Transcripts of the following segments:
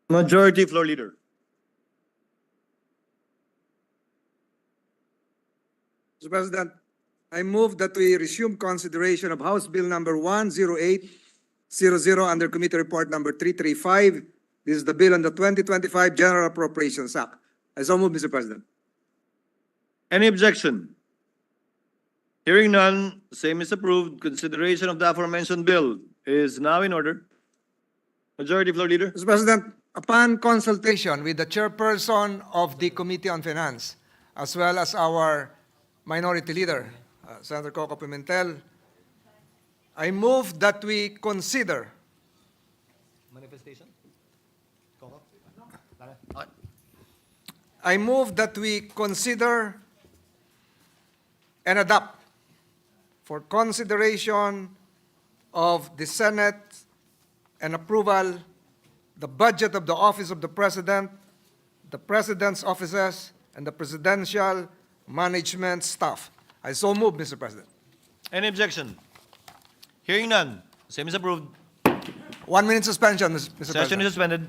Majority Floor Leader. Mr. President, I move that we resume consideration of House Bill number 10800 under Committee Report number 335. This is the bill on the 2025 General Appropriations Act. I so move, Mr. President. Any objection? Hearing none, same is approved. Consideration of the aforementioned bill is now in order. Majority Floor Leader. Mr. President, upon consultation with the chairperson of the Committee on Finance, as well as our Minority Leader, Senator Coco Pimentel, I move that we consider Manifestation? Coco? I move that we consider and adopt for consideration of the Senate and approval the budget of the Office of the President, the President's offices, and the Presidential Management Staff. I so move, Mr. President. Any objection? Hearing none, same is approved. 1 minute suspension, Mr. Session President. is suspended.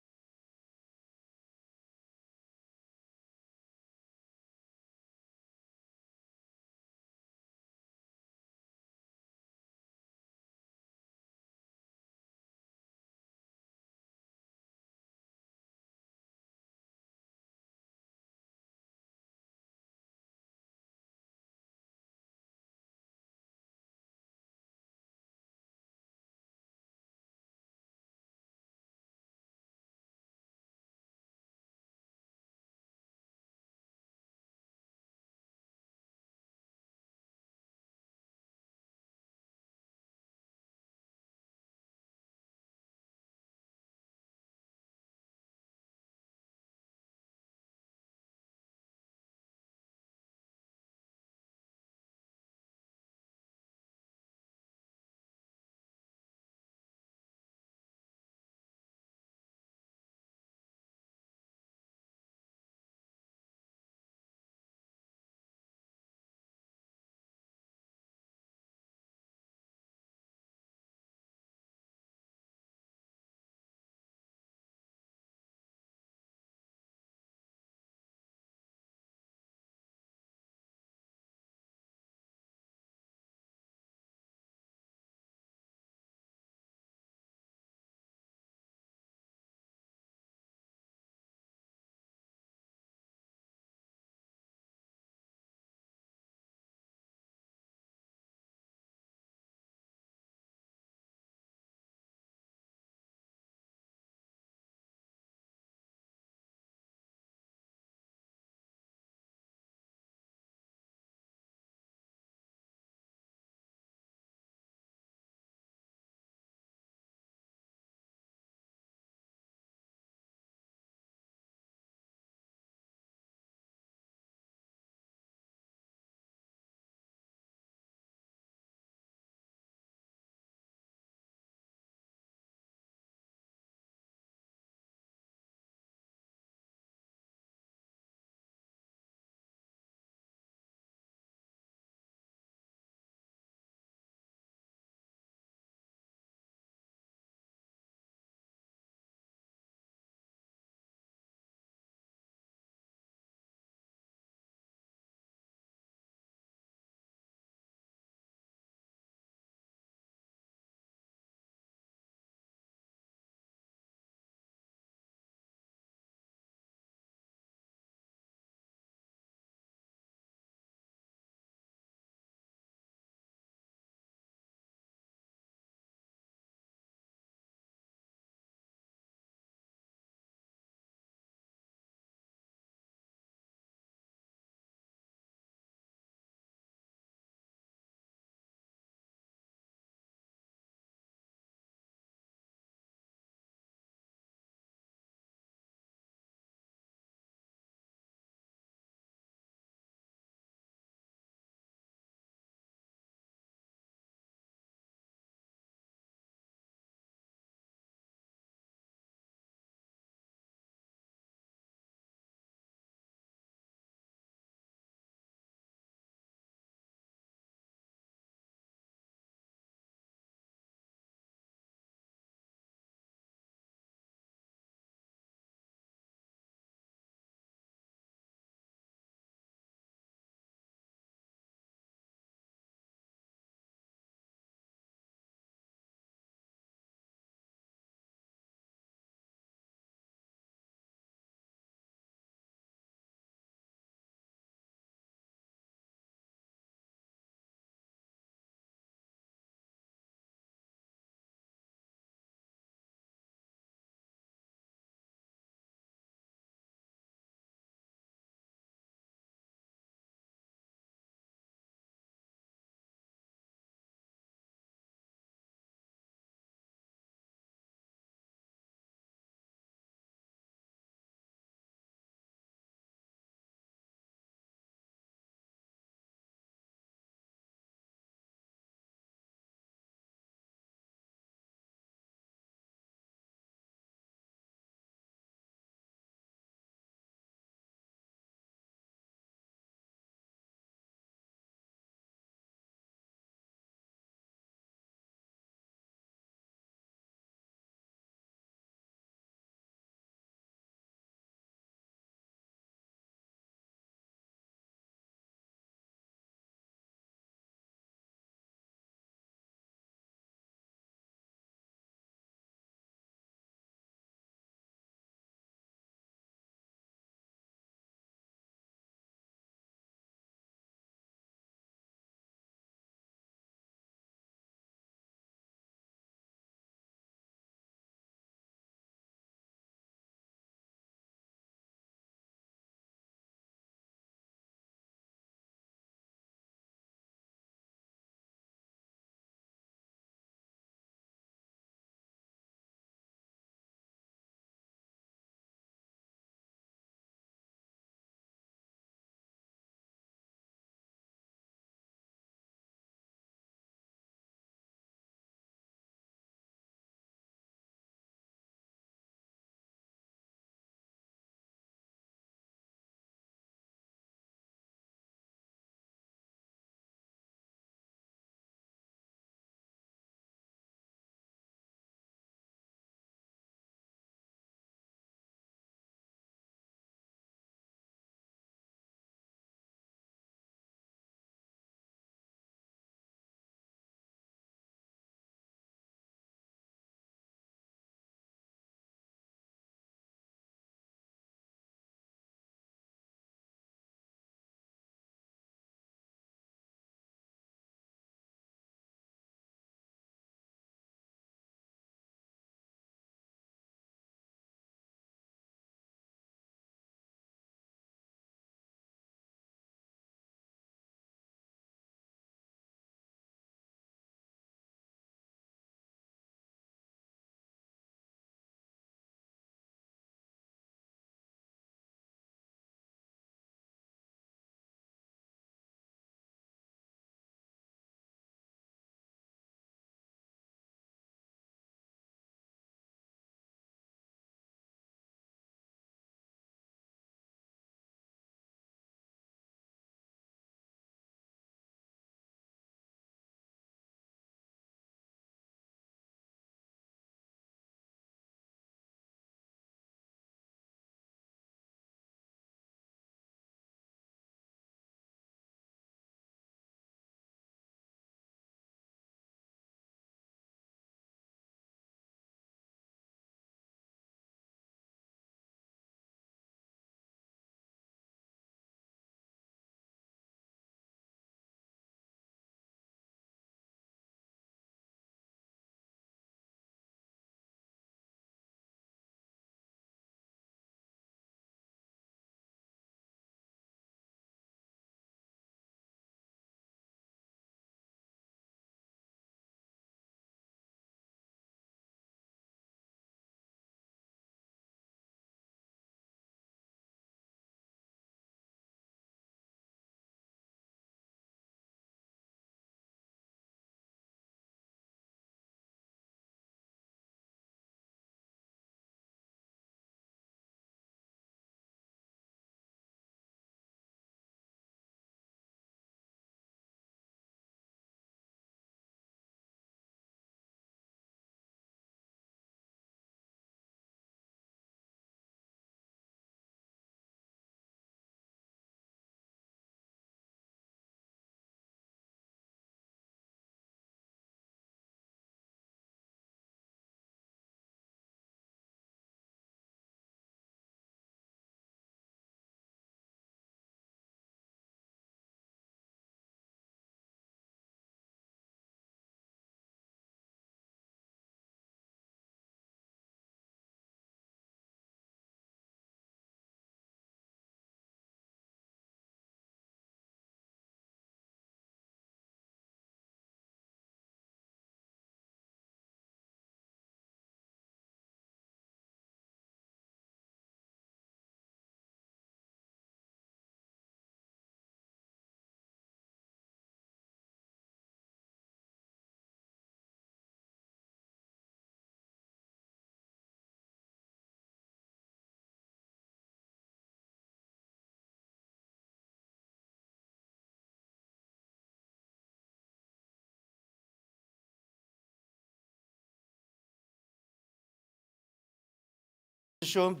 Assumed.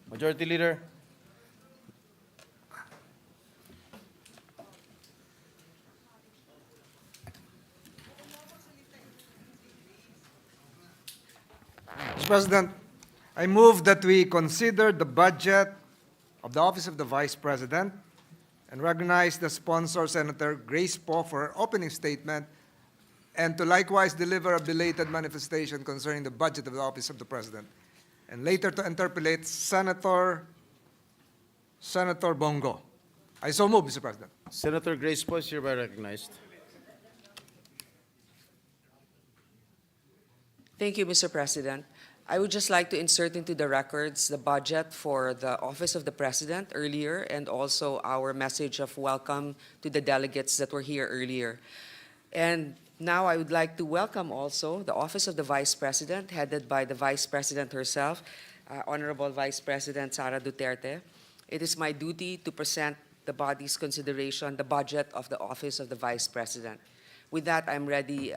Majority Leader. Mr. President, I move that we consider the budget of the Office of the Vice President and recognize the sponsor, Senator Grace Poe, for her opening statement, and to likewise deliver a belated manifestation concerning the budget of the Office of the President, and later to interpellate Senator Bongo. I so move, Mr. President. Senator Grace Poe is hereby recognized. Thank you, Mr. President. I would just like to insert into the records the budget for the Office of the President earlier, and also our message of welcome to the delegates that were here earlier. And now I would like to welcome also the Office of the Vice President, headed by the Vice President herself, Honorable Vice President Sara Duterte. It is my duty to present the body's consideration the budget of the Office of the Vice President. With that, I'm ready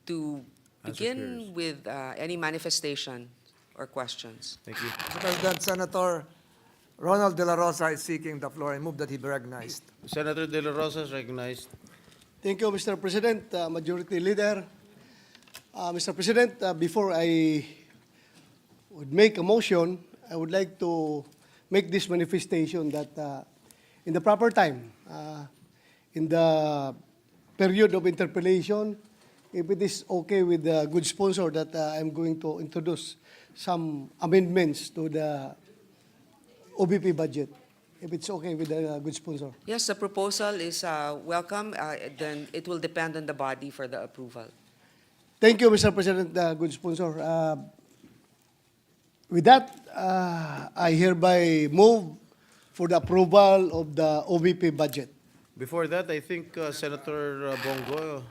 to begin with any manifestation or questions. Thank you. Mr. President, Senator Ronald De La Rosa is seeking the floor. I move that he be recognized. Senator De La Rosa is recognized. Thank you, Mr. President, Majority Leader. Mr. President, before I would make a motion, I would like to make this manifestation that in the proper time, in the period of interpellation, if it is okay with the good sponsor, that I'm going to introduce some amendments to the OBP budget, if it's okay with the good sponsor. Yes, the proposal is welcome. Then it will depend on the body for the approval. Thank you, Mr. President, good sponsor. With that, I hereby move for the approval of the OBP budget. Before that, I think Senator Bongo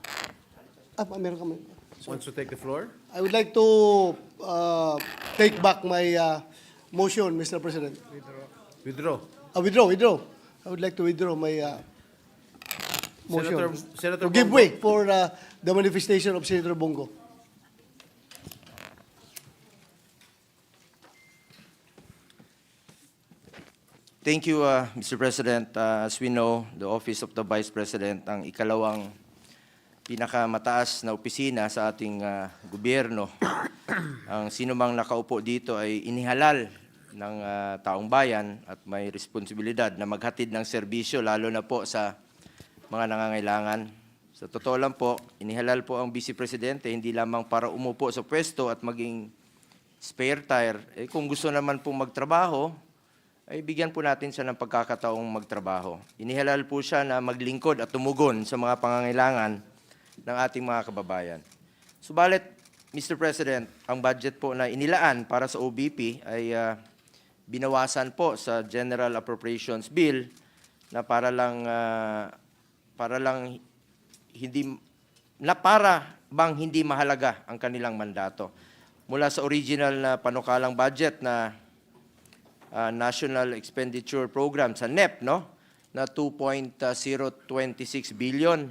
Meron kami. wants to take the floor. I would like to take back my motion, Mr. President. Withdraw. Withdraw. I would like to withdraw my motion. Senator To give Bongo. way for the manifestation of Senator Bongo. Thank you, Mr. President. As we know, the Office of the Vice President ang ikalawang pinakamataas na opisina sa ating gobyerno. Ang sino mang nakaupo dito ay inihalal ng taong bayan at may responsibilidad na maghatid ng serbisyo, lalo na po sa mga nangangailangan. Sa totoo lang po, inihalal po ang Vice Presidente hindi lamang para umupo sa pwesto at maging spare tire. Kung gusto naman pong magtrabaho, ay bigyan po natin siya ng pagkakataong magtrabaho. Inihalal po siya na maglingkod at tumugon sa mga pangangailangan ng ating mga kababayan. Subalit, Mr. President, ang budget po na inilaan para sa OBP ay binawasan po sa General Appropriations Bill na para bang hindi mahalaga ang kanilang mandato. Mula sa original na panukalang budget na National Expenditure Program sa NEP, no, na 2.026 billion,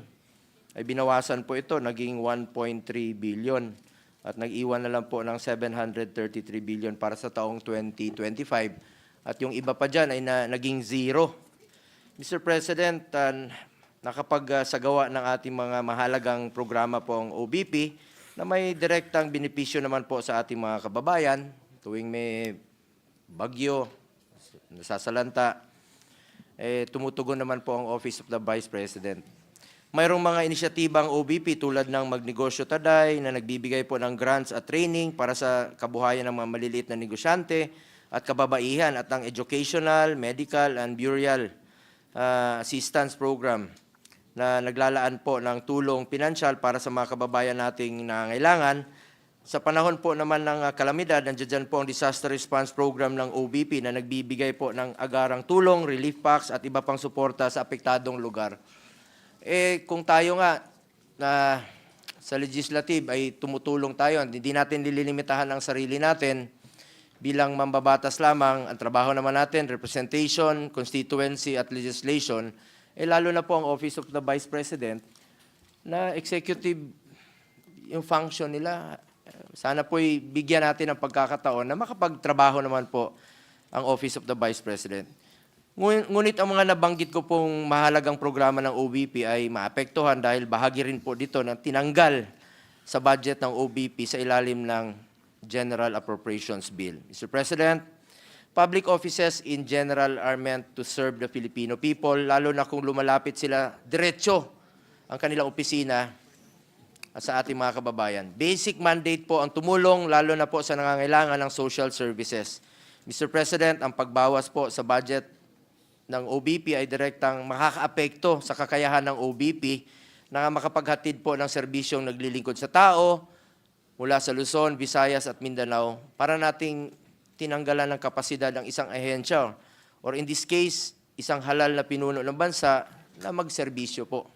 ay binawasan po ito, naging 1.3 billion at nag-iwan na lang po ng 733 billion para sa taong 2025 at yung iba pa dyan ay naging zero. Mr. President, nakapagsagawa ng ating mga mahalagang programa po ang OBP na may direktang benepisyo naman po sa ating mga kababayan tuwing may bagyo, nasasalanta, tumutugon naman po ang Office of the Vice President. Mayroong mga inisyatibang OBP tulad ng Magnegosyo Taday na nagbibigay po ng grants at training para sa kabuhayan ng mga maliliit na negosyante at kababaihan at ang Educational, Medical, and Burial Assistance Program na naglalaan po ng tulong pinansyal para sa mga kababayan nating nangangailangan. Sa panahon po naman ng kalamidad, nandiyan po ang Disaster Response Program ng OBP na nagbibigay po ng agarang tulong, relief packs at iba pang suporta sa apektadong lugar. Kung tayo nga na sa legislative ay tumutulong tayo, hindi natin nililimitahan ang sarili natin bilang mambabatas lamang. Ang trabaho naman natin, representation, constituency at legislation, lalo na po ang Office of the Vice President na executive yung function nila Sana po'y bigyan natin ng pagkakataon na makapagtrabaho naman po ang Office of the Vice President. Ngunit ang mga nabanggit ko pong mahalagang programa ng OBP ay maapektuhan dahil bahagi rin po dito na tinanggal sa budget ng OBP sa ilalim ng General Appropriations Bill. Mr. President, public offices in general are meant to serve the Filipino people, lalo na kung lumalapit sila diretso ang kanilang opisina sa ating mga kababayan. Basic mandate po ang tumulong, lalo na po sa nangangailangan ng social services. Mr. President, ang pagbawas po sa budget ng OBP ay direktang makakaapekto sa kakayahan ng OBP na makapaghatid po ng serbisyong naglilingkod sa tao mula sa Luzon, Visayas at Mindanao para nating tinanggalan ng kapasidad ng isang ahensya or in this case, isang halal na pinuno ng bansa na magserbisyo po.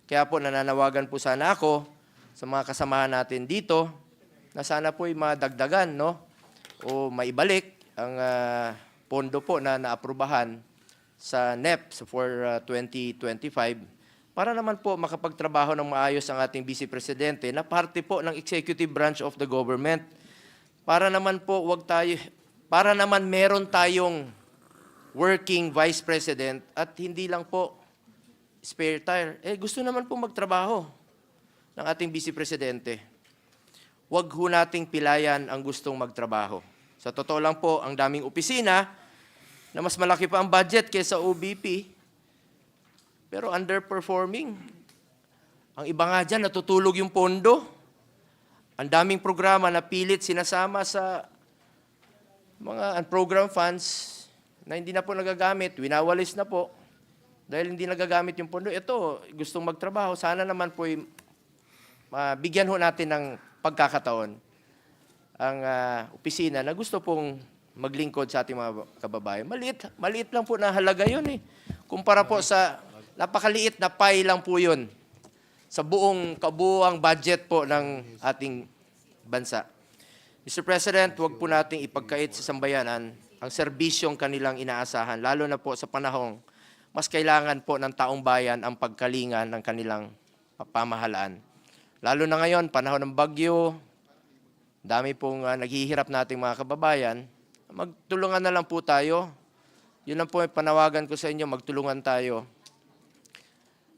Kaya po nananawagan po sana ako sa mga kasamahan natin dito na sana po'y madagdagan, no? O maibalik ang pondo po na naaprubahan sa NEP for 2025 para naman po makapagtrabaho ng maayos ang ating Vice Presidente na parte po ng executive branch of the government. Para naman po para naman meron tayong working Vice President at hindi lang po spare tire. Gusto naman po magtrabaho ng ating Vice Presidente. Huwag ho nating pilayan ang gustong magtrabaho. Sa totoo lang po, ang daming opisina na mas malaki pa ang budget kaysa OBP, pero underperforming. Ang iba nga dyan, natutulog yung pondo. Ang daming programa na pilit sinasama sa mga program funds na hindi na po nagagamit, winawalis na po dahil hindi nagagamit yung pondo. Ito, gustong magtrabaho, sana naman po bigyan ho natin ng pagkakataon ang opisina na gusto pong maglingkod sa ating mga kababayan. Maliit lang po na halaga yun eh. Kumpara po sa napakaliit na pie lang po yun sa kabuuang budget po ng ating bansa. Mr. President, huwag po nating ipagkait sa sambayanan ang serbisyong kanilang inaasahan, lalo na po sa panahong mas kailangan po ng taong bayan ang pagkalingan ng kanilang pamahalaan. Lalo na ngayon, panahon ng bagyo, dami pong naghihirap nating mga kababayan, magtulungan na lang po tayo. Yun lang po yung panawagan ko sa inyo, magtulungan tayo.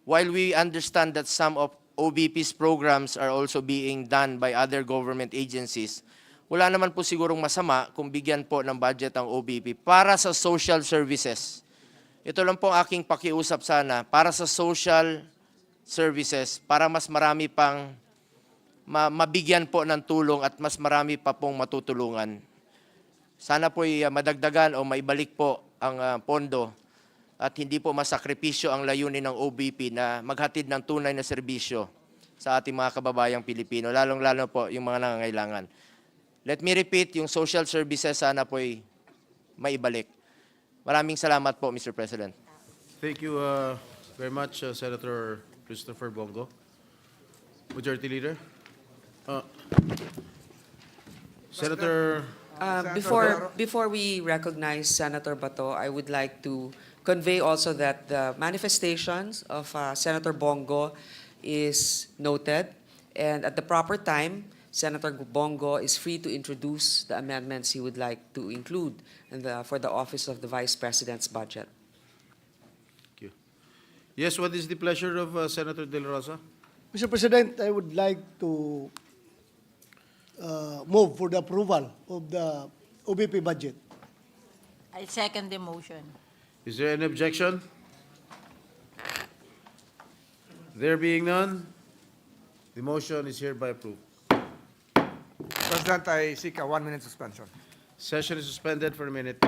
While we understand that some of OBP's programs are also being done by other government agencies, wala naman po sigurong masama kung bigyan po ng budget ang OBP para sa social services. Ito lang po aking pakiusap sana, para sa social services, para mas marami pang mabigyan po ng tulong at mas marami pa pong matutulungan. Sana po'y madagdagan o maibalik po ang pondo at hindi po masakripisyo ang layunin ng OBP na maghatid ng tunay na serbisyo sa ating mga kababayang Pilipino, lalong-lalo po yung mga nangangailangan. Let me repeat, yung social services sana po'y maibalik. Maraming salamat po, Mr. President. Thank you very much, Senator Christopher Bongo. Majority Leader. Senator... Before we recognize Senator Bato, I would like to convey also that the manifestations of Senator Bongo is noted, and at the proper time, Senator Bongo is free to introduce the amendments he would like to include for the Office of the Vice President's budget. Thank you. Yes, what is the pleasure of Senator De La Rosa? Mr. President, I would like to move for the approval of the OBP budget. I second the motion. Is there any objection? There being none, the motion is hereby approved. President, I seek a 1-minute suspension. Session is suspended for a minute.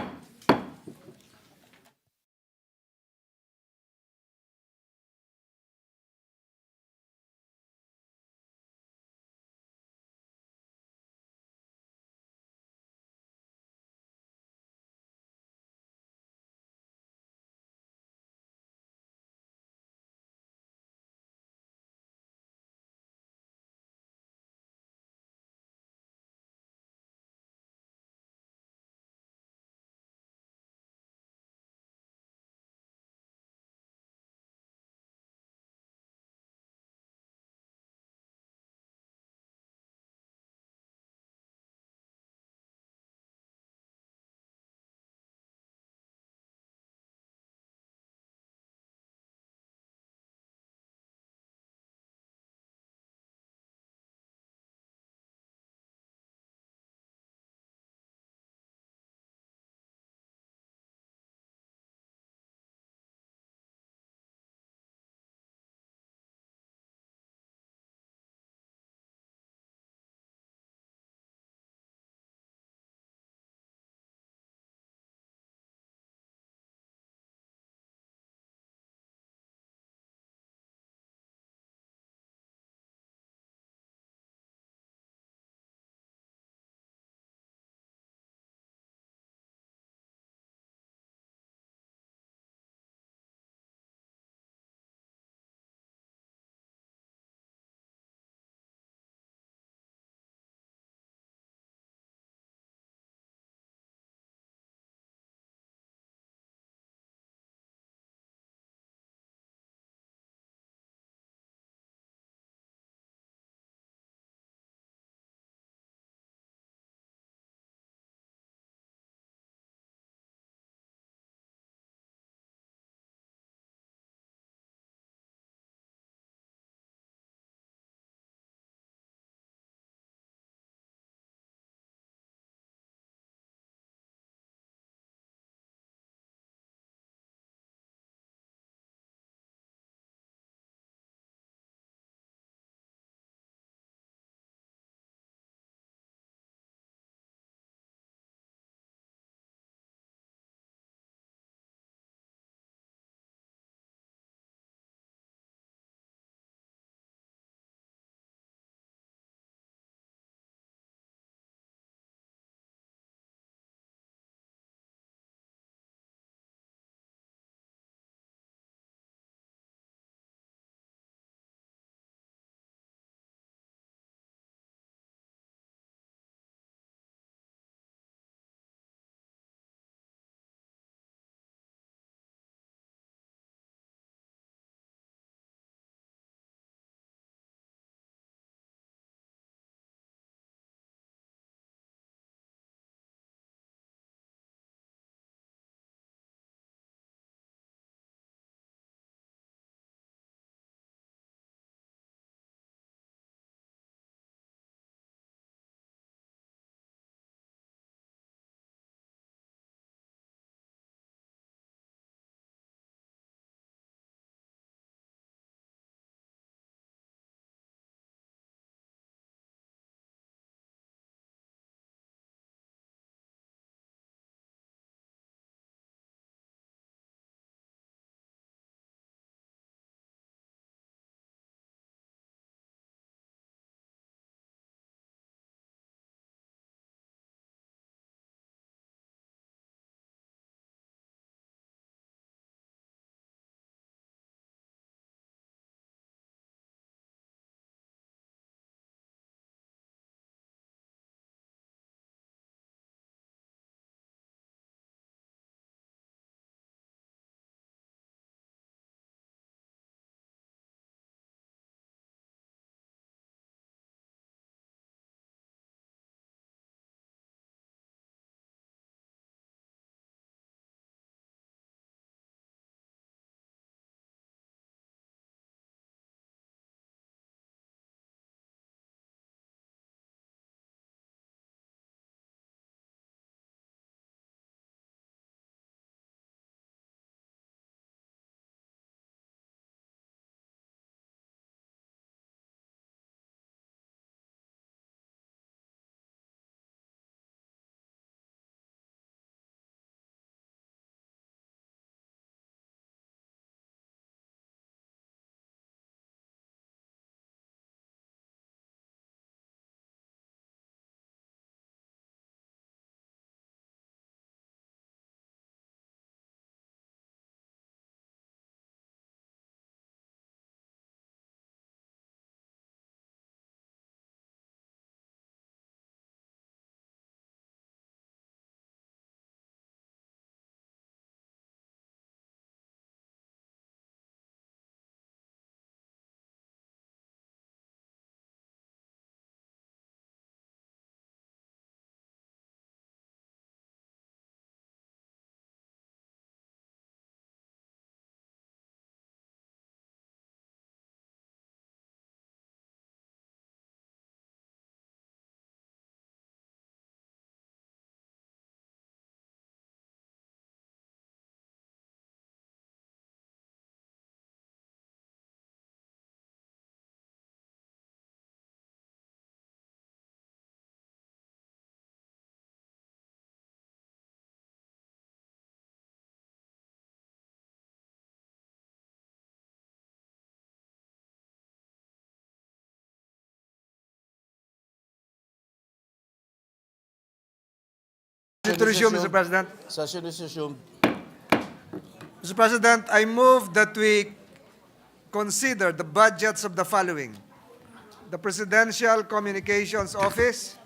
Motion to resume, Mr. President. Session is resumed. Mr. President, I move that we consider the budgets of the following: the Presidential Communications Office,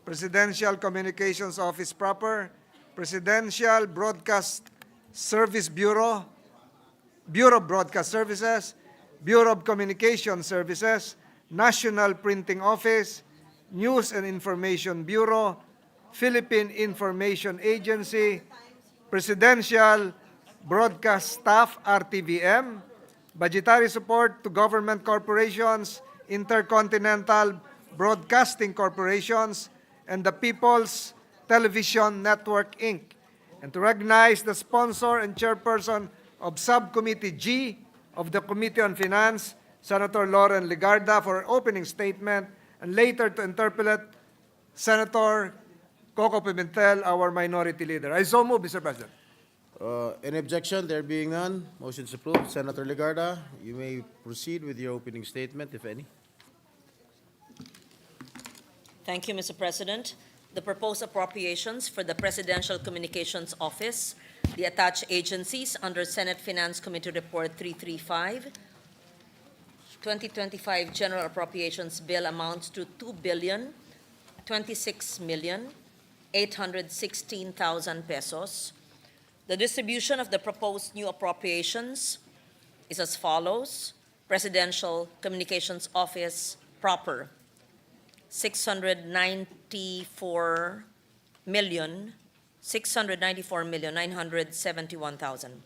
Presidential Communications Office proper, Presidential Broadcast Service Bureau, Bureau of Broadcast Services, Bureau of Communication Services, National Printing Office, News and Information Bureau, Philippine Information Agency, Presidential Broadcast Staff, RTVM, budgetary support to government corporations, intercontinental broadcasting corporations, and the People's Television Network, Inc., and to recognize the sponsor and chairperson of Subcommittee G of the Committee on Finance, Senator Lauren Legarda, for her opening statement, and later to interpellate Senator Coco Pimentel, our minority leader. I so move, Mr. President. Any objection? There being none, motion is approved. Senator Legarda, you may proceed with your opening statement, if any. Thank you, Mr. President. The proposed appropriations for the Presidential Communications Office, the attached agencies under Senate Finance Committee Report 335, 2025 General Appropriations Bill amounts to 2,026,816,000 pesos. The distribution of the proposed new appropriations is as follows: Presidential Communications Office proper, 694,971,000.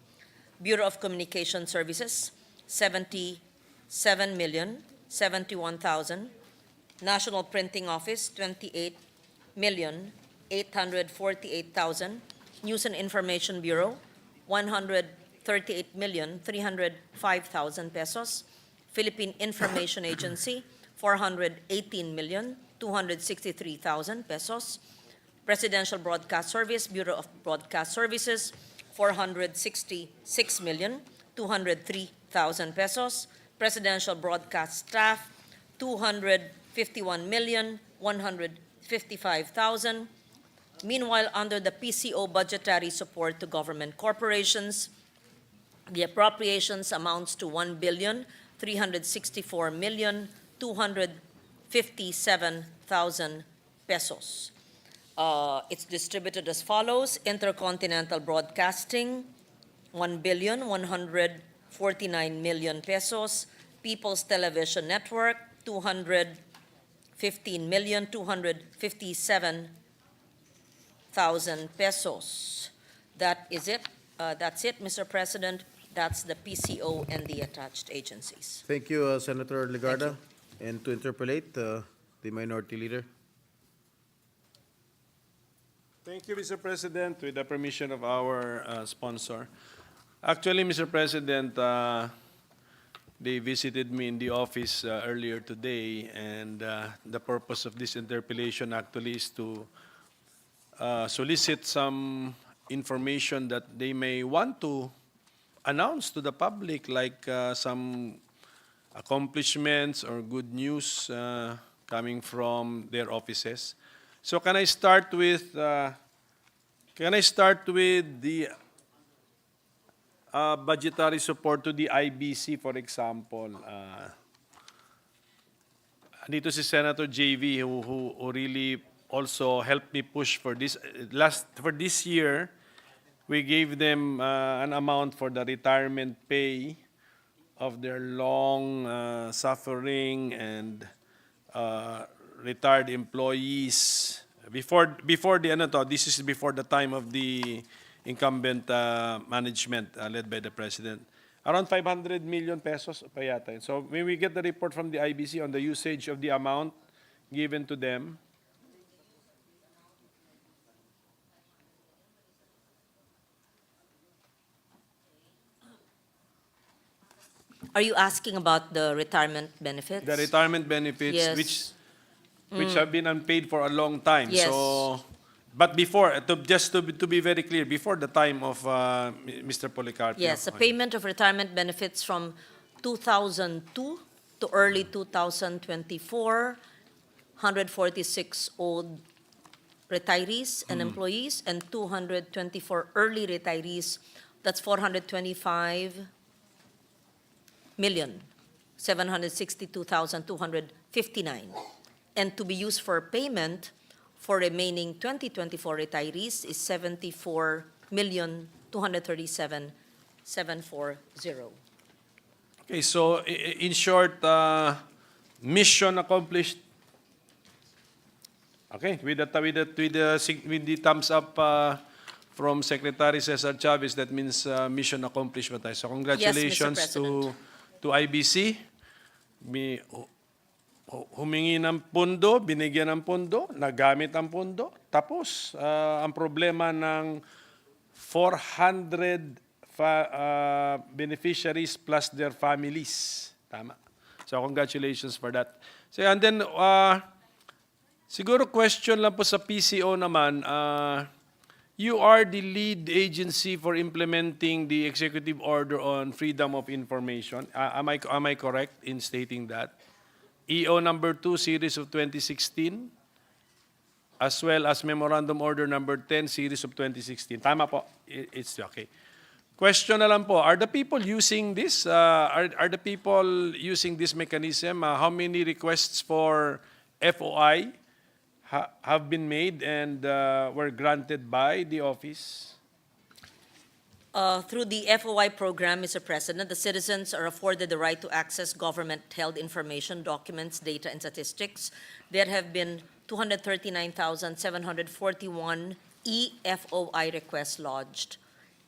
Bureau of Communication Services, 77,071,000. National Printing Office, 28,848,000. News and Information Bureau, 138,305,000 pesos. Philippine Information Agency, 418,263,000 pesos. Presidential Broadcast Service, Bureau of Broadcast Services, 466,203,000 pesos. Presidential Broadcast Staff, 251,155,000. Meanwhile, under the PCO budgetary support to government corporations, the appropriations amounts to 1,364,257,000 pesos. It's distributed as follows: Intercontinental Broadcasting, 1,149,000,000 pesos. People's Television Network, 215,257,000 pesos. That is it. That's it, Mr. President. That's the PCO and the attached agencies. Thank you, Senator Legarda. And to interpolate, the minority leader. Thank you, Mr. President, with the permission of our sponsor. Actually, Mr. President, they visited me in the office earlier today, and the purpose of this interpellation actually is to solicit some information that they may want to announce to the public, like some accomplishments or good news coming from their offices. So can I start with the budgetary support to the IBC, for example? Dito si Senator JV who really also helped me push for this. For this year, we gave them an amount for the retirement pay of their long suffering and retired employees. Before the this is before the time of the incumbent management led by the President. Around 500 million pesos pa yata. So when we get the report from the IBC on the usage of the amount given to them, Are you asking about the retirement benefits? the retirement benefits, Yes. which have been unpaid for a long time. Yes. So, but before, to be very clear, before the time of Mr. Policarpio. Yes, a payment of retirement benefits from 2002 to early 2024, 146 old retirees and employees, and 224 early retirees. That's 425,762,259. And to be used for payment for remaining 2024 retirees is 74,237,740. Okay, so in short, mission accomplished. Okay, with the thumbs up from Secretary Cesar Chavez, that means mission accomplished ba tayo? So congratulations President. to IBC. Humingi ng pondo, binigyan ng pondo, nagamit ang pondo. Tapos, ang problema ng 400 beneficiaries plus their families. Tama. So congratulations for that. So, and then, siguro question lang po sa PCO naman, you are the lead agency for implementing the executive order on freedom of information. Am I correct in stating that? EO number 2, series of 2016, as well as memorandum order number 10, series of 2016. Tama po. It's okay. Question na lang po, are the people using this? Are the people using this mechanism? How many requests for FOI have been made and were granted by the office? Through the FOI program, Mr. President, the citizens are afforded the right to access government-held information, documents, data, and statistics. There have been 239,741 e-FOI requests lodged,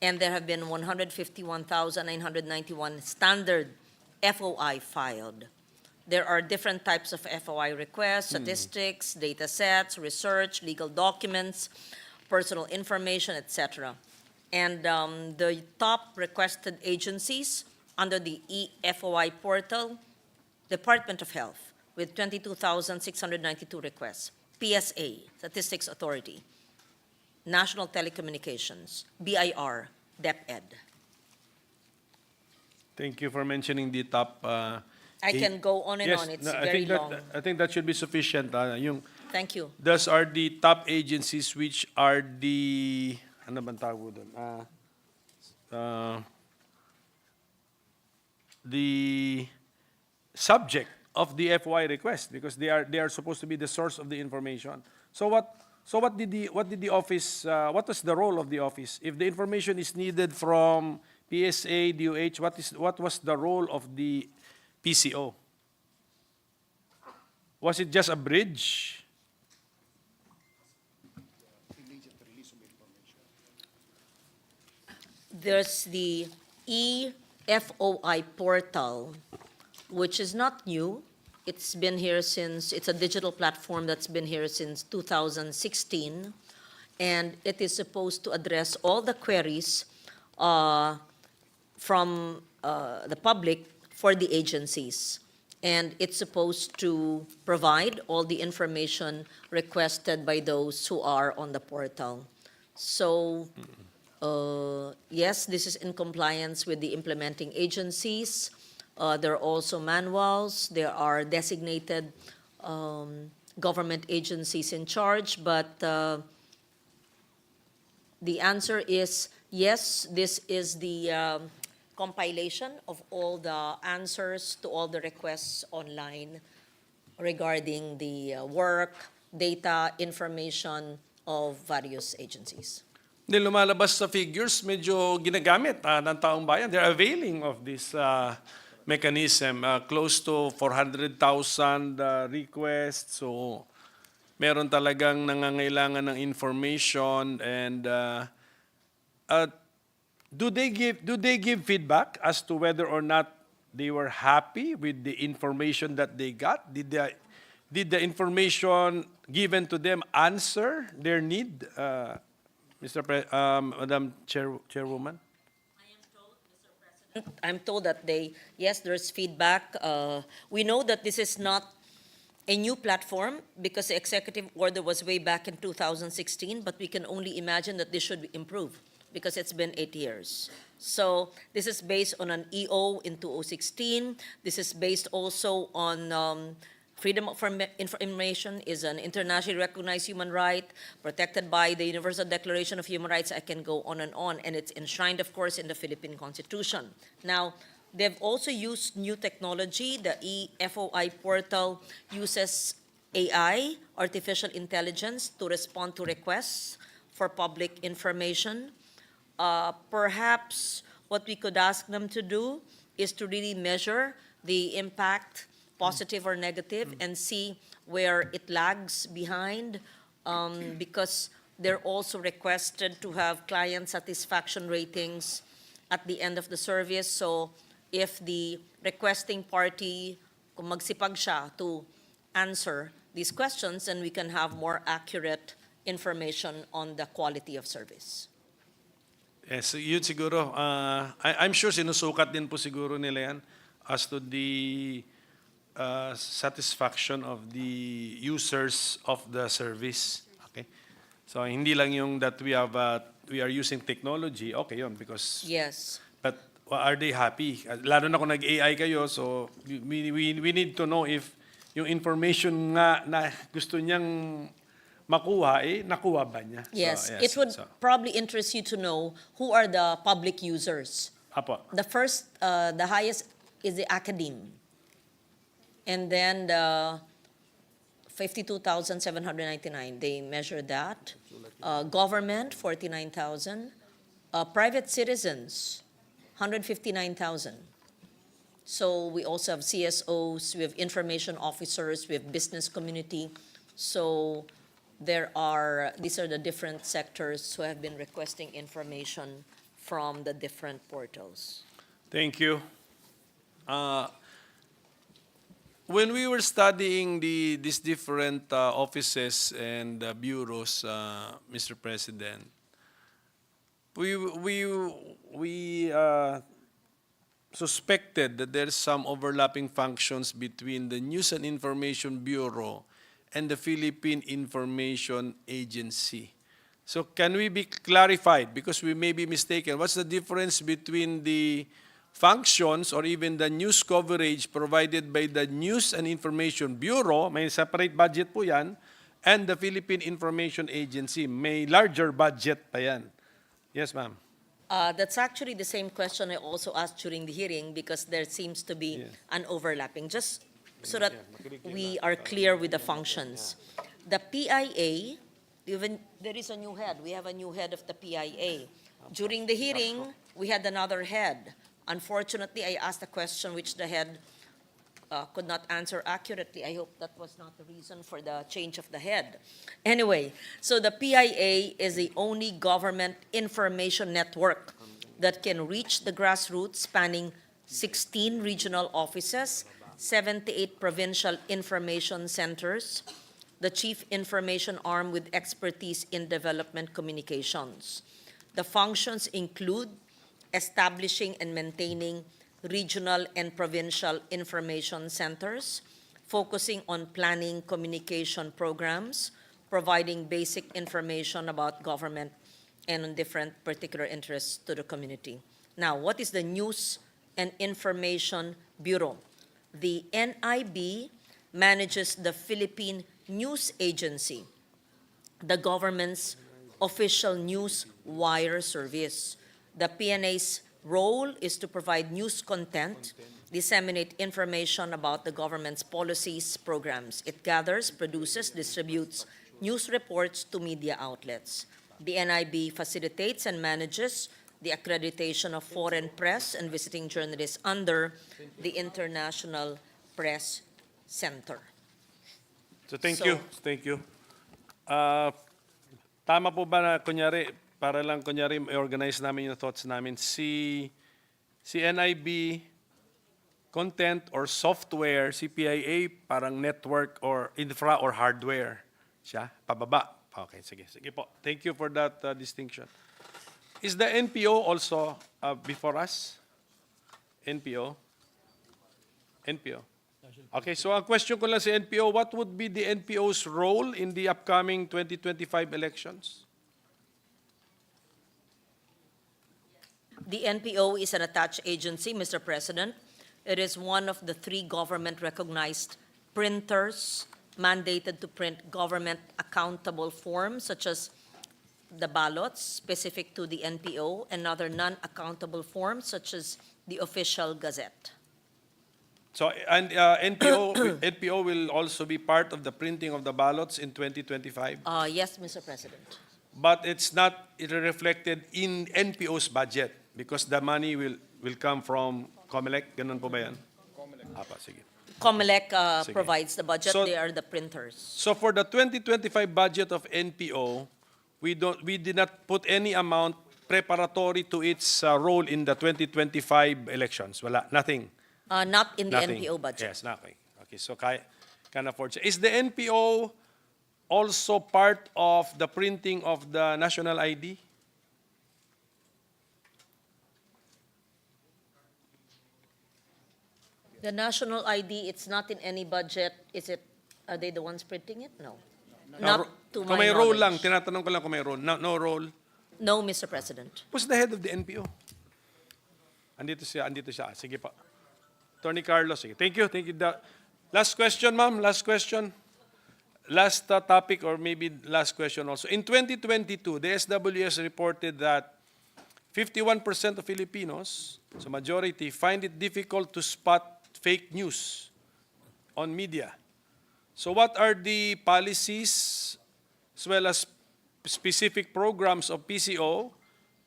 and there have been 151,991 standard FOI filed. There are different types of FOI requests, statistics, data sets, research, legal documents, personal information, etc. And the top requested agencies under the e-FOI portal, Department of Health, with 22,692 requests, PSA, Statistics Authority, National Telecommunications, BIR, Dept. Thank you for mentioning the top. I can go on and yes, on, it's no, very long. I think that should be sufficient. Thank you. Those are the top agencies which are the, ano bang tawag mo doon? The subject of the FOI request, because they are supposed to be the source of the information. So what did the office, what was the role of the office? If the information is needed from PSA, DOH, what was the role of the PCO? Was it just a bridge? There's the e-FOI portal, which is not new. It's been here since, it's a digital platform that's been here since 2016, and it is supposed to address all the queries from the public for the agencies. And it's supposed to provide all the information requested by those who are on the portal. So, yes, this is in compliance with the implementing agencies. There are also manuals. There are designated government agencies in charge. But the answer is yes, this is the compilation of all the answers to all the requests online regarding the work, data, information of various agencies. Hindi lumalabas sa figures, medyo ginagamit ng taong bayan. They're availing of this mechanism. Close to 400,000 requests. So, meron talagang nangangailangan ng information. And do they give feedback as to whether or not they were happy with the information that they got? Did the information given to them answer their need? Madam Chairwoman? I'm told that yes, there's feedback. We know that this is not a new platform because the executive order was way back in 2016, but we can only imagine that this should improve because it's been 8 years. So this is based on an EO in 2016. This is based also on Freedom of information is an internationally recognized human right, protected by the Universal Declaration of Human Rights. I can go on, and it's enshrined, of course, in the Philippine Constitution. Now, they've also used new technology. The eFOI portal uses AI, artificial intelligence, to respond to requests for public information. Perhaps what we could ask them to do is to really measure the impact, positive or negative, and see where it lags behind, because they're also requested to have client satisfaction ratings at the end of the service. So if the requesting party, kung magsipag siya to answer these questions, then we can have more accurate information on the quality of service. Yes, yun siguro. I'm sure sinusukat din po siguro nila yan as to the satisfaction of the users of the service. Okay? So hindi lang yung that we are using technology. Okay yun, because Yes. but are they happy? Lalo na kung nag-AI kayo, so we need to know if yung information nga na gusto niyang makuha, nakuha ba niya? Yes, So, it would probably interest you to know who are the public users. Apo. The first, the highest is the academe. And then the 52,799, they measure that. Government, 49,000. Private citizens, 159,000. So we also have CSOs, we have information officers, we have business community. So these are the different sectors who have been requesting information from the different portals. Thank you. When we were studying these different offices and bureaus, Mr. President, we suspected that there's some overlapping functions between the News and Information Bureau and the Philippine Information Agency. So can we be clarified, because we may be mistaken, what's the difference between the functions or even the news coverage provided by the News and Information Bureau, may separate budget po yan, and the Philippine Information Agency, may larger budget pa yan. Yes, ma'am. That's actually the same question I also asked during the hearing, because there seems to be an overlapping. Just so that we are clear with the functions. The PIA, there is a new head. We have a new head of the PIA. During the hearing, we had another head. Unfortunately, I asked a question which the head could not answer accurately. I hope that was not the reason for the change of the head. Anyway, so the PIA is the only government information network that can reach the grassroots, spanning 16 regional offices, 78 provincial information centers, the chief information arm with expertise in development communications. The functions include establishing and maintaining regional and provincial information centers, focusing on planning communication programs, providing basic information about government and on different particular interests to the community. Now, what is the News and Information Bureau? The NIB manages the Philippine News Agency, the government's official news wire service. The PNA's role is to provide news content, disseminate information about the government's policies, programs. It gathers, produces, distributes news reports to media outlets. The NIB facilitates and manages the accreditation of foreign press and visiting journalists under the International Press Center. So thank you. Tama po ba na kunyari, para lang kunyari i-organize namin yung thoughts namin, si NIB content or software, si PIA parang network or infra or hardware siya, pababa. Okay, sige po. Thank you for that distinction. Is the NPO also before us? NPO? Okay, so ang question ko lang si NPO, what would be the NPO's role in the upcoming 2025 elections? The NPO is an attached agency, Mr. President. It is one of the 3 government-recognized printers mandated to print government accountable forms such as the ballots specific to the NPO and other non-accountable forms such as the official gazette. So, and NPO will also be part of the printing of the ballots in 2025, Yes, Mr. President. but it's not reflected in NPO's budget because the money will come from COMELEC. Ganun po ba yan? Apa, sige. COMELEC Sige. provides the budget, So- they are the printers. So for the 2025 budget of NPO, we did not put any amount preparatory to its role in the 2025 elections. Wala, nothing. Not in the Nothing. NPO budget. Yes, nothing. Okay, so can afford. Is the NPO also part of the printing of the national ID? The national ID, it's not in any budget. Are they the ones printing it? No. Not to Kung my may role lang, knowledge. tinatanong ko lang kung may role. No role. No, Mr. President. Who's the head of the NPO? Andito siya. Sige pa. Attorney Carlos, sige. Thank you. Last question, ma'am. Last question. Last topic or maybe last question also. In 2022, the SWS reported that 51% of Filipinos, so majority, find it difficult to spot fake news on media. So what are the policies as well as specific programs of PCO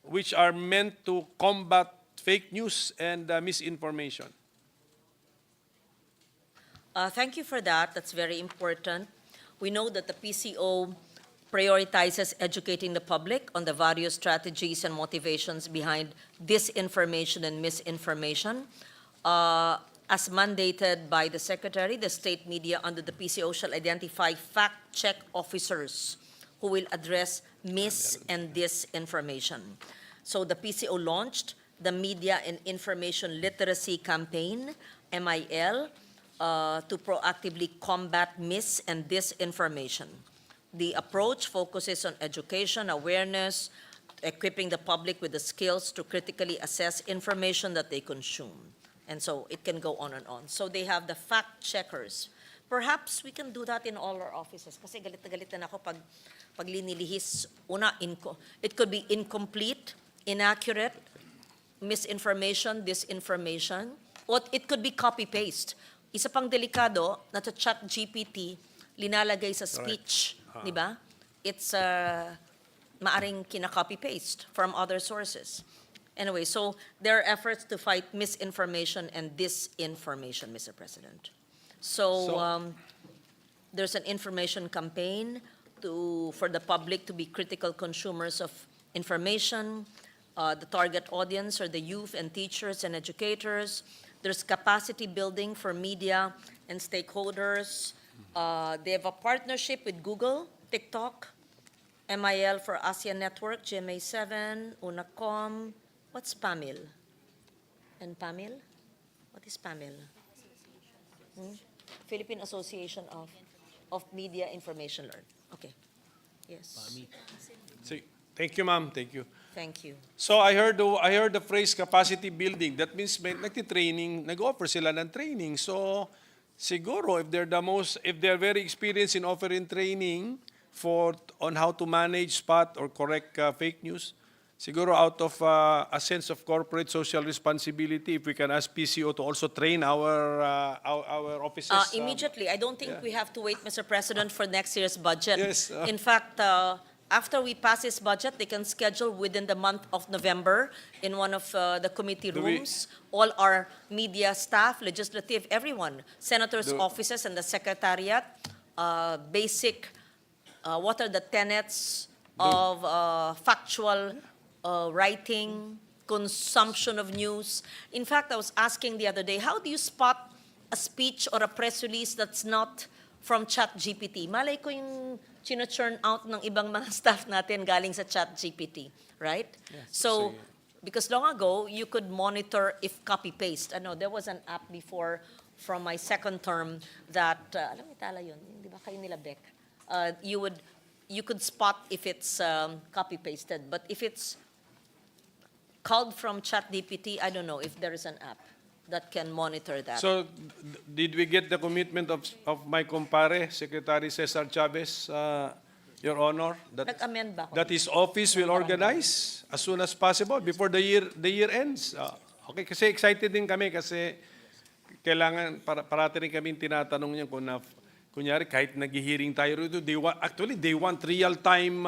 which are meant to combat fake news and misinformation? Thank you for that. That's very important. We know that the PCO prioritizes educating the public on the various strategies and motivations behind disinformation and misinformation. As mandated by the Secretary, the state media under the PCO shall identify fact-check officers who will address mis- and disinformation. So the PCO launched the Media and Information Literacy Campaign, MIL, to proactively combat mis- and disinformation. The approach focuses on education, awareness, equipping the public with the skills to critically assess information that they consume. And so it can go on and on. So they have the fact checkers. Perhaps we can do that in all our offices. Kasi galit na ako pag linilihis. Una, it could be incomplete, inaccurate, misinformation, disinformation, or it could be copy-paste. Isa pang delikado, na sa chat GPT, linalagay sa speech, di ba? It's maaring kina-copy-paste from other sources. Anyway, so there are efforts to fight misinformation and disinformation, Mr. President. So there's an information campaign for the public to be critical consumers of information. The target audience are the youth and teachers and educators. There's capacity building for media and stakeholders. They have a partnership with Google, TikTok, MIL for ASEAN Network, GMA7, UNACOM. What's PAMIL? And PAMIL? What is PAMIL? Philippine Association of Media Information Learn. Okay. Yes. Sige. Thank you, ma'am. Thank you. Thank you. So I heard the phrase capacity building. That means may nagti-training, nag-offer sila ng training. So siguro if they're very experienced in offering training on how to manage, spot or correct fake news, siguro out of a sense of corporate social responsibility, if we can ask PCO to also train our offices. Immediately, I don't think we have to wait, Mr. President, for next year's budget. Yes, In fact, after we pass this budget, they can schedule within the month of November in one of the committee rooms, all our media staff, legislative, everyone, senators' offices and the secretariat, basic, what are the tenets of factual writing, consumption of news. In fact, I was asking the other day, how do you spot a speech or a press release that's not from ChatGPT? Malay ko yung churn out ng ibang mga staff natin galing sa ChatGPT, right? Yes, So, because long ago, you could monitor if copy-paste. There was an app before from my second term that, alam mo tala yun, di ba kayo nila Beck? You could spot if it's copy-pasted, but if it's called from ChatGPT, I don't know if there is an app that can monitor that. So, did we get the commitment of my compare, Secretary Cesar Chavez, Your Honor, Nag-amend ba ako? that his office will organize as soon as possible before the year ends? Okay, kasi excited din kami kasi kailangan, parati rin kami tinatanong niya kung kunyari, kahit nag-hearing tayo rito, they want real-time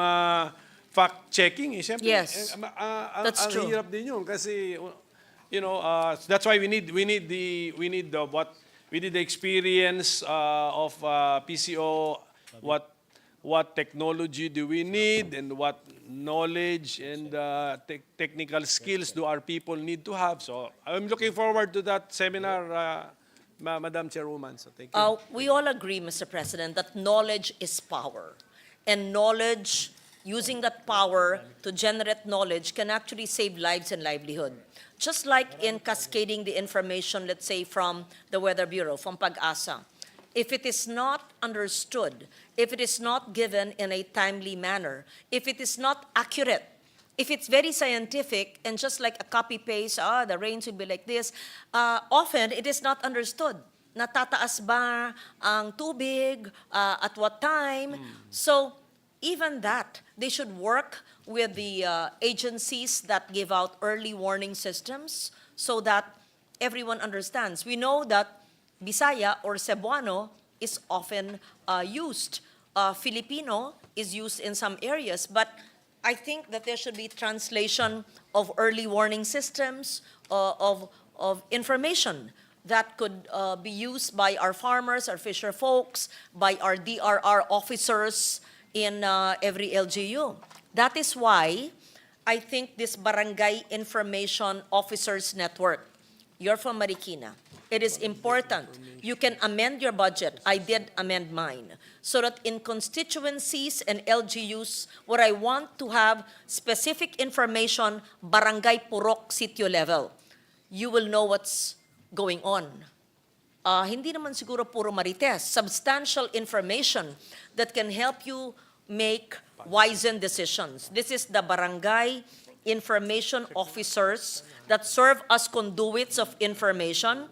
fact-checking. Siyempre, Yes, that's ang true. hirap din yun kasi, you know, that's why we need the experience of PCO, what technology do we need and what knowledge and technical skills do our people need to have. So I'm looking forward to that seminar, Madam Chairwoman. So thank you. We all agree, Mr. President, that knowledge is power. And knowledge, using that power to generate knowledge can actually save lives and livelihood. Just like in cascading the information, let's say, from the Weather Bureau, from Pag-asa. If it is not understood, if it is not given in a timely manner, if it is not accurate, if it's very scientific and just like a copy-paste, the rains will be like this, often it is not understood. Natataas ba ang tubig, at what time? So even that, they should work with the agencies that give out early warning systems so that everyone understands. We know that Bisaya or Cebuano is often used. Filipino is used in some areas, but I think that there should be translation of early warning systems, of information that could be used by our farmers, our fisher folks, by our DRR officers in every LGU. That is why I think this Barangay Information Officers Network, you're from Marikina, it is important. You can amend your budget. I did amend mine. So that in constituencies and LGUs, where I want to have specific information, barangay purok sitio level, you will know what's going on. Hindi naman siguro puro marites. Substantial information that can help you make wizened decisions. This is the barangay information officers that serve as conduits of information,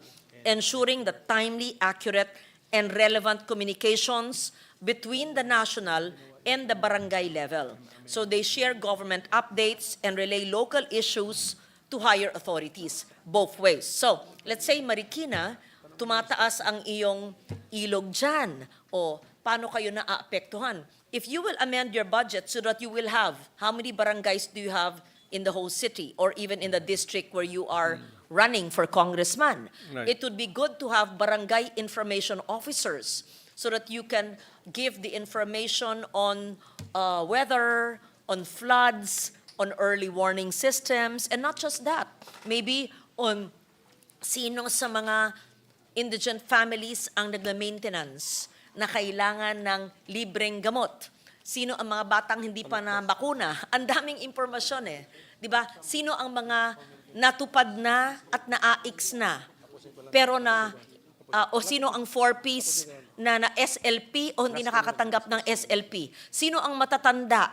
ensuring the timely, accurate, and relevant communications between the national and the barangay level. So they share government updates and relay local issues to higher authorities, both ways. So, let's say Marikina, tumataas ang iyong ilog dyan, o paano kayo naaapektuhan? If you will amend your budget so that you will have, how many barangays do you have in the whole city or even in the district where you are running for congressman? Right. It would be good to have barangay information officers so that you can give the information on weather, on floods, on early warning systems, and not just that, maybe on sino sa mga indigent families ang nagla-maintenance na kailangan ng libreng gamot. Sino ang mga batang hindi pa na bakuna? Ang daming impormasyon eh. Di ba? Sino ang mga natupad na at na-AX na? Pero o sino ang 4-piece na SLP o hindi nakakatanggap ng SLP? Sino ang matatanda?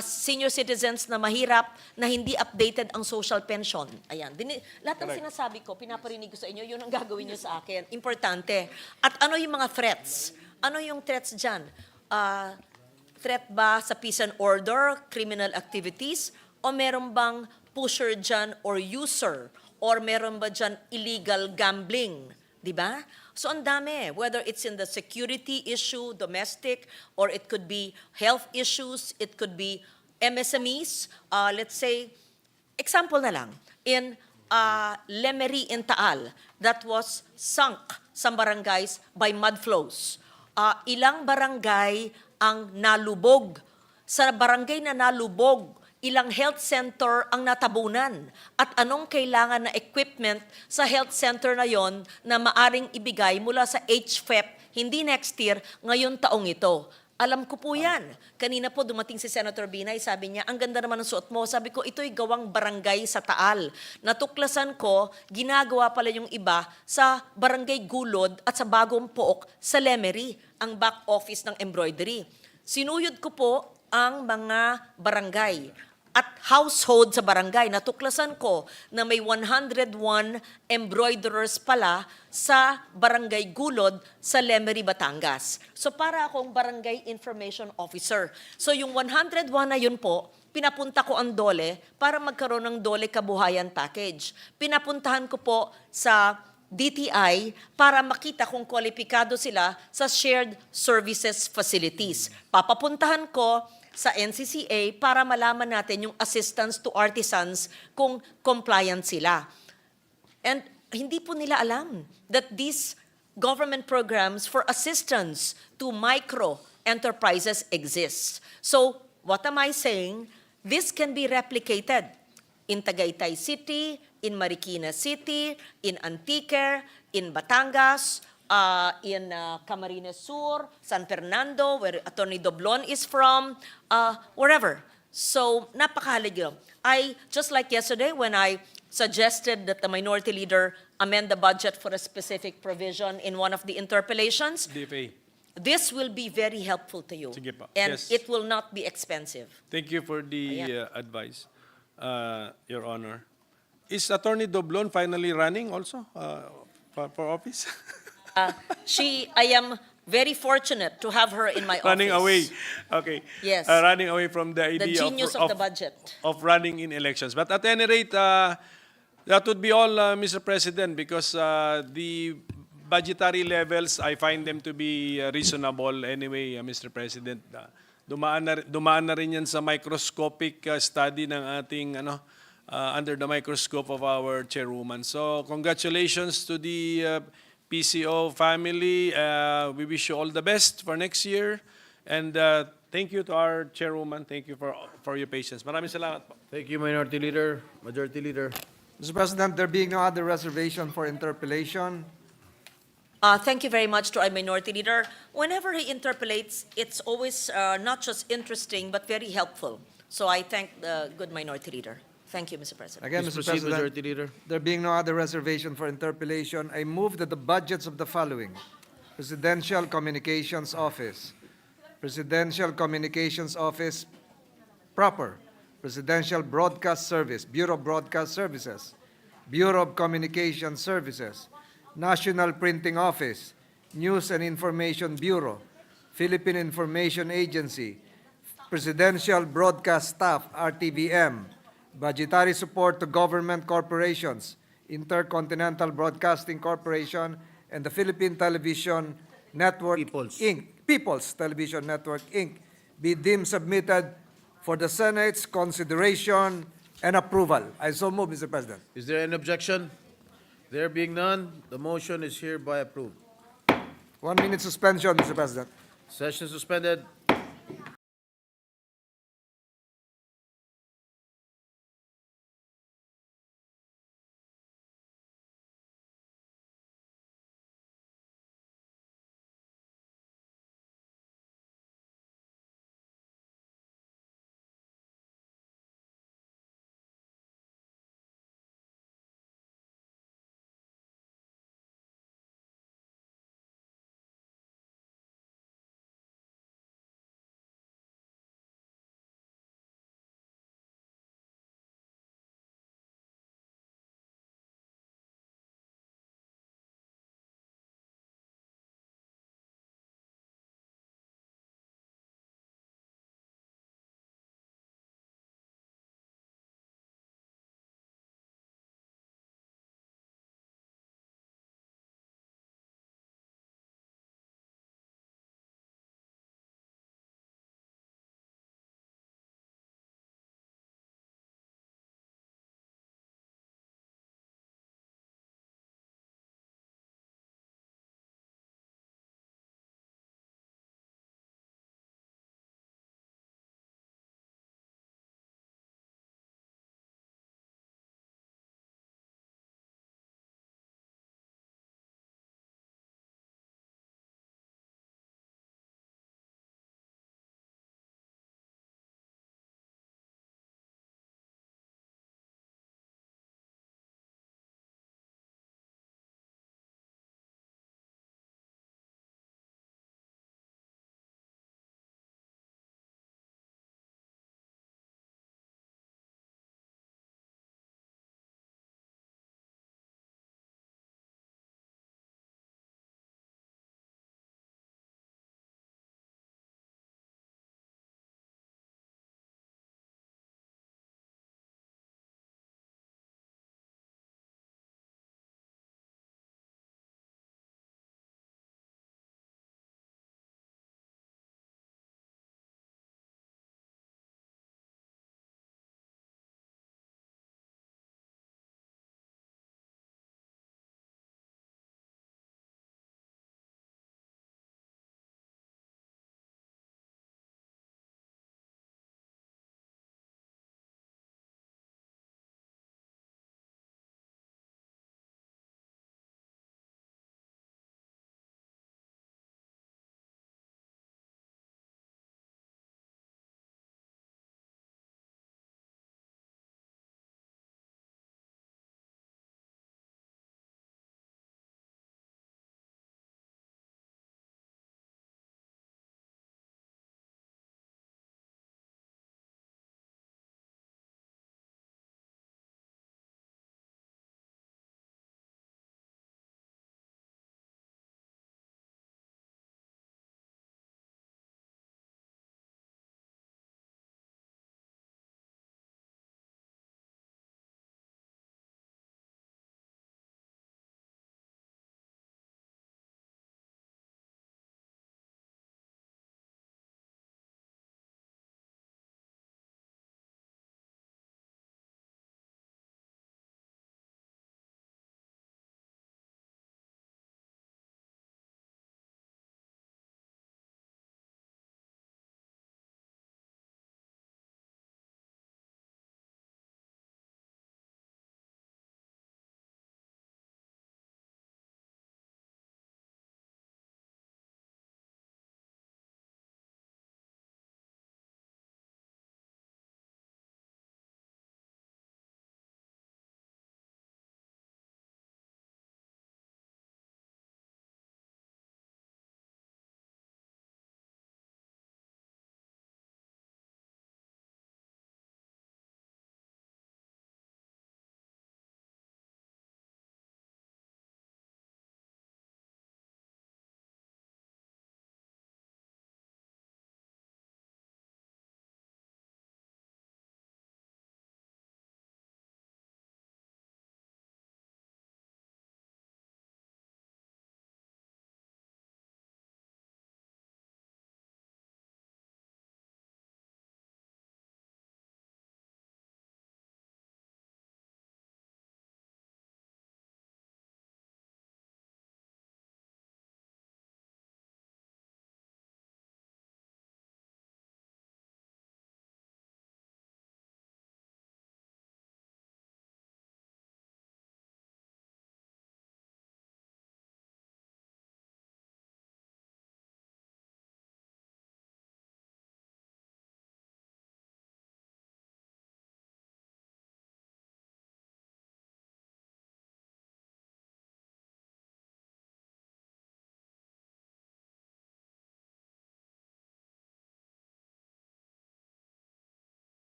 Senior citizens na mahirap, na hindi updated ang social pension. Ayan. Lahat ng sinasabi ko, pinaparinig ko sa inyo, yun ang gagawin nyo sa akin. Importante. At ano yung mga threats? Ano yung threats dyan? Threat ba sa peace and order, criminal activities, o meron bang pusher dyan or user? Or meron ba dyan illegal gambling? Diba? So ang dami, whether it's in the security issue, domestic, or it could be health issues, it could be MSMEs. Let's say, example na lang, in Lemery in Taal, that was sunk some barangays by mud flows. Ilang barangay ang nalubog? Sa barangay na nalubog, ilang health center ang natabunan at anong kailangan na equipment sa health center na yon na maaring ibigay mula sa HFEP, hindi next year, ngayon taong ito. Alam ko po yan. Kanina po dumating si Senator Binay, sabi niya, ang ganda naman ng suot mo. Sabi ko, ito'y gawang barangay sa Taal. Natuklasan ko, ginagawa pala yung iba sa barangay Gulod at sa Bagong Pook sa Lemery, ang back office ng embroidery. Sinuyod ko po ang mga barangay. at household sa barangay. Natuklasan ko na may 101 embroiderers pala sa barangay Gulod sa Lemery, Batangas. So para akong barangay information officer. So yung 101 na yun po, pinapunta ko ang DOLE para magkaroon ng DOLE Kabuhayan Package. Pinapuntahan ko po sa DTI para makita kung kwalipikado sila sa shared services facilities. Papapuntahan ko sa NCCA para malaman natin yung assistance to artisans kung compliant sila. And hindi po nila alam that these government programs for assistance to micro enterprises exist. So, what am I saying? This can be replicated in Tagaytay City, in Marikina City, in Antique, in Batangas, in Camarines Sur, San Fernando, where Attorney Doblon is from, wherever. So, napakahalaga. Just like yesterday when I suggested that the minority leader amend the budget for a specific provision in one of the interpellations, DFA. this will be very helpful to you. Sige po. And Yes. it will not be expensive. Thank you for the Ayan. advice, Your Honor. Is Attorney Doblon finally running also for office? I am very fortunate to have her in my Running office. away. Okay. Yes. Running away from the The idea genius of the budget. of running in elections. But at any rate, that would be all, Mr. President, because the budgetary levels, I find them to be reasonable anyway, Mr. President. Dumaan na rin yan sa microscopic study ng ating under the microscope of our chairwoman. So congratulations to the PCO family. We wish you all the best for next year. And thank you to our chairwoman. Thank you for your patience. Maraming salamat po. Thank you, Minority Leader. Majority Leader. Mr. President, there being no other reservation for interpellation, Thank you very much to our minority leader. Whenever he interpellates, it's always not just interesting, but very helpful. So I thank the good minority leader. Thank you, Mr. President. again, Please Mr. proceed, President, Majority Leader. there being no other reservation for interpellation, I move that the budgets of the following: Presidential Communications Office, Presidential Communications Office proper, Presidential Broadcast Service, Bureau of Broadcast Services, Bureau of Communication Services, National Printing Office, News and Information Bureau, Philippine Information Agency, Presidential Broadcast Staff, RTVM, budgetary support to government corporations, Intercontinental Broadcasting Corporation, and the Philippine Television Network, Peoples. Inc., People's Television Network, Inc., be deemed submitted for the Senate's consideration and approval. I so move, Mr. President. Is there any objection? There being none, the motion is hereby approved. 1 minute suspension, Mr. President. Session suspended.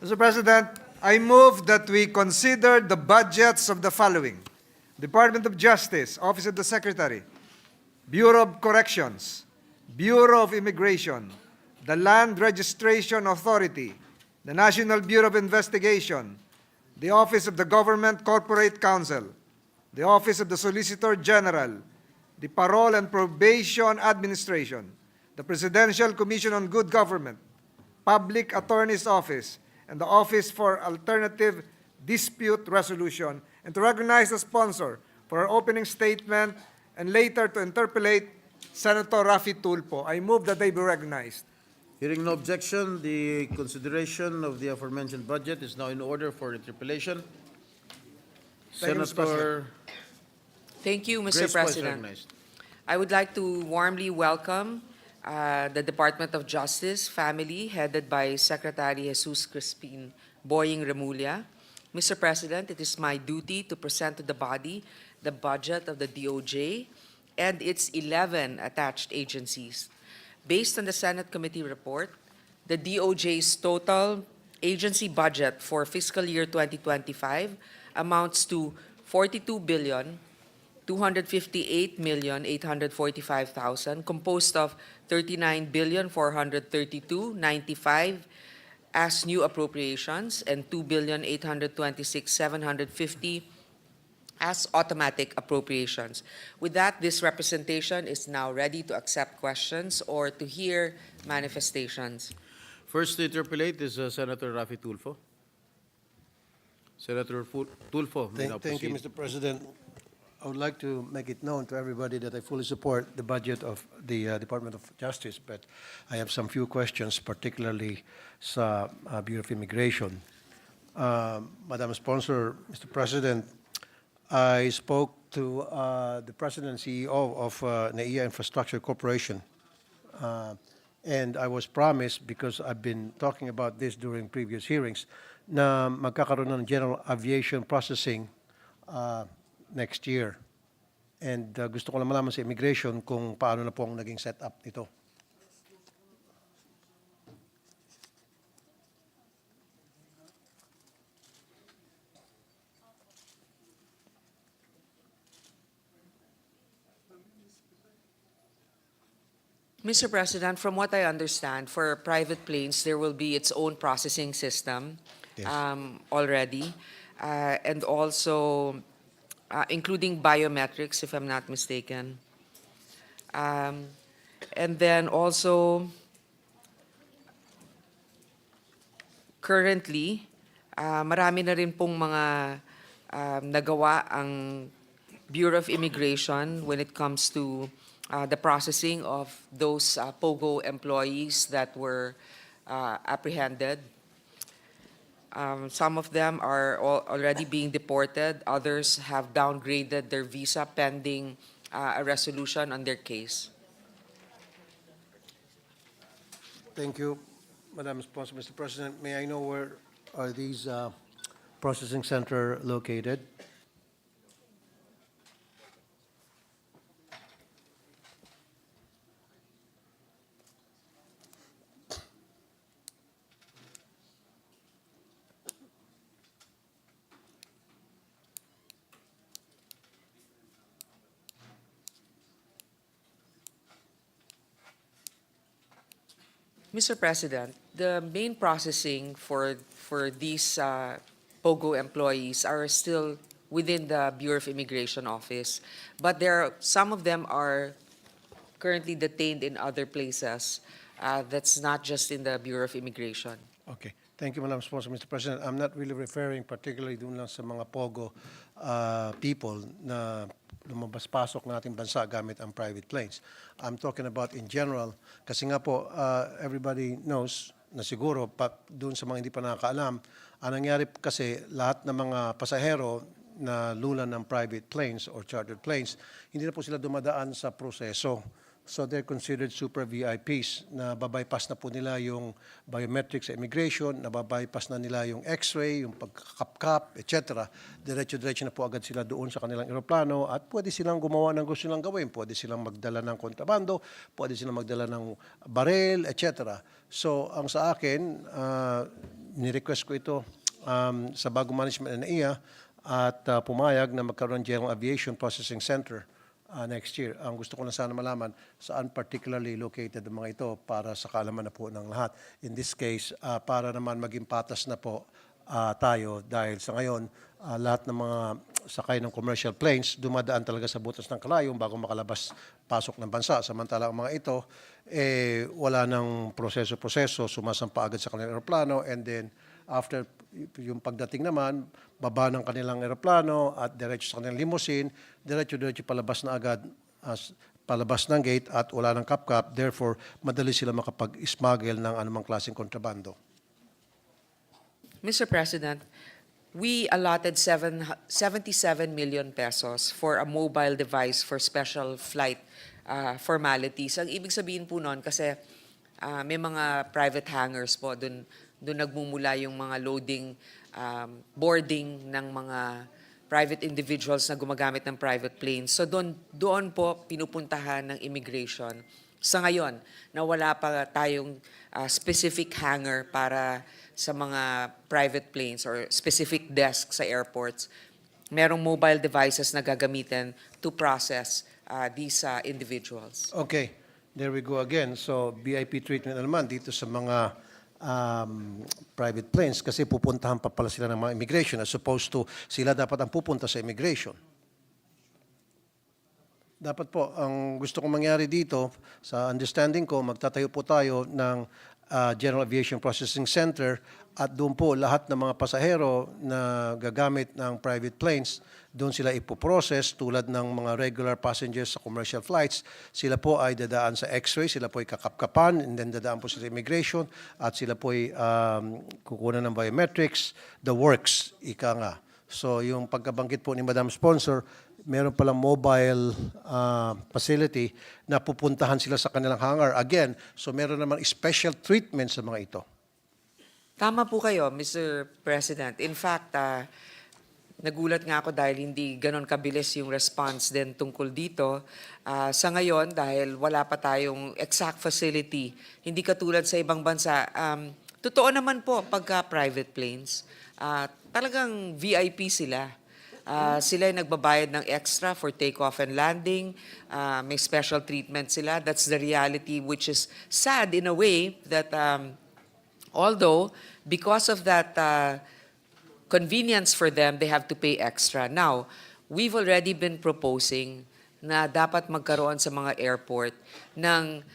Mr. President, I move that we consider the budgets of the following: Department of Justice, Office of the Secretary, Bureau of Corrections, Bureau of Immigration, the Land Registration Authority, the National Bureau of Investigation, the Office of the Government Corporate Counsel, the Office of the Solicitor General, the Parole and Probation Administration, the Presidential Commission on Good Government, Public Attorney's Office, and the Office for Alternative Dispute Resolution, and to recognize the sponsor for our opening statement and later to interpellate Senator Raffy Tulfo. I move that they be recognized. Hearing no objection, the consideration of the aforementioned budget is now in order for interpellation. Thank you, Mr. Senator Thank you, Mr. Grace Poe is President. recognized. I would like to warmly welcome the Department of Justice family headed by Secretary Jesus Crispin Boying Remulla. Mr. President, it is my duty to present to the body the budget of the DOJ and its 11 attached agencies. Based on the Senate Committee report, the DOJ's total agency budget for fiscal year 2025 amounts to 42,258,845,000, composed of 39,432,095 as new appropriations and 2,826,750 as automatic appropriations. With that, this representation is now ready to accept questions or to hear manifestations. First to interpellate is Senator Raffy Tulfo. Senator Tulfo, may now Thank you, proceed. Mr. President. I would like to make it known to everybody that I fully support the budget of the Department of Justice, but I have some few questions, particularly sa Bureau of Immigration. Madam Sponsor, Mr. President, I spoke to the President and CEO of NAIA Infrastructure Corporation, and I was promised, because I've been talking about this during previous hearings, na magkakaroon ng general aviation processing next year. And gusto ko lang malaman sa immigration kung paano na po ang naging setup nito. Mr. President, from what I understand, for private planes, there will be its own processing system Yes. already, and also including biometrics, if I'm not mistaken. And then also, currently, marami na rin pong mga nagawa ang Bureau of Immigration when it comes to the processing of those POGO employees that were apprehended. Some of them are already being deported. Others have downgraded their visa pending a resolution on their case. Thank you, Madam Sponsor. Mr. President, may I know where are these processing center located? Mr. President, the main processing for these POGO employees are still within the Bureau of Immigration office, but some of them are currently detained in other places. That's not just in the Bureau of Immigration. Okay. Thank you, Madam Sponsor. Mr. President, I'm not really referring particularly dun lang sa mga POGO people na lumabas-pasok ng ating bansa gamit ang private planes. I'm talking about in general, kasi nga po, everybody knows na siguro, dun sa mga hindi pa nakakaalam, ang nangyari kasi lahat ng mga pasahero na lulan ng private planes or chartered planes, hindi na po sila dumadaan sa proseso So they're considered super VIPs na babypass na po nila yung biometrics sa immigration, na babypass na nila yung x-ray, yung pagkakap, etc. Diretso-diretso na po agad sila doon sa kanilang eroplano at pwede silang gumawa ng gusto nilang gawin. Pwede silang magdala ng kontrabando, pwede silang magdala ng baril, etc. So ang sa akin, ni-request ko ito sa bagong management ng NAIA at pumayag na magkaroon ng General Aviation Processing Center next year. Ang gusto ko na sana malaman, saan particularly located ang mga ito para sa kaalaman na po ng lahat. In this case, para naman maging patas na po tayo dahil sa ngayon, lahat ng mga sakay ng commercial planes dumadaan talaga sa butas ng kalayong bago makalabas pasok ng bansa. Samantala ang mga ito, wala ng proseso-proseso, sumasampa agad sa kanilang aeroplano and then after yung pagdating naman, baba ng kanilang eroplano at diretso sa kanilang limousine, diretso palabas na agad palabas ng gate at wala ng kap-kap. Therefore, madali sila makapag-smuggle ng anumang klaseng kontrabando. Mr. President, we allotted 77 million pesos for a mobile device for special flight formalities. Ang ibig sabihin po nun, kasi may mga private hangars po, doon nagmumula yung mga loading, boarding ng mga private individuals na gumagamit ng private planes. So doon po pinupuntahan ng immigration. Sa ngayon, na wala pa tayong specific hangar para sa mga private planes or specific desk sa airports, merong mobile devices na gagamitin to process these individuals. Okay, there we go again. So VIP treatment na naman dito sa mga private planes kasi pupuntahan pa pala sila ng mga immigration as opposed to sila dapat ang pupunta sa immigration. Dapat po, ang gusto kong mangyari dito, sa understanding ko, magtatayo po tayo ng General Aviation Processing Center at doon po lahat ng mga pasahero na gagamit ng private planes, doon sila ipoprocess tulad ng mga regular passengers sa commercial flights. Sila po ay dadaan sa x-ray, sila po ay kakapkapan, and then dadaan po sa immigration at sila po ay kukunan ng biometrics, the works, ika nga. So yung pagkabanggit po ni Madam Sponsor, meron palang mobile facility na pupuntahan sila sa kanilang hangar. Again, so meron namang special treatment sa mga ito. Tama po kayo, Mr. President. In fact, nagulat nga ako dahil hindi ganon kabilis yung response din tungkol dito. Sa ngayon, dahil wala pa tayong exact facility, hindi katulad sa ibang bansa, totoo naman po pagka private planes, talagang VIP sila. Sila ay nagbabayad ng extra for takeoff and landing. May special treatment sila. That's the reality, which is sad in a way that although because of that convenience for them, they have to pay extra. Now, we've already been proposing na dapat magkaroon sa mga airport ng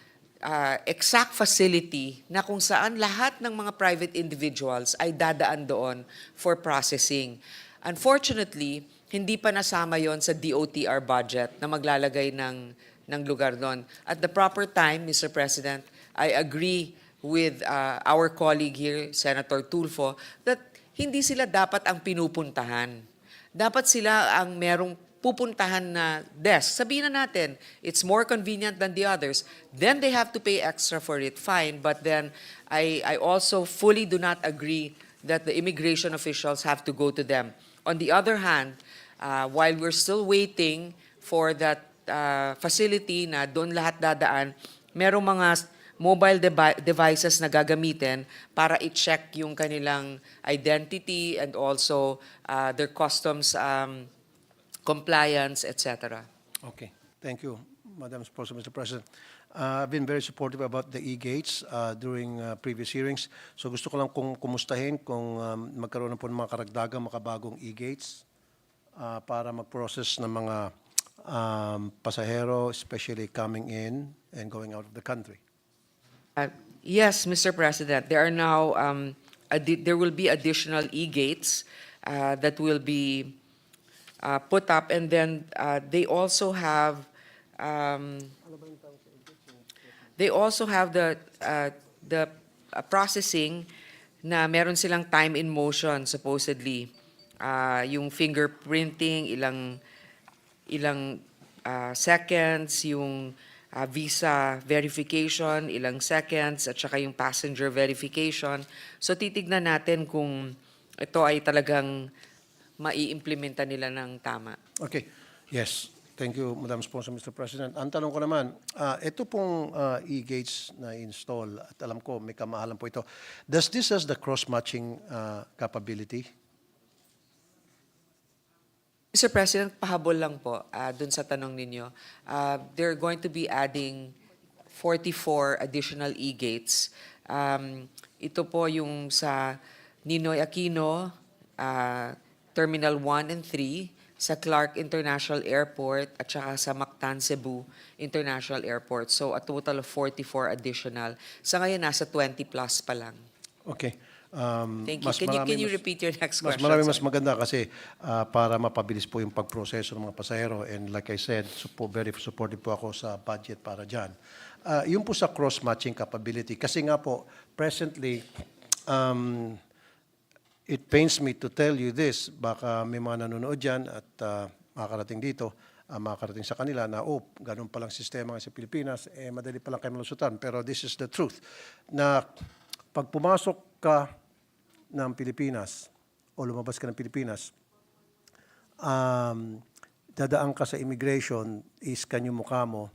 exact facility na kung saan lahat ng mga private individuals ay dadaan doon for processing. Unfortunately, hindi pa nasama yon sa DOTR budget na maglalagay ng lugar doon. At the proper time, Mr. President, I agree with our colleague here, Senator Tulfo, that hindi sila dapat ang pinupuntahan. Dapat sila ang merong pupuntahan na desk. Sabihin na natin, it's more convenient than the others. Then they have to pay extra for it, fine. But then I also fully do not agree that the immigration officials have to go to them. On the other hand, while we're still waiting for that facility na doon lahat dadaan, merong mga mobile devices na gagamitin para i-check yung kanilang identity and also their customs compliance, etc. Okay, thank you, Madam Sponsor, Mr. President. I've been very supportive about the e-gates during previous hearings. So gusto ko lang kumustahin kung magkaroon na po ng mga karagdagang makabagong e-gates para mag-process ng mga pasahero, especially coming in and going out of the country. Yes, Mr. President, there are now there will be additional e-gates that will be put up, and then they also have the processing na meron silang time in motion supposedly, yung fingerprinting, ilang seconds, yung visa verification, ilang seconds, at saka yung passenger verification. So titignan natin kung ito ay talagang maiimplementa nila ng tama. Okay. Yes. Thank you, Madam Sponsor, Mr. President. Ang tanong ko naman, ito pong e-gates na install, at alam ko may kamahalan po ito. Does this has the cross-matching capability? Mr. President, pahabol lang po dun sa tanong ninyo. They're going to be adding 44 additional e-gates. Ito po yung sa Ninoy Aquino, Terminal 1 and 3, sa Clark International Airport at saka sa Mactan, Cebu International Airport. So a total of 44 additional. Sa ngayon, nasa 20 plus pa lang. Okay. Thank you. Can you repeat your next question? Mas Sorry. maganda kasi para mapabilis po yung pagproseso ng mga pasahero, and like I said, very supportive po ako sa budget para dyan. Yung po sa cross-matching capability, kasi nga po, presently, it pains me to tell you this, baka may mga nanonood dyan at makakarating dito, makakarating sa kanila na, ganun palang sistema sa Pilipinas, madali palang kayo malusutan. Pero this is the truth, na pag pumasok ka ng Pilipinas o lumabas ka ng Pilipinas, dadaan ka sa immigration, i-scan yung mukha mo.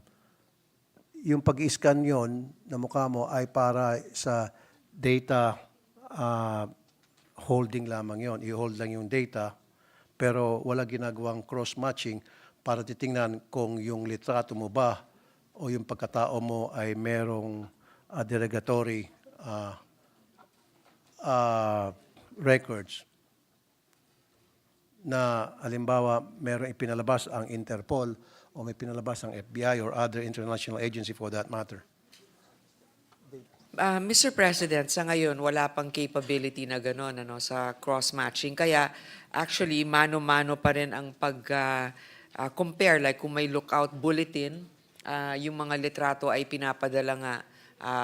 Yung pag-i-scan yon na mukha mo ay para sa data holding lamang yon. I-hold lang yung data, pero wala ginagawang cross-matching para titingnan kung yung litrato mo ba o yung pagkatao mo ay merong derogatory records na halimbawa merong ipinalabas ang Interpol o may pinalabas ang FBI or other international agency for that matter. Mr. President, sa ngayon, wala pang capability na gano'n sa cross-matching. Kaya actually, mano-mano pa rin ang pag-compare. Like kung may lookout bulletin, yung mga litrato ay pinapadala nga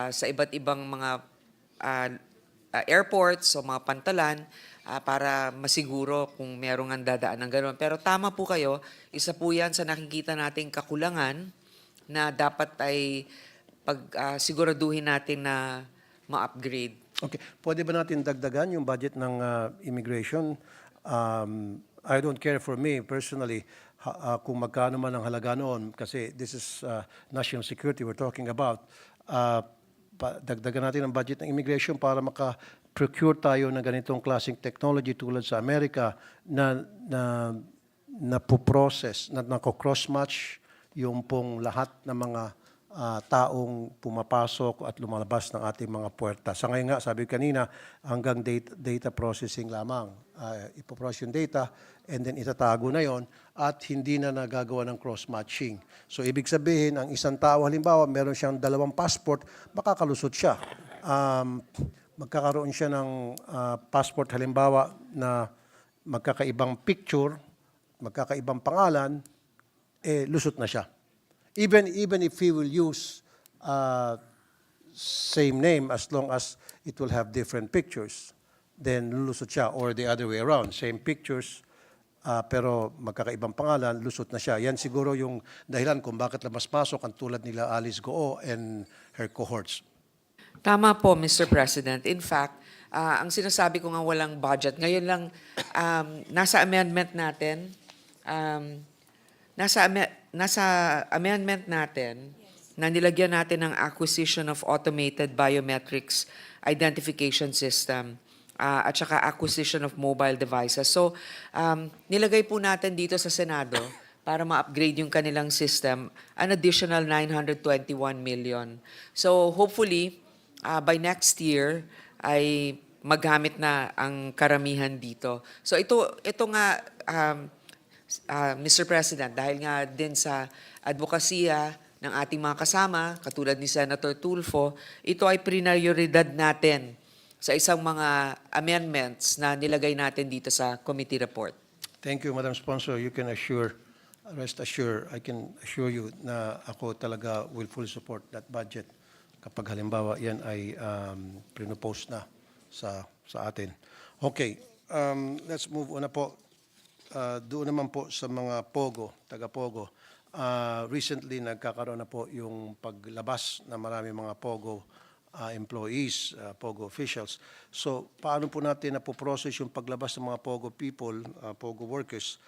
sa iba't ibang mga airports o mga pantalan para masiguro kung merong ang dadaan ng gano'n. Pero tama po kayo, isa po yan sa nakikita nating kakulangan na dapat ay siguraduhin natin na ma-upgrade. Okay. Pwede ba natin dagdagan yung budget ng immigration? I don't care for me personally kung magkano man ang halaga noon kasi this is national security we're talking about. Dagdagan natin ang budget ng immigration para maka-procure tayo ng ganitong klaseng technology tulad sa Amerika na po-process, na cross-match yung pong lahat ng mga taong pumapasok at lumalabas ng ating mga puwerta. Sa ngayon nga, sabi kanina, hanggang data processing lamang. Ipoprocess yung data and then itatago na yon at hindi na nagagawa ng cross-matching. So, ibig sabihin, ang isang tao, halimbawa, meron siyang 2 passport, makakalusot siya. Magkakaroon siya ng passport, halimbawa, na magkakaibang picture, magkakaibang pangalan, lusot na siya. Even if he will use same name as long as it will have different pictures, then lulusot siya, or the other way around, same pictures pero magkakaibang pangalan, lusot na siya. Yan siguro yung dahilan kung bakit labas-pasok ang tulad nila Alice Goo and her cohorts. Tama po, Mr. President. In fact, ang sinasabi ko nga walang budget, ngayon lang nasa amendment natin, nasa amendment natin na nilagyan natin ng acquisition of automated biometrics identification system at saka acquisition of mobile devices. So, nilagay po natin dito sa Senado para ma-upgrade yung kanilang system, an additional 921 million. So, hopefully, by next year, ay magamit na ang karamihan dito. So, ito nga, Mr. President, dahil nga din sa advokasya ng ating mga kasama, katulad ni Senator Tulfo, ito ay prioridad natin sa isang mga amendments na nilagay natin dito sa committee report. Thank you, Madam Sponsor. You can rest assured, I can assure you na ako talaga will fully support that budget kapag halimbawa yan ay pinopose na sa atin. Okay, let's move on na po. Doon naman po sa mga Pogo, taga-Pogo. Recently, nagkakaroon na po yung paglabas na marami mga POGO employees, POGO officials. So, paano po natin na po-process yung paglabas ng mga POGO people, POGO workers,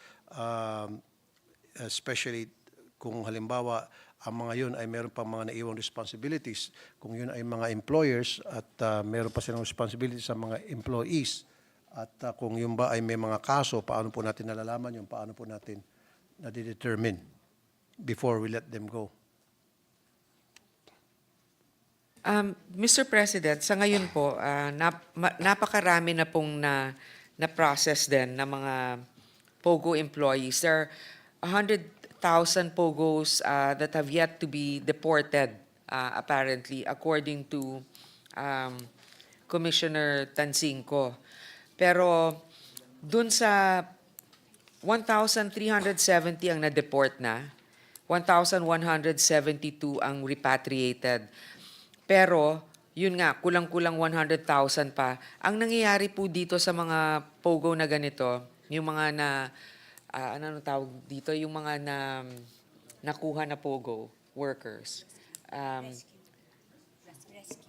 especially kung halimbawa ang mga yun ay meron pang mga naiwang responsibilities, kung yun ay mga employers at meron pa silang responsibilities sa mga employees, at kung yun ba ay may mga kaso, paano po natin nalalaman yun, paano po natin nadidetermine before we let them go? Mr. President, sa ngayon po, napakarami na pong na-process din ng mga POGO employees. There are 100,000 POGOs that have yet to be deported, apparently, according to Commissioner Tansinco. Pero dun sa 1,370 ang na-deport na, 1,172 ang repatriated. Pero, yun nga, kulang-kulang 100,000 pa. Ang nangyayari po dito sa mga POGO na ganito, yung mga ano tawag dito, yung mga nakuha na POGO workers,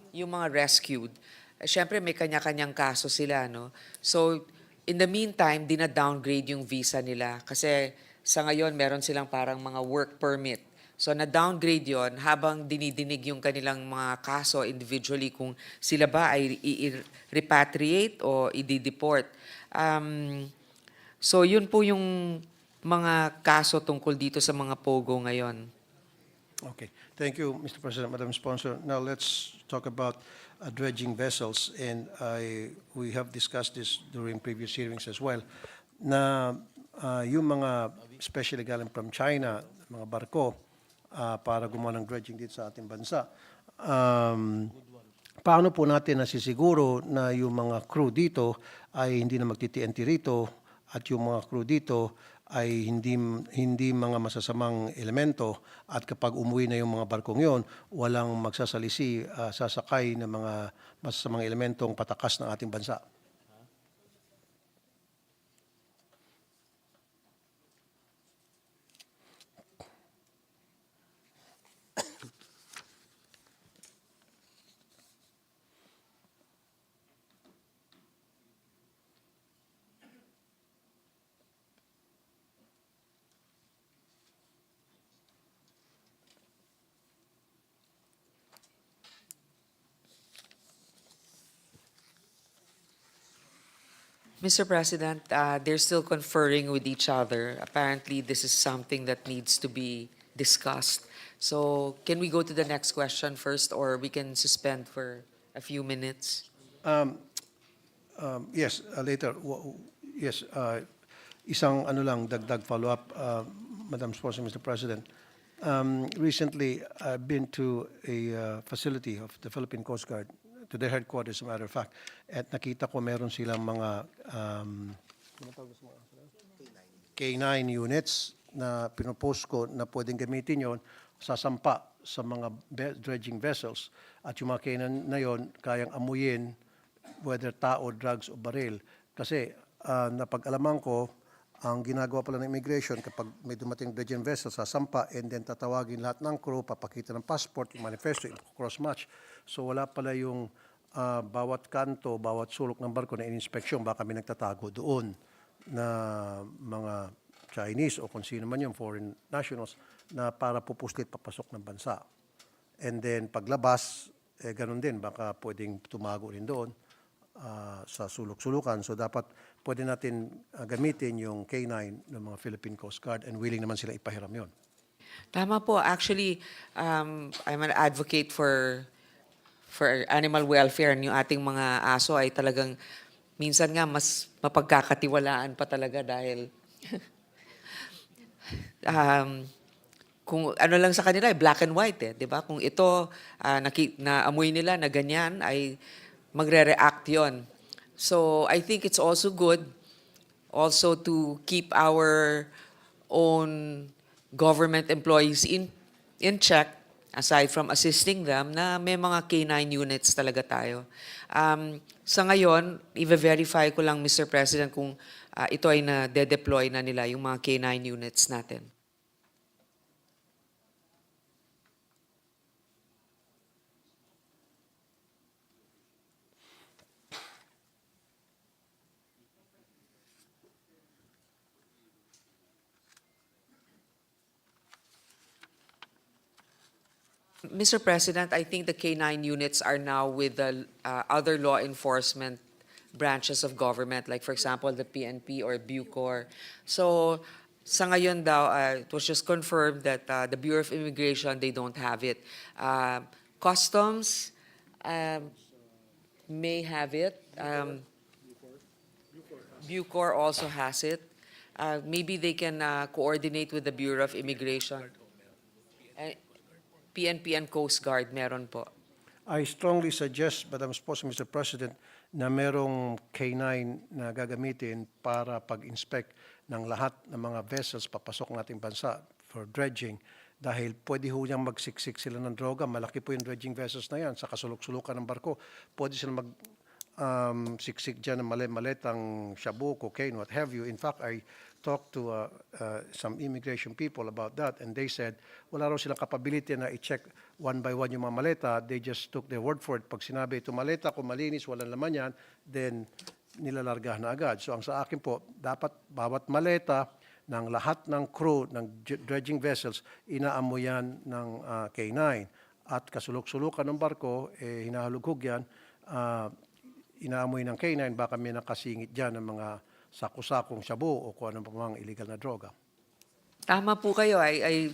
yung mga rescued. Siyempre, may kanya-kanyang kaso sila, no? So, in the meantime, dina-downgrade yung visa nila. Kasi sa ngayon, meron silang parang mga work permit. So, na-downgrade yon habang dinidinig yung kanilang mga kaso individually kung sila ba ay i-repatriate o i-deport. So, yun po yung mga kaso tungkol dito sa mga POGO ngayon. Okay. Thank you, Mr. President, Madam Sponsor. Now, let's talk about dredging vessels. And we have discussed this during previous hearings as well, na yung mga especially galing from China, mga barko, para gumawa ng dredging dito sa ating bansa. Paano po natin nasisiguro na yung mga crew dito ay hindi na magti-TNT rito at yung mga crew dito ay hindi mga masasamang elemento at kapag umuwi na yung mga barkong yon, walang magsasalisi, sasakay ng mga masasamang elementong patakas ng ating bansa? Mr. President, they're still conferring with each other. Apparently, this is something that needs to be discussed. So, can we go to the next question first, or we can suspend for a few minutes? Yes, later. Yes, isang ano lang, dagdag follow-up, Madam Sponsor, Mr. President. Recently, I've been to a facility of the Philippine Coast Guard, to their headquarters, as a matter of fact, at nakita ko meron silang mga K9 units na pinopose ko na pwedeng gamitin yon sasampa sa mga dredging vessels. At yung mga K9 na yon, kayang amuyin whether tao, drugs o baril. Kasi napag-alaman ko, ang ginagawa pala ng immigration, kapag may dumating dredging vessel, sasampa, and then tatawagin lahat ng crew, papakita ng passport, yung manifesto, yung cross-match. So wala pala yung bawat kanto, bawat sulok ng barko na in-inspection, baka may nagtatago doon na mga Chinese o kung sino man yung foreign nationals na para pupuslit papasok ng bansa. And then paglabas, ganun din, baka pwedeng tumago rin doon sa sulok-sulukan. So dapat pwede natin gamitin yung K9 ng mga Philippine Coast Guard and willing naman sila ipahiram yon. Tama po. Actually, I'm an advocate for animal welfare. Yung ating mga aso ay talagang minsan nga mas mapagkakatiwalaan pa talaga dahil kung ano lang sa kanila, black and white, di ba? Kung ito, naamoy nila na ganyan, ay magre-react yon. So I think it's also good also to keep our own government employees in check, aside from assisting them, na may mga K9 units talaga tayo. Sa ngayon, i-verify ko lang, Mr. President, kung ito ay na-deploy na nila, yung mga K9 units natin. Mr. President, I think the K9 units are now with the other law enforcement branches of government, like for example, the PNP or Bucor. So sa ngayon daw, it was just confirmed that the Bureau of Immigration, they don't have it. Customs may have it. Bucor also has it. Maybe they can coordinate with the Bureau of Immigration. PNP and Coast Guard, meron po. I strongly suggest, Madam Sponsor, Mr. President, na merong K9 na gagamitin para pag-inspect ng lahat ng mga vessels papasok ng ating bansa for dredging dahil pwede ho niyang magsiksik sila ng droga. Malaki po yung dredging vessels na yan sa kasulok-sulukan ng barko. Pwede sila siksik dyan ng maletang shabu, cocaine, what have you. In fact, I talked to some immigration people about that and they said wala raw silang capability na i-check one by one yung mga maleta. They just took their word for it. Pag sinabi ito maleta, kung malinis, walang laman yan, then nilalargahan na agad. So ang sa akin po, dapat bawat maleta ng lahat ng crew ng dredging vessels, inaamoy yan ng K9. At kasulok-sulukan ng barko, hinahalughog yan, inaamoy ng K9, baka may nakasingit dyan ng mga sako-sakong shabu o kung anong pamang illegal na droga. Tama po kayo. I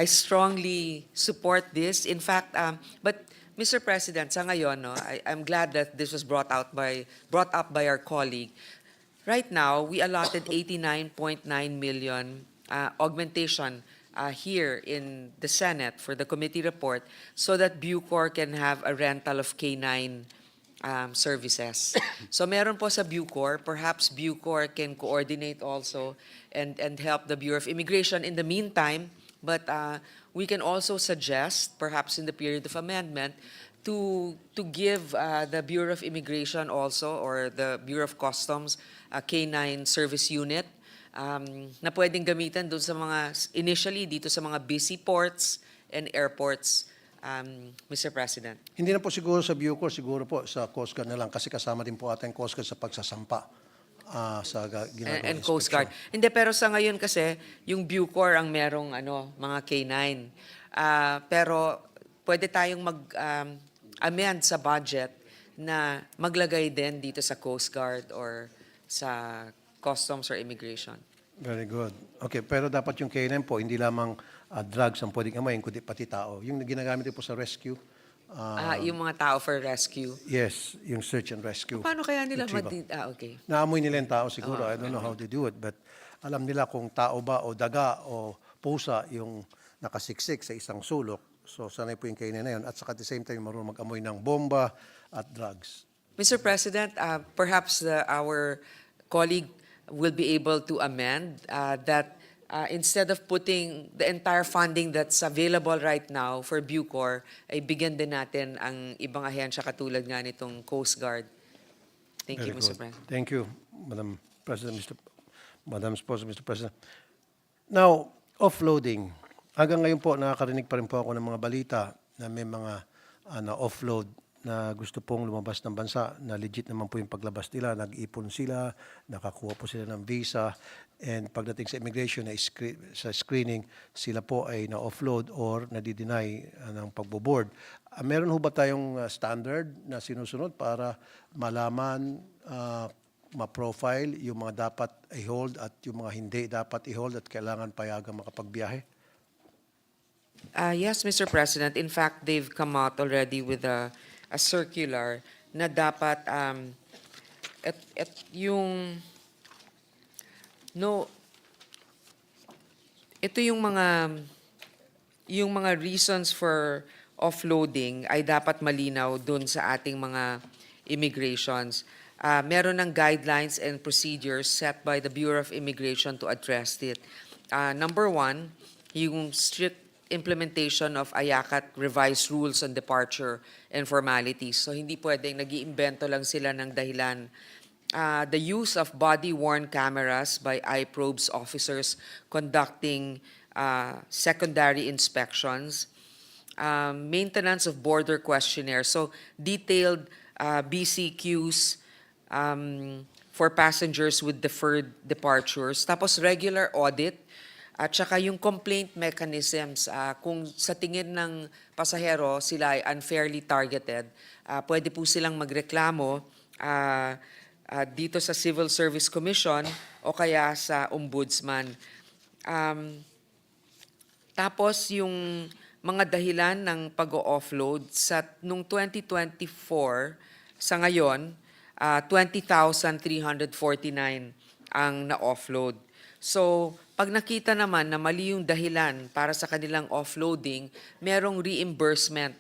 strongly support this. In fact, but Mr. President, sa ngayon, no, I'm glad that this was brought up by our colleague. Right now, we allotted 89.9 million augmentation here in the Senate for the committee report so that Bucor can have a rental of K9 services. So meron po sa Bucor, perhaps Bucor can coordinate also and help the Bureau of Immigration in the meantime, but we can also suggest, perhaps in the period of amendment, to give the Bureau of Immigration also or the Bureau of Customs a K9 service unit na pwedeng gamitan doon sa mga, initially dito sa mga busy ports and airports, Mr. President. Hindi na po siguro sa Bucor, siguro po sa Coast Guard na lang kasi kasama din po ating Coast Guard sa pagsasampa sa ginagawa And Coast Guard. Hindi, pero sa ngayon kasi, yung Bucor ang merong mga K9. Pero pwede tayong amend sa budget na maglagay din dito sa Coast Guard or sa Customs or Immigration. Very good. Okay, pero dapat yung K9 po, hindi lamang drugs ang pwedeng amayin, kundi pati tao. Yung ginagamit din po sa rescue. Yung mga tao for rescue. Yes, yung search and rescue. Paano kaya nila Retrieval. okay. Naamoy nila yung tao siguro. I don't know how they do it, but alam nila kung tao ba o daga o pusa yung nakasiksik sa isang sulok. So sanay po yung K9 na yun. At saka at the same time, marunong mag-amoy ng bomba at drugs. Mr. President, perhaps our colleague will be able to amend that instead of putting the entire funding that's available right now for Bucor, ay bigyan din natin ang ibang ahensya katulad nga nitong Coast Guard. Thank you, Very Mr. good. President. Thank you, Madam President, Madam Sponsor, Mr. President. Now, offloading. Hanggang ngayon po, nakakarinig pa rin po ako ng mga balita na may mga na-offload na gusto pong lumabas ng bansa, na legit naman po yung paglabas nila, nag-ipon sila, nakakuha po sila ng visa, and pagdating sa immigration, sa screening, sila po ay na-offload or nadi-deny ng pagbo-board. Meron ho ba tayong standard na sinusunod para malaman, ma-profile yung mga dapat i-hold at yung mga hindi dapat i-hold at kailangan payagang makapagbiyahe? Yes, Mr. President. In fact, they've come out already with a circular na dapat ito yung mga reasons for offloading ay dapat malinaw dun sa ating mga immigrations. Meron ng guidelines and procedures set by the Bureau of Immigration to address it. Number one, yung strict implementation of AYACAT revised rules on departure and formalities. So hindi pwedeng nag-iimbento lang sila ng dahilan. The use of body-worn cameras by iProbes officers conducting secondary inspections, maintenance of border questionnaires, so detailed BCQs for passengers with deferred departures, tapos regular audit At saka yung complaint mechanisms, kung sa tingin ng pasahero sila ay unfairly targeted, pwede po silang magreklamo dito sa Civil Service Commission o kaya sa Ombudsman. Tapos yung mga dahilan ng pag-offload nung 2024 sa ngayon, 20,349 ang na-offload. So, pag nakita naman na mali yung dahilan para sa kanilang offloading, merong reimbursement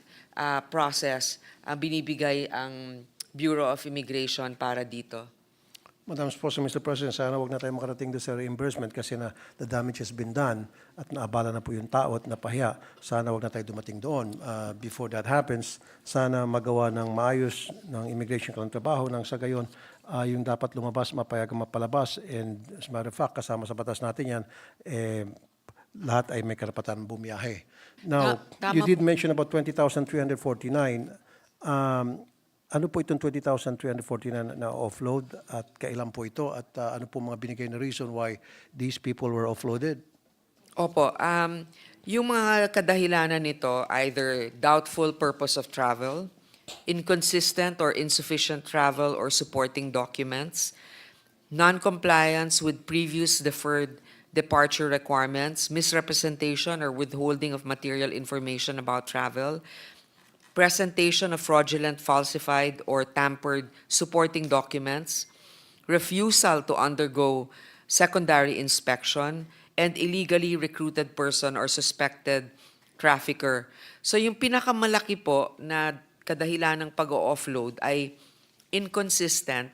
process binibigay ang Bureau of Immigration para dito. Madam Sponsor, Mr. President, sana wag na tayo makarating doon sa reimbursement kasi na the damage has been done at naabala na po yung tao at napahiya. Sana wag na tayo dumating doon. Before that happens, sana magawa ng maayos ng immigration kanilang trabaho nang sa gayon yung dapat lumabas, mapayagang mapalabas. And as a matter of fact, kasama sa batas natin yan, lahat ay may karapatan bumiyahe. Now, you did mention about 20,349. Ano po itong 20,349 na offload at kailan po ito at ano po mga binigay na reason why these people were offloaded? Opo, yung mga kadahilanan nito, either doubtful purpose of travel, inconsistent or insufficient travel or supporting documents, non-compliance with previous deferred departure requirements, misrepresentation or withholding of material information about travel, presentation of fraudulent, falsified, or tampered supporting documents, refusal to undergo secondary inspection, and illegally recruited person or suspected trafficker. So yung pinakamalaki po na kadahilan ng pag-offload ay inconsistent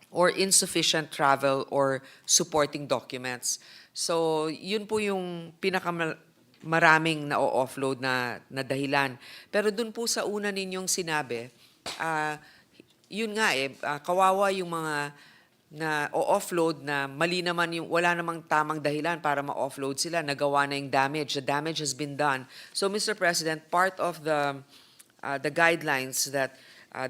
or insufficient travel or supporting documents. So yun po yung maraming na-offload na dahilan. Pero dun po sa una ninyong sinabi, yun nga kawawa yung mga na-offload na mali naman yung, wala namang tamang dahilan para ma-offload sila, nagawa na yung damage. The damage has been done. So Mr. President, part of the guidelines that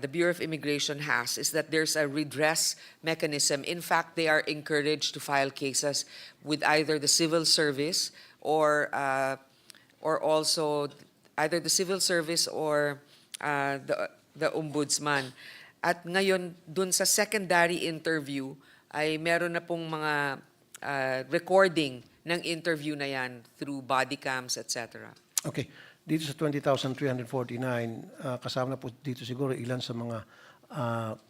the Bureau of Immigration has is that there's a redress mechanism. In fact, they are encouraged to file cases with either the civil service or also either the civil service or the ombudsman. At ngayon, dun sa secondary interview, ay meron na pong mga recording ng interview na yan through body cams, etc. Okay. Dito sa 20,349, kasama na po dito siguro ilan sa mga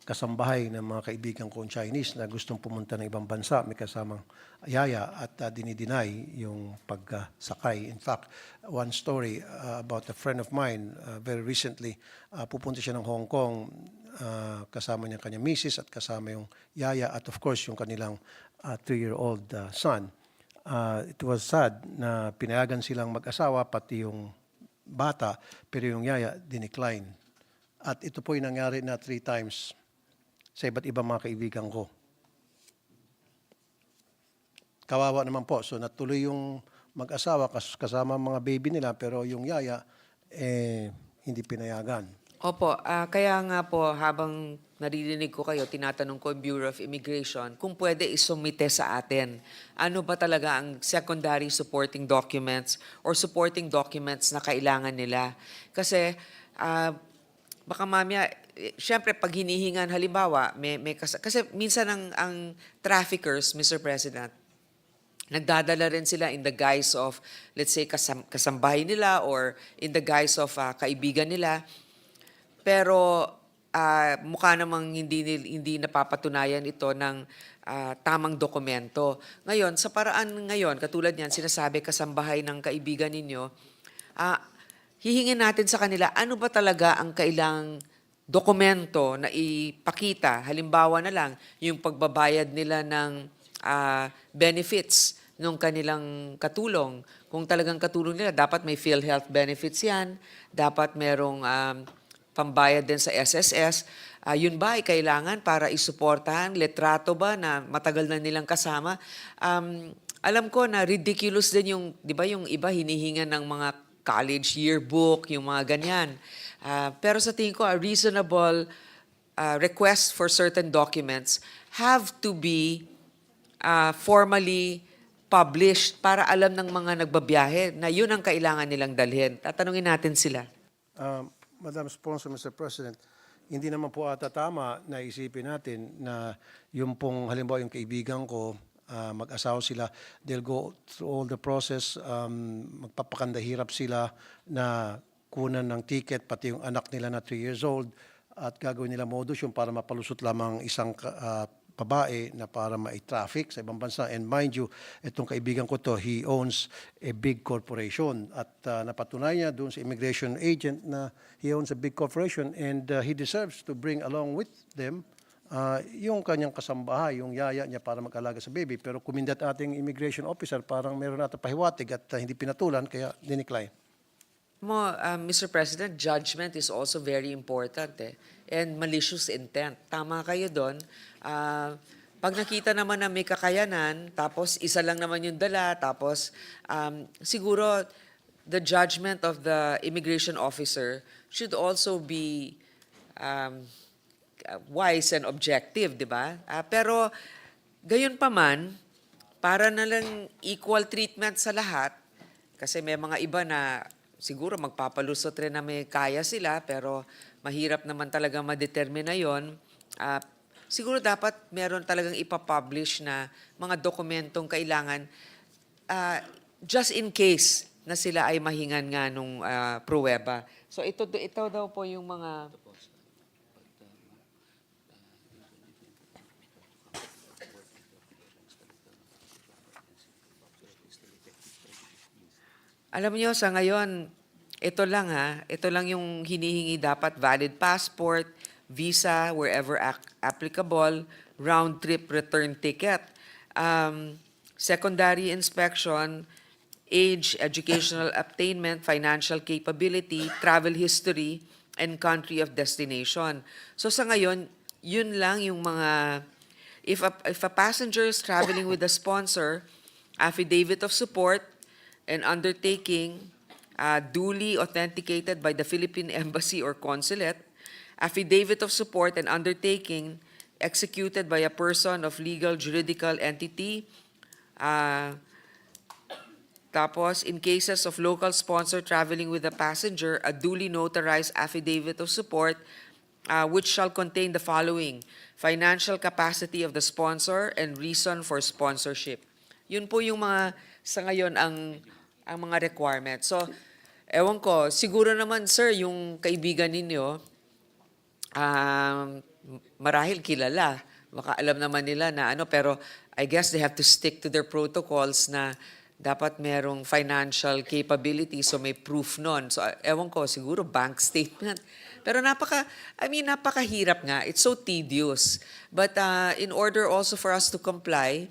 kasambahay ng mga kaibigan kong Chinese na gustong pumunta ng ibang bansa, may kasamang yaya at dinideny yung pagsakay. In fact, one story about a friend of mine very recently, pupunta siya ng Hong Kong, kasama niya kanyang misis at kasama yung yaya at of course yung kanilang 3-year-old son. It was sad na pinayagan silang mag-asawa pati yung bata pero yung yaya dinecline. At ito po yung nangyari na 3 times sa iba't ibang mga kaibigan ko. Kawawa naman po. So natuloy yung mag-asawa kasama mga baby nila pero yung yaya hindi pinayagan. Opo, kaya nga po habang naririnig ko kayo, tinatanong ko yung Bureau of Immigration kung pwede isumite sa atin. Ano ba talaga ang secondary supporting documents or supporting documents na kailangan nila? Kasi baka mamaya, syempre pag hinihingan halimbawa, kasi minsan ang traffickers, Mr. President, nagdadala rin sila in the guise of, let's say, kasambahay nila or in the guise of kaibigan nila. Pero mukha namang hindi napapatunayan ito ng tamang dokumento. Ngayon, sa paraan ngayon, katulad niyan, sinasabi kasambahay ng kaibigan ninyo, hihingin natin sa kanila, ano ba talaga ang kailangang dokumento na ipakita? Halimbawa na lang, yung pagbabayad nila ng benefits ng kanilang katulong. Kung talagang katulong nila, dapat may PhilHealth benefits yan, dapat merong pambayad din sa SSS. Yun ba ay kailangan para isuportahan? Letrato ba na matagal na nilang kasama? Alam ko na ridiculous din yung, di ba yung iba hinihingan ng mga college yearbook, yung mga ganyan. Pero sa tingin ko, a reasonable request for certain documents have to be formally published para alam ng mga nagbabiyahe na yun ang kailangan nilang dalhin. Tatanungin natin sila. Madam Sponsor, Mr. President, hindi naman po ata tama na isipin natin na yung pong halimbawa yung kaibigan ko, mag-asawa sila, they'll go through all the process, magpapakandahirap sila na kunan ng ticket, pati yung anak nila na 3 years old, at gagawin nila modus yung para mapalusot lamang isang babae na para ma-traffic sa ibang bansa. And mind you, itong kaibigan ko to, he owns a big corporation. At napatunay niya doon sa immigration agent na he owns a big corporation and he deserves to bring along with them yung kanyang kasambahay, yung yaya niya para mag-alaga sa baby. Pero kumindat ating immigration officer, parang meron nata pahiwatig at hindi pinatulan, kaya dinikline. Mr. President, judgment is also very important and malicious intent. Tama kayo doon. Pag nakita naman na may kakayanan, tapos isa lang naman yung dala, tapos siguro the judgment of the immigration officer should also be wise and objective, di ba? Pero gayon pa man, para na lang equal treatment sa lahat, kasi may mga iba na siguro magpapalusot rin na may kaya sila, pero mahirap naman talaga ma-determine na yun. Siguro dapat meron talagang ipapublish na mga dokumentong kailangan just in case na sila ay mahingan nga nung pruweba. So ito daw po yung mga... Alam niyo, sa ngayon, ito lang yung hinihingi dapat, valid passport, visa wherever applicable, round-trip return ticket, secondary inspection, age, educational attainment, financial capability, travel history, and country of destination. So sa ngayon, yun lang yung mga, if a passenger is traveling with a sponsor, affidavit of support, and undertaking duly authenticated by the Philippine Embassy or Consulate, affidavit of support and undertaking executed by a person of legal juridical entity, tapos in cases of local sponsor traveling with a passenger, a duly notarized affidavit of support which shall contain the following: financial capacity of the sponsor and reason for sponsorship. Yun po yung mga sa ngayon ang mga requirements. So, ewan ko, siguro naman, sir, yung kaibigan ninyo, marahil kilala. Baka alam naman nila na pero I guess they have to stick to their protocols na dapat merong financial capability, so may proof nun. So, ewan ko, siguro bank statement. Pero napakahirap nga. It's so tedious. But in order also for us to comply,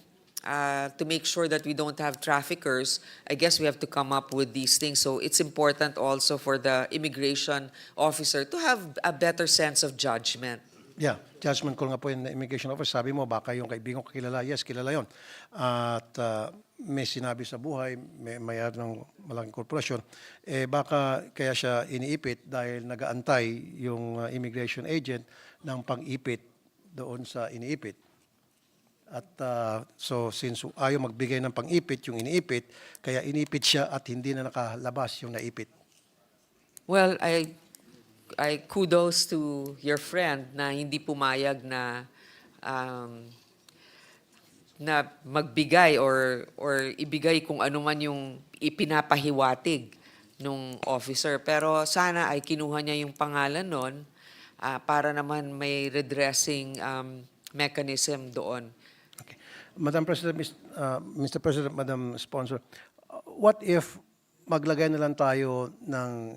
to make sure that we don't have traffickers, I guess we have to come up with these things. So it's important also for the immigration officer to have a better sense of judgment. Yeah, judgment call nga po yung immigration officer. Sabi mo, baka yung kaibigan ko kilala. Yes, kilala yon. At may sinabi sa buhay, may mayroon ng malaking korporasyon, baka kaya siya iniipit dahil nagaantay yung immigration agent ng pang-ipit doon sa iniipit. At so since ayaw magbigay ng pang-ipit yung iniipit, kaya inipit siya at hindi na nakalabas yung naipit. Well, I kudos to your friend na hindi pumayag na na magbigay or ibigay kung ano man yung ipinapahiwatig nung officer. Pero sana ay kinuha niya yung pangalan nun para naman may redressing mechanism doon. Okay. Madam President, Mr. President, Madam Sponsor, what if maglagay na lang tayo ng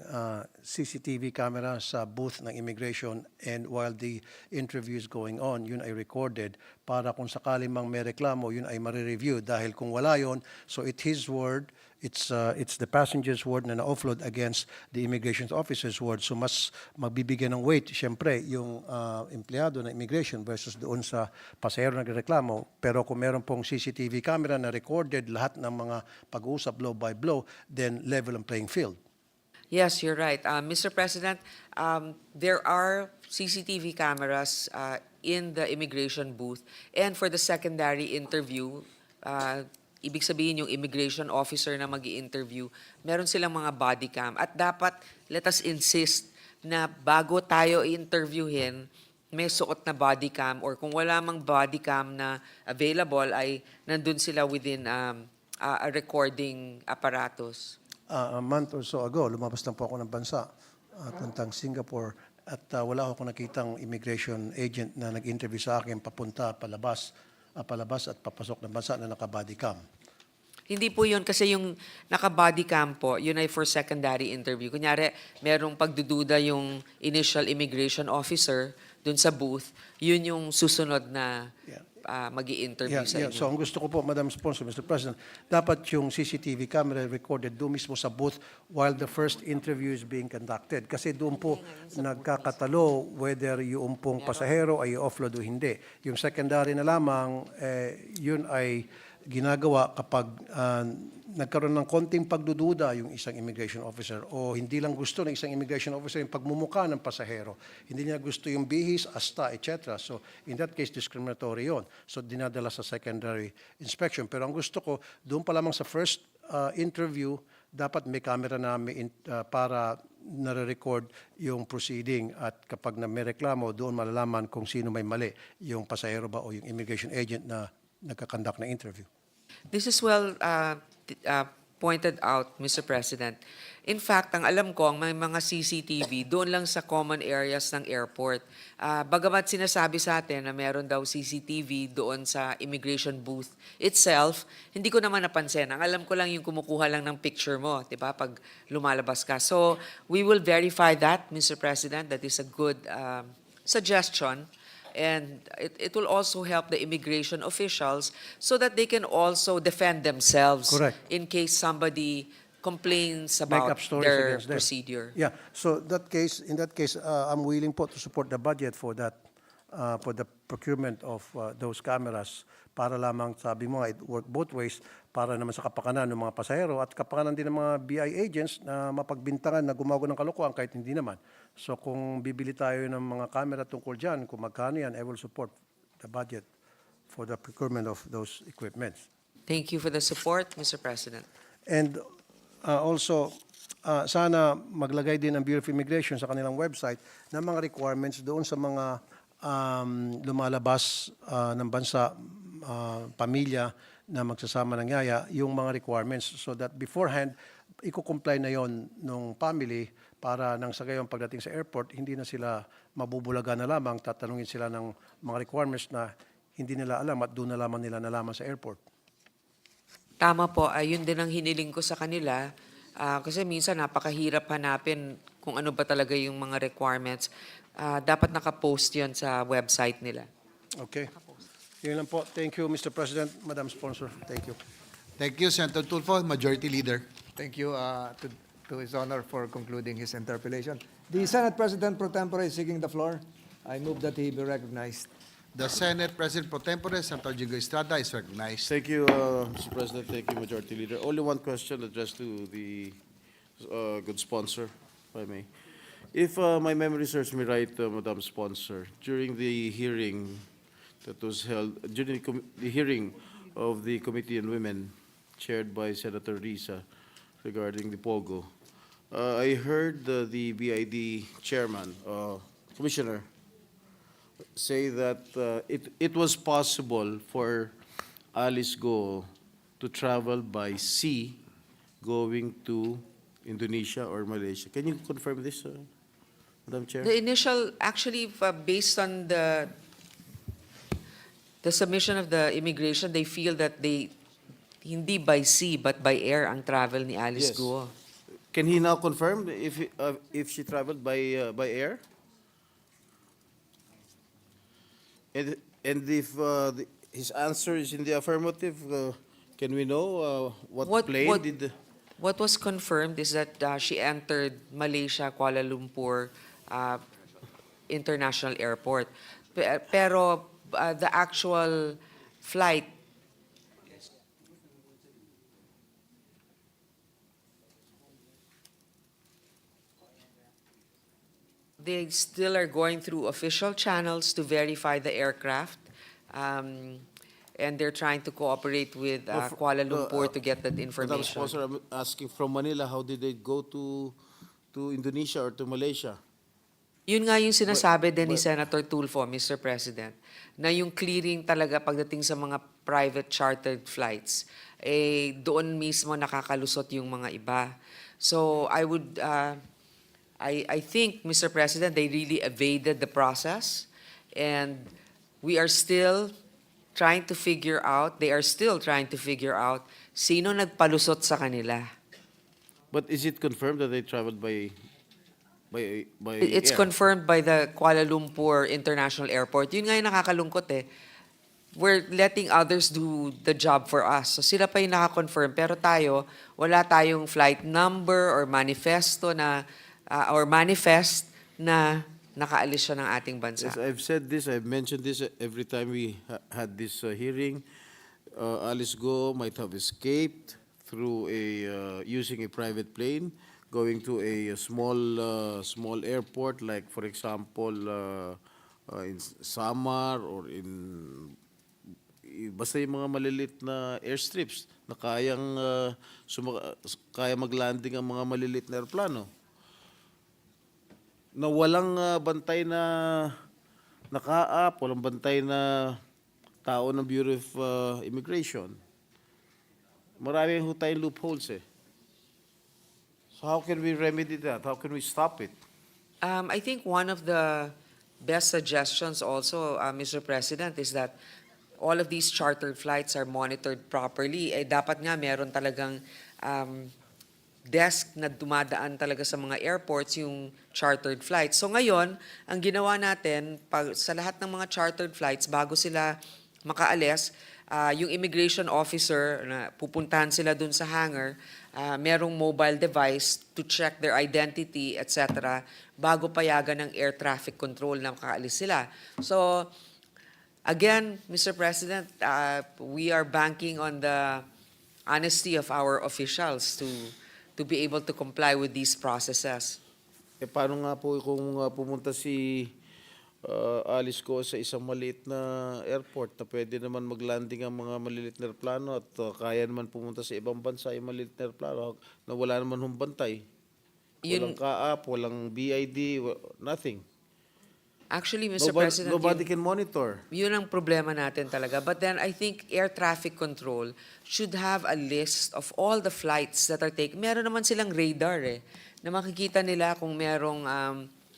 CCTV camera sa booth ng immigration and while the interview is going on, yun ay recorded para kung sakali mang may reklamo, yun ay marireview dahil kung wala yun, so it's his word, it's the passenger's word na na-offload against the immigration officer's word. So mas magbibigyan ng weight, syempre, yung empleyado ng immigration versus doon sa pasahero na nagreklamo. Pero kung meron pong CCTV camera na recorded lahat ng mga pag-uusap blow by blow, then level ang playing field. Yes, you're right. Mr. President, there are CCTV cameras in the immigration booth, and for the secondary interview, ibig sabihin yung immigration officer na mag-i-interview, meron silang mga body cam. At dapat, let us insist na bago tayo i-interviewin, may suot na body cam or kung wala mang body cam na available ay nandun sila within a recording apparatus. A month or so ago, lumabas lang po ako ng bansa, puntang Singapore, at wala ako nakitang immigration agent na nag-interview sa akin papunta, palabas at papasok ng bansa na naka-body cam. Hindi po yun kasi yung naka-body cam po, yun ay for secondary interview. Kunyari, merong pagdududa yung initial immigration officer dun sa booth, yun yung susunod na mag-i-interview sa inyo. So ang gusto ko po, Madam Sponsor, Mr. President, dapat yung CCTV camera recorded doon mismo sa booth while the first interview is being conducted. Kasi doon po nagkakatalo whether yung pong pasahero ay offload o hindi. Yung secondary na lamang, yun ay ginagawa kapag nagkaroon ng konting pagdududa yung isang immigration officer o hindi lang gusto ng isang immigration officer yung pagmumukha ng pasahero. Hindi niya gusto yung bihis, asta, etc. So in that case, discriminatory yon. So dinadala sa secondary inspection. Pero ang gusto ko, doon pa lamang sa first interview, dapat may camera na para nare-record yung proceeding at kapag may reklamo, doon malalaman kung sino may mali, yung pasahero ba o yung immigration agent na nagkakandak na interview. This is well pointed out, Mr. President. In fact, ang alam ko, may mga CCTV doon lang sa common areas ng airport. Bagamat sinasabi sa atin na meron daw CCTV doon sa immigration booth itself, hindi ko naman napansin. Ang alam ko lang yung kumukuha lang ng picture mo, di ba, pag lumalabas ka. So, we will verify that, Mr. President. That is a good suggestion. And it will also help the immigration officials so that they can also defend themselves. Correct. In case somebody complains Make about up stories their against them. procedure. Yeah. So in that case, I'm willing po to support the budget for that, for the procurement of those cameras para lamang, sabi mo, it work both ways para naman sa kapakanan ng mga pasahero at kapakanan din ng mga BI agents na mapagbintangan na gumagawa ng kalokohan kahit hindi naman. So kung bibili tayo ng mga camera tungkol dyan, kung magkano yan, I will support the budget for the procurement of those equipments. Thank you for the support, Mr. President. And also, sana maglagay din ang Bureau of Immigration sa kanilang website ng mga requirements doon sa mga lumalabas ng bansa, pamilya na magsasama ng yaya, yung mga requirements so that beforehand, i-comply na yon ng family para nang sa gayon pagdating sa airport, hindi na sila mabubulaga na lamang, tatanungin sila ng mga requirements na hindi nila alam at doon na lamang nila nalaman sa airport. Tama po, yun din ang hiniling ko sa kanila kasi minsan napakahirap hanapin kung ano ba talaga yung mga requirements. Dapat nakapost yun sa website nila. Okay. Yun lang po. Thank you, Mr. President, Madam Sponsor. Thank you. Thank you, Senator Tulfo, Majority Leader. Thank you to His Honor for concluding his interpellation. The Senate President Pro Tempore is seeking the floor. I move that he be recognized. The Senate President Pro Tempore, Senator Jigo Estrada, is recognized. Thank you, Mr. President. Thank you, Majority Leader. Only one question addressed to the good sponsor, if I may. If my memory serves me right, Madam Sponsor, during the hearing that was held, during the hearing of the Committee on Women, chaired by Senator Risa, regarding the POGO, I heard the BID chairman, Commissioner, say that it was possible for Alice Go to travel by sea going to Indonesia or Malaysia. Can you confirm this, Madam Chair? The initial, actually, based on the submission of the immigration, they feel that they hindi by sea but by air ang travel ni Alice Yes. Guo. Can he now confirm if she traveled by air? And if his answer is in the affirmative, can we know what plane did? What was confirmed is that she entered Malaysia, Kuala Lumpur International Airport. Pero the actual flight, they still are going through official channels to verify the aircraft. and they're trying to cooperate with Kuala Lumpur to get that Madam information. Sponsor, I'm asking from Manila, how did they go to Indonesia or to Malaysia? Yun nga yung sinasabi din ni Senator Tulfo, Mr. President, na yung clearing talaga pagdating sa mga private chartered flights, doon mismo nakakalusot yung mga iba. So I would, I think, Mr. President, they really evaded the process, and we are still trying to figure out, they are still trying to figure out sino nagpalusot sa kanila. But is it confirmed that they traveled by It's air? confirmed by the Kuala Lumpur International Airport. Yun nga yung nakakalungkot eh. We're letting others do the job for us. So sila pa yung nakakonfirm. Pero tayo, wala tayong flight number or manifesto na, or manifest na nakaalis siya ng ating bansa. Yes, I've said this, I've mentioned this every time we had this hearing. Alice Go might have escaped through using a private plane, going to a small airport, like for example, in Samar or basta yung mga malilit na airstrips na kayang kaya maglanding ang mga malilit na aeroplano. Na walang bantay na naka-up, walang bantay na tao ng Bureau of Immigration. Maraming tayong loopholes eh. So how can we remedy that? How can we stop it? I think one of the best suggestions also, Mr. President, is that all of these chartered flights are monitored properly. Dapat nga meron talagang desk na dumadaan talaga sa mga airports yung chartered flights. So ngayon, ang ginawa natin, sa lahat ng mga chartered flights, bago sila makaalis, yung immigration officer, na pupuntahan sila dun sa hangar, merong mobile device to check their identity, etc., bago payagan ng air traffic control na makaalis sila. So, again, Mr. President, we are banking on the honesty of our officials to be able to comply with these processes. Paano nga po kung pumunta si Alice Go sa isang maliit na airport na pwede naman maglanding ang mga malilit na aeroplano at kaya naman pumunta sa ibang bansa yung malilit na aeroplano na wala naman humbantay. Walang ka-up, walang BID, nothing. Actually, Mr. President, nobody can monitor. Yun ang problema natin talaga. But then I think air traffic control should have a list of all the flights that are taken. Meron naman silang radar na makikita nila kung merong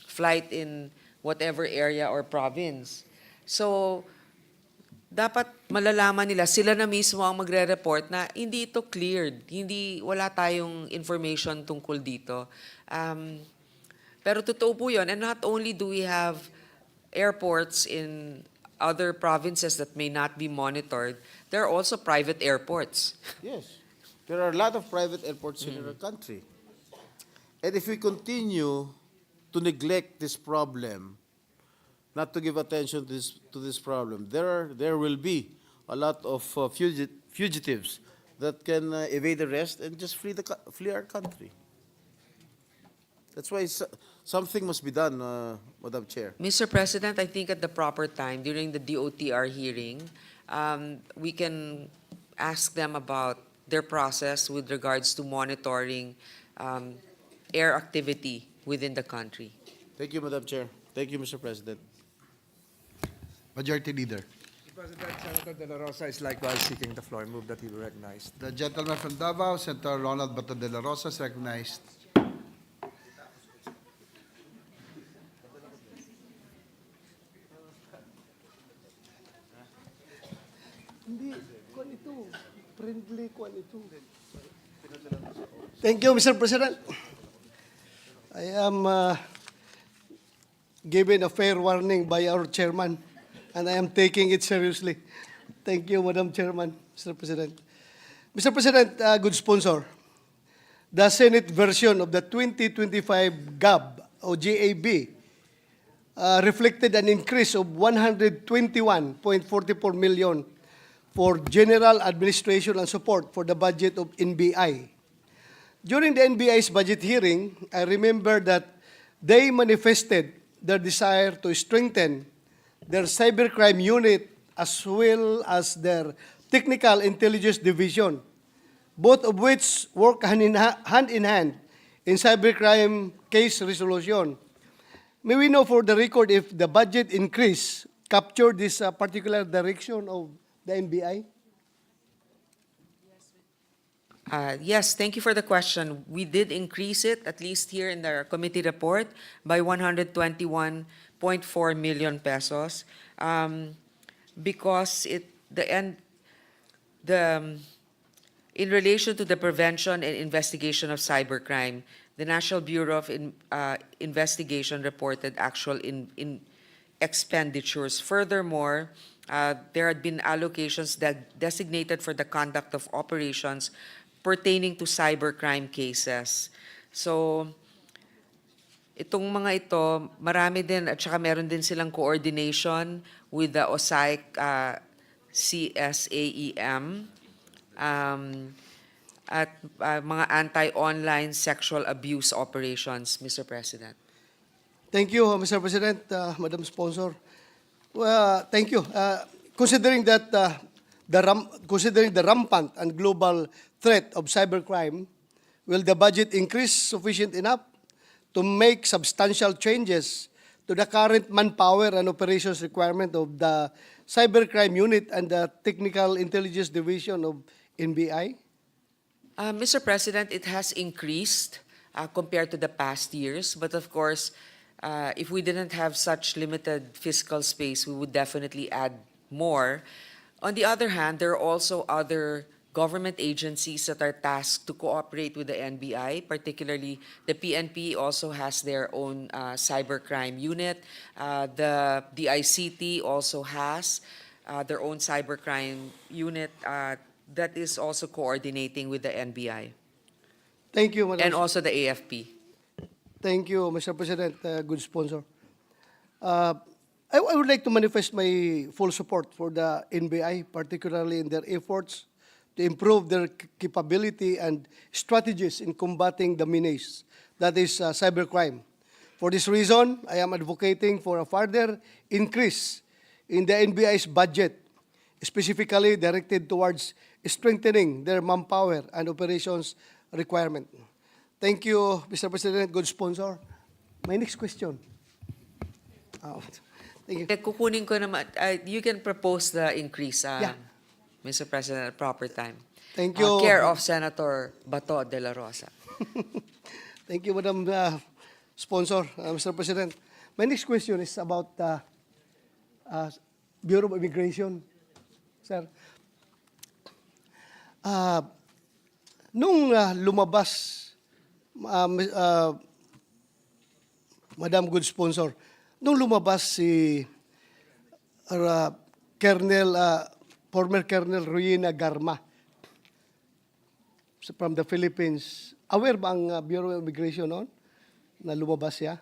flight in whatever area or province. So, dapat malalaman nila, sila na mismo ang magre-report na hindi ito cleared, wala tayong information tungkol dito. Pero totoo po yun, and not only do we have airports in other provinces that may not be monitored, there are also private airports. Yes. There are a lot of private airports in our country. And if we continue to neglect this problem, not to give attention to this problem, there will be a lot of fugitives that can evade arrest and just flee our country. That's why something must be done, Madam Chair. Mr. President, I think at the proper time, during the DOTR hearing, we can ask them about their process with regards to monitoring air activity within the country. Thank you, Madam Chair. Thank you, Mr. President. Majority Leader. Mr. President, Senator De La Rosa is likewise seeking the floor. Move that he be recognized. The gentleman from Davao, Senator Ronald Bato de la Rosa, is recognized. Thank you, Mr. President. I am given a fair warning by our chairman, and I am taking it seriously. Thank you, Madam Chairman, Mr. President. Mr. President, good sponsor, the Senate version of the 2025 GAB or GAB reflected an increase of 121.44 million for general administration and support for the budget of NBI. During the NBI's budget hearing, I remember that they manifested their desire to strengthen their cybercrime unit as well as their Technical Intelligence Division, both of which work hand in hand in cybercrime case resolution. May we know for the record if the budget increase captured this particular direction of the NBI? Yes, thank you for the question. We did increase it, at least here in the committee report, by 121.4 million pesos, because in relation to the prevention and investigation of cybercrime, the National Bureau of Investigation reported actual expenditures. Furthermore, there had been allocations that designated for the conduct of operations pertaining to cybercrime cases. So, itong mga ito, marami din, at saka meron din silang coordination with the OSAIC CSAEM, at mga anti-online sexual abuse operations, Mr. President. Thank you, Mr. President, Madam Sponsor. Well, thank you. Considering that considering the rampant and global threat of cybercrime, will the budget increase sufficient enough to make substantial changes to the current manpower and operations requirement of the cybercrime unit and the Technical Intelligence Division of NBI? Mr. President, it has increased compared to the past years, but of course, if we didn't have such limited fiscal space, we would definitely add more. On the other hand, there are also other government agencies that are tasked to cooperate with the NBI, particularly the PNP also has their own cybercrime unit. The DICT also has their own cybercrime unit that is also coordinating with the NBI. Thank you, Madam. And also the AFP. Thank you, Mr. President, good sponsor. I would like to manifest my full support for the NBI, particularly in their efforts to improve their capability and strategies in combating the menace that is cybercrime. For this reason, I am advocating for a further increase in the NBI's budget, specifically directed towards strengthening their manpower and operations requirement. Thank you, Mr. President, good sponsor. My next question. Thank you. Kukunin ko naman, you can propose the increase, Yeah. Mr. President, at proper time. Thank you. Care of Senator Bato de la Rosa. Thank you, Madam Sponsor, Mr. President. My next question is about Bureau of Immigration, sir. Nung lumabas, Madam Good Sponsor, nung lumabas si former Colonel Ruina Garma from the Philippines, aware ba ang Bureau of Immigration noon na lumabas siya?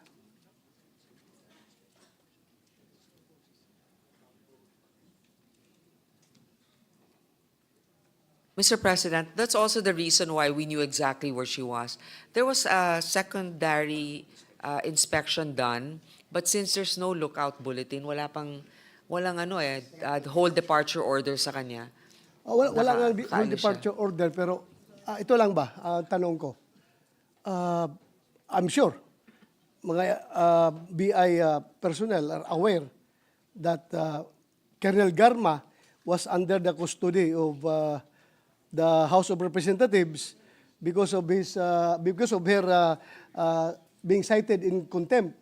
Mr. President, that's also the reason why we knew exactly where she was. There was a secondary inspection done, but since there's no lookout bulletin, walang whole departure order sa kanya. Wala nga Nakaano departure order, pero ito lang ba, tanong ko. I'm sure mga BI personnel are aware that Colonel Garma was under the custody of the House of Representatives because of her being cited in contempt.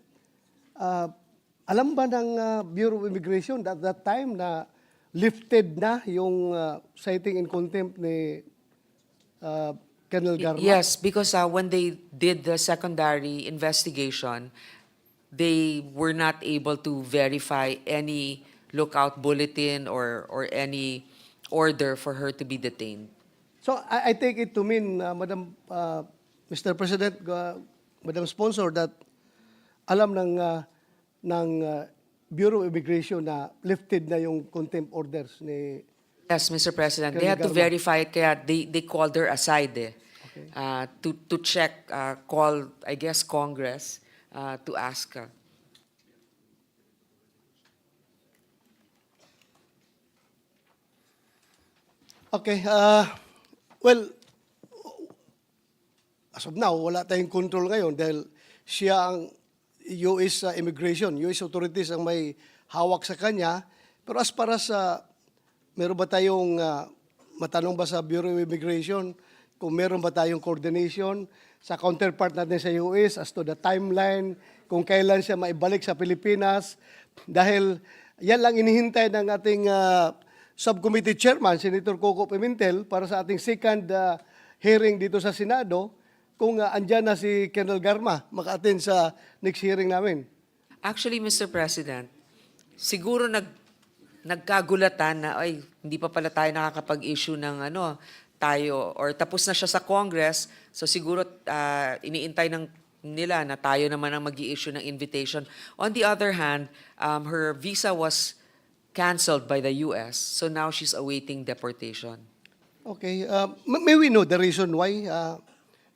Alam ba ng Bureau of Immigration at that time na lifted na yung citing in contempt ni Colonel Garma? Yes, because when they did the secondary investigation, they were not able to verify any lookout bulletin or any order for her to be detained. So I take it to mean, Mr. President, Madam Sponsor, that alam ng Bureau of Immigration na lifted na yung contempt orders ni... Yes, Mr. President. They Colonel had to Garma. verify it, kaya they called her aside Okay. to check, call, I guess, Congress to ask. Okay, well, as of now, wala tayong control ngayon dahil siya ang US immigration, US authorities ang may hawak sa kanya. Pero as para sa, meron ba tayong matanong ba sa Bureau of Immigration kung meron ba tayong coordination sa counterpart natin sa US as to the timeline, kung kailan siya maibalik sa Pilipinas. Dahil yan lang inihintay ng ating subcommittee chairman, Senator Coco Pimentel, para sa ating second hearing dito sa Senado, kung andyan na si Colonel Garma, maka-attend sa next hearing namin. Actually, Mr. President, siguro nagkagulatan na, ay, hindi pa pala tayo nakakapag-issue ng tayo, or tapos na siya sa Congress, so siguro iniintay nila na tayo naman ang mag-i-issue ng invitation. On the other hand, her visa was canceled by the US, so now she's awaiting deportation. Okay, may we know the reason why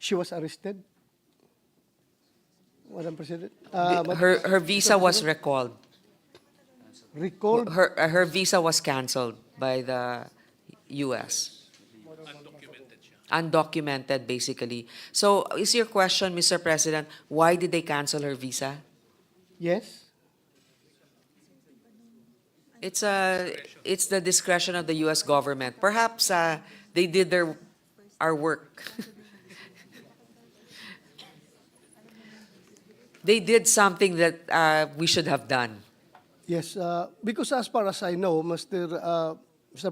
she was arrested? Madam President? Her visa was recalled. Recalled? Her visa was canceled by the US. Undocumented, basically. So, is your question, Mr. President, why did they cancel her visa? Yes. It's the discretion of the U.S. government. Perhaps they did our work. They did something that we should have done. Yes, because as far as I know, Mr.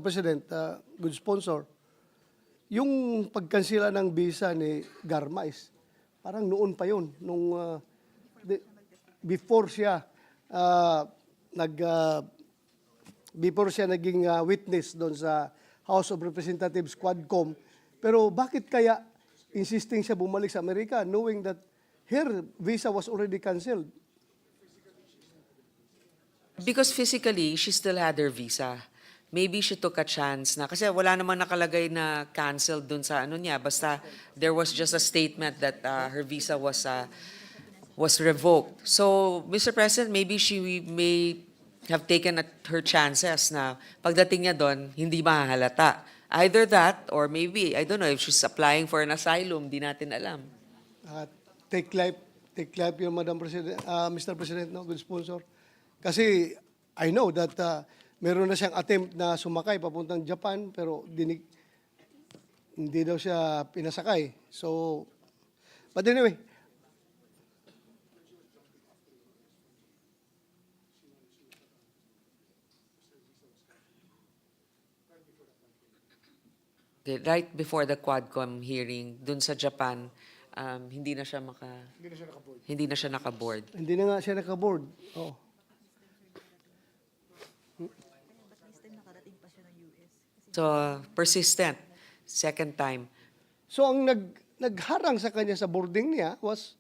President, good sponsor, yung pagkansila ng visa ni Garma is parang noon pa yun, before siya before siya naging witness doon sa House of Representatives Quadcom. Pero bakit kaya insisting siya bumalik sa Amerika knowing that her visa was already canceled? Because physically, she still had her visa. Maybe she took a chance na, kasi wala namang nakalagay na canceled dun sa niya. Basta there was just a statement that her visa was revoked. So, Mr. President, maybe she may have taken her chances na pagdating niya doon, hindi mahahalata. Either that, or maybe, I don't know, if she's applying for an asylum, di natin alam. Take life yun, Madam President, Mr. President, no, good sponsor. Kasi I know that meron na siyang attempt na sumakay papuntang Japan, pero hindi daw siya pinasakay. So, but anyway, Okay, right before the Quadcom hearing, dun sa Japan, hindi na siya nakaboard. hindi na nga siya nakaboard. Oh. So, persistent. Second time. So, ang nagharang sa kanya sa boarding niya was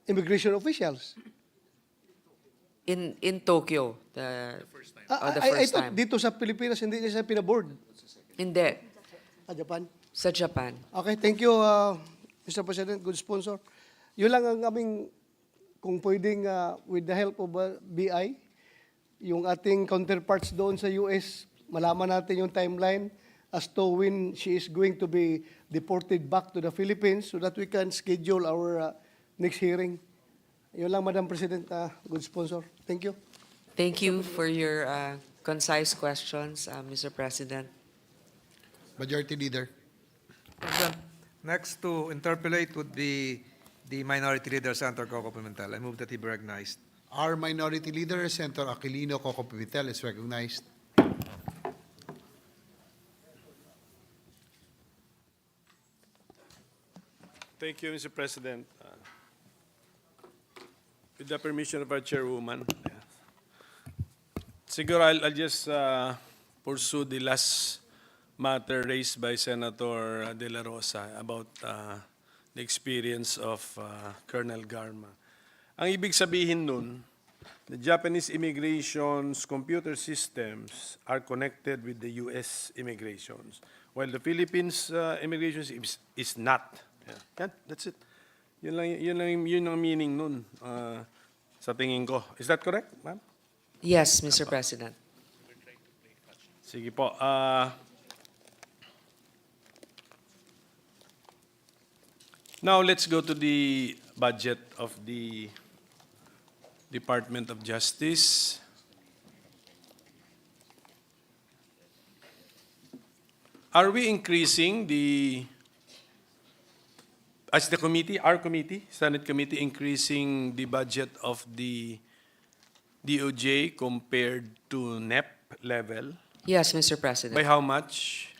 immigration officials. In Tokyo, the first I thought time. dito sa Pilipinas, hindi niya siya pinaboard. Hindi. Sa Japan? Sa Japan. Okay, thank you, Mr. President, good sponsor. Yun lang ang aming, kung pwedeng, with the help of BI, yung ating counterparts doon sa US, malaman natin yung timeline as to when she is going to be deported back to the Philippines so that we can schedule our next hearing. Yun lang, Madam President, good sponsor. Thank you. Thank you for your concise questions, Mr. President. Majority Leader. Next to interpellate would be the Minority Leader, Senator Coco Pimentel. I move that he be recognized. Our Minority Leader, Senator Aquilino Coco Pimentel, is recognized. Thank you, Mr. President. With the permission of our chairwoman, siguro I'll just pursue the last matter raised by Senator De La Rosa about the experience of Colonel Garma. Ang ibig sabihin nun, the Japanese immigration's computer systems are connected with the U.S. immigrations, while the Philippines immigration is not. Yeah, that's it. Yun ang meaning nun sa tingin ko. Is that correct, ma'am? Yes, Mr. President. Sige po. Now, let's go to the budget of the Department of Justice. Are we increasing as the committee, our committee, Senate committee, increasing the budget of the DOJ compared to NEP level? Yes, Mr. President. By how much?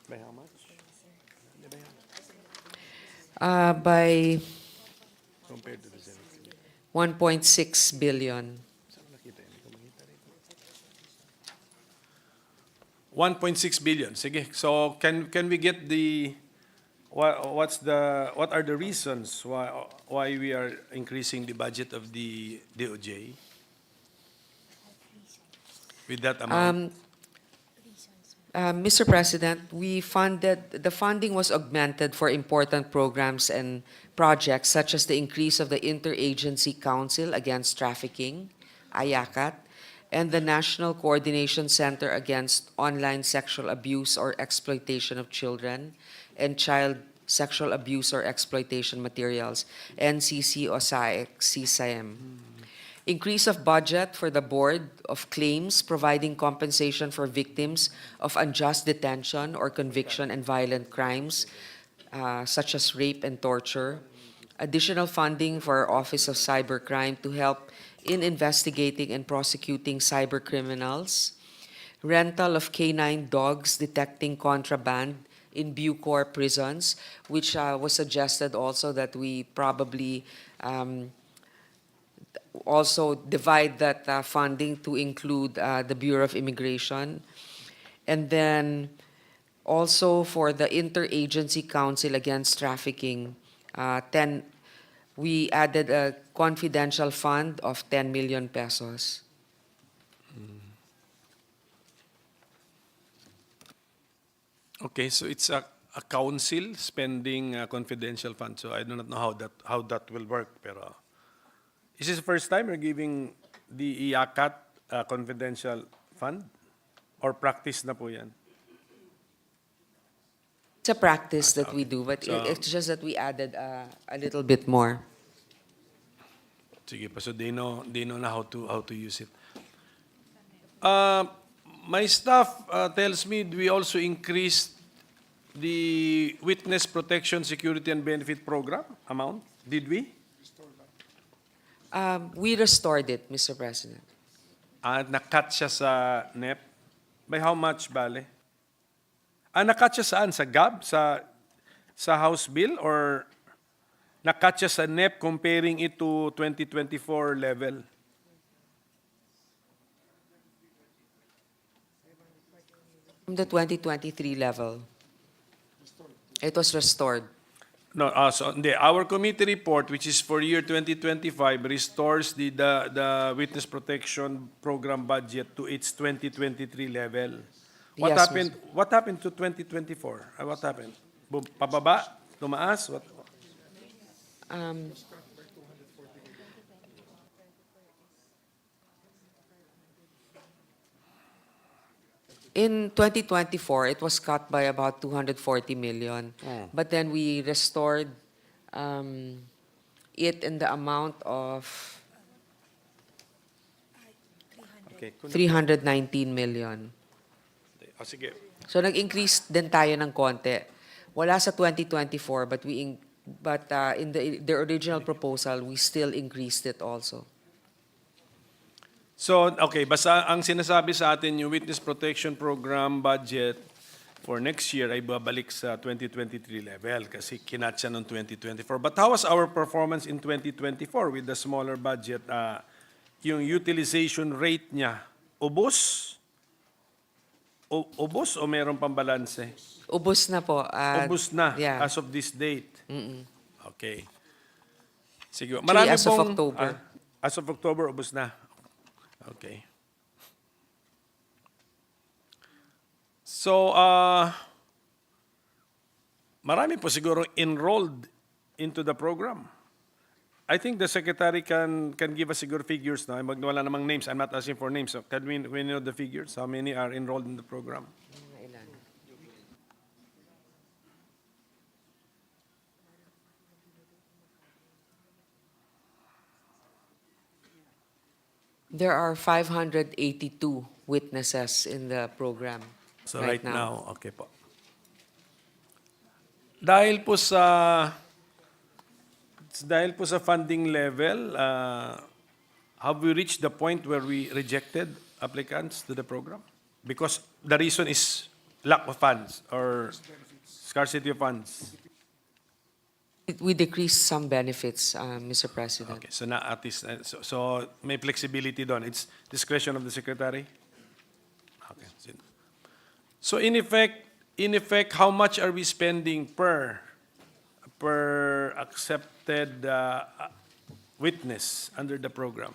By how much? By Compared to the Senate committee. 1.6 billion. 1.6 billion. Sige. So can we get the what are the reasons why we are increasing the budget of the DOJ with that amount? Mr. President, the funding was augmented for important programs and projects such as the increase of the Interagency Council Against Trafficking, IACAT, and the National Coordination Center Against Online Sexual Abuse or Exploitation of Children and Child Sexual Abuse or Exploitation Materials, NCCA, CSM. Increase of budget for the Board of Claims providing compensation for victims of unjust detention or conviction and violent crimes such as rape and torture. Additional funding for our Office of Cybercrime to help in investigating and prosecuting cyber criminals. Rental of canine dogs detecting contraband in Bucor prisons, which was suggested also that we probably also divide that funding to include the Bureau of Immigration. And then also for the Interagency Council Against Trafficking, we added a confidential fund of 10 million pesos. Okay, so it's a council spending confidential funds. So I do not know how that will work. Pero is this the first time you're giving the IACAT confidential fund? Or practice na po yan? It's a practice that we do, but it's just that we added a little bit more. Sige pa, so they know na how to use it. My staff tells me we also increased the Witness Protection Security and Benefit Program amount. Did we? We restored it, Mr. President. Nakat siya sa NEP. By how much, bale? Nakat siya saan? Sa GAB? Sa House Bill? Or nakat siya sa NEP comparing it to 2024 level? From the 2023 level, it was restored. No, our committee report, which is for year 2025, restores the Witness Protection Program budget to its 2023 level. What Yes, happened? What happened to 2024? What happened? Pababa? Tumaas? What? In 2024, it was cut by about 240 million. But then we restored it in the amount of Okay. 319 million. Sige. So nag-increase din tayo ng konti. Wala sa 2024, but in the original proposal, we still increased it also. So, okay, basta ang sinasabi sa atin yung Witness Protection Program budget for next year ay babalik sa 2023 level kasi kinat siya noong 2024. But how was our performance in 2024 with the smaller budget? Yung utilization rate niya, ubos? Ubos o meron pang balanse? Ubos na po. Ubos na Yeah. as of this date? Okay. Sige. Actually, as of October. As of October, ubos na. Okay. So, marami po siguro enrolled into the program. I think the secretary can give us siguro figures na. Wala namang names. I'm not asking for names. So can we know the figures? How many are enrolled in the program? There are 582 witnesses in the program So right right now. now, okay po. Dahil po sa funding level, have we reached the point where we rejected applicants to the program? Because the reason is lack of funds or scarcity of funds. We decreased some benefits, Mr. President. Okay, so na at least, so may flexibility doon. It's discretion of the secretary? Okay. So in effect, how much are we spending per accepted witness under the program?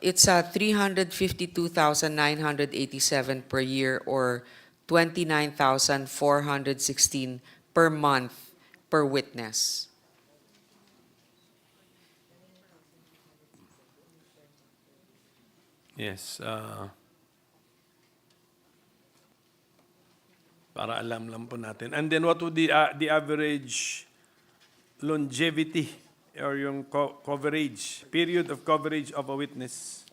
It's 352,987 per year or 29,416 per month per witness. Yes. Para alam lang po natin. And then what would the average longevity or yung coverage, period of coverage of a witness?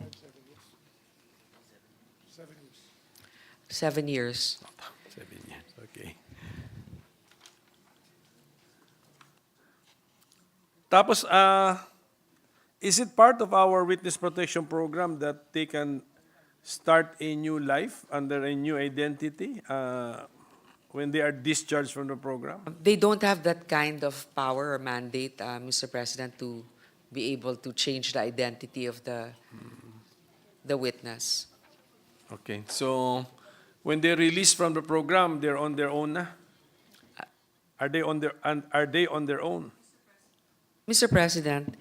7 years. 7 years, okay. Tapos, is it part of our witness protection program that they can start a new life under a new identity when they are discharged from the program? They don't have that kind of power or mandate, Mr. President, to be able to change the identity of the witness. Okay, so when they're released from the program, they're on their own na? Are they on their own? Mr. President,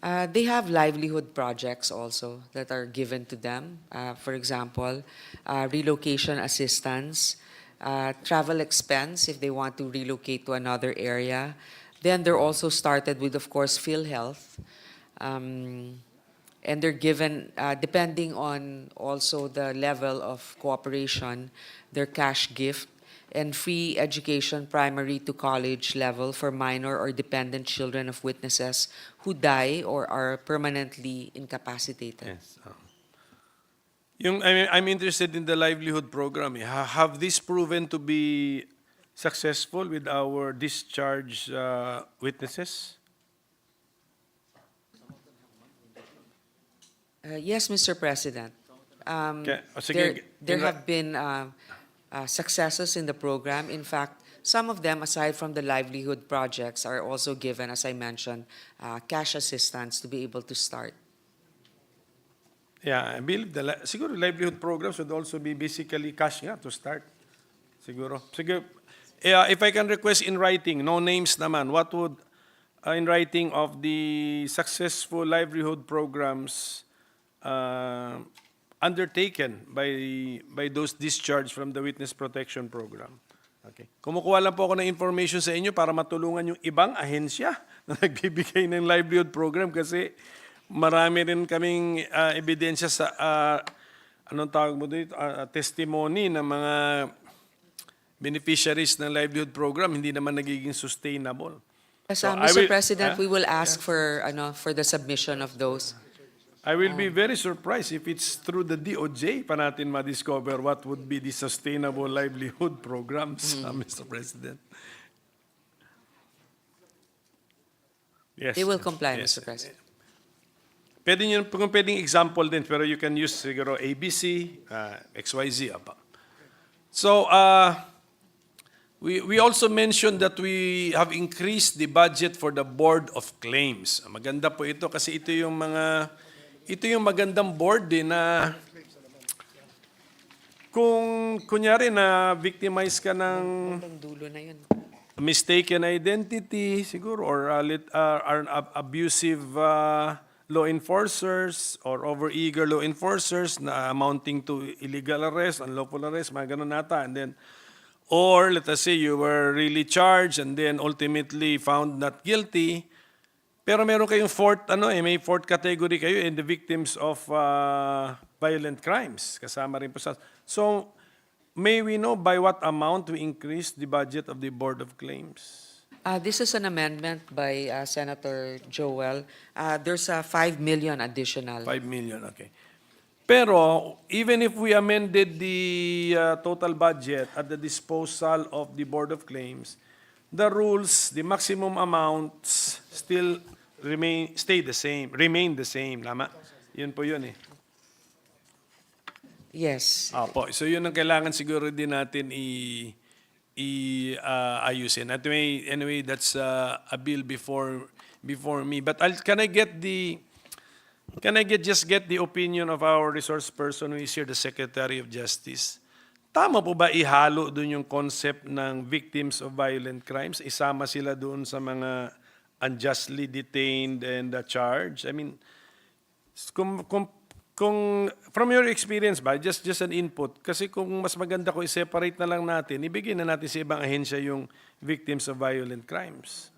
they have livelihood projects also that are given to them. For example, relocation assistance, travel expense if they want to relocate to another area. Then they're also started with, of course, PhilHealth. And they're given, depending on also the level of cooperation, their cash gift and free education primary to college level for minor or dependent children of witnesses who die or are permanently incapacitated. Yes. I'm interested in the livelihood program. Have this proven to be successful with our discharged witnesses? Yes, Mr. President. Okay. O, sige, There have been successes in the program. In fact, some of them, aside from the livelihood projects, are also given, as I mentioned, cash assistance to be able to start. Yeah, I believe siguro livelihood programs would also be basically cash nga to start. Siguro. If I can request in writing, no names naman, what would, in writing of the successful livelihood programs undertaken by those discharged from the Witness Protection Program. Okay. Kumukuha lang po ako ng information sa inyo para matulungan yung ibang ahensya na nagbibigay ng livelihood program kasi marami rin kaming ebidensya sa anong tawag mo dito, testimony ng mga beneficiaries ng livelihood program hindi naman nagiging sustainable. Yes, So, Mr. President, we will ask for the submission of those. I will be very surprised if it's through the DOJ pa natin ma-discover what would be the sustainable livelihood programs, Mr. President. Yes. They will comply, Yes. Mr. President. Pwede nyo, kung pwedeng example din, pero you can use siguro ABC, XYZ. So, we also mentioned that we have increased the budget for the Board of Claims. Maganda po ito kasi ito yung magandang board din na kung kunyari na victimize ka ng Dulo na yun. mistaken identity siguro or abusive law enforcers or overeager law enforcers na amounting to illegal arrest, unlawful arrest, mga ganun nata. And then, or let us say you were really charged and then ultimately found not guilty, pero meron kayong may fourth category kayo in the victims of violent crimes. Kasama rin po sa. So, may we know by what amount we increase the budget of the Board of Claims? This is an amendment by Senator Joel. There's a 5 million additional. 5 million, okay. Pero even if we amended the total budget at the disposal of the Board of Claims, the rules, the maximum amounts still remain the same, tama? Yun po yun eh. Yes. Opo, so yun ang kailangan siguro din natin ayusin. Anyway, that's a bill before me. But can I get the opinion of our resource person who is here, the Secretary of Justice? Tama po ba ihalo doon yung concept ng victims of violent crimes? Isama sila doon sa mga unjustly detained and charged? I mean, kung from your experience ba, just an input, kasi kung mas maganda ko i-separate na lang natin, ibigay na natin sa ibang ahensya yung victims of violent crimes.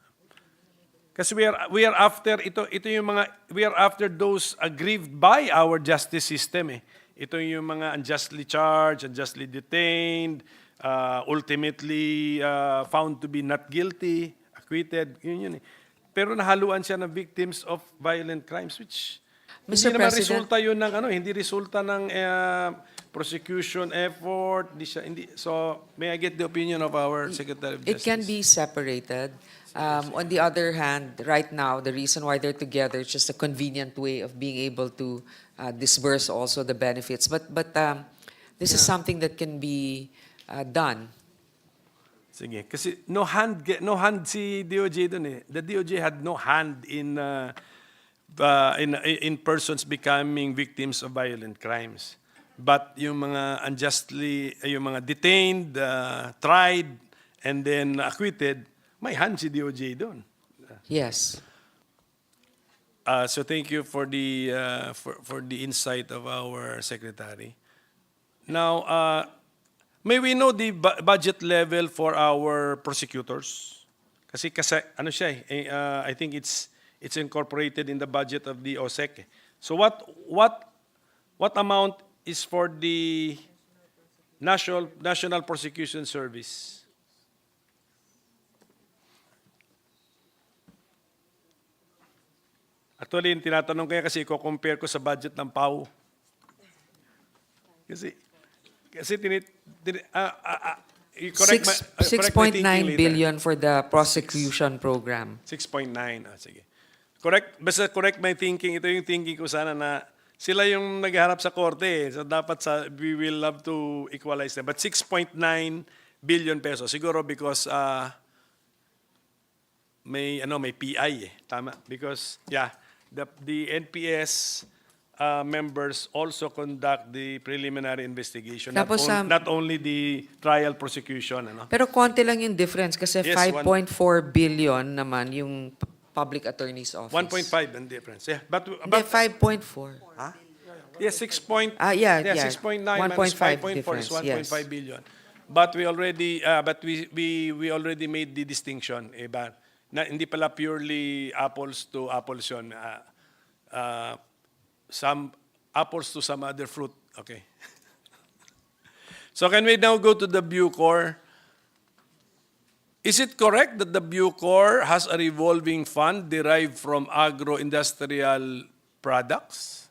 Kasi we are after we are after those aggrieved by our justice system eh. Ito yung mga unjustly charged, unjustly detained, ultimately found to be not guilty, acquitted, yun eh. Pero nahaluan siya ng victims of violent crimes, which Mr. hindi naman President, resulta yun ng hindi resulta ng prosecution effort, so may I get the opinion of our Secretary of Justice? it can be separated. On the other hand, right now, the reason why they're together is just a convenient way of being able to disburse also the benefits. But this is something that can be done. Sige, kasi no hand si DOJ dun eh. The DOJ had no hand in persons becoming victims of violent crimes. But yung mga yung mga detained, tried, and then acquitted, may hand si DOJ doon. Yes. So thank you for the insight of our secretary. Now, may we know the budget level for our prosecutors? Kasi ano siya eh, I think it's incorporated in the budget of the OSEC. So what amount is for the National Prosecution Service? Actually, tinatanong kaya kasi i-compare ko sa budget ng PAO. Kasi correct my 6.9 thinking later. billion for the prosecution program. 6.9, sige. Basta correct my thinking. Ito yung thinking ko sana na sila yung nagharap sa korte. So dapat we will have to equalize them. But 6.9 billion pesos. Siguro because may PI eh. Tama. Because, the NPS members also conduct the preliminary investigation. Tapos, Not only the trial prosecution. Pero konti lang yung difference kasi Yes, 5.4 billion naman yung public attorney's office. 1.5 ang difference. Yeah, but Hindi, 5.4. yeah, 6. 6.9 minus 5.4 difference, is 1.5 yes. billion. But we already we already made the distinction, but hindi pala purely apples to apples yun. Some apples to some other fruit. Okay. So can we now go to the Bucor? Is it correct that the Bucor has a revolving fund derived from agro-industrial products?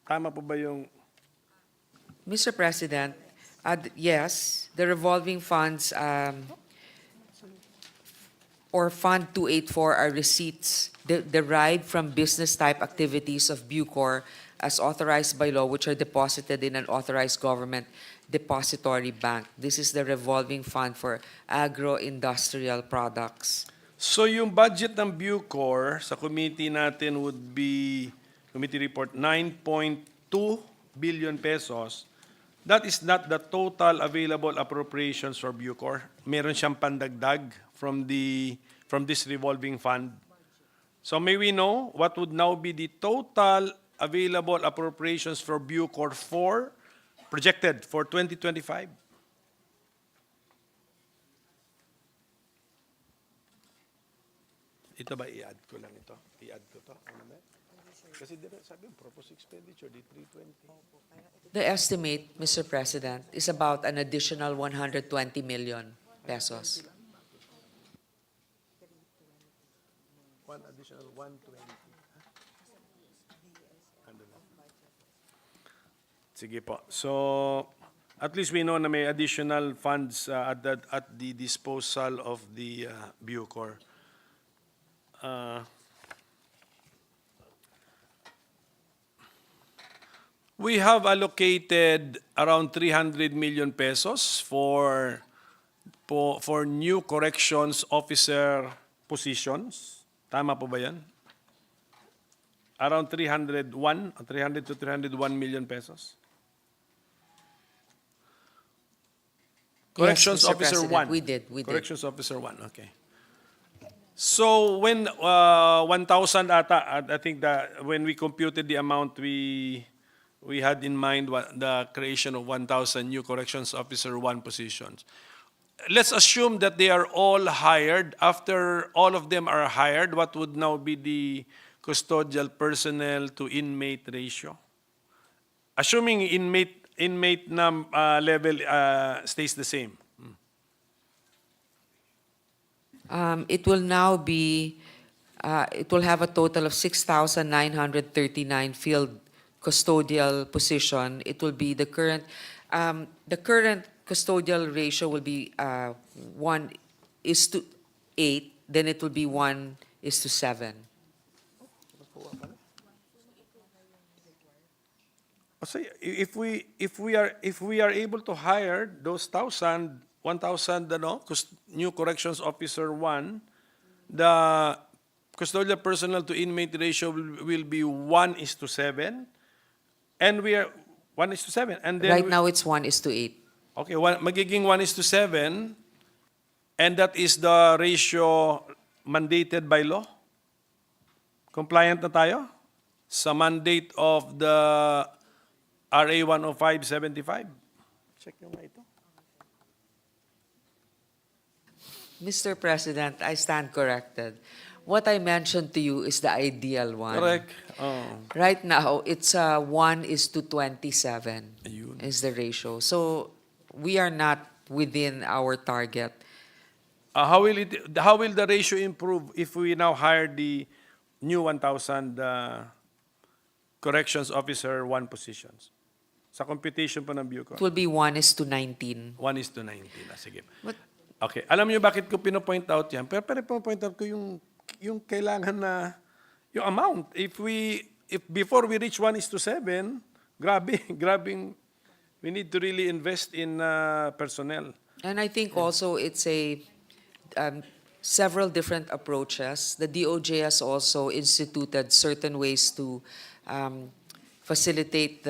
Tama po ba yung... Mr. President, yes, the revolving funds or Fund 284 are receipts derived from business-type activities of Bucor as authorized by law, which are deposited in an authorized government depository bank. This is the revolving fund for agro-industrial products. So yung budget ng Bucor sa committee natin would be, committee report, 9.2 billion pesos. That is not the total available appropriations for Bucor. Meron siyang pandagdag from this revolving fund. So may we know what would now be the total available appropriations for Bucor projected for 2025? Ito ba i-add ko lang ito? I-add ko to? Ano ba? Kasi sabi yung proposed expenditure, di 320. The estimate, Mr. President, is about an additional 120 million pesos. Sige po. So, at least we know na may additional funds at the disposal of the Bucor. We have allocated around 300 million pesos for new corrections officer positions. Tama po ba yan? Around 300 to 301 million pesos. Corrections Mr. Officer President, 1. we did. Corrections Officer 1, okay. So when 1,000 ata, I think that when we computed the amount, we had in mind the creation of 1,000 new Corrections Officer 1 positions. Let's assume that they are all hired. After all of them are hired, what would now be the custodial personnel to inmate ratio? Assuming inmate level stays the same. It will now be, it will have a total of 6,939 field custodial position. It will be the current custodial ratio will be 1:8, then it will be 1:7. So if we are able to hire those 1,000 new corrections officer 1, the custodial personnel to inmate ratio will be 1:7, and we are 1:7, and then Right now, it's 1:8. okay, magiging 1:7, and that is the ratio mandated by law. Compliant na tayo sa mandate of the RA 105/75. Check nyo nga ito. Mr. President, I stand corrected. What I mentioned to you is the ideal one. Correct. Oh. Right now, it's 1:27 Ayun. is the ratio. So we are not within our target. How will the ratio improve if we now hire the new 1,000 corrections officer 1 positions? Sa computation po ng Bucor. It will be 1:19. 1:19. Sige. But- Okay. Alam niyo bakit ko pino-point out yan? Pero pino-point out ko yung kailangan na, yung amount. If before we reach 1:7, grabbing, we need to really invest in personnel. And I think also it's several different approaches. The DOJ has also instituted certain ways to facilitate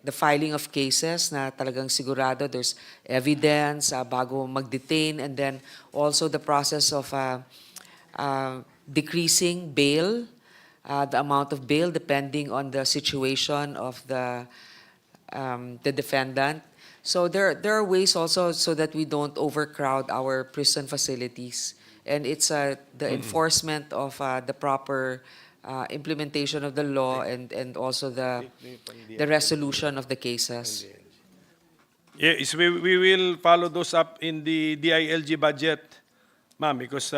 the filing of cases na talagang sigurado there's evidence bago mag-detain, and then also the process of decreasing bail, the amount of bail depending on the situation of the defendant. So there are ways also so that we don't overcrowd our prison facilities, and it's the enforcement of the proper implementation of the law and also the resolution of the cases. Yes, we will follow those up in the DILG budget, ma'am, because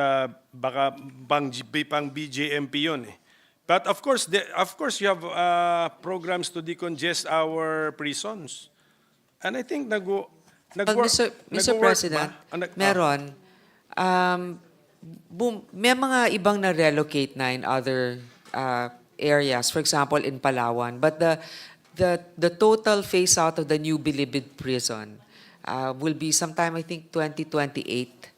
baka pang BJMP yun eh. But of course, you have programs to decongest our prisons. And I think Well, Mr. President, meron. May mga ibang na-relocate na in other areas, for example, in Palawan. But the total phase out of the new Bilibid prison will be sometime, I think, 2028,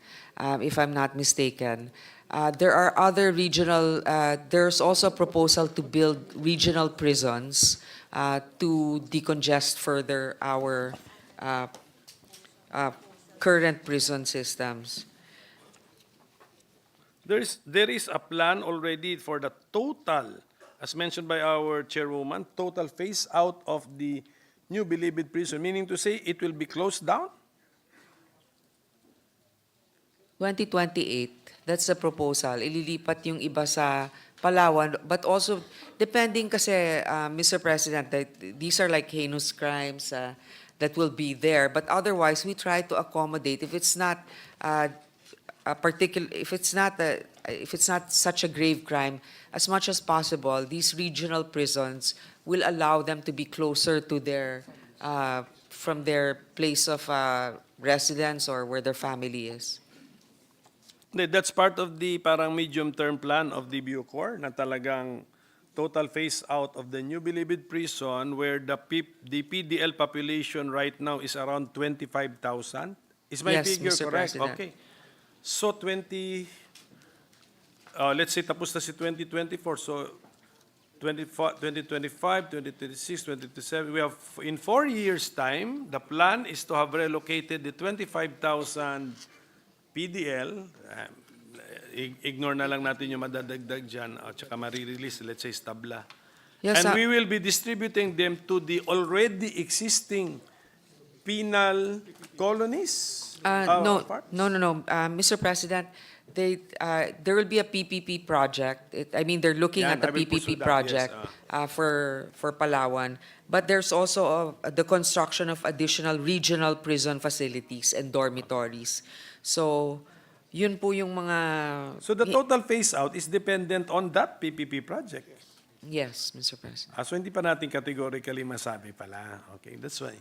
if I'm not mistaken. There are other regional, there's also a proposal to build regional prisons to decongest further our current prison systems. There is a plan already for the total, as mentioned by our chairwoman, total phase out of the new Bilibid prison, meaning to say it will be closed down? 2028, that's the proposal. Ililipat yung iba sa Palawan, but also depending kasi, Mr. President, that these are like heinous crimes that will be there. But otherwise, we try to accommodate. If it's not if it's not such a grave crime, as much as possible, these regional prisons will allow them to be closer to their from their place of residence or where their family is. That's part of the parang medium-term plan of the Bucor na talagang total phase out of the New Bilibid prison where the PDL population right now is around 25,000. Is my Yes, figure Mr. correct? President. Okay. So let's say tapos na si 2024. So 2025, 2026, 2027, we have in 4 years' time, the plan is to have relocated the 25,000 PDL. Ignore na lang natin yung madadagdag dyan at saka marirelease, let's say, stabla. Yes, And we will be distributing them to the already existing penal colonies? No, Parts? no, no, no. Mr. President, there will be a PPP project. They're looking Yan, at the I will pursue PPP that, project yes, for Palawan. But there's also the construction of additional regional prison facilities and dormitories. So, yun po yung mga... So the total phase out is dependent on that PPP project. Yes, Mr. President. So hindi pa natin categorically masabi pala. Okay, that's why.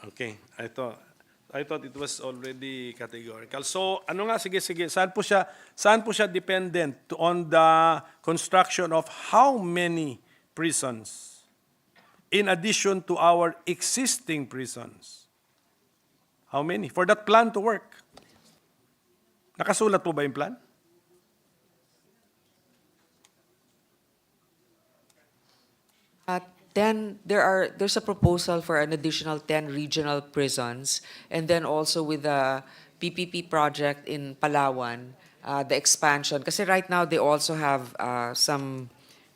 Okay, I thought it was already categorical. So ano nga, sige, saan po siya dependent on the construction of how many prisons in addition to our existing prisons? How many? For that plan to work. Nakasulat po ba yung plan? There's a proposal for an additional 10 regional prisons, and then also with the PPP project in Palawan, the expansion. Kasi right now they also have some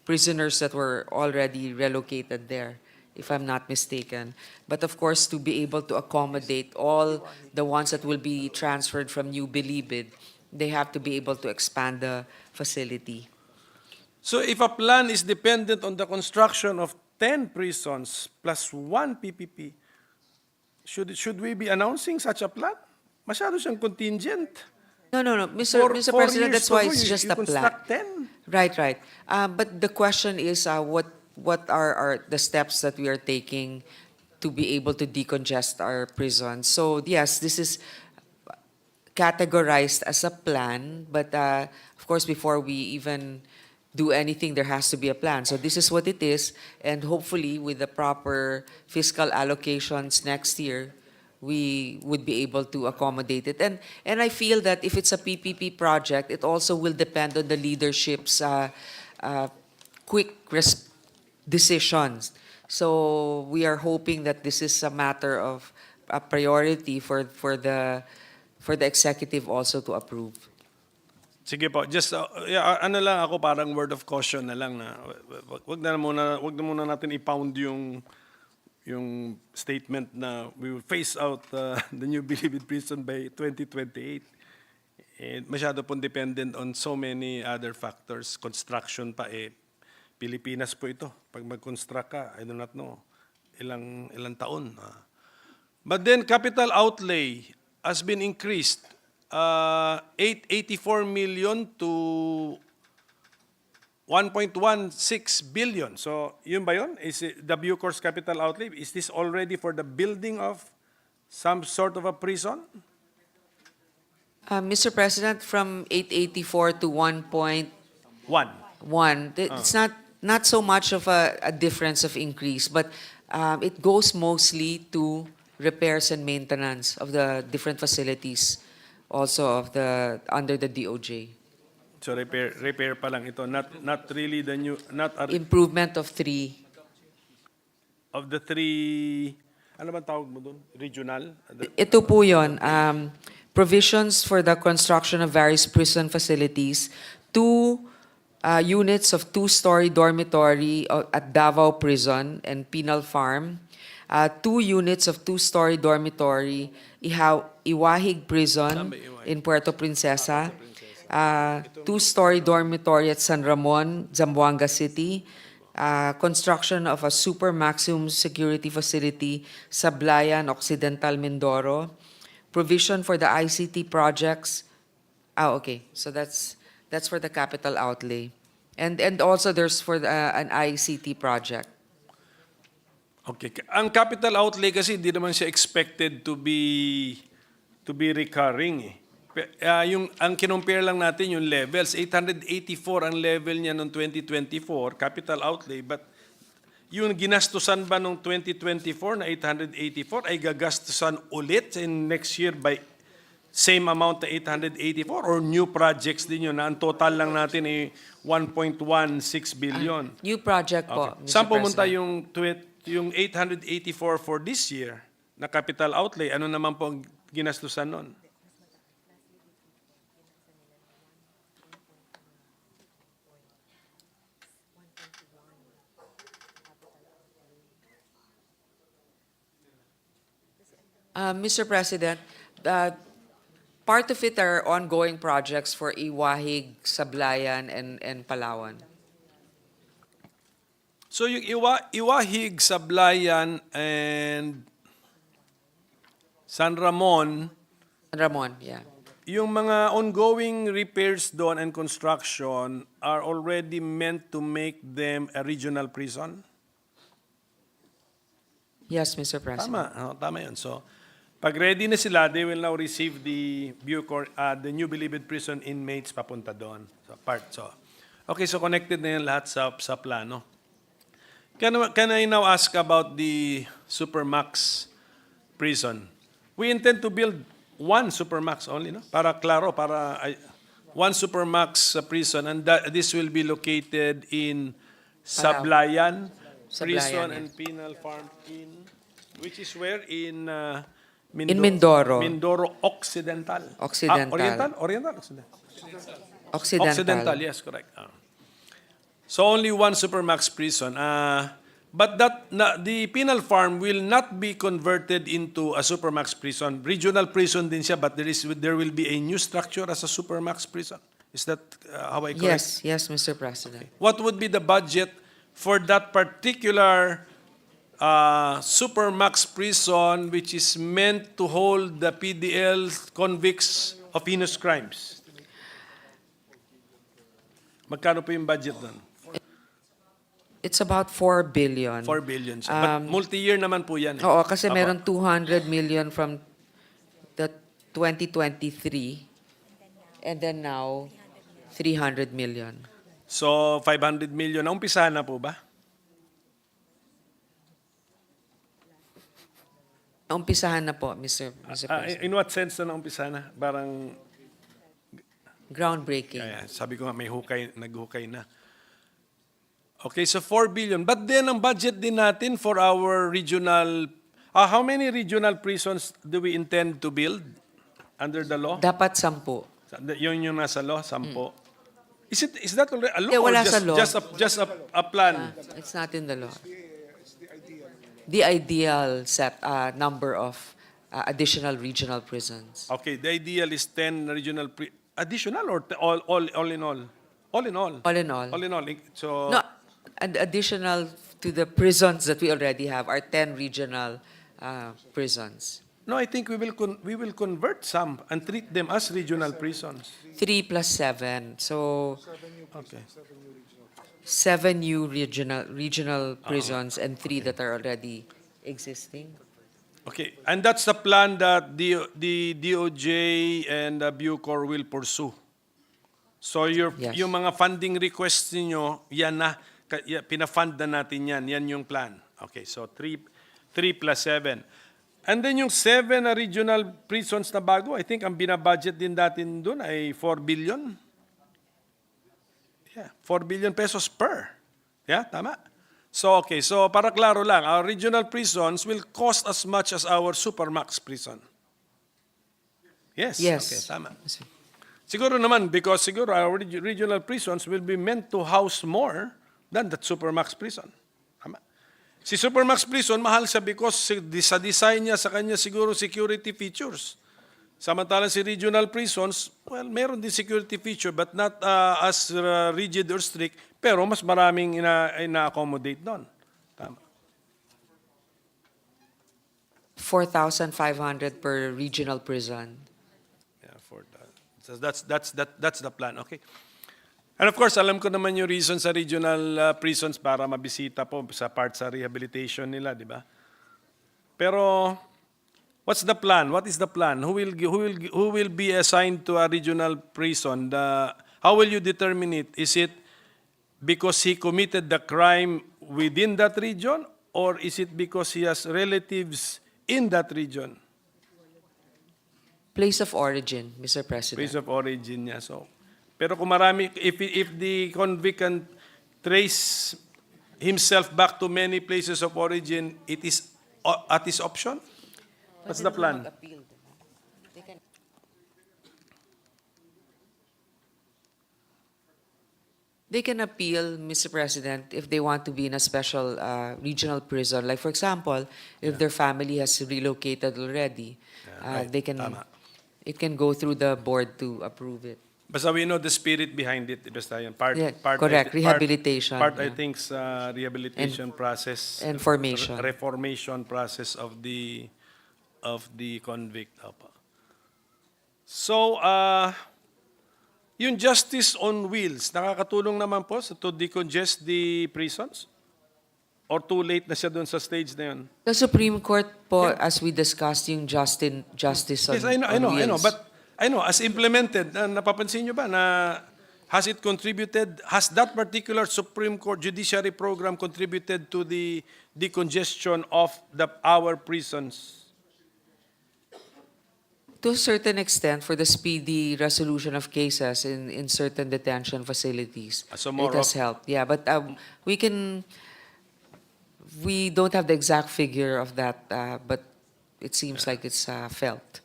prisoners that were already relocated there, if I'm not mistaken. But of course, to be able to accommodate all the ones that will be transferred from New Bilibid, they have to be able to expand the facility. So if a plan is dependent on the construction of 10 prisons plus 1 PPP, should we be announcing such a plan? Masyado siyang contingent. No. Mr. Four President, years that's why to go, it's just you a plan. construct 10. Right. But the question is, what are the steps that we are taking to be able to decongest our prisons? So yes, this is categorized as a plan, but of course, before we even do anything, there has to be a plan. So this is what it is, and hopefully with the proper fiscal allocations next year, we would be able to accommodate it. And I feel that if it's a PPP project, it also will depend on the leadership's quick decisions. So we are hoping that this is a matter of a priority for the executive also to approve. Sige po, just ano lang ako, parang word of caution na lang na wag na muna natin i-pound yung statement na we will phase out the New Bilibid prison by 2028. Masyado pong dependent on so many other factors. Construction pa Pilipinas po ito. Pag mag-construct ka, I do not know, ilang taon. But then capital outlay has been increased 884 million to 1.16 billion. So, yun ba yun? Is it the Bucor's capital outlay? Is this already for the building of some sort of a prison? Mr. President, from 884 to 1.1, it's not so much of a difference of increase, but it goes mostly to repairs and maintenance of the different facilities, also of under the DOJ. So repair pa lang ito, not really the new, Improvement of 3. of the 3, ano ba tawag mo doon? Regional? Ito po yun, provisions for the construction of various prison facilities, 2 units of 2-story dormitory at Davao Prison and Penal Farm, 2 units of 2-story dormitory, Iwahig Prison in Puerto Princesa, 2-story dormitory at San Ramon, Zamboanga City, construction of a super maximum security facility, Sablayan, Occidental, Mindoro, provision for the ICT projects, Okay. So that's for the capital outlay. And also there's for an ICT project. Okay. Ang capital outlay kasi hindi naman siya expected to be recurring eh. Ang kinumpare lang natin yung levels, 884 ang level niya noong 2024, capital outlay, but yung ginastusan ba noong 2024 na 884 ay gagastusan ulit in next year by same amount na 884 or new projects din yun na ang total lang natin ay 1.16 billion? New project po, Okay. Mr. Saan pumunta President. yung 884 for this year na capital outlay? Ano naman po ang ginastusan nun? Mr. President, part of it are ongoing projects for Iwahig, Sablayan, and Palawan. So yung Iwahig, Sablayan, and San Ramon, Ramon, yeah. yung mga ongoing repairs doon and construction are already meant to make them a regional prison? Yes, Mr. President. Tama yun. So, pag ready na sila, they will now receive the the new Bilibid prison inmates papunta doon. So, okay, so connected na yan lahat sa plano. Can I now ask about the Supermax prison? We intend to build one Supermax only, no? Para klaro, one Supermax prison, and this will be located in Sablayan Prison Sablayan, and Penal Farm which is where in In Mindoro. Mindoro Occidental. Occidental. Oriental? Occidental. Occidental, yes, correct. So only one Supermax prison. But the penal farm will not be converted into a Supermax prison. Regional prison din siya, but there will be a new structure as a Supermax prison. Is that how I correct? Yes, Mr. President. What would be the budget for that particular Supermax prison which is meant to hold the PDL convicts of heinous crimes? Magkano po yung budget doon? It's about 4 billion. 4 billion siya. But multi-year naman po yan. Oo, kasi Apo. meron 200 million from the 2023 and then now 300 million. So, 500 million. Naumpisahan na po ba? Umpisahan na po, Mr. President. In what sense na naumpisahan na? Parang, Groundbreaking. sabi ko nga, may naghukay na. Okay, so 4 billion. But then, ang budget din natin for our regional, how many regional prisons do we intend to build under the law? Dapat 10. Yun yung nasa law, 10. Is that already a law Eh, or wala sa law. just a plan? It's not in the law. The ideal number of additional regional prisons. Okay, the ideal is 10 regional additional or all in all? All in all. All in all. All in all. So, No, and additional to the prisons that we already have are 10 regional prisons. no, I think we will convert some and treat them as regional prisons. 3 plus 7. So Okay. 7 new regional prisons and 3 that are already existing. Okay, and that's the plan that the DOJ and Bucor will pursue. So Yes. yung mga funding requests niyo, yan na, pinafund na natin yan. Yan yung plan. Okay, so 3 plus 7. And then yung 7 na regional prisons na bago, I think ang binabudget din natin doon ay 4 billion. Yeah, 4 billion pesos per. Yeah, tama. So, okay, so para klaro lang, our regional prisons will cost as much as our Supermax prison. Yes, Yes. okay, tama. Siguro naman, because siguro our regional prisons will be meant to house more than that Supermax prison. Tama. Si Supermax prison, mahal siya because sa design niya, sa kanya siguro security features. Samantalang si regional prisons, well, meron din security feature but not as rigid or strict, pero mas maraming ina-accommodate doon. Tama. 4,500 per regional prison. Yeah, for that. So that's the plan. Okay. And of course, alam ko naman yung reason sa regional prisons para mabisita po sa part sa rehabilitation nila, di ba? Pero what's the plan? What is the plan? Who will be assigned to a regional prison? How will you determine it? Is it because he committed the crime within that region, or is it because he has relatives in that region? Place of origin, Mr. President. Place of origin niya. So, pero kung marami, if the convict can trace himself back to many places of origin, it is at his option? What's the plan? They can appeal, Mr. President, if they want to be in a special regional prison. Like, for example, if their family has relocated already, right. they can. Tama. It can go through the board to approve it. Basta we know the spirit behind it. Basta yun. Yeah, correct. Rehabilitation, Part, I yeah. think, sa rehabilitation process. and formation. Reformation process of the convict. Apa. So, yung justice on wheels, nakakatulong naman po to decongest the prisons? Or too late na siya doon sa stage na yun? The Supreme Court po, as we discussed, yung justice on, Yes, I know, wheels. but I know, as implemented, napapansin nyo ba na has it contributed, has that particular Supreme Court judiciary program contributed to the decongestion of our prisons? To a certain extent, for the speedy resolution of cases in certain detention facilities, So more it has of- helped. Yeah, but we don't have the exact figure of that, but it seems like it's felt.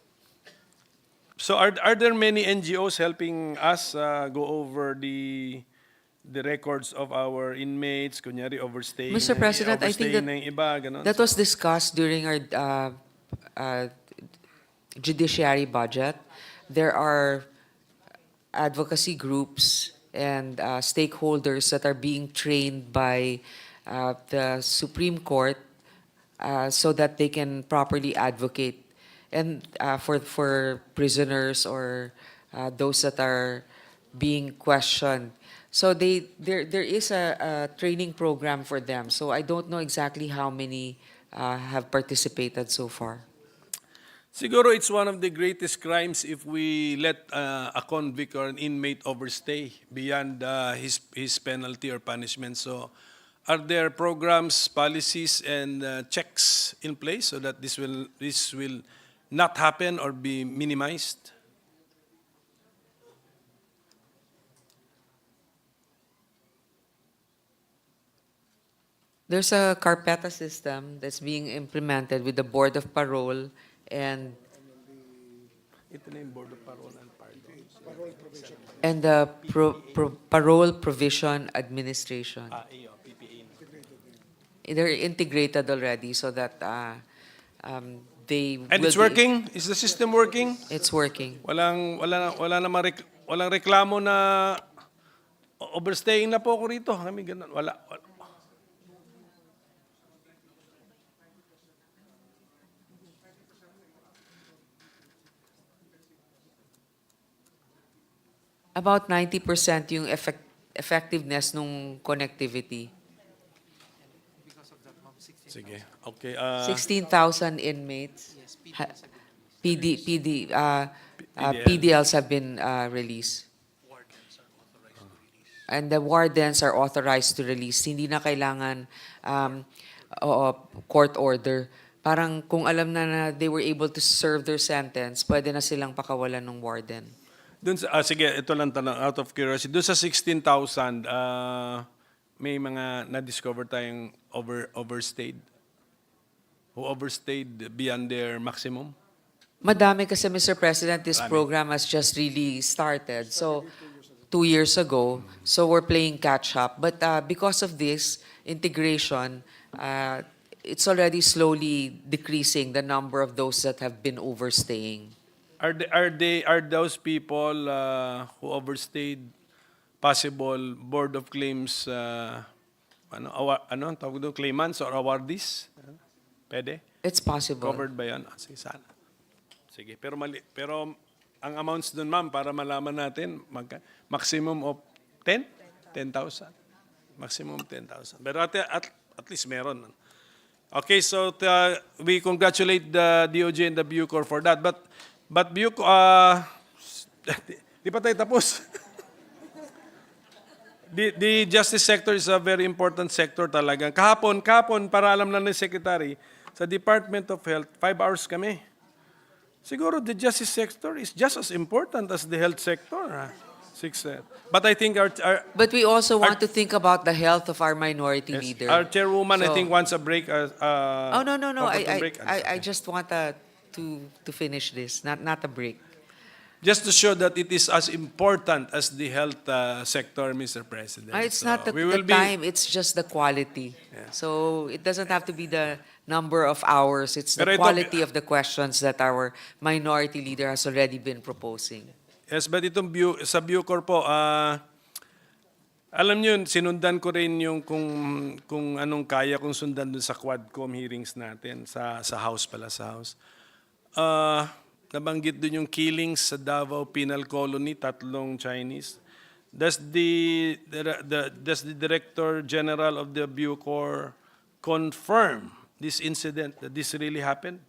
So are there many NGOs helping us go over the records of our inmates, kunyari overstaying? Mr. President, I think overstaying ng iba, ganon? that was discussed during our judiciary budget. There are advocacy groups and stakeholders that are being trained by the Supreme Court so that they can properly advocate and for prisoners or those that are being questioned. So there is a training program for them. So I don't know exactly how many have participated so far. Siguro it's one of the greatest crimes if we let a convict or an inmate overstay beyond his penalty or punishment. So are there programs, policies, and checks in place so that this will not happen or be minimized? There's a carpeta system that's being implemented with the Board of Parole and Ito na yung Board of Parole and Pardon. the Parole Provision Administration. Iyo, PPA. They're integrated already so that they And will it's be- working? Is the system working? It's working. Walang reklamo na overstaying na po ako rito. Kami ganun. Wala. About 90% yung effectiveness nung connectivity. Sige. Okay. 16,000 inmates. PDLs have been released. And the wardens are authorized to release. Hindi na kailangan court order. Parang kung alam na they were able to serve their sentence, pwede na silang pakawalan ng warden. Sige, ito lang tanong, out of curiosity. Doon sa 16,000, may mga na-discover tayong overstayed? Who overstayed beyond their maximum? Madami kasi, Mr. President, this Marami. program has just really started. So, 2 years ago, so we're playing catch up. But because of this integration, it's already slowly decreasing the number of those that have been overstaying. Are those people who overstayed possible Board of Claims ano tawag doon, claimants or awardees? Pwede? It's possible. Covered ba yan? Sige, sana. Sige, pero ang amounts dun, ma'am, para malaman natin, maximum of 10? 10,000. Maximum 10,000. Pero at least meron. Okay, so we congratulate the DOJ and the Bucor for that. But Bucor, di pa tayo tapos. The justice sector is a very important sector talaga. Kahapon, para alam na ng Secretary, sa Department of Health, 5 hours kami. Siguro the justice sector is just as important as the health sector. 6. But I think our But we also want to think about the health of our minority leader. Our chairwoman, I So- think, wants a break. Oh, no. comfort break. I just want to finish this, not a break. Just to show that it is as important as the health sector, Mr. President. It's So not the we will time, it's just the quality. Yeah. So it doesn't have to be the number of hours, it's the Pero ito- quality of the questions that our minority leader has already been proposing. Yes, but itong sa Bucor po, alam niyo, sinundan ko rin yung kung anong kaya kong sundan dun sa Quadcom hearings natin, sa House pala, sa House. Nabanggit dun yung killings sa Davao Penal Colony, 3 Chinese. Does the Director General of the Bucor confirm this incident, that this really happened?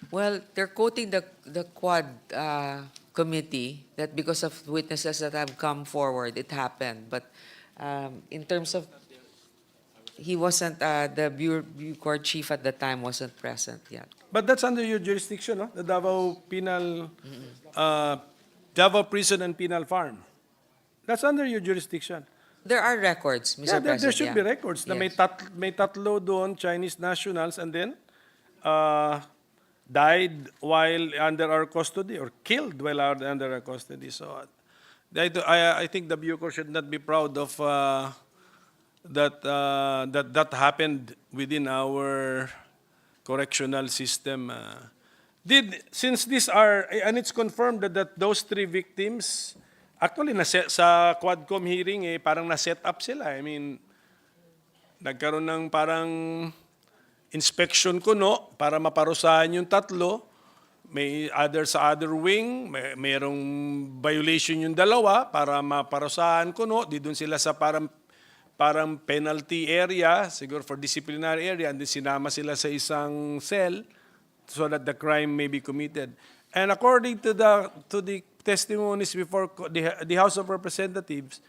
Well, they're quoting the Quad committee that because of witnesses that have come forward, it happened. But in terms of, he wasn't, the Bucor chief at the time wasn't present yet. But that's under your jurisdiction, no? The Davao Penal, Davao Prison and Penal Farm. That's under your jurisdiction. There are records, Mr. Yeah, President. there should be records na Yes. may tatlo doon Chinese nationals and then died while under our custody or killed while under our custody. So I think the Bucor should not be proud of that happened within our correctional system. Since these are, and it's confirmed that those 3 victims, actually sa Quadcom hearing, parang na-set up sila. I mean, nagkaroon ng parang inspection kuno para maparusahan yung 3. May sa other wing, mayroong violation yung 2 para maparusahan kuno. Di doon sila sa parang penalty area, siguro for disciplinary area, and then sinama sila sa isang cell so that the crime may be committed. And according to the testimonies before the House of Representatives,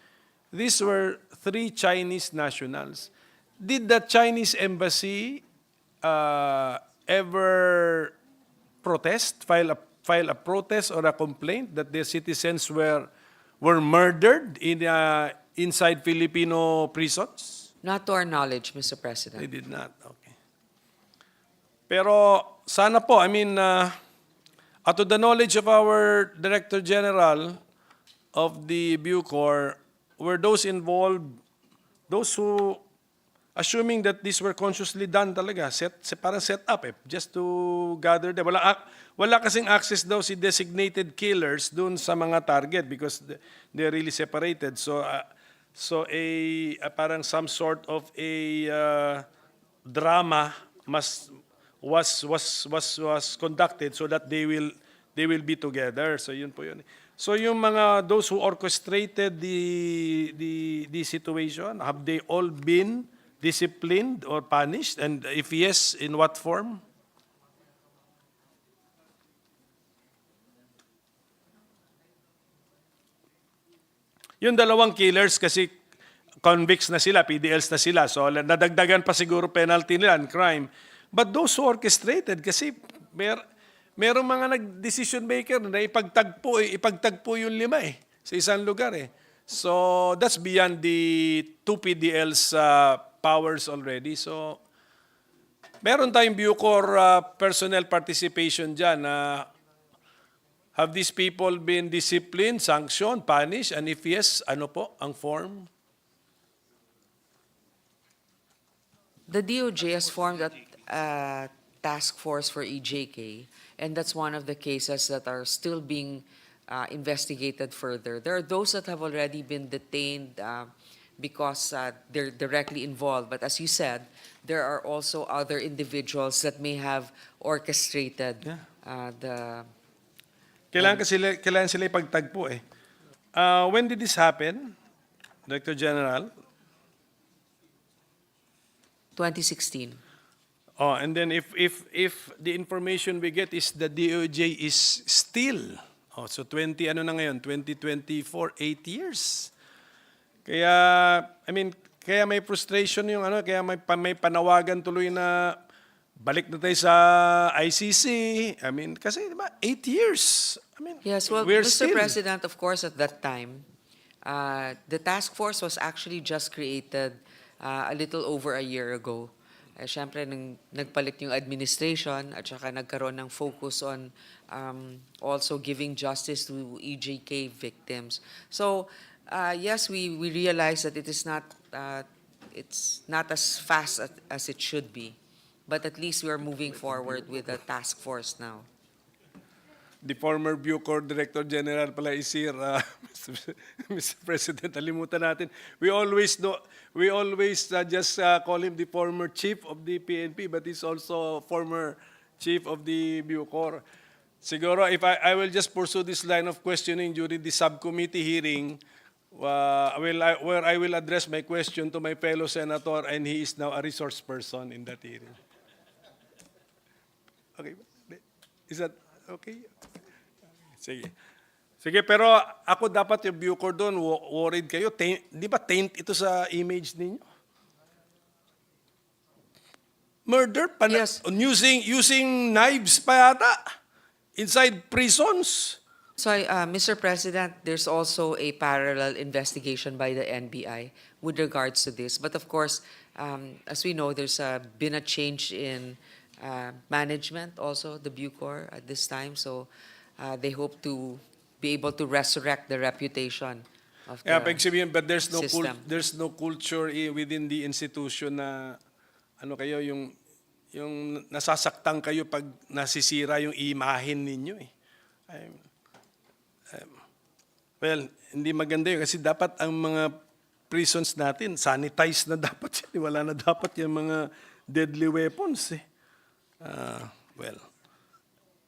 these were 3 Chinese nationals. Did the Chinese embassy ever file a protest or a complaint that their citizens were murdered inside Filipino prisons? Not to our knowledge, Mr. They President. did not. Okay. Pero sana po, I mean, to the knowledge of our Director General of the Bucor, were those involved, those who, assuming that these were consciously done talaga, parang set up just to gather them. Wala kasing access daw si designated killers dun sa mga target because they're really separated. So parang some sort of a drama was conducted so that they will be together. So yun po yun. So yung those who orchestrated the situation, have they all been disciplined or punished? And if yes, in what form? Yung 2 killers kasi convicts na sila, PDLs na sila, so nadagdagan pa siguro penalty nila and crime. But those who orchestrated, kasi merong mga nag-decision maker na ipagtagpo yung 5 sa isang lugar . So that's beyond the 2 PDLs powers already. So meron tayong Bucor personnel participation dyan na have these people been disciplined, sanctioned, punished? And if yes, ano po ang form? The DOJ has formed a task force for EJK, and that's one of the cases that are still being investigated further. There are those that have already been detained because they're directly involved. But as you said, there are also other individuals that may have orchestrated the... Kailangan sila ipagtagpo eh. When did this happen, Director General? 2016. Oh, and then if the information we get is the DOJ is still, so 2024, 8 years. Kaya, kaya may frustration yung kaya may panawagan tuloy na balik na tayo sa ICC. Kasi diba, 8 years. Yes, well, we're Mr. still. President, of course, at that time, the task force was actually just created a little over a year ago. Siyempre, nagpalit yung administration at saka nagkaroon ng focus on also giving justice to EJK victims. So, yes, we realize that it's not as fast as it should be. But at least we are moving forward with the task force now. The former Bucor Director General pala is here, Mr. President. Alimutan natin. We always just call him the former chief of the PNP, but he's also former chief of the Bucor. Siguro, if I will just pursue this line of questioning during the subcommittee hearing, where I will address my question to my fellow senator, and he is now a resource person in that hearing. Okay, is that okay? Sige, pero ako dapat yung Bucor doon, worried kayo. Di ba taint ito sa image ninyo? Murder? Yes. Using knives pa yata? Inside prisons? So, Mr. President, there's also a parallel investigation by the NBI with regards to this. But of course, as we know, there's been a change in management also, the Bucor at this time. So they hope to be able to resurrect the reputation of the But there's no system. there's no culture within the institution na kayo yung nasasaktan kayo pag nasisira yung imahen ninyo eh. Well, hindi maganda yun kasi dapat ang mga prisons natin sanitized na dapat yan. Wala na dapat yung mga deadly weapons eh. Well,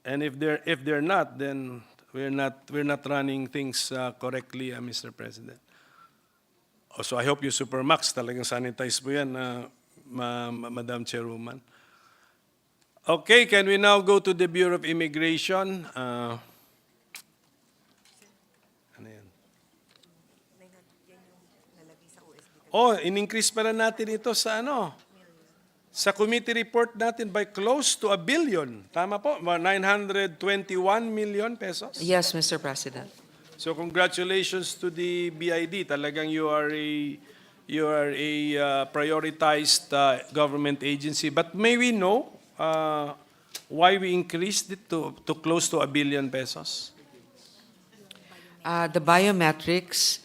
and if they're not, then we're not running things correctly, Mr. President. Also, I hope yung Supermax talagang sanitize po yan, Madam Chairwoman. Okay, can we now go to the Bureau of Immigration? Ano yan? Oh, in-increase pala natin ito sa sa committee report natin by close to 1 billion. Tama po? 921 million pesos? Yes, Mr. President. So congratulations to the BID. Talagang you are a prioritized government agency. But may we know why we increased it to close to 1 billion pesos? The biometrics,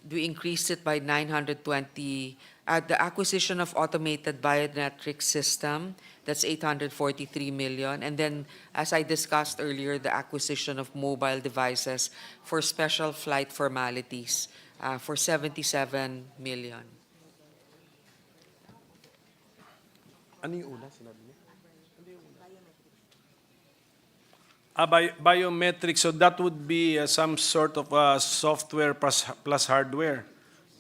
we increased it by 920. The acquisition of automated biometric system, that's 843 million. And then, as I discussed earlier, the acquisition of mobile devices for special flight formalities for 77 million. Ano yung una? Sinabi niyo? Biometrics, so that would be some sort of software plus hardware.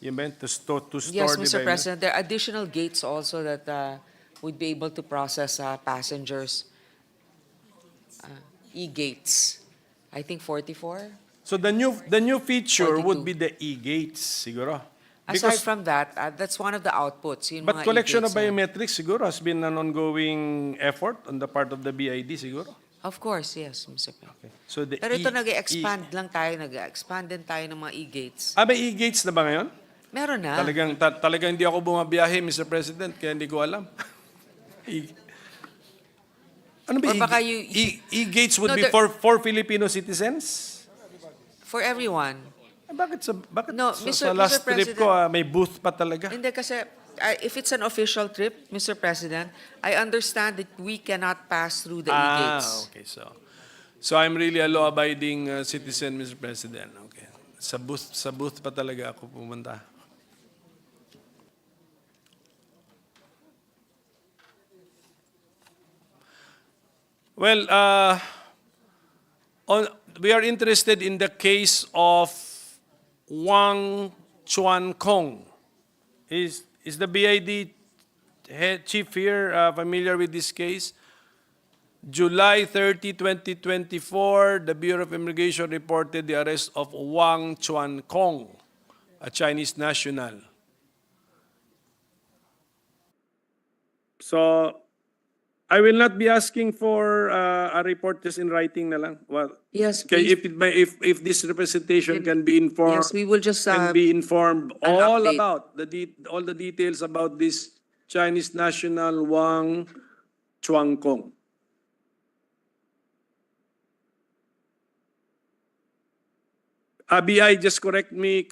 You meant to store Yes, the Mr. biometrics? President, there are additional gates also that would be able to process passengers. E-gates, I think 44. So the new feature 42. would be the e-gates, siguro. Aside from that, that's one of the outputs. Yung But mga collection of e-gates na- biometrics, siguro, has been an ongoing effort on the part of the BID, siguro. Of course, yes, Mr. President. So the Pero ito nag-expand lang tayo, nag-expand din tayo ng mga e-gates. may e-gates na ba ngayon? Meron na. Talagang hindi ako bumabiyahe, Mr. President, kaya hindi ko alam. Ano ba Or baka e-gates would No, be there- for Filipino citizens? For everyone. Bakit No, sa Mr. last trip President. ko, may booth pa talaga? Hindi kasi, if it's an official trip, Mr. President, I understand that we cannot pass through the e-gates. Okay, So I'm really a law-abiding citizen, Mr. President. Okay. Sa booth pa talaga ako pumunta. Well, we are interested in the case of Wang Chuan-kong. Is the BID head chief here familiar with this case? July 30, 2024, the Bureau of Immigration reported the arrest of Wang Chuan-kong, a Chinese national. So, I will not be asking for a report just in writing na lang. Well, Yes, okay, please. if this representation can be informed, Yes, we will just, can be informed an all update. about all the details about this Chinese national Wang Chuan-kong. BI, just correct me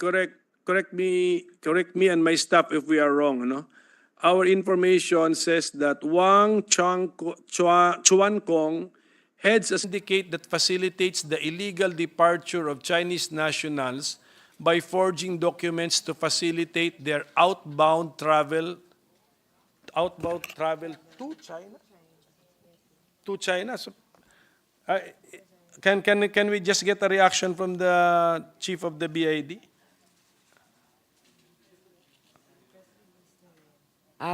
and my staff if we are wrong, no? Our information says that Wang Chuan-kong heads a syndicate that facilitates the illegal departure of Chinese nationals by forging documents to facilitate their outbound travel to China? To China. So, can we just get a reaction from the chief of the BID?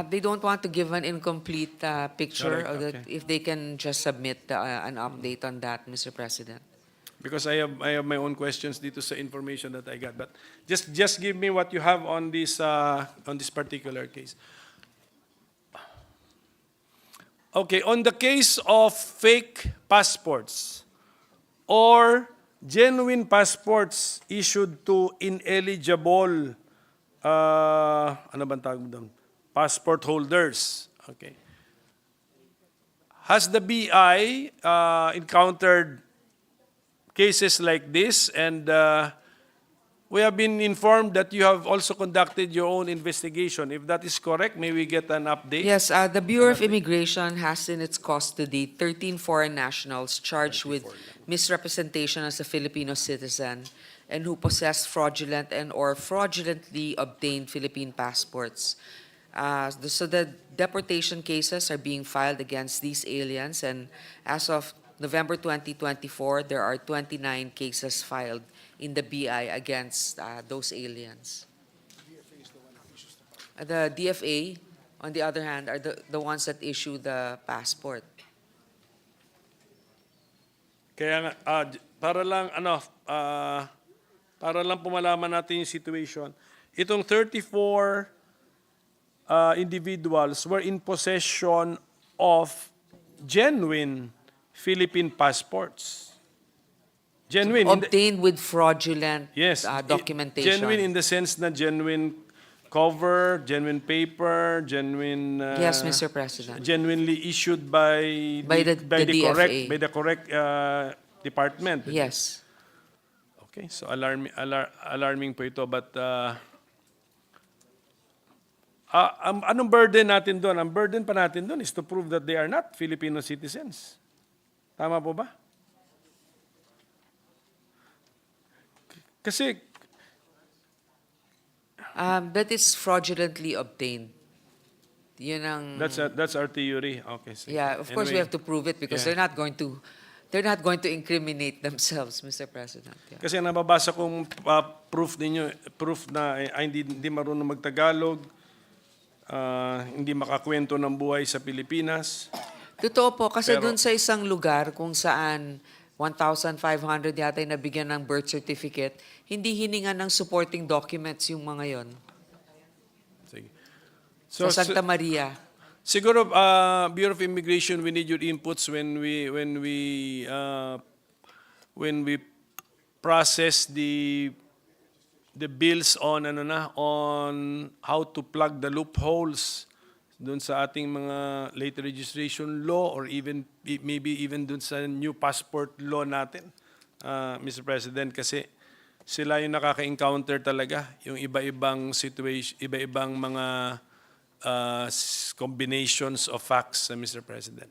They don't want to give an incomplete picture Correct, of the, okay. if they can just submit an update on that, Mr. President. Because I have my own questions dito sa information that I got. But just give me what you have on this particular case. Okay, on the case of fake passports or genuine passports issued to ineligible ano bang tawag doon? Passport holders. Okay. Has the BI encountered cases like this? And we have been informed that you have also conducted your own investigation. If that is correct, may we get an update? Yes, the Bureau of Immigration has in its custody 13 foreign nationals charged with misrepresentation as a Filipino citizen and who possess fraudulent and or fraudulently obtained Philippine passports. So the deportation cases are being filed against these aliens, and as of November 2024, there are 29 cases filed in the BI against those aliens. The DFA, on the other hand, are the ones that issue the passport. Kaya nga, para lang pumalaman natin yung situation. Itong 34 individuals were in possession of genuine Philippine passports. Genuine. Obtained with fraudulent Yes. documentation. Genuine in the sense na genuine cover, genuine paper, genuine. Yes, Mr. President. Genuinely issued by the DFA. correct department. Yes. Okay, so alarming po ito, but anong burden natin doon? Ang burden pa natin doon is to prove that they are not Filipino citizens. Tama po ba? Kasi that is fraudulently obtained. Yun ang, that's our theory. Okay. Sige. yeah, of course we Anyway, have to prove it because yeah. they're not going to incriminate themselves, Mr. President. Yeah. Kasi nababasa kong proof na hindi marunong magtagalog, hindi makakwento ng buhay sa Pilipinas. Totoo po, kasi Pero- dun sa isang lugar kung saan 1,500 yata yung nabigyan ng birth certificate, hindi hiningan ng supporting documents yung mga yon. Sige. Sa Santa Maria. Siguro, Bureau of Immigration, we need your inputs when we process the bills on on how to plug the loopholes doon sa ating mga late registration law or maybe even doon sa new passport law natin, Mr. President, kasi sila yung nakaka-encounter talaga yung iba-ibang situation, iba-ibang mga combinations of facts, Mr. President.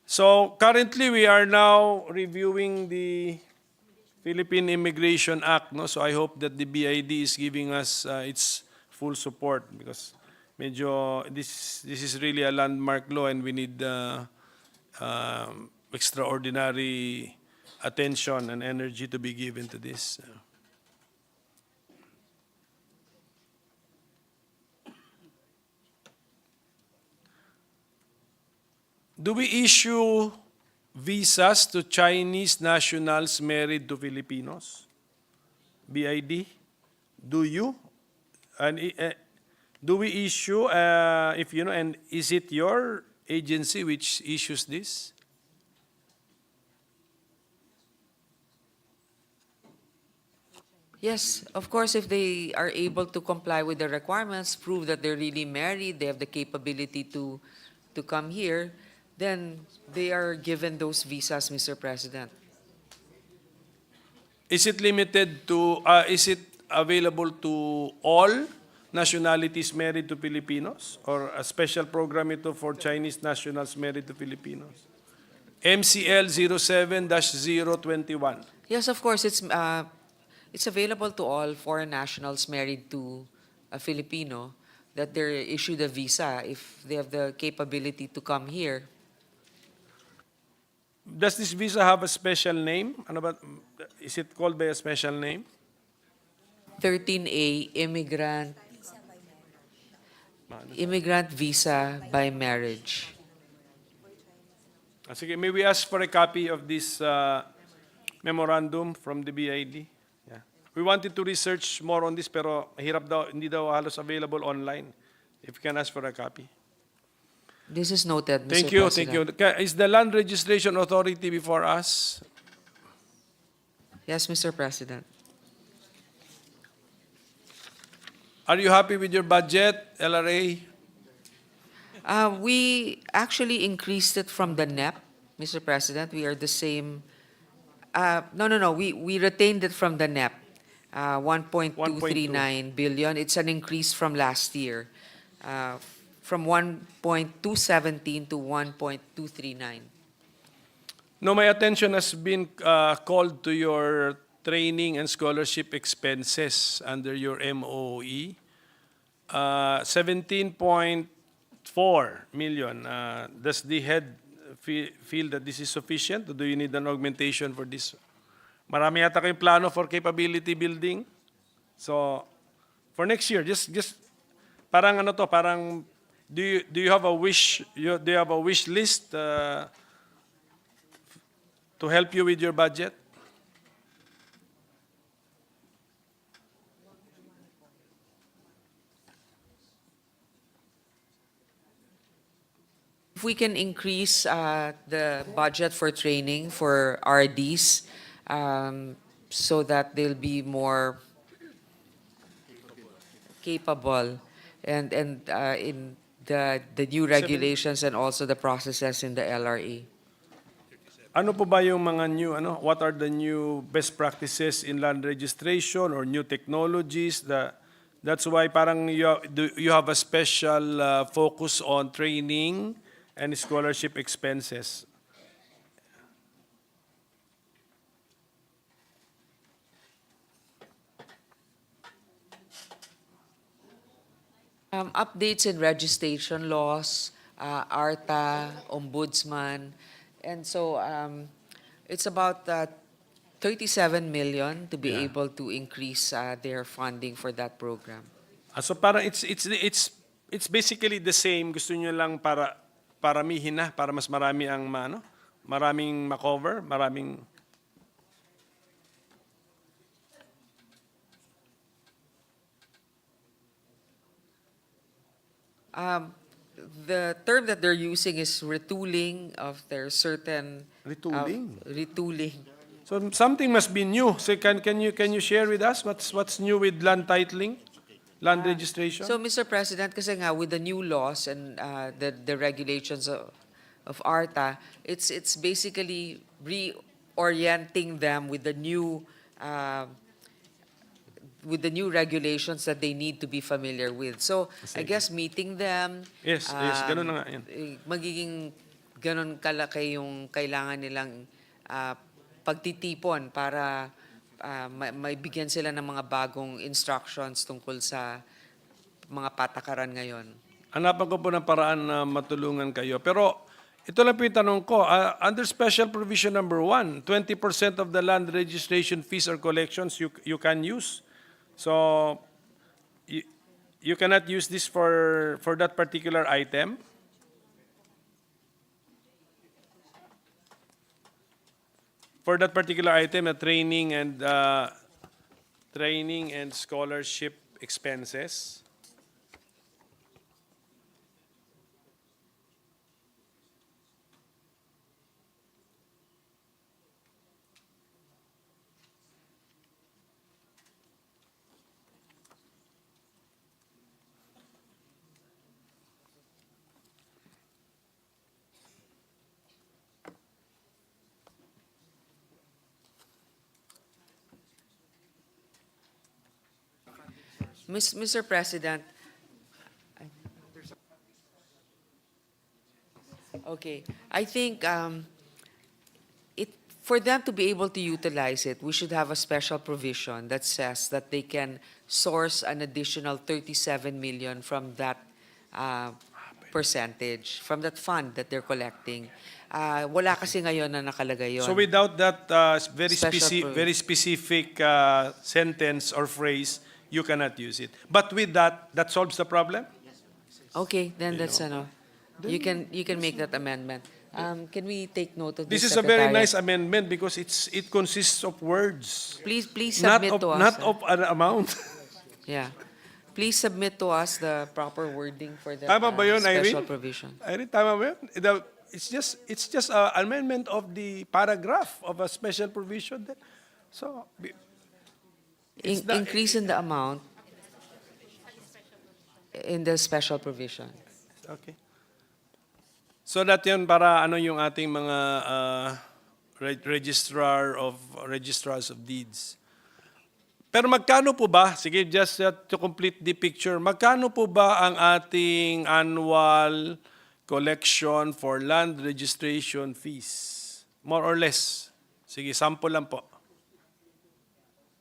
So currently, we are now reviewing the Philippine Immigration Act, no? So I hope that the BID is giving us its full support because this is really a landmark law and we need extraordinary attention and energy to be given to this. Do we issue visas to Chinese nationals married to Filipinos? BID? Do you? And do we issue, if you know, and is it your agency which issues this? Yes, of course, if they are able to comply with the requirements, prove that they're really married, they have the capability to come here, then they are given those visas, Mr. President. Is it limited to, is it available to all nationalities married to Filipinos? Or a special program ito for Chinese nationals married to Filipinos? MCL 07-021. Yes, of course, it's available to all foreign nationals married to a Filipino that they're issued a visa if they have the capability to come here. Does this visa have a special name? Ano ba, is it called by a special name? 13A, immigrant visa by marriage. Sige, may we ask for a copy of this memorandum from the BID? Yeah. We wanted to research more on this pero hirap daw, hindi daw halos available online. If you can ask for a copy. This is noted, Mr. Thank you, President. thank you. Is the Land Registration Authority before us? Yes, Mr. President. Are you happy with your budget, LRA? We actually increased it from the NEP, Mr. President. We are the same. No. We retained it from the NEP, 1.239 billion. It's an increase from last year, from 1.217 to 1.239. No, my attention has been called to your training and scholarship expenses under your MOE. 17.4 million. Does the head feel that this is sufficient? Or do you need an augmentation for this? Marami yata kayong plano for capability building. So, for next year, just parang ano to, parang do you have a wish? Do you have a wish list to help you with your budget? If we can increase the budget for training for RDs so that they'll be more capable and in the new regulations and also the processes in the LRA. Ano po ba yung mga new, what are the new best practices in land registration or new technologies? That's why parang you have a special focus on training and scholarship expenses. Updates in registration laws, Arta, Ombudsman, and so it's about 37 million to be able to increase their funding for that program. So parang it's basically the same. Gusto niyo lang paramihin na para mas marami ang maraming ma-cover, maraming. The term that they're using is retooling of their certain Retooling? retooling. So something must be new. So can you share with us what's new with land titling, land registration? So, Mr. President, kasi nga with the new laws and the regulations of Arta, it's basically reorienting them with the new regulations that they need to be familiar with. So, I guess meeting them, Yes, ganun na nga yan. magiging ganon kalaki yung kailangan nilang pagtitipon para may bigyan sila ng mga bagong instructions tungkol sa mga patakaran ngayon. Hanapan ko po ng paraan na matulungan kayo. Pero ito lang po yung tanong ko. Under Special Provision Number 1, 20% of the land registration fees or collections you can use. So, you cannot use this for that particular item? For that particular item, training and scholarship expenses? Mr. President, okay, I think for them to be able to utilize it, we should have a special provision that says that they can source an additional 37 million from that percentage, from that fund that they're collecting. Wala kasi ngayon na nakalagay yun. So without that Special very specific sentence or phrase, you cannot use it. But with that solves the problem? Okay, then that's you can make that amendment. Can we take note of This this, is a very Secretariat? nice amendment because it consists of words, Please not submit to us. not of an amount. Yeah. Please submit to us the proper wording for that Tama ba yun, special Irene? provision. Irene, tama ba yun? It's just an amendment of the paragraph of a special provision. So, Increase in the amount in the special provision. okay. So that yun para yung ating mga registrars of deeds. Pero magkano po ba, sige, just to complete the picture, magkano po ba ang ating annual collection for land registration fees? More or less. Sige, sample lang po.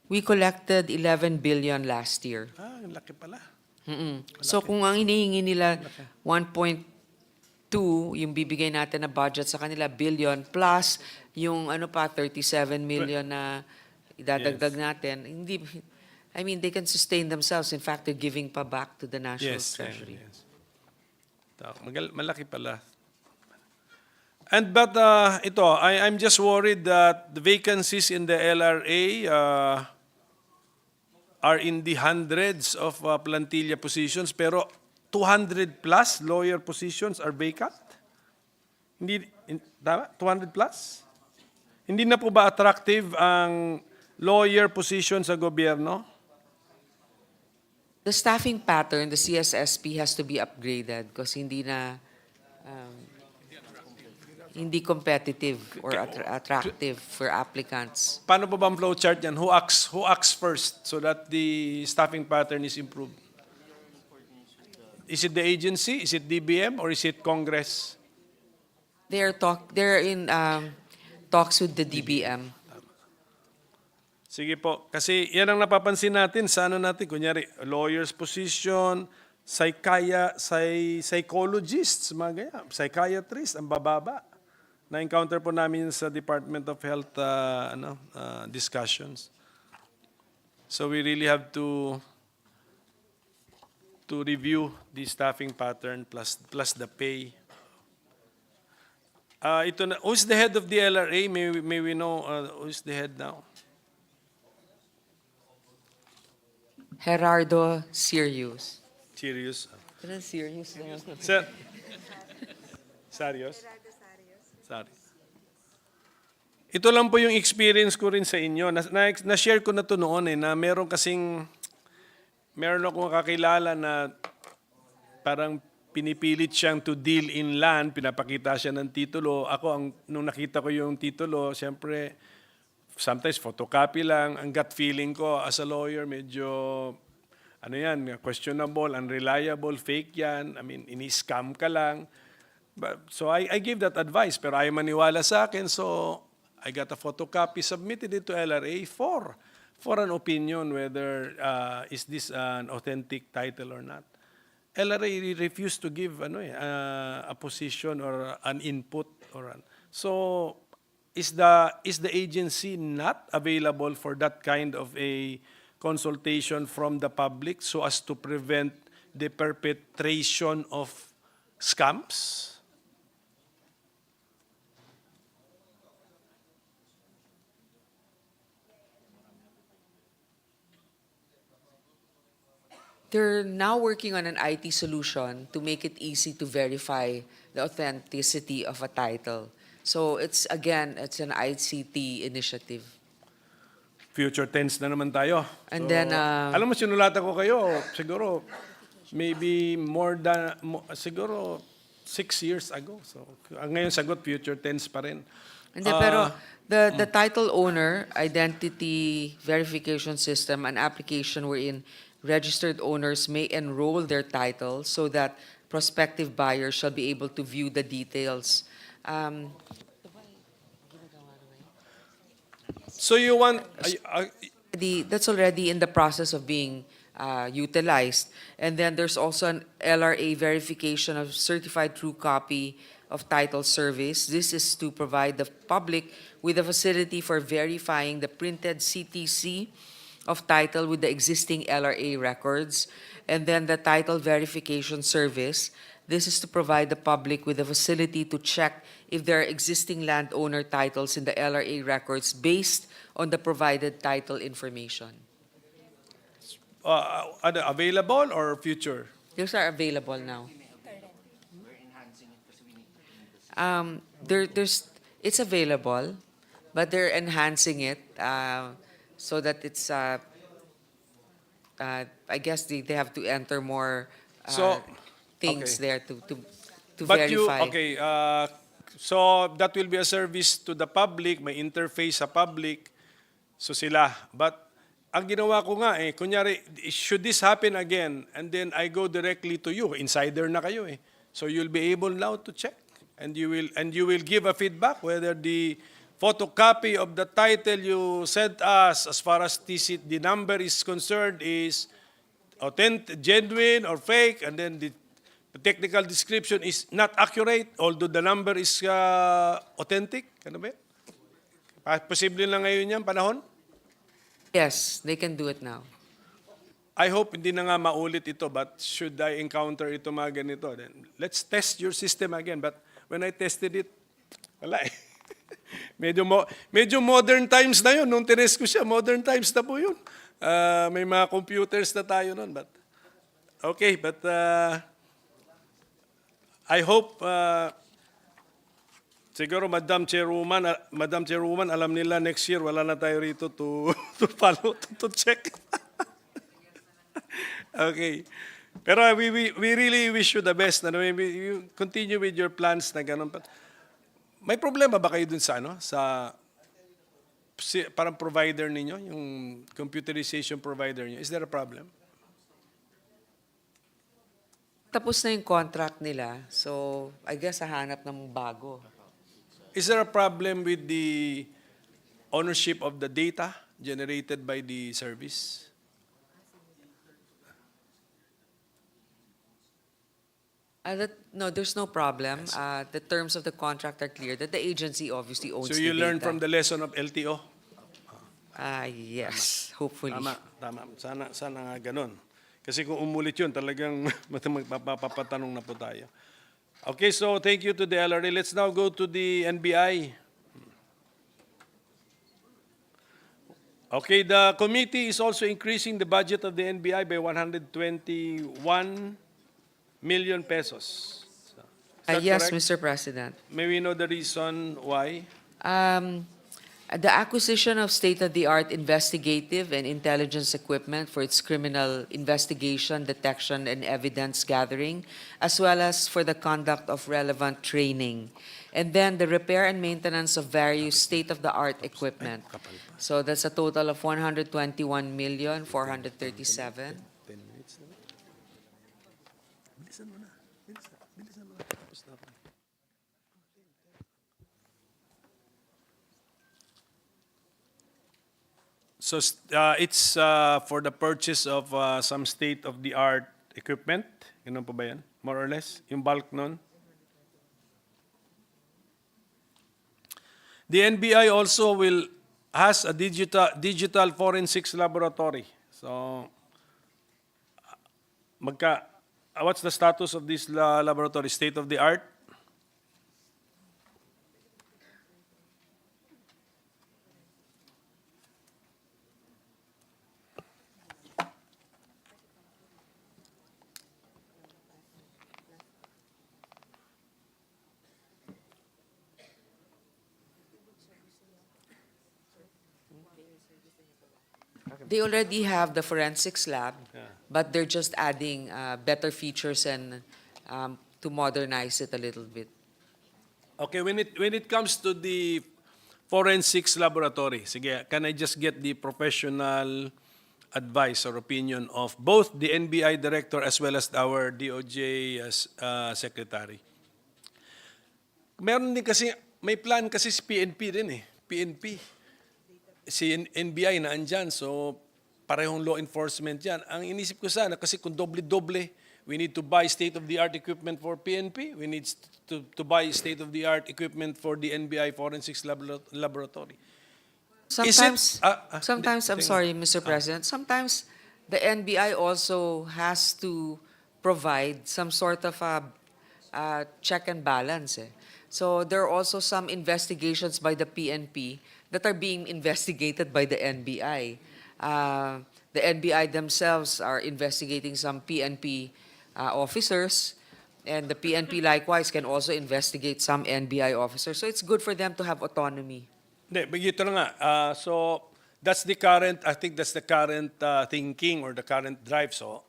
We collected 11 billion last year. Ang laki pala. So kung ang hinihingi nila 1.2 yung bibigay natin na budget sa kanila billion plus yung 37 million na idadagdag natin, hindi, I mean, they can sustain themselves. In fact, they're giving pa back to the National Treasury. Yes. Malaki pala. But I'm just worried that the vacancies in the LRA are in the hundreds of plantilla positions, pero 200 plus lawyer positions are vacant? Tama? 200 plus? Hindi na po ba attractive ang lawyer position sa gobyerno? The staffing pattern, the CSSP has to be upgraded because hindi competitive or attractive for applicants. Paano po ba ang flowchart yan? Who acts first so that the staffing pattern is improved? Is it the agency? Is it DBM? Or is it Congress? They're in talks with the DBM. Sige po. Kasi yan ang napapansin natin sa natin. Kunyari, lawyer's position, psychologists, mga ganyan, psychiatrists, ang bababa. Na-encounter po namin sa Department of Health discussions. So we really have to review the staffing pattern plus the pay. Who's the head of the LRA? May we know who's the head now? Gerardo Sirius. Serious. Sirius. Sir? Serious? Sorry. Ito lang po yung experience ko rin sa inyo. Na-share ko na to noon na meron akong kakilala na parang pinipilit siyang to deal in land, pinapakita siya ng titulo. Ako, nung nakita ko yung titulo, siyempre, sometimes photocopy lang. Ang gut feeling ko as a lawyer, medyo, questionable, unreliable, fake yan. I mean, ini-scam ka lang. So I gave that advice, pero ayaw maniwala sa akin, so I got a photocopy, submitted it to LRA for an opinion whether is this an authentic title or not. LRA refused to give a position or an input so is the agency not available for that kind of a consultation from the public so as to prevent the perpetration of scams? They're now working on an IT solution to make it easy to verify the authenticity of a title. So it's an ICT initiative. Future tense na naman tayo. And then, alam mo, sinulatan ko kayo, siguro, maybe siguro 6 years ago. So, ang ngayon sagot, future tense pa rin. Hindi, pero the title owner identity verification system, an application wherein registered owners may enroll their title so that prospective buyers shall be able to view the details. So you want... That's already in the process of being utilized. And then there's also an LRA verification of certified true copy of title service. This is to provide the public with a facility for verifying the printed CTC of title with the existing LRA records. And then the title verification service. This is to provide the public with a facility to check if there are existing landowner titles in the LRA records based on the provided title information. Available or future? Those are available now. It's available, but they're enhancing it so that it's. I guess they have to enter more things there to But verify. So that will be a service to the public, may interface sa public, so sila. But ang ginawa ko nga kunyari, should this happen again, and then I go directly to you, insider na kayo so you'll be able now to check, and you will give a feedback whether the photocopy of the title you sent us, as far as the number is concerned, is authentic, genuine or fake, and then the technical description is not accurate, although the number is authentic. Ano ba? Posible na ngayon yan, panahon? Yes, they can do it now. I hope hindi na nga maulit ito, but should I encounter ito mga ganito, then let's test your system again. But when I tested it, wala medyo modern times na yun. Nung tinest ko siya, modern times na po yun. May mga computers na tayo nun. But, okay, but I hope siguro Madam Chairwoman, alam nila next year wala na tayo rito to follow, to check. Okay. Pero we really wish you the best. Maybe you continue with your plans na ganun. May problema ba kayo dun sa parang provider ninyo, yung computerization provider niyo? Is there a problem? Tapos na yung contract nila, so I guess hahanap ng bago. Is there a problem with the ownership of the data generated by the service? No, there's no problem. The terms of the contract are clear that the agency obviously owns the So data. you learned from the lesson of LTO? Yes, hopefully. Tama. Sana nga ganun. Kasi kung umulit yun, talagang mapapatanong na po tayo. Okay, so thank you to the LRA. Let's now go to the NBI. Okay, the committee is also increasing the budget of the NBI by 121 million pesos. Is that Yes, correct? Mr. President. May we know the reason why? The acquisition of state-of-the-art investigative and intelligence equipment for its criminal investigation, detection, and evidence gathering, as well as for the conduct of relevant training. And then the repair and maintenance of various state-of-the-art equipment. So that's a total of 121,437. 10 minutes na. Bilisan mo na. Bilisan mo na. Tapos na ako. So it's for the purchase of some state-of-the-art equipment. Ganun po ba yan? More or less? Yung bulk nun? The NBI also has a digital forensics laboratory. So, what's the status of this laboratory? State of the art? They already have the forensics lab, but they're just adding better features and to modernize it a little bit. Okay, when it comes to the forensics laboratory, sige, can I just get the professional advice or opinion of both the NBI director as well as our DOJ secretary? Meron din kasi, may plan kasi si PNP din eh. PNP. Si NBI na andyan, so parehong law enforcement yan. Ang inisip ko sana, kasi kung doble-doble, we need to buy state-of-the-art equipment for PNP, we need to buy state-of-the-art equipment for the NBI Forensics Laboratory. Sometimes, I'm sorry, Mr. President, sometimes the NBI also has to provide some sort of a check and balance. So there are also some investigations by the PNP that are being investigated by the NBI. The NBI themselves are investigating some PNP officers, and the PNP likewise can also investigate some NBI officers. So it's good for them to have autonomy. Hindi, ito na nga. So that's the current, I think that's the current thinking or the current drive. So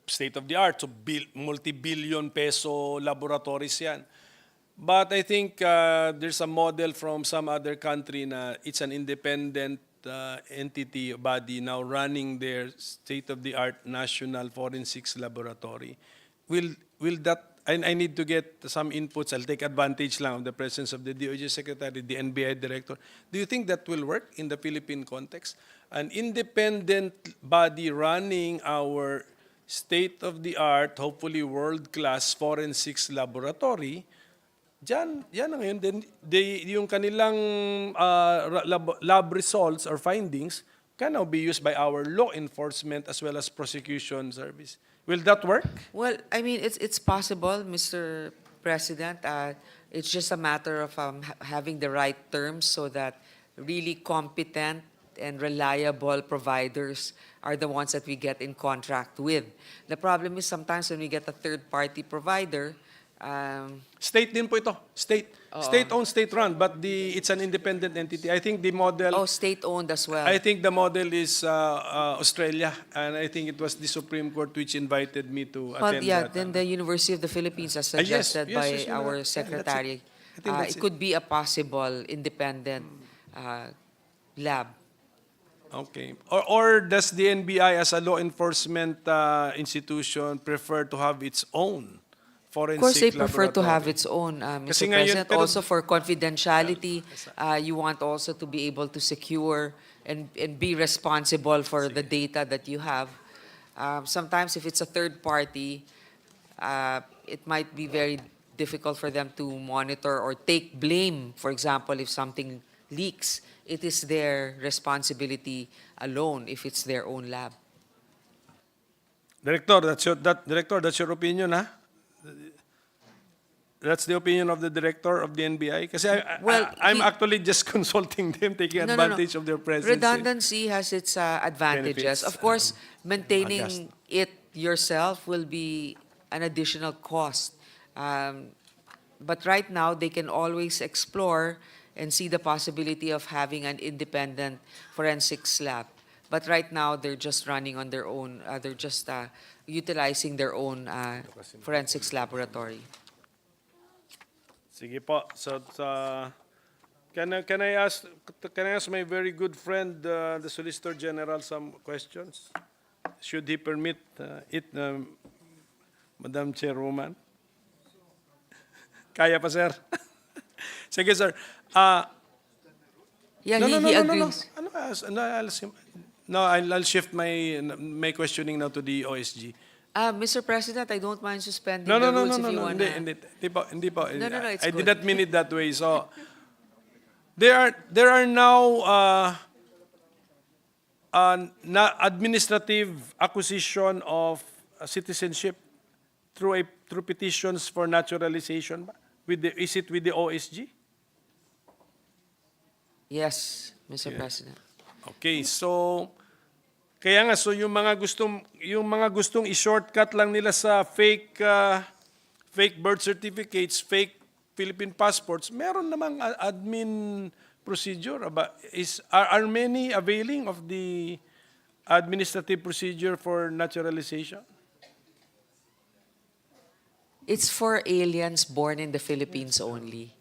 state-of-the-art, so multi-billion peso laboratories yan. But I think there's a model from some other country na it's an independent entity, body now running their state-of-the-art national forensics laboratory. Will that, I need to get some inputs. I'll take advantage lang of the presence of the DOJ Secretary, the NBI Director. Do you think that will work in the Philippine context? An independent body running our state-of-the-art, hopefully world-class forensics laboratory, yan na ngayon. Then, yung kanilang lab results or findings can now be used by our law enforcement as well as prosecution service. Will that work? Well, I mean, it's possible, Mr. President. It's just a matter of having the right terms so that really competent and reliable providers are the ones that we get in contract with. The problem is sometimes when we get a third-party provider, State din po ito. State. State-owned, state-run, but it's an independent entity. I think the model... state-owned as well. I think the model is Australia, and I think it was the Supreme Court which invited me to attend that. Then the University of the Philippines, as suggested by our secretary, it could be a possible independent lab. Okay. Or does the NBI as a law enforcement institution prefer to have its own forensic Of course, they laboratory? prefer to have its own, Mr. President. Also for confidentiality, you want also to be able to secure and be responsible for the data that you have. Sometimes if it's a third party, it might be very difficult for them to monitor or take blame. For example, if something leaks, it is their responsibility alone if it's their own lab. Director, that's your opinion, huh? That's the opinion of the director of the NBI? Kasi I'm actually just consulting them, taking advantage of their presence. Redundancy has its advantages. Benefits. Of course, maintaining it yourself will be an additional cost. But right now, they can always explore and see the possibility of having an independent forensics lab. But right now, they're just running on their own. They're just utilizing their own forensics laboratory. Sige po. So, can I ask my very good friend, the Solicitor General, some questions? Should he permit it, Madam Chairwoman? Kaya pa, sir? Sige, sir. Yeah, he agrees. I'll shift my questioning now to the OSG. Mr. President, I don't mind suspending No, the no, no, rules no, if you no, wanna. hindi po. No, no, no, it's I good. did not mean it that way. So, there are now administrative acquisition of citizenship through petitions for naturalization ba? Is it with the OSG? Yes, Mr. President. Okay, so kaya nga yung mga gustong i-shortcut lang nila sa fake birth certificates, fake Philippine passports, meron namang admin procedure. Are many availing of the administrative procedure for naturalization? It's for aliens born in the Philippines only.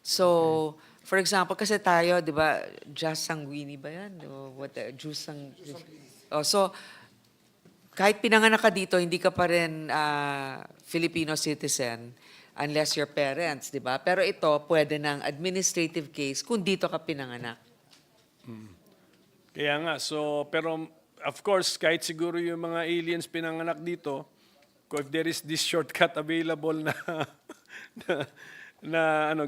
So, for example, kasi tayo, di ba, jus sanguini ba yan? O what, so, kahit pinanganak ka dito, hindi ka pa rin Filipino citizen unless your parents, di ba? Pero ito, pwede ng administrative case kung dito ka pinanganak. Kaya nga, pero of course, kahit siguro yung mga aliens pinanganak dito, if there is this shortcut available na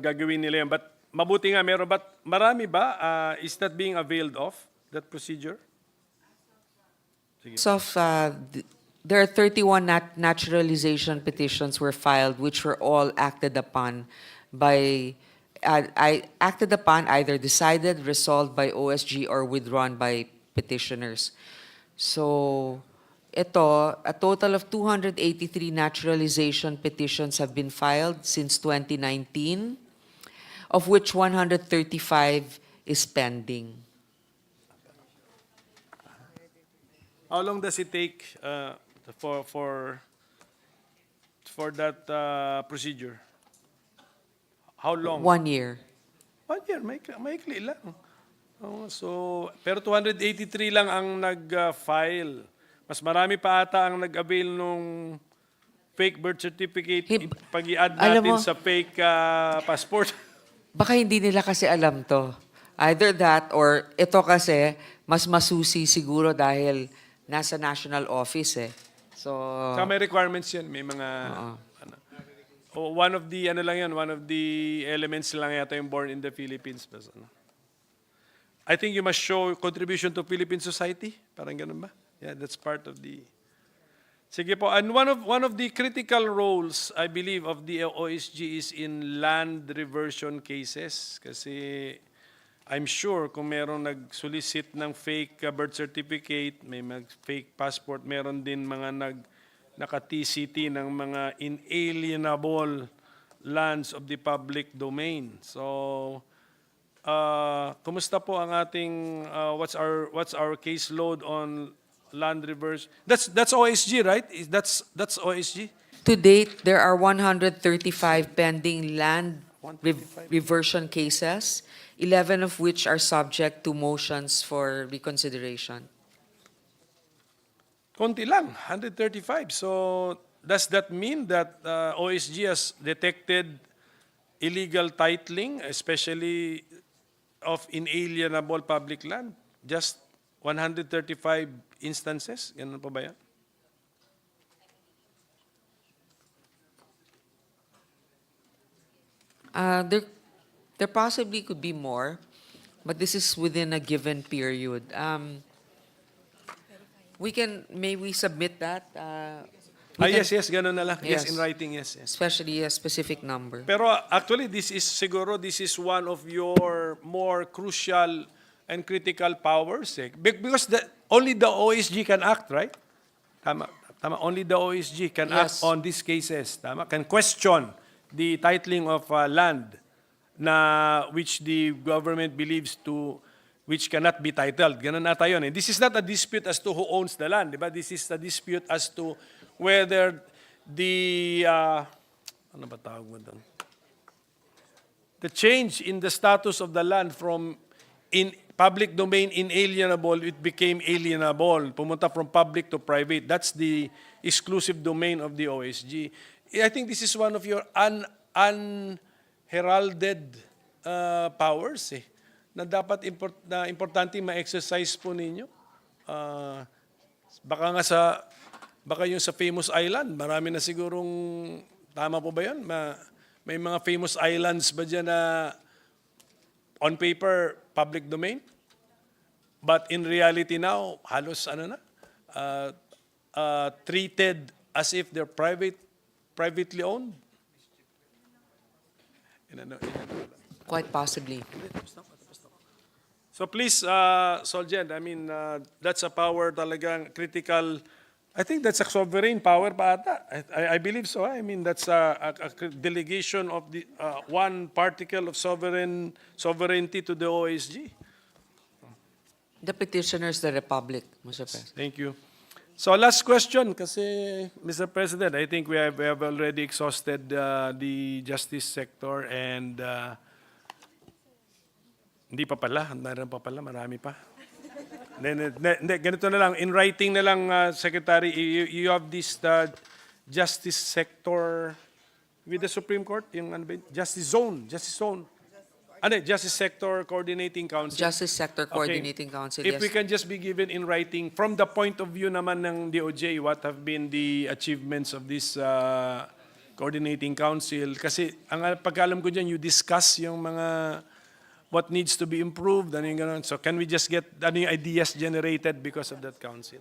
gagawin nila yan. But mabuti nga meron, but marami ba? Is that being availed of, that procedure? So, there are 31 naturalization petitions were filed, which were all acted upon either decided, resolved by OSG, or withdrawn by petitioners. So, ito, a total of 283 naturalization petitions have been filed since 2019, of which 135 is pending. How long does it take for that procedure? How long? 1 year. 1 year, maikli lang. Pero 283 lang ang nag-file. Mas marami pa ata ang nag-avail nung fake birth certificate pag i-add Alam natin mo, sa fake passport. Baka hindi nila kasi alam to. Either that or ito kasi mas masusi siguro dahil nasa national office eh. So, Saka may requirements yan. May mga... one of the elements lang yata yung born in the Philippines. I think you must show contribution to Philippine society. Parang ganun ba? Yeah, that's part of the... Sige po. And one of the critical roles, I believe, of the OSG is in land reversion cases. Kasi I'm sure kung merong nag-solicit ng fake birth certificate, may fake passport, meron din mga naka-TCT ng mga inalienable lands of the public domain. So, kumusta po ang ating what's our caseload on land reverse? That's OSG, right? That's OSG. to date, there are 135 pending land reversion cases, 11 of which are subject to motions for reconsideration. Konti lang, 135. So, does that mean that OSG has detected illegal titling, especially of inalienable public land? Just 135 instances? Ganun pa ba yan? There possibly could be more, but this is within a given period. May we submit that? Yes, ganun na lang. Yes, Yes. in writing, yes. Especially a specific number. Pero actually, this is one of your more crucial and critical powers. Because only the OSG can act, right? Tama. Only the OSG can act Yes. on these cases. Tama. Can question the titling of land which the government believes which cannot be titled. Ganun ata yun. This is not a dispute as to who owns the land, diba? This is a dispute as to whether the ano ba tawag mo doon? The change in the status of the land from in public domain inalienable, it became alienable. Pumunta from public to private. That's the exclusive domain of the OSG. I think this is one of your unheralded powers. na dapat importante ma-exercise po ninyo. Baka yung sa famous island, marami na sigurong, tama po ba yun? May mga famous islands ba dyan na on paper, public domain? But in reality now, halos treated as if they're privately owned? Quite possibly. So please, Soljen, I mean, that's a power talagang critical. I think that's a sovereign power pa ata. I believe so. I mean, that's a delegation of the one particle of sovereignty to the OSG. The petitioner is the Republic, Mr. President. Thank you. So last question, kasi Mr. President, I think we have already exhausted the justice sector and hindi pa pala, meron pa pala, marami pa. Hindi, ganito na lang, in writing na lang, Secretary, you have this justice sector with the Supreme Court, yung ano ba, justice zone. Justice Sector Coordinating Council. Justice Sector Coordinating Council, If yes. we can just be given in writing, from the point of view naman ng DOJ, what have been the achievements of this Coordinating Council? Kasi ang pagkalam ko dyan, you discuss yung mga what needs to be improved, ano yung ganun. So can we just get ano yung ideas generated because of that council?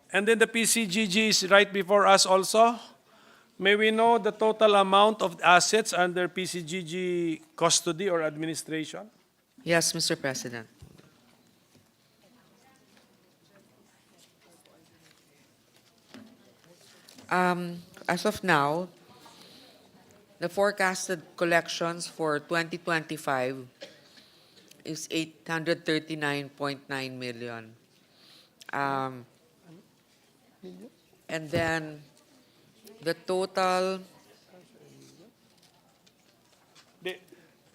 And then the PCGG is right before us also. May we know the total amount of assets under PCGG custody or administration? Yes, Mr. President. As of now, the forecasted collections for 2025 is 839.9 million. And then the total,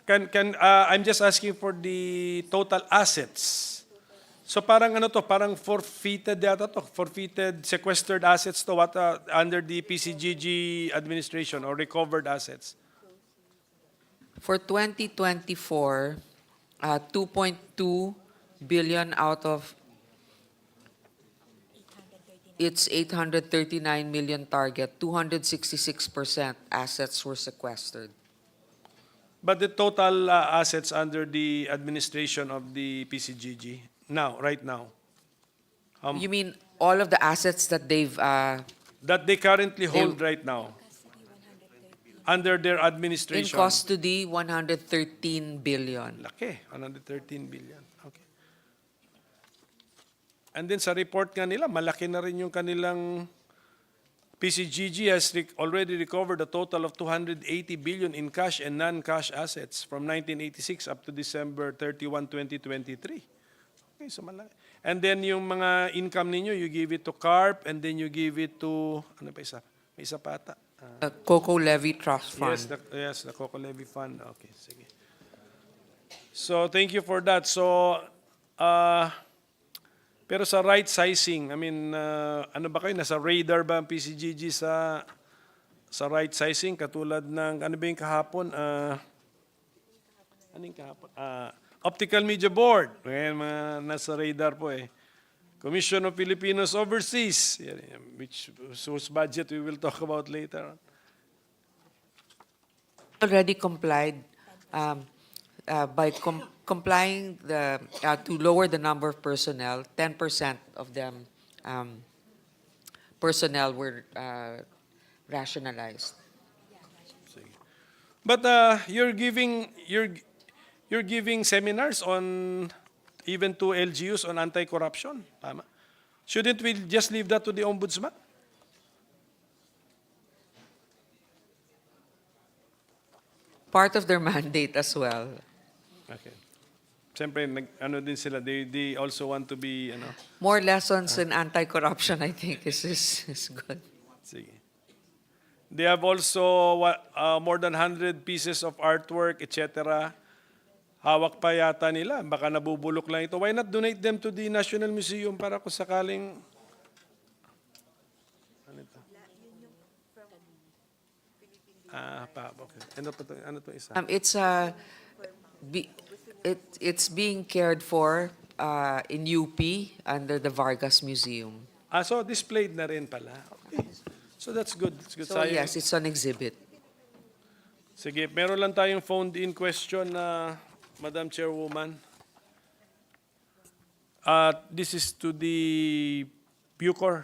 I'm just asking for the total assets. So parang ano to, parang forfeited yata to, forfeited sequestered assets to what under the PCGG administration or recovered assets. for 2024, 2.2 billion out of its 839 million target, 266% assets were sequestered. But the total assets under the administration of the PCGG now, right now, You mean all of the assets that they've, that they currently hold right now under their in administration? custody, 113 billion. Laki, 113 billion. Okay. And then sa report nga nila, malaki na rin yung kanilang PCGG has already recovered a total of 280 billion in cash and non-cash assets from 1986 up to December 31, 2023. Okay, so malaki. And then yung mga income ninyo, you give it to CARP and then you give it to, ano pa isa? May isa pa ata. The Coco Levy Trust Fund. Yes, the Coco Levy Fund. Okay, sige. So, thank you for that. So, pero sa right sizing, I mean, ano ba kayo? Nasa radar ba ang PCGG sa right sizing? Katulad ng, ano ba yung kahapon? Ano yung kahapon? Optical Media Board. Ngayon, nasa radar po eh. Commission of Filipinos Overseas, whose budget we will talk about later on. Already complied by complying to lower the number of personnel. 10% of them personnel were rationalized. But you're giving seminars on even to LGUs on anti-corruption. Tama? Shouldn't we just leave that to the ombudsman? Part of their mandate as well. Okay. Siyempre, ano din sila, they also want to be, ano. More lessons in anti-corruption, I think, is good. Sige. They have also more than 100 pieces of artwork, etc. Hawak pa yata nila. Baka nabubulok lang ito. Why not donate them to the National Museum para kung sakaling... Ano ito? Okay. Ano to isa? It's It's being cared for in UP under the Vargas Museum. So displayed na rin pala. Okay. So that's good. That's good. So yes, it's on exhibit. Sige, meron lang tayong phoned-in question na Madam Chairwoman. This is to the Bucor.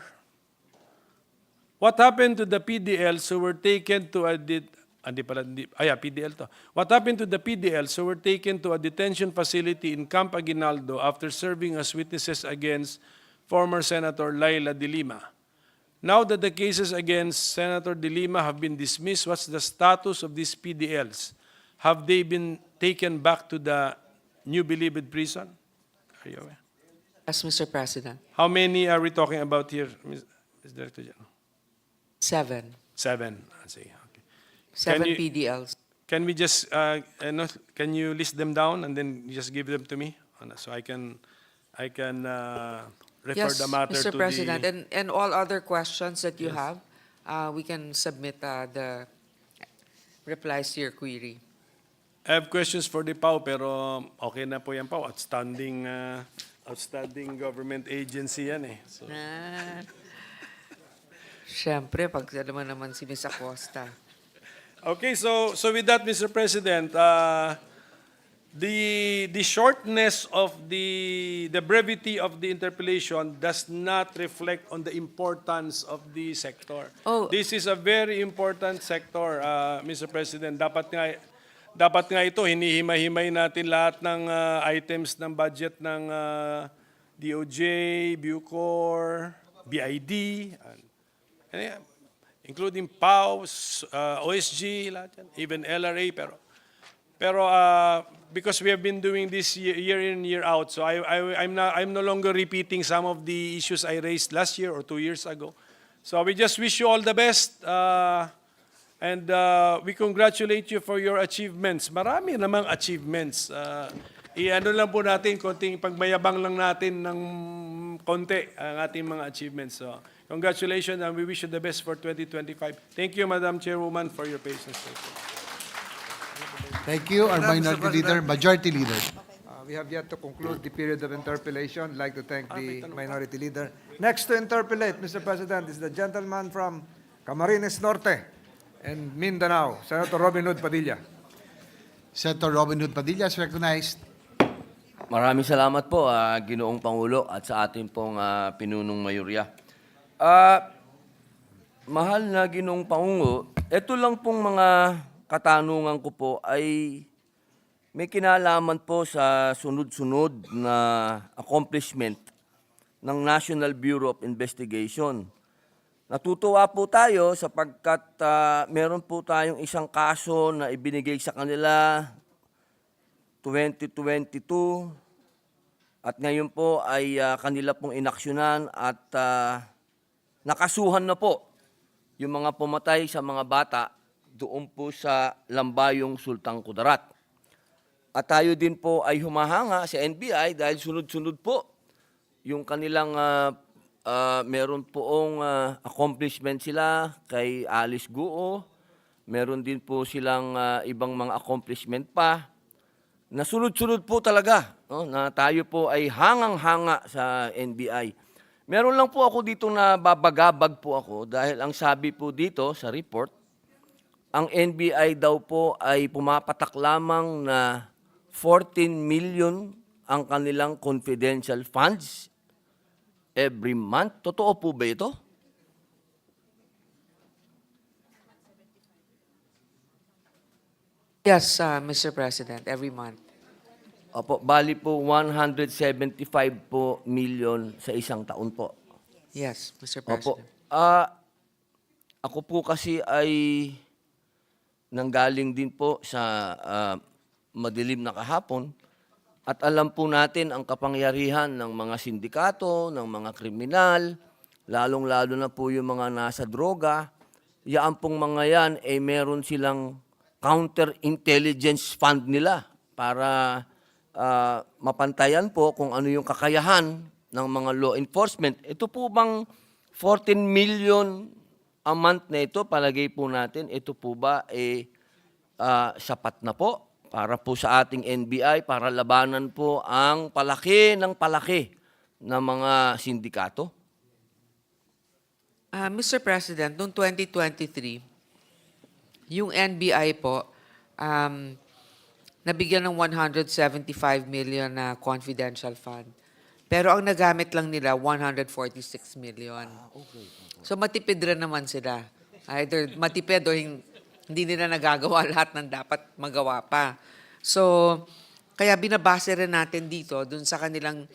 What happened to the PDLs who were taken to a PDL to. What happened to the PDLs who were taken to a detention facility in Camp Aguinaldo after serving as witnesses against former Senator Laila de Lima? Now that the cases against Senator de Lima have been dismissed, what's the status of these PDLs? Have they been taken back to the New Bilibid prison? Are you aware? Yes, Mr. President. How many are we talking about here, Ms. Director General? 7. 7. Sige, okay. 7 you- PDLs. Can we just, can you list them down and then you just give them to me? So I can refer Yes, the matter Mr. to President, the... and all other questions that you have, we can submit the replies to your query. I have questions for the PAO, pero okay na po yan, PAO. Outstanding government agency yan eh. So, Siyempre, pag naman si Ms. Acosta. okay, so with that, Mr. President, the shortness of the brevity of the interpellation does not reflect on the importance of the sector. Oh. This is a very important sector, Mr. President. Dapat nga ito, hinihimay-himay natin lahat ng items ng budget ng DOJ, Bucor, BID, including PAO, OSG, lahat yan, even LRA, pero because we have been doing this year in, year out, so I'm no longer repeating some of the issues I raised last year or 2 years ago. So we just wish you all the best, and we congratulate you for your achievements. Marami namang achievements. Ano lang po natin, konting pagmayabang lang natin ng konti ang ating mga achievements. So, congratulations, and we wish you the best for 2025. Thank you, Madam Chairwoman, for your patience. Thank you, our Madam, Mr. Minority Leader, President. Majority Leader. We have yet to conclude the period of interpellation. I'd like to thank the Minority Leader. Next to interpellate, Mr. President, is the gentleman from Camarines Norte and Mindanao, Senator Robin Hood Padilla. Senator Robin Hood Padilla is recognized. Maraming salamat po, Ginoong Pangulo, at sa ating pong pinunong mayorya. Mahal na Ginoong Pangulo, ito lang pong mga katanungan ko po ay may kinalaman po sa sunod-sunod na accomplishment ng National Bureau of Investigation. Natutuwa po tayo sapagkat meron po tayong isang kaso na ibinigay sa kanila 2022 at ngayon po ay kanila pong inaksyonan at nakasuhan na po yung mga pumatay sa mga bata doon po sa Lambayong Sultan Kudarat. At tayo din po ay humahanga sa NBI dahil sunod-sunod po yung kanilang meron poong accomplishment sila kay Alice Guo, meron din po silang ibang mga accomplishment pa. Nasunod-sunod po talaga, no, na tayo po ay hangang-hanga sa NBI. Meron lang po ako dito na babagabag po ako dahil ang sabi po dito sa report, ang NBI daw po ay pumapatak lamang na 14 million ang kanilang confidential funds every month. Totoo po ba ito? Yes, Mr. President, every month. Opo, bali po 175 po million sa isang taon po. Yes, Mr. Opo. President. Ako po kasi ay nanggaling din po sa madilim na kahapon at alam po natin ang kapangyarihan ng mga sindikato, ng mga kriminal, lalong-lalo na po yung mga nasa droga. Yaan pong mga yan, meron silang counter-intelligence fund nila para mapantayan po kung ano yung kakayahan ng mga law enforcement. Ito po bang 14 million a month na ito, palagay po natin, ito po ba sapat na po para po sa ating NBI para labanan po ang palaki ng mga sindikato? Mr. President, noong 2023, yung NBI po, nabigyan ng 175 million na confidential fund. Pero ang nagamit lang nila, 146 million. So matipid rin naman sila. Either matipid o hindi nila nagagawa lahat ng dapat magawa pa. So, kaya binabase rin natin dito, dun sa kanilang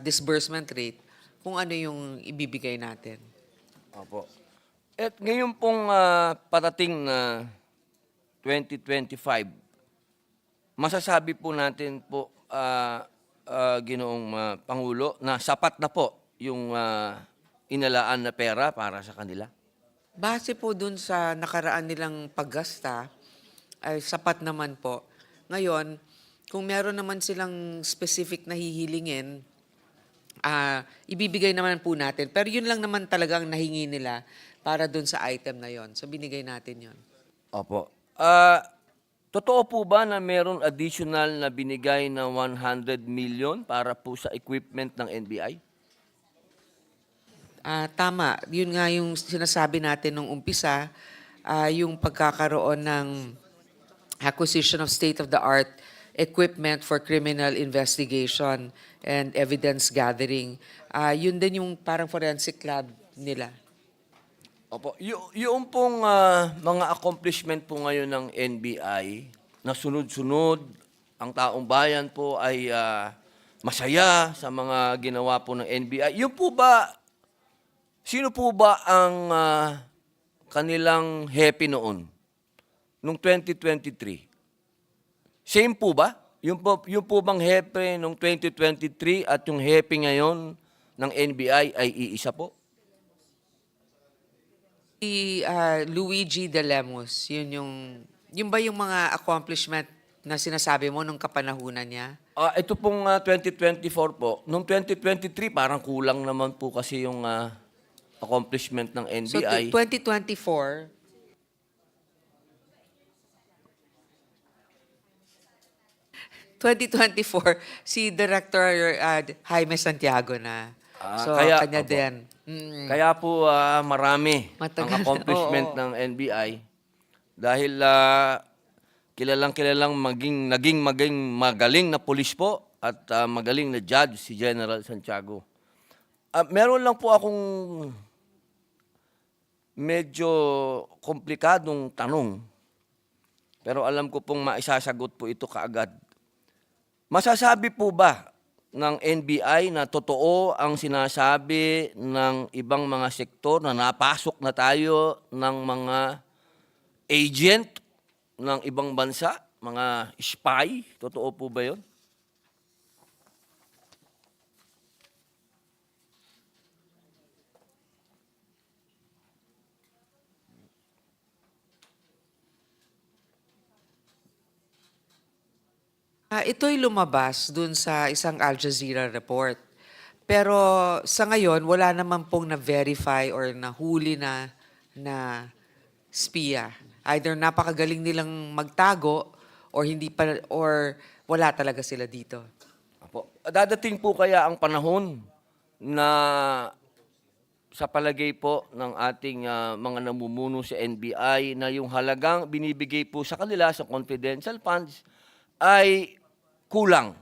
disbursement rate, kung ano yung ibibigay natin. Opo. At ngayon pong parating na 2025, masasabi po natin po, Ginoong Pangulo, na sapat na po yung inalaan na pera para sa kanila? Base po dun sa nakaraan nilang paggasta, ay sapat naman po. Ngayon, kung meron naman silang specific na hihilingin, ibibigay naman po natin. Pero yun lang naman talagang nahingi nila para dun sa item na yon. So binigay natin yon. Opo. Totoo po ba na meron additional na binigay na 100 million para po sa equipment ng NBI? Tama. Yun nga yung sinasabi natin nung umpisa, yung pagkakaroon ng acquisition of state-of-the-art equipment for criminal investigation and evidence gathering. Yun din yung parang forensic lab nila. Opo. Yung pong mga accomplishment po ngayon ng NBI na sunod-sunod, ang taong bayan po ay masaya sa mga ginawa po ng NBI. Yung po ba, sino po ba ang kanilang happy noon? Noong 2023? Same po ba? Yung po bang happy noong 2023 at yung happy ngayon ng NBI ay iisa po? Si Luigi De Lemos, yun ba yung mga accomplishment na sinasabi mo nung kapanahunan niya? Ito pong 2024 po. Noong 2023, parang kulang naman po kasi yung accomplishment ng So NBI. 2024, si Director Jaime Santiago na. So, kanya opo. din. Kaya po marami Matagal. ang accomplishment Oo. ng NBI dahil kilalang naging magaling na pulis po at magaling na judge si General Santiago. Meron lang po akong medyo komplikadong tanong, pero alam ko pong maisasagot po ito kaagad. Masasabi po ba ng NBI na totoo ang sinasabi ng ibang mga sektor na napasok na tayo ng mga agent ng ibang bansa, mga spy? Totoo po ba yun? Ito'y lumabas dun sa isang Al Jazeera report. Pero sa ngayon, wala naman pong na-verify or nahuli na spiya. Either napakagaling nilang magtago or hindi pa or wala talaga sila dito. Apo. Dadating po kaya ang panahon na sa palagay po ng ating mga namumuno sa NBI na yung halagang binibigay po sa kanila sa confidential funds ay kulang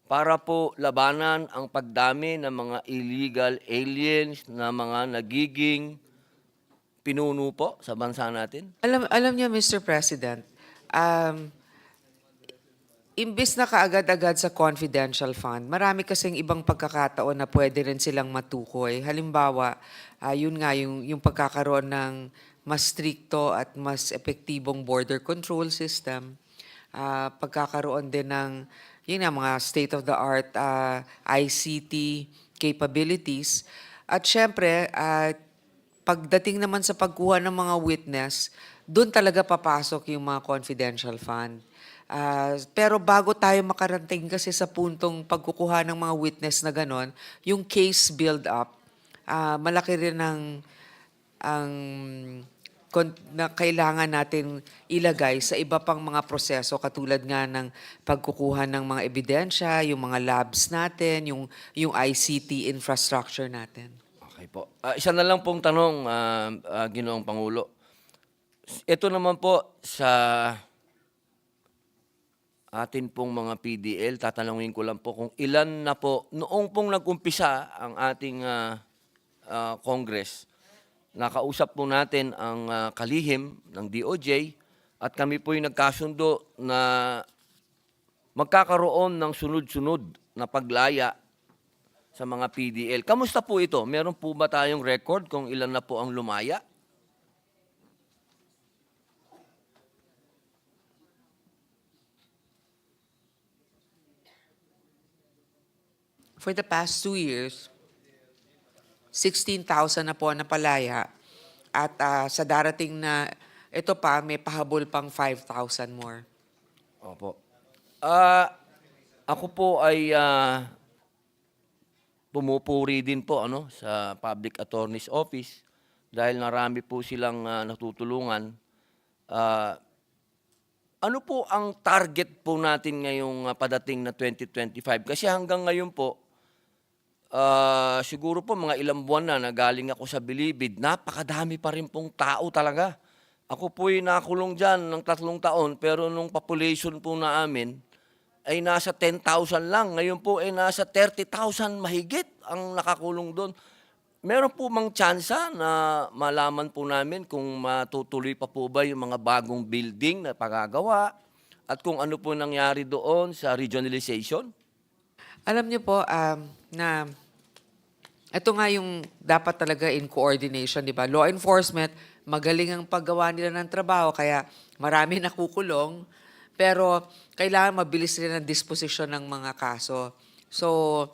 para po labanan ang pagdami ng mga illegal aliens na mga nagiging pinuno po sa bansa natin? Alam niyo, Mr. President, imbis na kaagad-agad sa confidential fund, marami kasing ibang pagkakataon na pwede rin silang matukoy. Halimbawa, yun nga, yung pagkakaroon ng mas stricto at mas epektibong border control system, pagkakaroon din ng yun nga, mga state-of-the-art ICT capabilities. At syempre, pagdating naman sa pagkuha ng mga witness, doon talaga papasok yung mga confidential fund. Pero bago tayo makarating kasi sa puntong pagkukuha ng mga witness na ganon, yung case build-up, malaki rin ang na kailangan natin ilagay sa iba pang mga proseso katulad nga ng pagkukuha ng mga ebidensya, yung mga labs natin, yung ICT infrastructure natin. Okay po. Isa na lang pong tanong, Ginoong Pangulo. Ito naman po sa atin pong mga PDL, tatanungin ko lang po kung ilan na po, noong pong nag-umpisa ang ating Congress, nakausap po natin ang kalihim ng DOJ at kami po'y nagkasundo na magkakaroon ng sunod-sunod na paglaya sa mga PDL. Kamusta po ito? Meron po ba tayong record kung ilan na po ang lumaya? For the past 2 years, 16,000 na po ang napalaya at sa darating na ito pa, may pahabol pang 5,000 more. Opo. Ako po ay pumupuri din po sa Public Attorney's Office dahil narami po silang natutulungan. Ano po ang target po natin ngayong padating na 2025? Kasi hanggang ngayon po, siguro po mga ilang buwan na galing ako sa Bilibid, napakadami pa rin pong tao talaga. Ako po'y nakulong dyan ng 3 taon, pero nung population po na amin ay nasa 10,000 lang. Ngayon po ay nasa 30,000 mahigit ang nakakulong doon. Meron po mang tsansa na malaman po namin kung matutuloy pa po ba yung mga bagong building na pagagawa at kung ano po nangyari doon sa regionalization? Alam niyo po na ito nga yung dapat talaga in coordination, di ba? Law enforcement, magaling ang paggawa nila ng trabaho, kaya marami nakukulong, pero kailangan mabilis rin ang disposition ng mga kaso. So,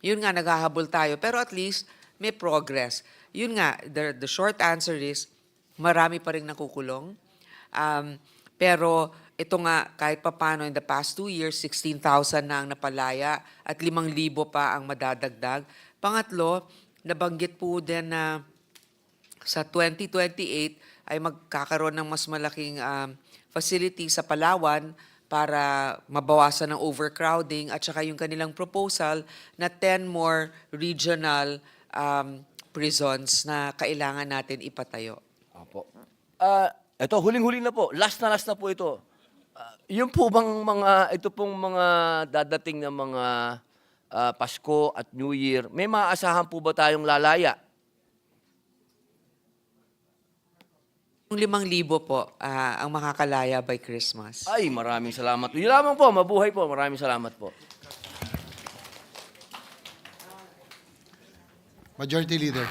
yun nga, naghahabol tayo, pero at least may progress. Yun nga, the short answer is, marami pa rin nakukulong. Pero ito nga, kahit papano in the past 2 years, 16,000 na ang napalaya at 5,000 pa ang madadagdag. Pangatlo, nabanggit po din na sa 2028 ay magkakaroon ng mas malaking facility sa Palawan para mabawasan ng overcrowding at saka yung kanilang proposal na 10 more regional prisons na kailangan natin ipatayo. Opo. Ito, huling-huli na po. Last na po ito. Yung po bang ito pong mga dadating na mga Pasko at New Year, may maaasahan po ba tayong lalaya? Yung 5,000 po ang makakalaya by Christmas. Ay, maraming salamat. Yun lamang po, mabuhay po. Maraming salamat po. Majority Leader.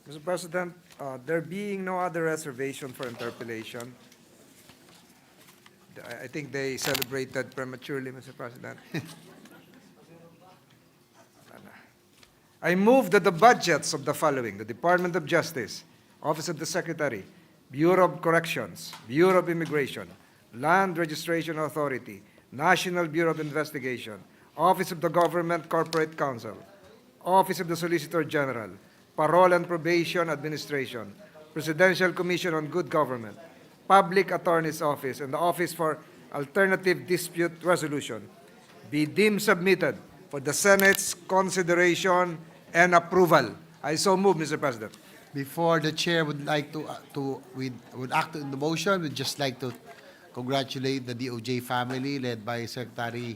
Mr. President, there being no other reservation for interpellation, I think they celebrated prematurely, Mr. President. I move that the budgets of the following: the Department of Justice, Office of the Secretary, Bureau of Corrections, Bureau of Immigration, Land Registration Authority, National Bureau of Investigation, Office of the Government Corporate Counsel, Office of the Solicitor General, Parole and Probation Administration, Presidential Commission on Good Government, Public Attorney's Office, and the Office for Alternative Dispute Resolution be deemed submitted for the Senate's consideration and approval. I so move, Mr. President. Before the chair would like would act on the motion, we'd just like to congratulate the DOJ family led by Secretary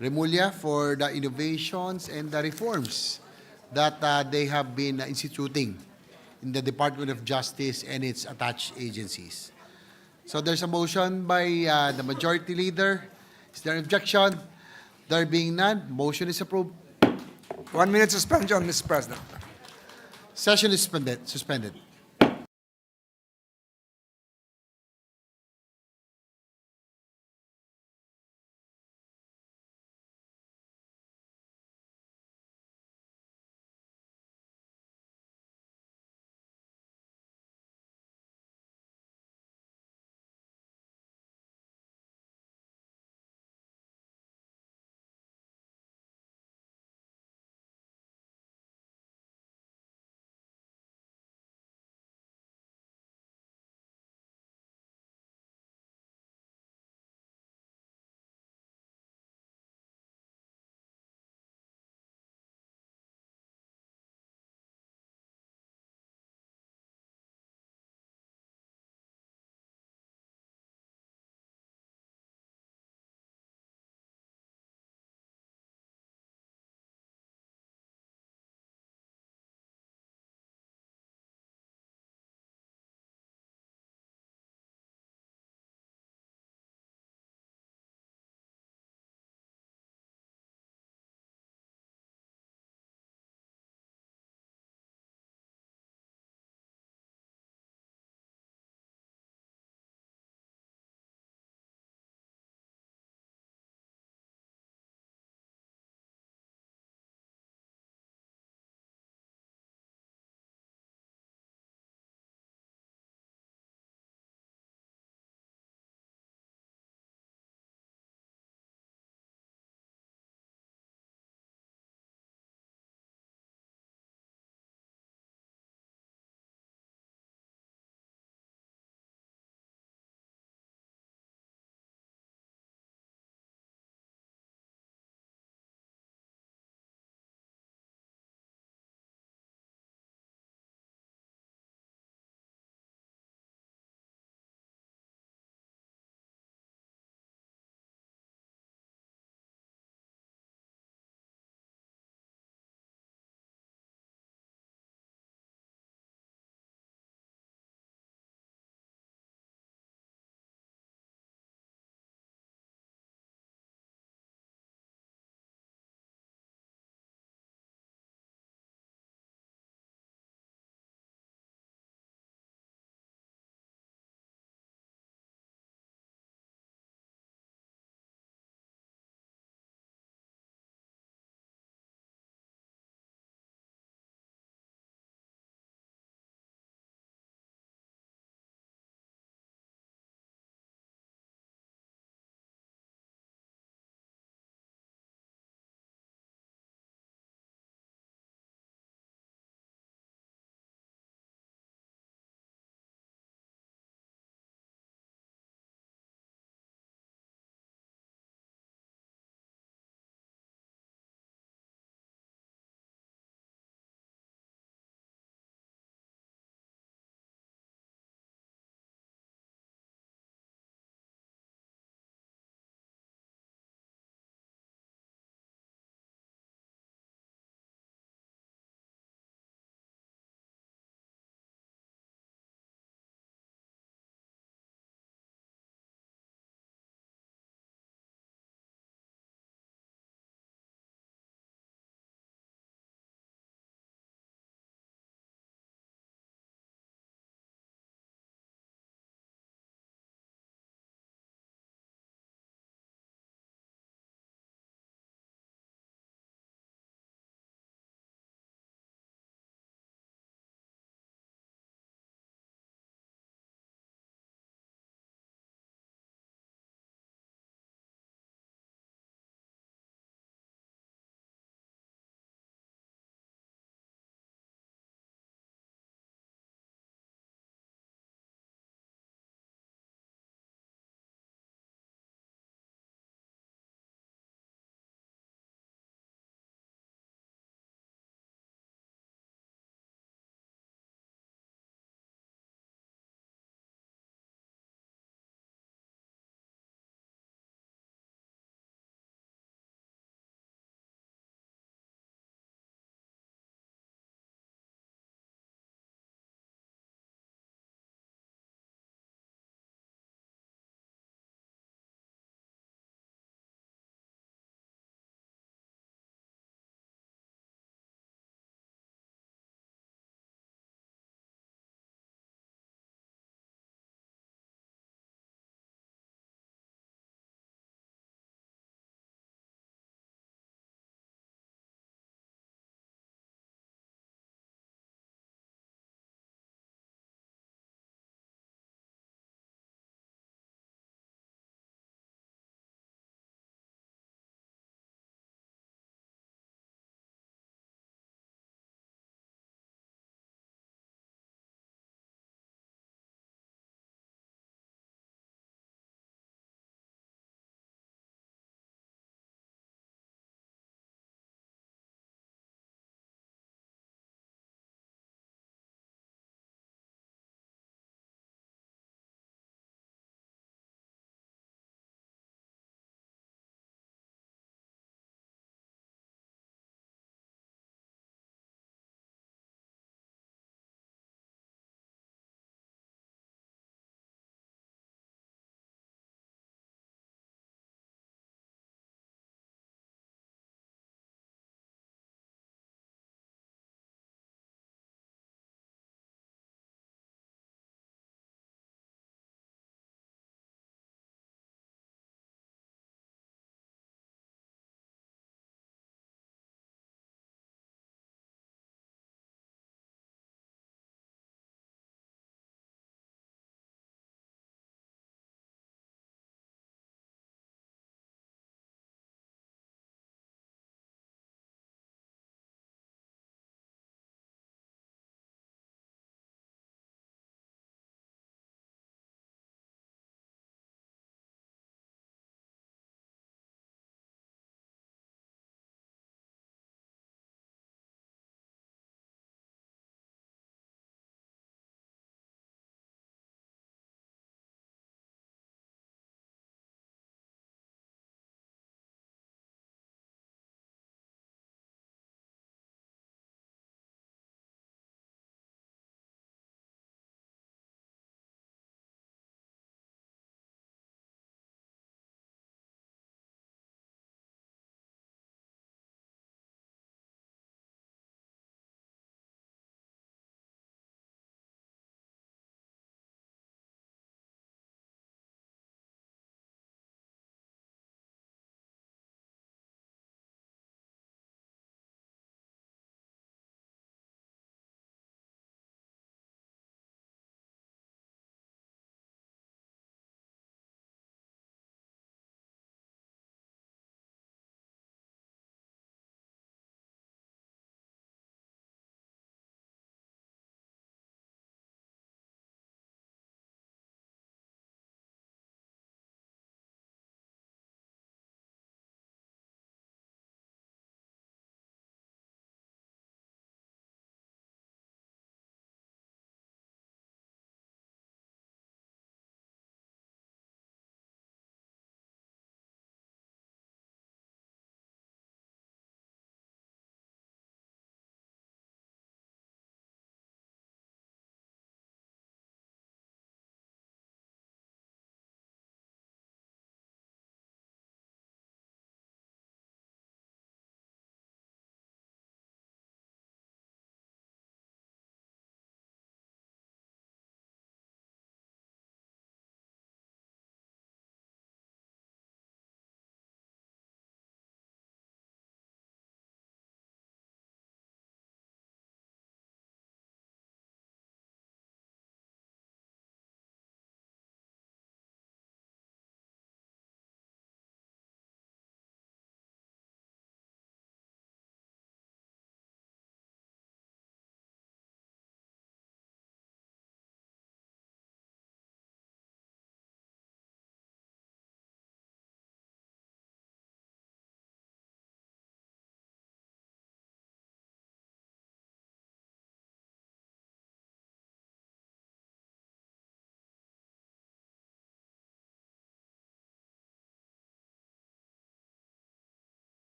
Remulla for the innovations and the reforms that they have been instituting in the Department of Justice and its attached agencies. So there's a motion by the Majority Leader. Is there an objection? There being none, motion is approved. 1 minute suspension, Mr. President. Session is suspended.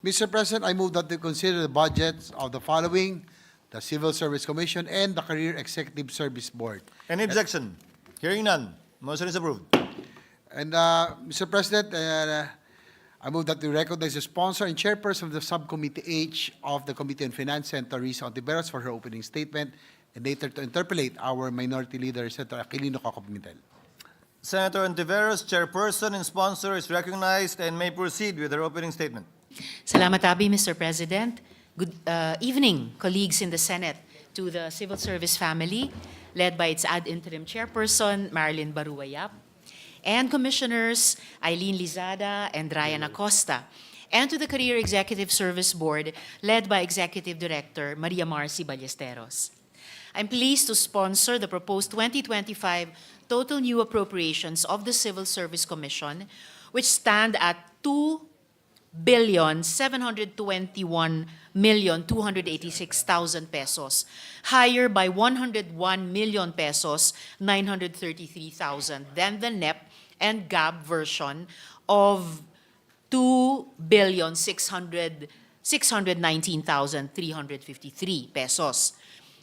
Mr. President, I move that we consider the budgets of the following: the Civil Service Commission and the Career Executive Service Board. Any objection? Hearing none, motion is approved. And, Mr. President, I move that we recognize the sponsor and chairperson of the Subcommittee H of the Committee on Finance, Senator Risa Ontiveros, for her opening statement, and later to interpellate our Minority Leader, Senator Aquilino Coco-Pimentel. Senator Ontiveros, chairperson and sponsor, is recognized and may proceed with her opening statement. Salamat Abi, Mr. President. Good evening, colleagues in the Senate, to the civil service family, led by its ad interim chairperson, Marilyn Baruayap, and Commissioners Eileen Lizada and Ryan Acosta, and to the Career Executive Service Board, led by Executive Director Maria Marcy Ballesteros. I'm pleased to sponsor the proposed 2025 total new appropriations of the Civil Service Commission, which stand at 2,721,286,000 pesos, higher by 101 million pesos, 933,000 than the NEP and GAB version of 2,619,353 pesos.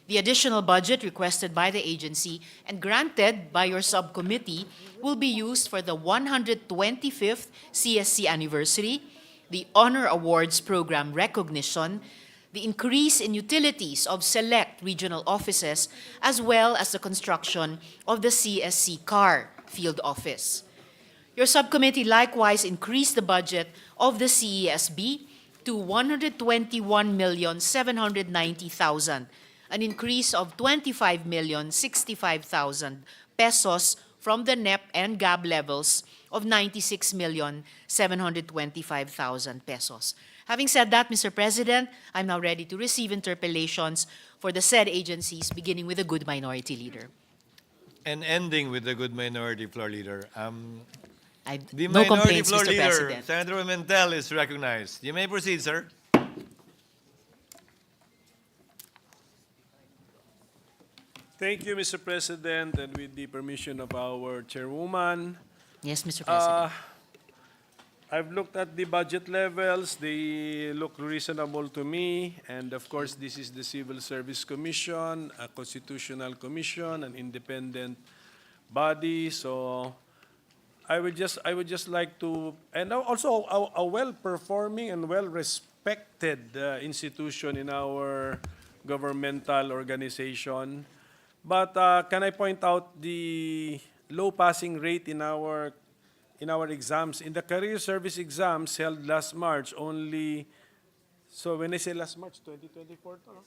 The additional budget requested by the agency and granted by your subcommittee will be used for the 125th CSC anniversary, the Honor Awards Program recognition, the increase in utilities of select regional offices, as well as the construction of the CSC CAR field office. Your subcommittee likewise increased the budget of the CESB to 121,790,000, an increase of 25,065,000 pesos from the NEP and GAB levels of 96,725,000 pesos. Having said that, Mr. President, I'm now ready to receive interpellations for the said agencies, beginning with the good minority leader. And ending with the good minority floor leader. The No minority complaints, floor Mr. leader, President. Senator Pimentel, is recognized. You may proceed, sir. Thank you, Mr. President, and with the permission of our chairwoman, Yes, Mr. President. I've looked at the budget levels. They look reasonable to me. And of course, this is the Civil Service Commission, a constitutional commission, an independent body. So I would just like to, and also a well-performing and well-respected institution in our governmental organization. But can I point out the low passing rate in our exams? In the career service exams held last March, only, so when I say last March, 2024, oh,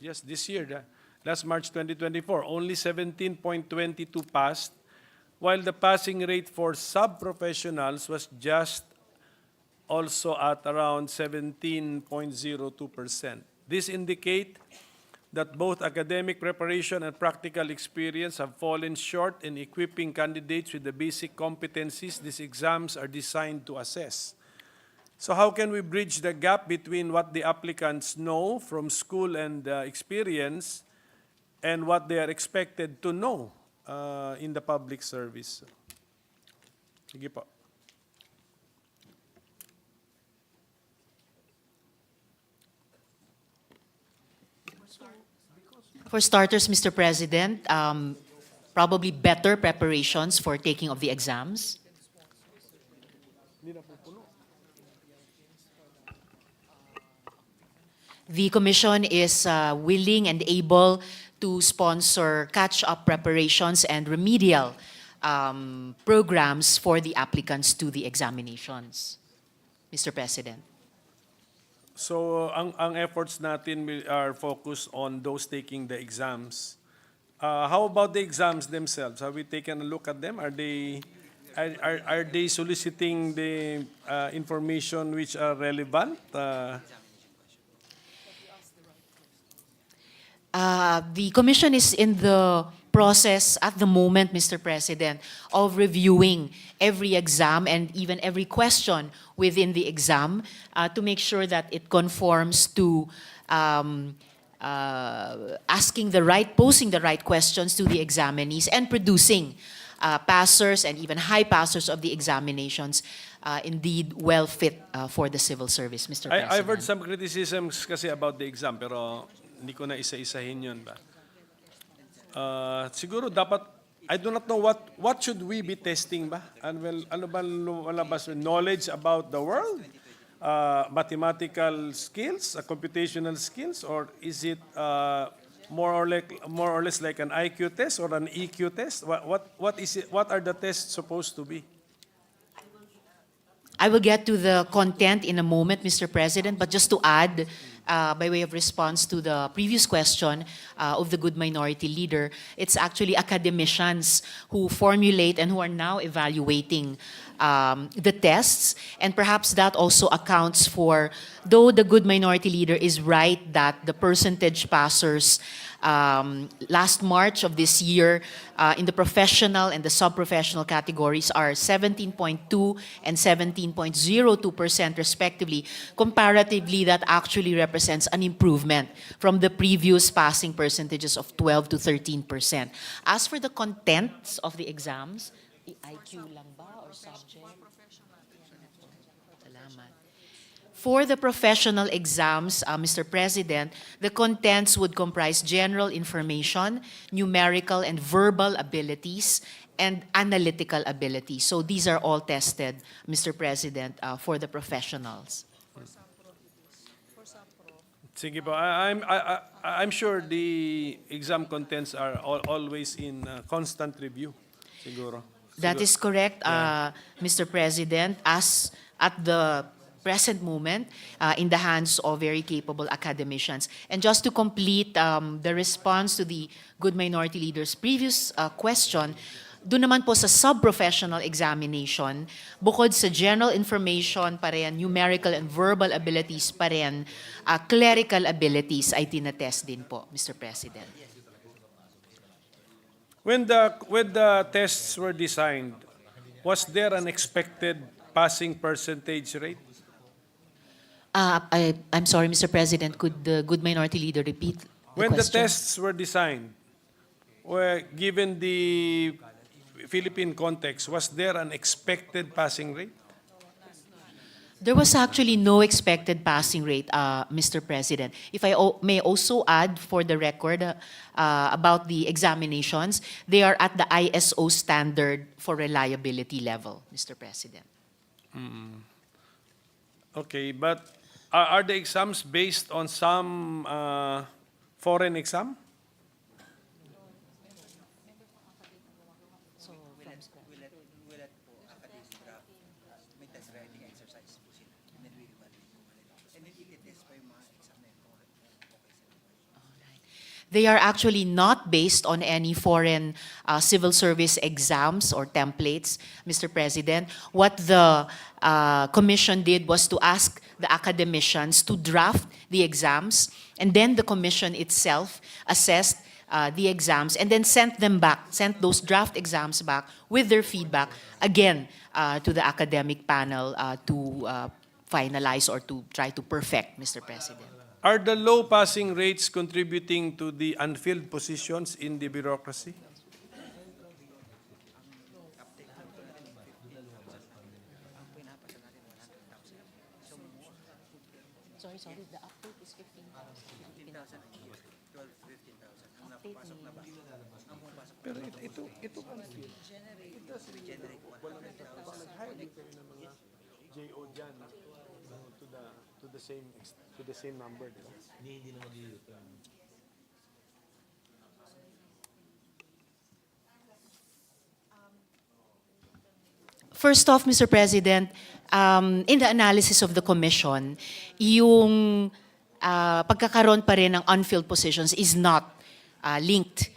yes, this year, last March 2024, only 17.22 passed, while the passing rate for sub-professionals was just also at around 17.02%. This indicate that both academic preparation and practical experience have fallen short in equipping candidates with the basic competencies these exams are designed to assess. So how can we bridge the gap between what the applicants know from school and experience and what they are expected to know in the public service? Sige po. For starters, Mr. President, probably better preparations for taking of the exams. The Commission is willing and able to sponsor catch-up preparations and remedial programs for the applicants to the examinations, Mr. President. So ang efforts natin are focused on those taking the exams. How about the exams themselves? Have we taken a look at them? Are they soliciting the information which are relevant? The Commission is in the process at the moment, Mr. President, of reviewing every exam and even every question within the exam to make sure that it conforms to posing the right questions to the examinees and producing passers and even high passers of the examinations indeed well fit for the civil service, Mr. President. I've heard some criticisms kasi about the exam, pero hindi ko na isa-isahin yun ba. Siguro dapat, I do not know what should we be testing ba? Ano ba lumabas? Knowledge about the world? Mathematical skills, computational skills, or is it more or less like an IQ test or an EQ test? What is it? What are the tests supposed to be? I will get to the content in a moment, Mr. President, but just to add, by way of response to the previous question of the good minority leader, it's actually academicians who formulate and who are now evaluating the tests, and perhaps that also accounts for, though the good minority leader is right that the percentage passers last March of this year in the professional and the sub-professional categories are 17.2 and 17.02% respectively. Comparatively, that actually represents an improvement from the previous passing percentages of 12 to 13%. As for the contents of the exams, the IQ lang ba or subject? Salamat. For the professional exams, Mr. President, the contents would comprise general information, numerical and verbal abilities, and analytical abilities. So these are all tested, Mr. President, for the professionals. Sige po. I'm sure the exam contents are always in constant review. Siguro. That is correct, Mr. President, as at the present moment in the hands of very capable academicians. And just to complete the response to the good minority leader's previous question, doon naman po sa sub-professional examination, bukod sa general information pa rin, numerical and verbal abilities pa rin, clerical abilities ay tinatest din po, Mr. President. When the tests were designed, was there an expected passing percentage rate? I'm sorry, Mr. President, could the good minority leader repeat the When the question? tests were designed, given the Philippine context, was there an expected passing rate? There was actually no expected passing rate, Mr. President. If I may also add for the record about the examinations, they are at the ISO standard for reliability level, Mr. President. Okay, but are the exams based on some foreign exam? They are actually not based on any foreign civil service exams or templates, Mr. President. What the commission did was to ask the academicians to draft the exams, and then the commission itself assessed the exams and then sent those draft exams back with their feedback again to the academic panel to finalize or to try to perfect, Mr. President. Are the low passing rates contributing to the unfilled positions in the bureaucracy? Sorry, the update is 15,000. Pero ito JO dyan to the same number, di ba? Hindi na mag-i-return. First off, Mr. President, in the analysis of the commission, yung pagkakaroon pa rin ng unfilled positions is not linked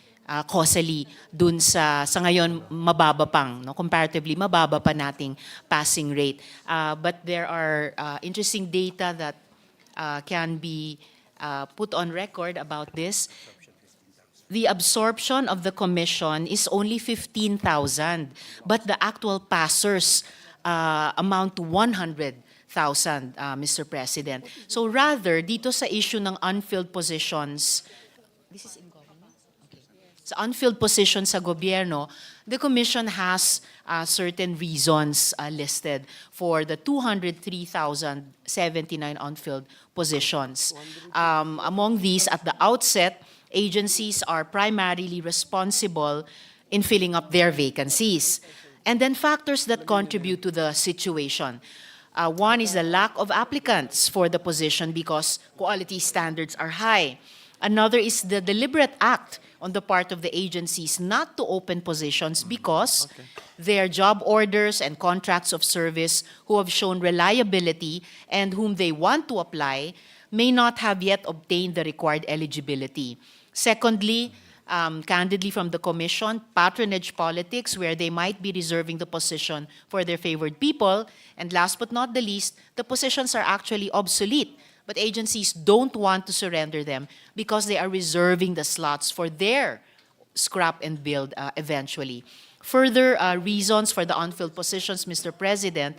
causally dun sa ngayon mababa pang, no? Comparatively mababa pa nating passing rate. But there are interesting data that can be put on record about this. The absorption of the commission is only 15,000, but the actual passers amount to 100,000, Mr. President. So rather, dito sa issue ng unfilled positions, this is in government? Okay. sa unfilled positions sa gobyerno, the Commission has certain reasons listed for the 203,079 unfilled positions. Among these, at the outset, agencies are primarily responsible in filling up their vacancies. And then factors that contribute to the situation. One is the lack of applicants for the position because quality standards are high. Another is the deliberate act on the part of the agencies not to open positions because their job orders and contracts of service who have shown reliability and whom they want to apply may not have yet obtained the required eligibility. Secondly, candidly from the Commission, patronage politics where they might be reserving the position for their favored people. And last but not the least, the positions are actually obsolete, but agencies don't want to surrender them because they are reserving the slots for their scrap and build eventually. Further reasons for the unfilled positions, Mr. President,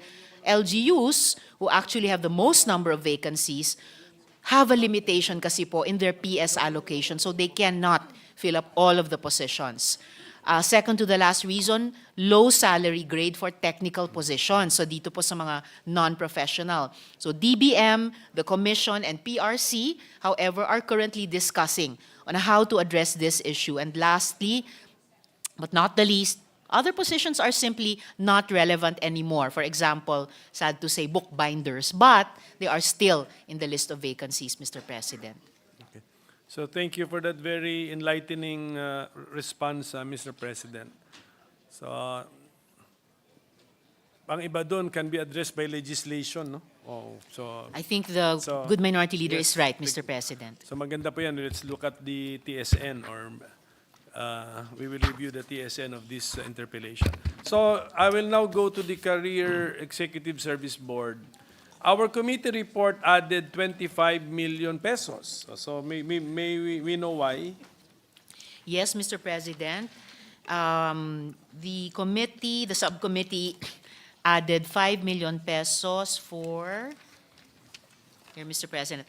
LGUs, who actually have the most number of vacancies, have a limitation kasi po in their PS allocation, so they cannot fill up all of the positions. Second to the last reason, low salary grade for technical positions. So dito po sa mga non-professional. So DBM, the Commission, and PRC, however, are currently discussing on how to address this issue. And lastly, but not the least, other positions are simply not relevant anymore. For example, sad to say, bookbinders, but they are still in the list of vacancies, Mr. President. So thank you for that very enlightening response, Mr. President. So, ang iba doon can be addressed by legislation, no? Oh, so I think the good minority leader yes, is right, Mr. President. So maganda po yan. Let's look at the TSN or we will review the TSN of this interpellation. So I will now go to the Career Executive Service Board. Our committee report added 25 million pesos. So may we know why? Yes, Mr. President. The subcommittee added 5 million pesos for, here, Mr. President,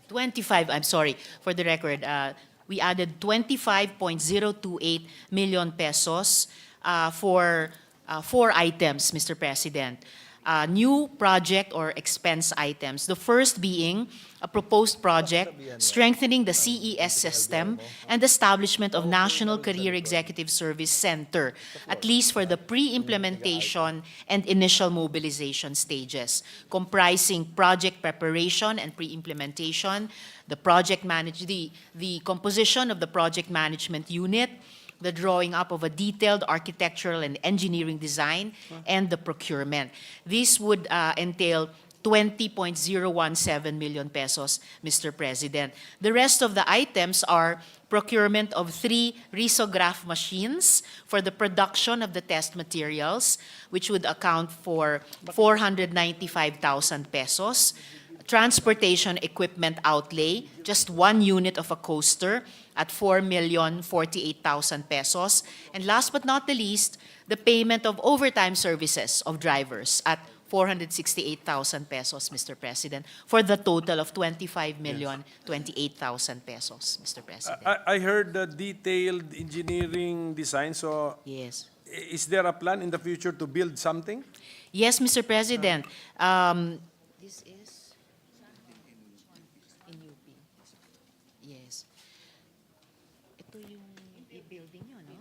25, I'm sorry, for the record, we added 25.028 million pesos for 4 items, Mr. President. New project or expense items. The first being a proposed project strengthening the CES system and establishment of National Career Executive Service Center, at least for the pre-implementation and initial mobilization stages, comprising project preparation and pre-implementation, the composition of the project management unit, the drawing up of a detailed architectural and engineering design, and the procurement. This would entail 20.017 million pesos, Mr. President. The rest of the items are procurement of 3 risograph machines for the production of the test materials, which would account for 495,000 pesos. Transportation equipment outlay, just 1 unit of a coaster at 4,048,000 pesos. And last but not the least, the payment of overtime services of drivers at 468,000 pesos, Mr. President, for the total of 25,028,000 pesos, Mr. President. I heard the detailed engineering design. So Yes. is there a plan in the future to build something? Yes, Mr. President. This is in UP. Yes. Ito yung building nyo, no?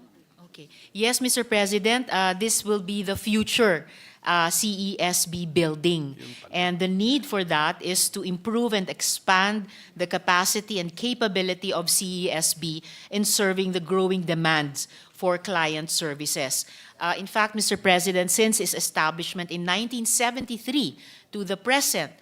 Okay. Yes, Mr. President, this will be the future CESB building. And the need for that is to improve and expand the capacity and capability of CESB in serving the growing demands for client services. In fact, Mr. President, since its establishment in 1973 to the present,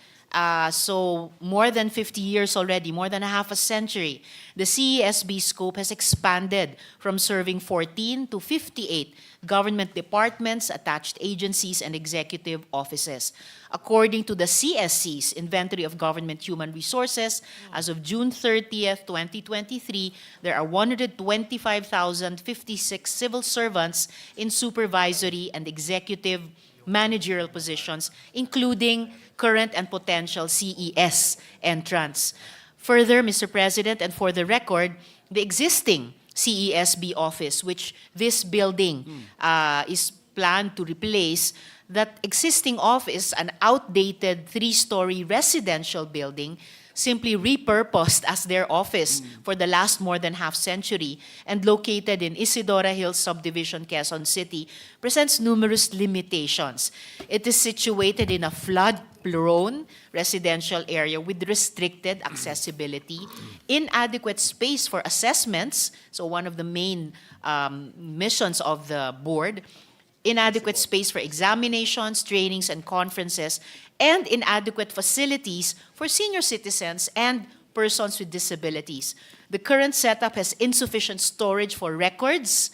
so more than 50 years already, more than a half a century, the CESB scope has expanded from serving 14 to 58 government departments, attached agencies, and executive offices. According to the CSC's Inventory of Government Human Resources, as of June 30th, 2023, there are 125,056 civil servants in supervisory and executive managerial positions, including current and potential CES entrants. Further, Mr. President, and for the record, the existing CESB office, which this building is planned to replace, that existing office, an outdated 3-story residential building, simply repurposed as their office for the last more than half century and located in Isidora Hills Subdivision, Quezon City, presents numerous limitations. It is situated in a flood-prone residential area with restricted accessibility, inadequate space for assessments, so one of the main missions of the board, inadequate space for examinations, trainings, and conferences, and inadequate facilities for senior citizens and persons with disabilities. The current setup has insufficient storage for records,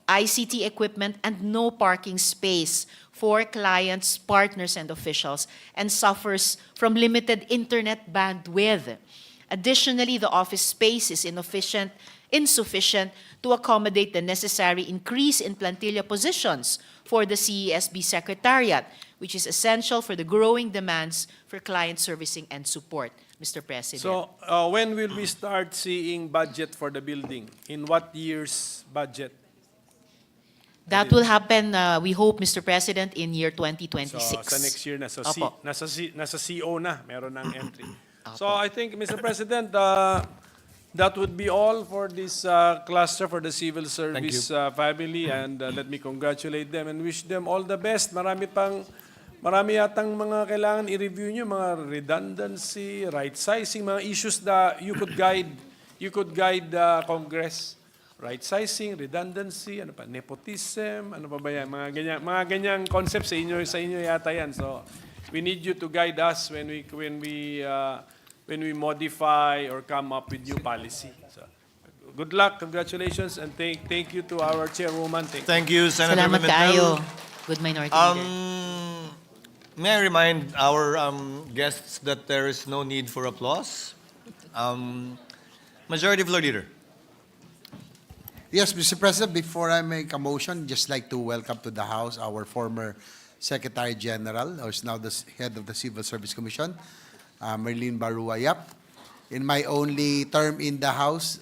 ICT equipment, and no parking space for clients, partners, and officials, and suffers from limited internet bandwidth. Additionally, the office space is insufficient to accommodate the necessary increase in plantilla positions for the CESB Secretariat, which is essential for the growing demands for client servicing and support, Mr. President. So, when will we start seeing budget for the building? In what year's budget? That will happen, we hope, Mr. President, in year 2026. So, sa next year na. So, Opo. nasa CO na, meron ng entry. So, I think, Mr. President, that would be all for this cluster for the civil service family, and let me congratulate them and wish them all the best. Marami yatang mga kailangan i-review nyo, mga redundancy, right sizing, mga issues that you could guide Congress. Right sizing, redundancy, ano pa, nepotism, ano pa ba yan? Mga ganyang concepts sa inyo yata yan. So we need you to guide us when we modify or come up with new policy. So, good luck, congratulations, and thank you to our chairwoman. Thank you, Senator Salamat Pimentel. kayo, good minority leader. May I remind our guests that there is no need for applause? Majority Floor Leader. Yes, Mr. President, before I make a motion, just like to welcome to the House our former Secretary General, who is now the head of the Civil Service Commission, Merlin Baruayap. In my only term in the House,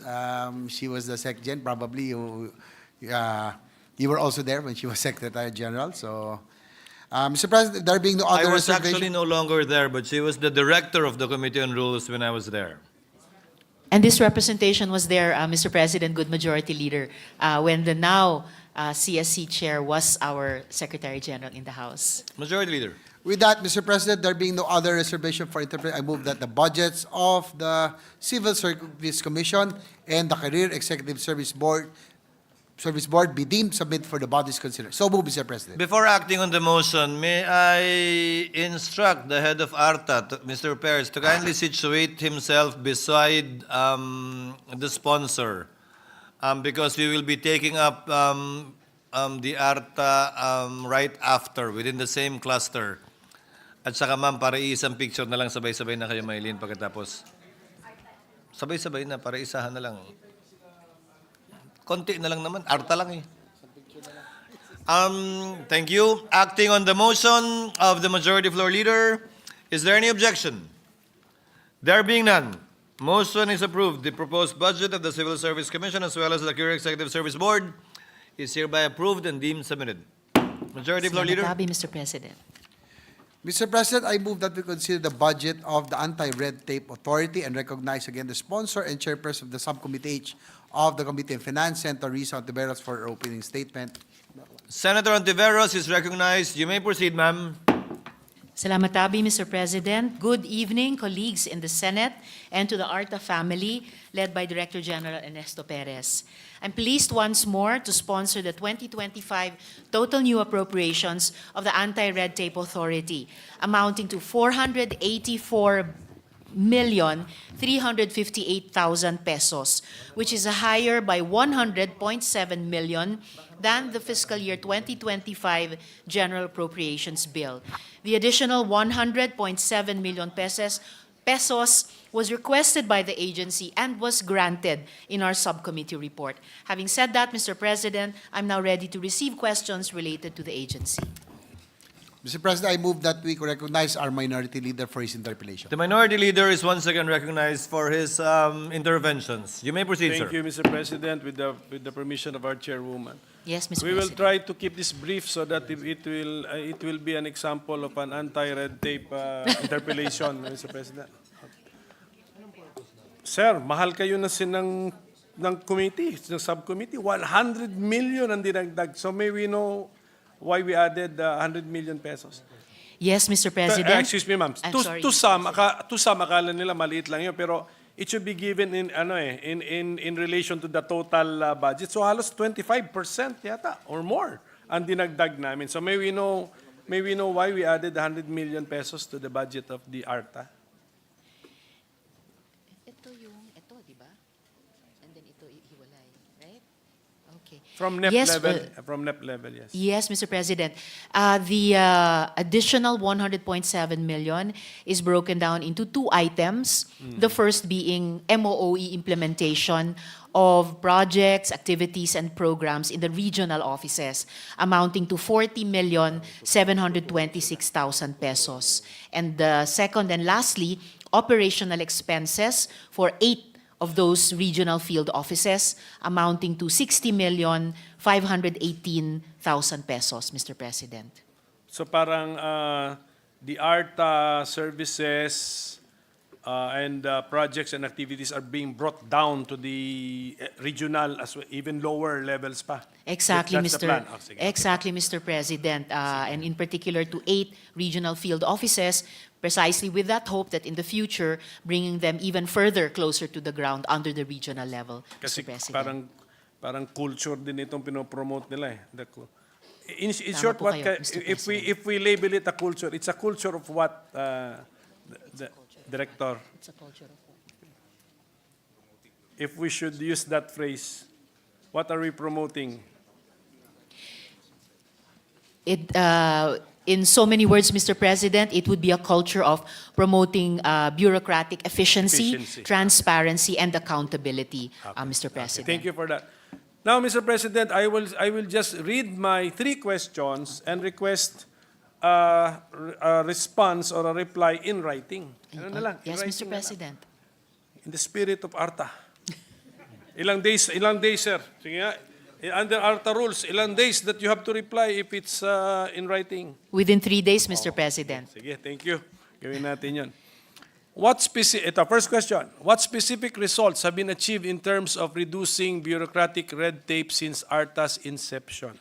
she was the Sec Gen. Probably you were also there when she was Secretary General. So, Mr. President, there being no other I was reservation. actually no longer there, but she was the director of the Committee on Rules when I was there. And this representation was there, Mr. President, good majority leader, when the now CSC chair was our Secretary General in the House. Majority Leader. With that, Mr. President, there being no other reservation for interpretation, I move that the budgets of the Civil Service Commission and the Career Executive Service Board be deemed submit for the body's consideration. So move, Mr. President. Before acting on the motion, may I instruct the head of Arta, Mr. Perez, to kindly situate himself beside the sponsor, because we will be taking up the Arta right after, within the same cluster. At saka ma'am, para isang picture na lang, sabay-sabay na kayo, Maylin, pagkatapos. Sabay-sabay na, para isahan na lang. Konti na lang naman, Arta lang eh. Thank you. Acting on the motion of the Majority Floor Leader, is there any objection? There being none, motion is approved. The proposed budget of the Civil Service Commission as well as the Career Executive Service Board is hereby approved and deemed submitted. Majority Floor Leader. Salamat, Mr. President. Mr. President, I move that we consider the budget of the Anti-Red Tape Authority and recognize again the sponsor and chairperson of the Subcommittee H of the Committee on Finance, Senator Risa Ontiveros, for her opening statement. Senator Ontiveros is recognized. You may proceed, ma'am. Salamat tabi, Mr. President. Good evening, colleagues in the Senate and to the Arta family, led by Director General Ernesto Perez. I'm pleased once more to sponsor the 2025 total new appropriations of the Anti-Red Tape Authority, amounting to 484,358,000 pesos, which is higher by 100.7 million than the fiscal year 2025 General Appropriations Bill. The additional 100.7 million pesos was requested by the agency and was granted in our subcommittee report. Having said that, Mr. President, I'm now ready to receive questions related to the agency. Mr. President, I move that we recognize our minority leader for his interpellation. The minority leader is once again recognized for his interventions. You may proceed, Thank sir. you, Mr. President, with the permission of our chairwoman. Yes, Mr. We will President. try to keep this brief so that it will be an example of an anti-red tape interpellation, Mr. President. Sir, mahal kayo ng committee, ng subcommittee. 100 million ang dinagdag. So may we know why we added 100 million pesos? Yes, Mr. President. Excuse me, ma'am. I'm sorry. To some, akala nila maliit lang yun, pero it should be given in relation to the total budget. So halos 25% yata or more ang dinagdag namin. So may we know why we added 100 million pesos to the budget of the Arta? Ito, di ba? And then ito hiwalay, right? Okay. From NEP Yes, level, from NEP level, yes. Yes, Mr. President. The additional 100.7 million is broken down into two items. The first being MOOE implementation of projects, activities, and programs in the regional offices, amounting to 40,726,000 pesos. And the second and lastly, operational expenses for 8 of those regional field offices, amounting to 60,518,000 pesos, Mr. President. So parang the Arta services and projects and activities are being brought down to the regional as well, even lower levels pa. Exactly, That's the plan. Oh, sige. Exactly, Mr. President, and in particular to 8 regional field offices, precisely with that hope that in the future, bringing them even further closer to the ground under the regional level, Kasi Mr. President. parang culture din itong pinopromote nila eh. In Tama short, po what kayo, ca- Mr. President. if we label it a culture, it's a culture of what, the Director? It's a culture of what? If we should use that phrase, what are we promoting? In so many words, Mr. President, it would be a culture of promoting bureaucratic efficiency, Efficiency. transparency, and accountability, Mr. President. Thank you for that. Now, Mr. President, I will just read my 3 questions and request a response or a reply in writing. Ano na lang, in Yes, writing Mr. na lang. President. In the spirit of Arta. Ilang days, sir? Sige nga. Under Arta rules, ilang days that you have to reply if it's in writing? Within 3 days, Mr. President. Sige, thank you. Gawin natin yun. First question. What specific results have been achieved in terms of reducing bureaucratic red tape since Arta's inception?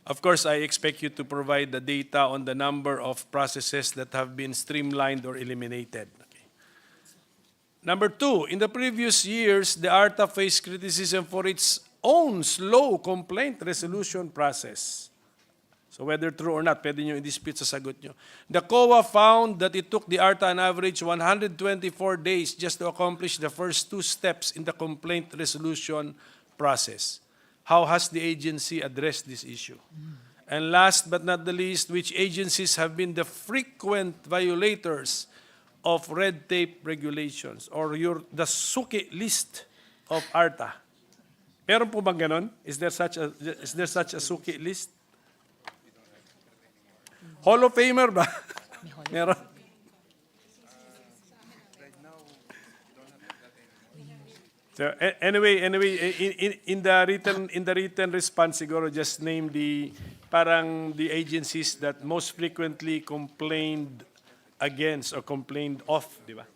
Of course, I expect you to provide the data on the number of processes that have been streamlined or eliminated. Okay. Number 2, in the previous years, the Arta faced criticism for its own slow complaint resolution process. So whether true or not, pwede nyo i-dispute sa sagot nyo. The COA found that it took the Arta an average 124 days just to accomplish the first 2 steps in the complaint resolution process. How has the agency addressed this issue? And last but not the least, which agencies have been the frequent violators of red tape regulations or the suki list of Arta? Meron po bang ganon? Is there such a suki list? Hall of Famer ba? Meron. So anyway, in the written response, siguro just name the agencies that most frequently complained against or complained of, di ba?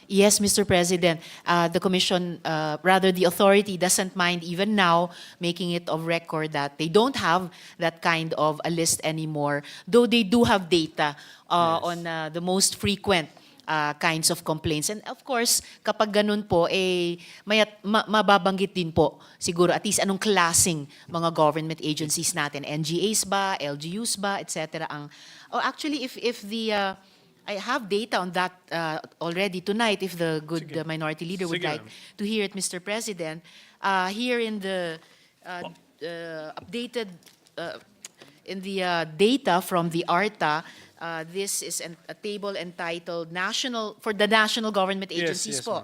Yes, Mr. President. The Commission, the authority doesn't mind even now making it of record that they don't have that kind of a list anymore, though they do have data on the most frequent kinds of complaints. And of course, kapag ganun po, mababanggit din po siguro at least anong klaseng mga government agencies natin, NGAs ba, LGUs ba, etc. Actually, if the I have data on that already tonight, if the good minority leader would like to hear it, Mr. President. Here in the updated, in the data from the Arta, this is a table entitled for the national government agencies po.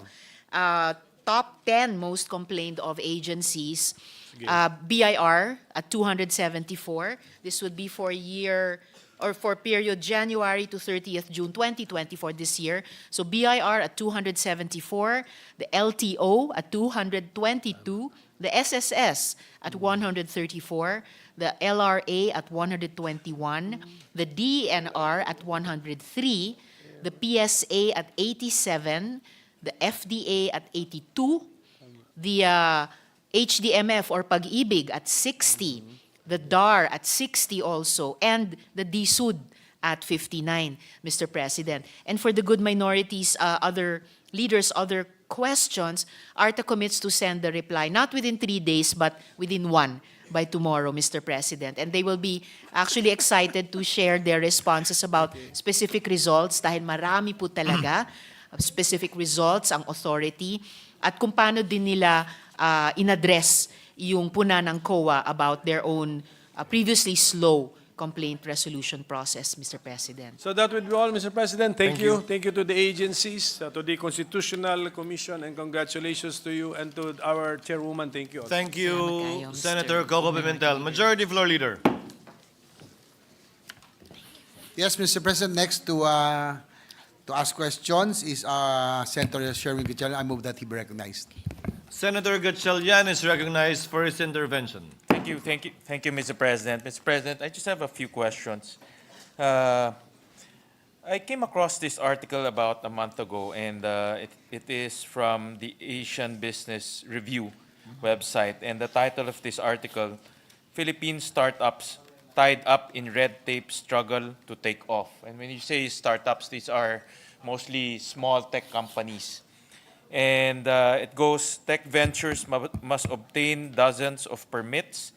Top 10 most complained of agencies. BIR at 274. This would be for year or for period January to 30th June 2024 this year. So BIR at 274, the LTO at 222, the SSS at 134, the LRA at 121, the DNR at 103, the PSA at 87, the FDA at 82, the HDMF or Pag-ibig at 60, the DAR at 60 also, and the DSUD at 59, Mr. President. And for the good minorities, other leaders, other questions, Arta commits to send the reply, not within 3 days, but within 1 by tomorrow, Mr. President. And they will be actually excited to share their responses about specific results dahil marami po talaga specific results ang authority at kung paano din nila inaddress yung puna ng COA about their own previously slow complaint resolution process, Mr. President. So that would be all, Mr. President. Thank you. Thank you to the agencies, to the Constitutional Commission, and congratulations to you and to our chairwoman. Thank you. Thank Salamat you, kayo, Mr. Senator Coco Pimentel. Majority Floor Leader. Yes, Mr. President, next to ask questions is Senator Sherwin Gatchalian. I move that he be recognized. Senator Gatchalian is recognized for his intervention. Thank you, Mr. President. Mr. President, I just have a few questions. I came across this article about a month ago, and it is from the Asian Business Review website. And the title of this article, Philippine Startups Tied Up in Red Tape Struggle to Take Off. And when you say startups, these are mostly small tech companies. And it goes, tech ventures must obtain dozens of permits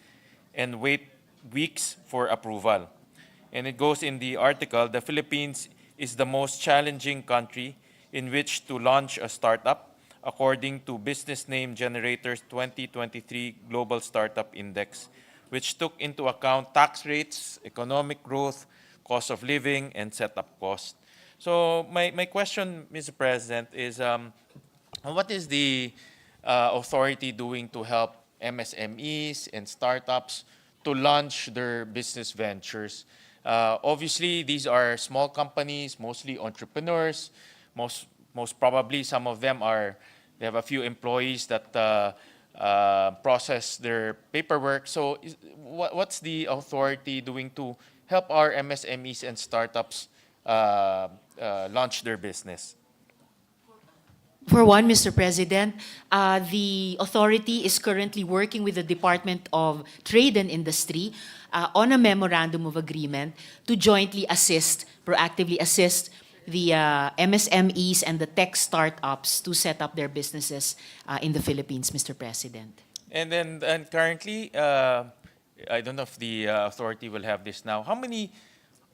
and wait weeks for approval. And it goes in the article, the Philippines is the most challenging country in which to launch a startup, according to Business Name Generator's 2023 Global Startup Index, which took into account tax rates, economic growth, cost of living, and setup cost. So my question, Mr. President, is what is the authority doing to help MSMEs and startups to launch their business ventures? Obviously, these are small companies, mostly entrepreneurs. Most probably, some of them they have a few employees that process their paperwork. So what's the authority doing to help our MSMEs and startups launch their business? For one, Mr. President, the authority is currently working with the Department of Trade and Industry on a memorandum of agreement to jointly proactively assist the MSMEs and the tech startups to set up their businesses in the Philippines, Mr. President. And currently, I don't know if the authority will have this now. How many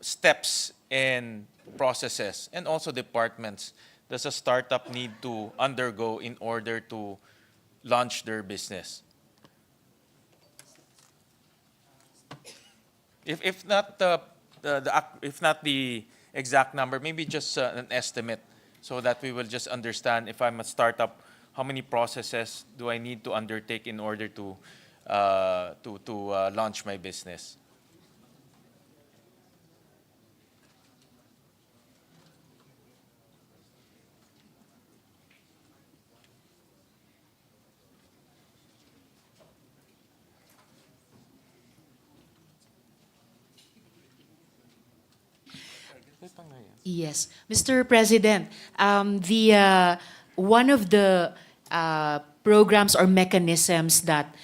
steps and processes and also departments does a startup need to undergo in order to launch their business? If not the exact number, maybe just an estimate, so that we will just understand, if I'm a startup, how many processes do I need to undertake in order to launch my business? Yes, Mr. President, one of the programs or mechanisms that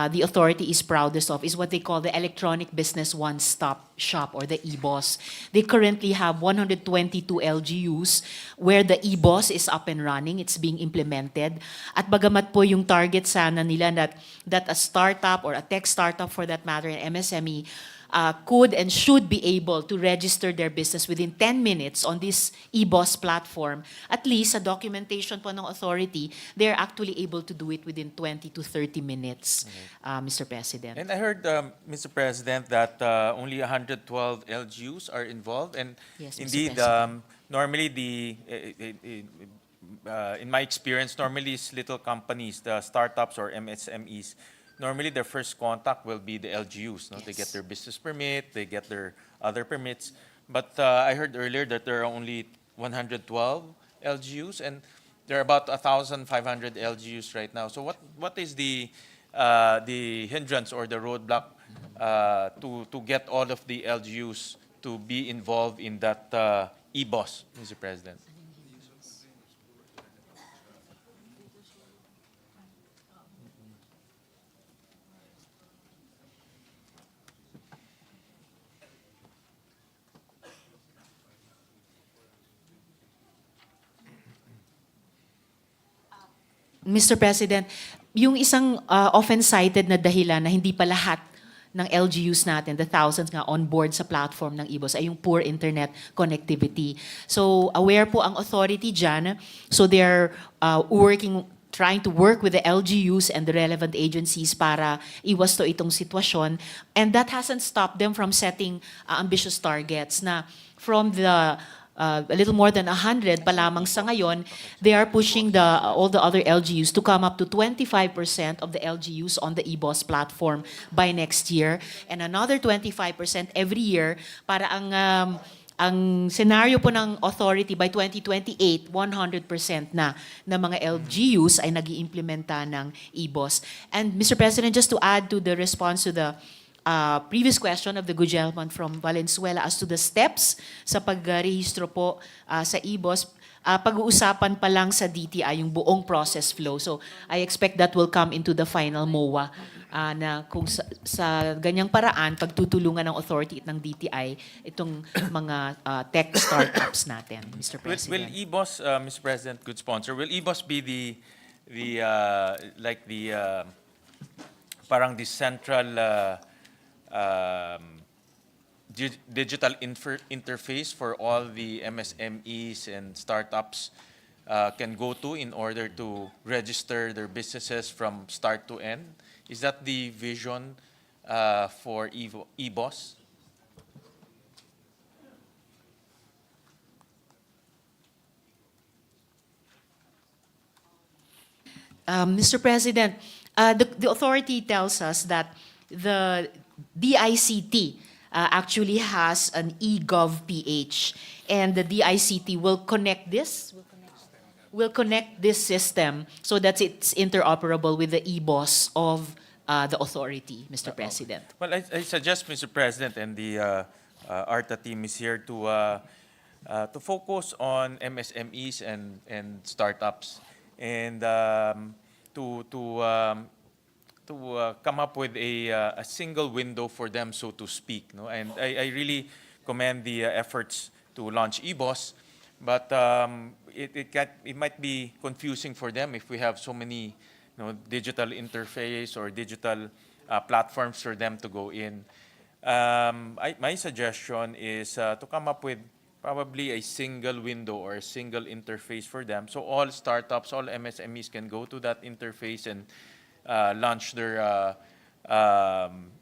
the authority is proudest of is what they call the Electronic Business One-Stop Shop, or the EBOS. They currently have 122 LGUs where the EBOS is up and running. It's being implemented. At bagamat po yung target sana nila that a startup or a tech startup for that matter, an MSME, could and should be able to register their business within 10 minutes on this EBOS platform. At least, sa documentation po ng authority, they're actually able to do it within 20 to 30 minutes, Mr. President. And I heard, Mr. President, that only 112 LGUs are involved. And Yes, Mr. indeed, President. normally in my experience, normally it's little companies, the startups or MSMEs, normally their first contact will be the LGUs. No? They get their business permit, they get their other permits. But I heard earlier that there are only 112 LGUs, and there are about 1,500 LGUs right now. So what is the hindrance or the roadblock to get all of the LGUs to be involved in that EBOS, Mr. President? Mr. President, yung isang often cited na dahilan na hindi pa lahat ng LGUs natin, the thousands nga on board sa platform ng EBOS, ay yung poor internet connectivity. So aware po ang authority dyan. So they're trying to work with the LGUs and the relevant agencies para iwas to itong sitwasyon. And that hasn't stopped them from setting ambitious targets na from the a little more than 100 pa lamang sa ngayon, they are pushing all the other LGUs to come up to 25% of the LGUs on the EBOS platform by next year, and another 25% every year para ang scenario po ng authority by 2028, 100% na mga LGUs ay nag-iimplementa ng EBOS. And Mr. President, just to add to the response to the previous question of the good gentleman from Valenzuela as to the steps sa pagrehistro po sa EBOS, pag-uusapan pa lang sa DTI yung buong process flow. So I expect that will come into the final MOA na kung sa ganyang paraan, pagtutulungan ng authority at ng DTI itong mga tech startups natin, Mr. President. Will EBOS, Mr. President, good sponsor, will EBOS be parang the central digital interface for all the MSMEs and startups can go to in order to register their businesses from start to end? Is that the vision for EBOS? Mr. President, the authority tells us that the DICT actually has an eGov PH, and the DICT will connect this system so that it's interoperable with the EBOS of the authority, Mr. President. Well, I suggest, Mr. President, and the Arta team is here to focus on MSMEs and startups, and to come up with a single window for them, so to speak. No? And I really commend the efforts to launch EBOS, but it might be confusing for them if we have so many digital interface or digital platforms for them to go in. My suggestion is to come up with probably a single window or a single interface for them, so all startups, all MSMEs can go to that interface and launch their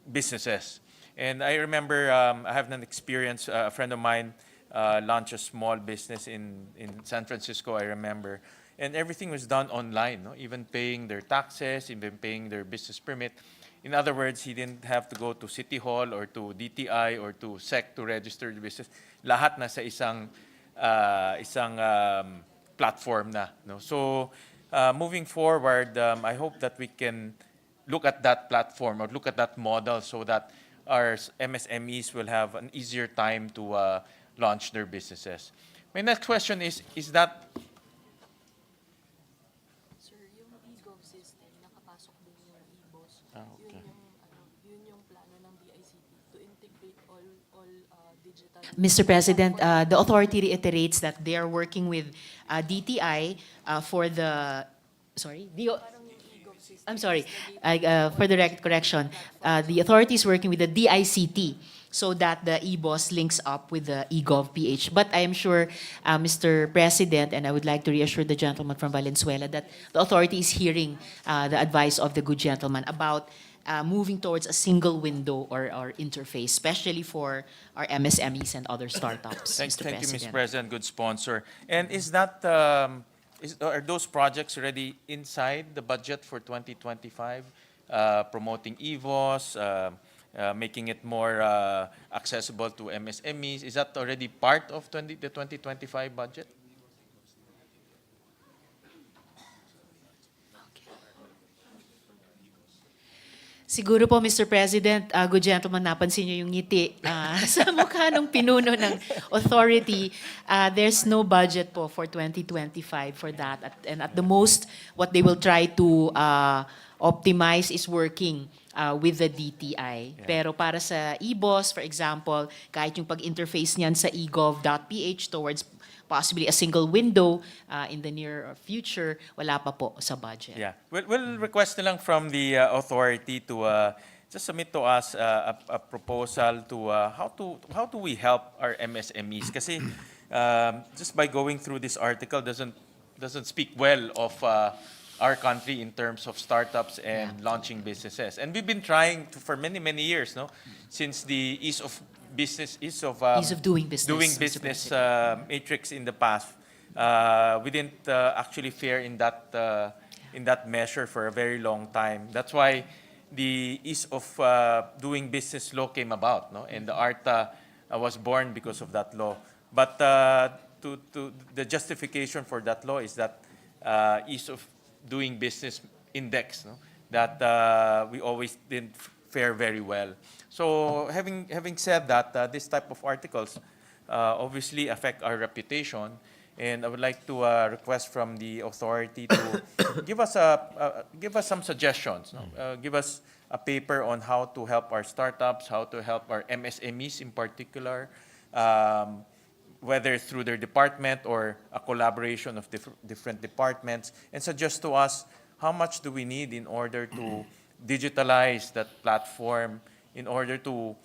businesses. And I remember I have an experience, a friend of mine launched a small business in San Francisco, I remember, and everything was done online, no? Even paying their taxes, even paying their business permit. In other words, he didn't have to go to City Hall or to DTI or to SEC to register the business. Lahat na sa isang platform na. No? So moving forward, I hope that we can look at that platform or look at that model so that our MSMEs will have an easier time to launch their businesses. My next question is that Mr. President, the authority reiterates that they are working with DTI for the, for the correction. The authority is working with the DICT so that the EBOS links up with the eGov PH. But I am sure, Mr. President, and I would like to reassure the gentleman from Valenzuela that the authority is hearing the advice of the good gentleman about moving towards a single window or interface, especially for our MSMEs and other startups, Mr. Thank you, President. Mr. President. Good sponsor. And is that are those projects already inside the budget for 2025? promoting EVOS, making it more accessible to MSMEs. Is that already part of the 2025 budget? Siguro po, Mr. President, good gentleman, napansin niyo yung ngiti sa mukha ng pinuno ng authority. There's no budget po for 2025 for that. And at the most, what they will try to optimize is working with the DTI. Pero para sa EBOS, for example, kahit yung pag-interface niyan sa egov.ph towards possibly a single window in the near future, wala pa po sa budget. Yeah. We'll request na lang from the authority to just submit to us a proposal to how do we help our MSMEs? Kasi just by going through this article doesn't speak well of our country in terms of startups and launching businesses. And we've been trying for many years, no, since the ease of doing business matrix in the past. We didn't actually fare in that measure for a very long time. That's why the ease of doing business law came about, no? And the Arta was born because of that law. But the justification for that law is that ease of doing business index, no? That we always didn't fare very well. So having said that, this type of articles obviously affect our reputation, and I would like to request from the authority to give us some suggestions. No? Give us a paper on how to help our startups, how to help our MSMEs in particular, whether through their department or a collaboration of different departments, and suggest to us how much do we need in order to digitalize that platform, in order to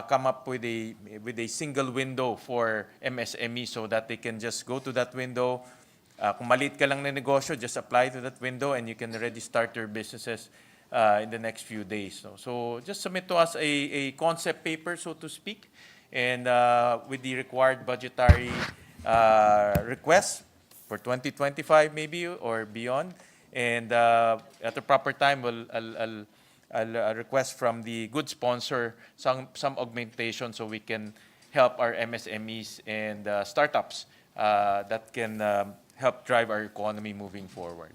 come up with a single window for MSME so that they can just go to that window. Kung maliit ka lang na negosyo, just apply to that window and you can already start your businesses in the next few days. So just submit to us a concept paper, so to speak, and with the required budgetary requests for 2025 maybe or beyond. And at the proper time, I'll request from the good sponsor some augmentation so we can help our MSMEs and startups that can help drive our economy moving forward.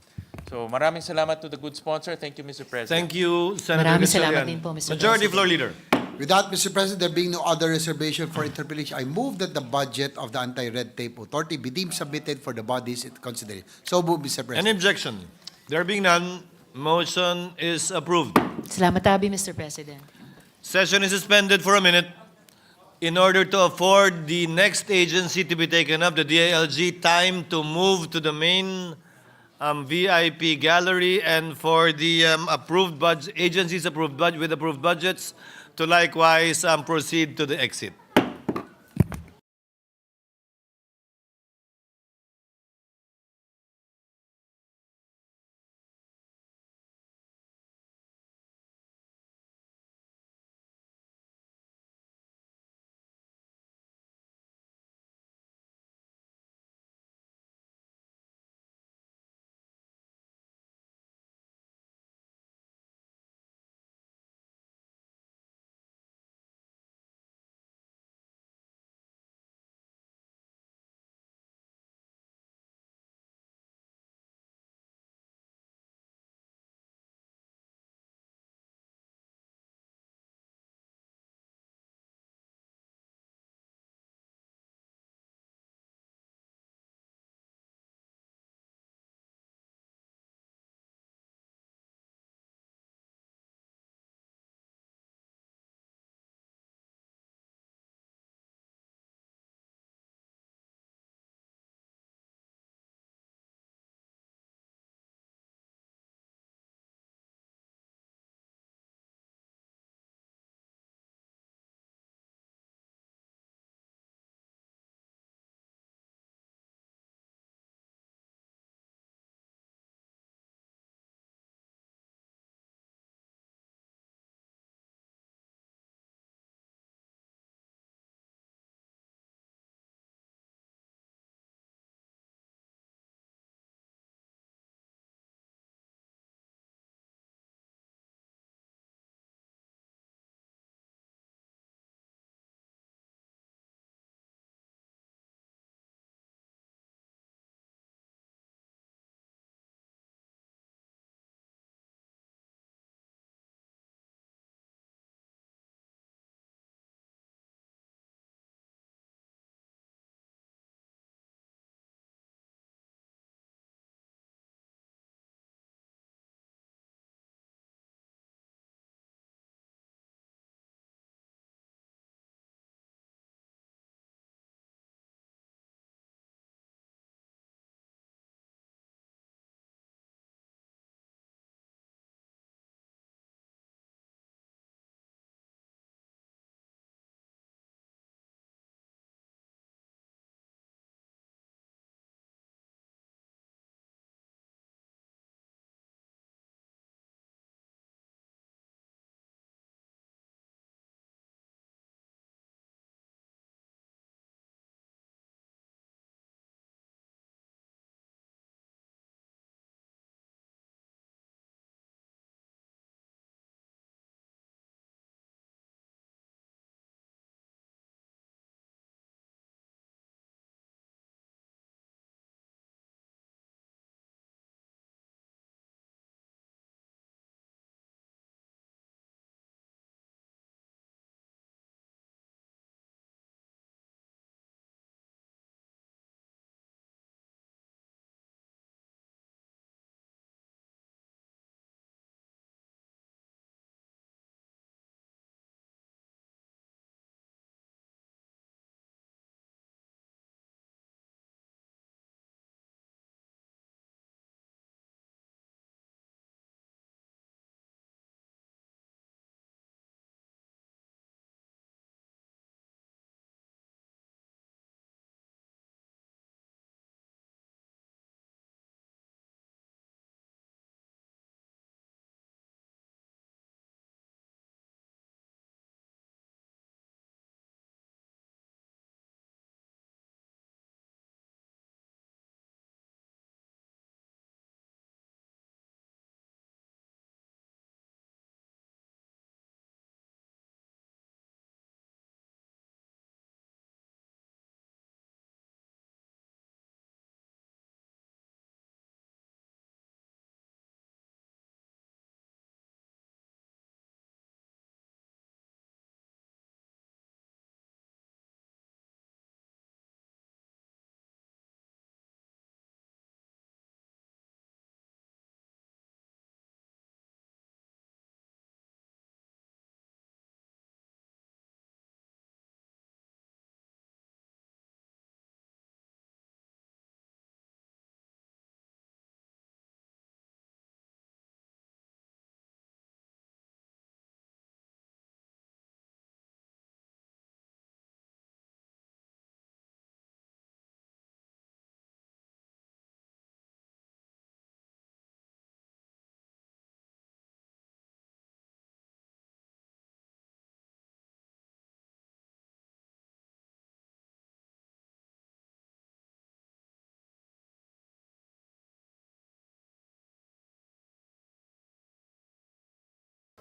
So maraming salamat to the good sponsor. Thank you, Mr. President. Thank you, Senator Maraming salamat Gatchalian. din po, Mr. Majority President. Floor Leader. With that, Mr. President, there being no other reservation for interpellation, I move that the budget of the Anti-Red Tape Authority be deemed submitted for the bodies it considered. So move, Mr. Any President. objection? There being none, motion is approved. Salamat tabi, Mr. President. Session is suspended for a minute in order to afford the next agency to be taken up, the DILG, time to move to the main VIP gallery, and for the approved budget agencies with approved budgets to likewise proceed to the exit.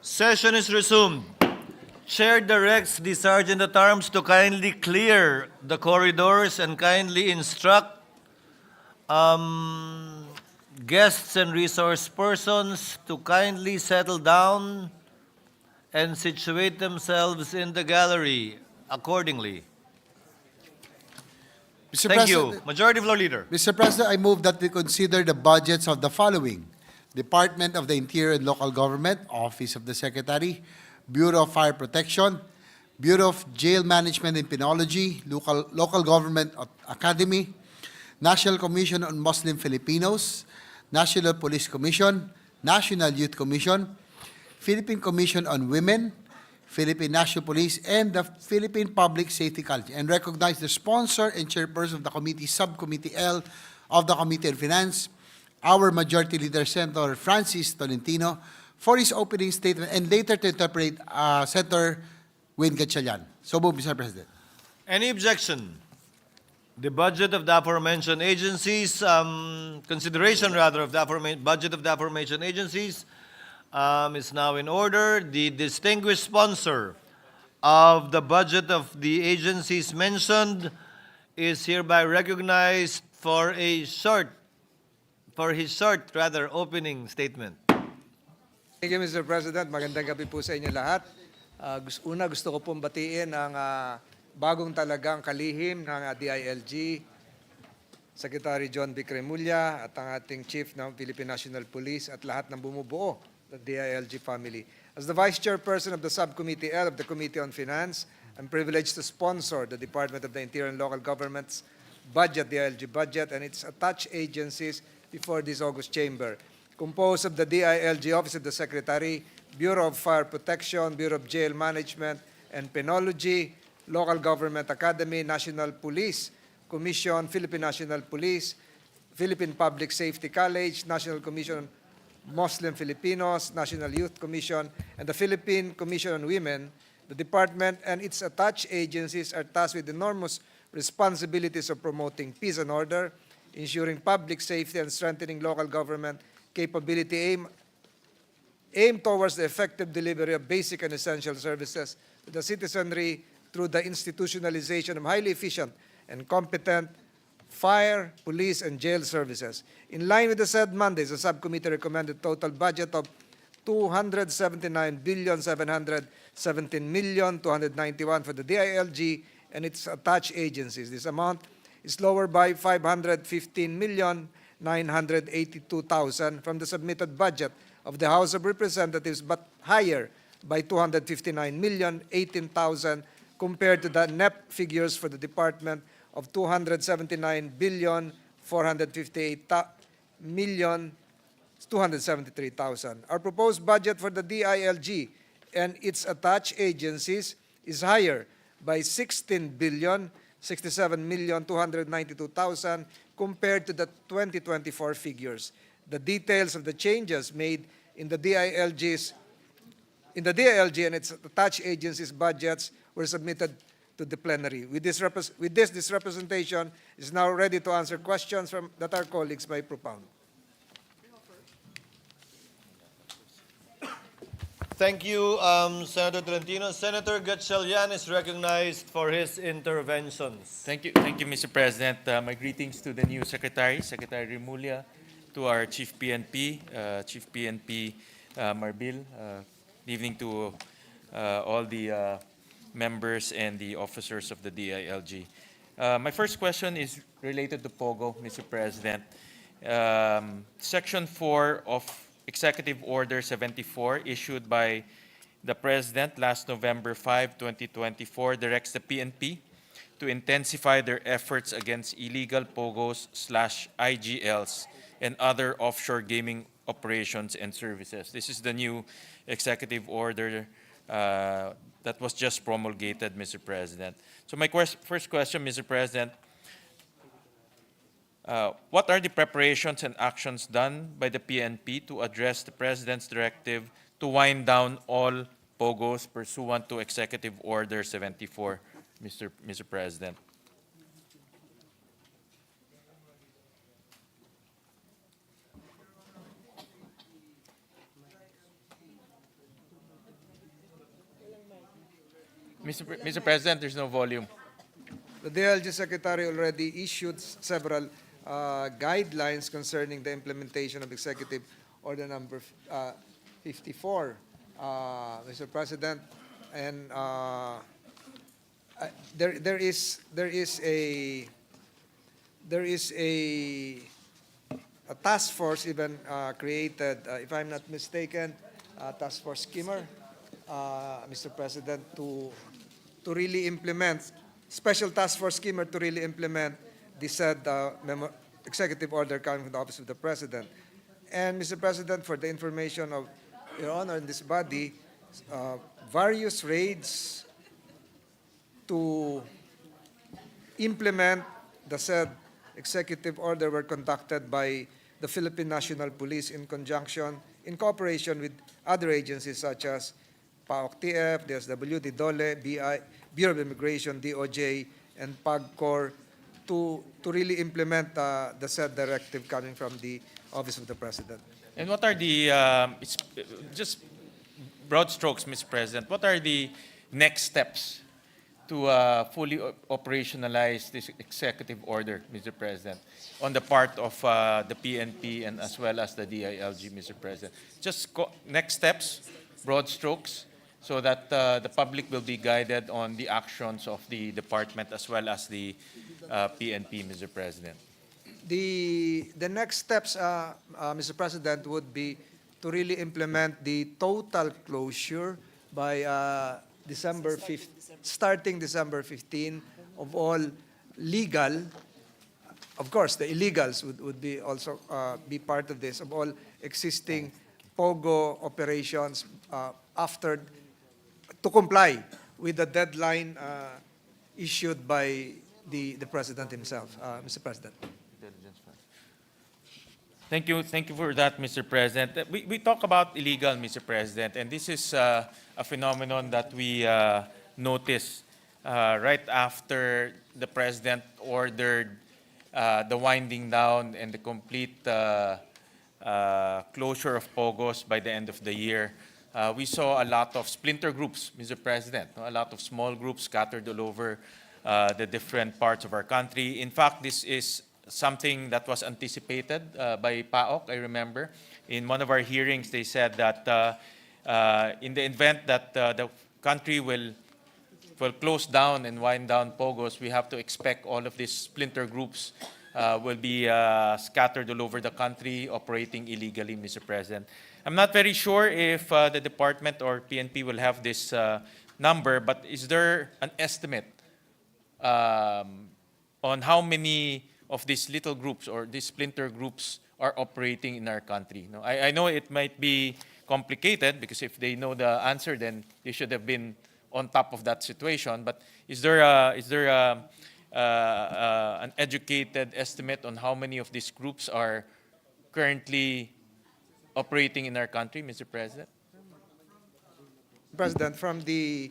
Session is resumed. Chair directs the Sergeant-at-Arms to kindly clear the corridors and kindly instruct guests and resource persons to kindly settle down and situate themselves in the gallery accordingly. Mr. Thank you. President, Majority Floor Leader. Mr. President, I move that we consider the budgets of the following: Department of the Interior and Local Government, Office of the Secretary, Bureau of Fire Protection, Bureau of Jail Management and Penology, Local Government Academy, National Commission on Muslim Filipinos, National Police Commission, National Youth Commission, Philippine Commission on Women, Philippine National Police, and the Philippine Public Safety College, and recognize the sponsor and chairperson of the committee, Subcommittee L of the Committee on Finance, our Majority Leader, Senator Francis Tolentino, for his opening statement, and later to interpret Senator Win Gatchalian. So move, Mr. President. Any objection? The budget of the aforementioned agencies, consideration rather of the budget of the aforementioned agencies is now in order. The distinguished sponsor of the budget of the agencies mentioned is hereby recognized for his short opening statement. Thank you, Mr. President. Magandang gabi po sa inyo lahat. Gusto ko pong batiin ang bagong talagang kalihim ng DILG, Secretary John B. Cremulya, at ang ating Chief ng Philippine National Police at lahat ng bumubuo ng DILG family. As the Vice Chairperson of the Subcommittee L of the Committee on Finance, I'm privileged to sponsor the Department of the Interior and Local Government's budget, DILG budget, and its attached agencies before this August chamber. Composed of the DILG Office of the Secretary, Bureau of Fire Protection, Bureau of Jail Management and Penology, Local Government Academy, National Police Commission, Philippine National Police, Philippine Public Safety College, National Commission on Muslim Filipinos, National Youth Commission, and the Philippine Commission on Women. The department and its attached agencies are tasked with enormous responsibilities of promoting peace and order, ensuring public safety, and strengthening local government capability aim towards the effective delivery of basic and essential services to the citizenry through the institutionalization of highly efficient and competent fire, police, and jail services. In line with the said mandates, the subcommittee recommended total budget of 279,717,291 for the DILG and its attached agencies. This amount is lower by 515,982,000 from the submitted budget of the House of Representatives, but higher by 259,018,000 compared to the NEP figures for the department of 279,458,273,000. Our proposed budget for the DILG and its attached agencies is higher by 16,067,292,000 compared to the 2024 figures. The details of the changes made in the DILG and its attached agencies' budgets were submitted to the plenary. With this representation is now ready to answer questions that our colleagues may propound. Thank you, Senator Trentino. Senator Gatchalian is recognized for his interventions. Thank you, Mr. President. My greetings to the new Secretary, Secretary Remulla, to our Chief PNP, Marbil. Good evening to all the members and the officers of the DILG. My first question is related to POGO, Mr. President. Section 4 of Executive Order 74, issued by the President last November 5, 2024, directs the PNP to intensify their efforts against illegal POGOs/IGLs and other offshore gaming operations and services. This is the new executive order that was just promulgated, Mr. President. So my first question, Mr. President, what are the preparations and actions done by the PNP to address the President's directive to wind down all POGOs pursuant to Executive Order 74, Mr. President? Mr. President, there's no volume. The DILG Secretary already issued several guidelines concerning the implementation of Executive Order number 54, Mr. President, and there is a task force even created, if I'm not mistaken, task force skimmer, Mr. President, to really implement, special task force skimmer to really implement the said executive order coming from the Office of the President. And Mr. President, for the information of Your Honor in this body, various raids to implement the said executive order were conducted by the Philippine National Police in cooperation with other agencies such as PAOK-TF, DSWD, DOLE, Bureau of Immigration, DOJ, and PAGCOR to really implement the said directive coming from the Office of the President. And what are the, just broad strokes, Mr. President, what are the next steps to fully operationalize this executive order, Mr. President, on the part of the PNP and as well as the DILG, Mr. President? Just next steps, broad strokes, so that the public will be guided on the actions of the department as well as the PNP, Mr. President. The next steps, Mr. President, would be to really implement the total closure by starting December 15 of all legal, of course, the illegals would be also be part of this, of all existing POGO operations to comply with the deadline issued by the President himself, Mr. President. Thank you for that, Mr. President. We talk about illegal, Mr. President, and this is a phenomenon that we noticed right after the President ordered the winding down and the complete closure of POGOs by the end of the year. We saw a lot of splinter groups, Mr. President, a lot of small groups scattered all over the different parts of our country. In fact, this is something that was anticipated by PAOK, I remember. In one of our hearings, they said that in the event that the country will close down and wind down POGOs, we have to expect all of these splinter groups will be scattered all over the country, operating illegally, Mr. President. I'm not very sure if the department or PNP will have this number, but is there an estimate on how many of these little groups or these splinter groups are operating in our country? No, I know it might be complicated because if they know the answer, then they should have been on top of that situation. But is there an educated estimate on how many of these groups are currently operating in our country, Mr. President? President, from the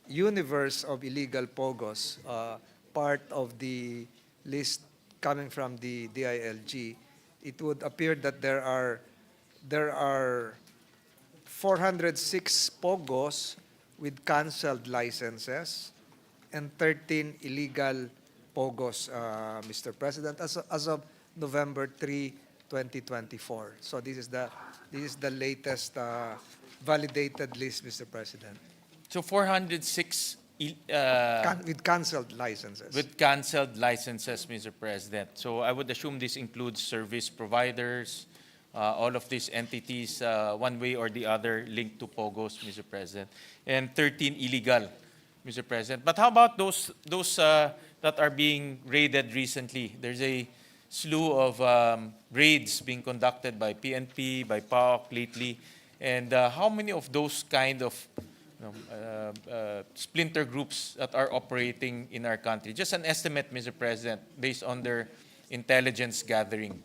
universe of illegal POGOs, part of the list coming from the DILG, it would appear that there are 406 POGOs with canceled licenses and 13 illegal POGOs, Mr. President, as of November 3, 2024. So this is the latest validated list, Mr. President. So 406 with canceled licenses. With canceled licenses, Mr. President. So I would assume this includes service providers, all of these entities, one way or the other, linked to POGOs, Mr. President, and 13 illegal, Mr. President. But how about those that are being raided recently? There's a slew of raids being conducted by PNP, by PAOK lately, and how many of those kind of splinter groups that are operating in our country? Just an estimate, Mr. President, based on their intelligence gathering.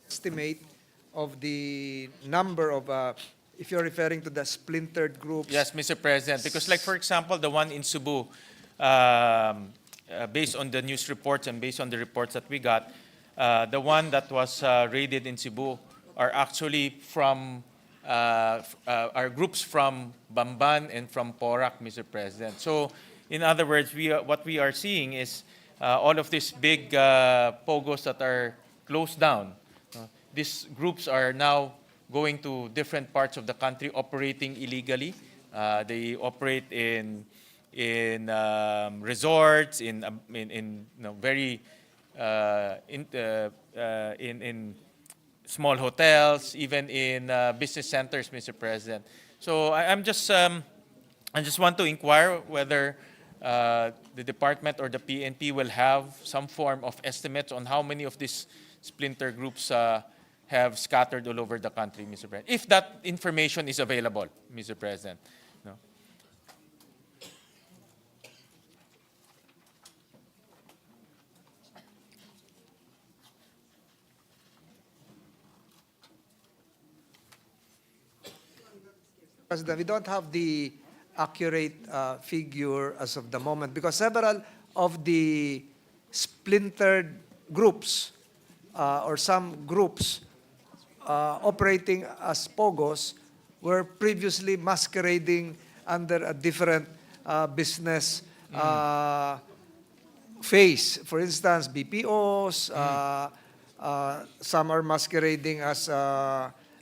Estimate of the number of, if you're referring to the splintered groups. Yes, Mr. President, because like for example, the one in Cebu, based on the news reports and based on the reports that we got, the one that was raided in Cebu are actually from are groups from Bamban and from Porac, Mr. President. So, in other words, what we are seeing is all of these big pogos that are closed down. These groups are now going to different parts of the country, operating illegally. They operate in resorts, in very in small hotels, even in business centers, Mr. President. So I just want to inquire whether the department or the PNP will have some form of estimates on how many of these splinter groups have scattered all over the country, Mr. President, if that information is available, Mr. President. No? President, we don't have the accurate figure as of the moment because several of the splintered groups or some groups operating as pogos were previously masquerading under a different business phase. For instance, BPOs, some are masquerading as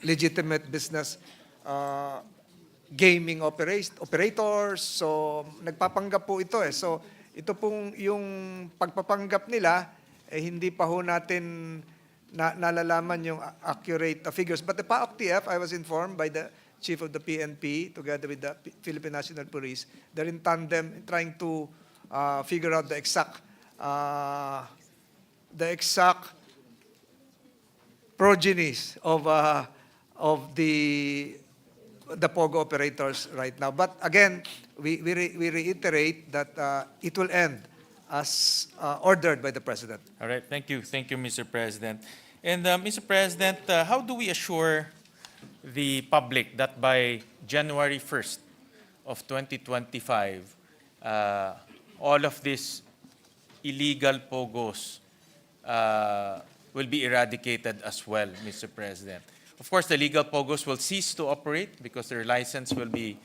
legitimate business gaming operators. So, nagpapanggap po ito eh. So, ito pong yung pagpapanggap nila, hindi pa ho natin nalalaman yung accurate figures. But the PAOK-TF, I was informed by the chief of the PNP, together with the Philippine National Police, they're in tandem trying to figure out the exact progenies of the POGO operators right now. But again, we reiterate that it will end as ordered by the President. All right, thank you, Mr. President. And Mr. President, how do we assure the public that by January 1st of 2025, all of these illegal POGOs will be eradicated as well, Mr. President? Of course, the legal POGOs will cease to operate because their license will be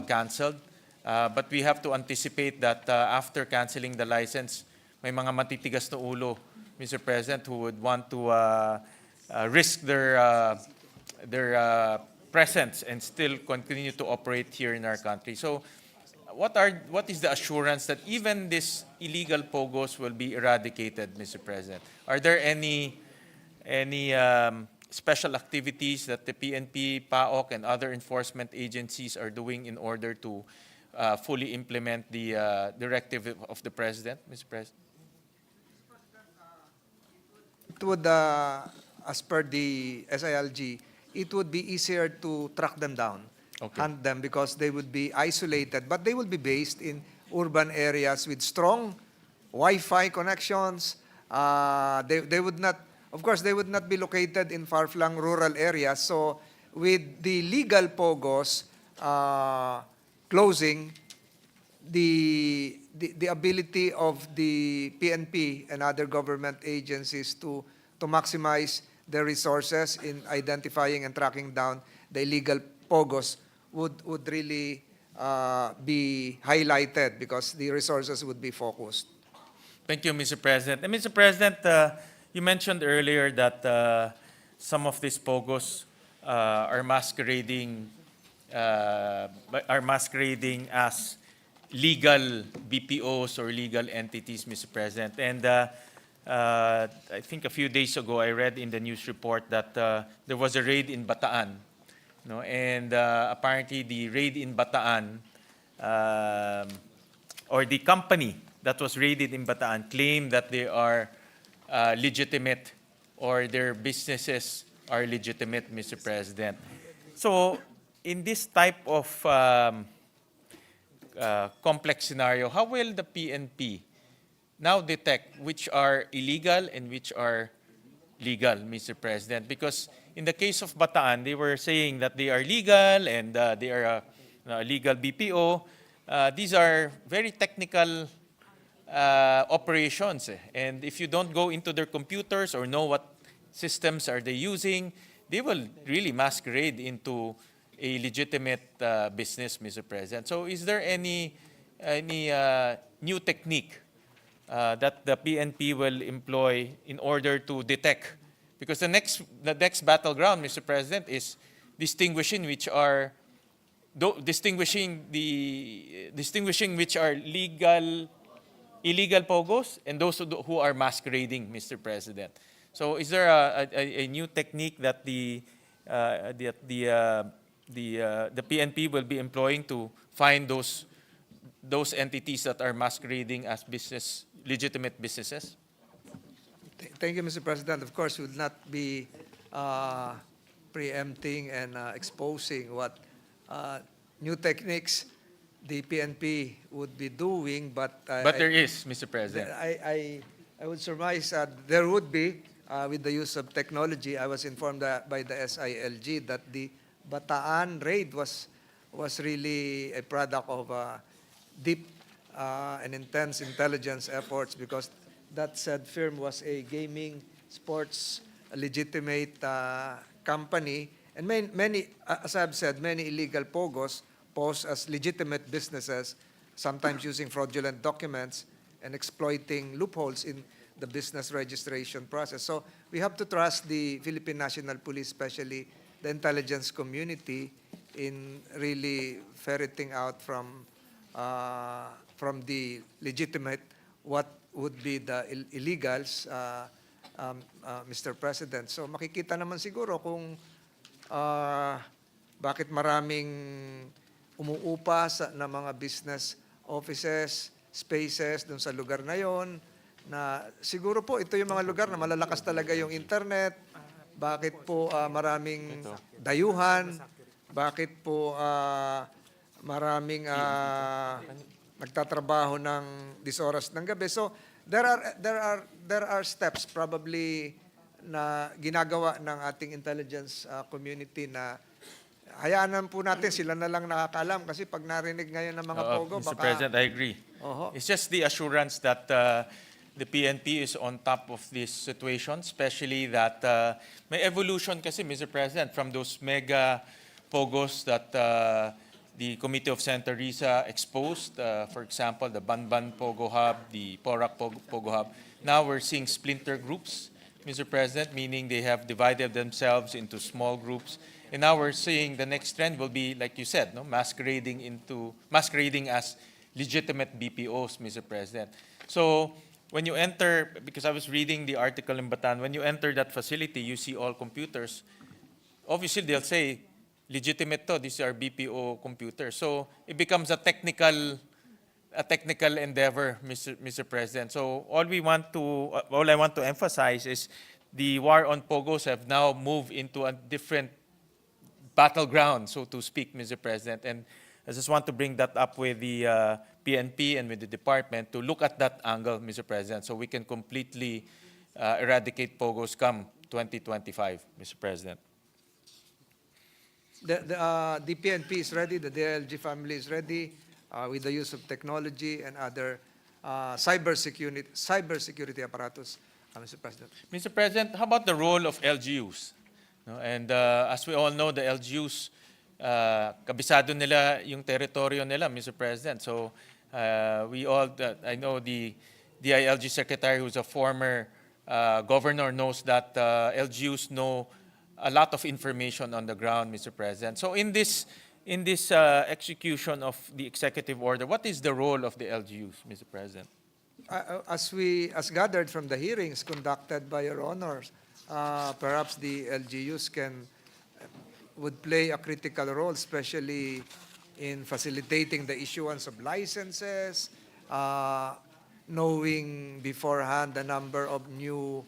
canceled. But we have to anticipate that after canceling the license, may mga matitigas na ulo, Mr. President, who would want to risk their presence and still continue to operate here in our country. So, what is the assurance that even these illegal POGOs will be eradicated, Mr. President? Are there any special activities that the PNP, PAOK, and other enforcement agencies are doing in order to fully implement the directive of the President, Mr. President? It would, as per the SILG, it would be easier to track them down, hunt them, because they would be isolated, but they will be based in urban areas with strong Wi-Fi connections. They would not, of course, they would not be located in far-flung rural areas. So with the legal POGOs closing, the ability of the PNP and other government agencies to maximize their resources in identifying and tracking down the illegal POGOs would really be highlighted because the resources would be focused. Thank you, Mr. President. And Mr. President, you mentioned earlier that some of these POGOs are masquerading as legal BPOs or legal entities, Mr. President. And I think a few days ago, I read in the news report that there was a raid in Bataan. No? And apparently the raid in Bataan, or the company that was raided in Bataan, claimed that they are legitimate or their businesses are legitimate, Mr. President. So in this type of complex scenario, how will the PNP now detect which are illegal and which are legal, Mr. President? Because in the case of Bataan, they were saying that they are legal and they are a legal BPO. These are very technical operations. And if you don't go into their computers or know what systems are they using, they will really masquerade into a legitimate business, Mr. President. So is there any new technique that the PNP will employ in order to detect? Because the next battleground, Mr. President, is distinguishing which are which are illegal pogos and those who are masquerading, Mr. President. So is there a new technique that the PNP will be employing to find those entities that are masquerading as legitimate businesses? Thank you, Mr. President. Of course, we will not be preempting and exposing what new techniques the PNP would be doing, but There is, Mr. President. I would surmise there would be with the use of technology. I was informed by the SILG that the Bataan raid was really a product of deep and intense intelligence efforts, because that said firm was a gaming sports legitimate company, and many, as I've said, many illegal pogos pose as legitimate businesses, sometimes using fraudulent documents and exploiting loopholes in the business registration process. So we have to trust the Philippine National Police, especially the intelligence community, in really ferreting out from the legitimate what would be the illegals, Mr. President. So makikita naman siguro kung bakit maraming umuupa na mga business offices, spaces dun sa lugar na yon, na siguro po ito yung mga lugar na malalakas talaga yung internet. Bakit po maraming dayuhan? Bakit po maraming nagtatrabaho ng 10 oras ng gabi? So there are steps probably na ginagawa ng ating intelligence community na hayaan po natin, sila na lang nakakaalam, kasi pag narinig ngayon ng mga pogo, Mr. baka... President, I agree. It's just the assurance that the PNP is on top of this situation, especially that may evolution kasi, Mr. President, from those mega pogos that the Committee of Santa Risa exposed, for example, the Banban Pogo Hub, the Porac Pogo Hub. Now we're seeing splinter groups, Mr. President, meaning they have divided themselves into small groups. And now we're seeing the next trend will be, like you said, masquerading as legitimate BPOs, Mr. President. So when you enter, because I was reading the article in Bataan, when you enter that facility, you see all computers. Obviously, they'll say, legitimate to, these are BPO computers. So it becomes a technical endeavor, Mr. President. So all I want to emphasize is the war on pogos have now moved into a different battleground, so to speak, Mr. President. And I just want to bring that up with the PNP and with the department to look at that angle, Mr. President, so we can completely eradicate pogos come 2025, Mr. President. The PNP is ready, the DILG family is ready with the use of technology and other cybersecurity apparatus, Mr. President. Mr. President, how about the role of LGUs? And as we all know, the LGUs, kabisado nila yung teritoryo nila, Mr. President. So I know the DILG secretary, who's a former governor, knows that LGUs know a lot of information on the ground, Mr. President. So in this execution of the executive order, what is the role of the LGUs, Mr. President? As gathered from the hearings conducted by your honors, perhaps the LGUs would play a critical role, especially in facilitating the issuance of licenses, knowing beforehand the number of new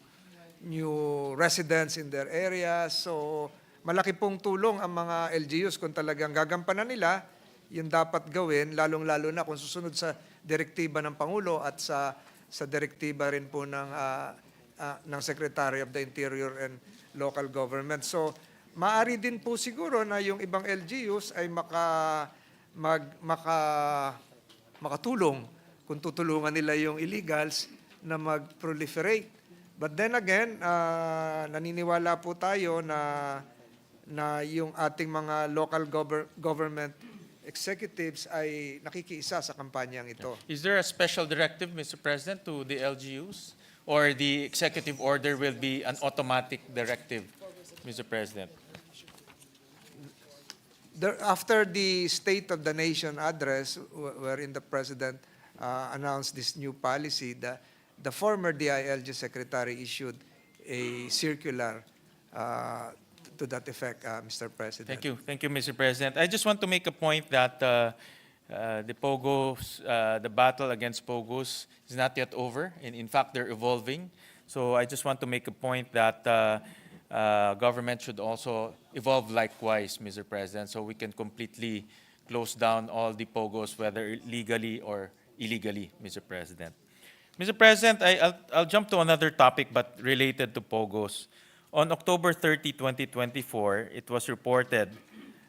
residents in their areas. So malaki pong tulong ang mga LGUs kung talagang gagampanan nila yung dapat gawin, lalong-lalo na kung susunod sa direktiba ng Pangulo at sa direktiba rin po ng Secretary of the Interior and Local Government. So maaari din po siguro na yung ibang LGUs ay makatulong kung tutulungan nila yung illegals na mag-proliferate. But then again, naniniwala po tayo na yung ating mga local government executives ay nakikiisa sa kampanyang ito. Is there a special directive, Mr. President, to the LGUs? Or the executive order will be an automatic directive, Mr. President? After the State of the Nation address, wherein the President announced this new policy, the former DILG Secretary issued a circular to that effect, Mr. President. Thank you, Mr. President. I just want to make a point that the Pogos, the battle against Pogos is not yet over, and in fact, they're evolving. So I just want to make a point that government should also evolve likewise, Mr. President, so we can completely close down all the Pogos, whether legally or illegally, Mr. President. Mr. President, I'll jump to another topic, but related to Pogos. On October 30, 2024, it was reported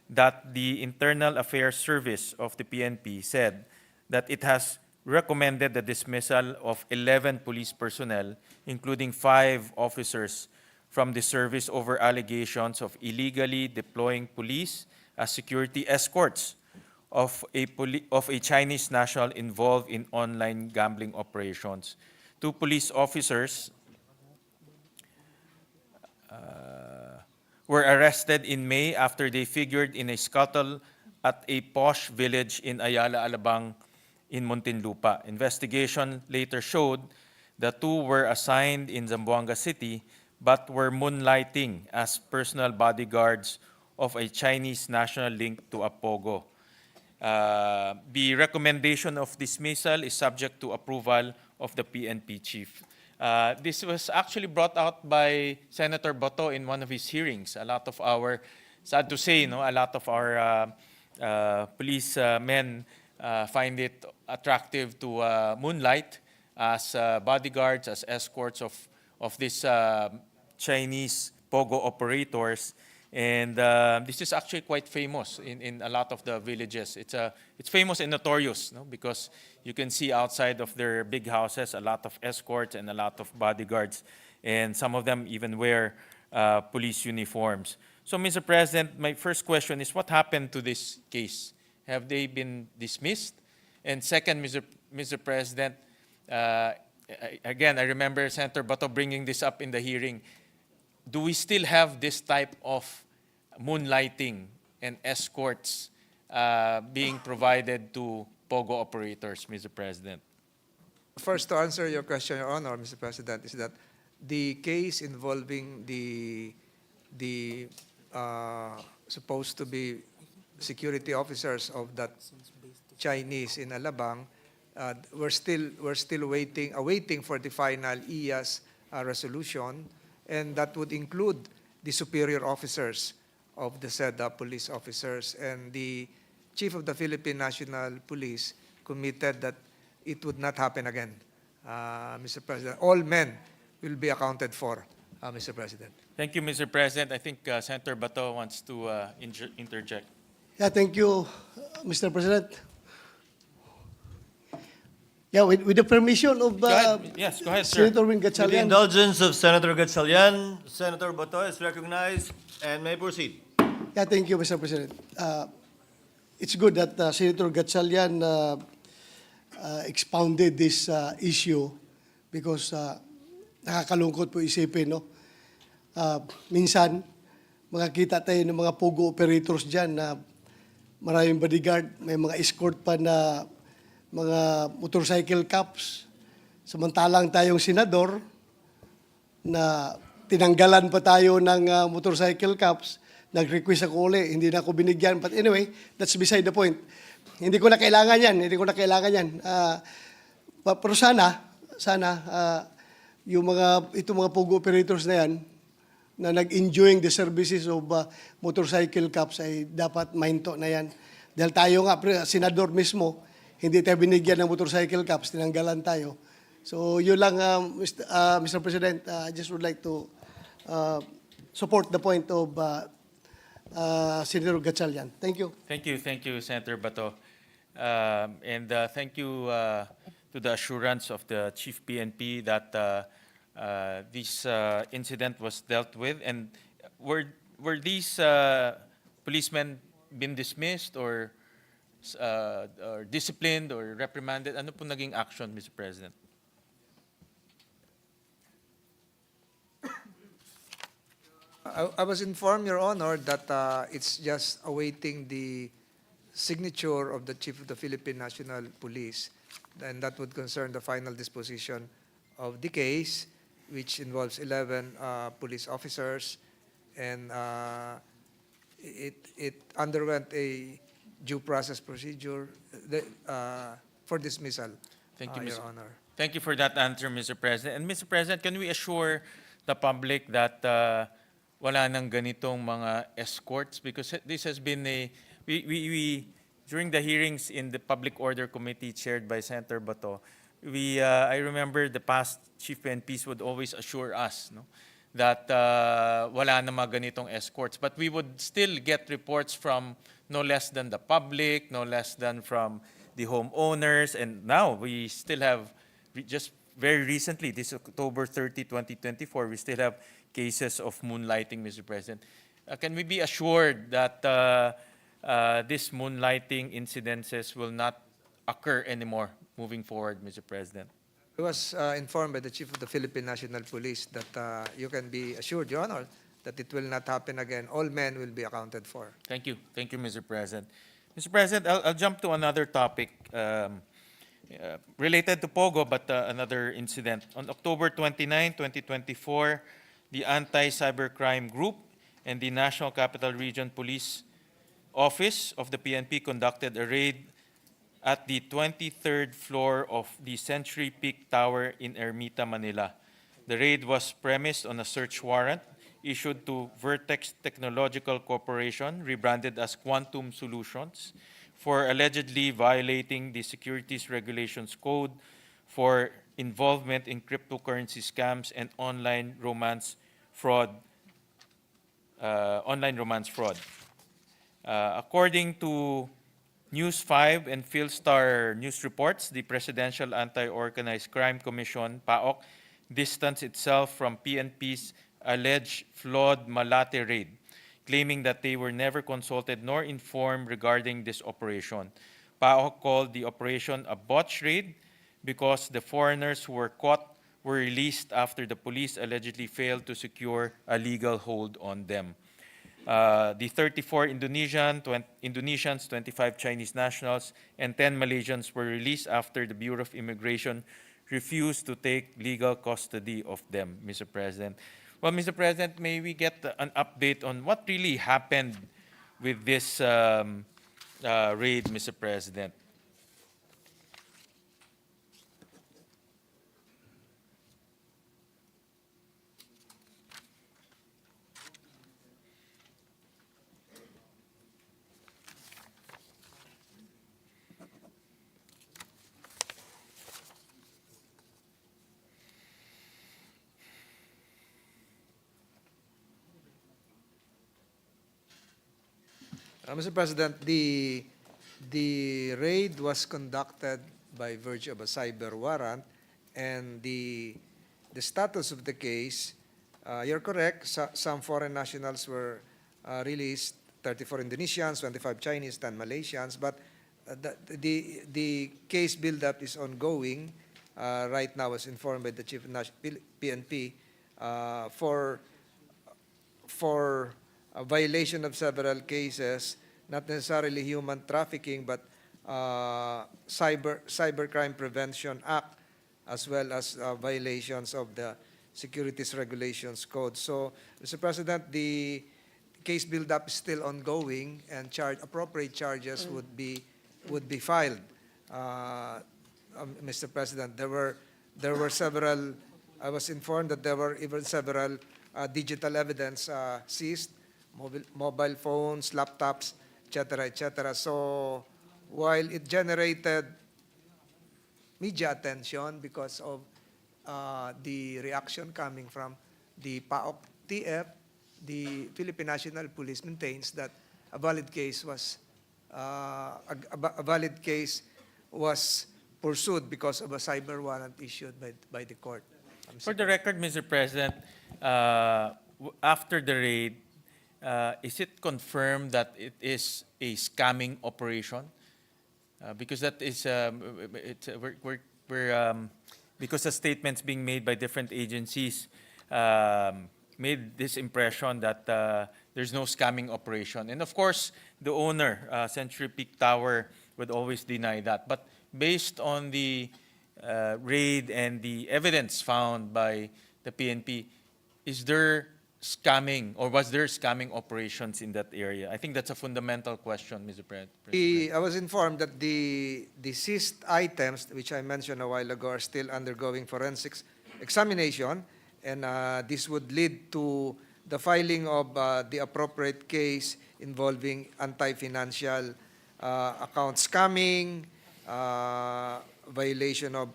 that the Internal Affairs Service of the PNP said that it has recommended the dismissal of 11 police personnel, including 5 officers from the service over allegations of illegally deploying police as security escorts of a Chinese national involved in online gambling operations. 2 police officers were arrested in May after they figured in a scuttle at a posh village in Ayala, Alabang in Muntinlupa. Investigation later showed the 2 were assigned in Zamboanga City but were moonlighting as personal bodyguards of a Chinese national linked to a Pogo. The recommendation of dismissal is subject to approval of the PNP chief. This was actually brought out by Senator Boto in one of his hearings. A lot of our, sad to say, a lot of our police men find it attractive to moonlight as bodyguards, as escorts of these Chinese Pogo operators. And this is actually quite famous in a lot of the villages. It's famous and notorious, because you can see outside of their big houses a lot of escorts and a lot of bodyguards, and some of them even wear police uniforms. So, Mr. President, my first question is, what happened to this case? Have they been dismissed? And second, Mr. President, again, I remember Senator Bato bringing this up in the hearing. Do we still have this type of moonlighting and escorts being provided to Pogo operators, Mr. President? First, to answer your question, Your Honor, Mr. President, is that the case involving the supposed to be security officers of that Chinese in Alabang, we're still awaiting for the final IAS resolution, and that would include the superior officers of the said police officers. And the Chief of the Philippine National Police committed that it would not happen again, Mr. President. All men will be accounted for, Mr. President. Thank you, Mr. President. I think Senator Bato wants to interject. Yeah, thank you, Mr. President. Yeah, with the permission of Yes, go ahead, sir. Senator Win With the Gatchalian. indulgence of Senator Gatchalian, Senator Bato is recognized and may proceed. Yeah, thank you, Mr. President. It's good that Senator Gatchalian expounded this issue because nakakalungkot po isipin, no? Minsan, makakita tayo ng mga Pogo operators dyan na maraming bodyguard, may mga escort pa na mga motorcycle cops. Samantalang tayong senador na tinanggalan pa tayo ng motorcycle cops, nag-request ako uli, hindi na ako binigyan. But anyway, that's beside the point. Hindi ko na kailangan yan. Pero sana, yung itong mga Pogo operators na yan, na nag-enjoying the services of motorcycle cops ay dapat mainto na yan. Dahil tayo nga, senador mismo, hindi tayo binigyan ng motorcycle cops, tinanggalan tayo. So yun lang, Mr. President, I just would like to support the point of Senator Gatchalian. Thank you. Thank you, Senator Bato. And thank you to the assurance of the Chief PNP that this incident was dealt with? And were these policemen been dismissed or disciplined or reprimanded? Ano po naging action, Mr. President? I was informed, Your Honor, that it's just awaiting the signature of the Chief of the Philippine National Police, and that would concern the final disposition of the case, which involves 11 police officers, and it underwent a due process procedure for dismissal, Thank you, Your Mr. Honor. Thank you for that answer, Mr. President. And Mr. President, can we assure the public that wala nang ganitong mga escorts? Because this has been we during the hearings in the Public Order Committee chaired by Senator Bato, I remember the past Chief PNPs would always assure us, no, that wala na mga ganitong escorts. But we would still get reports from no less than the public, no less than from the homeowners, and now we still have, just very recently, this October 30, 2024, we still have cases of moonlighting, Mr. President. Can we be assured that these moonlighting incidences will not occur anymore moving forward, Mr. President? I was informed by the Chief of the Philippine National Police that you can be assured, Your Honor, that it will not happen again. All men will be accounted for. Thank you. Thank you, Mr. President. Mr. President, I'll jump to another topic related to Pogo, but another incident. On October 29, 2024, the Anti-Cybercrime Group and the National Capital Region Police Office of the PNP conducted a raid at the 23rd floor of the Century Peak Tower in Ermita, Manila. The raid was premised on a search warrant issued to Vertex Technological Corporation, rebranded as Quantum Solutions, for allegedly violating the Securities Regulations Code for involvement in cryptocurrency scams and online romance fraud. According to News 5 and Philstar news reports, the Presidential Anti-Organized Crime Commission, PAOC, distanced itself from PNP's alleged flawed Malate raid, claiming that they were never consulted nor informed regarding this operation. PAOC called the operation a botch raid because the foreigners who were caught were released after the police allegedly failed to secure a legal hold on them. The 34 Indonesians, 25 Chinese nationals, and 10 Malaysians were released after the Bureau of Immigration refused to take legal custody of them, Mr. President. Well, Mr. President, may we get an update on what really happened with this raid, Mr. President? Mr. President, the raid was conducted by virtue of a cyber warrant, and the status of the case, you're correct, some foreign nationals were released, 34 Indonesians, 25 Chinese, 10 Malaysians, but the case build-up is ongoing. Right now, as informed by the Chief of PNP, for a violation of several cases, not necessarily human trafficking, but Cybercrime Prevention Act, as well as violations of the Securities Regulations Code. So, Mr. President, the case build-up is still ongoing, and appropriate charges would be filed. Mr. President, there were several. I was informed that there were even several digital evidence seized, mobile phones, laptops, etc., etc. So, while it generated media attention because of the reaction coming from the PAOK TF, the Philippine National Police maintains that a valid case was pursued because of a cyber warrant issued by the court. For the record, Mr. President, after the raid, is it confirmed that it is a scamming operation? Because that is, because the statements being made by different agencies made this impression that there's no scamming operation. And of course, the owner, Century Peak Tower, would always deny that. But based on the raid and the evidence found by the PNP, is there scamming or was there scamming operations in that area? I think that's a fundamental question, Mr. President. I was informed that the seized items, which I mentioned a while ago, are still undergoing forensics examination, and this would lead to the filing of the appropriate case involving anti-financial account scamming, violation of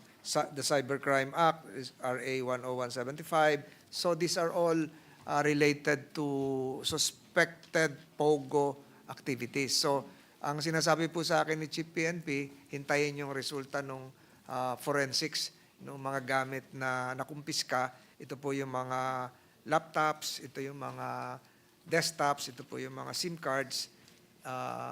the Cybercrime Act, RA 10175. So these are all related to suspected POGO activities. So ang sinasabi po sa akin ni Chief PNP, hintayin yung resulta ng forensics, ng mga gamit na nakumpiska. Ito po yung mga laptops, ito yung mga desktops, ito po yung mga SIM cards,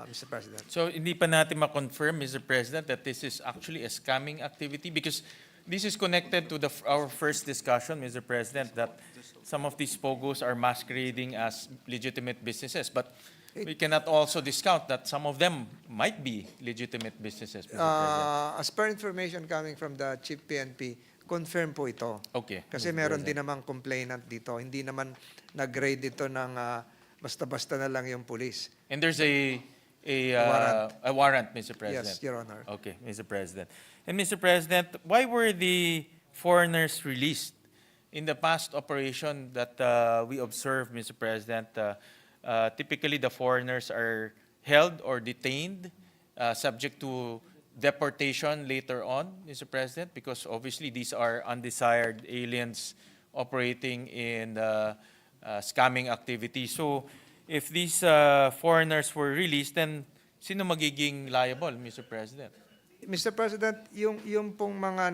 Mr. President. So hindi pa natin ma-confirm, Mr. President, that this is actually a scamming activity because this is connected to our first discussion, Mr. President, that some of these POGOs are masquerading as legitimate businesses. But we cannot also discount that some of them might be legitimate businesses, Mr. President. As per information coming from the Chief PNP, confirm po ito. Okay. Kasi Mr. meron President. din namang complainant dito. Hindi naman nag-grade ito ng basta-basta na lang yung police. And there's a warrant, Mr. President. Yes, Your Honor. Okay, Mr. President. And Mr. President, why were the foreigners released? In the past operation that we observed, Mr. President, typically the foreigners are held or detained, subject to deportation later on, Mr. President, because obviously these are undesired aliens operating in scamming activity. So if these foreigners were released, then sino magiging liable, Mr. President? Mr. President, yung pong mga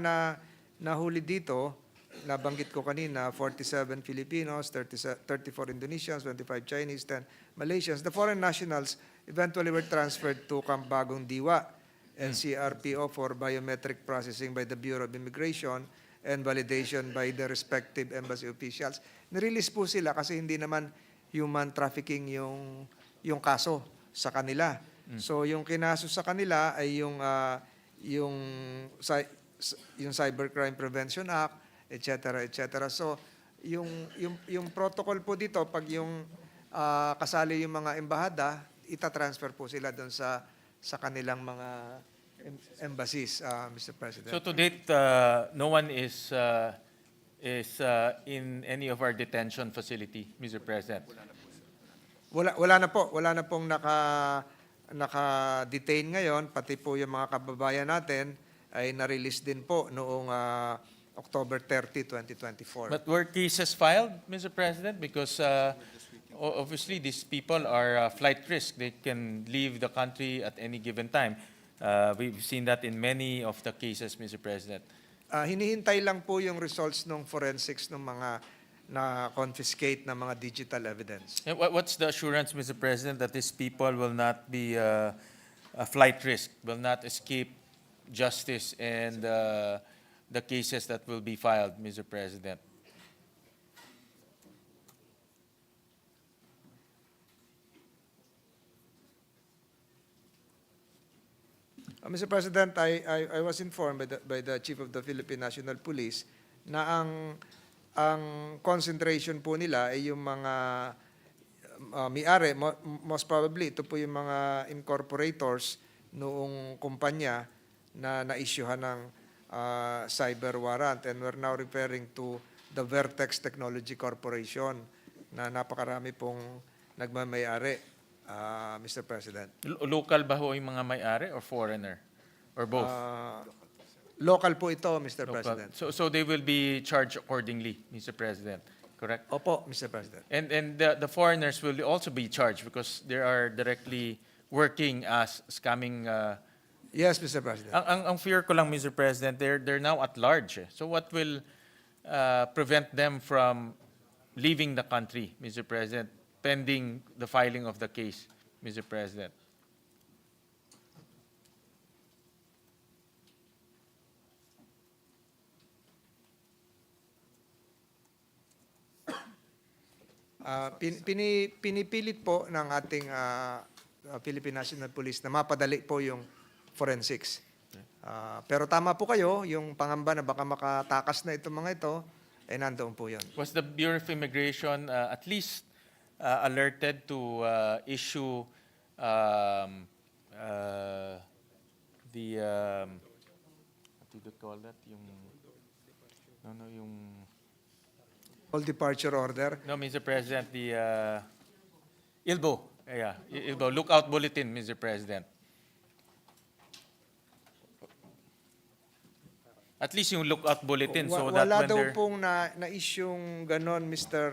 nahuli dito, nabanggit ko kanina, 47 Filipinos, 34 Indonesians, 25 Chinese, 10 Malaysians. The foreign nationals eventually were transferred to Camp Bagong Diwa and CRPO for biometric processing by the Bureau of Immigration and validation by the respective embassy officials. Nirelease po sila kasi hindi naman human trafficking yung kaso sa kanila. So yung kinaso sa kanila ay yung Cybercrime Prevention Act, etc. etc. So yung protocol po dito, pag yung kasali yung mga embahada, itatransfer po sila doon sa kanilang mga embassies, Mr. President. So to date, no one is in any of our detention facility, Mr. President. Wala na pong naka-detain ngayon, pati po yung mga kababayan natin ay na-release din po noong October 30, 2024. But were cases filed, Mr. President? Because obviously these people are flight risk. They can leave the country at any given time. We've seen that in many of the cases, Mr. President. Hinihintay lang po yung results ng forensics ng mga na-confiscate na mga digital evidence. And what's the assurance, Mr. President, that these people will not be a flight risk, will not escape justice and the cases that will be filed, Mr. President? Mr. President, I was informed by the Chief of the Philippine National Police na ang concentration po nila ay yung mga may-ari, most probably ito po yung mga incorporators noong kumpanya na na-issuehan ng cyber warrant, and we're now referring to the Vertex Technology Corporation na napakarami pong nagmamayari, Mr. President. Local ba ho yung mga may-ari or foreigner? Or both? Local po ito, Mr. Local. President. So they will be charged accordingly, Mr. President, correct? Opo, Mr. President. And the foreigners will also be charged because they are directly working as scamming Yes, Mr. President. Ang fear ko lang, Mr. President, they're now at large. So what will prevent them from leaving the country, Mr. President, pending the filing of the case, Mr. President? Pinipilit po ng ating Philippine National Police na mapadali po yung forensics. Pero tama po kayo, yung pangamba na baka makatakas na itong mga ito, eh nandoon po yun. Was the Bureau of Immigration at least alerted to issue the what do they call that? Yung All departure order. no, Mr. President, the ILBO, yeah, ILBO lookout bulletin, Mr. President. At least yung lookout bulletin so that Wala when daw they're pong na-issue'ng ganon, Mr.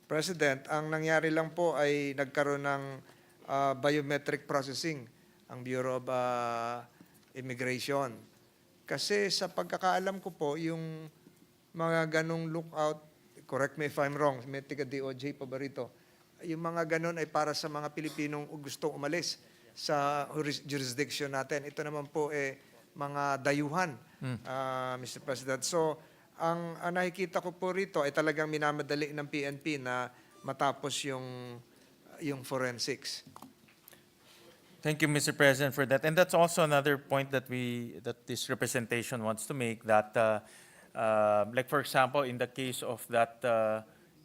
President. Ang nangyari lang po ay nagkaroon ng biometric processing ang Bureau of Immigration. Kasi sa pagkakaalam ko po, yung mga ganong lookout, correct me if I'm wrong, may tiga DOJ pa ba rito? Yung mga ganon ay para sa mga Pilipinong gustong umalis sa jurisdiction natin. Ito naman po mga dayuhan, Mr. President. So, ang nakikita ko po rito ay talagang minamadali ng PNP na matapos yung forensics. Thank you, Mr. President, for that. And that's also another point that this representation wants to make, that like for example, in the case of that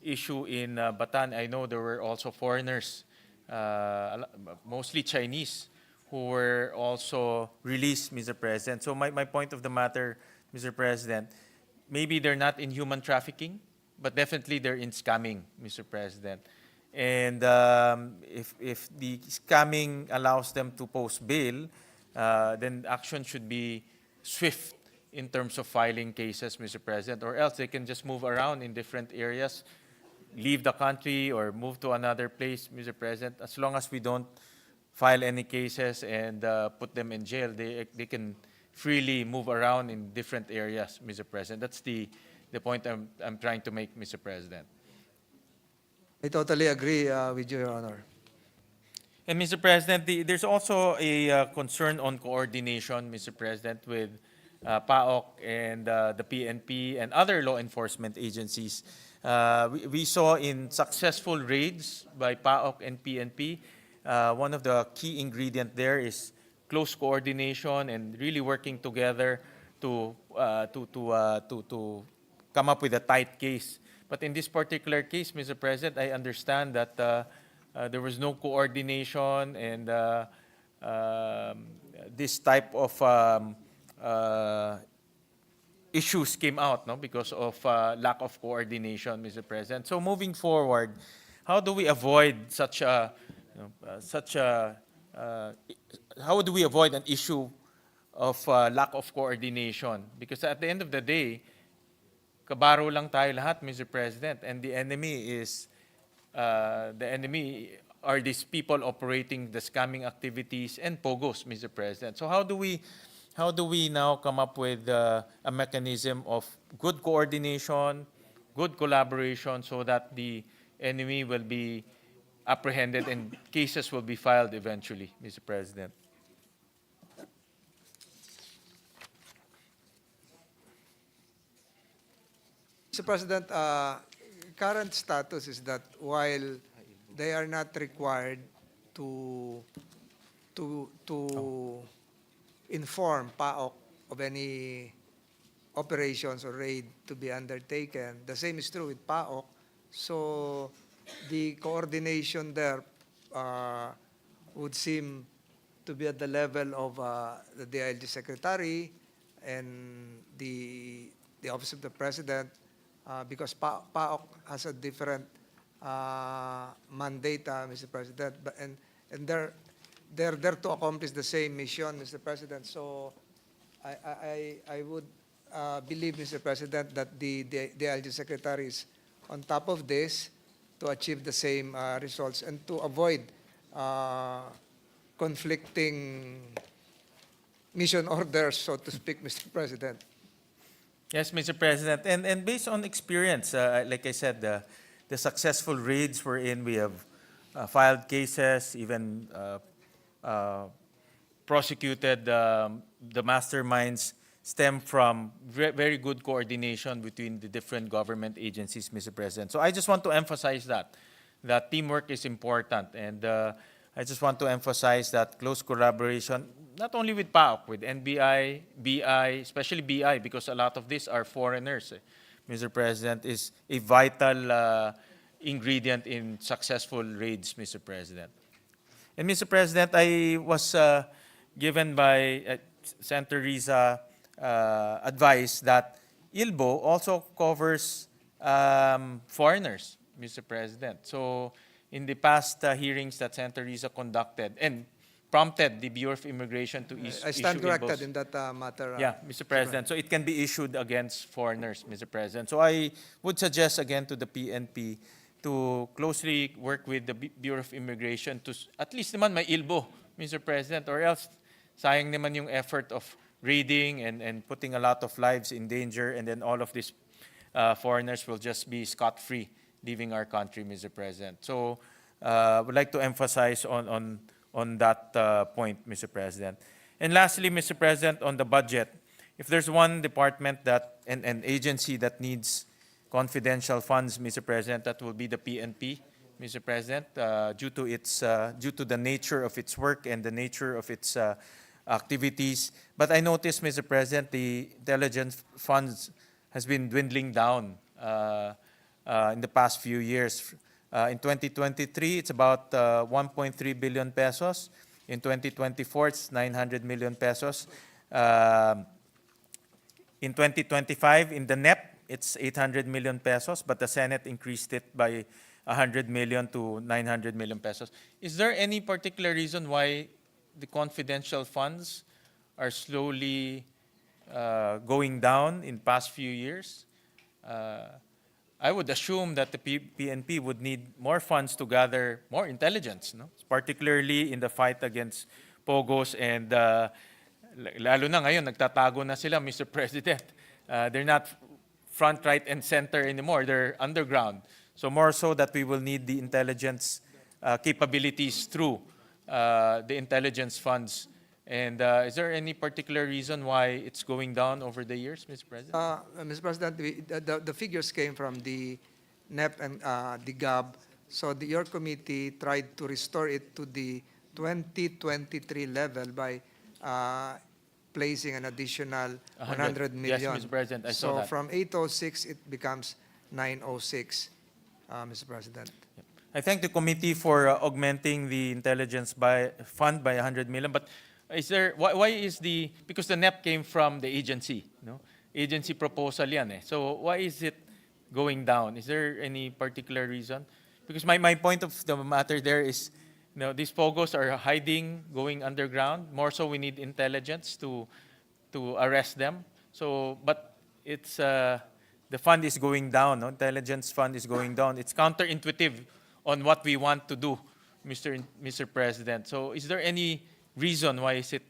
issue in Batan, I know there were also foreigners, mostly Chinese, who were also released, Mr. President. So my point of the matter, Mr. President, maybe they're not in human trafficking, but definitely they're in scamming, Mr. President. And if the scamming allows them to post bail, then action should be swift in terms of filing cases, Mr. President, or else they can just move around in different areas, leave the country or move to another place, Mr. President. As long as we don't file any cases and put them in jail, they can freely move around in different areas, Mr. President. That's the point I'm trying to make, Mr. President. I totally agree with you, Your Honor. And Mr. President, there's also a concern on coordination, Mr. President, with PAOK and the PNP and other law enforcement agencies. We saw in successful raids by PAOK and PNP, one of the key ingredients there is close coordination and really working together to come up with a tight case. But in this particular case, Mr. President, I understand that there was no coordination and this type of issues came out, no, because of lack of coordination, Mr. President. So moving forward, how do we avoid how do we avoid an issue of lack of coordination? Because at the end of the day, kabaro lang tayo lahat, Mr. President, and the enemy are these people operating the scamming activities and POGOs, Mr. President. So how do we now come up with a mechanism of good coordination, good collaboration, so that the enemy will be apprehended and cases will be filed eventually, Mr. President? Mr. President, current status is that while they are not required to inform PAOK of any operations or raid to be undertaken, the same is true with PAOK. So the coordination there would seem to be at the level of the DILG Secretary and the Office of the President, because PAOK has a different mandate, Mr. President, and they're there to accomplish the same mission, Mr. President. So I would believe, Mr. President, that the DILG Secretary is on top of this to achieve the same results and to avoid conflicting mission orders, so to speak, Mr. President. Yes, Mr. President, and based on experience, like I said, the successful raids we're in, we have filed cases, even prosecuted the masterminds stem from very good coordination between the different government agencies, Mr. President. So I just want to emphasize that teamwork is important, and I just want to emphasize that close collaboration, not only with PAOK, with NBI, BI, especially BI, because a lot of these are foreigners, Mr. President, is a vital ingredient in successful raids, Mr. President. And Mr. President, I was given by Senator Riza advice that ILBO also covers foreigners, Mr. President. So in the past hearings that Senator Riza conducted and prompted the Bureau of Immigration to I stand issue corrected ILBOs. in that matter. Yeah, Mr. President. So it can be issued against foreigners, Mr. President. So I would suggest again to the PNP to closely work with the Bureau of Immigration to at least naman may ILBO, Mr. President, or else sayang naman yung effort of raiding and putting a lot of lives in danger, and then all of these foreigners will just be scot-free leaving our country, Mr. President. So I would like to emphasize on that point, Mr. President. And lastly, Mr. President, on the budget, if there's one department that an agency that needs confidential funds, Mr. President, that will be the PNP, Mr. President, due to the nature of its work and the nature of its activities. But I noticed, Mr. President, the intelligence funds has been dwindling down in the past few years. In 2023, it's about 1.3 billion pesos. In 2024, it's 900 million pesos. In 2025, in the NEP, it's 800 million pesos, but the Senate increased it by 100 million to 900 million pesos. Is there any particular reason why the confidential funds are slowly going down in past few years? I would assume that the PNP would need more funds to gather more intelligence, no? Particularly in the fight against POGOs, and lalo na ngayon, nagtatago na sila, Mr. President. They're not front, right, and center anymore. They're underground. So more so that we will need the intelligence capabilities through the intelligence funds. And is there any particular reason why it's going down over the years, Mr. President? Mr. President, the figures came from the NEP and the GAB. So your committee tried to restore it to the 2023 level by placing an additional 100 million. Yes, Mr. President, I saw so that. from 806, it becomes 906, Mr. President. I thank the committee for augmenting the intelligence fund by 100 million. But is there, why is because the NEP came from the agency, no? Agency proposal yan eh. So why is it going down? Is there any particular reason? Because my point of the matter there is, these POGOs are hiding, going underground. More so we need intelligence to arrest them. So, but it's, the fund is going down, no? Intelligence fund is going down. It's counterintuitive on what we want to do, Mr. President. So is there any reason why is it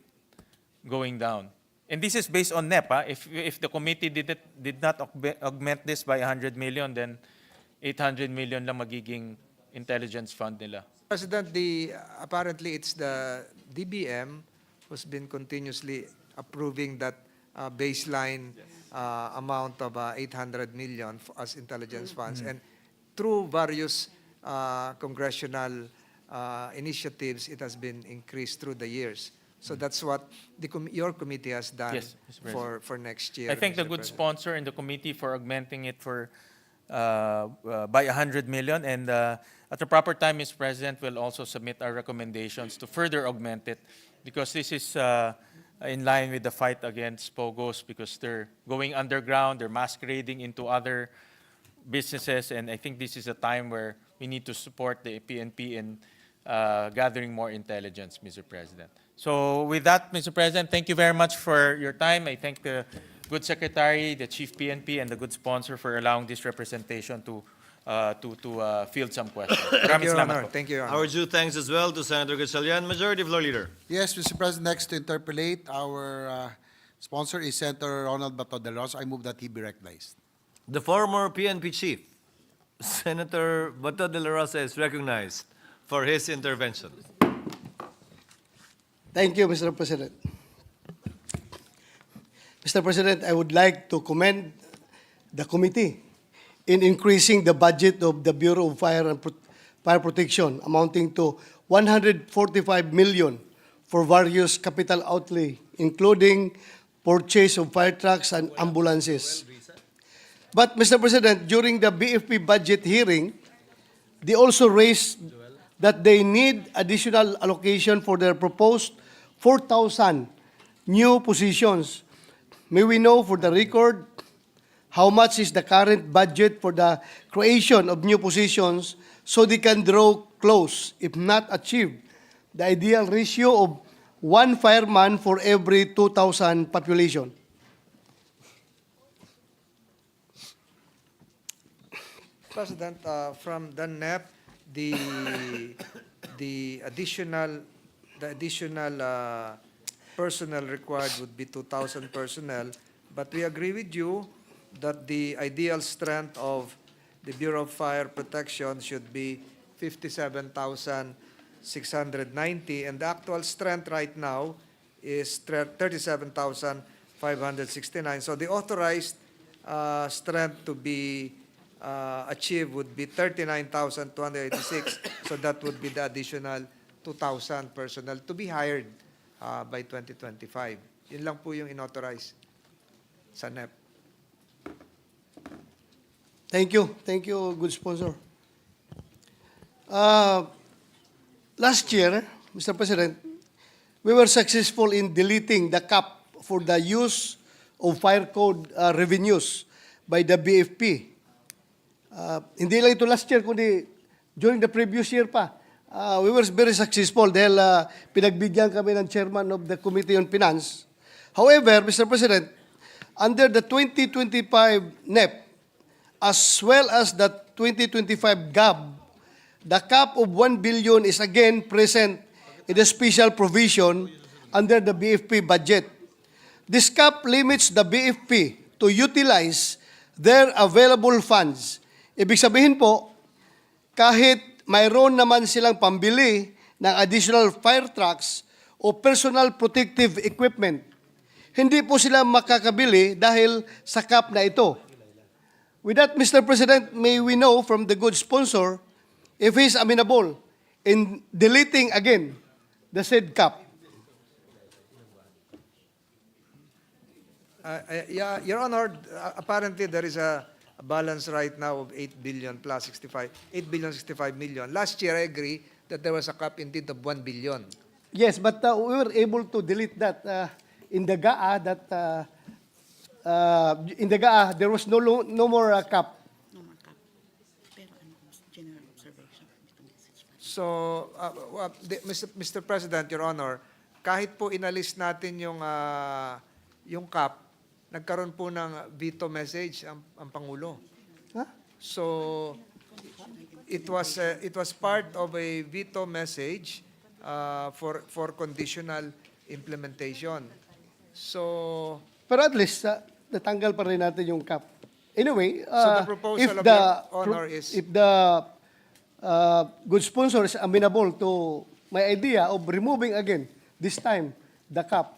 going down? And this is based on NEP. If the committee did not augment this by 100 million, then 800 million lang magiging intelligence fund nila. President, apparently it's the DBM who's been continuously approving that baseline amount of 800 million as intelligence funds. And through various congressional initiatives, it has been increased through the years. So that's what your committee has done, Yes, Mr. for next year. I thank the Mr. good President. sponsor and the committee for augmenting it by 100 million. And at the proper time, Mr. President, we'll also submit our recommendations to further augment it, because this is in line with the fight against POGOs, because they're going underground, they're masquerading into other businesses, and I think this is a time where we need to support the PNP in gathering more intelligence, Mr. President. So with that, Mr. President, thank you very much for your time. I thank the good secretary, the chief PNP, and the good sponsor for allowing this representation to to field some questions. Thank Maraming you, Your salamat Honor. po. Thank you, Your Honor. Our due thanks as well to Senator Gatchalian. Majority Floor Leader. Yes, Mr. President, next to interpellate, our sponsor is Senator Ronald Bato de Los. I move that he be recognized. The former PNP chief, Senator Bato de la Rosa, is recognized for his intervention. Thank you, Mr. President. Mr. President, I would like to commend the committee in increasing the budget of the Bureau of Fire Protection, amounting to 145 million for various capital outlay, including purchase of fire trucks and ambulances. But, Mr. President, during the BFP budget hearing, they also raised that they need additional allocation for their proposed 4,000 new positions. May we know for the record how much is the current budget for the creation of new positions so they can draw close, if not achieve, the ideal ratio of 1 fireman for every 2,000 population? President, from the NEP, the additional personnel required would be 2,000 personnel, but we agree with you that the ideal strength of the Bureau of Fire Protection should be 57,690, and the actual strength right now is 37,569. So the authorized strength to be achieved would be 39,286. So that would be the additional 2,000 personnel to be hired by 2025. Yun lang po yung inauthorize sa NEP. Thank you. Thank you, good sponsor. Last year, Mr. President, we were successful in deleting the cap for the use of fire code revenues by the BFP. Hindi lang ito last year, kundi during the previous year pa. We were very successful dahil pinagbigyan kami ng chairman of the Committee on Finance. However, Mr. President, under the 2025 NEP, as well as the 2025 GAB, the cap of 1 billion is again present in the special provision under the BFP budget. This cap limits the BFP to utilize their available funds. Ibig sabihin po, kahit mayroon naman silang pambili ng additional fire trucks o personal protective equipment, hindi po sila makakabili dahil sa cap na ito. With that, Mr. President, may we know from the good sponsor if he is amenable in deleting again the said cap. Yeah, Your Honor, apparently there is a balance right now of 8 billion plus 65 million. Last year, I agree that there was a cap indeed of 1 billion. Yes, but we were able to delete that in the GAA there was no more cap. So, Mr. President, Your Honor, kahit po inalis natin yung cap, nagkaroon po ng veto message ang Pangulo. Huh? So, it was part of a veto message for conditional implementation. So, Pero at least, natanggal pa rin natin yung cap. Anyway, So the proposal if of the, Your Honor is- if the good sponsor is amenable to my idea of removing again, this time, the cap.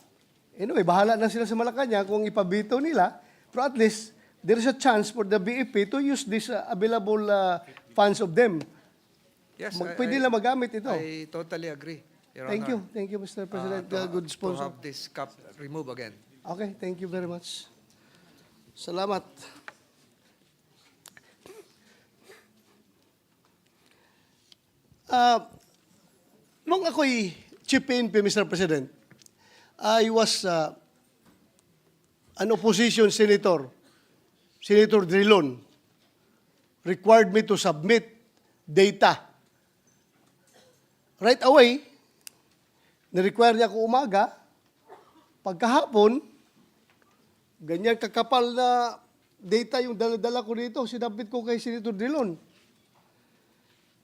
Anyway, bahala na sila sa Malacanang kung ipabito nila, pero at least, there is a chance for the BFP to use this available funds of them. yes, Pwede lang magamit ito. I totally agree, Your Thank Honor. you. Thank you, Mr. President. Good To sponsor. have this cap removed again. Okay, thank you very much. Salamat. Nung ako'y chief PNP, Mr. President, I was an opposition senator, Senator Drilon, required me to submit data. Right away, na-require niya ako umaga, pagkahapon, ganyan kakapal na data yung dala-dala ko dito, sinabit ko kay Senator Drilon.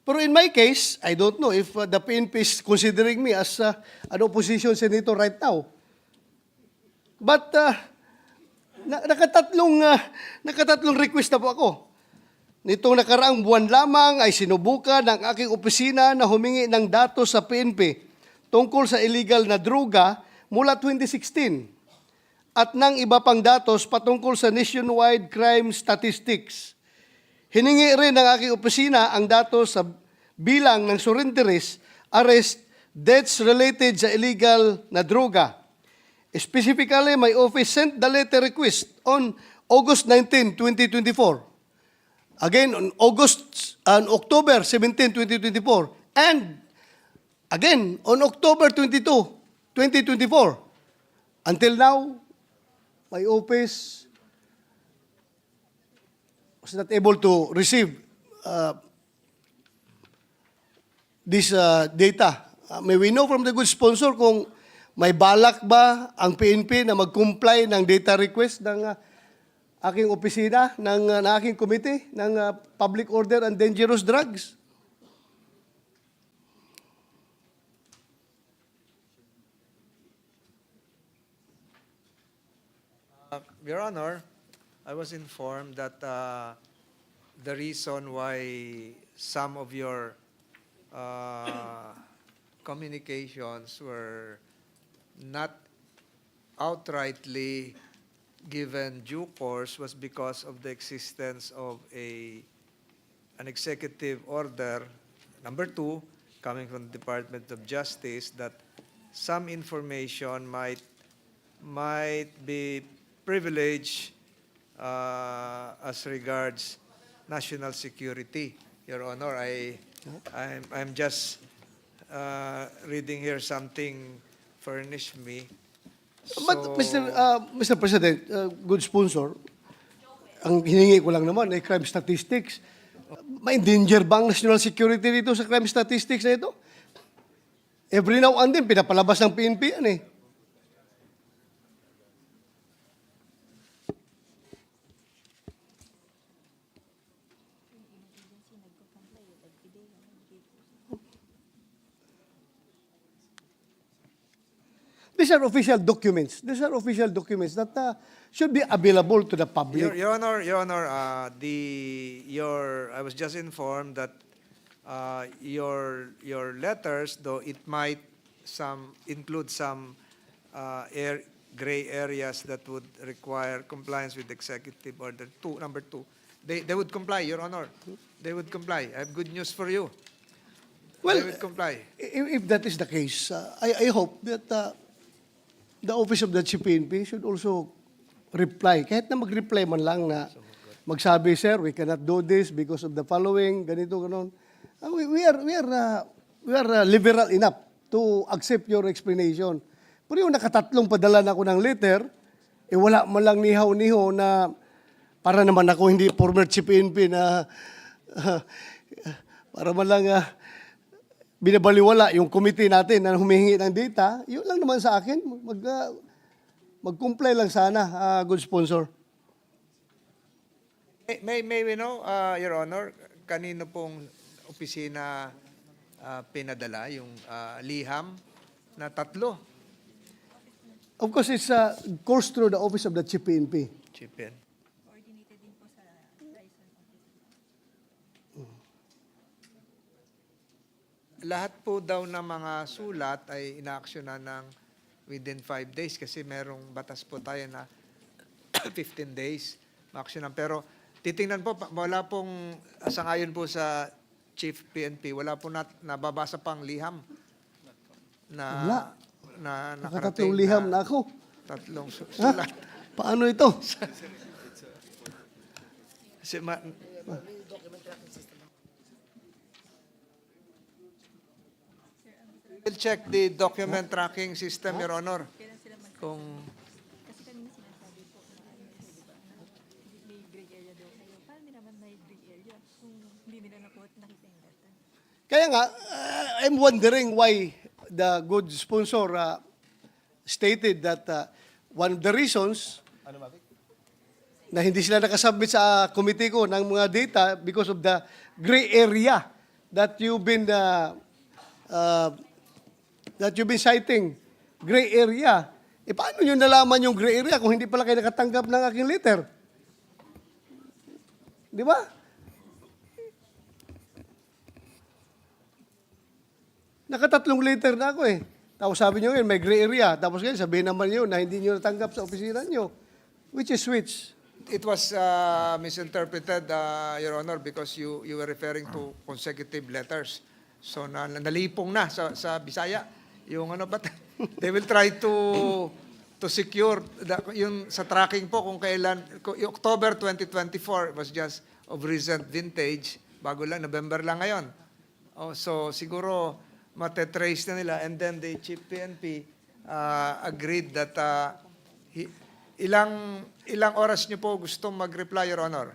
Pero in my case, I don't know if the PNP is considering me as an opposition senator right now. But nakatatlong request na po ako. Nitong nakaraang buwan lamang ay sinubukan ng aking opisina na humingi ng datos sa PNP tungkol sa illegal na droga mula 2016 at ng iba pang datos patungkol sa nationwide crime statistics. Hiningi rin ng aking opisina ang datos sa bilang ng surrenderies, arrest, deaths related sa illegal na droga. Specifically, my office sent the letter request on August 19, 2024. Again, on October 17, 2024. And again, on October 22, 2024. Until now, my office was not able to receive this data. May we know from the good sponsor kung may balak ba ang PNP na mag-comply ng data request ng aking opisina, ng aking committee, ng Public Order and Dangerous Drugs? Your Honor, I was informed that the reason why some of your communications were not outrightly given due course was because of the existence of an executive order, number 2, coming from the Department of Justice, that some information might be privileged as regards national security. Your Honor, I'm just reading here something furnished me. But Mr. President, good sponsor, ang hiningi ko lang naman ay crime statistics. Ma-endanger ba ang national security dito sa crime statistics na ito? Every now and then, pinapalabas ng PNP yan eh. These are official documents. These are official documents that should be available to the public. Your Honor, I was just informed that your letters, though it might include some gray areas that would require compliance with Executive Order number 2, they would comply, Your Honor. They would comply. I have good news for you. Well, they would comply. If that is the case, I hope that the Office of the CPNP should also reply. Kahit na mag-reply man lang na magsabi, sir, we cannot do this because of the following, ganito, ganon. We are liberal enough to accept your explanation. Pero yung nakatatlong padala na ako ng letter, wala man lang nihaw-niho na para naman ako hindi former CPNP na para man lang binabaliwala yung committee natin na humihingi ng data, yun lang naman sa akin. Mag-comply lang sana, good sponsor. May we know, Your Honor, kanino pong opisina pinadala yung liham na 3? Of course, it's course through the Office of the CPNP. Lahat po daw ng mga sulat ay inaaksyonan ng within 5 days kasi merong batas po tayo na 15 days maaksyonan. Pero titingnan po, wala pong, sangayon po sa Chief PNP, wala po nababasa pang liham na Nakatatlong liham na ako. Tatlong sulat. Paano ito? We'll check the document tracking system, Your Honor. Kung Kaya nga, I'm wondering why the good sponsor stated that one of the reasons na hindi sila nakasubmit sa committee ko ng mga data because of the gray area that you've been citing gray area. E paano nyo nalaman yung gray area kung hindi pala kayo nakatanggap ng aking letter? Di ba? Nakatatlong letter na ako eh. Tapos sabi nyo ngayon, may gray area. Tapos ngayon, sabihin naman nyo na hindi nyo natanggap sa opisina nyo. Which is which? It was misinterpreted, Your Honor, because you were referring to consecutive letters. So nalipong na sa Bisaya. Yung ano ba? They will try to secure yung sa tracking po kung kailan. Yung October 2024 was just of recent vintage. Bago lang, November lang ngayon. Oh, so siguro matetrace na nila, and then the Chief PNP agreed that ilang oras niyo po gusto mag-reply, Your Honor?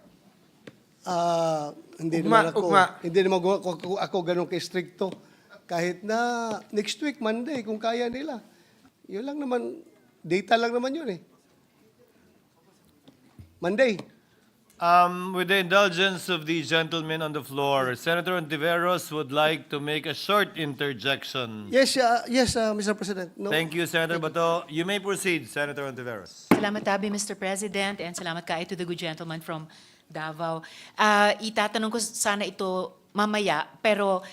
Hindi naman ako ganun ka-stricto. Kahit na next week, Monday, kung kaya nila. Yun lang naman, data lang naman yun eh. Monday. With the indulgence of the gentleman on the floor, Senator Ontiveros would like to make a short interjection. Yes, Mr. President. No. Thank you, Senator Bato. You may proceed, Senator Ontiveros. Salamat tabi, Mr. President, and salamat kayo to the good gentleman from Davao. Itatanong ko sana ito mamaya, pero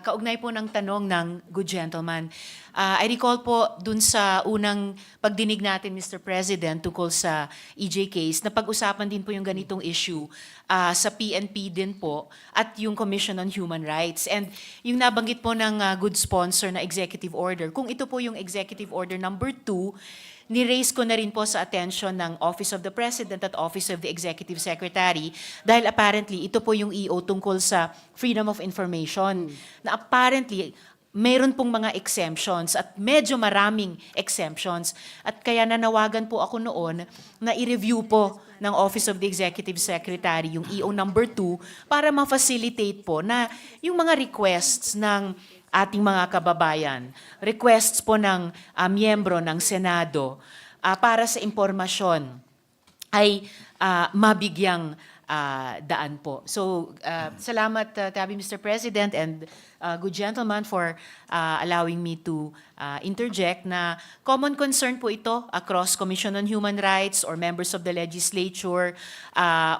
kaugnay po ng tanong ng good gentleman. I recall po dun sa unang pagdinig natin, Mr. President, tungkol sa EJ case, na pag-usapan din po yung ganitong issue sa PNP din po at yung Commission on Human Rights. And yung nabanggit po ng good sponsor na executive order, kung ito po yung executive order number 2, ni-raise ko na rin po sa attention ng Office of the President at Office of the Executive Secretary dahil apparently ito po yung EO tungkol sa freedom of information na apparently meron pong mga exemptions at medyo maraming exemptions at kaya nanawagan po ako noon na i-review po ng Office of the Executive Secretary yung EO number 2 para ma-facilitate po na yung mga requests ng ating mga kababayan, requests po ng miyembro ng Senado para sa impormasyon ay mabigyang daan po. So, salamat tabi Mr. President and good gentleman for allowing me to interject na common concern po ito across Commission on Human Rights or members of the legislature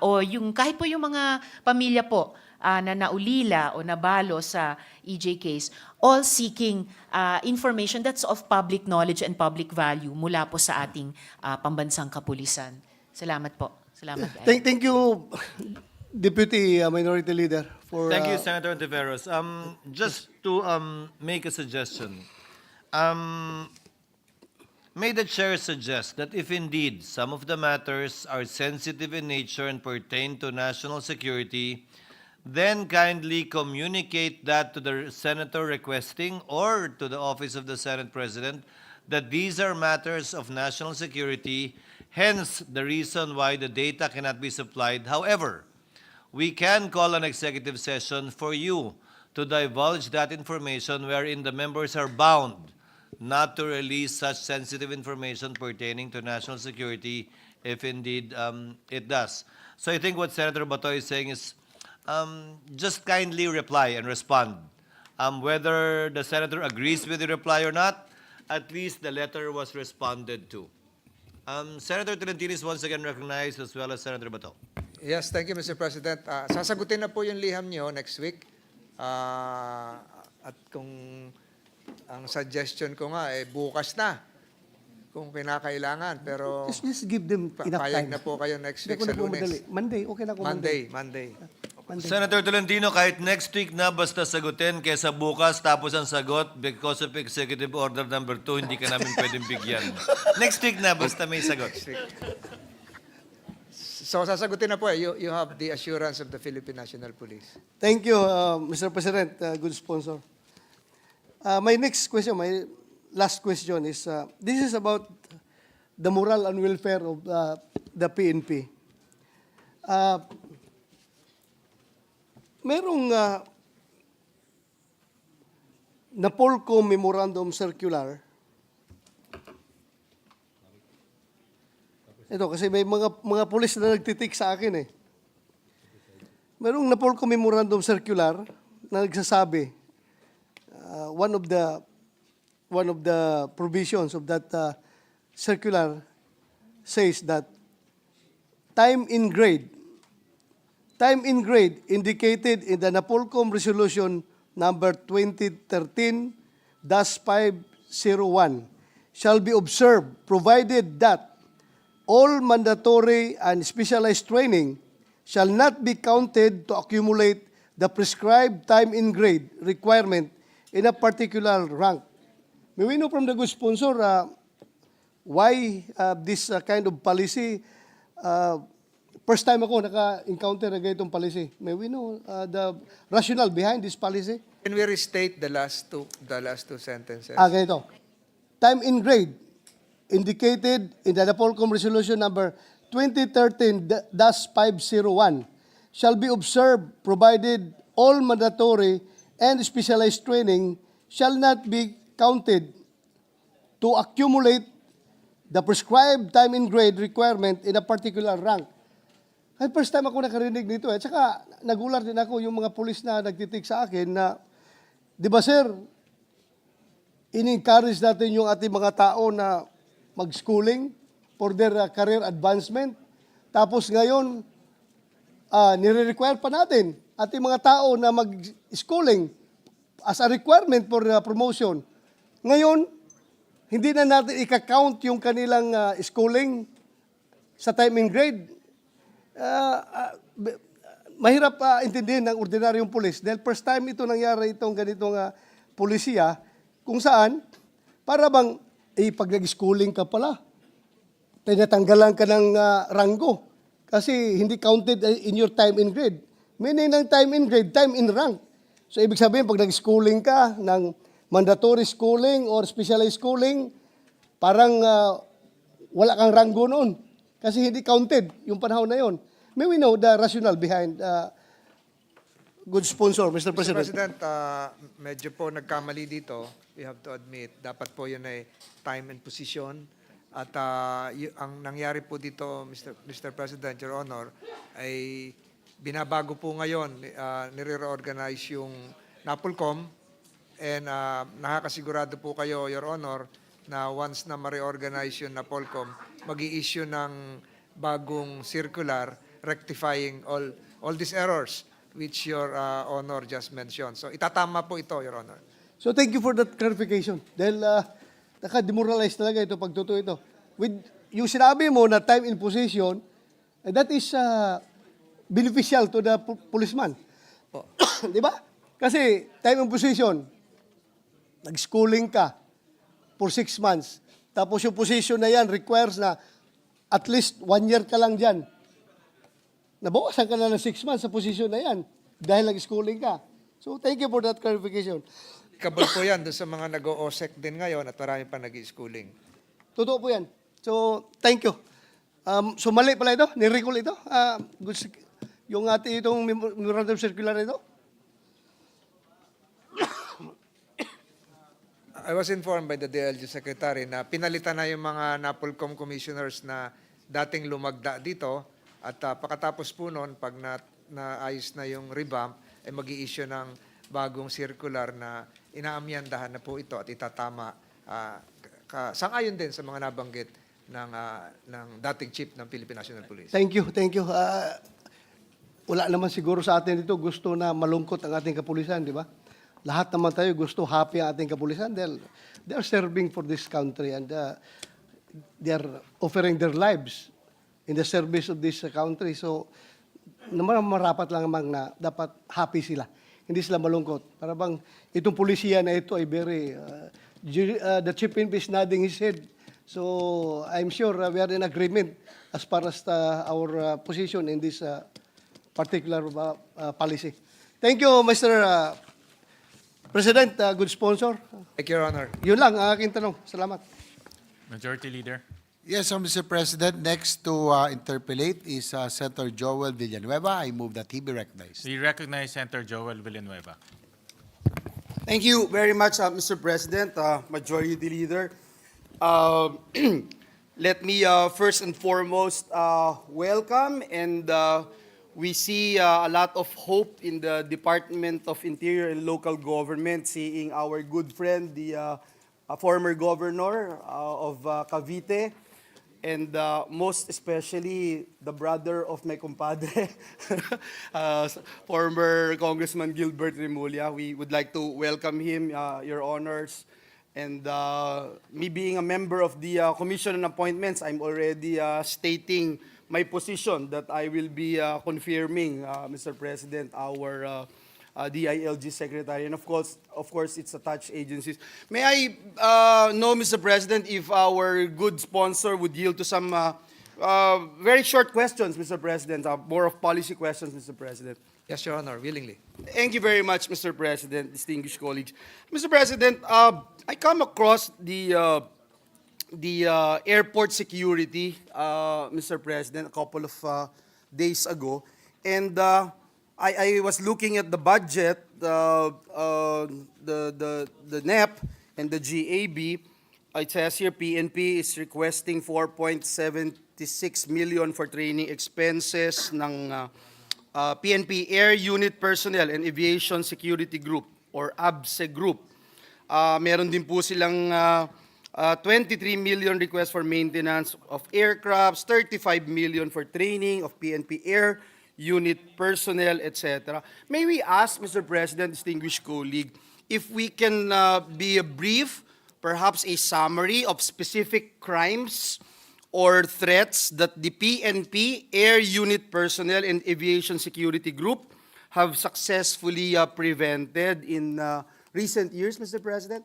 o yung kahit po yung mga pamilya po na naulila o nabalo sa EJ case, all seeking information that's of public knowledge and public value mula po sa ating pambansang kapulisan. Salamat po. Salamat. Thank you, Deputy Minority Leader. Thank you, Senator Ontiveros. Just to make a suggestion, may the chair suggest that if indeed some of the matters are sensitive in nature and pertain to national security, then kindly communicate that to the senator requesting or to the office of the Senate President that these are matters of national security, hence the reason why the data cannot be supplied. However, we can call an executive session for you to divulge that information wherein the members are bound not to release such sensitive information pertaining to national security if indeed it does. So I think what Senator Bato is saying is just kindly reply and respond. Whether the senator agrees with the reply or not, at least the letter was responded to. Senator Tolentino is once again recognized as well as Senator Bato. Yes, thank you, Mr. President. Sasagutin na po yung liham niyo next week. At kung ang suggestion ko nga, bukas na kung kinakailangan. Pero Just give them enough payag time. na po kayo next Hindi week ko sa na po Lunes. madali. Monday, okay na ako Monday. Monday. Senator Tolentino, kahit next week na basta sagutin kesa bukas tapos ang sagot because of Executive Order number 2, hindi ka namin pwedeng bigyan. Next week na basta may sagot. So sasagutin na po you have the assurance of the Philippine National Police. Thank you, Mr. President, good sponsor. My next question, my last question is, this is about the moral and welfare of the PNP. Merong Napolco Memorandum Circular. Ito, kasi may mga pulis na nagtitik sa akin eh. Merong Napolco Memorandum Circular na nagsasabi, one of the provisions of that circular says that time in grade indicated in the Napolcom Resolution number 2013-501 shall be observed, provided that all mandatory and specialized training shall not be counted to accumulate the prescribed time in grade requirement in a particular rank. May we know from the good sponsor why this kind of policy? First time ako naka-encounter na ganitong policy. May we know the rationale behind this policy? Can we restate the last two sentences? Ganito. Time in grade indicated in the Napolcom Resolution number 2013-501 shall be observed, provided all mandatory and specialized training shall not be counted to accumulate the prescribed time in grade requirement in a particular rank. Ay, first time ako nakarinig nito. At saka nagulat din ako yung mga pulis na nagtitik sa akin na, di ba sir, in-encourage natin yung ating mga tao na mag-schooling for their career advancement. Tapos ngayon, nire-require pa natin ating mga tao na mag-schooling as a requirement for promotion. Ngayon, hindi na natin i-count yung kanilang schooling sa time and grade. Mahirap intindihin ng ordinaryong pulis dahil first time ito nangyari itong ganitong polisiya kung saan para bang pag nag-schooling ka pala, tinatanggalan ka ng ranggo kasi hindi counted in your time in grade. Meaning ng time in grade, time in rank. So ibig sabihin pag nag-schooling ka ng mandatory schooling or specialized schooling, parang wala kang ranggo noon. Kasi hindi counted yung panahon na yon. May we know the rationale behind good sponsor, Mr. President? Mr. President, medyo po nagkamali dito. We have to admit, dapat po yun ay time and position. At ang nangyari po dito, Mr. President, Your Honor, ay binabago po ngayon, nire-reorganize yung Napolcom. And nakakasigurado po kayo, Your Honor, na once na ma-reorganize yung Napolcom, mag-i-issue ng bagong circular rectifying all these errors which Your Honor just mentioned. So itatama po ito, Your Honor. So thank you for that clarification. Dahil naka-demoralize talaga ito pag totoo ito. With yung sinabi mo na time in position, that is beneficial to the policeman. Di ba? Kasi time in position, nag-schooling ka for 6 months. Tapos yung position na yan requires na at least 1 year ka lang dyan. Nabawasan ka na ng 6 months sa position na yan dahil nag-schooling ka. So thank you for that clarification. Kabal po yan doon sa mga nag-o-OSEC din ngayon at marami pa nag-schooling. Totoo po yan. So thank you. So mali pala ito? Nirecall ito? Yung ating itong memorandum circular ito? I was informed by the DILG Secretary na pinalitan na yung mga Napolcom commissioners na dating lumagda dito at pagkatapos po noon, pag naayos na yung revamp, ay mag-i-issue ng bagong circular na inaamyandahan na po ito at itatama sang-ayon din sa mga nabanggit ng dating chief ng Philippine National Police. Thank you, thank you. Wala naman siguro sa atin dito gusto na malungkot ang ating kapulisan, di ba? Lahat naman tayo gusto happy ang ating kapulisan dahil they are serving for this country and they are offering their lives in the service of this country. So, naman marapat lang naman na dapat happy sila. Hindi sila malungkot. Para bang itong pulisiya na ito ay very, the chief is nodding his head. So, I'm sure we are in agreement as far as our position in this particular policy. Thank you, Mr. President, good sponsor. Thank you, Your Honor. Yun lang ang aking tanong. Salamat. Majority Leader. Yes, Mr. President. Next to interpellate is Senator Joel Villanueva. I move that he be recognized. We recognize Senator Joel Villanueva. Thank you very much, Mr. President, Majority Leader. Let me first and foremost welcome and we see a lot of hope in the Department of Interior and Local Government, seeing our good friend, the former governor of Cavite, and most especially the brother of my compadre, former Congressman Gilbert Remulla. We would like to welcome him, Your Honors. And me being a member of the Commission on Appointments, I'm already stating my position that I will be confirming, Mr. President, our DILG Secretary. And of course, it's attached agencies. May I know, Mr. President, if our good sponsor would yield to some very short questions, Mr. President, more of policy questions, Mr. President. Yes, Your Honor, willingly. Thank you very much, Mr. President, distinguished colleagues. Mr. President, I come across the airport security, Mr. President, a couple of days ago, and I was looking at the budget, the NEP and the GAB. It says here PNP is requesting 4.76 million for training expenses ng PNP Air Unit Personnel and Aviation Security Group or ABSE Group. Meron din po silang 23 million requests for maintenance of aircrafts, 35 million for training of PNP Air Unit personnel, etc. May we ask, Mr. President, distinguished colleague, if we can be a brief, perhaps a summary of specific crimes or threats that the PNP Air Unit Personnel and Aviation Security Group have successfully prevented in recent years, Mr. President?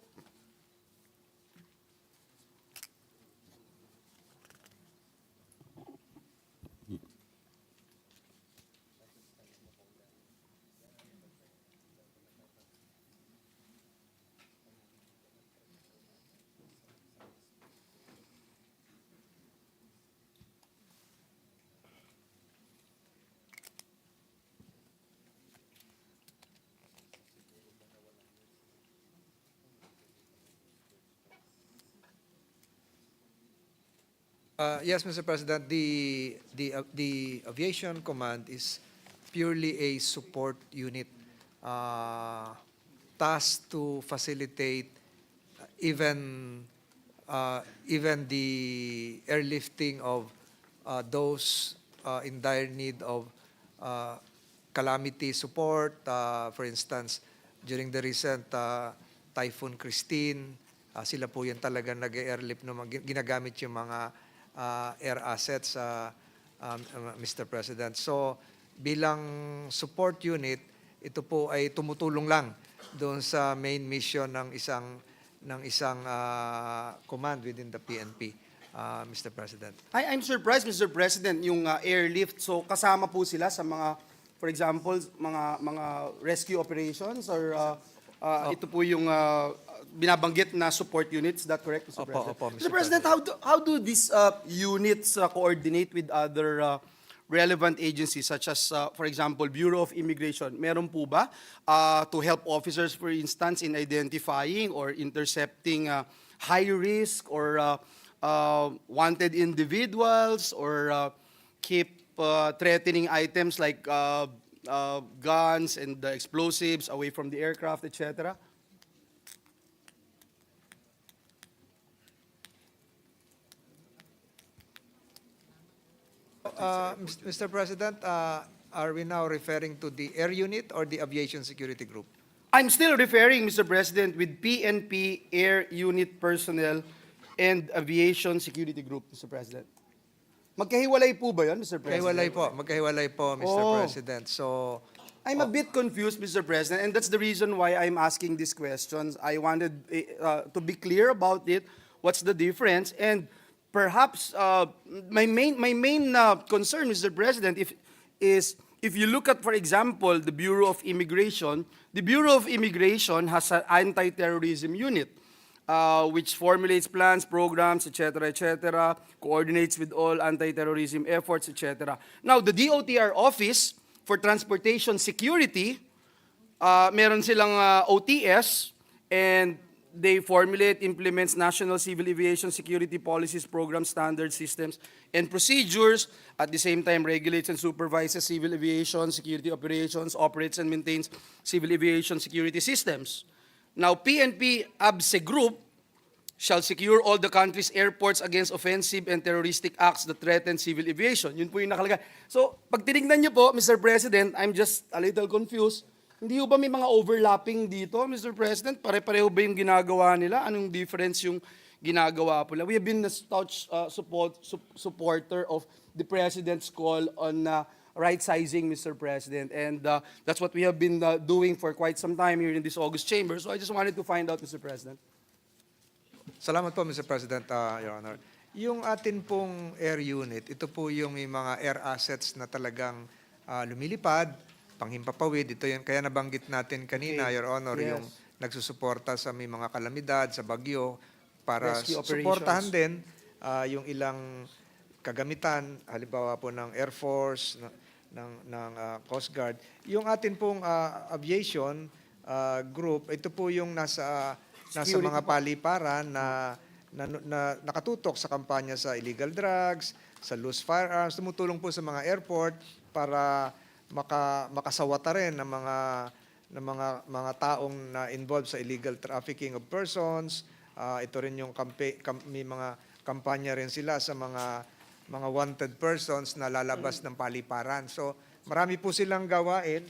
Yes, Mr. President, the Aviation Command is purely a support unit tasked to facilitate even the airlifting of those in dire need of calamity support. For instance, during the recent Typhoon Christine, sila po yan talaga nag-airlift, ginagamit yung mga air assets, Mr. President. So, bilang support unit, ito po ay tumutulong lang doon sa main mission ng isang command within the PNP, Mr. President. I'm surprised, Mr. President, yung airlift. So, kasama po sila sa mga, for example, mga rescue operations or ito po yung binabanggit na support units. Is that correct, Mr. President? Opo, Mr. President, how do these units coordinate with other relevant agencies such as, for example, Bureau of Immigration? Meron po ba to help officers, for instance, in identifying or intercepting high risk or wanted individuals or keep threatening items like guns and explosives away from the aircraft, etc.? Mr. President, are we now referring to the Air Unit or the Aviation Security Group? I'm still referring, Mr. President, with PNP Air Unit Personnel and Aviation Security Group, Mr. President. Magkahiwalay po ba yan, Mr. President? Magkahiwalay po, Mr. President. So, I'm a bit confused, Mr. President, and that's the reason why I'm asking these questions. I wanted to be clear about it. What's the difference? And perhaps my main concern, Mr. President, is if you look at, for example, the Bureau of Immigration, the Bureau of Immigration has an anti-terrorism unit, which formulates plans, programs, etc., coordinates with all anti-terrorism efforts, etc. Now, the DOTR Office for Transportation Security, meron silang OTS, and they formulate, implements national civil aviation security policies, programs, standards, systems, and procedures. At the same time, regulates and supervises civil aviation security operations, operates and maintains civil aviation security systems. Now, PNP ABSE Group shall secure all the country's airports against offensive and terroristic acts that threaten civil aviation. Yun po yung nakalagay. So, pag tinignan niyo po, Mr. President, I'm just a little confused. Hindi ba may mga overlapping dito, Mr. President? Pare-pareho ba yung ginagawa nila? Anong difference yung ginagawa po nila? We have been a staunch supporter of the President's call on right-sizing, Mr. President. And that's what we have been doing for quite some time here in this August chamber. So I just wanted to find out, Mr. President. Salamat po, Mr. President, Your Honor. Yung atin pong air unit, ito po yung may mga air assets na talagang lumilipad, panghimpapawid. Ito yung kaya nabanggit natin kanina, Your Honor, Yes. yung nagsusuporta sa may mga kalamidad, sa bagyo, para Rescue operations. suportahan din yung ilang kagamitan, halimbawa po ng Air Force, ng Coast Guard. Yung atin pong aviation group, ito po yung nasa mga paliparan na nakatutok sa kampanya sa illegal drugs, sa loose firearms, tumutulong po sa mga airport para makasawata rin ng mga taong na involved sa illegal trafficking of persons. Ito rin yung may mga kampanya rin sila sa mga wanted persons na lalabas ng paliparan. So marami po silang gawain.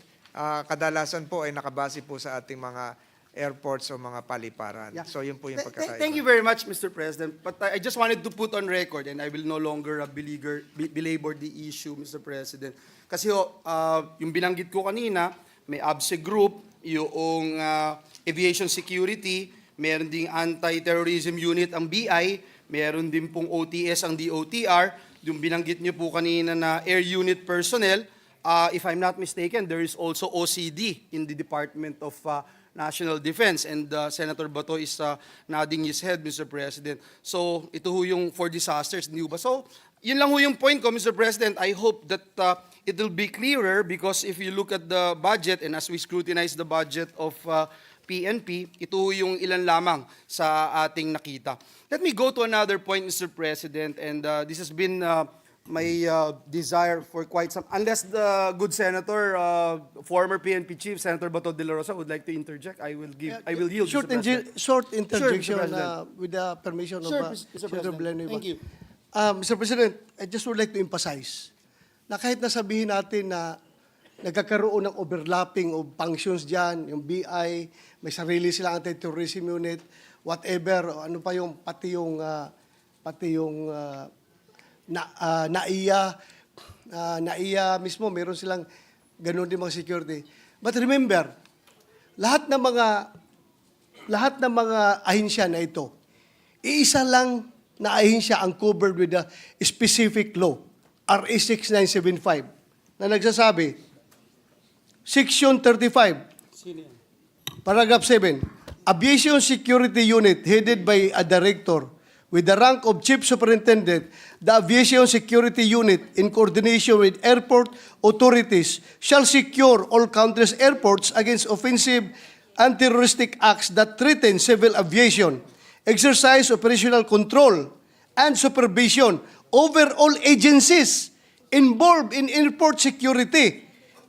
Kadalasan po ay nakabase po sa ating mga airports o mga paliparan. Yeah. So yun po yung pagkakaiba. Thank you very much, Mr. President. But I just wanted to put on record, and I will no longer belabor the issue, Mr. President. Kasi yung binanggit ko kanina, may ABSE Group, yung aviation security, meron ding anti-terrorism unit ang BI, meron din pong OTS ang DOTR, yung binanggit niyo po kanina na air unit personnel. If I'm not mistaken, there is also OCD in the Department of National Defense, and Senator Bato is nodding his head, Mr. President. So, ito ho yung for disasters, hindi ho ba? So, yun lang ho yung point ko, Mr. President. I hope that it will be clearer, because if you look at the budget, and as we scrutinize the budget of PNP, ito ho yung ilan lamang sa ating nakita. Let me go to another point, Mr. President, and this has been my desire for quite some, unless the good senator, former PNP chief, Senator Bato de la Rosa, would like to interject, I will yield. Short, Mr. President. short interjection Sure, Mr. President. with the permission of Sure, Mr. Senator President. Blenny. Thank you. Mr. President, I just would like to emphasize na kahit nasabihin natin na nagkakaroon ng overlapping of functions dyan, yung BI, may sarili silang anti-terrorism unit, whatever, ano pa yung, pati yung NAIA mismo, meron silang ganun din mga security. But remember, lahat ng mga ahensya na ito, iisa lang na ahensya ang covered with the specific law, RA 6975, na nagsasabi, Section 35, Paragraph 7, Aviation Security Unit headed by a director with the rank of Chief Superintendent, the Aviation Security Unit, in coordination with airport authorities, shall secure all countries' airports against offensive and terroristic acts that threaten civil aviation, exercise operational control and supervision over all agencies involved in airport security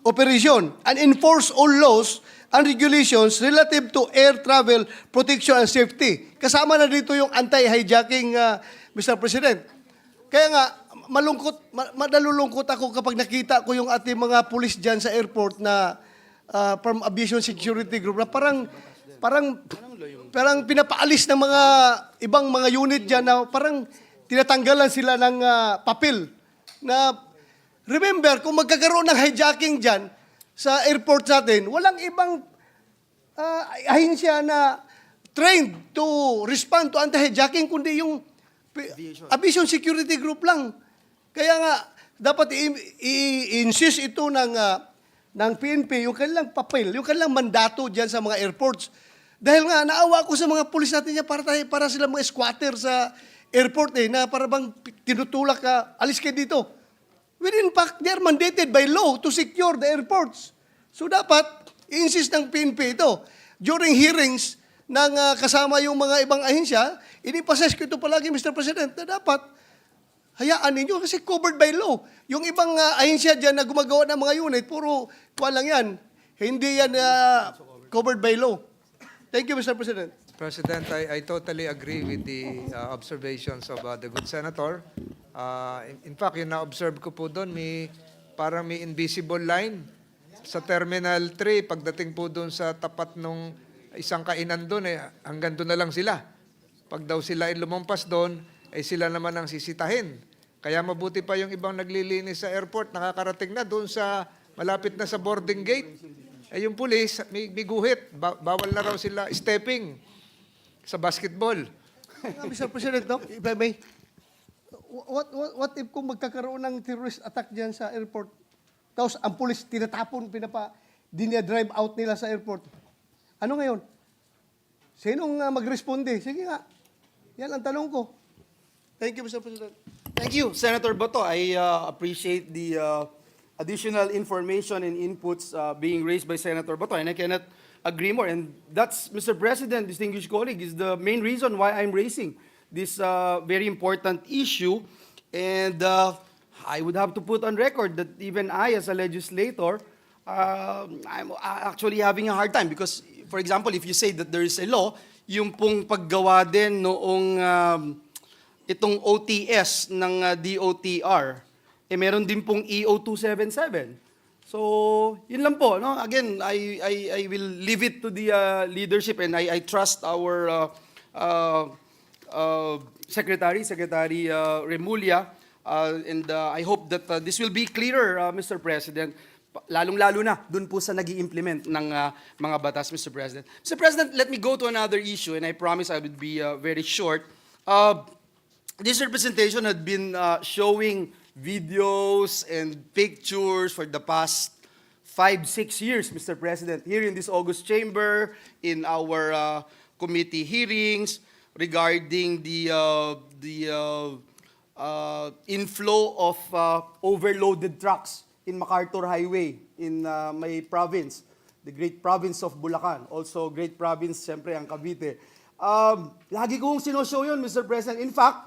operation, and enforce all laws and regulations relative to air travel protection and safety. Kasama na dito yung anti-hijacking, Mr. President. Kaya nga, madalulungkot ako kapag nakita ko yung ating mga pulis dyan sa airport na from Aviation Security Group na parang pinapaalis ng mga ibang mga unit dyan na parang tinatanggalan sila ng papel. Na remember, kung magkakaroon ng hijacking dyan sa airport natin, walang ibang ahensya na trained to respond to anti-hijacking, kundi yung Aviation Security Group lang. Kaya nga, dapat i-insist ito ng PNP, yung kanilang papel, yung kanilang mandato dyan sa mga airports. Dahil nga, naawa ko sa mga pulis natin niya para sila mga squatter sa airport na para bang tinutulak ka, alis kayo dito. When in fact, they are mandated by law to secure the airports. So dapat, i-insist ng PNP ito. During hearings, ng kasama yung mga ibang ahensya, inipases ko ito palagi, Mr. President, na dapat hayaan ninyo kasi covered by law. Yung ibang ahensya dyan na gumagawa ng mga unit, puro lang yan. Hindi yan covered by law. Thank you, Mr. President. President, I totally agree with the observations of the good senator. In fact, yung na-observe ko po doon, parang may invisible line sa Terminal 3. Pagdating po doon sa tapat nung isang kainan doon, hanggang doon na lang sila. Pag daw sila ay lumampas doon, ay sila naman ang sisitahin. Kaya mabuti pa yung ibang naglilinis sa airport, nakakarating na doon sa malapit na sa boarding gate. Yung pulis, may guhit. Bawal na raw sila stepping sa basketball. Mr. President, no, if I may, what if kung magkakaroon ng terrorist attack dyan sa airport, tapos ang pulis tinatapon, dinadrive out nila sa airport. Ano ngayon? Sinong magresponde? Sige nga. Yan ang tanong ko. Thank you, Mr. President. Thank you, Senator Bato. I appreciate the additional information and inputs being raised by Senator Bato, and I cannot agree more. And that's, Mr. President, distinguished colleague, is the main reason why I'm raising this very important issue. And I would have to put on record that even I, as a legislator, I'm actually having a hard time because, for example, if you say that there is a law, yung pong paggawa din noong itong OTS ng DOTR, meron din pong EO 277. So, yun lang po, no? Again, I will leave it to the leadership, and I trust our Secretary Remulla, and I hope that this will be clearer, Mr. President, lalong-lalo na dun po sa nag-i-implement ng mga batas, Mr. President. Mr. President, let me go to another issue, and I promise I will be very short. This representation had been showing videos and pictures for the past 5-6 years, Mr. President, here in this August chamber, in our committee hearings regarding the inflow of overloaded trucks in MacArthur Highway in my province, the great province of Bulacan, also great province, siyempre, ang Cavite. Lagi kong sinoshow yun, Mr. President. In fact,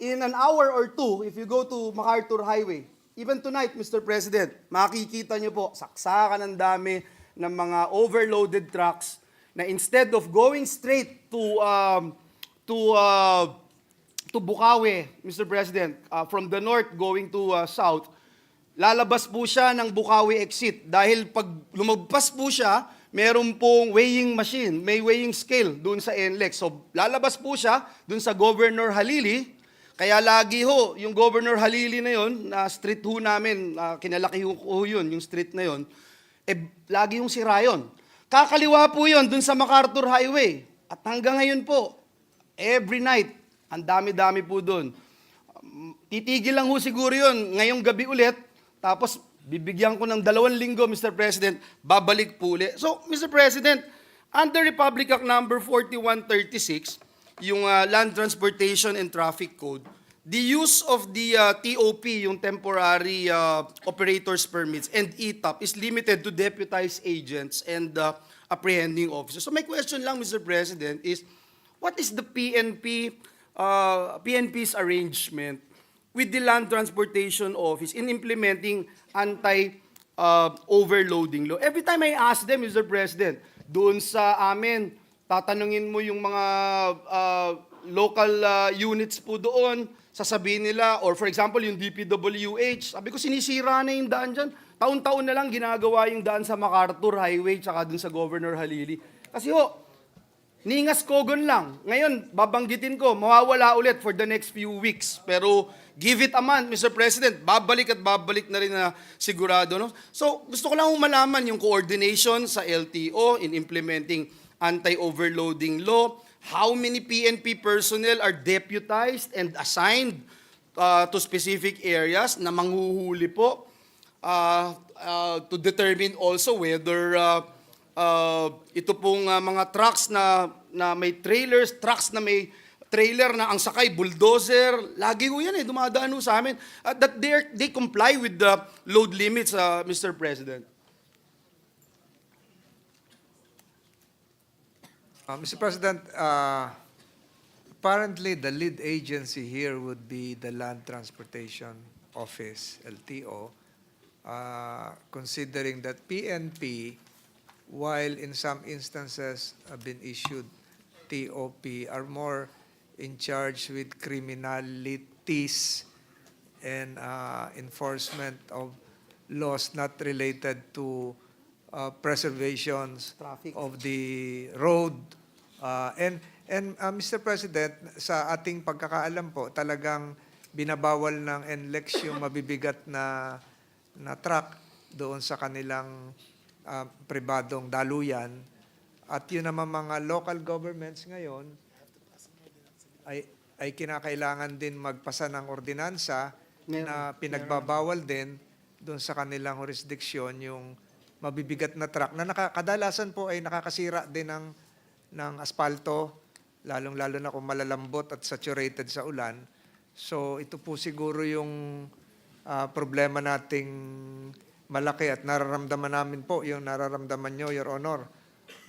in an hour or two, if you go to MacArthur Highway, even tonight, Mr. President, makikita nyo po, saksakan ng dami ng mga overloaded trucks na instead of going straight to Bukawi, Mr. President, from the north going to south, lalabas po siya ng Bukawi exit dahil pag lumagpas po siya, meron pong weighing machine, may weighing scale doon sa NLEX. So lalabas po siya doon sa Governor Halili. Kaya lagi ho, yung Governor Halili na yon, na street ho namin, kinalaki ho yun, yung street na yon, lagi yung sira yun. Kakaliwa po yun dun sa MacArthur Highway. At hanggang ngayon po, every night, ang dami-dami po dun. Titigil lang ho siguro yun ngayong gabi ulit, tapos bibigyan ko ng 2 linggo, Mr. President, babalik po ulit. So, Mr. President, under Republic Act number 4136, yung Land Transportation and Traffic Code, the use of the TOP, yung Temporary Operators Permits, and ETOP is limited to deputized agents and apprehending officers. So my question lang, Mr. President, is what is the PNP's arrangement with the Land Transportation Office in implementing anti-overloading law? Every time I ask them, Mr. President, doon sa amin, tatanungin mo yung mga local units po doon, sasabihin nila, or for example, yung DPWH, sabi ko, sinisira na yung daan dyan. Taon-taon na lang ginagawa yung daan sa MacArthur Highway tsaka dun sa Governor Halili. Kasi ho, ningas kogon lang. Ngayon, babanggitin ko, mawawala ulit for the next few weeks. Pero give it a month, Mr. President, babalik at babalik na rin na sigurado. No? So, gusto ko lang malaman yung coordination sa LTO in implementing anti-overloading law, how many PNP personnel are deputized and assigned to specific areas na manghuhuli po, to determine also whether ito pong mga trucks na may trailers, trucks na may trailer na ang sakay, bulldozer, lagi ko yan dumadaan sa amin, that they comply with the load limits, Mr. President. Mr. President, apparently the lead agency here would be the Land Transportation Office, LTO, considering that PNP, while in some instances have been issued TOP, are more in charge with criminalities and enforcement of laws not related to preservations Traffic. of the road. Mr. President, sa ating pagkakaalam po, talagang binabawal ng NLEX yung mabibigat na truck doon sa kanilang pribadong daluyan. At yun naman mga local governments ngayon ay kinakailangan din magpasa ng ordinansa na pinagbabawal din doon sa kanilang jurisdiction yung mabibigat na truck na kadalasan po ay nakakasira din ng asfalto, lalong-lalo na kung malalambot at saturated sa ulan. So ito po siguro yung problema nating malaki at nararamdaman namin po, yung nararamdaman nyo, Your Honor,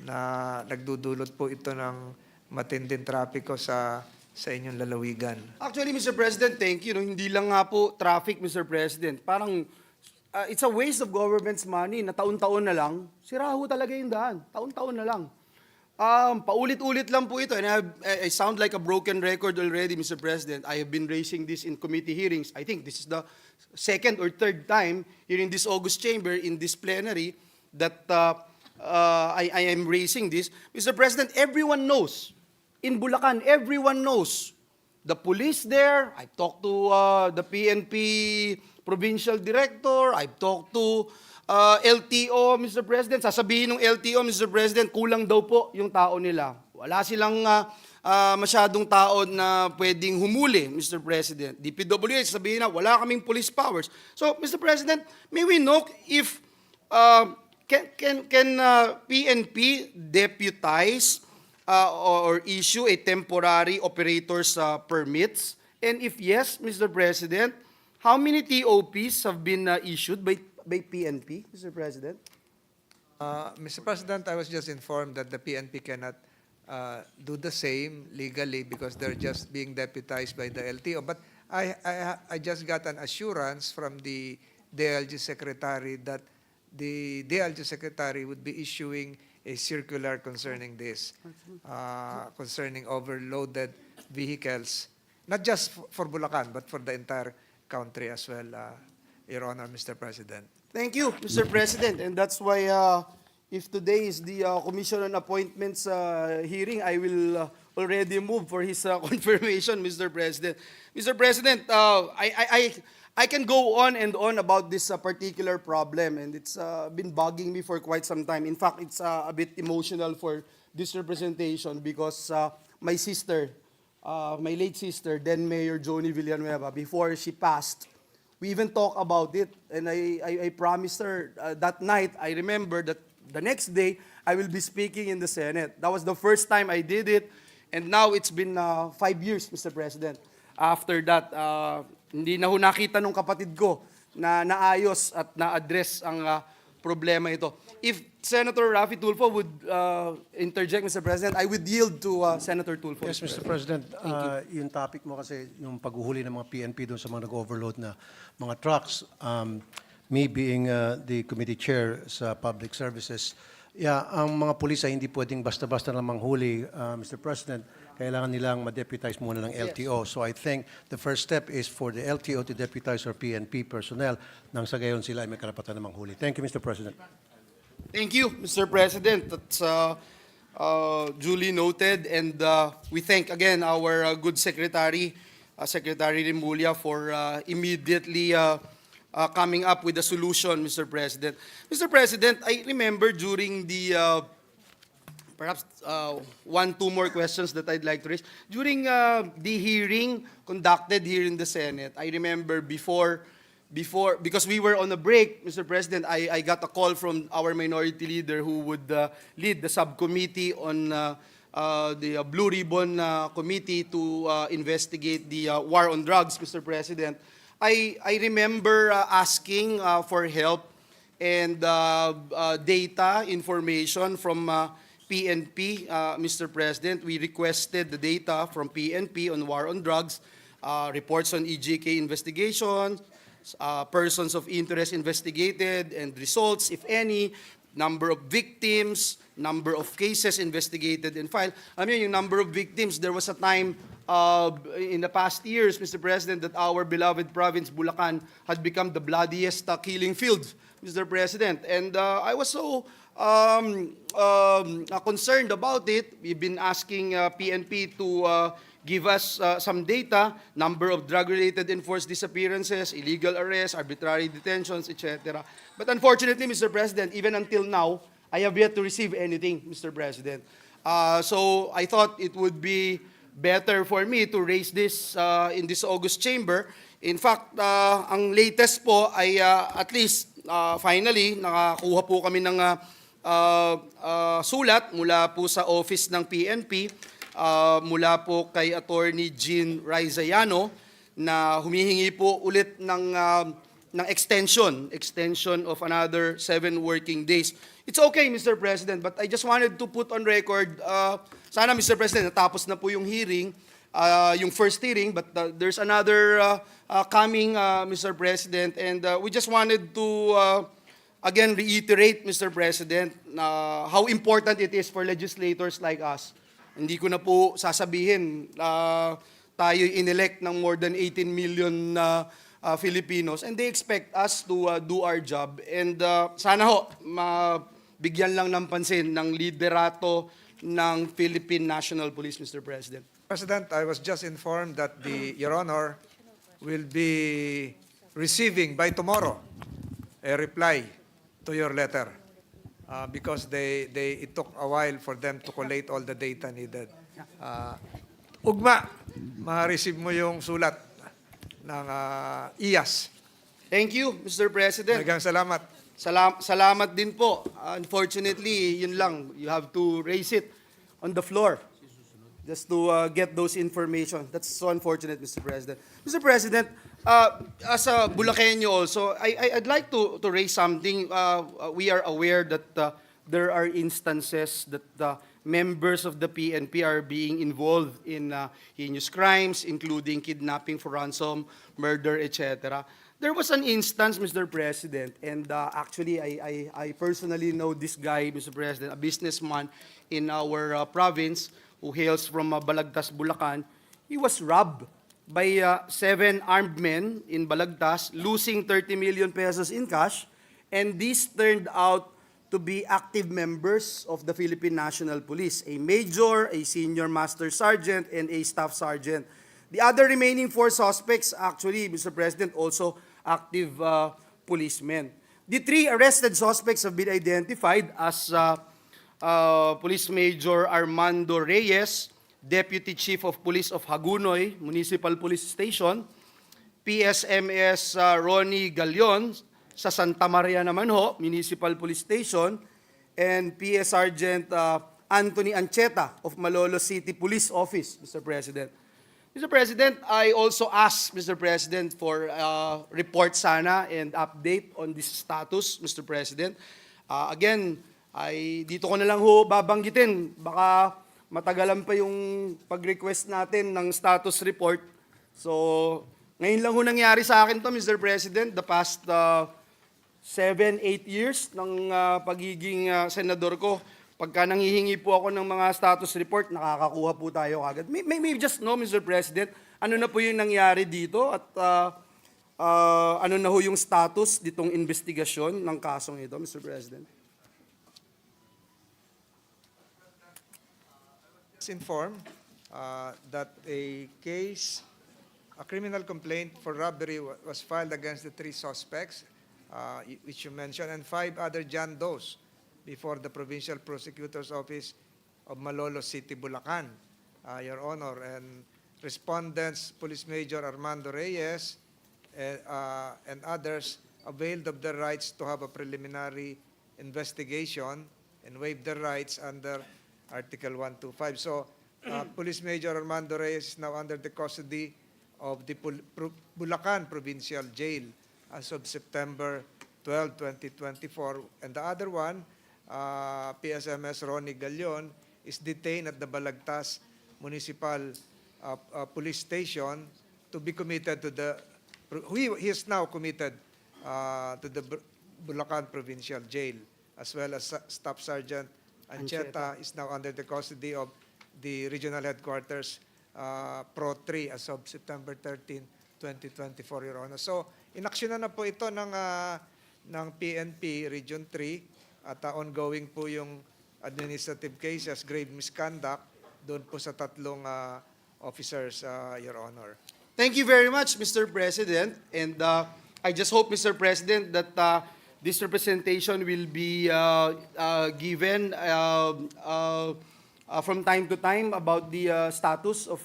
na nagdudulot po ito ng matinding trapiko sa inyong lalawigan. Actually, Mr. President, thank you. No, hindi lang nga po traffic, Mr. President. Parang it's a waste of government's money na taon-taon na lang. Sira ho talaga yung daan. Taon-taon na lang. Paulit-ulit lang po ito. And I sound like a broken record already, Mr. President. I have been raising this in committee hearings. I think this is the second or third time here in this August chamber, in this plenary, that I am raising this. Mr. President, everyone knows. In Bulacan, everyone knows. The police there, I've talked to the PNP provincial director, I've talked to LTO, Mr. President. Sasabihin ng LTO, Mr. President, kulang daw po yung tao nila. Wala silang masyadong tao na pwedeng humuli, Mr. President. DPWH, sabihin na, wala kaming police powers. So, Mr. President, may we know if can PNP deputize or issue a temporary operator's permits? And if yes, Mr. President, how many TOPs have been issued by PNP, Mr. President? Mr. President, I was just informed that the PNP cannot do the same legally because they're just being deputized by the LTO. But I just got an assurance from the DILG secretary that the DILG secretary would be issuing a circular concerning this, concerning overloaded vehicles, not just for Bulacan, but for the entire country as well, Your Honor, Mr. President. Thank you, Mr. President. And that's why if today is the Commission on Appointments hearing, I will already move for his confirmation, Mr. President. Mr. President, I can go on and on about this particular problem, and it's been bugging me for quite some time. In fact, it's a bit emotional for this representation because my sister, my late sister, then Mayor Joni Villanueva, before she passed, we even talked about it, and I promised her that night, I remember that the next day, I will be speaking in the Senate. That was the first time I did it, and now it's been 5 years, Mr. President. After that, hindi na ho nakita nung kapatid ko na naayos at na-address ang problema ito. If Senator Raffy Tulfo would interject, Mr. President, I would yield to Senator Tulfo. Yes, Mr. President. Yung topic mo kasi, yung paghuhuli ng mga PNP doon sa mga nag-overload na mga trucks, me being the committee chair sa public services, ang mga pulis ay hindi pwedeng basta-basta lang manghuli, Mr. President. Kailangan nilang ma-deputize muna ng LTO. So I think the first step is for the LTO to deputize our PNP personnel nang sa gayon sila ay may karapatan na manghuli. Thank you, Mr. President. Thank you, Mr. President. That's duly noted, and we thank again our good secretary, Secretary Remulla, for immediately coming up with a solution, Mr. President. Mr. President, I remember during the perhaps 1-2 more questions that I'd like to raise. During the hearing conducted here in the Senate, I remember before, because we were on a break, Mr. President, I got a call from our minority leader who would lead the subcommittee on the Blue Ribbon Committee to investigate the war on drugs, Mr. President. I remember asking for help and data, information from PNP, Mr. President. We requested the data from PNP on war on drugs, reports on EJK investigations, persons of interest investigated and results, if any, number of victims, number of cases investigated and filed. I mean, yung number of victims, there was a time in the past years, Mr. President, that our beloved province, Bulacan, had become the bloodiest killing field, Mr. President. And I was so concerned about it. We've been asking PNP to give us some data, number of drug-related enforced disappearances, illegal arrests, arbitrary detentions, etc. But unfortunately, Mr. President, even until now, I have yet to receive anything, Mr. President. So I thought it would be better for me to raise this in this August chamber. In fact, ang latest po ay at least finally nakakuha po kami ng sulat mula po sa office ng PNP, mula po kay Attorney Jean Raizayano na humihingi po ulit ng extension of another 7 working days. It's okay, Mr. President, but I just wanted to put on record, sana, Mr. President, natapos na po yung hearing, yung first hearing, but there's another coming, Mr. President, and we just wanted to again reiterate, Mr. President, how important it is for legislators like us. Hindi ko na po sasabihin, tayo inelect ng more than 18 million Filipinos, and they expect us to do our job. And sana ho, mabigyan lang ng pansin ng liderato ng Philippine National Police, Mr. President. President, I was just informed that Your Honor will be receiving by tomorrow a reply to your letter because it took a while for them to collate all the data needed. Ugma, ma-receive mo yung sulat ng IAS. Thank you, Mr. President. Maraming salamat. Salamat din po. Unfortunately, yun lang. You have to raise it on the floor just to get those information. That's so unfortunate, Mr. President. Mr. President, as a Bulakenyo also, I'd like to raise something. We are aware that there are instances that members of the PNP are being involved in heinous crimes, including kidnapping for ransom, murder, etc. There was an instance, Mr. President, and actually I personally know this guy, Mr. President, a businessman in our province who hails from Balagtas, Bulacan. He was robbed by 7 armed men in Balagtas, losing 30 million pesos in cash, and these turned out to be active members of the Philippine National Police, a major, a senior master sergeant, and a staff sergeant. The other remaining 4 suspects, actually, Mr. President, also active policemen. The 3 arrested suspects have been identified as Police Major Armando Reyes, Deputy Chief of Police of Hagunoy Municipal Police Station, PSMS Ronnie Galion, sa Santa Maria naman ho, Municipal Police Station, and PS Sergeant Anthony Ancheta of Malolos City Police Office, Mr. President. Mr. President, I also asked, Mr. President, for report sana and update on this status, Mr. President. Again, dito ko na lang ho babanggitin, baka matagalan pa yung pag-request natin ng status report. So, ngayon lang ho nangyari sa akin to, Mr. President, the past 7-8 years ng pagiging senador ko. Pagka nanghihingi po ako ng mga status report, nakakakuha po tayo agad. May just know, Mr. President, ano na po yung nangyari dito at ano na ho yung status ditong investigasyon ng kasong ito, Mr. President? Informed that a criminal complaint for robbery was filed against the 3 suspects, which you mentioned, and 5 other John Does before the Provincial Prosecutor's Office of Malolos City, Bulacan, Your Honor. And respondents, Police Major Armando Reyes and others availed of their rights to have a preliminary investigation and waived their rights under Article 125. So, Police Major Armando Reyes is now under the custody of the Bulacan Provincial Jail as of September 12, 2024. And the other one, PSMS Ronnie Galion is detained at the Balagtas Municipal Police Station to be committed to the, he is now committed to the Bulacan Provincial Jail, as well as Staff Sergeant Ancheta is now under the custody of the Regional Headquarters Pro 3 as of September 13, 2024, Your Honor. So, inaksyonan na po ito ng PNP Region 3 at ongoing po yung administrative cases, grave misconduct, doon po sa tatlong officers, Your Honor. Thank you very much, Mr. President. And I just hope, Mr. President, that this representation will be given from time to time about the status of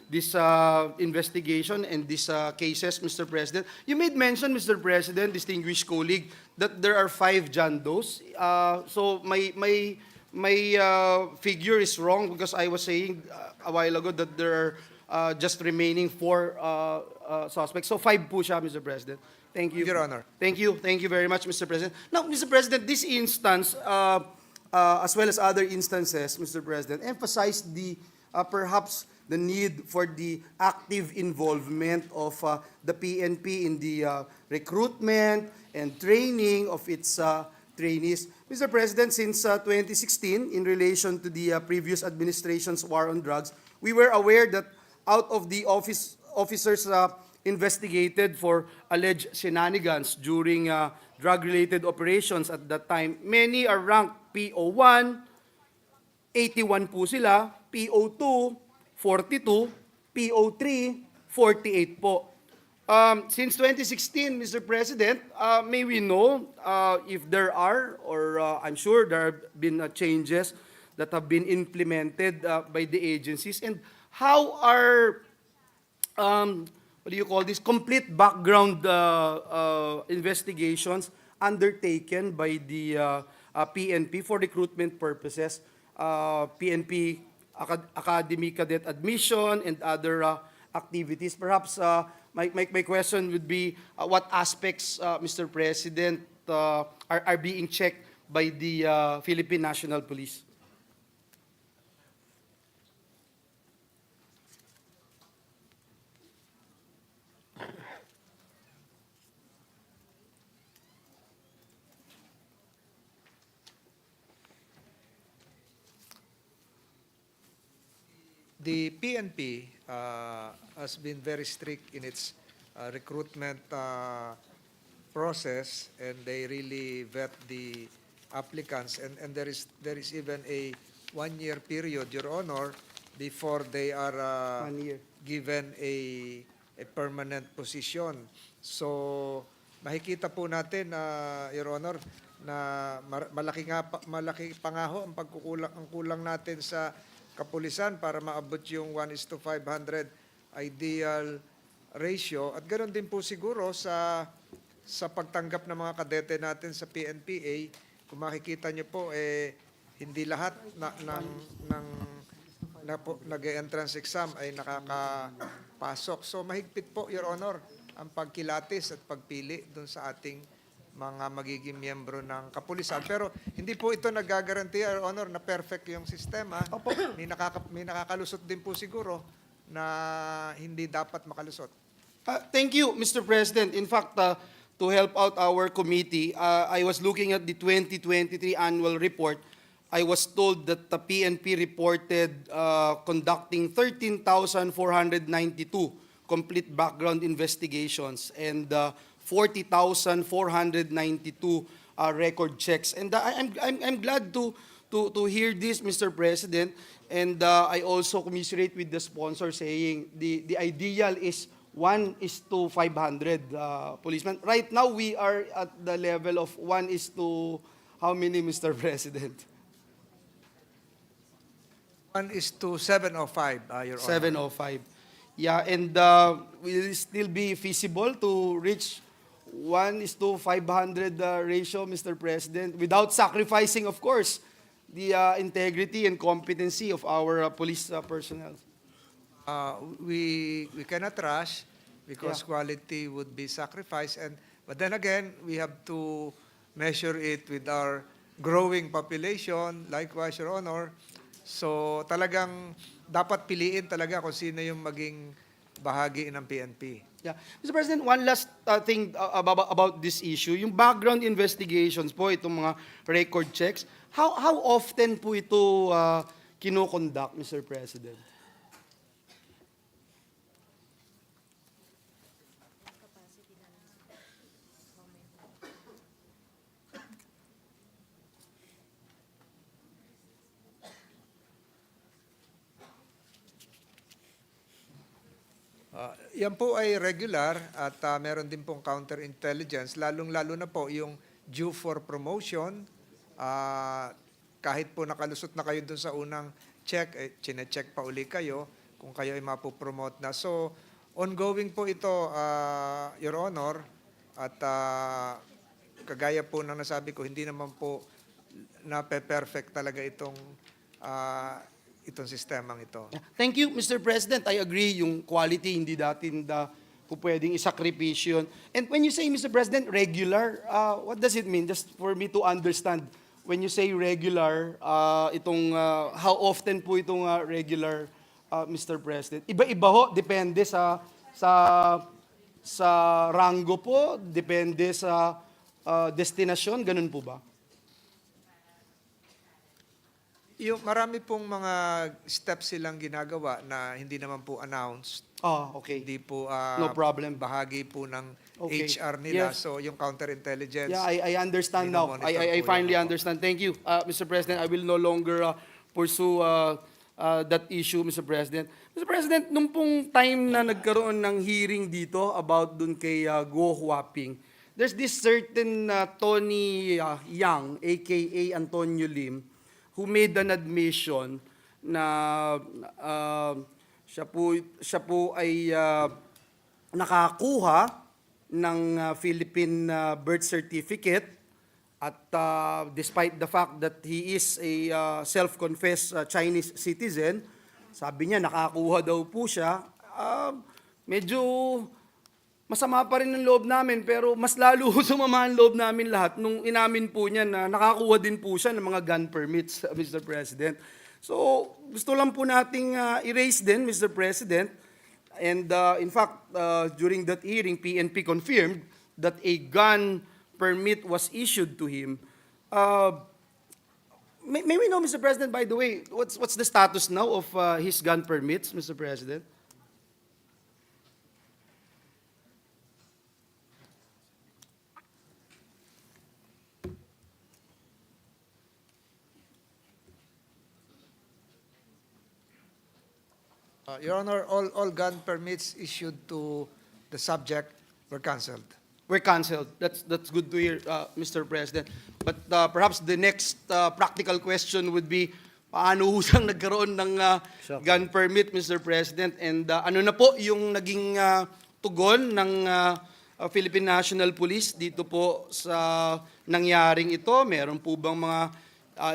this investigation and these cases, Mr. President. You made mention, Mr. President, distinguished colleague, that there are 5 John Does. So my figure is wrong because I was saying a while ago that there are just remaining 4 suspects. So 5 po siya, Mr. President. Thank you. Your Honor. Thank you. Thank you very much, Mr. President. Now, Mr. President, this instance, as well as other instances, Mr. President, emphasized the perhaps the need for the active involvement of the PNP in the recruitment and training of its trainees. Mr. President, since 2016, in relation to the previous administration's war on drugs, we were aware that out of the officers investigated for alleged shenanigans during drug-related operations at that time, many are ranked PO1, 81 po sila, PO2, 42, PO3, 48 po. Since 2016, Mr. President, may we know if there are, or I'm sure there have been changes that have been implemented by the agencies, and how are, what do you call this, complete background investigations undertaken by the PNP for recruitment purposes, PNP Academy Cadet Admission, and other activities. Perhaps my question would be what aspects, Mr. President, are being checked by the Philippine National Police? The PNP has been very strict in its recruitment process, and they really vet the applicants. And there is even a 1-year period, Your Honor, before they are 1 year. given a permanent position. So makikita po natin, Your Honor, na malaki pa nga ho ang kulang natin sa kapulisan para maabot yung 1:500 ideal ratio. At ganoon din po siguro sa pagtanggap ng mga kadete natin sa PNPA. Kung makikita niyo po, hindi lahat nag-entrance exam ay nakakapasok. So mahigpit po, Your Honor, ang pagkilatis at pagpili dun sa ating mga magiging miyembro ng kapulisan. Pero hindi po ito nagagaranti, Your Honor, na perfect yung sistema. May nakakalusot din po siguro na hindi dapat makalusot. Thank you, Mr. President. In fact, to help out our committee, I was looking at the 2023 annual report. I was told that the PNP reported conducting 13,492 complete background investigations and 40,492 record checks. And I'm glad to hear this, Mr. President. And I also commiserate with the sponsor saying the ideal is 1:500 policemen. Right now, we are at the level of 1 is to how many, Mr. President? 1:705, Your Honor. 705. Yeah, and will it still be feasible to reach 1:500 ratio, Mr. President, without sacrificing, of course, the integrity and competency of our police personnel? We cannot rush because quality would be sacrificed. But then again, we have to measure it with our growing population, likewise, Your Honor. So talagang dapat piliin talaga kung sino yung maging bahagi ng PNP. Yeah. Mr. President, one last thing about this issue. Yung background investigations po, itong mga record checks, how often po ito kinoconduct, Mr. President? Yan po ay regular at meron din pong counterintelligence, lalong-lalo na po yung due for promotion. Kahit po nakalusot na kayo dun sa unang check, chine-check pa uli kayo kung kayo ay mapopromote na. So, ongoing po ito, Your Honor, at kagaya po ng nasabi ko, hindi naman po na-perfect talaga itong sistemang ito. Thank you, Mr. President. I agree, yung quality hindi datin kung pwedeng isakripisyo yun. And when you say, Mr. President, regular, what does it mean? Just for me to understand, when you say regular, how often po itong regular, Mr. President? Iba-iba ho, depende sa rango po, depende sa destinasyon, ganun po ba? Yung marami pong mga steps silang ginagawa na hindi naman po announced. Okay. Hindi po No problem. bahagi po ng Okay. HR nila. Yes. So yung counterintelligence. Yeah, I understand now. minomonitor I po finally yan. understand. Thank you, Mr. President. I will no longer pursue that issue, Mr. President. Mr. President, nung pong time na nagkaroon ng hearing dito about dun kay Go Huaping, there's this certain Tony Yang, aka Antonio Lim, who made an admission na siya po ay nakakuha ng Philippine birth certificate at despite the fact that he is a self-confessed Chinese citizen, sabi niya nakakuha daw po siya. Medyo masama pa rin ang loob namin, pero mas lalo sumama ang loob namin lahat nung inamin po niya na nakakuha din po siya ng mga gun permits, Mr. President. So, gusto lang po nating erase din, Mr. President. And in fact, during that hearing, PNP confirmed that a gun permit was issued to him. May we know, Mr. President, by the way, what's the status now of his gun permits, Mr. President? Your Honor, all gun permits issued to the subject were canceled. Were canceled. That's good to hear, Mr. President. But perhaps the next practical question would be, paano husang nagkaroon ng gun permit, Mr. President? And ano na po yung naging tugon ng Philippine National Police dito po sa nangyaring ito? Meron po bang mga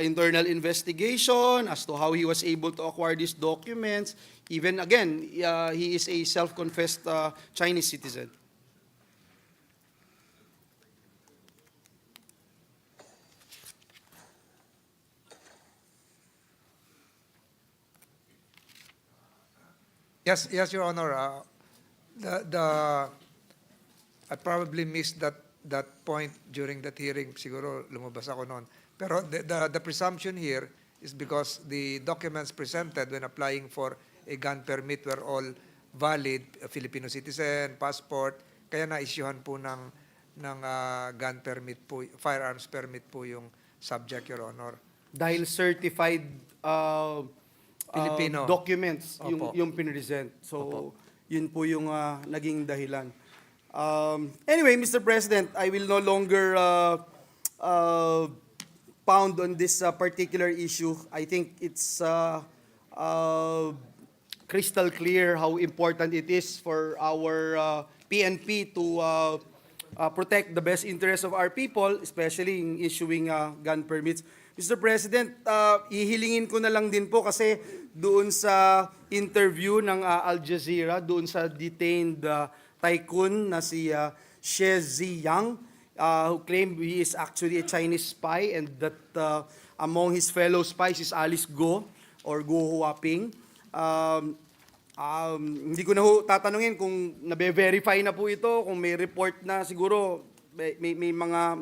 internal investigation as to how he was able to acquire these documents? Even again, he is a self-confessed Chinese citizen. Yes, Your Honor. I probably missed that point during that hearing. Siguro lumabas ako noon. Pero the presumption here is because the documents presented when applying for a gun permit were all valid, Filipino citizen, passport, kaya na-issuehan po ng gun permit po, firearms permit po yung subject, Your Honor. Dahil certified Filipino documents Opo. yung pinresent. So, Opo. yun po yung naging dahilan. Anyway, Mr. President, I will no longer pound on this particular issue. I think it's crystal clear how important it is for our PNP to protect the best interests of our people, especially in issuing gun permits. Mr. President, ihilingin ko na lang din po kasi doon sa interview ng Al Jazeera, doon sa detained tycoon na si Xie Ziyang, who claimed he is actually a Chinese spy and that among his fellow spies is Alice Go or Go Huaping. Hindi ko na ho tatanungin kung nabe-verify na po ito, kung may report na siguro may mga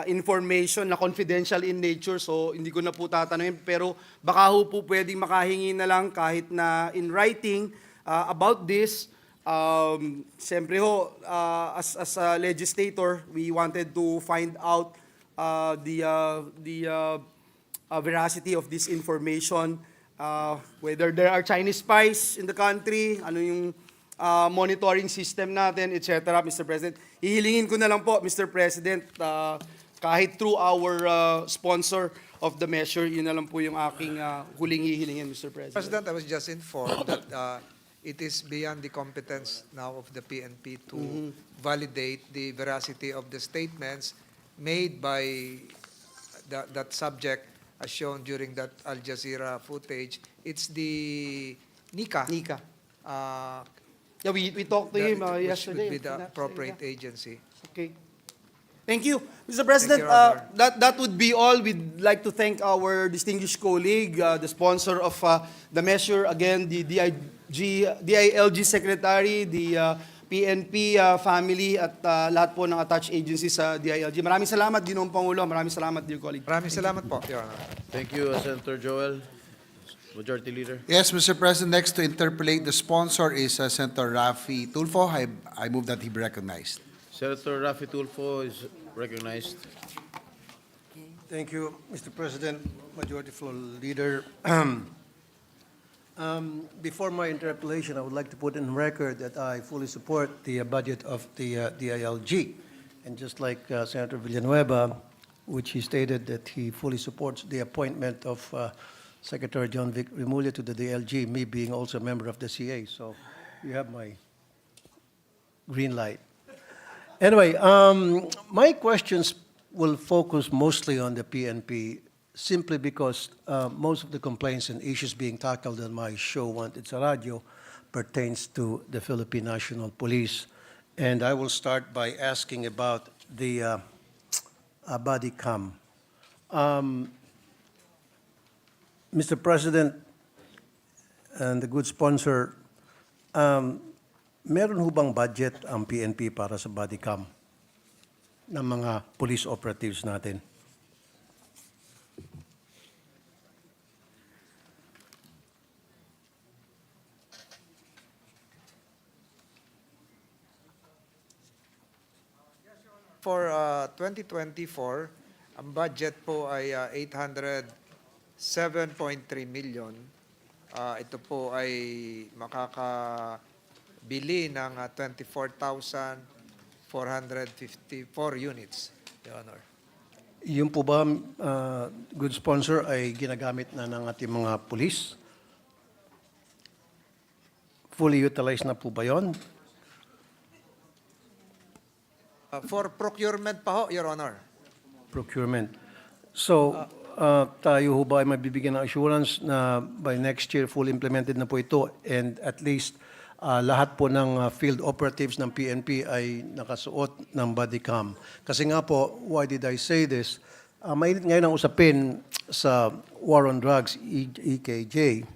information na confidential in nature, so hindi ko na po tatanungin, pero baka ho po pwedeng makahingi na lang kahit na in writing about this. Siyempre ho, as a legislator, we wanted to find out the veracity of this information, whether there are Chinese spies in the country, ano yung monitoring system natin, etc. Mr. President, hihilingin ko na lang po, Mr. President, kahit through our sponsor of the measure, yun na lang po yung aking huling hihilingin, Mr. President. President, I was just informed that it is beyond the competence now of the PNP to validate the veracity of the statements made by that subject as shown during that Al Jazeera footage. It's the NICA. Yeah, we talked to him which yesterday. would be the appropriate agency. Okay. Thank you, Mr. President. Your Honor. That would be all. We'd like to thank our distinguished colleague, the sponsor of the measure, again, the DILG Secretary, the PNP family, at lahat po ng attached agencies sa DILG. Maraming salamat, Ginoong Pangulo. Maraming salamat, dear colleague. Maraming salamat po, Your Honor. Thank you, Senator Joel. Majority Leader. Yes, Mr. President, next to interpellate the sponsor is Senator Rafi Tulfo. I move that he be recognized. Senator Rafi Tulfo is recognized. Thank you, Mr. President, Majority Floor Leader. Before my interpellation, I would like to put in record that I fully support the budget of the DILG. And just like Senator Villanueva, which he stated that he fully supports the appointment of Secretary John Vic Remulla to the DILG, me being also a member of the CA. So you have my green light. Anyway, my questions will focus mostly on the PNP simply because most of the complaints and issues being tackled on my show, Wanted sa Radio, pertains to the Philippine National Police. And I will start by asking about the body cam. Mr. President and the good sponsor, meron ho bang budget ang PNP para sa body cam ng mga police operatives natin? For 2024, ang budget po ay 807.3 million. Ito po ay makakabili ng 24,454 units, Your Honor. Yung po ba, good sponsor, ay ginagamit na ng ating mga police? Fully utilized na po ba yun? For procurement pa ho, Your Honor. Procurement. So, tayo ho ba ay mabibigyan ng assurance na by next year fully implemented na po ito and at least lahat po ng field operatives ng PNP ay nakasuot ng body cam? Kasi nga po, why did I say this? Mainit ngayon ang usapin sa war on drugs, EKJ.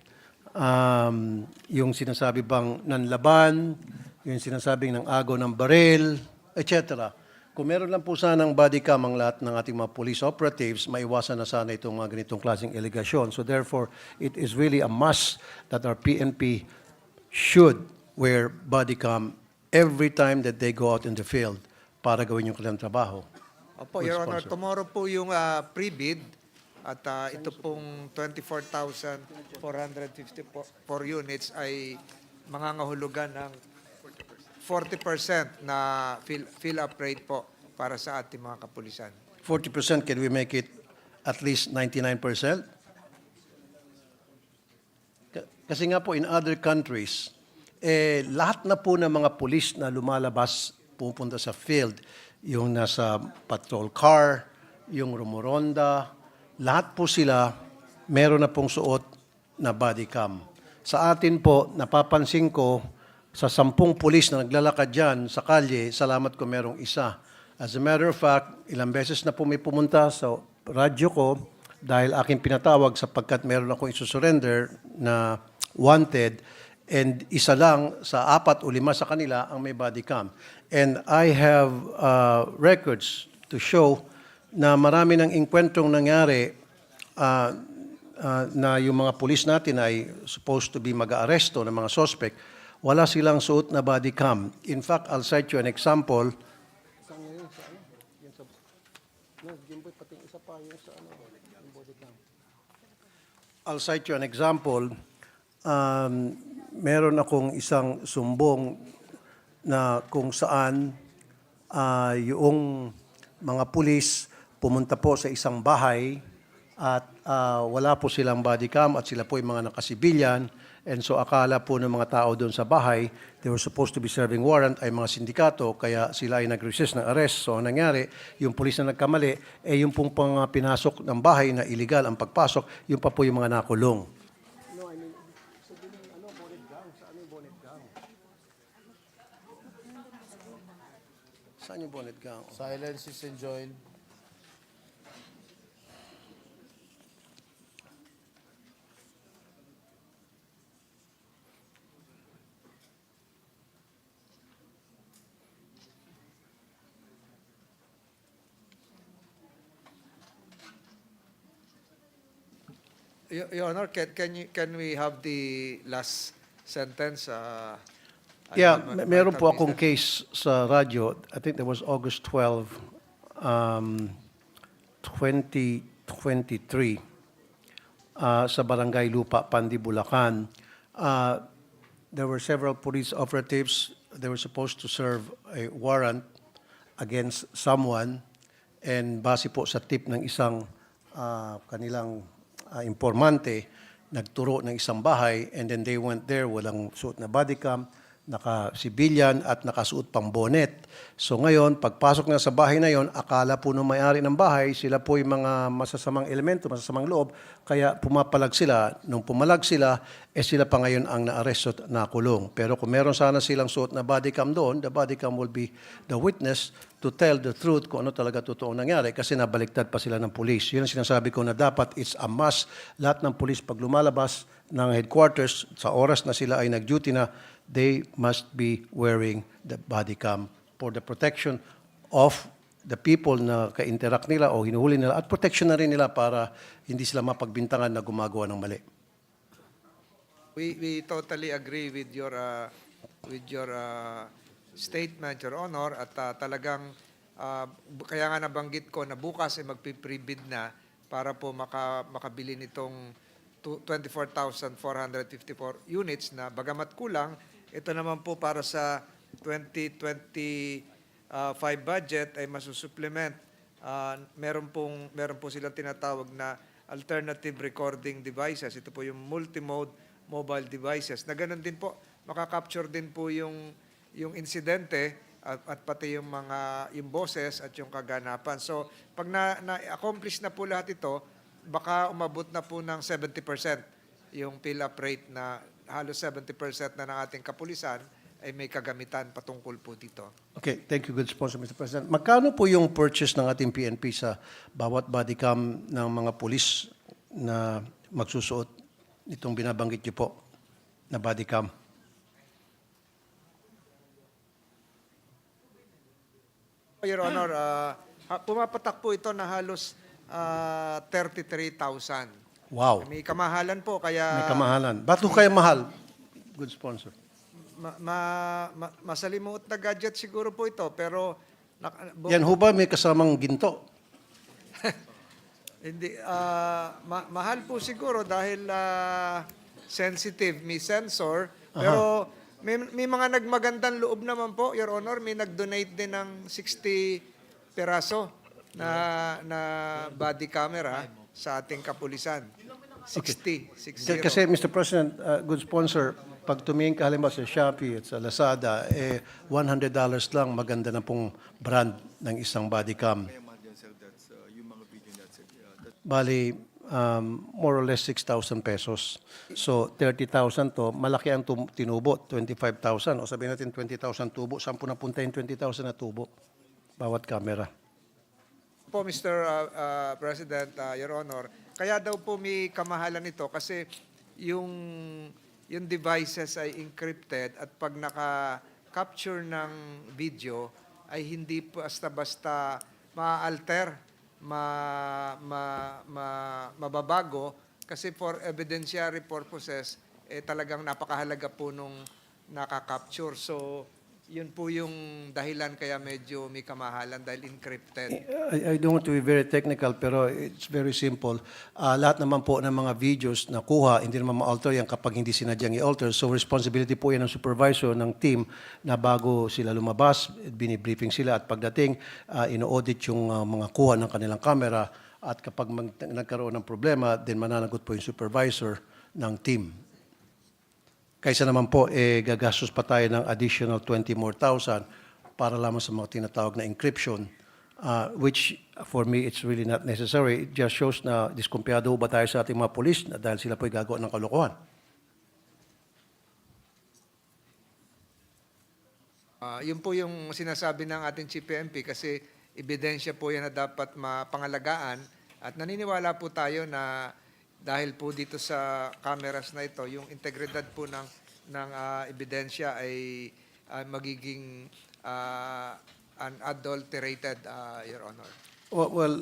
Yung sinasabi bang nanlaban, yung sinasabing ng agaw ng baril, etc. Kung meron lang po sanang body cam ang lahat ng ating mga police operatives, maiwasan na sana itong mga ganitong klaseng allegation. So therefore, it is really a must that our PNP should wear body cam every time that they go out in the field para gawin yung kanilang trabaho. Opo, Your Honor, tomorrow po yung pre-bid at ito pong 24,454 units ay mangangahulugan ng 40% na fill-up rate po para sa ating mga kapulisan. 40%, can we make it at least 99%? Kasi nga po in other countries, lahat na po ng mga pulis na lumalabas, pupunta sa field, yung nasa patrol car, yung rumoronda, lahat po sila meron na pong suot na body cam. Sa atin po, napapansin ko, sa 10 pulis na naglalakad dyan sa kalye, salamat ko merong isa As a matter of fact, ilang beses na po may pumunta sa radyo ko dahil aking pinatawag sapagkat meron akong isusurrender na wanted, and isa lang sa 4 o 5 sa kanila ang may body cam. And I have records to show na marami ng engkwentrong nangyari na yung mga pulis natin ay supposed to be mag-aaresto ng mga suspect, wala silang suot na body cam. In fact, I'll cite you an example. I'll cite you an example. Meron akong isang sumbong na kung saan yung mga pulis pumunta po sa isang bahay at wala po silang body cam at sila po yung mga nakasibilyan. And so akala po ng mga tao doon sa bahay, they were supposed to be serving warrant ay mga sindikato, kaya sila ay nag-resist ng arrest. So ang nangyari, yung pulis na nagkamali, yung pong pinasok ng bahay na illegal ang pagpasok, yung pa po yung mga nakulong. Saan yung bonnet gown? Silence is enjoined. Your Honor, can we have the last sentence? Yeah, meron po akong case sa radyo. I think that was August 12, 2023 sa Barangay Lupa, Pandi, Bulacan. There were several police operatives. They were supposed to serve a warrant against someone, and base po sa tip ng isang kanilang informante, nagturo ng isang bahay, and then they went there, walang suot na body cam, naka-civilian at nakasuot pang bonnet. So ngayon, pagpasok na sa bahay na yon, akala po ng may-ari ng bahay, sila po yung mga masasamang elemento, masasamang loob, kaya pumapalag sila. Nung pumalag sila, sila pa ngayon ang na-arrest at nakulong. Pero kung meron sana silang suot na body cam doon, the body cam will be the witness to tell the truth kung ano talaga totoong nangyari kasi nabaliktad pa sila ng pulis. Yun ang sinasabi ko na dapat it's a must. Lahat ng pulis pag lumalabas ng headquarters, sa oras na sila ay nag-duty na, they must be wearing the body cam for the protection of the people na ka-interact nila o hinuhuli nila at protection na rin nila para hindi sila mapagbintangan na gumagawa ng mali. We totally agree with your statement, Your Honor, at talagang kaya nga nabanggit ko na bukas ay magpiprebid na para po makabili nitong 24,454 units na bagamat kulang, ito naman po para sa 2025 budget ay masusupplement. Meron po silang tinatawag na alternative recording devices. Ito po yung multimode mobile devices. Na ganun din po, makakapture din po yung insidente at pati yung boses at yung kaganapan. So, pag na-accomplish na po lahat ito, baka umabot na po ng 70% yung fill-up rate na halos 70% na ng ating kapulisan ay may kagamitan patungkol po dito. Okay, thank you, good sponsor, Mr. President. Magkano po yung purchase ng ating PNP sa bawat body cam ng mga pulis na magsusuot itong binabanggit niyo po na body cam? Your Honor, pumapatak po ito na halos 33,000. Wow. May kamahalan po, kaya May kamahalan. Ba't ho kaya mahal? Good sponsor. masalimuot na gadget siguro po ito, pero Yan ho ba may kasamang ginto? hindi mahal po siguro dahil sensitive, may sensor, pero may mga nagmagandang loob naman po, Your Honor, may nag-donate din ng 60 peraso na body camera sa ating kapulisan. 60. Kasi, Mr. President, good sponsor, pag tumingin ka halimbawa sa Shopee at sa Lazada, $100 lang maganda na pong brand ng isang body cam. Bali, more or less 6,000 pesos. So, 30,000 to, malaki ang tinubo, 25,000. O sabihin natin 20,000 tubo, saan po napunta yung 20,000 na tubo? bawat camera. Po, Mr. President, Your Honor, kaya daw po may kamahalan ito kasi yung devices ay encrypted at pag naka-capture ng video ay hindi basta-basta ma-alter, mababago kasi for evidentiary purposes talagang napakahalaga po nung naka-capture. So yun po yung dahilan kaya medyo may kamahalan dahil encrypted. I don't want to be very technical, pero it's very simple. Lahat naman po ng mga videos na kuha, hindi naman ma-alter yan kapag hindi sinadyang i-alter. So responsibility po yan ng supervisor ng team na bago sila lumabas, binibriefing sila at pagdating, ino-audit yung mga kuha ng kanilang camera at kapag nagkaroon ng problema, then mananagot po yung supervisor ng team. Kaysa naman po, gagastos pa tayo ng additional 20,000 more para lamang sa mga tinatawag na encryption, which for me, it's really not necessary. It just shows na diskumpiyado ba tayo sa ating mga polis na dahil sila po'y gagawa ng kalokohan. Yun po yung sinasabi ng ating Chief PNP kasi ebidensya po yan na dapat mapangalagaan at naniniwala po tayo na dahil po dito sa cameras na ito, yung integridad po ng ebidensya ay magiging unadulterated, Your Honor. Well,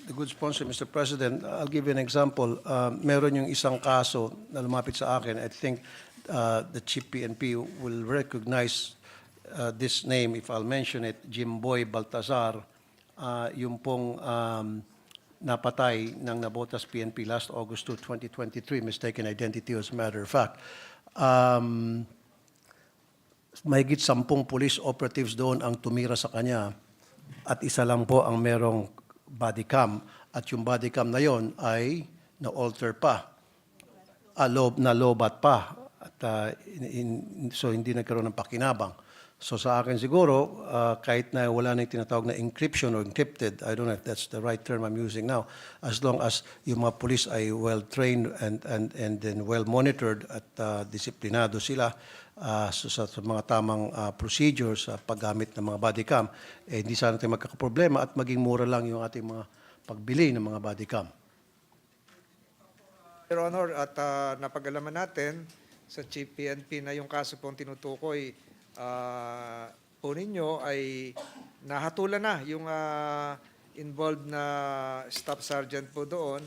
the good sponsor, Mr. President, I'll give you an example. Meron yung isang kaso na lumapit sa akin. I think the Chief PNP will recognize this name, if I'll mention it, Jimboy Baltazar, yung pong napatay ng Nabotas PNP last August 2, 2023, mistaken identity as a matter of fact. Mahigit 10 police operatives doon ang tumira sa kanya at isa lang po ang merong body cam at yung body cam na yon ay na-alter pa, na-lobat pa at so hindi nagkaroon ng pakinabang. So sa akin siguro, kahit na wala na yung tinatawag na encryption or encrypted, I don't know if that's the right term I'm using now, as long as yung mga police ay well-trained and then well-monitored at disiplinado sila sa mga tamang procedures sa paggamit ng mga body cam, hindi sana tayo magkakaproblema at maging mura lang yung ating mga pagbili ng mga body cam. Your Honor, at napag-alaman natin sa Chief PNP na yung kaso pong tinutukoy po ninyo ay nahatulan na yung involved na staff sergeant po doon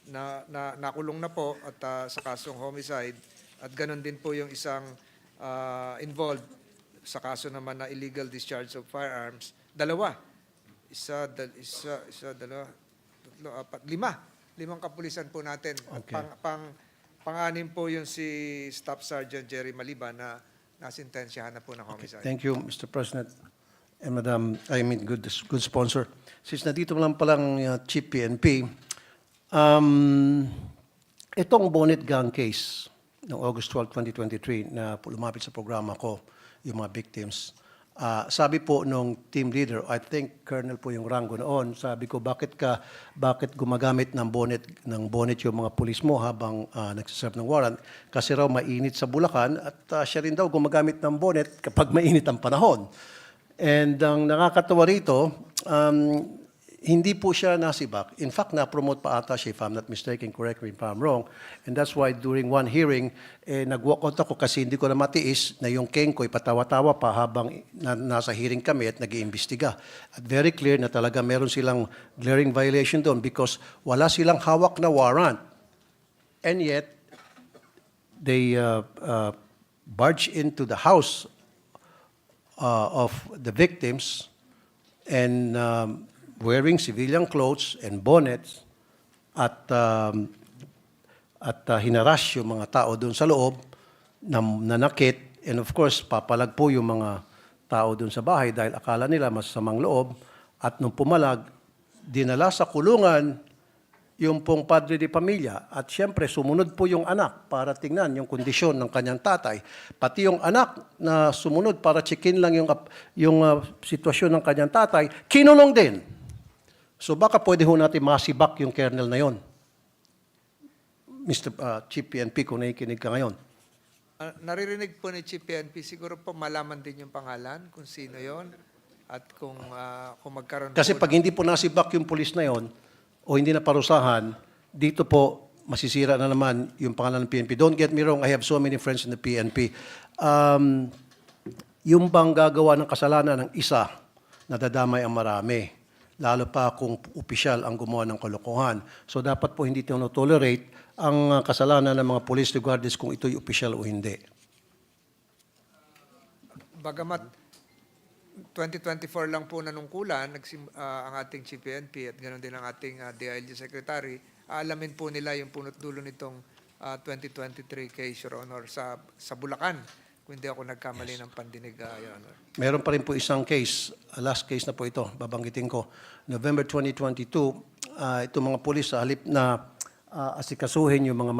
na nakulong na po at sa kasong homicide at ganun din po yung isang involved sa kaso naman na illegal discharge of firearms. Dalawa. Dalawa, tatlo, apat, limang kapulisan po natin. Okay. Pang-anim po yung si Staff Sergeant Jerry Maliba na nasintensyahan na po ng homicide. Thank you, Mr. President and Madam, good sponsor. Since nandito lang palang Chief PNP, itong bonnet gang case noong August 12, 2023 na lumapit sa programa ko, yung mga victims, sabi po nung team leader, I think Colonel po yung rango noon, sabi ko, bakit gumagamit ng bonnet yung mga pulis mo habang nagsaserve ng warrant? Kasi raw mainit sa Bulacan at siya rin daw gumagamit ng bonnet kapag mainit ang panahon. And ang nakakatawa rito, hindi po siya nasibak. In fact, na-promote pa ata siya, if I'm not mistaken, correct me if I'm wrong. And that's why during one hearing, nag-walk out ako kasi hindi ko na matiis na yung Ken ko ipatawa-tawa pa habang nasa hearing kami at nag-iimbestiga. At very clear na talaga meron silang glaring violation doon because wala silang hawak na warrant. And yet, they barge into the house of the victims and wearing civilian clothes and bonnets at hinaras yung mga tao doon sa loob, nanakit, and of course, papalag po yung mga tao doon sa bahay dahil akala nila masasamang loob, at nung pumalag, dinala sa kulungan yung pong padre de pamilya. At siyempre, sumunod po yung anak para tingnan yung kondisyon ng kanyang tatay. Pati yung anak na sumunod para checkin lang yung sitwasyon ng kanyang tatay, kinulong din. So baka pwede ho natin masibak yung kernel na yon. Mr. Chief PNP, kung nakikinig ka ngayon. Naririnig po ni Chief PNP, siguro po malaman din yung pangalan, kung sino yon. At kung magkaroon Kasi po pag hindi po nasibak yung pulis na yon o hindi na parusahan, dito po masisira na naman yung pangalan ng PNP. Don't get me wrong, I have so many friends in the PNP. Yung bang gagawa ng kasalanan ng isa, nadadamay ang marami. Lalo pa kung opisyal ang gumawa ng kalokohan. So dapat po hindi tolerate ang kasalanan ng mga police regardless kung ito'y opisyal o hindi. bagamat 2024 lang po nanungkulan ang ating Chief PNP at ganoon din ang ating DILG Secretary, aalamin po nila yung punot dulo nitong 2023 case, Your Honor, sa Bulacan, kung hindi ako nagkamali ng pandinig, Your Honor. Meron pa rin po isang case, last case na po ito, babanggitin ko. November 2022, itong mga pulis sa halip na asikasuhin yung mga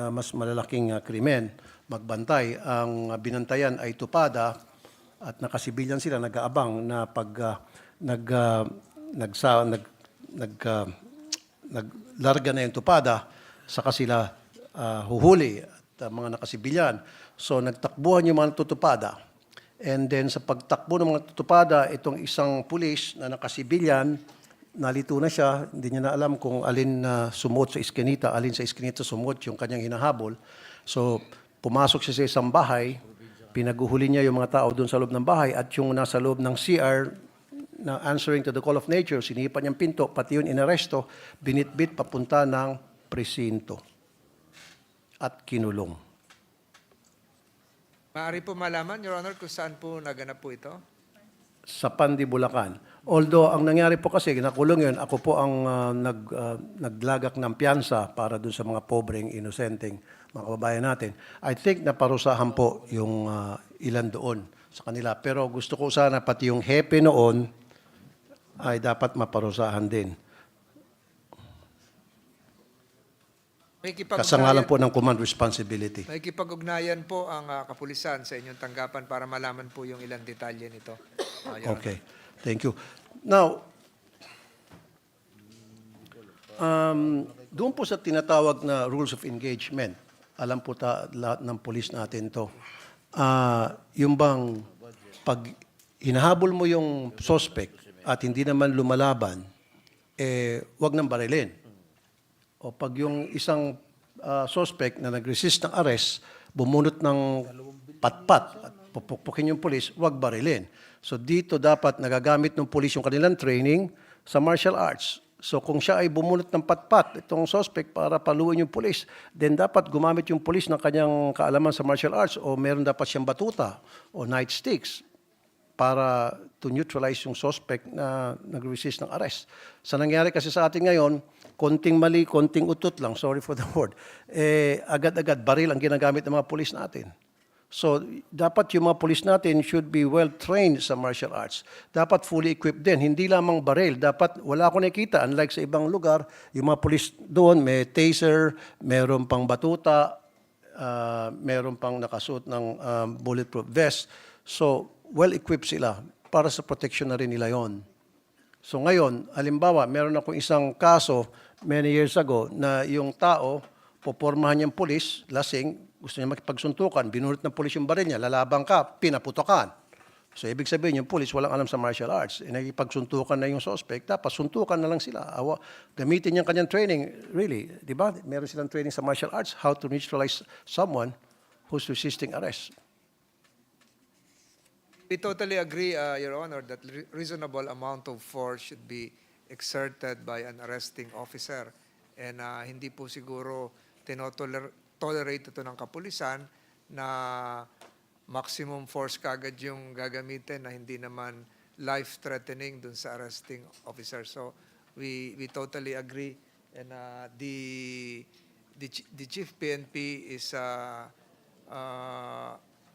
mas malalaking krimen, magbantay, ang binantayan ay tupada at nakasibilyan sila, nag-aabang na pag naglarga na yung tupada, saka sila huhuli at mga nakasibilyan. So nagtakbuhan yung mga tutupada. And then sa pagtakbo ng mga tutupada, itong isang pulis na nakasibilyan, nalito na siya, hindi niya na alam kung alin na sumuot sa iskinita, alin sa iskinita sumuot yung kanyang hinahabol. So pumasok siya sa isang bahay, pinaguhuli niya yung mga tao doon sa loob ng bahay at yung nasa loob ng CR na answering to the call of nature, sinipan niyang pinto, pati yun inaresto, binitbit papunta ng presinto at kinulong. Maaari po malaman, Your Honor, kung saan po naganap po ito? Sa Pandi, Bulacan. Although, ang nangyari po kasi, nakulong yun, ako po ang naglagak ng piyansa para doon sa mga pobreng, inosenteng mga kababayan natin. I think naparusahan po yung ilan doon sa kanila. Pero gusto ko sana pati yung hepe noon ay dapat maparusahan din. Kasangalan po ng command responsibility. May kipag-ugnayan po ang kapulisan sa inyong tanggapan para malaman po yung ilang detalye nito. Your Okay. Thank you. Now, doon po sa tinatawag na rules of engagement, alam po lahat ng police natin to. Yung bang pag hinahabol mo yung suspect at hindi naman lumalaban, wag nang barilin. O pag yung isang suspect na nag-resist ng arrest, bumunot ng patpat at pupukpukin yung police, wag barilin. So dito dapat nagagamit ng police yung kanilang training sa martial arts. So kung siya ay bumunot ng patpat, itong suspect para paluin yung police, then dapat gumamit yung police ng kanyang kaalaman sa martial arts o meron dapat siyang batuta o nightsticks para to neutralize yung suspect na nag-resist ng arrest. Sa nangyari kasi sa atin ngayon, konting mali, konting utot lang, sorry for the word, agad-agad baril ang ginagamit ng mga police natin. So, dapat yung mga police natin should be well-trained sa martial arts. Dapat fully equipped din. Hindi lamang baril. Dapat, wala ako nakikita. Unlike sa ibang lugar, yung mga police doon, may taser, meron pang batuta, meron pang nakasuot ng bulletproof vest. So, well-equipped sila para sa protection na rin nila yon. So ngayon, halimbawa, meron akong isang kaso many years ago na yung tao, popormahan niyang pulis, lasing, gusto niya makipagsuntukan, binunot ng pulis yung baril niya, lalabang ka, pinaputokan. So ibig sabihin, yung pulis walang alam sa martial arts. Nakipagsuntukan na yung suspect, tapos suntukan na lang sila. Gamitin niyang kanyang training, really, di ba? Meron silang training sa martial arts, how to neutralize someone who's resisting arrest. We totally agree, Your Honor, that reasonable amount of force should be exerted by an arresting officer. And hindi po siguro tolerate ito ng kapulisan na maximum force kagad yung gagamitin na hindi naman life-threatening dun sa arresting officer. So we totally agree. And the Chief PNP is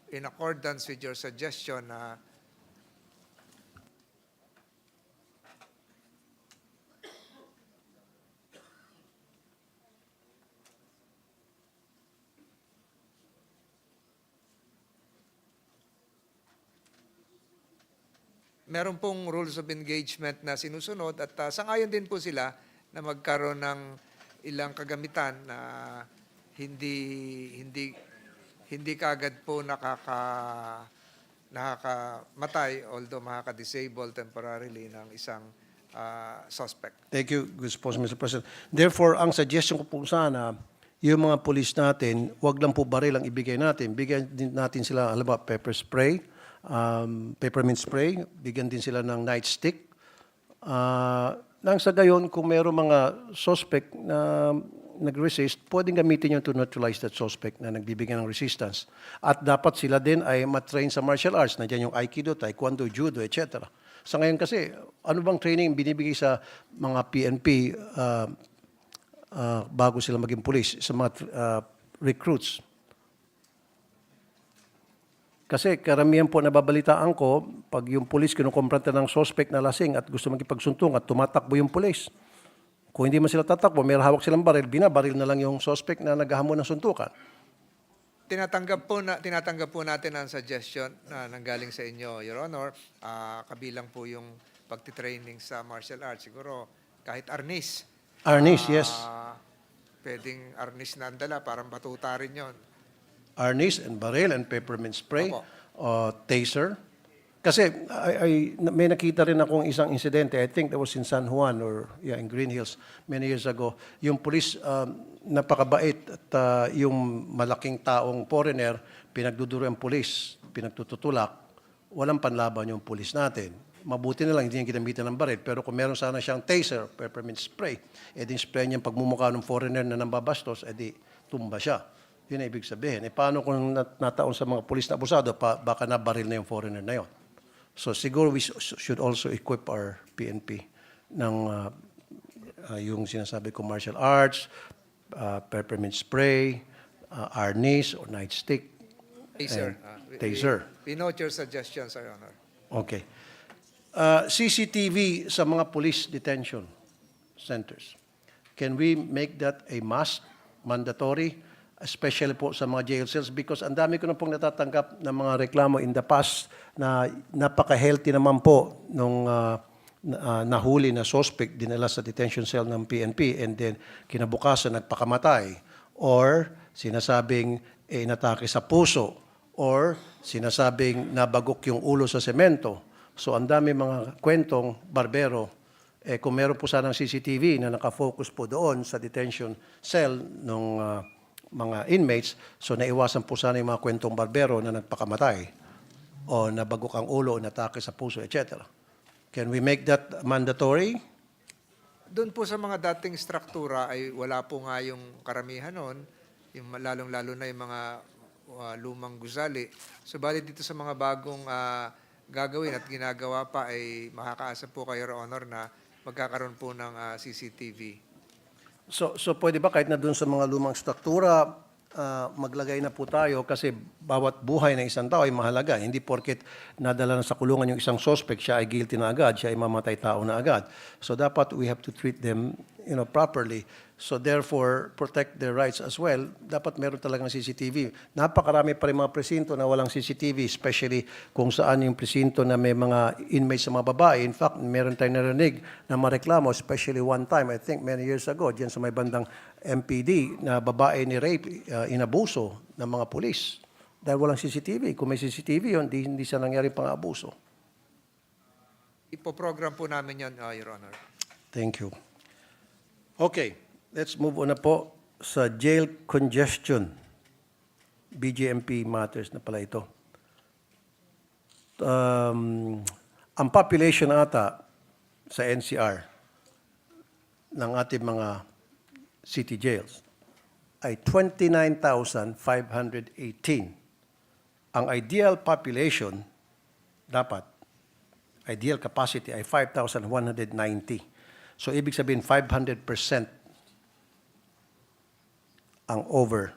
in accordance with your suggestion na meron pong rules of engagement na sinusunod at sangayon din po sila na magkaroon ng ilang kagamitan na hindi kaagad po nakakamatay, although makaka-disable temporarily ng isang suspect. Thank you, good sponsor, Mr. President. Therefore, ang suggestion ko po sana, yung mga police natin, wag lang po baril ang ibigay natin. Bigyan din natin sila, alam ba, pepper spray, peppermint spray, bigyan din sila ng nightstick. Nang sa gayon, kung mayroong mga suspect na nag-resist, pwedeng gamitin yun to neutralize that suspect na nagbibigyan ng resistance. At dapat sila din ay matrain sa martial arts. Nandiyan yung Aikido, Taekwondo, Judo, etc. Sa ngayon kasi, ano bang training binibigay sa mga PNP bago sila maging pulis, sa mga recruits? Kasi karamihan po nababalitaan ko, pag yung pulis kinukompranta ng suspect na lasing at gusto magipagsuntong at tumatakbo yung pulis. Kung hindi man sila tatakbo, may hawak silang baril, binabaril na lang yung suspect na naghahamon ng suntukan. Tinatanggap po natin ang suggestion na nanggaling sa inyo, Your Honor. Kabilang po yung pagtitraining sa martial arts. Siguro kahit arnis. Arnis, yes. Pwedeng arnis na andala, parang batuta rin yun. Arnis and baril and peppermint spray, Opo. taser. Kasi may nakita rin akong isang insidente, I think that was in San Juan or in Green Hills many years ago. Yung police napakabait at yung malaking taong foreigner, pinagduduro ang police, pinagtututulak, walang panlaban yung police natin. Mabuti na lang hindi niya ginamitan ng baril, pero kung meron sana siyang taser, peppermint spray, edi spray niya pagmumukha ng foreigner na nambabastos, edi tumba siya. Yun ang ibig sabihin. Paano kung nataon sa mga pulis na abusado, baka nabaril na yung foreigner na yun? So siguro we should also equip our PNP ng yung sinasabi ko martial arts, peppermint spray, arnis or nightstick, Taser. taser. We note your suggestions, Your Honor. Okay. CCTV sa mga police detention centers. Can we make that a must, mandatory, especially po sa mga jail cells? Because ang dami ko na pong natatanggap ng mga reklamo in the past na napaka-healthy naman po nung nahuli na suspect dinala sa detention cell ng PNP and then kinabukasan nagpakamatay or sinasabing inatake sa puso or sinasabing nabagok yung ulo sa semento. So ang dami mga kwentong barbero. Kung meron po sanang CCTV na nakafocus po doon sa detention cell nung mga inmates, so naiwasan po sana yung mga kwentong barbero na nagpakamatay o nabagok ang ulo o natake sa puso, etc. Can we make that mandatory? Doon po sa mga dating struktura ay wala po nga yung karamihan noon, yung lalong-lalo na yung mga lumang gusali. Subalit dito sa mga bagong gagawin at ginagawa pa ay makakaasa po kayo, Your Honor, na magkakaroon po ng CCTV. So pwede ba kahit na doon sa mga lumang struktura, maglagay na po tayo kasi bawat buhay ng isang tao ay mahalaga. Hindi porket nadala na sa kulungan yung isang suspect, siya ay guilty na agad, siya ay mamatay tao na agad. So dapat we have to treat them properly. So therefore, protect their rights as well. Dapat meron talagang CCTV. Napakarami pa rin mga presinto na walang CCTV, especially kung saan yung presinto na may mga inmates sa mga babae. In fact, meron tayong narinig na mareklamo, especially one time, I think many years ago, dyan sa may bandang MPD, na babae ni rape, inabuso ng mga pulis. Dahil walang CCTV. Kung may CCTV yun, hindi siya nangyari pang abuso. Ipoprogram po namin yan, Your Honor. Thank you. Okay. Let's move on na po sa jail congestion. BJMP matters na pala ito. Ang population ata sa NCR ng ating mga city jails ay 29,518. Ang ideal population dapat, ideal capacity ay 5,190. So ibig sabihin 500% ang over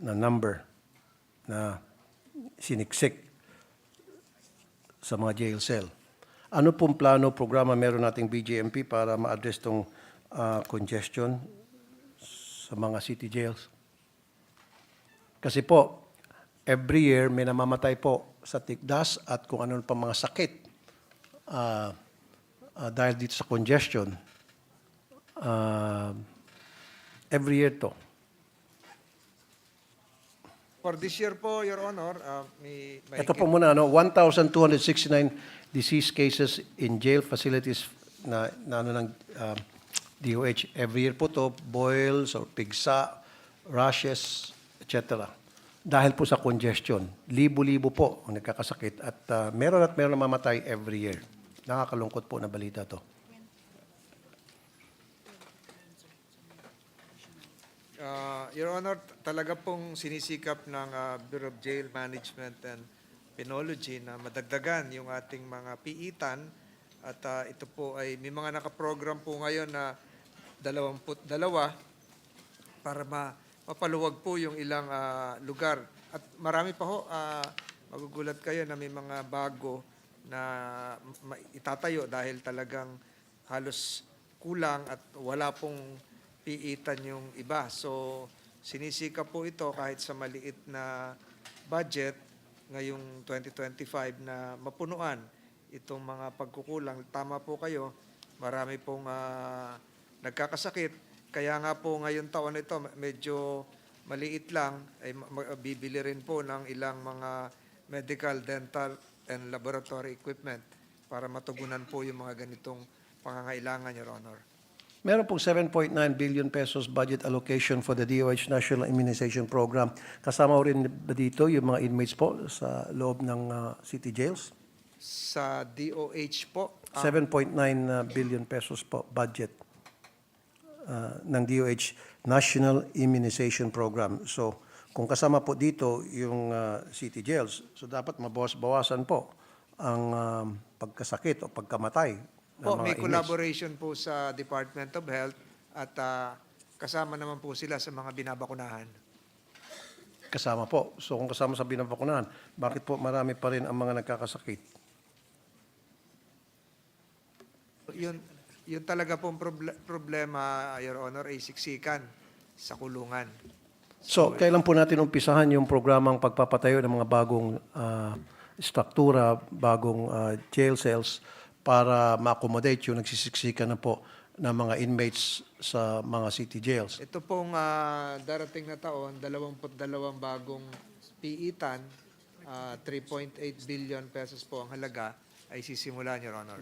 na number na siniksik sa mga jail cell. Ano pong plano, programa meron nating BJMP para ma-address tong congestion sa mga city jails? Kasi po, every year may namamatay po sa tikdas at kung ano pa mga sakit dahil dito sa congestion. Every year to. For this year po, Your Honor, may Ito po muna, 1,269 disease cases in jail facilities na ano ng DOH. Every year po to, boils or pigsa, rashes, etc. Dahil po sa congestion. Libo-libo po ang nagkakasakit at meron mamatay every year. Nakakalungkot po na balita to. Your Honor, talaga pong sinisikap ng Bureau of Jail Management and Penology na madagdagan yung ating mga piitan at ito po ay may mga nakaprogram po ngayon na 22 para mapaluwag po yung ilang lugar. At marami pa ho, magugulat kayo na may mga bago na itatayo dahil talagang halos kulang at wala pong piitan yung iba. So, sinisika po ito kahit sa maliit na budget ngayong 2025 na mapunuan itong mga pagkukulang. Tama po kayo, marami pong nagkakasakit. Kaya nga po ngayon taon ito, medyo maliit lang, ay bibili rin po ng ilang mga medical, dental, and laboratory equipment para matugunan po yung mga ganitong pangangailangan, Your Honor. Meron pong 7.9 billion pesos budget allocation for the DOH National Immunization Program. Kasama rin ba dito yung mga inmates po sa loob ng city jails? Sa DOH po, 7.9 billion pesos po budget ng DOH National Immunization Program. So, kung kasama po dito yung city jails, so dapat mabawas-bawasan po ang pagkasakit o pagkamatay ng po, mga may inmates. collaboration po sa Department of Health at kasama naman po sila sa mga binabakunahan. Kasama po. So kung kasama sa binabakunahan, bakit po marami pa rin ang mga nagkakasakit? Yun talaga pong problema, Your Honor, ay siksikan sa kulungan. So kailan po natin umpisahan yung programang pagpapatayo ng mga bagong struktura, bagong jail cells para ma-accommodate yung nagsisiksikan na po ng mga inmates sa mga city jails? Ito pong darating na taon, 22 bagong piitan, 3.8 billion pesos po ang halaga ay sisimulan, Your Honor.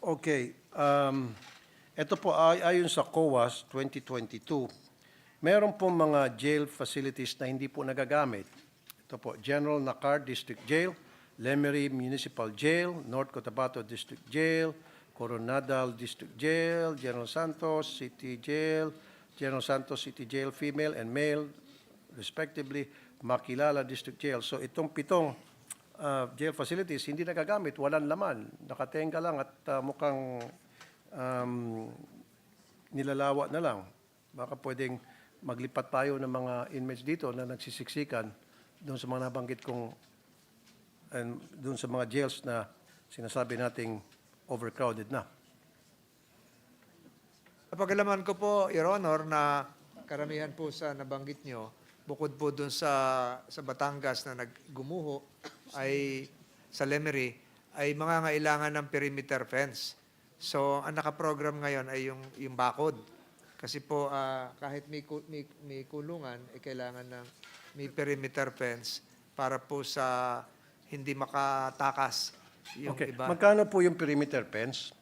Okay. Ito po ayon sa COAS 2022, meron po mga jail facilities na hindi po nagagamit. Ito po, General Nakar District Jail, Lemery Municipal Jail, North Cotabato District Jail, Coronadal District Jail, General Santos City Jail, General Santos City Jail female and male, respectively, Makilala District Jail. So itong 7 jail facilities hindi nagagamit, walang laman, nakatenga lang at mukhang nilalawa na lang. Baka pwedeng maglipat tayo ng mga inmates dito na nagsisiksikan doon sa mga nabanggit kong doon sa mga jails na sinasabi nating overcrowded na. Napagalaman ko po, Your Honor, na karamihan po sa nabanggit nyo, bukod po doon sa Batangas na naggumuho, ay sa Lemery, ay mga ngailangan ng perimeter fence. So, ang nakaprogram ngayon ay yung bakod. Kasi po, kahit may kulungan, kailangan ng may perimeter fence para po sa hindi makatakas yung Okay. iba. Magkano po yung perimeter fence?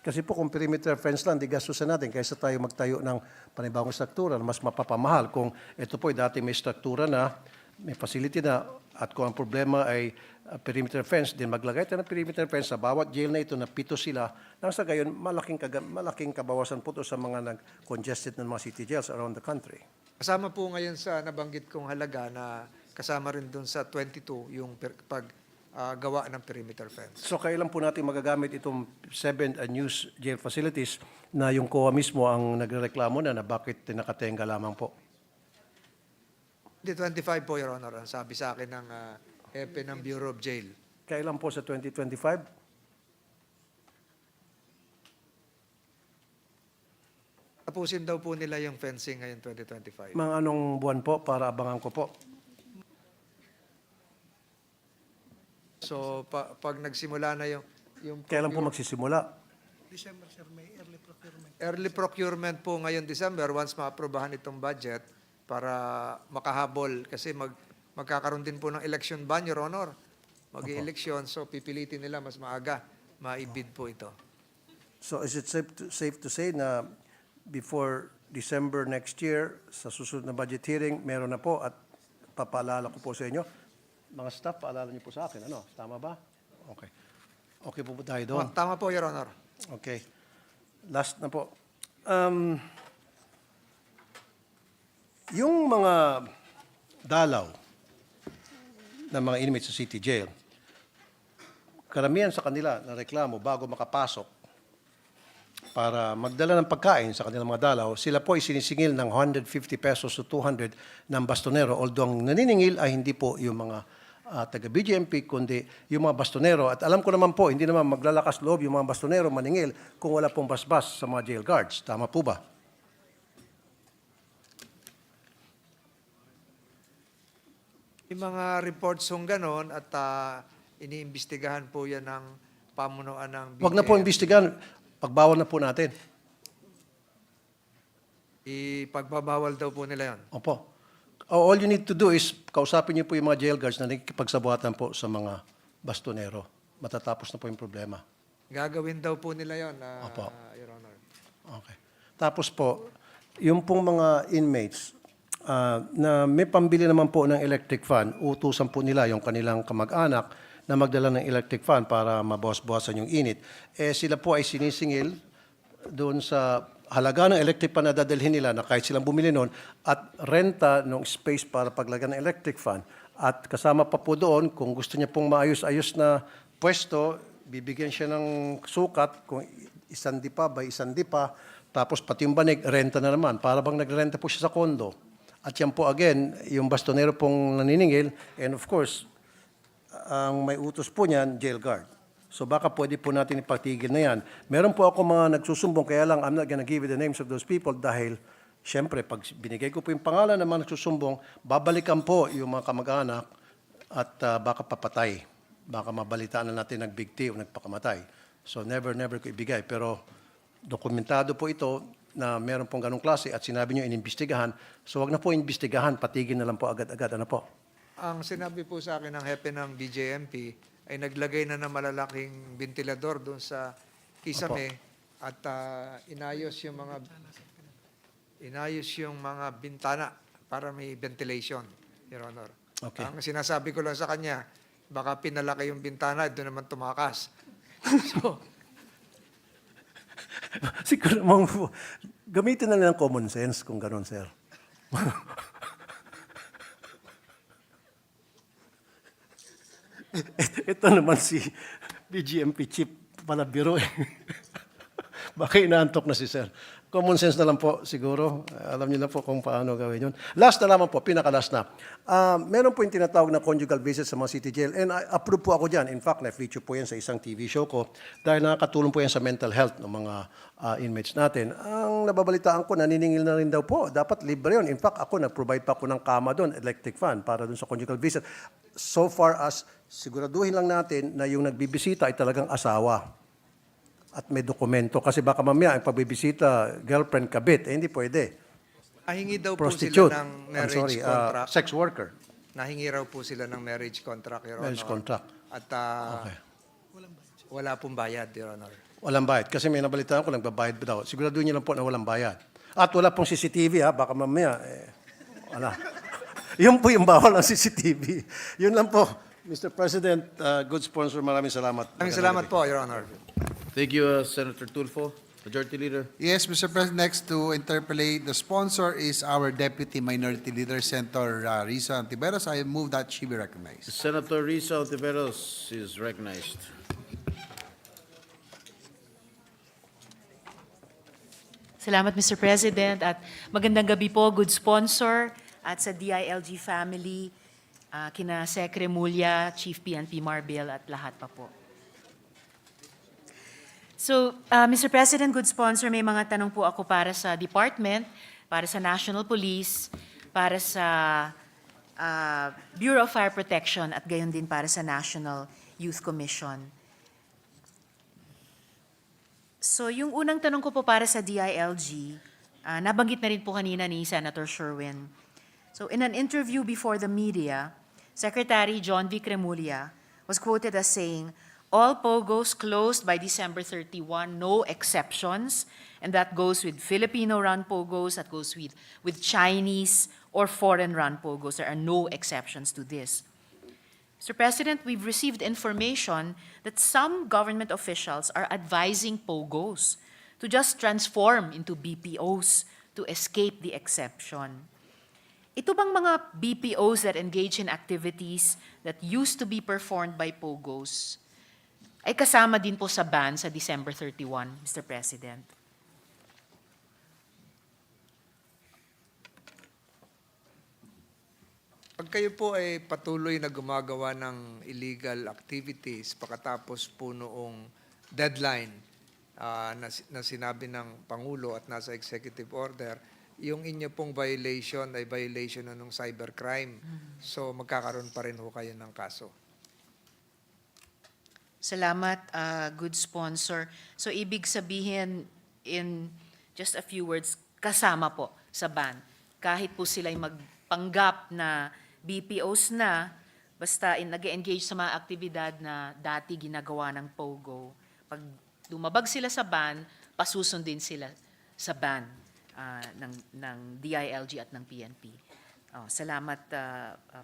Kasi po kung perimeter fence lang, di gastusin natin kaysa tayo magtayo ng panibagong struktura na mas mapapamahal. Kung ito po dati may struktura na, may facility na, at kung ang problema ay perimeter fence, din maglagay tayo ng perimeter fence sa bawat jail na ito na 7 sila. Nang sa gayon, malaking kabawasan po ito sa mga nag-congested ng mga city jails around the country. Kasama po ngayon sa nabanggit kong halaga na kasama rin doon sa 22 yung paggawa ng perimeter fence. So kailan po natin magagamit itong 7 unused jail facilities na yung COA mismo ang nagrereklamo na bakit nakatenga lamang po? Di 25 po, Your Honor, ang sabi sa akin ng hepe ng Bureau of Jail. Kailan po sa 2025? Tapusin daw po nila yung fencing ngayon 2025. Mga anong buwan po para abangan ko po? So pag nagsimula na yung Kailan po magsisimula? early procurement po ngayon December once maaprobahan itong budget para makahabol kasi magkakaroon din po ng election ban, Your Honor. Mag-i-election, so pipilitin nila mas maaga maibid po ito. So is it safe to say na before December next year, sa susunod na budget hearing, meron na po at papaalala ko po sa inyo. Mga staff, paalala niyo po sa akin. Ano? Tama ba? Okay. Okay po tayo doon. Tama po, Your Honor. Okay. Last na po. Yung mga dalaw ng mga inmates sa city jail, karamihan sa kanila na reklamo bago makapasok para magdala ng pagkain sa kanilang mga dalaw, sila po ay sinisingil ng 150 pesos to 200 ng bastonero. Although ang naniningil ay hindi po yung mga taga-BGMP, kundi yung mga bastonero. At alam ko naman po, hindi naman maglalakas loob yung mga bastonero maningil kung wala pong basbas sa mga jail guards. Tama po ba? Yung mga reports yung ganon at iniimbestigahan po yan ng pamunuan ng BGM. Huwag na po imbestigahan. Pagbawal na po natin. Ipagbabawal daw po nila yon. Opo. All you need to do is kausapin niyo po yung mga jail guards na nagkipagsabuatan po sa mga bastonero. Matatapos na po yung problema. Gagawin daw po nila yon, Opo. Your Honor. Okay. Tapos po, yung pong mga inmates na may pambili naman po ng electric fan, utusan po nila yung kanilang kamag-anak na magdala ng electric fan para mabawas-bawasan yung init. Eh sila po ay sinisingil doon sa halaga ng electric fan na dadalhin nila na kahit silang bumili noon at renta ng space para paglagyan ng electric fan. At kasama pa po doon, kung gusto niya pong maayos-ayos na pwesto, bibigyan siya ng sukat kung isang dipa by isang dipa, tapos pati yung banig, renta na naman. Para bang nagrenta po siya sa kondo. At yan po again, yung bastonero pong naniningil, and of course, ang may utos po niyan, jail guard. So baka pwede po natin ipatigil na yan. Meron po ako mga nagsusumbong, kaya lang I'm not gonna give you the names of those people dahil syempre pag binigay ko po yung pangalan ng mga nagsusumbong, babalikan po yung mga kamag-anak at baka papatay. Baka mabalitaan na natin nag-big T o nagpakamatay. So never ko ibigay. Pero dokumentado po ito na meron pong ganong klase at sinabi nyo inimbestigahan. So wag na po inimbestigahan, patigil na lang po agad-agad. Ano po? Ang sinabi po sa akin ng hepe ng BJMP ay naglagay na ng malalaking ventilador doon sa kisame at inayos yung mga bintana para may ventilation, Your Honor. Okay. Ang sinasabi ko lang sa kanya, baka pinalaki yung bintana, doon naman tumakas. So, Siguro naman po, gamitin na lang ng common sense kung gano'n, sir. Ito naman si BGMP chief pala biro eh. Baka inaantok na si sir. Common sense na lang po siguro. Alam niyo na po kung paano gawin yun. Last na naman po, pinaka-last na. Meron po yung tinatawag na conjugal visit sa mga city jail and I approve po ako dyan. In fact, na-feature po yan sa isang TV show ko dahil nakakatulong po yan sa mental health ng mga inmates natin. Ang nababalitaan ko, naniningil na rin daw po. Dapat libre yun. In fact, ako nag-provide pa ako ng kama doon, electric fan, para doon sa conjugal visit. So far as siguraduhin lang natin na yung nagbibisita ay talagang asawa at may dokumento. Kasi baka mamaya ang pagbibisita, girlfriend, kabit, hindi pwede. nahingi daw po Prostitute. sila ng marriage contract. Sex worker. Nahingi raw po sila ng marriage contract, Your Honor. Marriage contract. At Okay. wala pong bayad, Your Honor. Walang bayad. Kasi may nabalitaan ko, nagbabayad ba daw. Siguraduhin niyo lang po na walang bayad. At wala pong CCTV, ha? Baka mamaya, wala. Yun po yung bawal ng CCTV. Yun lang po. Mr. President, good sponsor, maraming salamat. Maraming salamat po, Your Honor. Thank you, Senator Tulfo. Majority Leader. Yes, Mr. President, next to interpellate the sponsor is our Deputy Minority Leader, Senator Risa Antiveros. I move that she be recognized. Senator Risa Ontiveros is recognized. Salamat, Mr. President. At magandang gabi po, good sponsor, at sa DILG family, kina Secre Mulya, Chief PNP Marbil, at lahat pa po. So, Mr. President, good sponsor, may mga tanong po ako para sa Department, para sa National Police, para sa Bureau of Fire Protection, at gayon din para sa National Youth Commission. So yung unang tanong ko po para sa DILG, nabanggit na rin po kanina ni Senator Sherwin. So in an interview before the media, Secretary John V. Cremulya was quoted as saying, all POGOs closed by December 31, no exceptions, and that goes with Filipino-run POGOs, that goes with Chinese or foreign-run POGOs. There are no exceptions to this. Mr. President, we've received information that some government officials are advising POGOs to just transform into BPOs to escape the exception. Ito bang mga BPOs that engage in activities that used to be performed by POGOs ay kasama din po sa ban sa December 31, Mr. President? Pag kayo po ay patuloy na gumagawa ng illegal activities pagkatapos po noong deadline na sinabi ng Pangulo at nasa executive order, yung inyo pong violation ay violation ng cybercrime. So magkakaroon pa rin ho kayo ng kaso. Salamat, good sponsor. So ibig sabihin, in just a few words, kasama po sa ban. Kahit po sila'y magpanggap na BPOs na, basta nag-engage sa mga aktibidad na dati ginagawa ng POGO. Pag lumabag sila sa ban, pasusundin sila sa ban ng DILG at ng PNP. Salamat,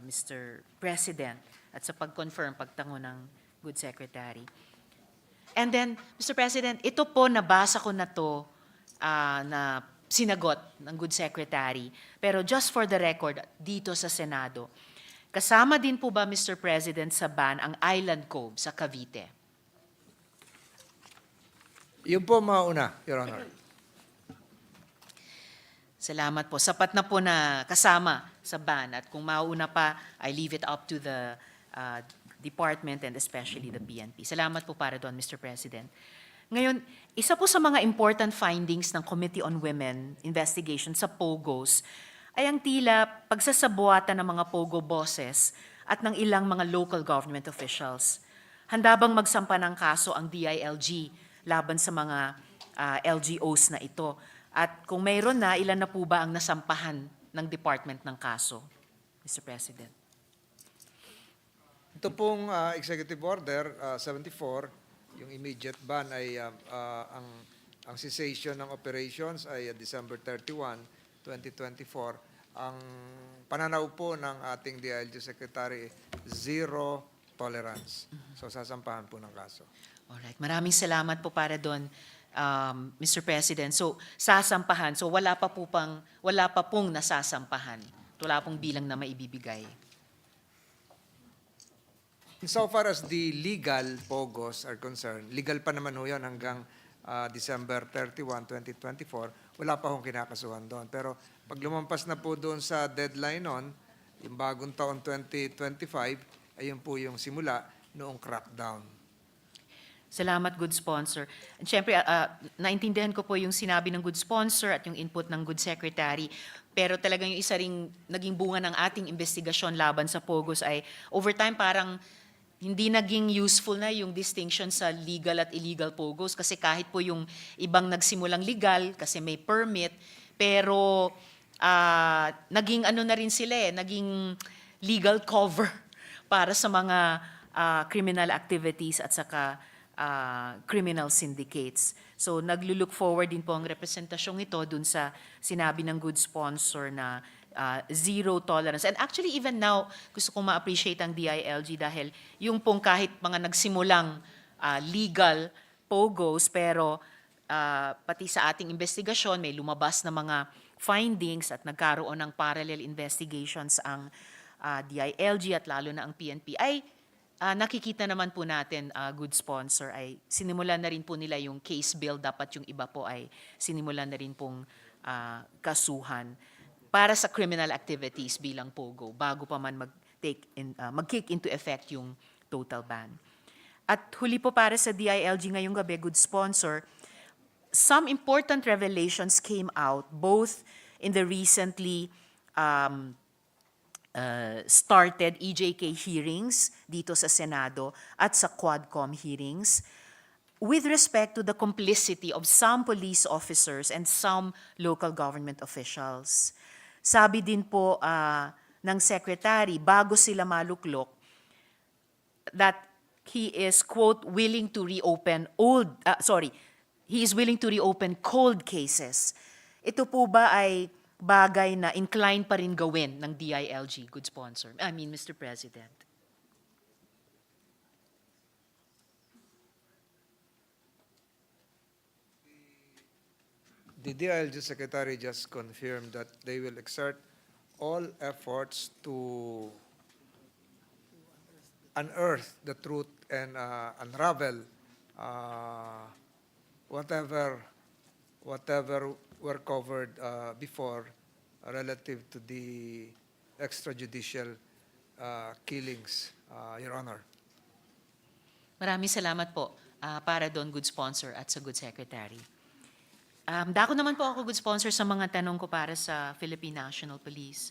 Mr. President, at sa pag-confirm, pagtango ng Good Secretary. And then, Mr. President, ito po, nabasa ko na to na sinagot ng Good Secretary. Pero just for the record, dito sa Senado, kasama din po ba, Mr. President, sa ban ang Island Cove sa Cavite? Yun po mauna, Your Honor. Salamat po. Sapat na po na kasama sa ban. At kung mauna pa, I leave it up to the department and especially the PNP. Salamat po para doon, Mr. President. Ngayon, isa po sa mga important findings ng Committee on Women investigation sa POGOs ay ang tila pagsasabuatan ng mga POGO bosses at ng ilang mga local government officials. Handa bang magsampa ng kaso ang DILG laban sa mga LGOs na ito? At kung mayroon na, ilan na po ba ang nasampahan ng department ng kaso, Mr. President? Ito pong Executive Order 74, yung immediate ban ay ang cessation ng operations ay December 31, 2024. Ang pananaw po ng ating DILG Secretary, zero tolerance. So sasampahan po ng kaso. Alright, maraming salamat po para doon, Mr. President. So sasampahan, so wala pa pong nasasampahan. Wala pong bilang na maibibigay. So far as the legal POGOs are concerned, legal pa naman ho yun hanggang December 31, 2024, wala pa hong kinakasuhan doon. Pero pag lumampas na po doon sa deadline nun, yung bagong taon 2025, ayun po yung simula noong crackdown. Salamat, good sponsor. And syempre, naintindihan ko po yung sinabi ng good sponsor at yung input ng good secretary. Pero talagang yung isa ring naging bunga ng ating investigasyon laban sa POGOs ay over time parang hindi naging useful na yung distinction sa legal at illegal POGOs kasi kahit po yung ibang nagsimulang legal kasi may permit, pero naging ano na rin sila naging legal cover para sa mga criminal activities at saka criminal syndicates. So naglulook forward din po ang representasyong ito dun sa sinabi ng good sponsor na zero tolerance. And actually even now, gusto kong ma-appreciate ang DILG dahil yung pong kahit mga nagsimulang legal POGOs pero pati sa ating investigasyon may lumabas na mga findings at nagkaroon ng parallel investigations ang DILG at lalo na ang PNP ay nakikita naman po natin, good sponsor, ay sinimulan na rin po nila yung case bill. Dapat yung iba po ay sinimulan na rin pong kasuhan para sa criminal activities bilang POGO bago pa man mag-kick into effect yung total ban. At huli po para sa DILG ngayong gabi, good sponsor, some important revelations came out both in the recently started EJK hearings dito sa Senado at sa Quadcom hearings with respect to the complicity of some police officers and some local government officials. Sabi din po ng Secretary, bago sila maluklok, that he is, quote, willing to reopen he is willing to reopen cold cases. Ito po ba ay bagay na inclined pa rin gawin ng DILG, good sponsor? Mr. President. The DILG Secretary just confirmed that they will exert all efforts to unearth the truth and unravel whatever were covered before relative to the extrajudicial killings, Your Honor. Maraming salamat po para doon, good sponsor, at sa good secretary. Dako naman po ako, good sponsor, sa mga tanong ko para sa Philippine National Police.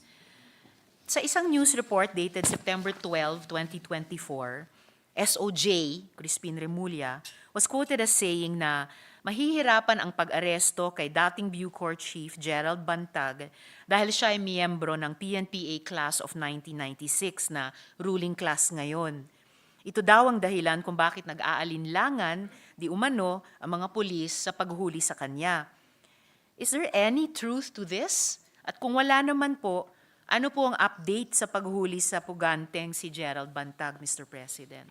Sa isang news report dated September 12, 2024, SOJ Crispin Remulla was quoted as saying na mahihirapan ang pag-aresto kay dating Bucor Chief Gerald Bantag dahil siya ay miyembro ng PNPA Class of 1996 na ruling class ngayon. Ito daw ang dahilan kung bakit nag-aalinlangan di umano ang mga pulis sa paghuli sa kanya. Is there any truth to this? At kung wala naman po, ano po ang update sa paghuli sa puganteng si Gerald Bantag, Mr. President?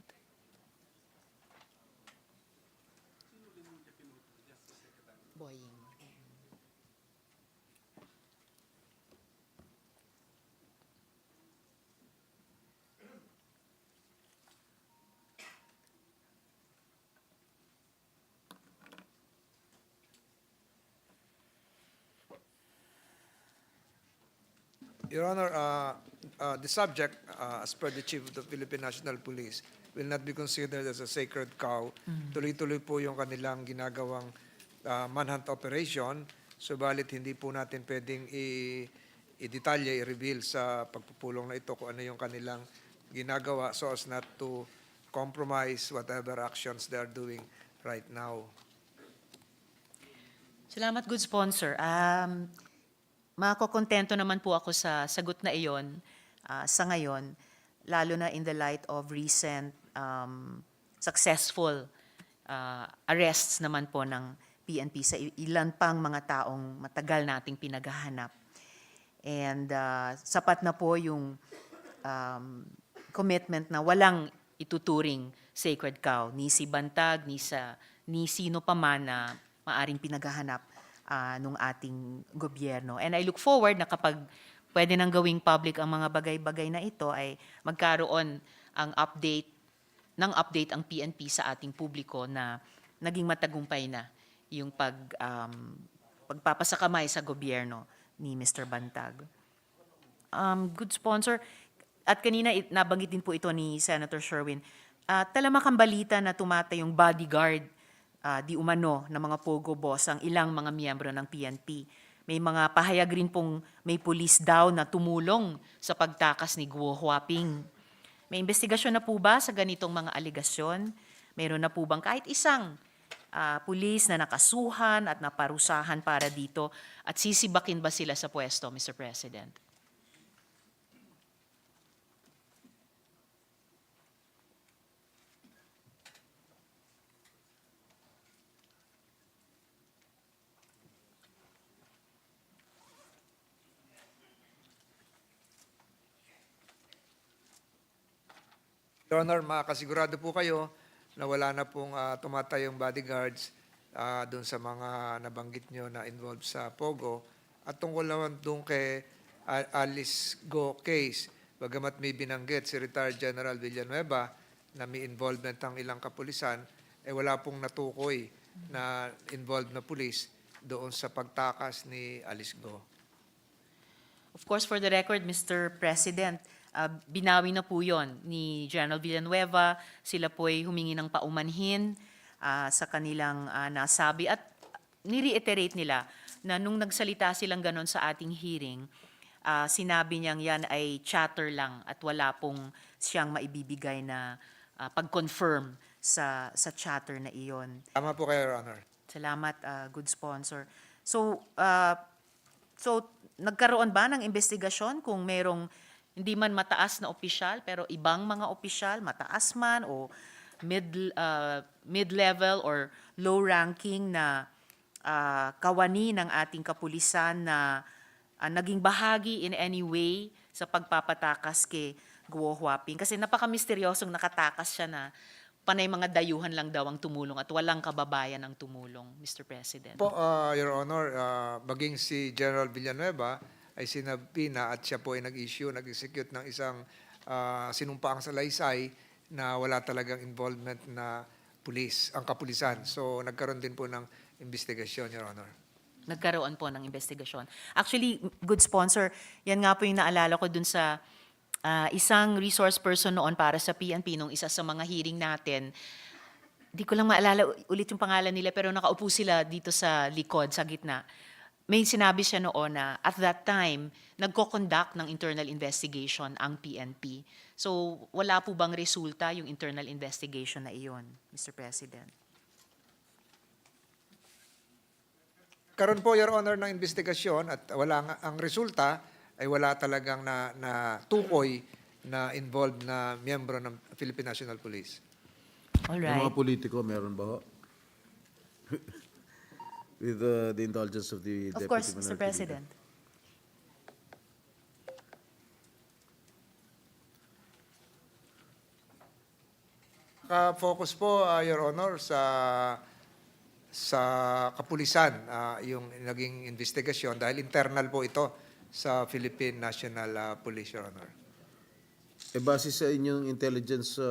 Boying. Your Honor, the subject, as per the Chief of the Philippine National Police, will not be considered as a sacred cow. Tuloy-tuloy po yung kanilang ginagawang manhunt operation, subalit hindi po natin pwedeng i-detalye, i-reveal sa pagpupulong na ito kung ano yung kanilang ginagawa so as not to compromise whatever actions they are doing right now. Salamat, good sponsor. Makokontento naman po ako sa sagot na iyon sa ngayon, lalo na in the light of recent successful arrests naman po ng PNP sa ilan pang mga taong matagal nating pinaghahanap. And sapat na po yung commitment na walang ituturing sacred cow, ni si Bantag, ni sino pa man na maaring pinaghahanap nung ating gobyerno. And I look forward na kapag pwede nang gawing public ang mga bagay-bagay na ito ay magkaroon ang update ang PNP sa ating publiko na naging matagumpay na yung pagpapasakamay sa gobyerno ni Mr. Bantag. Good sponsor, at kanina nabanggit din po ito ni Senator Sherwin, talamak ang balita na tumatay yung bodyguard di umano ng mga pogo boss ang ilang mga miyembro ng PNP. May mga pahayag rin pong may pulis daw na tumulong sa pagtakas ni Guo Huaping. May investigasyon na po ba sa ganitong mga aligasyon? Meron na po bang kahit isang pulis na nakasuhan at naparusahan para dito at sisibakin ba sila sa pwesto, Mr. President? Your Honor, makakasigurado po kayo na wala na pong tumatayong bodyguards doon sa mga nabanggit nyo na involved sa Pogo. At tungkol naman doon kay Alice Go case, bagamat may binanggit si Retired General Villanueva na may involvement ang ilang kapulisan, wala pong natukoy na involved na pulis doon sa pagtakas ni Alice Go. Of course, for the record, Mr. President, binawi na po yon ni General Villanueva. Sila po ay humingi ng paumanhin sa kanilang nasabi. At ni-reiterate nila na nung nagsalita silang ganon sa ating hearing, sinabi niyang yan ay chatter lang at wala pong siyang maibibigay na pag-confirm sa chatter na iyon. Tama po kayo, Your Honor. Salamat, good sponsor. So nagkaroon ba ng investigasyon kung merong hindi man mataas na opisyal pero ibang mga opisyal, mataas man o mid-level or low-ranking na kawani ng ating kapulisan na naging bahagi in any way sa pagpapatakas kay Guo Huaping? Kasi napaka-misteryosong nakatakas siya na panay mga dayuhan lang daw ang tumulong at walang kababayan ang tumulong, Mr. President. Po, Your Honor, maging si General Villanueva ay sinabi na at siya po ay nag-execute ng isang sinumpaang salaysay na wala talagang involvement na ang kapulisan. So nagkaroon din po ng investigasyon, Your Honor. Nagkaroon po ng investigasyon. Actually, good sponsor, yan nga po yung naalala ko dun sa isang resource person noon para sa PNP nung isa sa mga hearing natin. Di ko lang maalala ulit yung pangalan nila pero nakaupo sila dito sa likod, sa gitna. May sinabi siya noon na at that time, nagko-conduct ng internal investigation ang PNP. So wala po bang resulta yung internal investigation na iyon, Mr. President? Karon po, Your Honor, ng investigasyon at ang resulta ay wala talagang na tukoy na involved na miyembro ng Philippine National Police. All Yung right. mga politiko, meron ba ho? With the indulgence of the Of Deputy course, Minority Mr. Leader. President. Focus po, Your Honor, sa kapulisan yung naging investigasyon dahil internal po ito sa Philippine National Police, Your Honor. Base sa inyong intelligence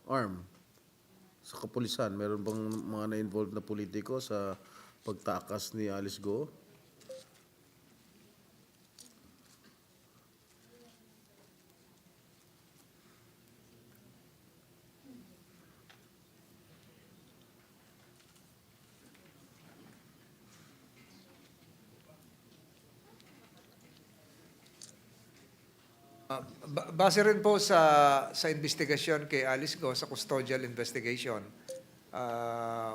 arm sa kapulisan, meron bang mga na-involved na politiko sa pagtakas ni Alice Go? Base rin po sa investigasyon kay Alice Go, sa custodial investigation,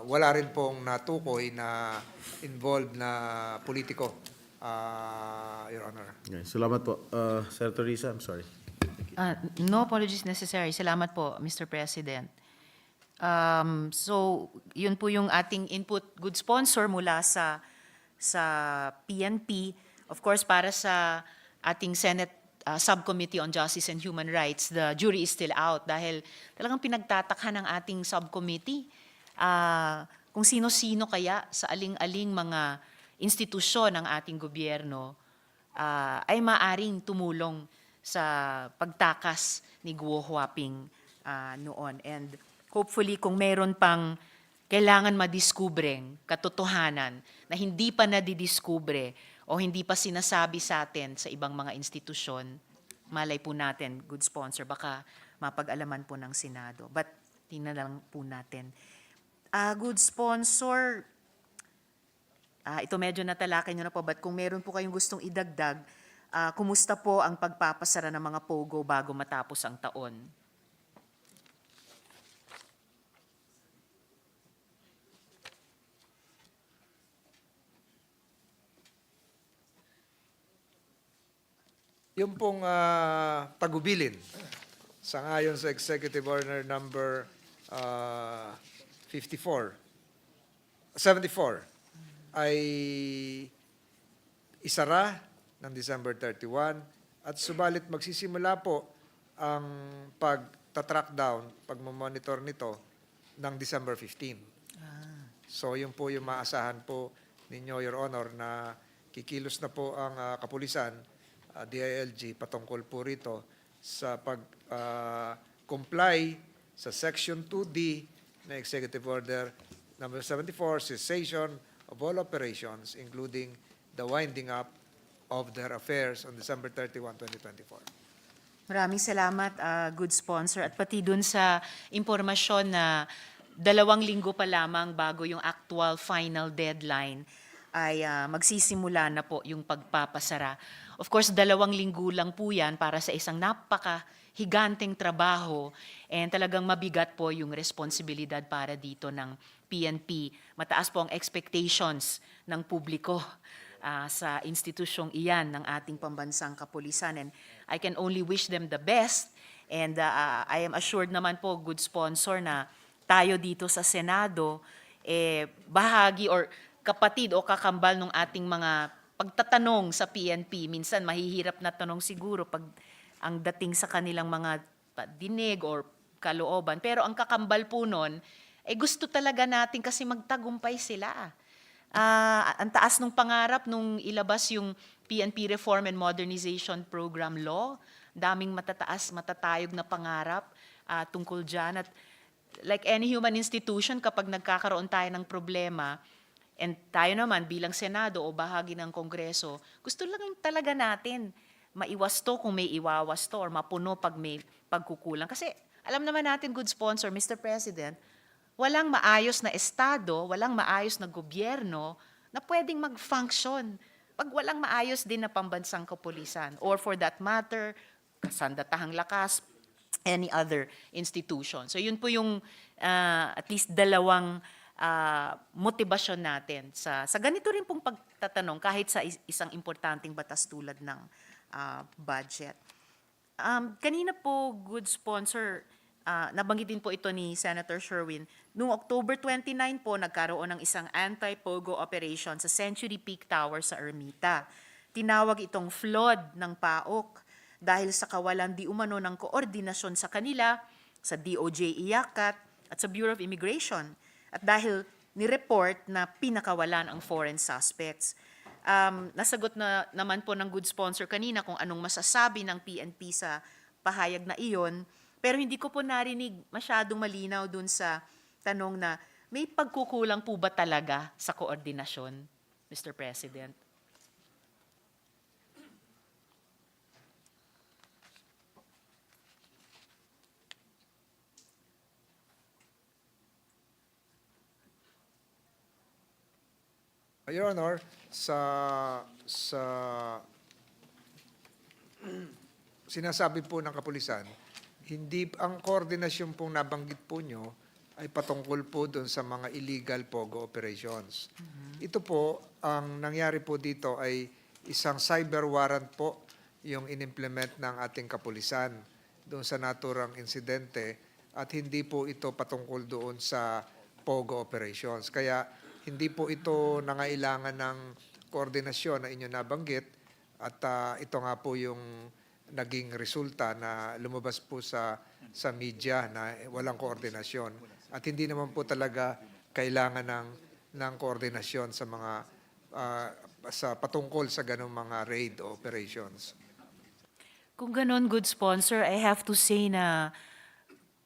wala rin pong natukoy na involved na politiko, Your Honor. Okay, salamat po. Senator Risa, I'm sorry. No apologies necessary. Salamat po, Mr. President. So, yun po yung ating input, good sponsor mula sa PNP. Of course, para sa ating Senate Subcommittee on Justice and Human Rights, the jury is still out dahil talagang pinagtatakhan ng ating subcommittee kung sino-sino kaya sa aling-aling mga institusyon ng ating gobyerno ay maaring tumulong sa pagtakas ni Guo Huaping noon. And hopefully kung meron pang kailangan madiskubreng katotohanan na hindi pa nadidiskubre o hindi pa sinasabi sa atin sa ibang mga institusyon, malay po natin, good sponsor, baka mapag-alaman po ng Senado. But tingnan lang po natin. Good sponsor, ito medyo natalakay nyo na po, but kung meron po kayong gustong idagdag, kumusta po ang pagpapasara ng mga POGO bago matapos ang taon? Yung pong tagubilin, sangayon sa Executive Order number 74, ay isara ng December 31 at subalit magsisimula po ang pag-track down, pagmamonitor nito ng December 15. So yun po yung maasahan po ninyo, Your Honor, na kikilos na po ang kapulisan, DILG, patungkol po rito sa pag-comply sa Section 2D na Executive Order number 74, cessation of all operations, including the winding up of their affairs on December 31, 2024. Maraming salamat, good sponsor. At pati dun sa impormasyon na 2 linggo pa lamang bago yung actual final deadline, ay magsisimula na po yung pagpapasara. Of course, 2 linggo lang po yan para sa isang napakahiganteng trabaho and talagang mabigat po yung responsibilidad para dito ng PNP. Mataas po ang expectations ng publiko sa institusyong iyan ng ating pambansang kapulisan. And I can only wish them the best. And I am assured naman po, good sponsor, na tayo dito sa Senado, bahagi or kapatid o kakambal ng ating mga pagtatanong sa PNP. Minsan mahihirap na tanong siguro pag ang dating sa kanilang mga dinig or kalooban. Pero ang kakambal po nun, gusto talaga natin kasi magtagumpay sila. Ang taas ng pangarap nung ilabas yung PNP Reform and Modernization Program Law. Daming matatayog na pangarap tungkol dyan. At like any human institution, kapag nagkakaroon tayo ng problema, and tayo naman bilang Senado o bahagi ng Kongreso, gusto lang talaga natin maiwasto kung may iwawasto or mapuno pag may pagkukulang. Kasi alam naman natin, good sponsor, Mr. President, walang maayos na estado, walang maayos na gobyerno na pwedeng mag-function pag walang maayos din na pambansang kapulisan or for that matter, kasandatahang lakas, any other institution. So yun po yung at least 2 motibasyon natin sa ganito rin pong pagtatanong kahit sa isang importanteng batas tulad ng budget. Kanina po, good sponsor, nabanggit din po ito ni Senator Sherwin. Noong October 29 po, nagkaroon ng isang anti-pogo operation sa Century Peak Tower sa Ermita. Tinawag itong flood ng PAOK dahil sa kawalan di umano ng koordinasyon sa kanila, sa DOJ Iyakat at sa Bureau of Immigration. At dahil ni-report na pinakawalan ang foreign suspects. Nasagot na naman po ng good sponsor kanina kung anong masasabi ng PNP sa pahayag na iyon, pero hindi ko po narinig masyadong malinaw dun sa tanong na may pagkukulang po ba talaga sa koordinasyon, Mr. President? Your Honor, sinasabi po ng kapulisan, hindi ang koordinasyon pong nabanggit po nyo ay patungkol po doon sa mga illegal pogo operations. Ito po, ang nangyari po dito ay isang cyber warrant po yung inimplement ng ating kapulisan doon sa naturang insidente at hindi po ito patungkol doon sa pogo operations. Kaya hindi po ito nangailangan ng koordinasyon na inyo nabanggit at ito nga po yung naging resulta na lumabas po sa media na walang koordinasyon. At hindi naman po talaga kailangan ng koordinasyon sa mga sa patungkol sa ganung mga raid operations. Kung ganon, good sponsor, I have to say na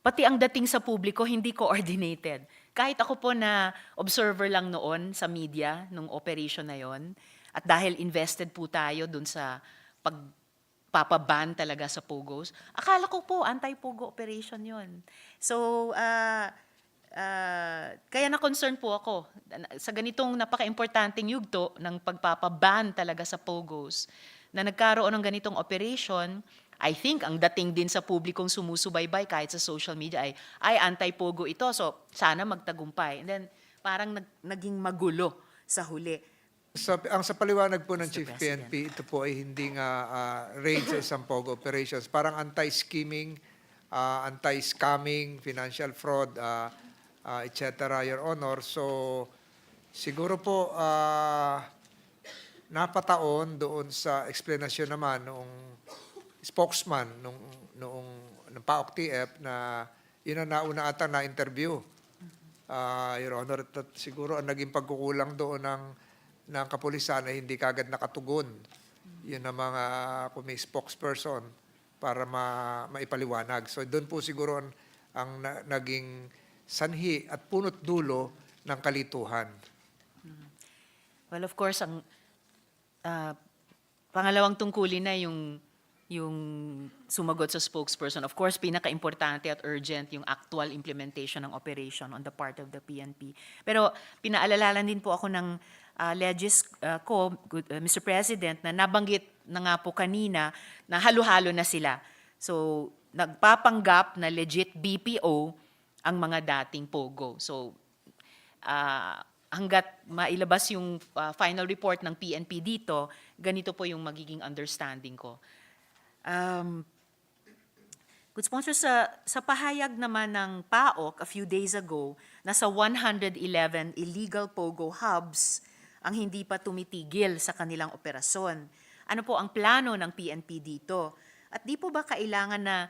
pati ang dating sa publiko hindi coordinated. Kahit ako po na observer lang noon sa media nung operation na yon, at dahil invested po tayo dun sa pagpapaban talaga sa POGOs, akala ko po anti-POGO operation yon. So, kaya na-concern po ako sa ganitong napaka-importanting yugto ng pagpapaban talaga sa POGOs na nagkaroon ng ganitong operation. I think ang dating din sa publikong sumusubaybay kahit sa social media ay anti-pogo ito. So, sana magtagumpay. And then, parang naging magulo sa huli. Ang sa paliwanag po ng Chief PNP, ito po ay hindi nga raid sa isang pogo operations. Parang anti-skimming, anti-scamming, financial fraud, etc., Your Honor. So, siguro po napataon doon sa explanation naman noong spokesman noong PAOK TF na yun ang nauna ata na interview. Your Honor, siguro ang naging pagkukulang doon ng kapulisan ay hindi kagad nakatugon. Yun ang mga kung may spokesperson para maipaliwanag. So doon po siguro ang naging sanhi at punot dulo ng kalituhan. Well, of course, ang pangalawang tungkulin na yung sumagot sa spokesperson. Of course, pinaka-importante at urgent yung actual implementation ng operation on the part of the PNP. Pero pinaalalalan din po ako ng Mr. President, na nabanggit na nga po kanina na halo-halo na sila. So, nagpapanggap na legit BPO ang mga dating POGO. So, hanggat mailabas yung final report ng PNP dito, ganito po yung magiging understanding ko. Good sponsor, sa pahayag naman ng PAOK a few days ago, nasa 111 illegal POGO hubs ang hindi pa tumitigil sa kanilang operasyon. Ano po ang plano ng PNP dito? At di po ba kailangan na,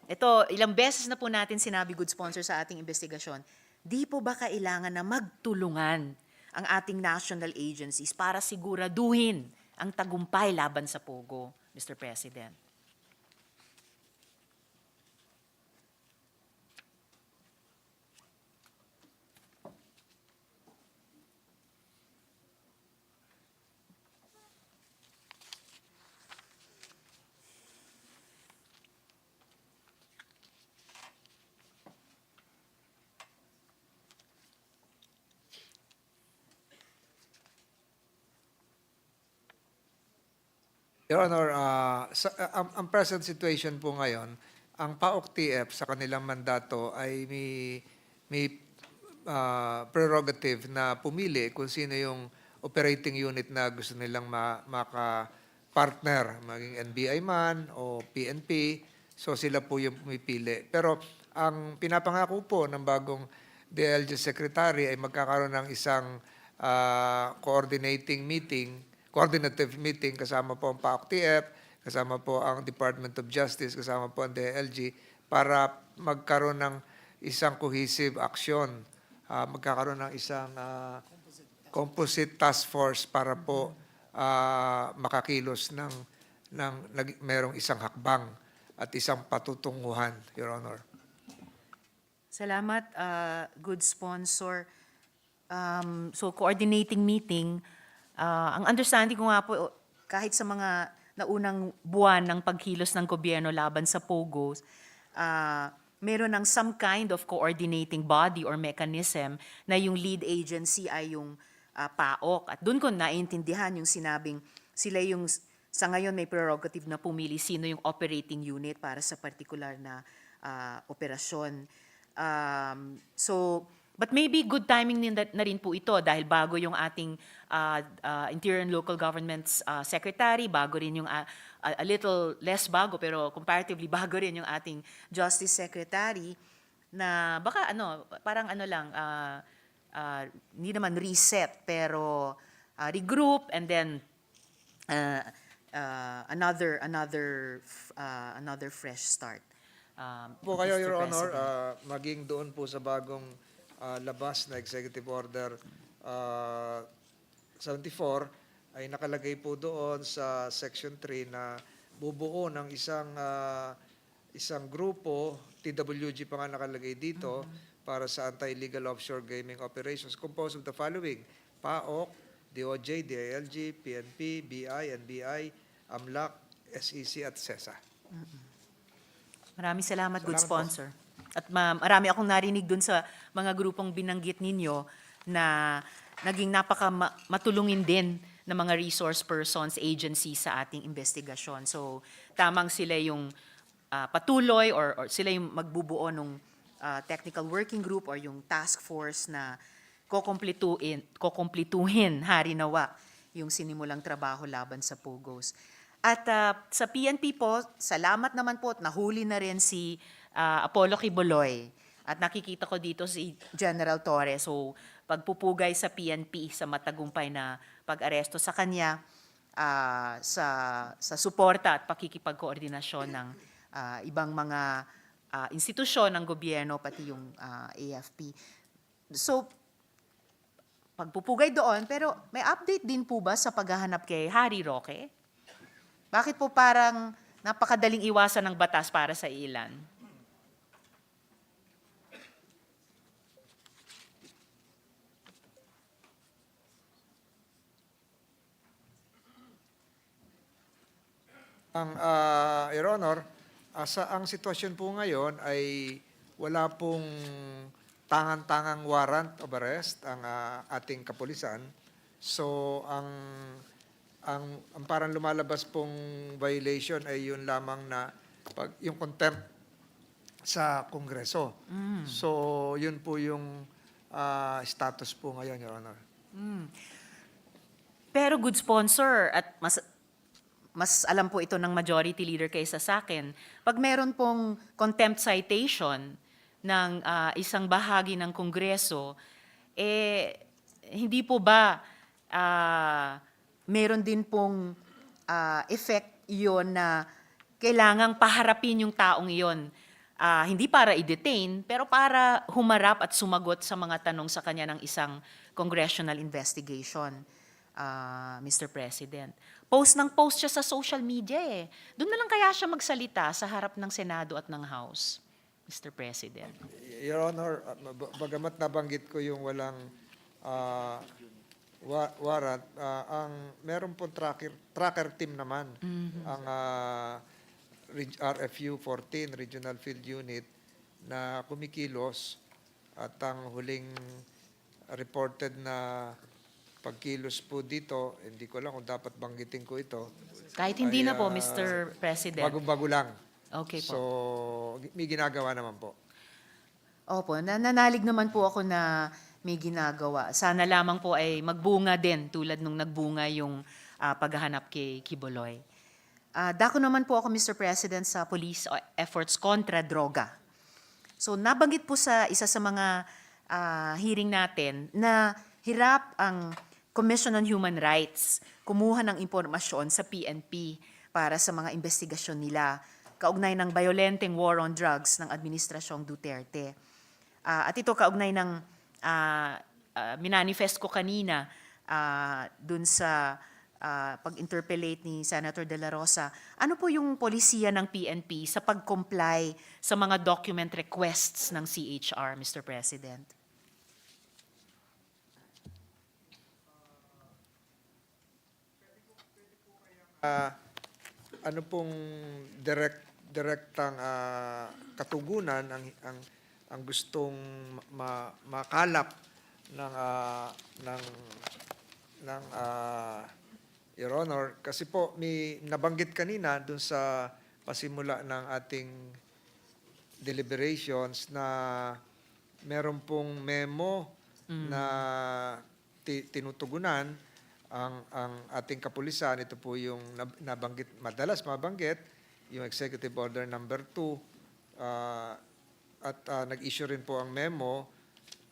ito, ilang beses na po natin sinabi, good sponsor, sa ating investigasyon, di po ba kailangan na magtulungan ang ating national agencies para siguraduhin ang tagumpay laban sa POGO, Mr. President? Your Honor, ang present situation po ngayon, ang PAOK-TF sa kanilang mandato ay may prerogative na pumili kung sino yung operating unit na gusto nilang maka-partner, maging NBI man o PNP, so sila po yung pumipili. Pero ang pinapangako po ng bagong DILG Secretary ay magkakaroon ng isang coordinative meeting kasama po ang PAOK-TF, kasama po ang Department of Justice, kasama po ang DILG para magkaroon ng isang cohesive action, magkakaroon ng isang composite task force para po makakilos ng merong isang hakbang at isang patutunguhan, Your Honor. Salamat, good sponsor. So, coordinating meeting, ang understanding ko nga po, kahit sa mga naunang buwan ng pagkilos ng gobyerno laban sa POGOs, meron ng some kind of coordinating body or mechanism na yung lead agency ay yung PAOK. At doon ko naiintindihan yung sinabing sila yung sa ngayon may prerogative na pumili sino yung operating unit para sa particular na operasyon. But maybe good timing na rin po ito dahil bago yung ating Interior and Local Governments Secretary, bago rin yung a little less bago pero comparatively bago rin yung ating Justice Secretary na baka parang hindi naman reset pero regroup and then another fresh start. Po kayo, Mr. Your Honor, President. maging doon po sa bagong labas na Executive Order 74 ay nakalagay po doon sa Section 3 na bubuo ng isang grupo, TWG pa nga nakalagay dito, para sa anti-illegal offshore gaming operations composed of the following: PAOK, DOJ, DILG, PNP, BI, NBI, AMLAC, SEC at CESA. Maraming salamat, good Salamat po. sponsor. At marami akong narinig dun sa mga grupong binanggit ninyo na naging matulungin din ng mga resource persons, agencies sa ating investigasyon. So, tamang sila yung patuloy or sila yung magbubuo ng technical working group or yung task force na kukumplituhin harinawa yung sinimulang trabaho laban sa POGOs. At sa PNP po, salamat naman po at nahuli na rin si Apollo Quiboloy. At nakikita ko dito si General Torres. So, pagpupugay sa PNP sa matagumpay na pag-aresto sa kanya, sa suporta at pakikipagkoordinasyon ng ibang mga institusyon ng gobyerno, pati yung AFP. So, pagpupugay doon, pero may update din po ba sa paghahanap kay Harry Roque? Bakit po parang napakadaling iwasan ng batas para sa ilan? Your Honor, ang sitwasyon po ngayon ay wala pong tangan-tangang warrant of arrest ang ating kapulisan. So ang parang lumalabas pong violation ay yun lamang na yung contempt sa Kongreso. So yun po yung status po ngayon, Your Honor. Pero good sponsor at mas alam po ito ng majority leader kaysa sa akin. Pag meron pong contempt citation ng isang bahagi ng Kongreso, hindi po ba meron din pong effect iyon na kailangang paharapin yung taong iyon? Hindi para i-detain, pero para humarap at sumagot sa mga tanong sa kanya ng isang congressional investigation, Mr. President. Post siya sa social media eh. Doon na lang kaya siya magsalita sa harap ng Senado at ng House, Mr. President. Your Honor, bagamat nabanggit ko yung walang warrant, meron pong tracker team naman, ang RFU 14, Regional Field Unit, na kumikilos at ang huling reported na pagkilos po dito, hindi ko lang kung dapat banggitin ko ito. Kahit hindi na po, Mr. President. Bago-bago lang. Okay po. So, may ginagawa naman po. Opo, nanalig naman po ako na may ginagawa. Sana lamang po ay magbunga din tulad nung nagbunga yung paghahanap kay Kibuloy. Dako naman po ako, Mr. President, sa police efforts kontra droga. So nabanggit po sa isa sa mga hearing natin na hirap ang Commission on Human Rights kumuha ng impormasyon sa PNP para sa mga investigasyon nila kaugnay ng violenteng war on drugs ng Administrasyong Duterte. At ito kaugnay ng minanifest ko kanina dun sa pag-interpellate ni Senator De La Rosa. Ano po yung polisiya ng PNP sa pag-comply sa mga document requests ng CHR, Mr. President? Ano pong direktang katugunan ang gustong makalap ng Your Honor, kasi po may nabanggit kanina dun sa pasimula ng ating deliberations na meron pong memo na tinutugunan ang ating kapulisan. Ito po yung nabanggit, madalas mabanggit, yung Executive Order number 2, at nag-issue rin po ang memo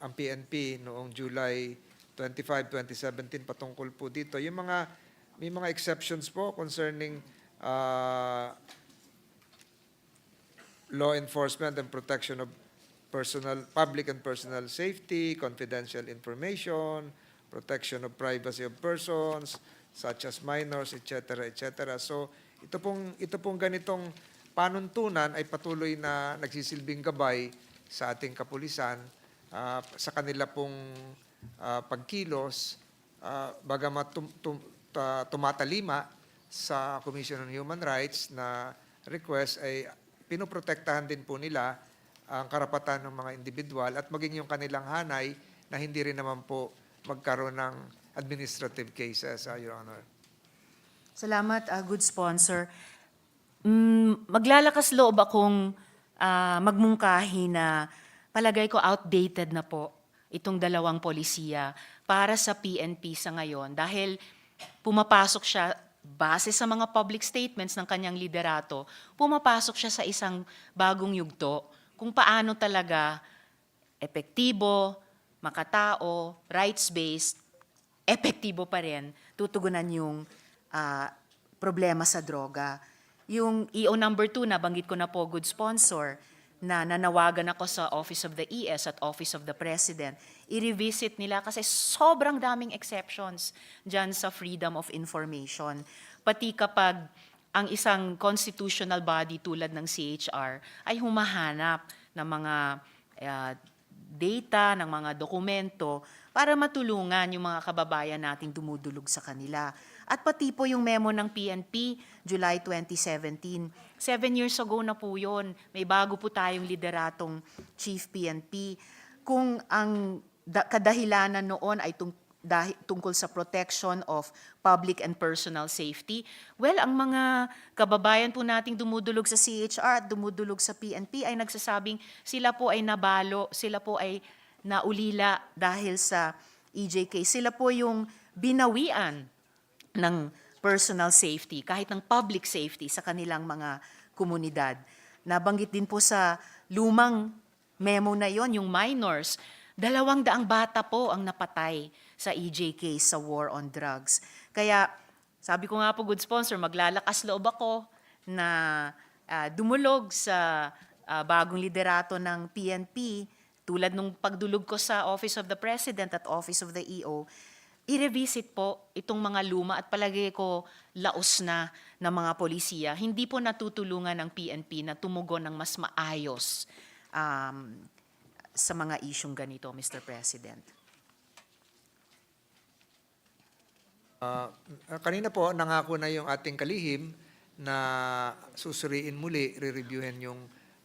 ang PNP noong July 25, 2017 patungkol po dito. May mga exceptions po concerning law enforcement and protection of public and personal safety, confidential information, protection of privacy of persons, such as minors, etc., etc. So, ito pong ganitong panuntunan ay patuloy na nagsisilbing gabay sa ating kapulisan sa kanila pong pagkilos, bagamat tumatalima sa Commission on Human Rights na request ay pinoprotektahan din po nila ang karapatan ng mga individual at maging yung kanilang hanay na hindi rin naman po magkaroon ng administrative cases, Your Honor. Salamat, good sponsor. Maglalakas loob akong magmungkahi na palagay ko outdated na po itong dalawang polisiya para sa PNP sa ngayon dahil pumapasok siya base sa mga public statements ng kanyang liderato, pumapasok siya sa isang bagong yugto kung paano talaga epektibo, makatao, rights-based, epektibo pa rin, tutugunan yung problema sa droga. Yung EO number 2, nabanggit ko na po, good sponsor, na nanawagan ako sa Office of the ES at Office of the President, i-revisit nila kasi sobrang daming exceptions dyan sa freedom of information. Pati kapag ang isang constitutional body tulad ng CHR ay humahanap ng mga data, ng mga dokumento para matulungan yung mga kababayan nating dumudulog sa kanila. At pati po yung memo ng PNP, July 2017. 7 years ago na po yun. May bago po tayong lideratong Chief PNP. Kung ang kadahilanan noon ay tungkol sa protection of public and personal safety. Well, ang mga kababayan po nating dumudulog sa CHR at dumudulog sa PNP ay nagsasabing sila po ay nabalo, sila po ay naulila dahil sa EJK. Sila po yung binawian ng personal safety, kahit ng public safety sa kanilang mga komunidad. Nabanggit din po sa lumang memo na yon, yung minors, 200 bata po ang napatay sa EJK sa war on drugs. Kaya sabi ko nga po, good sponsor, maglalakas loob ako na dumulog sa bagong liderato ng PNP, tulad nung pagdulog ko sa Office of the President at Office of the EO, i-revisit po itong mga luma at palagay ko laos na ng mga polisiya. Hindi po natutulungan ng PNP na tumugon ng mas maayos sa mga isyong ganito, Mr. President. Kanina po, nangako na yung ating kalihim na susuriin muli, re-reviewin yung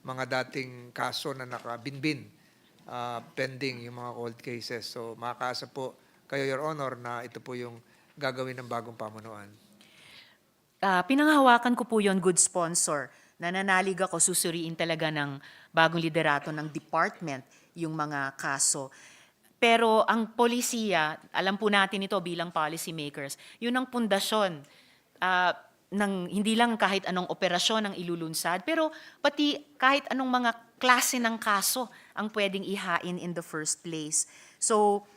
mga dating kaso na nakabinbin, pending yung mga cold cases. So makakaasa po kayo, Your Honor, na ito po yung gagawin ng bagong pamunuan. Pinanghawakan ko po yon, good sponsor. Nananalig ako, susuriin talaga ng bagong liderato ng department yung mga kaso. Pero ang polisiya, alam po natin ito bilang policy makers, yun ang pundasyon ng hindi lang kahit anong operasyon ang ilulunsad, pero pati kahit anong mga klase ng kaso ang pwedeng ihain in the first place. So,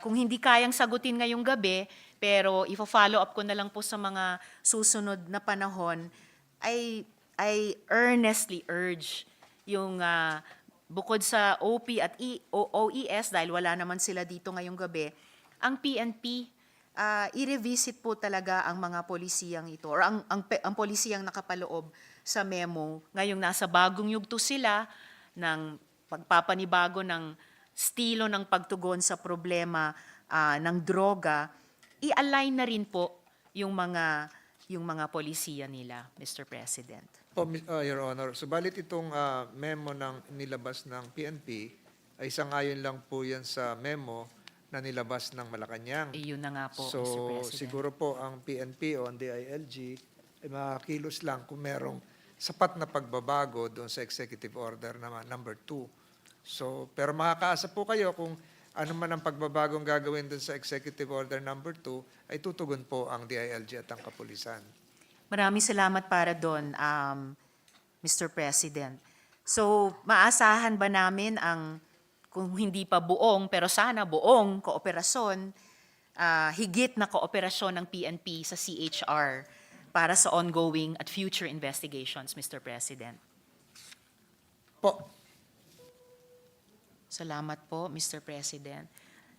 kung hindi kayang sagutin ngayong gabi, pero ifo-follow up ko na lang po sa mga susunod na panahon, I earnestly urge yung bukod sa OP at OES, dahil wala naman sila dito ngayong gabi, ang PNP, i-revisit po talaga ang mga polisiyang ito, or ang polisiyang nakapaloob sa memo. Ngayong nasa bagong yugto sila ng pagpapanibago ng estilo ng pagtugon sa problema ng droga, i-align na rin po yung mga polisiya nila, Mr. President. Your Honor, subalit itong memo ng nilabas ng PNP ay sangayon lang po yan sa memo na nilabas ng Malacanang. Iyon na nga po, So, Mr. President. siguro po ang PNP o ang DILG ay makakilos lang kung merong sapat na pagbabago doon sa executive order naman, number 2. So, pero makakaasa po kayo kung ano man ang pagbabagong gagawin doon sa executive order number 2, ay tutugon po ang DILG at ang kapulisan. Maraming salamat para doon, Mr. President. So, maasahan ba namin ang, kung hindi pa buong, pero sana buong kooperasyon, higit na kooperasyon ng PNP sa CHR para sa ongoing at future investigations, Mr. President? Po. Salamat po, Mr. President.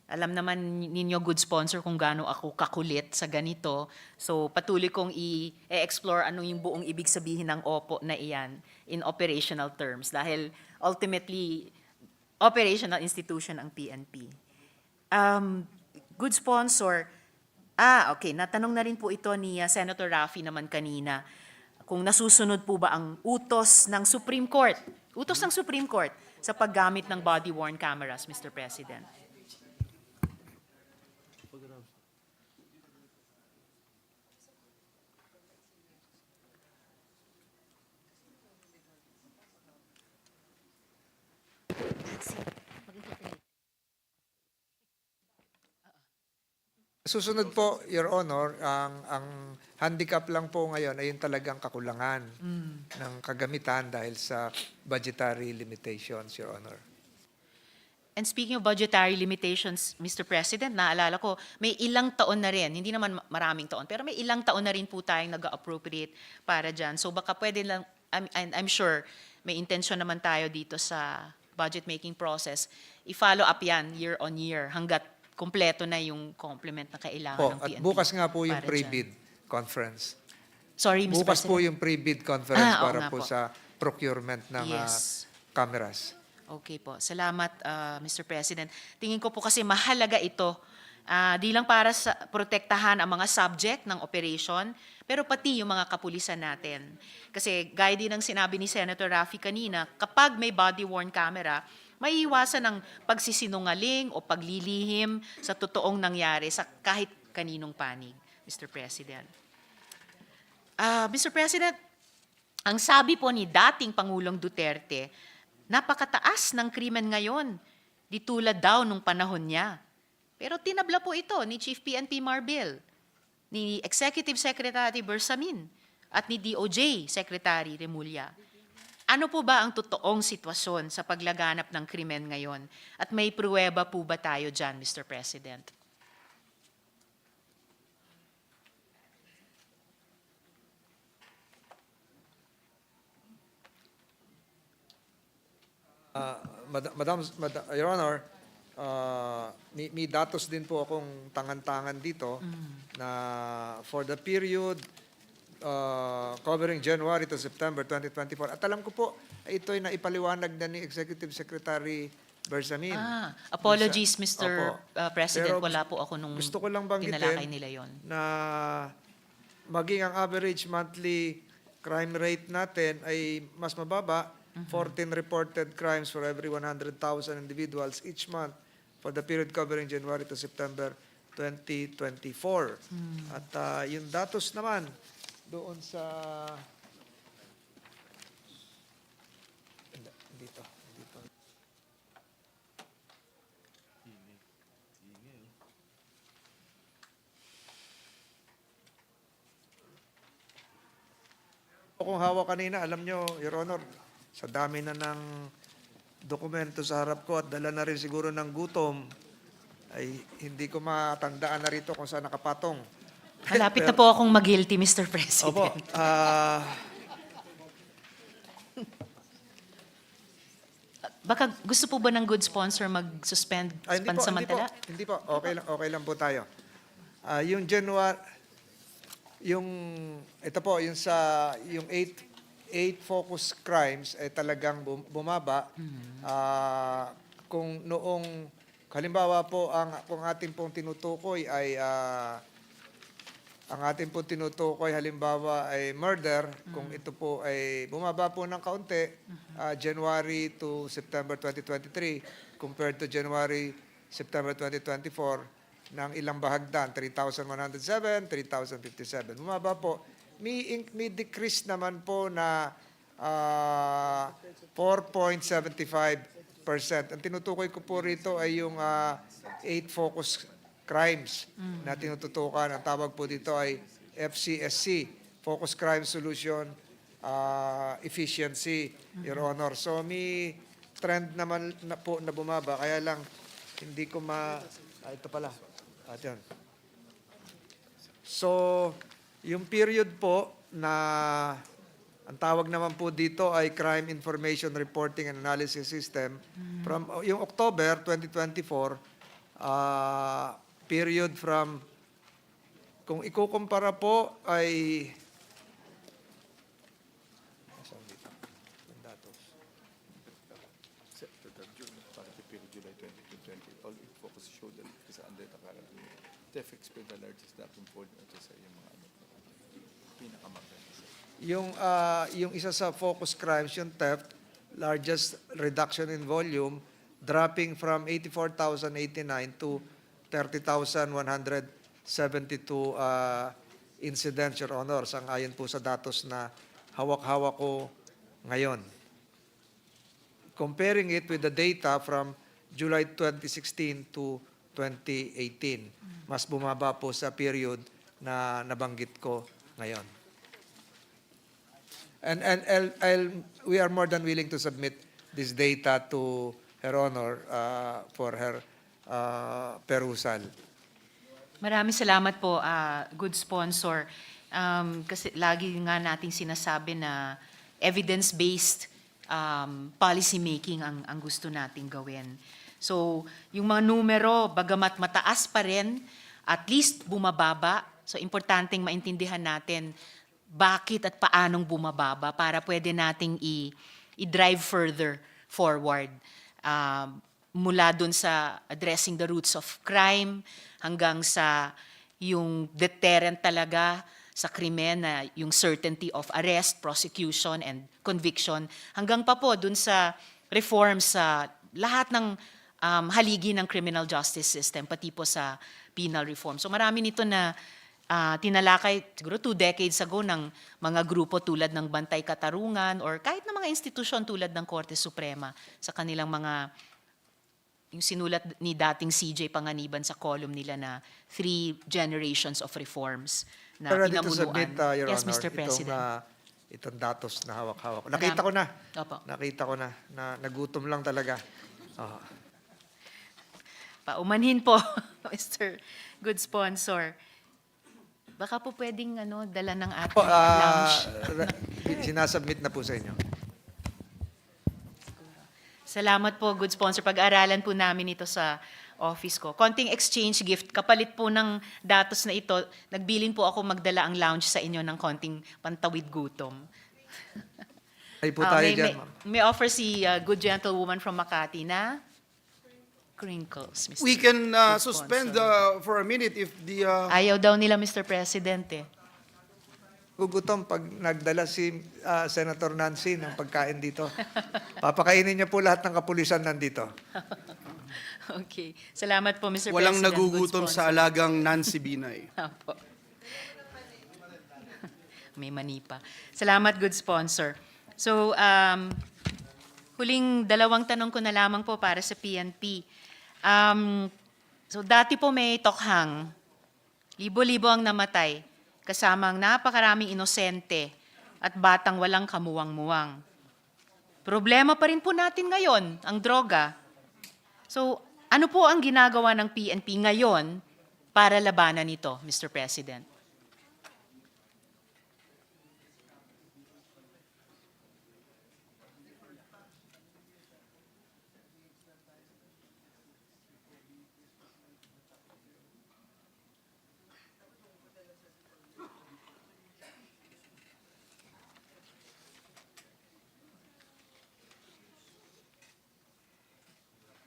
Alam naman ninyo, good sponsor, kung gaano ako kakulit sa ganito. So patuloy kong i-explore ano yung buong ibig sabihin ng OPO na iyan in operational terms. Dahil ultimately, operational institution ang PNP. Good sponsor, okay, natanong na rin po ito ni Senator Raffy naman kanina. Kung nasusunod po ba ang utos ng Supreme Court sa paggamit ng body-worn cameras, Mr. President. Susunod po, Your Honor, ang handicap lang po ngayon ay yung talagang kakulangan ng kagamitan dahil sa budgetary limitations, Your Honor. And speaking of budgetary limitations, Mr. President, naalala ko, may ilang taon na rin, hindi naman maraming taon, pero may ilang taon na rin po tayong nag-appropriate para dyan. So baka pwede lang, I'm sure, may intention naman tayo dito sa budget making process, i-follow up yan year on year hanggat kompleto na yung complement na kailangan ng PNP. At bukas nga po yung para pre-bid conference. Sorry, Mr. Bukas President. po yung pre-bid conference Oo para nga po po. sa procurement ng Yes. cameras. Okay po. Salamat, Mr. President. Tingin ko po kasi mahalaga ito, di lang para sa protektahan ang mga subject ng operation, pero pati yung mga kapulisan natin. Kasi gaya din ng sinabi ni Senator Raffy kanina, kapag may body-worn camera, maiiwasan ang pagsisinungaling o paglilihim sa totoong nangyari sa kahit kaninong panig, Mr. President. Mr. President, ang sabi po ni dating Pangulong Duterte, napakataas ng krimen ngayon, di tulad daw nung panahon niya. Pero tinabla po ito ni Chief PNP Marbil, ni Executive Secretary Bersamin, at ni DOJ Secretary Remulla. Ano po ba ang totoong sitwasyon sa paglaganap ng krimen ngayon? At may pruweba po ba tayo dyan, Mr. President? Your Honor, may datos din po akong tangan-tangan dito na for the period covering January to September 2024. At alam ko po, ito ay naipaliwanag na ni Executive Secretary Bersamin. Apologies, Mr. Opo. President. Pero Wala po ako nung gusto ko lang banggitin tinalakay nila yon. na maging ang average monthly crime rate natin ay mas mababa, 14 reported crimes for every 100,000 individuals each month for the period covering January to September 2024. At yung datos naman doon sa dito. Kung hawak kanina, alam nyo, Your Honor, sa dami na ng dokumento sa harap ko at dala na rin siguro ng gutom, ay hindi ko matandaan na rito kung saan nakapatong. Malapit na po akong mag-guilty, Mr. President. Opo. Baka gusto po ba ng good sponsor mag-suspend pansamantala? Hindi po. Okay lang po tayo. Yung January, ito po, yung 8 focus crimes ay talagang bumaba. Kung noong, halimbawa po, kung ating pong tinutukoy ay, halimbawa ay murder, kung ito po ay bumaba po ng kaunti, January to September 2023, compared to January, September 2024, ng ilang bahagdan, 3,107, 3,057. Bumaba po. May decrease naman po na 4.75%. Ang tinutukoy ko po rito ay yung 8 focus crimes na tinututukan. Ang tawag po dito ay FCSC, Focus Crime Solution Efficiency, Your Honor. So may trend naman na po na bumaba, kaya lang hindi ko ito pala. At yan. So, yung period po na ang tawag naman po dito ay Crime Information Reporting and Analysis System. From yung October 2024, period from, kung ikukumpara po ay, yung isa sa focus crimes, yung theft, largest reduction in volume, dropping from 84,089 to 30,172 incidents, Your Honor, sangayon po sa datos na hawak-hawak ko ngayon. Comparing it with the data from July 2016 to 2018, mas bumaba po sa period na nabanggit ko ngayon. And we are more than willing to submit this data to Her Honor for her perusal. Maraming salamat po, good sponsor. Kasi lagi nga nating sinasabi na evidence-based policy making ang gusto nating gawin. So, yung mga numero, bagamat mataas pa rin, at least bumababa. So, importanteng maintindihan natin bakit at paanong bumababa para pwede nating i-drive further forward. Mula dun sa addressing the roots of crime hanggang sa yung deterrent talaga sa krimen na yung certainty of arrest, prosecution, and conviction, hanggang pa po dun sa reform sa lahat ng haligi ng criminal justice system, pati po sa penal reform. So marami nito na tinalakay siguro 2 decades ago ng mga grupo tulad ng Bantay Katarungan or kahit na mga institusyon tulad ng Korte Suprema sa kanilang mga, yung sinulat ni dating CJ Panganiban sa column nila na 3 generations of reforms na Ready to pinamunuan. submit, Your Yes, Honor, Mr. President. itong datos na hawak-hawak. Nakita ko na. Opo. Nakita ko na nagutom lang talaga. Oh. Paumanhin po, Mr. Good Sponsor. Baka po pwedeng dala ng ating lunch. Sinasubmit na po sa inyo. Salamat po, Good Sponsor. Pag-aralan po namin ito sa office ko. Konting exchange gift. Kapalit po ng datos na ito, nagbilin po ako magdala ang lounge sa inyo ng konting pantawid gutom. Ay po tayo dyan, ma'am. May offer si good gentlewoman from Makati na crinkles, Mr. We can Good suspend Sponsor. for a minute if the... Ayaw daw nila, Mr. President eh. Gugutom pag nagdala si Senator Nancy ng pagkain dito. Papakainin niya po lahat ng kapulisan nandito. Okay. Salamat po, Mr. Walang President. Good nagugutom sa sponsor. alagang Nancy Binay. Apo. May mani pa. Salamat, Good Sponsor. So, huling 2 tanong ko na lamang po para sa PNP. So, dati po may tokhang. Libo-libo ang namatay, kasamang napakaraming inosente at batang walang kamuwang-muwang. Problema pa rin po natin ngayon, ang droga. So, ano po ang ginagawa ng PNP ngayon para labanan ito, Mr. President?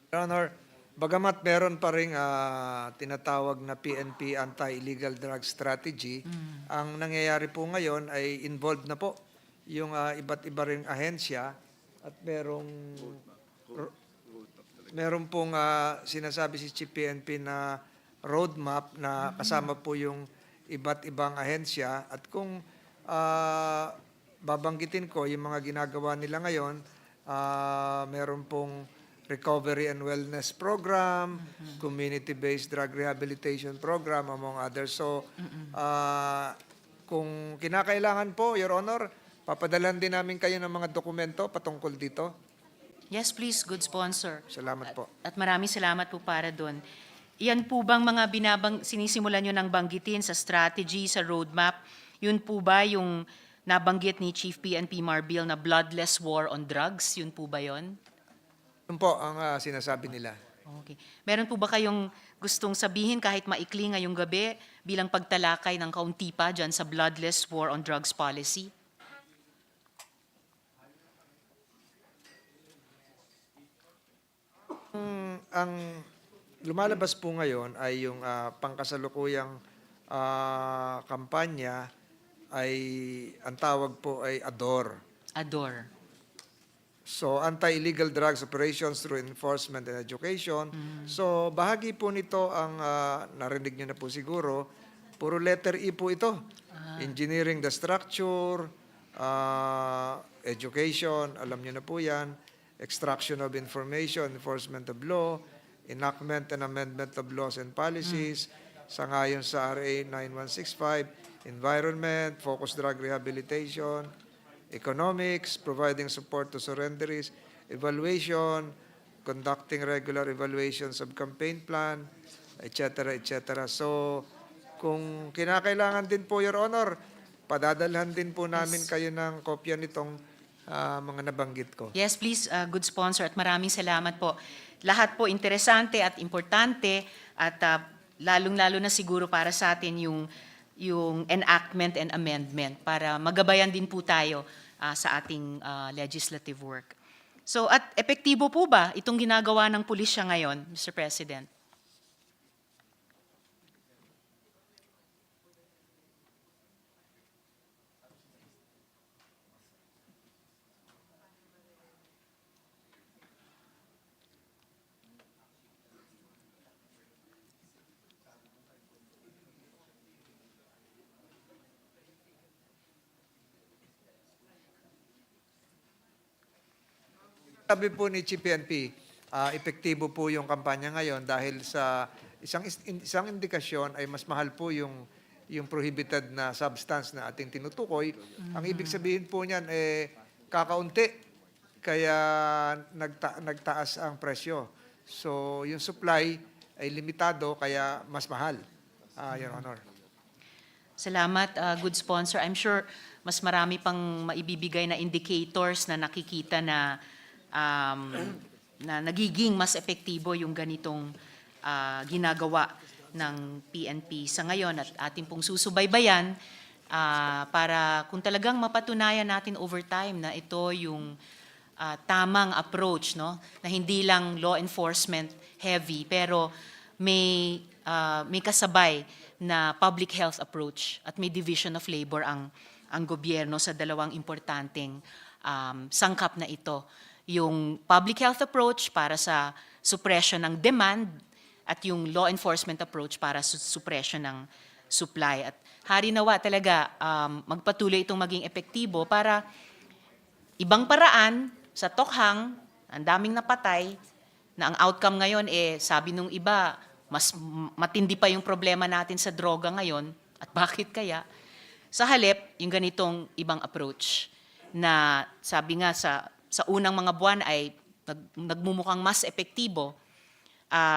Your Honor, bagamat meron pa rin tinatawag na PNP Anti-Illegal Drug Strategy, ang nangyayari po ngayon ay involved na po yung iba't iba ring ahensya at meron pong sinasabi si Chief PNP na roadmap na kasama po yung iba't ibang ahensya at kung babanggitin ko yung mga ginagawa nila ngayon, meron pong Recovery and Wellness Program, Community-Based Drug Rehabilitation Program, among others. So, kung kinakailangan po, Your Honor, papadalan din namin kayo ng mga dokumento patungkol dito. Yes, please, Good Sponsor. Salamat po. At maraming salamat po para doon. Iyan po bang mga sinisimulan nyo ng banggitin sa strategy, sa roadmap? Yun po ba yung nabanggit ni Chief PNP Marbil na bloodless war on drugs? Yun po ba yun? Yun po ang sinasabi nila. Okay. Meron po ba kayong gustong sabihin kahit maikli ngayong gabi bilang pagtalakay ng kaunti pa dyan sa bloodless war on drugs policy? Ang lumalabas po ngayon ay yung pangkasalukuyang kampanya ay ang tawag po ay ADOR. Ador. So, Anti-Illegal Drugs Operations through Enforcement and Education. So, bahagi po nito ang narinig nyo na po siguro, puro letter E po ito. Engineering the structure, education, alam nyo na po yan, extraction of information, enforcement of law, enactment and amendment of laws and policies, sangayon sa RA 9165, environment, focused drug rehabilitation, economics, providing support to surrenderies, evaluation, conducting regular evaluations of campaign plan, etc., etc. So, kung kinakailangan din po, Your Honor, padadalhan din po namin kayo ng kopya nitong mga nabanggit ko. Yes, please, Good Sponsor, at maraming salamat po. Lahat po interesante at importante at lalong-lalo na siguro para sa atin yung enactment and amendment para magabayan din po tayo sa ating legislative work. So, at epektibo po ba itong ginagawa ng pulisya ngayon, Mr. President? Sabi po ni Chief PNP, epektibo po yung kampanya ngayon dahil sa isang indikasyon ay mas mahal po yung prohibited na substance na ating tinutukoy. Ang ibig sabihin po niyan kakaunti kaya nagtaas ang presyo. So yung supply ay limitado kaya mas mahal, Your Honor. Salamat, good sponsor. I'm sure mas marami pang maibibigay na indicators na nakikita na na nagiging mas epektibo yung ganitong ginagawa ng PNP sa ngayon at ating pong susubaybayan para kung talagang mapatunayan natin over time na ito yung tamang approach, no? Na hindi lang law enforcement heavy pero may kasabay na public health approach at may division of labor ang gobyerno sa dalawang importanteng sangkap na ito. Yung public health approach para sa suppression ng demand at yung law enforcement approach para sa suppression ng supply. At hari nawa talaga magpatuloy itong maging epektibo para ibang paraan sa tokhang, ang daming napatay, na ang outcome ngayon sabi nung iba, mas matindi pa yung problema natin sa droga ngayon. At bakit kaya? Sa halip, yung ganitong ibang approach na sabi nga sa unang mga buwan ay nagmumukhang mas epektibo.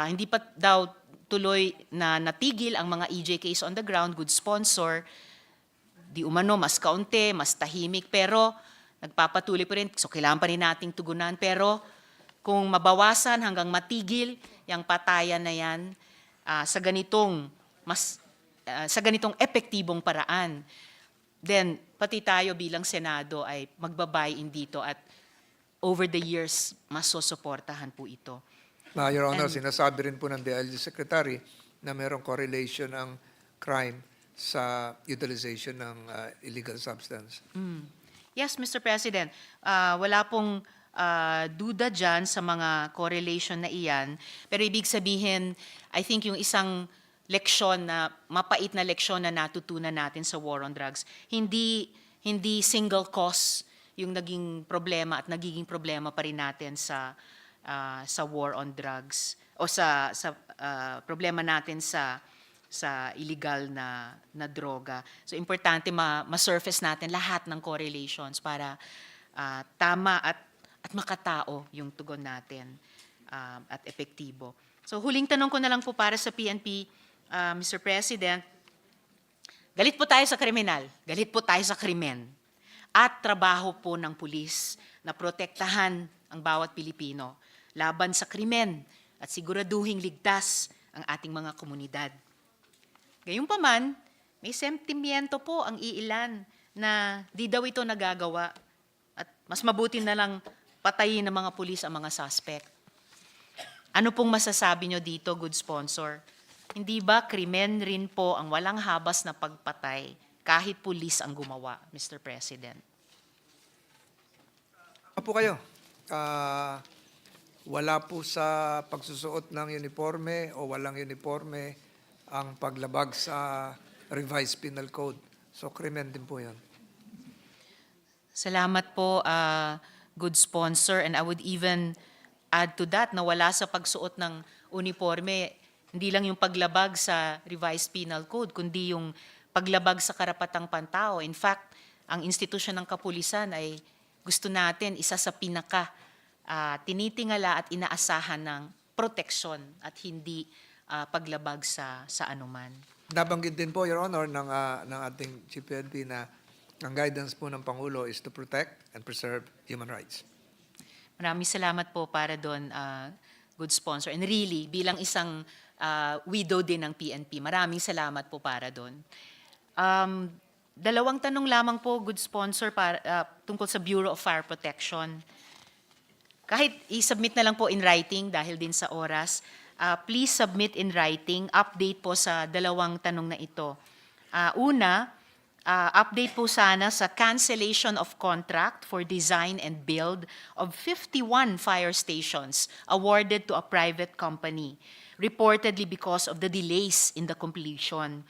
Hindi pa daw tuloy na natigil ang mga EJKs on the ground, good sponsor, di umano mas kaunti, mas tahimik, pero nagpapatuloy pa rin. So kailangan pa rin nating tugunan. Pero kung mabawasan hanggang matigil yung patayan na yan sa ganitong epektibong paraan, then pati tayo bilang Senado ay magbabuy-in dito at over the years, mas susuportahan po ito. Your Honor, sinasabi rin po ng DILG Secretary na mayroong correlation ang crime sa utilization ng illegal substance. Yes, Mr. President. Wala pong duda dyan sa mga correlation na iyan. Pero ibig sabihin, I think yung isang leksyon na, mapait na leksyon na natutunan natin sa war on drugs, hindi single cause yung naging problema at nagiging problema pa rin natin sa war on drugs o sa problema natin sa illegal na droga. So importante ma-surface natin lahat ng correlations para tama at makatao yung tugon natin at epektibo. So huling tanong ko na lang po para sa PNP, Mr. President, galit po tayo sa kriminal, galit po tayo sa krimen. At trabaho po ng pulis na protektahan ang bawat Pilipino laban sa krimen at siguraduhing ligtas ang ating mga komunidad. Gayunpaman, may sentimiento po ang iilan na di daw ito nagagawa at mas mabuti na lang patayin ng mga pulis ang mga suspect. Ano pong masasabi nyo dito, good sponsor? Hindi ba krimen rin po ang walang habas na pagpatay kahit pulis ang gumawa, Mr. President? Ano po kayo? Wala po sa pagsusuot ng uniforme o walang uniforme ang paglabag sa revised penal code. So, krimen din po yan. Salamat po, good sponsor. And I would even add to that na wala sa pagsuot ng uniforme, hindi lang yung paglabag sa revised penal code, kundi yung paglabag sa karapatang pantao. In fact, ang institusyon ng kapulisan ay gusto natin isa sa pinaka tinitingala at inaasahan ng proteksyon at hindi paglabag sa anuman. Nabanggit din po, Your Honor, ng ating Chief PNP na ang guidance po ng Pangulo is to protect and preserve human rights. Maraming salamat po para doon, good sponsor. And really, bilang isang widow din ng PNP, maraming salamat po para doon. Dalawang tanong lamang po, good sponsor, tungkol sa Bureau of Fire Protection. Kahit i-submit na lang po in writing dahil din sa oras, please submit in writing, update po sa dalawang tanong na ito. Una, update po sana sa cancellation of contract for design and build of 51 fire stations awarded to a private company, reportedly because of the delays in the completion.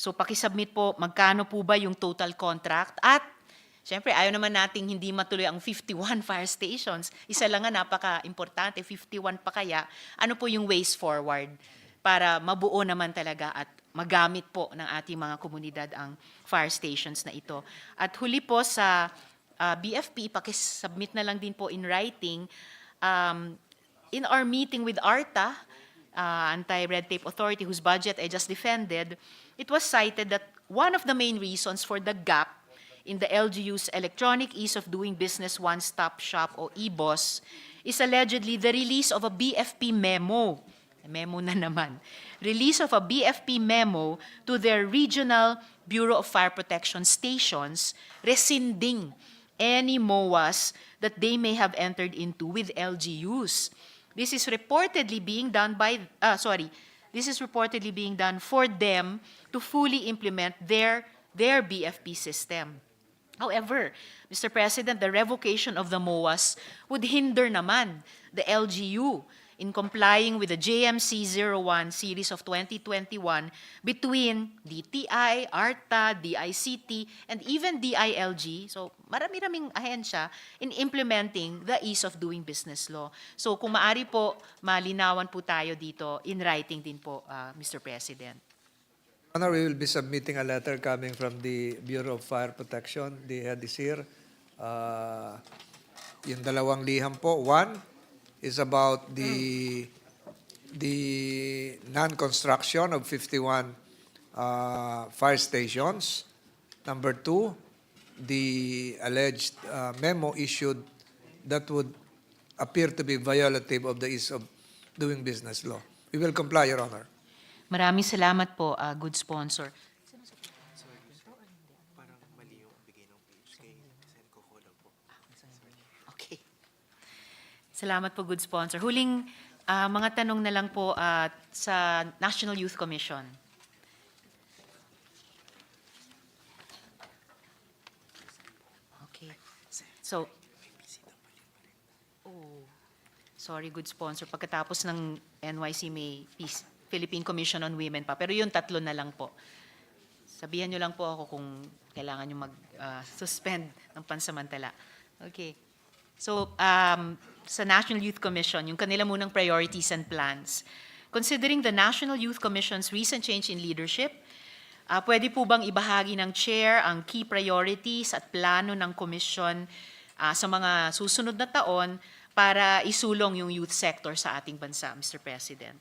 So pakisubmit po, magkano po ba yung total contract at Siyempre, ayaw naman nating hindi matuloy ang 51 fire stations. Isa lang nga, napaka-importante, 51 pa kaya. Ano po yung ways forward para mabuo naman talaga at magamit po ng ating mga komunidad ang fire stations na ito. At huli po sa BFP, pakisubmit na lang din po in writing, in our meeting with Arta, Anti-Red Tape Authority, whose budget I just defended, it was cited that one of the main reasons for the gap in the LGU's Electronic Ease of Doing Business One-Stop Shop o EBOS is allegedly the release of a BFP memo. Memo na naman. Release of a BFP memo to their regional Bureau of Fire Protection stations rescinding any MOAs that they may have entered into with LGUs. This is reportedly being done this is reportedly being done for them to fully implement their BFP system. However, Mr. President, the revocation of the MOAs would hinder naman the LGU in complying with the JMC 01 series of 2021 between DTI, Arta, DICT, and even DILG, so marami-raming ahensya, in implementing the Ease of Doing Business law. So kung maari po, malinawan po tayo dito, in writing din po, Mr. President. Honor, we will be submitting a letter coming from the Bureau of Fire Protection. The head is here. Yung dalawang liham po. One is about the non-construction of 51 fire stations. Number two, the alleged memo issued that would appear to be violative of the Ease of Doing Business law. We will comply, Your Honor. Maraming salamat po, good sponsor. Okay. Salamat po, good sponsor. Huling mga tanong na lang po sa National Youth Commission. Okay. So, sorry, good sponsor. Pagkatapos ng NYC may Philippine Commission on Women pa. Pero yung tatlo na lang po. Sabihan nyo lang po ako kung kailangan nyo mag-suspend ng pansamantala. Okay. So, sa National Youth Commission, yung kanila munang priorities and plans. Considering the National Youth Commission's recent change in leadership, pwede po bang ibahagi ng chair ang key priorities at plano ng commission sa mga susunod na taon para isulong yung youth sector sa ating bansa, Mr. President?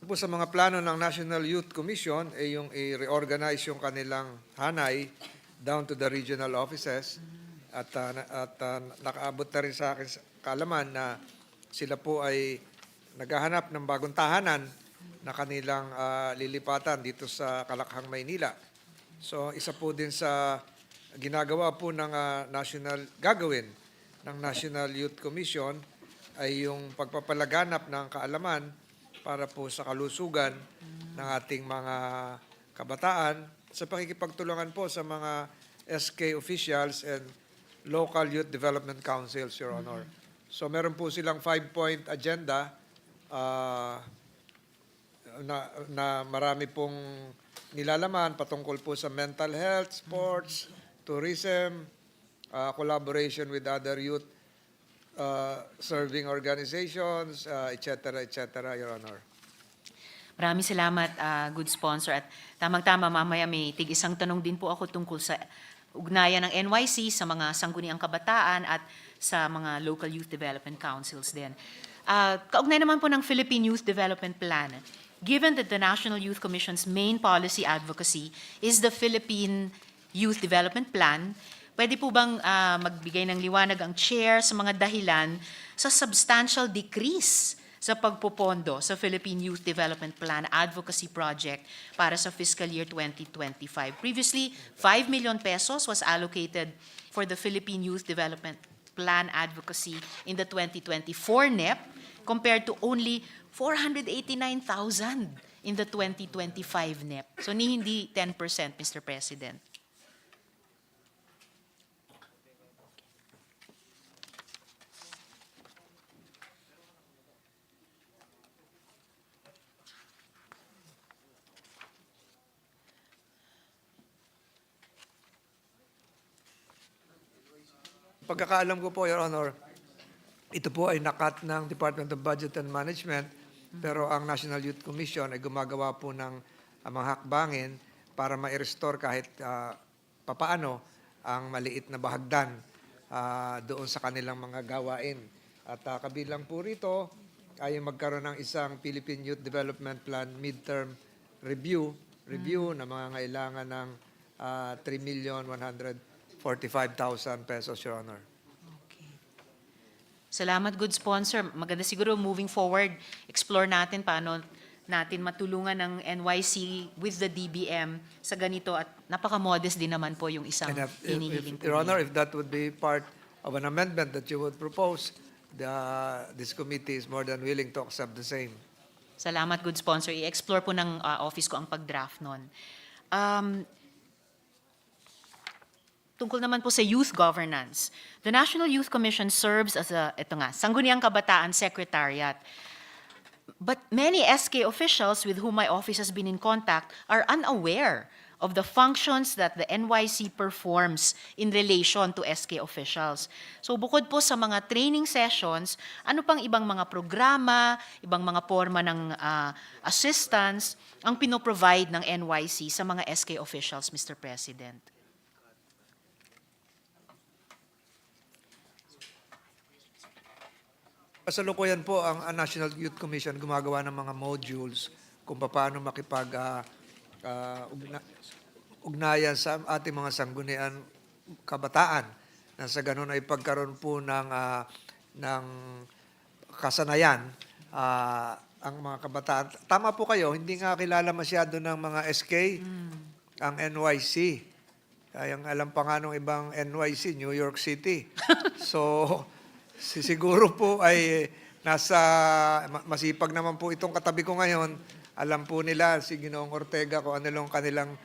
Po sa mga plano ng National Youth Commission ay yung i-reorganize yung kanilang hanay down to the regional offices at nakaabot na rin sa akin kaalaman na sila po ay naghahanap ng bagong tahanan na kanilang lilipatan dito sa Kalakhang, Maynila. So isa po din sa ginagawa po ng gagawin ng National Youth Commission ay yung pagpapalaganap ng kaalaman para po sa kalusugan ng ating mga kabataan sa pakikipagtulungan po sa mga SK officials and local youth development councils, Your Honor. So meron po silang 5-point agenda na marami pong nilalaman patungkol po sa mental health, sports, tourism, collaboration with other youth serving organizations, etc., Your Honor. Maraming salamat, good sponsor. At tamang-tama, mamaya may tig-isang tanong din po ako tungkol sa ugnayan ng NYC sa mga sangguniang kabataan at sa mga local youth development councils din. Kaugnay naman po ng Philippine Youth Development Plan. Given that the National Youth Commission's main policy advocacy is the Philippine Youth Development Plan, pwede po bang magbigay ng liwanag ang chair sa mga dahilan sa substantial decrease sa pagpopondo sa Philippine Youth Development Plan Advocacy Project para sa fiscal year 2025? Previously, 5 million pesos was allocated for the Philippine Youth Development Plan Advocacy in the 2024 NEP compared to only 489,000 in the 2025 NEP. So hindi 10%, Mr. President. pagkakaalam ko po, Your Honor, ito po ay nakat ng Department of Budget and Management, pero ang National Youth Commission ay gumagawa po ng mga hakbangin para ma-restore kahit papaano ang maliit na bahagdan doon sa kanilang mga gawain. At kabilang po rito ay magkaroon ng isang Philippine Youth Development Plan midterm review na mga ngailangan ng 3,145,000 pesos, Your Honor. Salamat, good sponsor. Maganda siguro moving forward, explore natin paano natin matulungan ng NYC with the DBM sa ganito at napaka-modest din naman po yung isang And hinihiling po Your Honor, nila. if that would be part of an amendment that you would propose, this committee is more than willing to accept the same. Salamat, good sponsor. I-explore po ng office ko ang pag-draft nun. Tungkol naman po sa youth governance. The National Youth Commission serves as Sangguniang Kabataan Secretariat. But many SK officials with whom my office has been in contact are unaware of the functions that the NYC performs in relation to SK officials. So bukod po sa mga training sessions, ano pang ibang mga programa, ibang mga forma ng assistance ang pinoprovide ng NYC sa mga SK officials, Mr. President? Kasalukuyan po ang National Youth Commission gumagawa ng mga modules kung paano ugnayan sa ating mga sanggunian kabataan na sa ganun ay pagkaroon po ng kasanayan ang mga kabataan. Tama po kayo, hindi nga kilala masyado ng mga SK ang NYC. Kaya ang alam pa nga ng ibang NYC, New York City. So, siguro po ay masipag naman po itong katabi ko ngayon. Alam po nila si Ginoong Ortega kung ano lang kanilang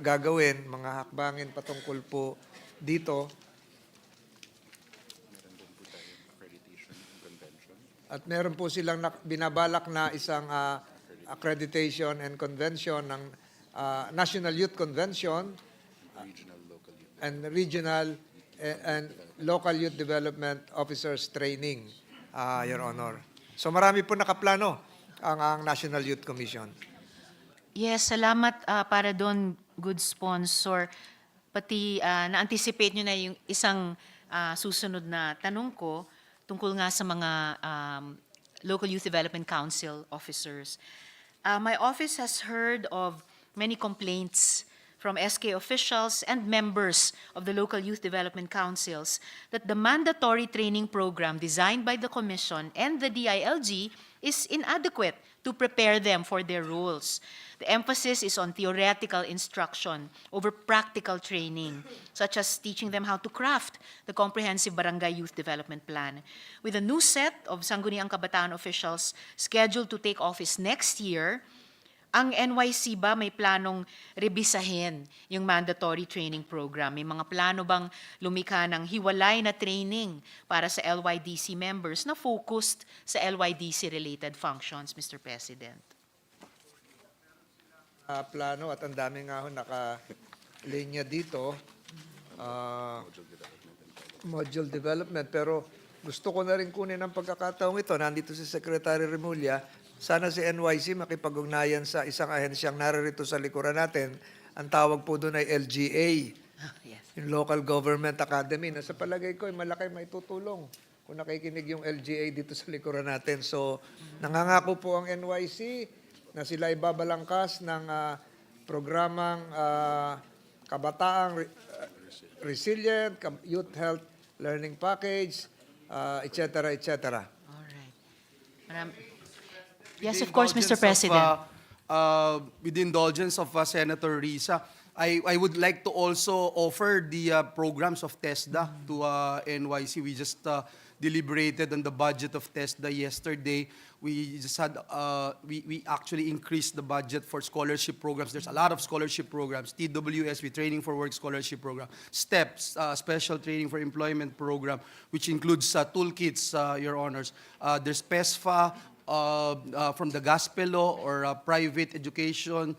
gagawin, mga hakbangin patungkol po dito. At meron po silang binabalak na isang accreditation and convention ng National Youth Convention and Regional and Local Youth Development Officers Training, Your Honor. So marami po nakaplano ang National Youth Commission. Yes, salamat para doon, good sponsor. Pati na-anticipate nyo na yung isang susunod na tanong ko tungkol nga sa mga Local Youth Development Council officers. My office has heard of many complaints from SK officials and members of the local youth development councils that the mandatory training program designed by the Commission and the DILG is inadequate to prepare them for their roles. The emphasis is on theoretical instruction over practical training, such as teaching them how to craft the comprehensive barangay youth development plan. With a new set of Sangguniang Kabataan officials scheduled to take office next year, ang NYC ba may planong rebisahin yung mandatory training program? May mga plano bang lumikha ng hiwalay na training para sa LYDC members na focused sa LYDC-related functions, Mr. President? Plano at ang dami nga ho naka-linya dito. Module development. Pero gusto ko na rin kunin ang pagkakataong ito. Nandito si Secretary Remulla. Sana si NYC makipag-ugnayan sa isang ahensyang naririto sa likuran natin. Ang tawag po doon ay LGA, yung Local Government Academy, na sa palagay ko ay malaki maitutulong kung nakikinig yung LGA dito sa likuran natin. So, nangangako po ang NYC na sila ibabalangkas ng programang Kabataang Resilient, Youth Health Learning Package, etc., etc. Alright. Yes, of course, Mr. President. With the indulgence of Senator Risa, I would like to also offer the programs of TESDA to NYC. We just deliberated on the budget of TESDA yesterday. We just had, we actually increased the budget for scholarship programs. There's a lot of scholarship programs. TWSB, Training for Work Scholarship Program. STEPS, Special Training for Employment Program, which includes toolkits, Your Honors. There's PESFA, from the gospel law or private education,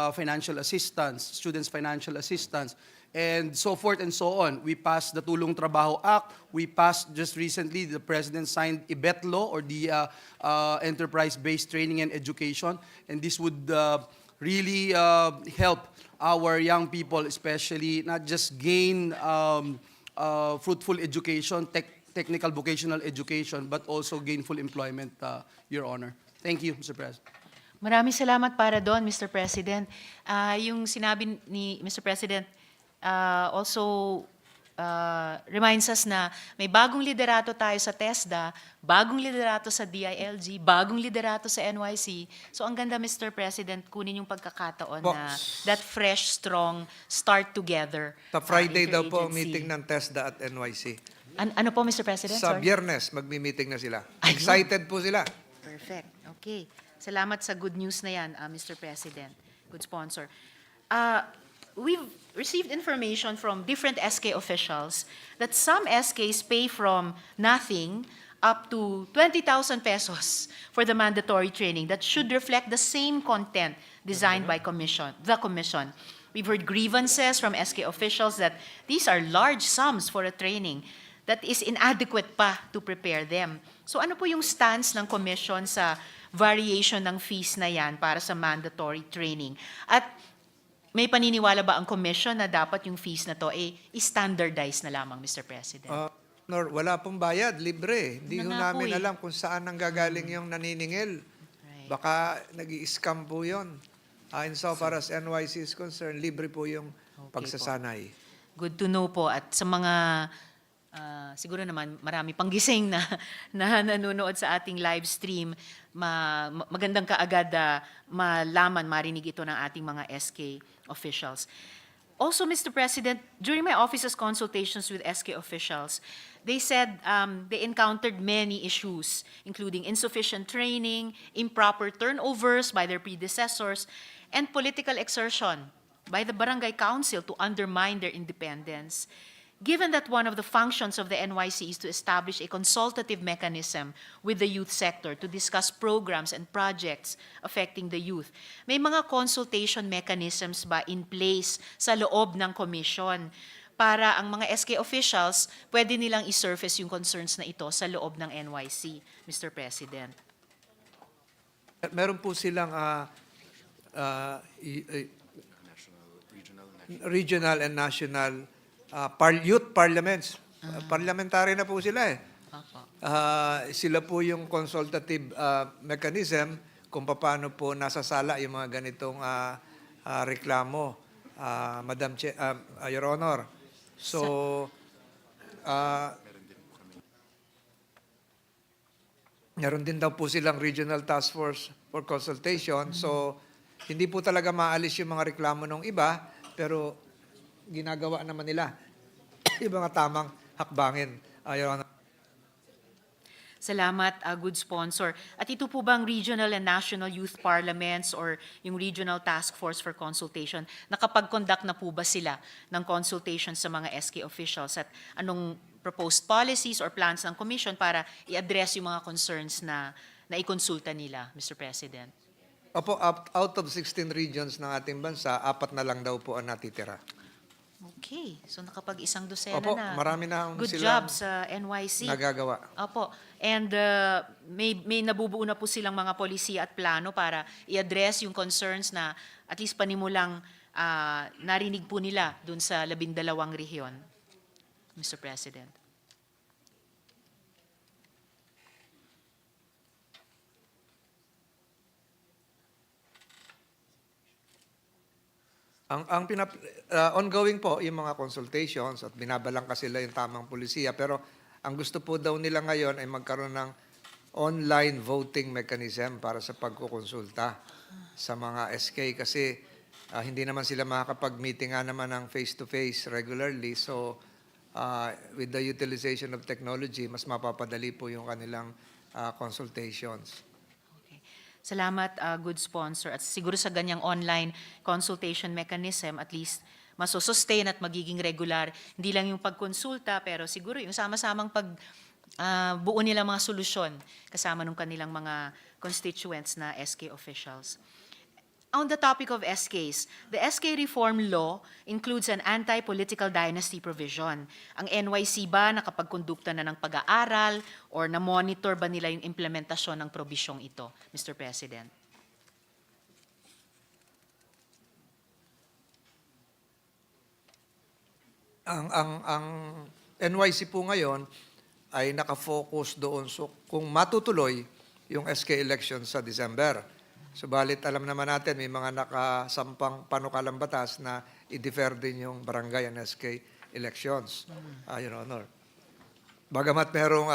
financial assistance, students' financial assistance. and so forth and so on. We passed the Tulong Trabaho Act. We passed just recently, the President signed IBET law, or the Enterprise-Based Training and Education, and this would really help our young people, especially not just gain fruitful education, technical vocational education, but also gainful employment, Your Honor. Thank you, Mr. President. Maraming salamat para doon, Mr. President. Yung sinabi ni Mr. President also reminds us na may bagong liderato tayo sa TESDA, bagong liderato sa DILG, bagong liderato sa NYC. So ang ganda, Mr. President, kunin yung pagkakataon na that fresh, strong start together. Sa Friday daw po ang interagency. meeting ng TESDA at NYC. Ano po, Mr. President? Sa Sorry. Biyernes, magmi-meeting na sila. Excited po sila. Perfect. Okay. Salamat sa good news na yan, Mr. President. Good sponsor. We've received information from different SK officials that some SKs pay from nothing up to 20,000 pesos for the mandatory training that should reflect the same content designed by the commission. We've heard grievances from SK officials that these are large sums for a training that is inadequate pa to prepare them. So ano po yung stance ng commission sa variation ng fees na yan para sa mandatory training? At may paniniwala ba ang commission na dapat yung fees na to i-standardize na lamang, Mr. President? Wala pong bayad, libre. Hindi ho Na nga po namin eh. alam kung saan nanggagaling yung naniningil. Right. Baka nag-i-scam po yun. And so far as NYC is concerned, libre po yung pagsasanay. Good to know po. At sa mga siguro naman marami pang gising na nanonood sa ating live stream, magandang kaagad malaman, marinig ito ng ating mga SK officials. Also, Mr. President, during my office's consultations with SK officials, they said they encountered many issues, including insufficient training, improper turnovers by their predecessors, and political exertion by the barangay council to undermine their independence. Given that one of the functions of the NYC is to establish a consultative mechanism with the youth sector to discuss programs and projects affecting the youth, may mga consultation mechanisms ba in place sa loob ng commission para ang mga SK officials pwede nilang i-surface yung concerns na ito sa loob ng NYC, Mr. President? Meron po silang regional and national youth parliaments. Parliamentary na po sila eh. Sila po yung consultative mechanism kung paano po nasasala yung mga ganitong reklamo, Your Honor. So, meron din daw po silang regional task force for consultation. So, hindi po talaga maalis yung mga reklamo ng iba, pero ginagawa naman nila yung mga tamang hakbangin, Your Honor. Salamat, good sponsor. At ito po bang regional and national youth parliaments or yung regional task force for consultation, nakapag-conduct na po ba sila ng consultation sa mga SK officials at anong proposed policies or plans ng commission para i-address yung mga concerns na ikonsulta nila, Mr. President? Opo, out of 16 regions ng ating bansa, 4 na lang daw po ang natitira. Okay. So nakapag-isang dosena Opo, na. marami na Good silang job sa NYC. nagagawa. Opo. And may nabubuo na po silang mga polisiya at plano para i-address yung concerns na at least panimulang narinig po nila dun sa 12 rehiyon, Mr. President. Ongoing po yung mga consultations at binabalangka sila yung tamang pulisiya. Pero ang gusto po daw nila ngayon ay magkaroon ng online voting mechanism para sa pagkukonsulta sa mga SK kasi hindi naman sila makakapag-meeting nga naman ng face-to-face regularly. So with the utilization of technology, mas mapapadali po yung kanilang consultations. Salamat, good sponsor. At siguro sa ganyang online consultation mechanism, at least masosustain at magiging regular. Hindi lang yung pagkonsulta, pero siguro yung sama-samang buo nila mga solusyon kasama ng kanilang mga constituents na SK officials. On the topic of SKs, the SK reform law includes an anti-political dynasty provision. Ang NYC ba nakapagkondukta na ng pag-aaral or na-monitor ba nila yung implementasyon ng probisyong ito, Mr. President? Ang NYC po ngayon ay nakafocus doon so kung matutuloy yung SK election sa December. Subalit alam naman natin may mga nakasampang panukalang batas na i-defer din yung barangay and SK elections, Your Honor. Bagamat merong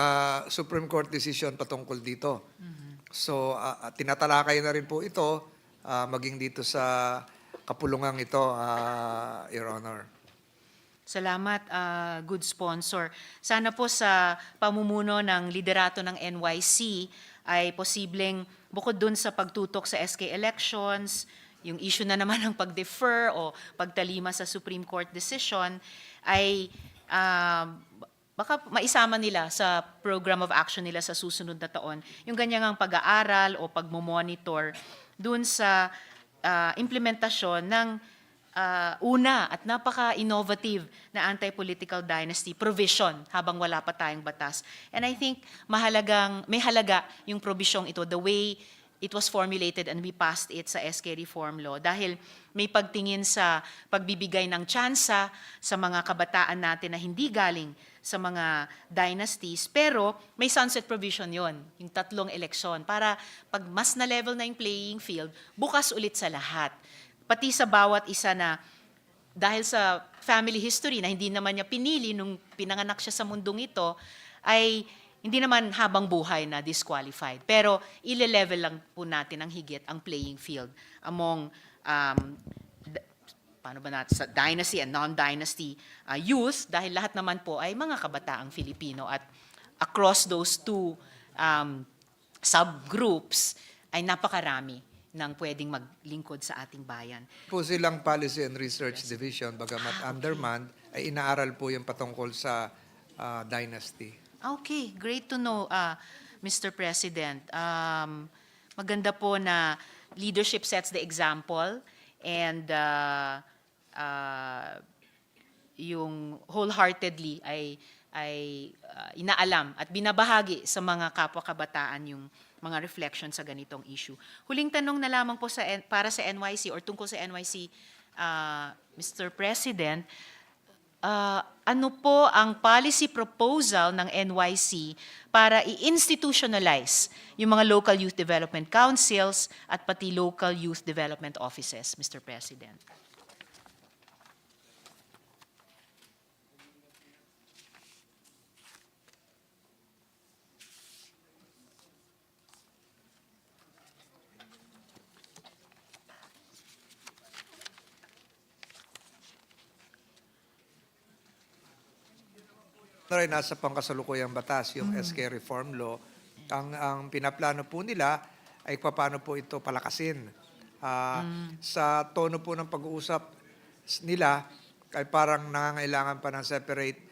Supreme Court decision patungkol dito. So tinatalakay na rin po ito maging dito sa kapulungang ito, Your Honor. Salamat, good sponsor. Sana po sa pamumuno ng liderato ng NYC ay posibleng bukod dun sa pagtutok sa SK elections, yung issue na naman ng pag-defer o pagtalima sa Supreme Court decision, ay baka maisama nila sa program of action nila sa susunod na taon, yung ganyang pag-aaral o pagmomonitor dun sa implementasyon ng una at napaka-innovative na anti-political dynasty provision habang wala pa tayong batas. And I think may halaga yung provision ito, the way it was formulated and we passed it sa SK Reform Law dahil may pagtingin sa pagbibigay ng tsansa sa mga kabataan natin na hindi galing sa mga dynasties, pero may sunset provision yon, yung 3 eleksyon, para pag mas na level na yung playing field, bukas ulit sa lahat. Pati sa bawat isa na dahil sa family history na hindi naman niya pinili nung pinanganak siya sa mundong ito, ay hindi naman habang buhay na disqualified. Pero ile-level lang po natin ang higit ang playing field among sa dynasty and non-dynasty youth dahil lahat naman po ay mga kabataang Filipino at across those two subgroups ay napakarami ng pwedeng maglingkod sa ating bayan. Po silang Policy and Research Division, bagamat undermanned, ay inaaral po yung patungkol sa dynasty. Okay, great to know, Mr. President. Maganda po na leadership sets the example and yung wholeheartedly ay inaalam at binabahagi sa mga kapwa-kabataan yung mga reflections sa ganitong issue. Huling tanong na lamang po para sa NYC or tungkol sa NYC, Mr. President, ano po ang policy proposal ng NYC para i-institutionalize yung mga local youth development councils at pati local youth development offices, Mr. President? Ay nasa pangkasalukuyang batas, yung SK Reform Law. Ang pinaplano po nila ay paano po ito palakasin. Sa tono po ng pag-uusap nila, ay parang nangangailangan pa ng separate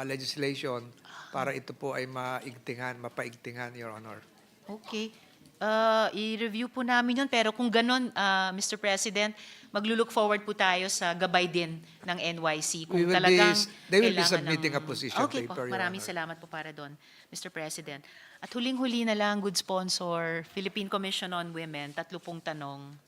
legislation para ito po ay mapaigtingan, Your Honor. Okay. I-review po namin yun. Pero kung ganon, Mr. President, maglulook forward po tayo sa gabay din ng NYC. Kung They will be submitting a position okay paper, po, Your maraming Honor. salamat po para doon, Mr. President. At huling-huli na lang, good sponsor, Philippine Commission on Women, 30 tanong.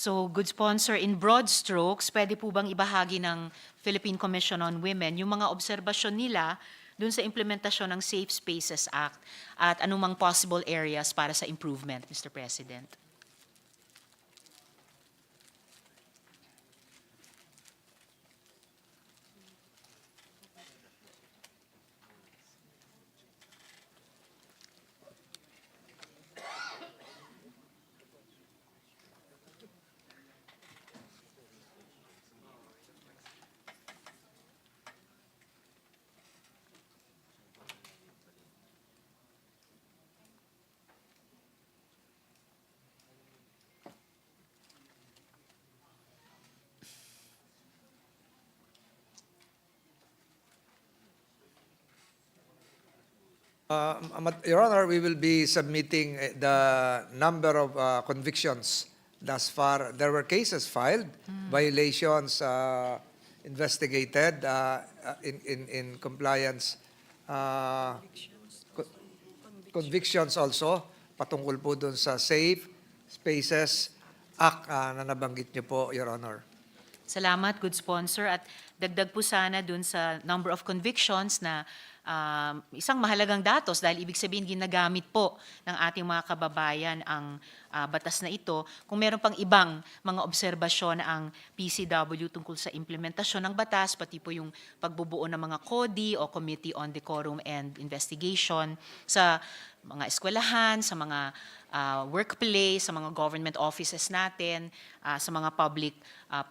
So, good sponsor, in broad strokes, pwede po bang ibahagi ng Philippine Commission on Women yung mga obserbasyon nila dun sa implementasyon ng Safe Spaces Act at anumang possible areas para sa improvement, Mr. President? Your Honor, we will be submitting the number of convictions thus far. There were cases filed, violations investigated in compliance, convictions also, patungkol po dun sa Safe Spaces Act na nabanggit niyo po, Your Honor. Salamat, good sponsor. At dagdag po sana dun sa number of convictions na isang mahalagang datos dahil ibig sabihin ginagamit po ng ating mga kababayan ang batas na ito. Kung meron pang ibang mga obserbasyon ang PCW tungkol sa implementasyon ng batas, pati po yung pagbubuo ng mga CODI o Committee on Decorum and Investigation sa mga eskwelahan, sa mga workplace, sa mga government offices natin, sa mga public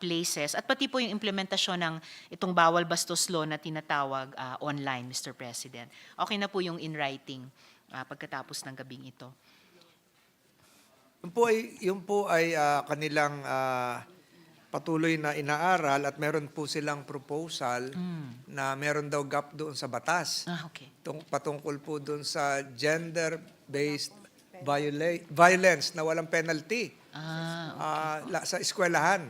places, at pati po yung implementasyon ng itong bawal bastos law na tinatawag online, Mr. President. Okay na po yung in writing pagkatapos ng gabing ito. Yung po ay kanilang patuloy na inaaral at meron po silang proposal na meron daw gap doon sa batas. Okay. Patungkol po doon sa gender-based violence na walang penalty sa eskwelahan,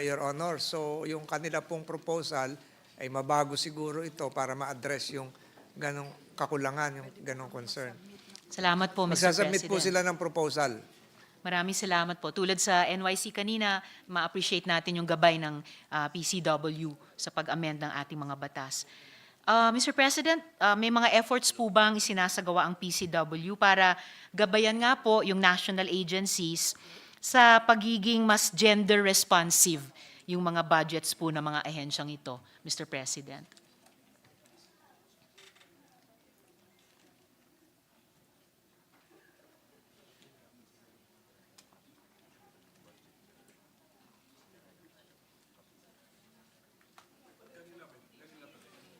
Your Honor. So yung kanila pong proposal ay mabago siguro ito para ma-address yung ganong kakulangan, yung ganong concern. Salamat po, Mr. Magsasubmit President. po sila ng proposal. Maraming salamat po. Tulad sa NYC kanina, ma-appreciate natin yung gabay ng PCW sa pag-amend ng ating mga batas. Mr. President, may mga efforts po bang isinasagawa ang PCW para gabayan nga po yung national agencies sa pagiging mas gender responsive yung mga budgets po ng mga ahensyang ito, Mr. President?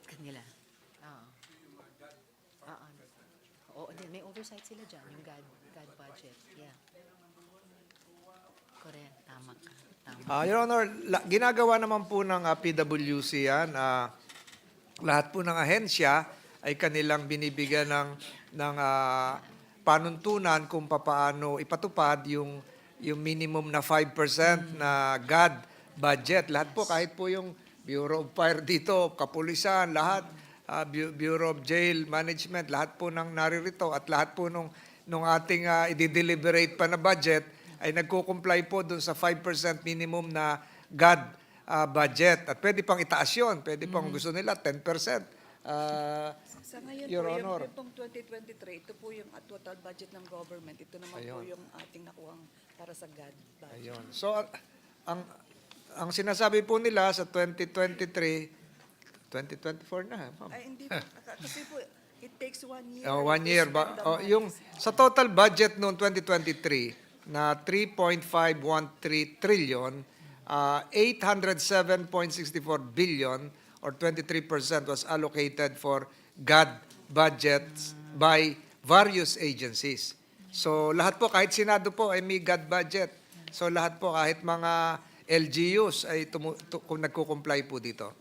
Kanila. Oo, may oversight sila dyan, yung God budget. Yeah. Correct, tama ka. Tama. Your Honor, ginagawa naman po ng PWC yan. Lahat po ng ahensya ay kanilang binibigyan ng panuntunan kung paano ipatupad yung minimum na 5% na God budget. Lahat po, kahit po yung Bureau of Fire dito, kapulisan, lahat, Bureau of Jail Management, lahat po ng naririto at lahat po nung ating i-deliberate pa na budget ay nagko-comply po dun sa 5% minimum na God budget. At pwede pang itaas yun. Pwede pang gusto nila 10%. Sa ngayon Your po, Honor. yung pong 2023, ito po yung total budget ng government. Ito naman po yung ating nakuhang para sa God budget. Ayun. So, ang sinasabi po nila sa 2023, 2024 na, ma'am. Ay, hindi po. Kasi po, it takes 1 year. 1 year. Yung, sa total budget noong 2023 na 3.513 trillion, 807.64 billion or 23% was allocated for God budgets by various agencies. So lahat po, kahit Senado po ay may God budget. So lahat po, kahit mga LGUs ay kung nagko-comply po dito.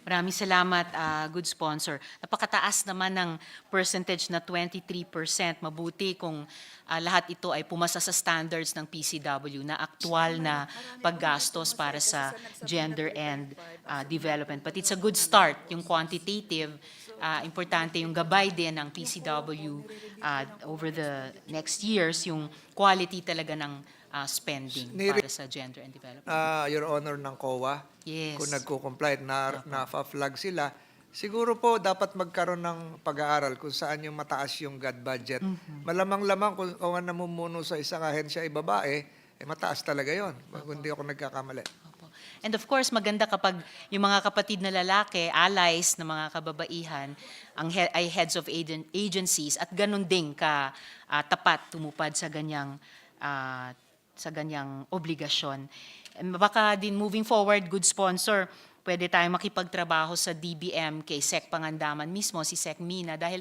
Maraming salamat, good sponsor. Napakataas naman ng percentage na 23%. Mabuti kung lahat ito ay pumasa sa standards ng PCW na aktual na paggastos para sa gender and development. But it's a good start, yung quantitative. Importante yung gabay din ng PCW over the next years, yung quality talaga ng spending para sa gender and development. Your Honor ng COA, Yes. kung nagko-comply, na-flag sila, siguro po dapat magkaroon ng pag-aaral kung saan yung mataas yung God budget. Malamang-lamang kung ang namumuno sa isang ahensya ay babae, mataas talaga yon. Kung hindi ako nagkakamali. And of course, maganda kapag yung mga kapatid na lalaki, allies na mga kababaihan, ay heads of agencies at ganun din ka tapat tumupad sa ganyang obligasyon. Baka din moving forward, good sponsor, pwede tayong makipagtrabaho sa DBM kay Sec Pangandaman mismo, si Sec Mina. Dahil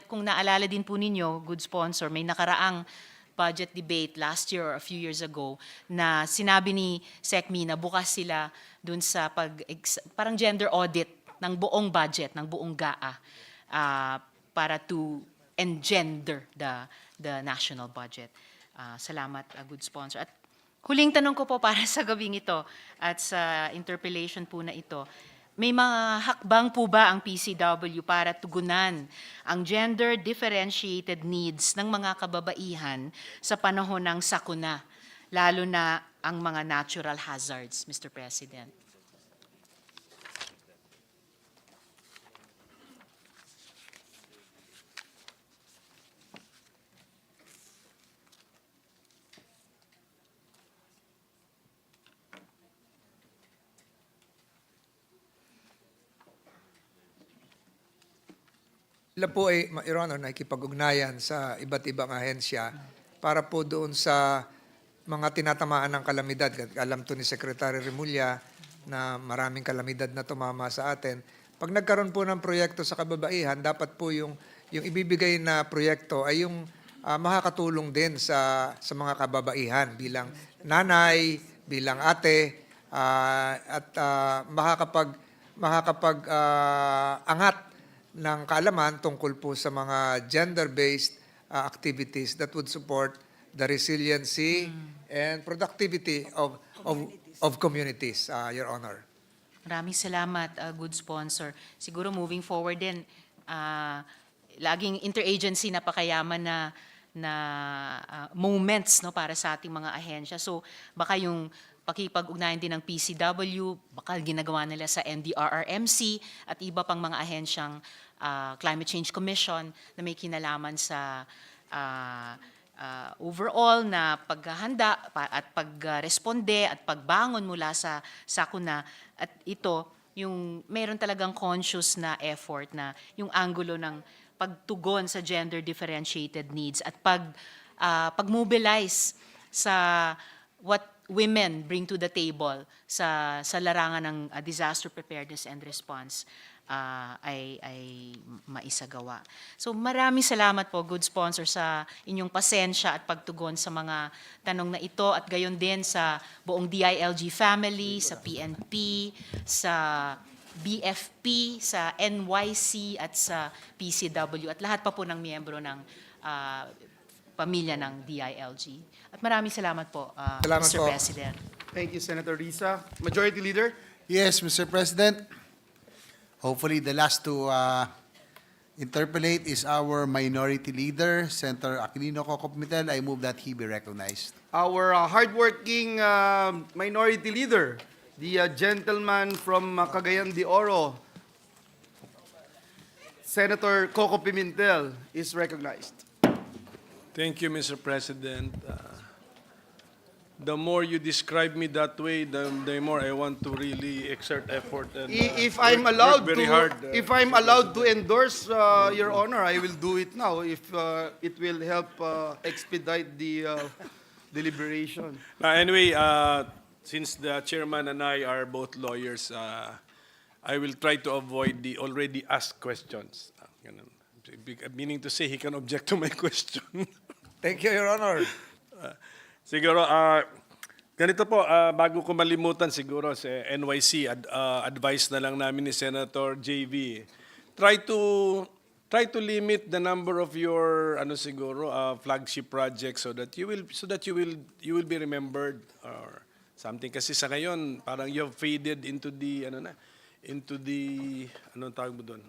kung naalala din po ninyo, good sponsor, may nakaraang budget debate last year or a few years ago na sinabi ni Sec Mina, bukas sila dun sa parang gender audit ng buong budget, ng buong GAA. para to engender the national budget. Salamat, good sponsor. At huling tanong ko po para sa gabing ito at sa interpellation po na ito, may mga hakbang po ba ang PCW para tugunan ang gender differentiated needs ng mga kababaihan sa panahon ng sakuna, lalo na ang mga natural hazards, Mr. President? Sila po ay, Your Honor, nakikipag-ugnayan sa iba't ibang ahensya para po doon sa mga tinatamaan ng kalamidad. Alam to ni Secretary Remulla na maraming kalamidad na tumama sa atin. Pag nagkaroon po ng proyekto sa kababaihan, dapat po yung ibibigay na proyekto ay yung makakatulong din sa mga kababaihan bilang nanay, bilang ate, at angat ng kaalaman tungkol po sa mga gender-based activities that would support the resiliency and productivity of communities, Your Honor. Maraming salamat, good sponsor. Siguro moving forward din, laging interagency na pakayaman na moments, no, para sa ating mga ahensya. So baka yung pakipag-ugnayan din ng PCW, baka ginagawa nila sa NDRRMC at iba pang mga ahensyang Climate Change Commission na may kinalaman sa overall na paghahanda at pagresponde at pagbangon mula sa sakuna. At ito, yung meron talagang conscious na effort na yung angulo ng pagtugon sa gender differentiated needs at pag-mobilize sa what women bring to the table sa larangan ng disaster preparedness and response ay maisagawa. So maraming salamat po, good sponsor, sa inyong pasensya at pagtugon sa mga tanong na ito at gayon din sa buong DILG family, sa PNP, sa BFP, sa NYC at sa PCW at lahat pa po ng miyembro ng pamilya ng DILG. At maraming salamat po, Salamat Mr. po. President. Thank you, Senator Risa. Majority Leader? Yes, Mr. President. Hopefully, the last to interpellate is our Minority Leader, Senator Aquilino Cocopimentel. I move that he be recognized. Our hardworking Minority Leader, the gentleman from Cagayan de Oro, Senator Coco Pimentel, is recognized. Thank you, Mr. President. The more you describe me that way, the more I want to really exert effort and If I'm work allowed very hard. if I'm allowed to endorse, Your Honor, I will do it now if it will help expedite the deliberation. Anyway, since the chairman and I are both lawyers, I will try to avoid the already asked questions. Ganun. Meaning to say, he can object to my question. Thank you, Your Honor. Siguro, ganito po, bago ko malimutan siguro sa NYC, advice na lang namin ni Senator JV. Try to limit the number of your flagship projects so that you will be remembered or something. Kasi sa ngayon, parang you have faded into the anong tawag mo doon?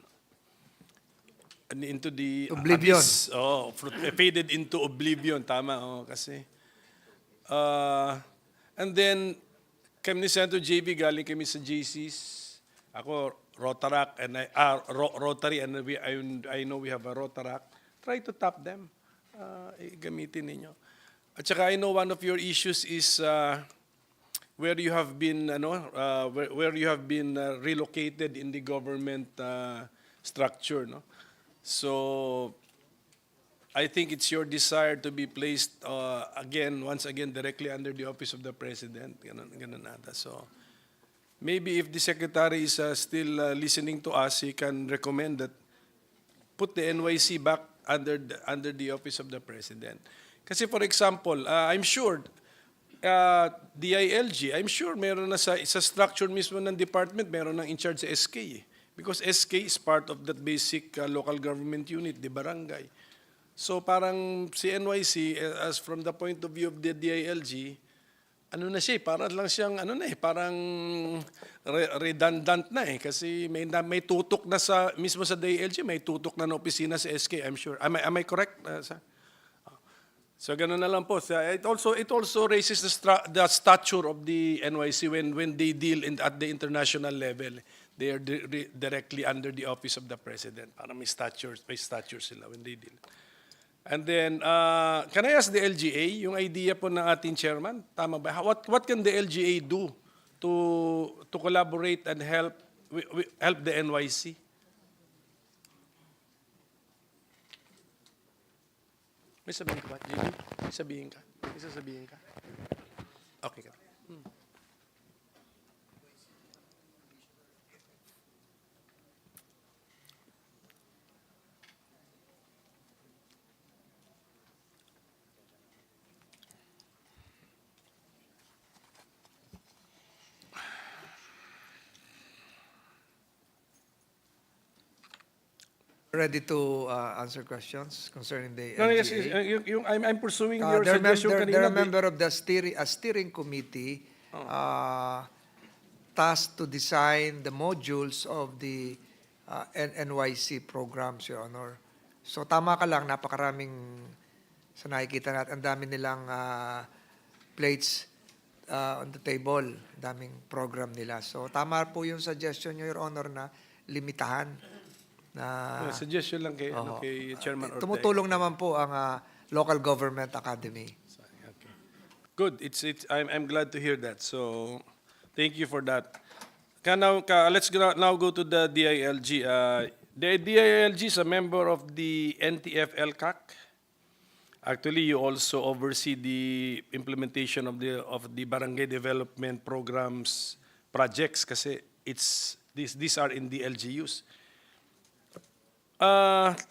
Into the Oblivion. abyss. Oh, faded into oblivion, tama. Oh, kasi and then kami ni Senator JV, galing kami sa JCs. Ako Rotaract and Rotary, and I know we have a Rotaract. Try to tap them. Gamitin ninyo. At saka I know one of your issues is where you have been relocated in the government structure, no? So I think it's your desire to be placed once again directly under the office of the president. Ganun nata. So maybe if the secretary is still listening to us, he can recommend that put the NYC back under the office of the president. Kasi for example, I'm sure DILG, I'm sure meron na sa structure mismo ng department, meron ng in charge sa SK. Because SK is part of that basic local government unit, the barangay. So parang si NYC, as from the point of view of the DILG, ano na siya, parang lang siyang, ano na parang redundant na kasi may tutok na sa, mismo sa DILG, may tutok na opisina sa SK, I'm sure. Am I correct, sir? So ganun na lang po. It also raises the stature of the NYC when they deal at the international level. They are directly under the office of the president. Para may stature sila when they deal. And then, can I ask the LGA, yung idea po ng ating chairman, tama ba? What can the LGA do to collaborate and help the NYC? May sabihin ka ba, JB? May sabihin ka? May sasabihin ka? Okay ka. Ready to answer questions concerning the No, LGA? yes, I'm pursuing your suggestion They're a kanina. member of the steering committee tasked to design the modules of the NYC programs, Your Honor. So tama ka lang, napakaraming sa nakikita natin. Ang dami nilang plates on the table, ang daming program nila. So tama po yung suggestion nyo, Your Honor, na limitahan. Suggestion lang kay, kay Chairman Ortega. Tumutulong naman po ang Local Government Academy. Okay. Good. I'm glad to hear that. So, thank you for that. Let's now go to the DILG. The DILG is a member of the NTF-LCAC. Actually, you also oversee the implementation of the barangay development programs projects kasi these are in the LGUs.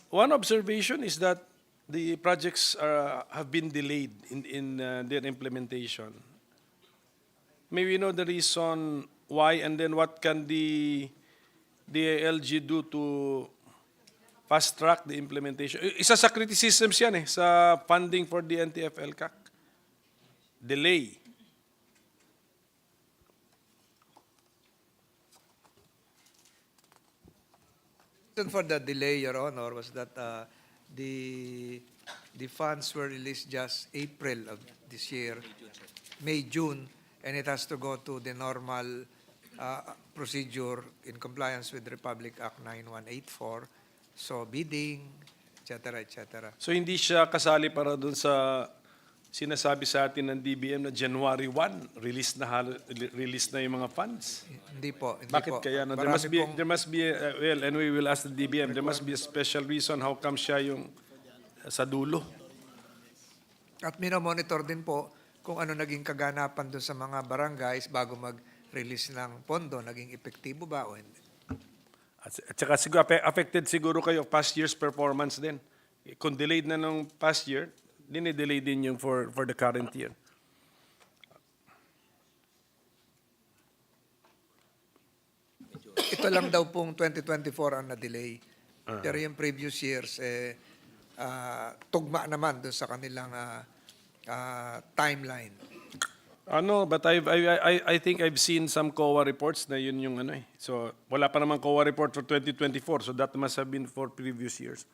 One observation is that the projects have been delayed in their implementation. May we know the reason why, and then what can the DILG do to fast track the implementation? Isa sa criticisms yan sa funding for the NTF-LCAC. Delay. Reason for the delay, Your Honor, was that the funds were released just April of this year, May, June, and it has to go to the normal procedure in compliance with Republic Act 9184. So bidding, etc., etc. So hindi siya kasali para dun sa sinasabi sa atin ng DBM na January 1, release na yung mga funds. Hindi po. Bakit kaya? No? There must be, well, and we will ask the DBM, there must be a special reason how come siya yung sa dulo. At minomonitor din po kung ano naging kaganapan doon sa mga barangays bago mag-release ng pondo. Naging epektibo ba o hindi? At saka siguro, affected siguro kayo past year's performance din. Kung delayed na nung past year, dine-delay din yung for the current year. Ito lang daw pong 2024 ang na-delay. Pero yung previous years, tugma naman doon sa kanilang timeline. But I think I've seen some COA reports na yun yung ano eh. So wala pa naman COA report for 2024, so that must have been for previous years.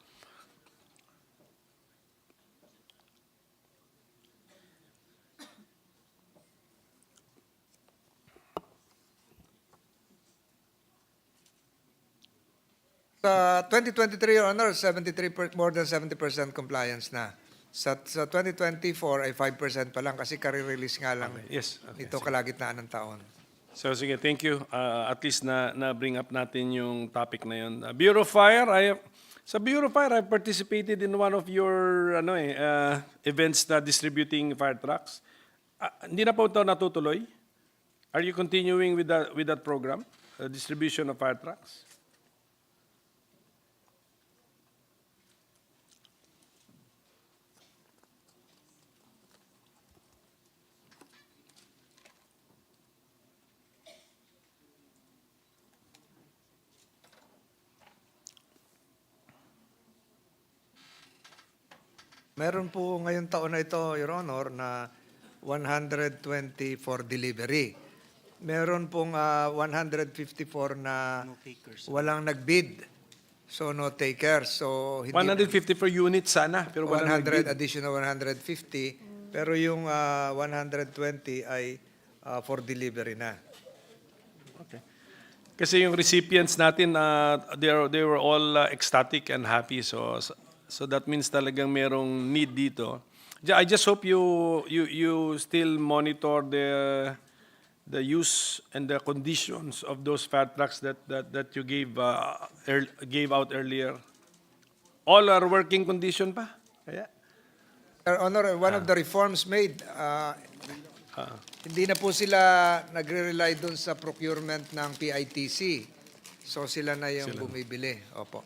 Sa 2023, Your Honor, more than 70% compliance na. Sa 2024 ay 5% pa lang kasi kare-release nga lang nito kalagitnaan ng taon. So sige, thank you. At least na-bring up natin yung topic na yun. Bureau of Fire, sa Bureau of Fire, I participated in one of your events na distributing fire trucks. Hindi na po ito natutuloy? Are you continuing with that program, distribution of fire trucks? Meron po ngayong taon na ito, Your Honor, na 120 for delivery. Meron pong 154 na walang nag-bid. So no takers. So hindi 150 per unit sana, pero wala 100 additional 150, pero yung 120 ay for delivery na. Okay. Kasi yung recipients natin, they were all ecstatic and happy. So that means talagang merong need dito. I just hope you still monitor the use and the conditions of those fire trucks that you gave out earlier. All are working condition pa? Kaya? Your Honor, one of the reforms made, hindi na po sila nagre-rely dun sa procurement ng PITC. So sila na yung bumibili. Opo.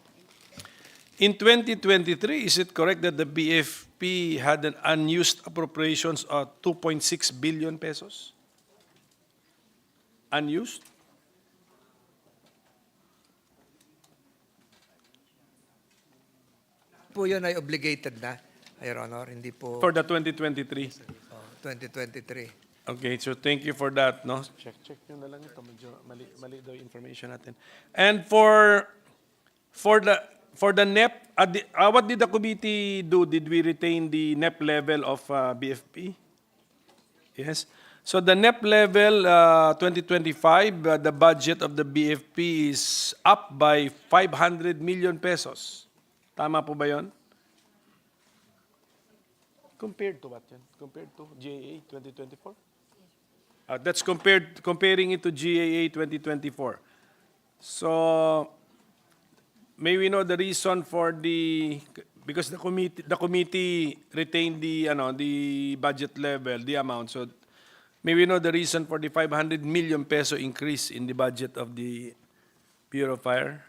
In 2023, is it correct that the BFP had an unused appropriations of 2.6 billion pesos? Unused? Po yun ay obligated na, Your Honor. Hindi po For the 2023? 2023. Okay, so thank you for that, no? Check nyo na lang ito. Medyo mali daw yung information natin. And for the NEP, what did the committee do? Did we retain the NEP level of BFP? Yes. So the NEP level 2025, the budget of the BFP is up by 500 million pesos. Tama po ba yun? Compared to what yan? Compared to GAA 2024? That's comparing it to GAA 2024. So, may we know the reason for because the committee retained the budget level, the amount. So, may we know the reason for the 500 million peso increase in the budget of the Bureau of Fire?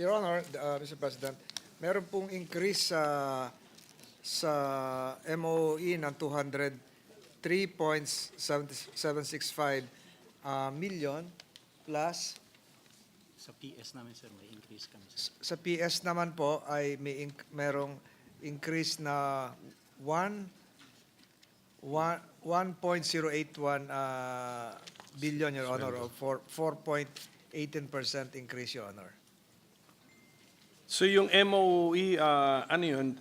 Your Honor, Mr. President, meron pong increase sa MOE ng 203.765 million plus Sa PS namin, sir, may increase kami. sa PS naman po ay merong increase na 1.081 billion, Your Honor, or 4.18% increase, Your Honor. So yung MOE, ano yun,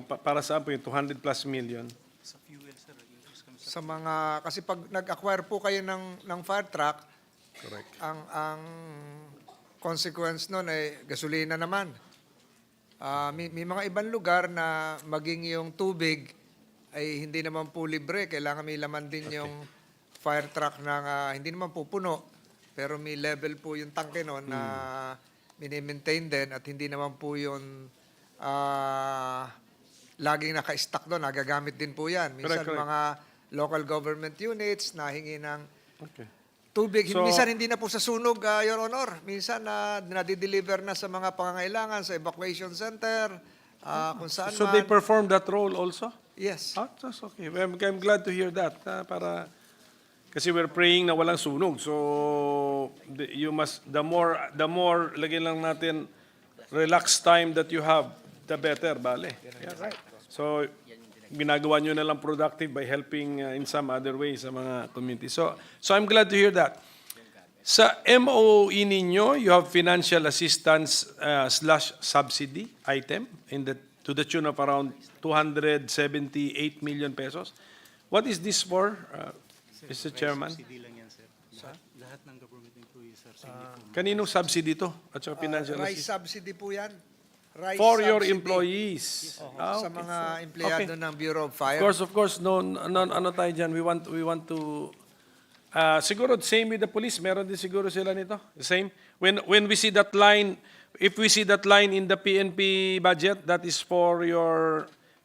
para saan po yung 200 plus million? Sa fuel, sir, increase kami. Sa mga, kasi pag nag-acquire po kayo ng fire truck, Correct. ang consequence nun ay gasolina naman. May mga ibang lugar na maging yung tubig ay hindi naman po libre. Kailangan may laman din yung fire truck na hindi naman po puno. Pero may level po yung tangke nun na mini-maintain din at hindi naman po yun laging naka-stack doon. Nagagamit din po yan. Minsan Correct. mga local government units nahingi ng Okay. tubig. So- Minsan hindi na po sa sunog, Your Honor. Minsan nadideliver na sa mga pangangailangan, sa evacuation center, kung saan So man. they perform that role also? Yes. That's okay. I'm glad to hear that. Kasi we're praying na walang sunog. So the more lagyan lang natin relaxed time that you have, the better, bale. Yeah, right. So ginagawa nyo na lang productive by helping in some other way sa mga community. So I'm glad to hear that. Sa MOE ninyo, you have financial assistance / subsidy item to the tune of around 278 million pesos. What is this for, Mr. Chairman? Subsidy lang yan, sir. Lahat ng government employees, sir. Kaninong subsidy to? At saka financial Rice assistance? subsidy po yan. Rice For your subsidy. employees. Sa Okay. mga empleyado ng Bureau of Fire. Of course, no, ano tayo dyan, we want to Siguro same with the police, meron din siguro sila nito. The same. When we see that line, if we see that line in the PNP budget, that is for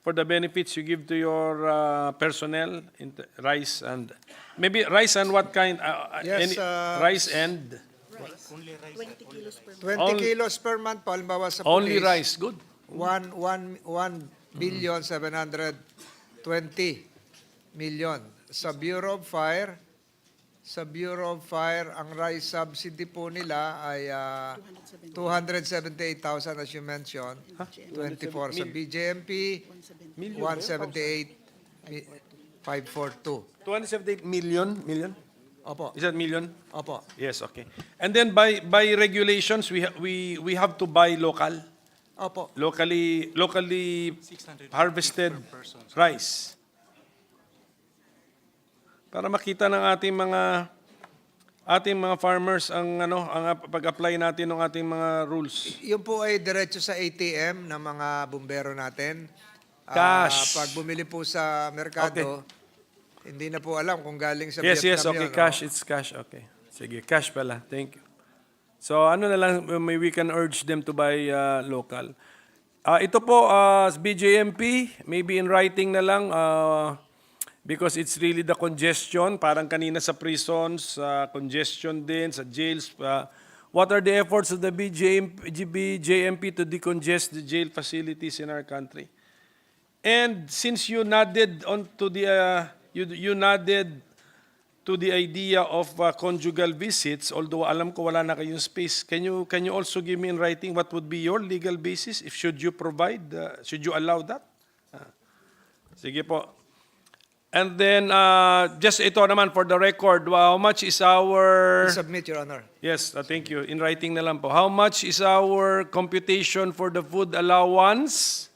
the benefits you give to your personnel, rice and maybe rice and what kind? Yes, rice and 20 Only- kilos per month po, halimbawa sa only police. rice. Good. 1,720,000,000. Sa Bureau of Fire, ang rice subsidy po nila ay 278,000 as you mentioned. 24 sa BJMP, 178,542. 278 million? Opo. Is that million? Opo. Yes, okay. And then by regulations, we have to buy local, Opo. locally harvested rice. Para makita ng ating mga farmers ang pag-apply natin ng ating mga rules. Yun po ay diretso sa ATM ng mga bumbero natin. Cash. Pag bumili po sa merkado, hindi na po alam kung galing sa Yes, Vietnam okay, yun, cash, it's cash, okay. Sige, cash pala, thank you. So ano na lang, we can urge them to buy local. Ito po, BJMP, maybe in writing na lang, because it's really the congestion, parang kanina sa prisons, congestion din, sa jails. What are the efforts of the BJMP to decongest the jail facilities in our country? And since you nodded on to the you nodded to the idea of conjugal visits, although alam ko wala na kayong space, can you also give me in writing what would be your legal basis if should you allow that? Sige po. And then just ito naman for the record, how much is our Submit, Your Honor. Yes, thank you. In writing na lang po. How much is our computation for the food allowance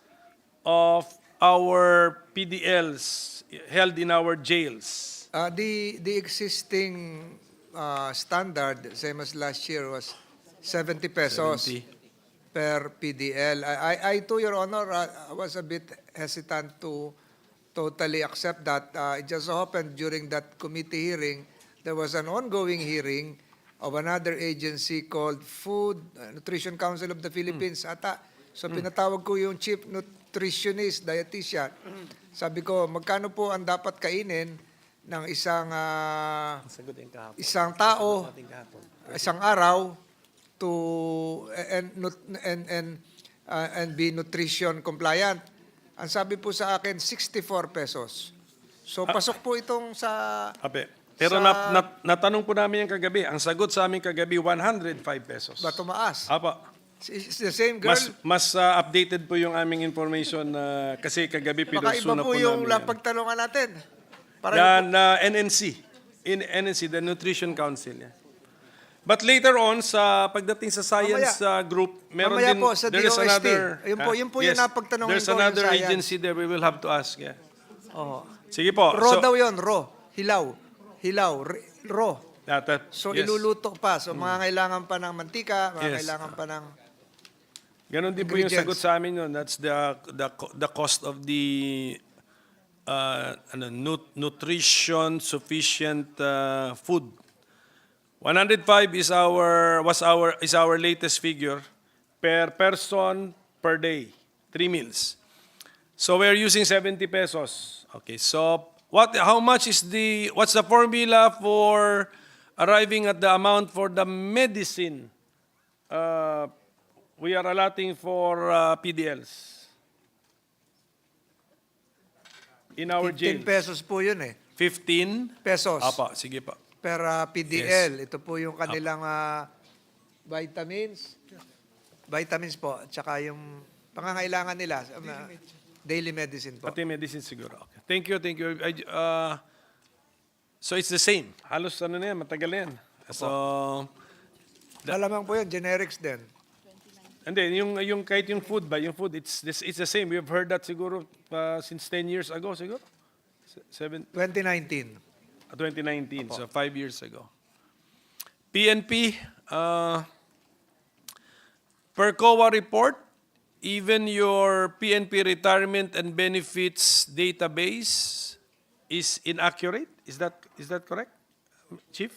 of our PDLs held in our jails? The existing standard, same as last year, was 70 pesos 70. per PDL. I too, Your Honor, was a bit hesitant to totally accept that. It just so happened during that committee hearing, there was an ongoing hearing of another agency called Food Nutrition Council of the Philippines, ata. So pinatawag ko yung chief nutritionist, dietitian. Sabi ko, magkano po ang dapat kainin ng isang tao, isang araw to and be nutrition compliant. Ang sabi po sa akin, 64 pesos. So pasok po itong sa... Pero natanong po namin yung kagabi. Ang sagot sa amin kagabi, 105 pesos. Ba tumaas? Apa. It's the same girl. Mas updated po yung aming information kasi kagabi Baka iba pinursu na po po yung namin. pagtanungan natin. Para NNC. In NNC, the Nutrition Council. Yeah. But later on, pagdating sa science group, meron mamaya din, po sa there is DOST. another... Yun po yung napagtanungin there's ko, yung another science. agency there we will have to ask. Yeah. Oh. Sige po. Raw daw yun, raw. Hilaw. Raw. So yes. iluluto pa. So kailangan pa ng mantika, Yes. kailangan pa ng Ganon din po yung ingredients. sagot sa amin yun. That's the cost of the nutrition sufficient food. 105 is our latest figure per person per day, 3 meals. So we're using 70 pesos. Okay, so what's the formula for arriving at the amount for the medicine we are allotting for PDLs in our 15 jail? pesos po yun 15 pesos. Apa, sige pa. Per PDL. Ito po yung kanilang vitamins. Vitamins po. At saka yung pangangailangan nila. Daily medicine po. Pati medicine siguro. Okay. Thank you. So it's the same. Halos na yan, matagal na yan. So, Malamang po yun, generics din. and then yung kahit yung food it's the same. We've heard that siguro since 10 years ago siguro. 2019. 2019, so 5 years ago. PNP, per COA report, even your PNP retirement and benefits database is inaccurate. Is that correct? Chief?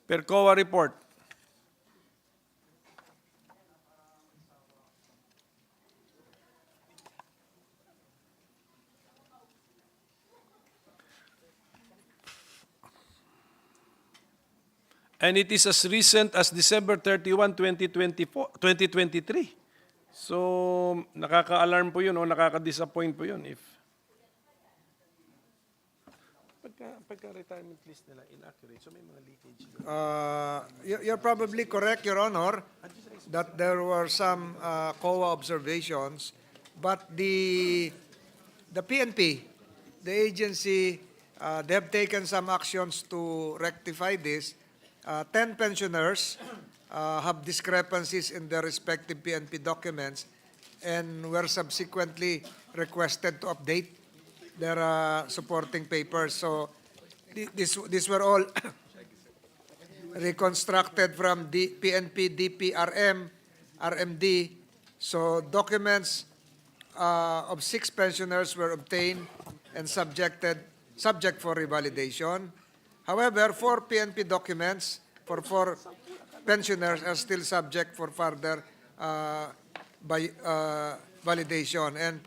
Per COA report. And it is as recent as December 31, 2023. So, nakaka-alarm po yun o nakaka-disappoint po yun if pagka-retirement list nila inaccurate, so may mga leakage. You're probably correct, Your Honor, that there were some COA observations, but the PNP, the agency, they have taken some actions to rectify this. 10 pensioners have discrepancies in their respective PNP documents and were subsequently requested to update their supporting papers. So these were all reconstructed from the PNP, DPRM, RMD. So documents of 6 pensioners were obtained and subject for revalidation. However, 4 PNP documents for 4 pensioners are still subject for further validation. And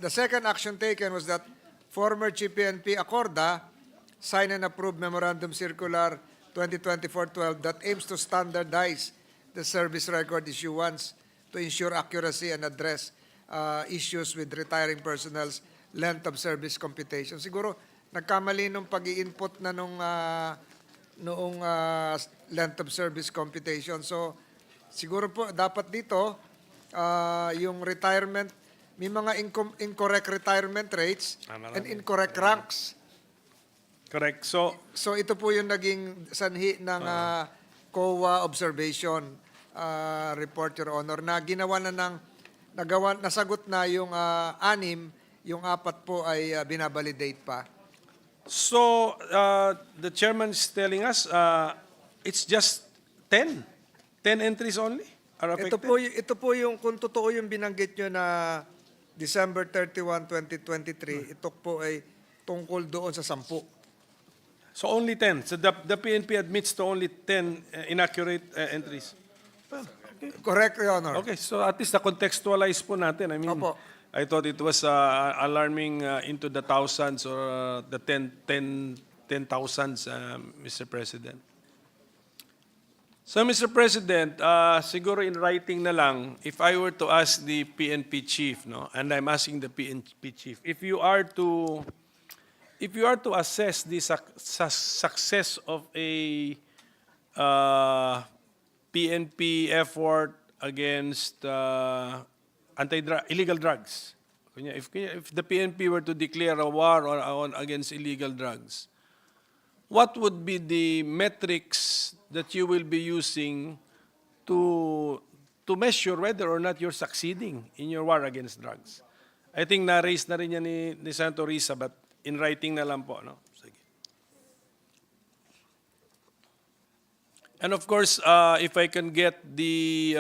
the second action taken was that former Chief PNP Acorda signed and approved Memorandum Circular 2024-12 that aims to standardize the service record issuance to ensure accuracy and address issues with retiring personnel's length of service computation. Siguro, nagkamali nung pag-i-input na noong length of service computation. So, siguro po, dapat dito, yung retirement, may mga incorrect retirement rates and incorrect ranks. Correct. So ito po yung naging sanhi ng COA observation report, Your Honor, na ginawa na nasagot na yung 6, yung 4 po ay binabalidate pa. So, the chairman is telling us it's just 10 entries only are affected? Ito po yung, kung totoo yung binanggit nyo na December 31, 2023, ito po ay tungkol doon sa 10. So only 10. So the PNP admits to only 10 inaccurate entries. Well, okay. Correct, Your Honor. Okay, so at least na-contextualize po natin. I mean, Opo. I thought it was alarming into the thousands or the 10,000s, Mr. President. So, Mr. President, siguro in writing na lang, if I were to ask the PNP chief, no, and I'm asking the PNP chief, if you are to assess the success of a PNP effort against illegal drugs, if the PNP were to declare a war against illegal drugs, what would be the metrics that you will be using to measure whether or not you're succeeding in your war against drugs? I think na-raise na rin yan ni Senator Risa, but in writing na lang po, no? Sige. And of course, if I can get the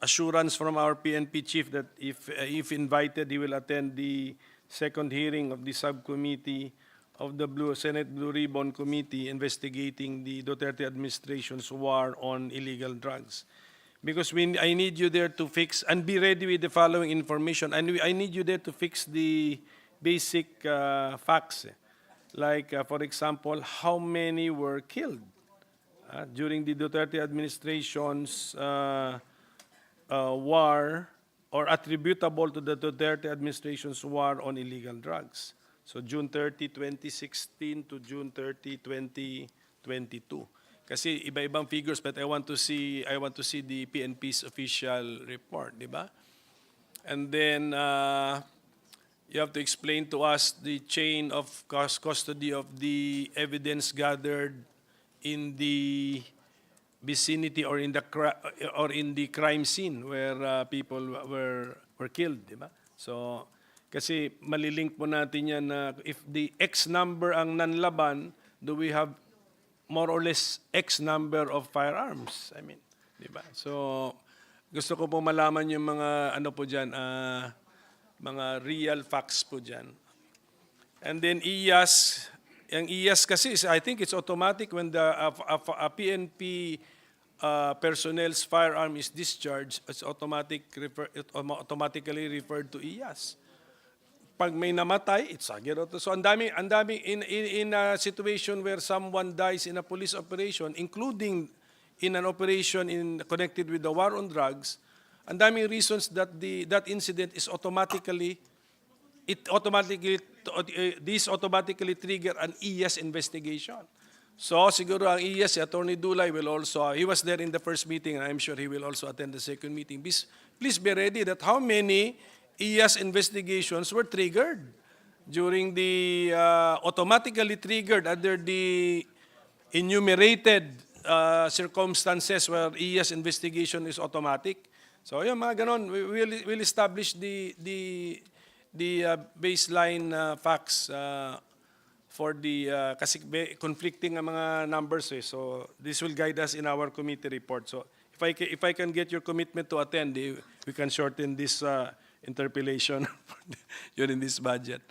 assurance from our PNP chief that if invited, he will attend the second hearing of the subcommittee of the Senate Blue Ribbon Committee investigating the Duterte administration's war on illegal drugs. Because I need you there to fix and be ready with the following information. And I need you there to fix the basic facts. Like, for example, how many were killed during the Duterte administration's war or attributable to the Duterte administration's war on illegal drugs. So June 30, 2016 to June 30, 2022. Kasi iba-ibang figures, but I want to see the PNP's official report, di ba? And then you have to explain to us the chain of custody of the evidence gathered in the vicinity or in the crime scene where people were killed, di ba? So kasi malilink po natin yan na if the X number ang nanlaban, do we have more or less X number of firearms? I mean, di ba? So, gusto ko po malaman yung mga ano po dyan, mga real facts po dyan. And then IAS Ang IAS kasi, I think it's automatic when a PNP personnel's firearm is discharged, it's automatically referred to IAS. Pag may namatay, it's Sagiroto. So ang dami in a situation where someone dies in a police operation, including in an operation connected with the war on drugs, ang daming reasons that that incident is this automatically trigger an IAS investigation. So siguro ang IAS, si Attorney Dulay will also, he was there in the first meeting and I'm sure he will also attend the second meeting. Please be ready that how many IAS investigations were triggered during the automatically triggered under the enumerated circumstances where IAS investigation is automatic. So yung mga ganon, we'll establish the baseline facts for the kasi conflicting ang mga numbers eh. So this will guide us in our committee report. So if I can get your commitment to attend, we can shorten this interpellation during this budget.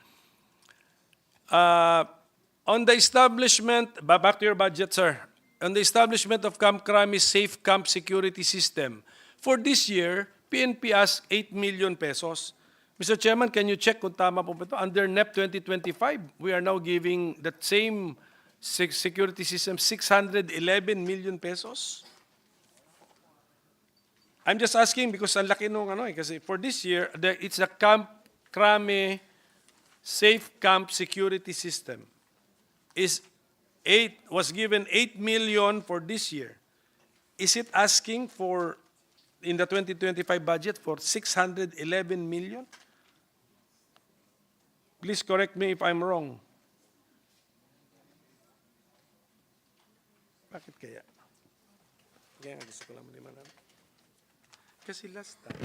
On the establishment, back to your budget, sir. On the establishment of Camp Crami's Safe Camp Security System, for this year, PNP asked 8 million pesos. Mr. Chairman, can you check kung tama po ito? Under NEP 2025, we are now giving that same security system 611 million pesos. I'm just asking because ang laki nung kasi for this year, it's a Camp Crame Safe Camp Security System. Was given 8 million for this year. Is it asking for, in the 2025 budget, for 611 million? Please correct me if I'm wrong. Bakit kaya? Kaya nga gusto ko lang malimanan. Kasi last year,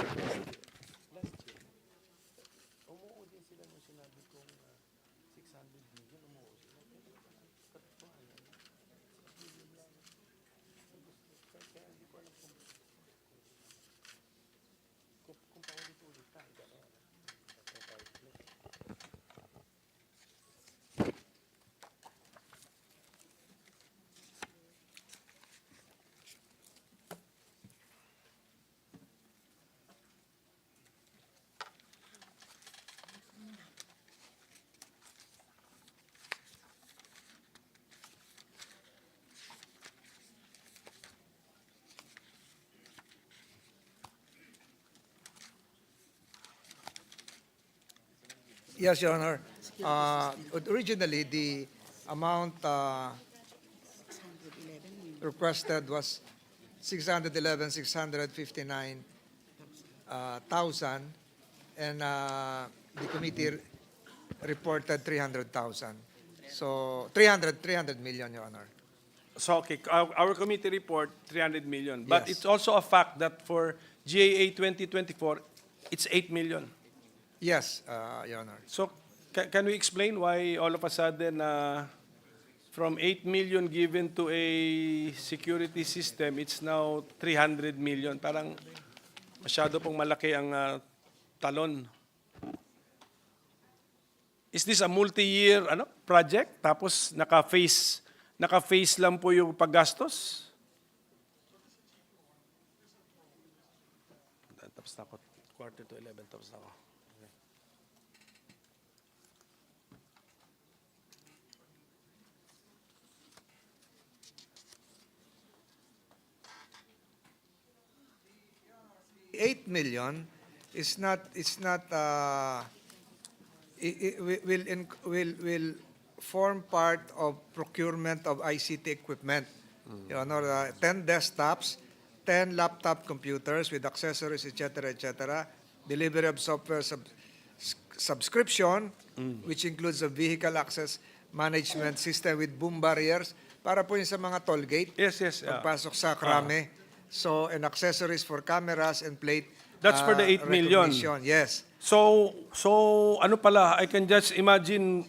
umuo din sila nung sinabi kong 600 million, umuo sila. Kaya hindi ko alam kung paulit-ulit tayo. Yes, Your Honor. Originally, the amount requested was 659,000, and the committee reported 300,000. So 300 million, Your Honor. So, okay, our committee report, 300 million. But Yes. it's also a fact that for GAA 2024, it's 8 million. Yes, Your Honor. So, can we explain why all of a sudden, from 8 million given to a security system, it's now 300 million? Parang masyado pong malaki ang talon. Is this a multi-year project? Tapos naka-phase lang po yung paggastos? Tapos na ako. 10:45, tapos na ako. $8 million is not. It will form part of procurement of ICT equipment. You know, 10 desktops, 10 laptop computers with accessories, etc., delivery of software subscription, which includes a vehicle access management system with boom barriers para po yung sa mga toll gate. Yes. Pagpasok sa Krame. So, and accessories for cameras and plate That's for the 8 million. recognition. Yes. So ano pala, I can just imagine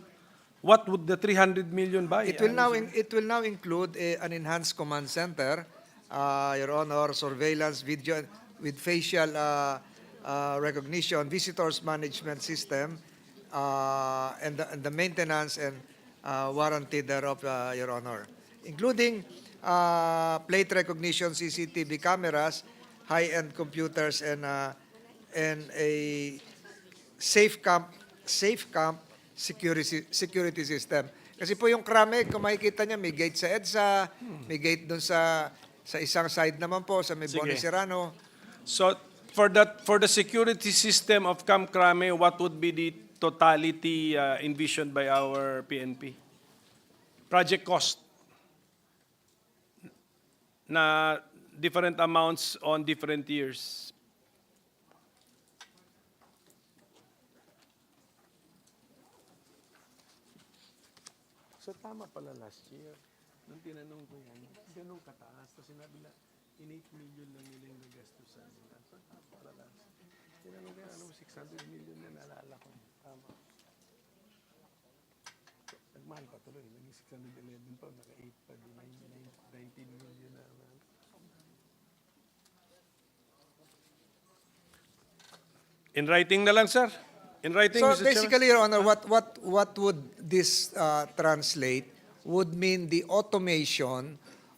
what would the 300 million buy? It will now include an enhanced command center, Your Honor, surveillance video with facial recognition, visitors management system, and the maintenance and warranty thereof, Your Honor, including plate recognition, CCTV cameras, high-end computers, and a safe camp security system. Kasi po yung krame, kung makikita niya, may gate sa EDSA, may gate doon sa isang side naman po, sa may Sige. Boni Serrano. So for the security system of Camp Crame, what would be the totality envisioned by our PNP? Project cost na different amounts on different years. So tama pala last year. Nung tinanong ko yan, ganun kataas. Tapos sinabi na, in 8 million lang nila yung nagastusan nila. So tama pala last year. Tinanong ko yan, 600 million na naalala ko. Tama. Nagmahal pa tuloy. Naging 611 pa, naka-8 pa. 19 million na. In writing na lang, sir. In writing, So Mr. Chairman. basically, Your Honor, what would this translate would mean the automation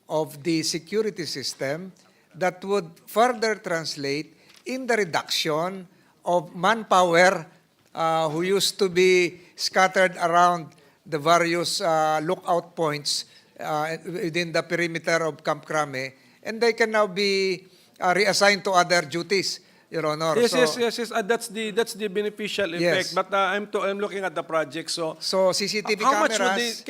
of the security system that would further translate in the reduction of manpower who used to be scattered around the various lookout points within the perimeter of Camp Crame, and they can now be reassigned to other duties, Your Honor. Yes, So- yes. That's the beneficial effect. Yes. But I'm looking at the project. So CCTV how much cameras.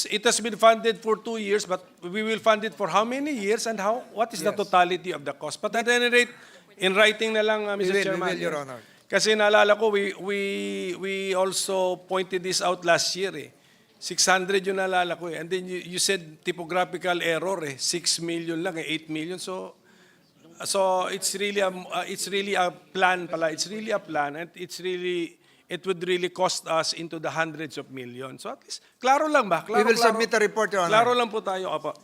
it has been funded for 2 years, but we will fund it for how many years and what is the Yes. totality of the cost? But at any rate, in writing na lang, Mr. We Chairman. will, Your Honor. Kasi naalala ko, we also pointed this out last year. 600 yung naalala ko. And then you said typographical error. 6 million lang, 8 million. So it's really a plan pala. It's really a plan, and it would really cost us into the hundreds of millions. So at least klaro lang ba? We will submit a report, Your Honor. Klaro lang po tayo, apa.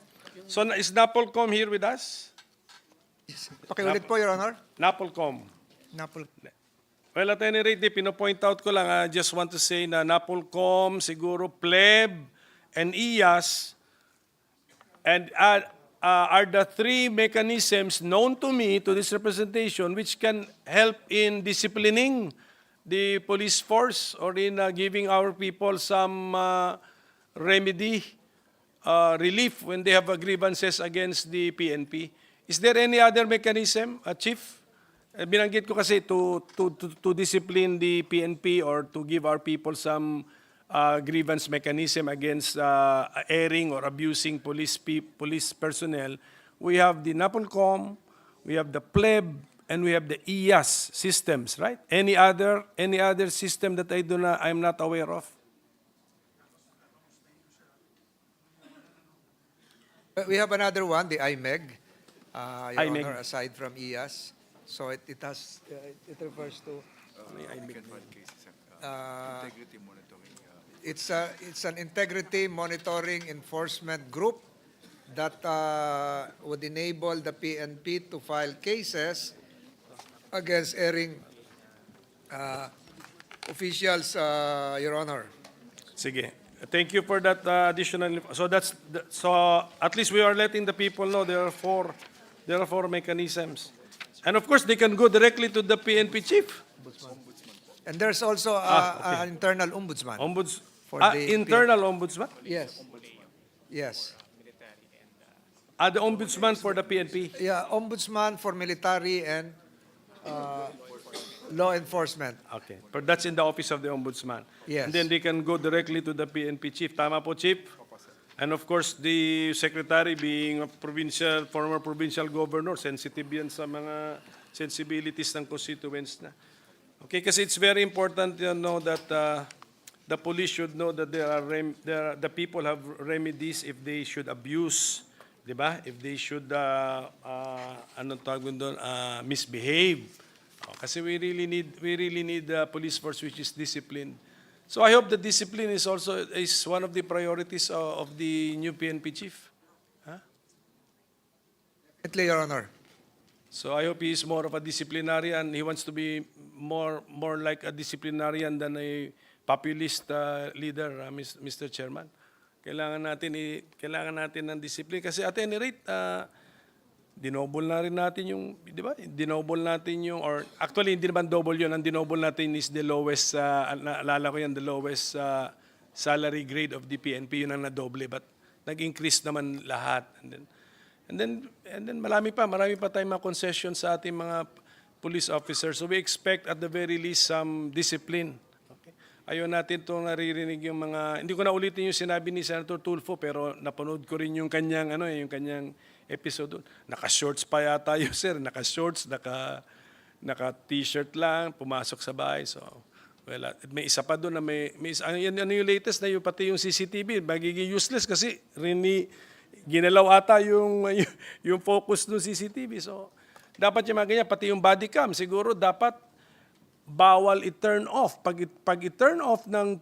So is Napolcom here with us? Pakiulit po, Your Honor. Napolcom. Well, at any rate, pinopoint out ko lang, I just want to say na Napolcom, siguro PLEB, and IAS, and are the 3 mechanisms known to me, to this representation, which can help in disciplining the police force or in giving our people some remedy, relief when they have grievances against the PNP. Is there any other mechanism, Chief? Binanggit ko kasi to discipline the PNP or to give our people some grievance mechanism against airing or abusing police personnel. We have the Napolcom, we have the PLEB, and we have the IAS systems, right? Any other system that I'm not aware of? We have another one, the IMEG, Your IMEG. Honor, aside from IAS. So it refers to it's an integrity monitoring enforcement group that would enable the PNP to file cases against erring officials, Your Honor. Sige. Thank you for that additional. So at least we are letting the people know there are four mechanisms, and of course they can go directly to the PNP chief. And there's also okay. an internal ombudsman. For the Internal ombudsman. Yes. Yes. The ombudsman for the PNP. Yeah, ombudsman for military and law enforcement. Okay, but that's in the office of the ombudsman. Yes. And then they can go directly to the PNP chief. Tama po, chief? And of course, the secretary being a former provincial governor, sensitive yan sa mga sensibilities ng constituents na. Okay, kasi it's very important to know that the police should know that the people have remedies if they should abuse, di ba? If they should, anong tawag doon, misbehave. Kasi we really need a police force which is disciplined. So I hope the discipline is one of the priorities of the new PNP chief. Huh? Your Honor. So I hope he is more of a disciplinarian. He wants to be more like a disciplinarian than a populist leader, Mr. Chairman. Kailangan natin ng discipline kasi at any rate, dinoble na rin natin yung, di ba? Dinoble natin yung, or actually hindi naman double yun, ang dinoble natin is the lowest, naalala ko yan, the lowest salary grade of the PNP, yun ang nadoble, but nag-increase naman lahat. And then marami pa tayong mga concession sa ating mga police officers. So we expect at the very least some discipline. Okay? Ayaw natin itong naririnig yung mga, hindi ko na ulitin yung sinabi ni Senator Tulfo, pero napanood ko rin yung kanyang, yung kanyang episode doon. Naka-shorts pa yata yun, sir. Naka-shorts, naka-t-shirt lang, pumasok sa bahay. So, well, may isa pa doon na ano yung latest na yung pati yung CCTV, magiging useless kasi ginalaw ata yung focus ng CCTV. So, dapat yung mga ganyan, pati yung body cam, siguro dapat bawal i-turn off. Pag i-turn off ng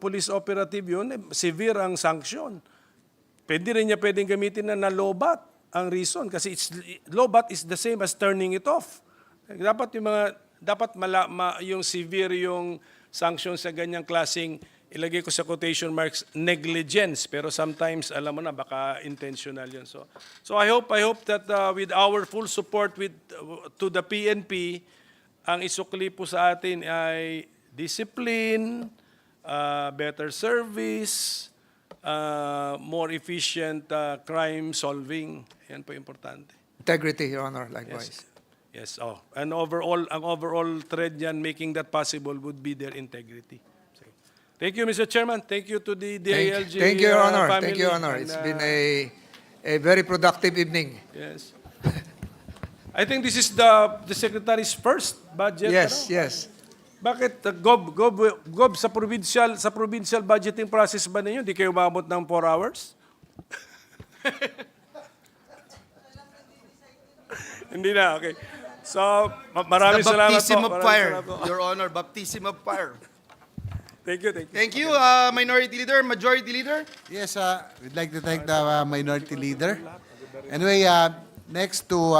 police operative yun, severe ang sanction. Pwede rin niya pwedeng gamitin na lobat ang reason kasi lobat is the same as turning it off. Dapat yung severe yung sanction sa ganyang klaseng, ilagay ko sa quotation marks, negligence. Pero sometimes, alam mo na, baka intentional yun. So I hope that with our full support to the PNP, ang isukli po sa atin ay discipline, better service, more efficient crime solving. Yan po importante. Integrity, Your Honor, likewise. Yes. And ang overall thread yan, making that possible would be their integrity. Thank you, Mr. Chairman. Thank you to the DILG Thank you, Your Honor. family. Thank you, Your Honor. It's been a very productive evening. Yes. I think this is the Secretary's first budget. Yes, yes. Bakit Gob sa provincial budgeting process ba ninyo? Di kayo umabot ng 4 hours? Hindi na, okay. So, maraming salamat po. Baptism of Maraming fire, salamat po. Your Honor, baptism of fire. Thank you. Thank you, Minority Leader, Majority Leader. Yes, we'd like to thank the Minority Leader. Anyway, next to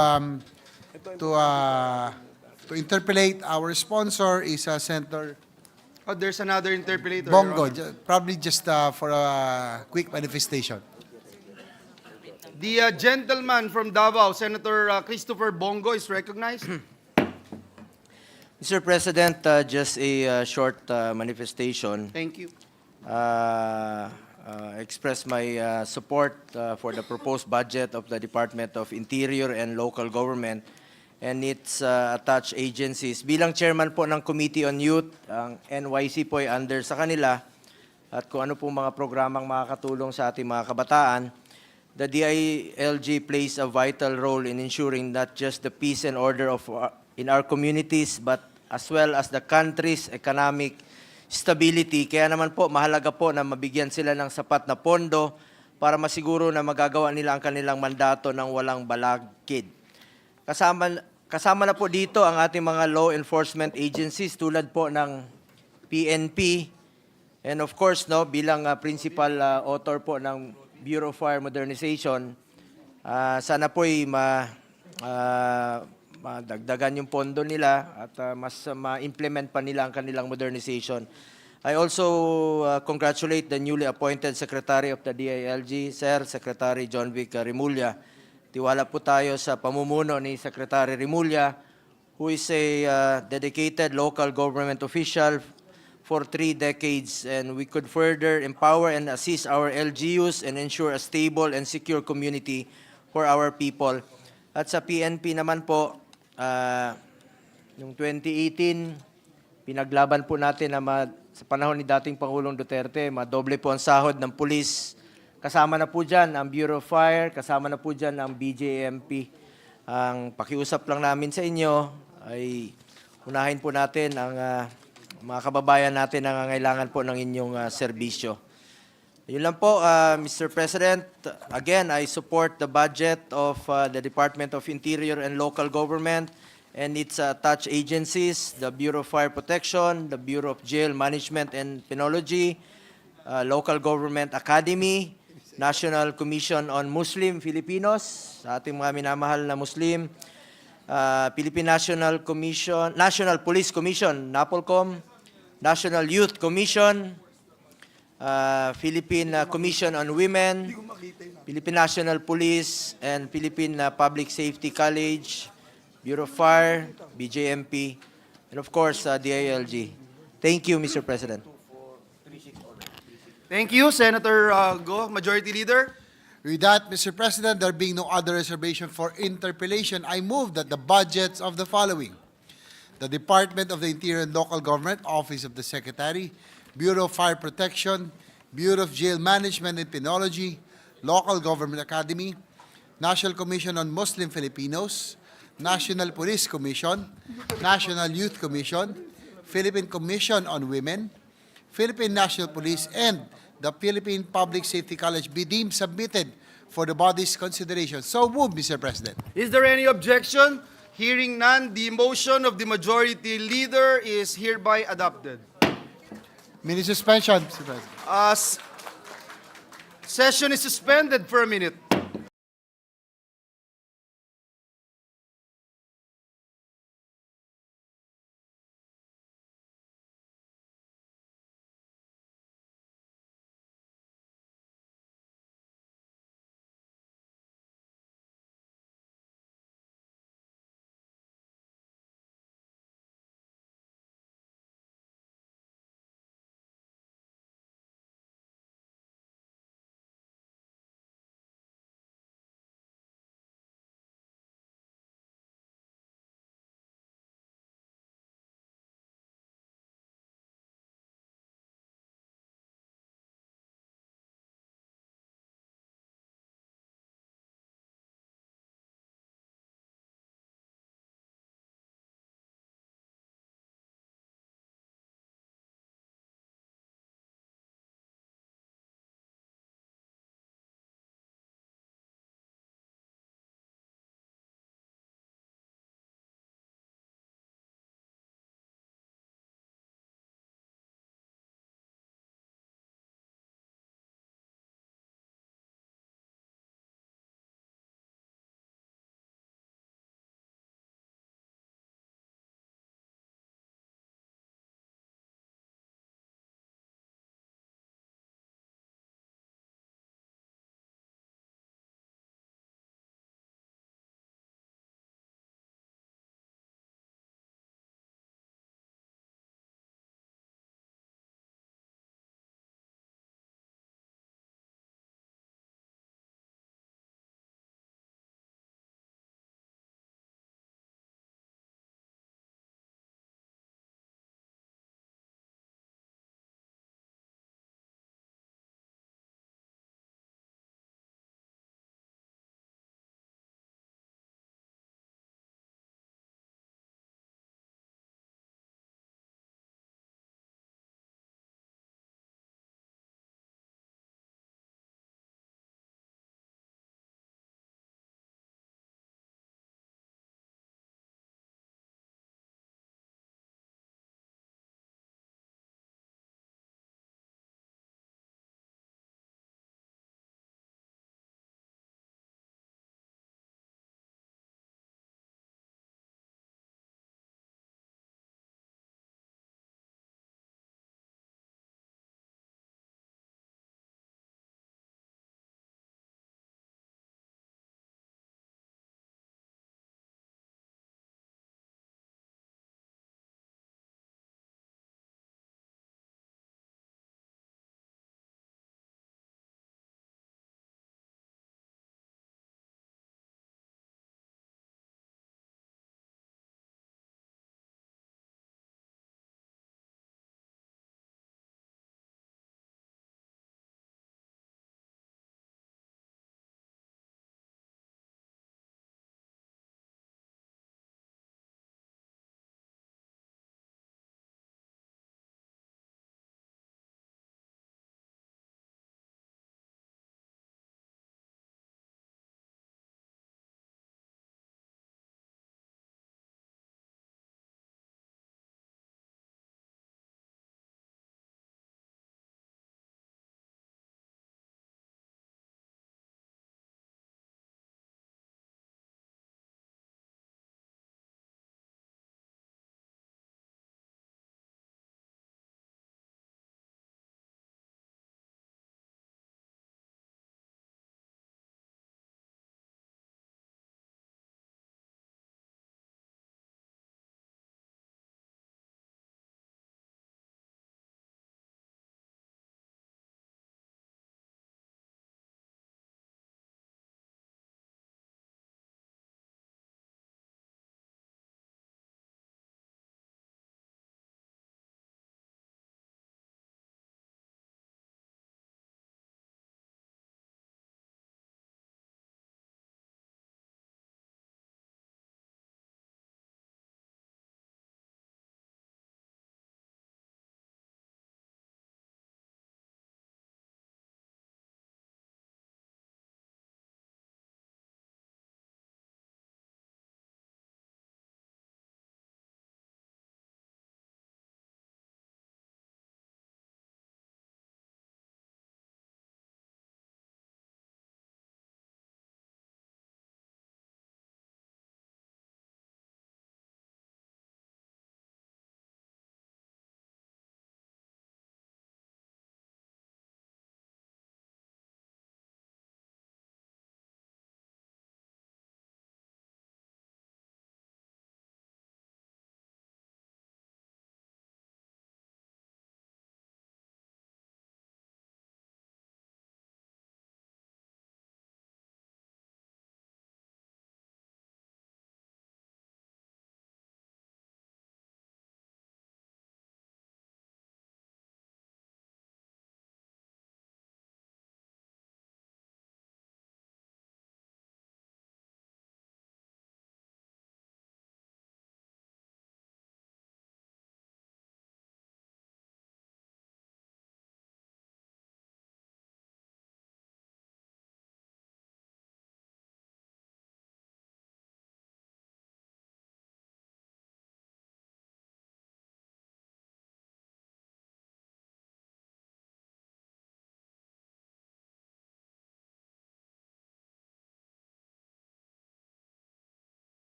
interpellate our sponsor is Senator Oh, there's another interpolator. Your Bongo, Honor. probably just for a quick manifestation. The gentleman from Davao, Senator Christopher Bongo, is recognized. Mr. President, just a short manifestation. Thank you. Express my support for the proposed budget of the Department of Interior and Local Government and its attached agencies. Bilang chairman po ng Committee on Youth, ang NYC po ay under sa kanila at kung ano po mga programang makakatulong sa ating mga kabataan. The DILG plays a vital role in ensuring not just the peace and order in our communities but as well as the country's economic stability. Kaya naman po, mahalaga po na mabigyan sila ng sapat na pondo para masiguro na magagawa nila ang kanilang mandato ng walang balakid. Kasama na po dito ang ating mga law enforcement agencies tulad po ng PNP and of course, bilang principal author po ng Bureau of Fire Modernization, sana po'y madagdagan yung pondo nila at mas ma-implement pa nila ang kanilang modernization. I also congratulate the newly appointed Secretary of the DILG, Sir Secretary John Vic Remulla. Tiwala po tayo sa pamumuno ni Secretary Remulla, who is a dedicated local government official for 3 decades, and we could further empower and assist our LGUs and ensure a stable and secure community for our people. At sa PNP naman po, noong 2018, pinaglaban po natin na sa panahon ni dating Pangulong Duterte, madoble po ang sahod ng pulis. Kasama na po dyan ang Bureau of Fire, kasama na po dyan ang BJMP. Ang pakiusap lang namin sa inyo ay unahin po natin ang mga kababayan natin na nangangailangan po ng inyong serbisyo. Yun lang po, Mr. President. Again, I support the budget of the Department of Interior and Local Government and its attached agencies, the Bureau of Fire Protection, the Bureau of Jail Management and Penology, Local Government Academy, National Commission on Muslim Filipinos, sa ating mga minamahal na Muslim, Philippine National Police Commission, NAPOLCOM, National Youth Commission, Philippine Commission on Women, Philippine National Police, and Philippine Public Safety College, Bureau of Fire, BJMP, and of course, DILG. Thank you, Mr. President. Thank you, Senator Go, Majority Leader. With that, Mr. President, there being no other reservation for interpellation, I move that the budgets of the following: the Department of the Interior and Local Government, Office of the Secretary, Bureau of Fire Protection, Bureau of Jail Management and Penology, Local Government Academy, National Commission on Muslim Filipinos, National Police Commission, National Youth Commission, Philippine Commission on Women, Philippine National Police, and the Philippine Public Safety College be deemed submitted for the body's consideration. So moved, Mr. President. Is there any objection? Hearing none, the motion of the Majority Leader is hereby adopted. Mini suspension, Mr. President. Session is suspended for a minute.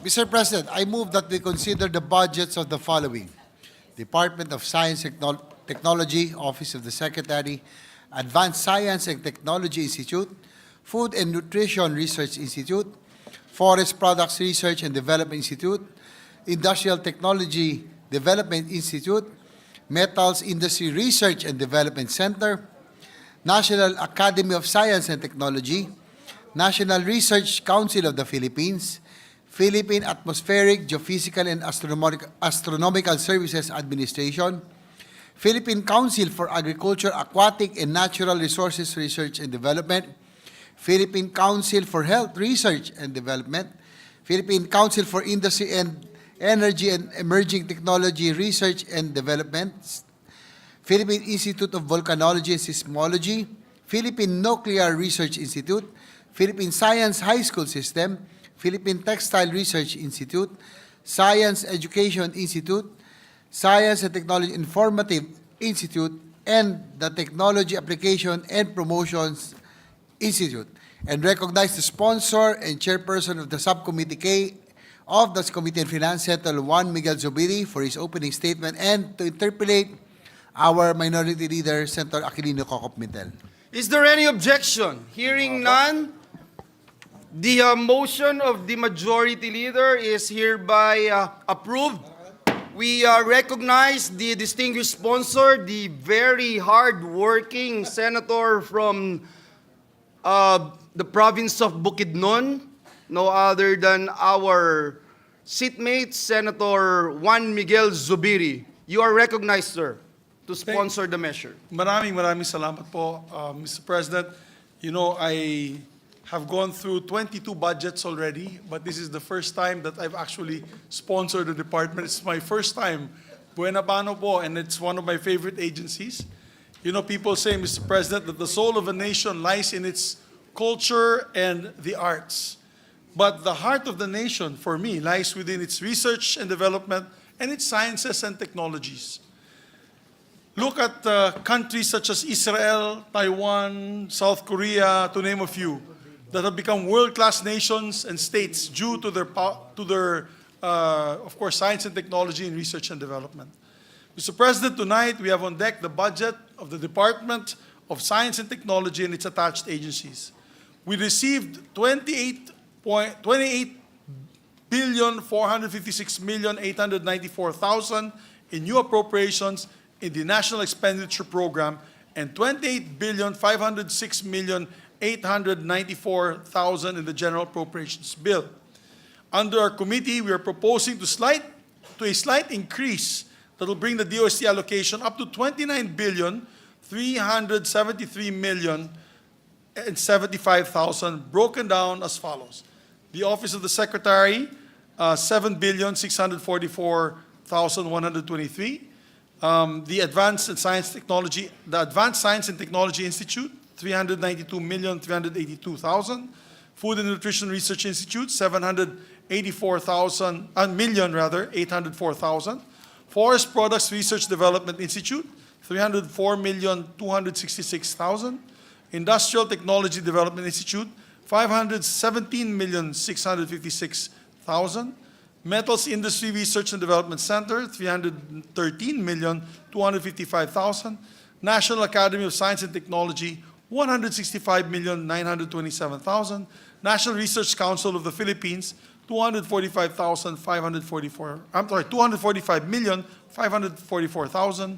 Mr. President, I move that we consider the budgets of the following: Department of Science and Technology, Office of the Secretary, Advanced Science and Technology Institute, Food and Nutrition Research Institute, Forest Products Research and Development Institute, Industrial Technology Development Institute, Metals Industry Research and Development Center, National Academy of Science and Technology, National Research Council of the Philippines, Philippine Atmospheric, Geophysical and Astronomical Services Administration, Philippine Council for Agriculture, Aquatic and Natural Resources Research and Development, Philippine Council for Health Research and Development, Philippine Council for Industry and Energy and Emerging Technology Research and Development, Philippine Institute of Volcanology and Seismology, Philippine Nuclear Research Institute, Philippine Science High School System, Philippine Textile Research Institute, Science Education Institute, Science and Technology Informative Institute, and the Technology Application and Promotions Institute, and recognize the sponsor and chairperson of the Subcommittee K of the Committee on Finance, Senator Juan Miguel Zubiri, for his opening statement, and to interpellate our Minority Leader, Senator Aquilino Cocop-Mintel. Is there any objection? Hearing none, the motion of the Majority Leader is hereby approved. We recognize the distinguished sponsor, the very hard-working senator from the province of Bukidnon, no other than our seatmate, Senator Juan Miguel Zubiri. You are recognized, sir, to sponsor the measure. Maraming salamat po, Mr. President. You know, I have gone through 22 budgets already, but this is the first time that I've actually sponsored the department. It's my first time. Buena Pano po, and it's one of my favorite agencies. You know, people say, Mr. President, that the soul of a nation lies in its culture and the arts. But the heart of the nation, for me, lies within its research and development and its sciences and technologies. Look at countries such as Israel, Taiwan, South Korea, to name a few, that have become world-class nations and states due to their, of course, science and technology and research and development. Mr. President, tonight we have on deck the budget of the Department of Science and Technology and its attached agencies. We received 28,456,894,000 in new appropriations in the National Expenditure Program and 28,506,894,000 in the General Appropriations Bill. Under our committee, we are proposing to a slight increase that will bring the DOST allocation up to 29,373,075,000, broken down as follows. The Office of the Secretary, 7,644,123. The Advanced Science and Technology Institute, 392,382,000. Food and Nutrition Research Institute, 804,000. Forest Products Research Development Institute, 304,266,000. Industrial Technology Development Institute, 517,656,000. Metals Industry Research and Development Center, 313,255,000. National Academy of Science and Technology, 165,927,000. National Research Council of the Philippines, 245,544,000.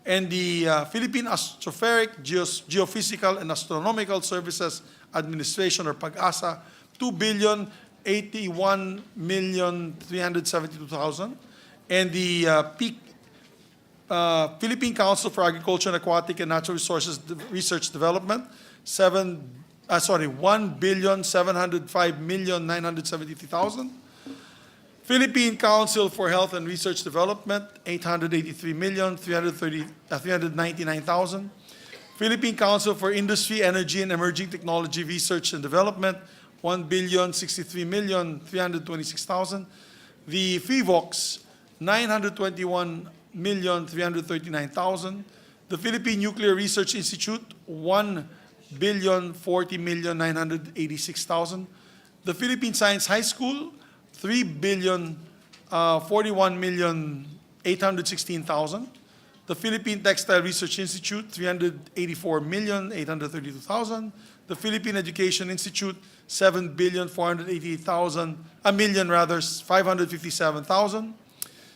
And the Philippine Atmospheric, Geophysical and Astronomical Services Administration, or PAG-ASA, 2,081,372,000. And the Philippine Council for Agriculture and Aquatic and Natural Resources Research Development, 1,705,973,000. Philippine Council for Health and Research Development, 883,399,000. Philippine Council for Industry, Energy and Emerging Technology Research and Development, 1,063,326,000. The FIVOX, 921,339,000. The Philippine Nuclear Research Institute, 1,040,986,000. The Philippine Science High School, 3,041,816,000. The Philippine Textile Research Institute, 384,832,000. The Philippine Education Institute, 7,488,000,557,000.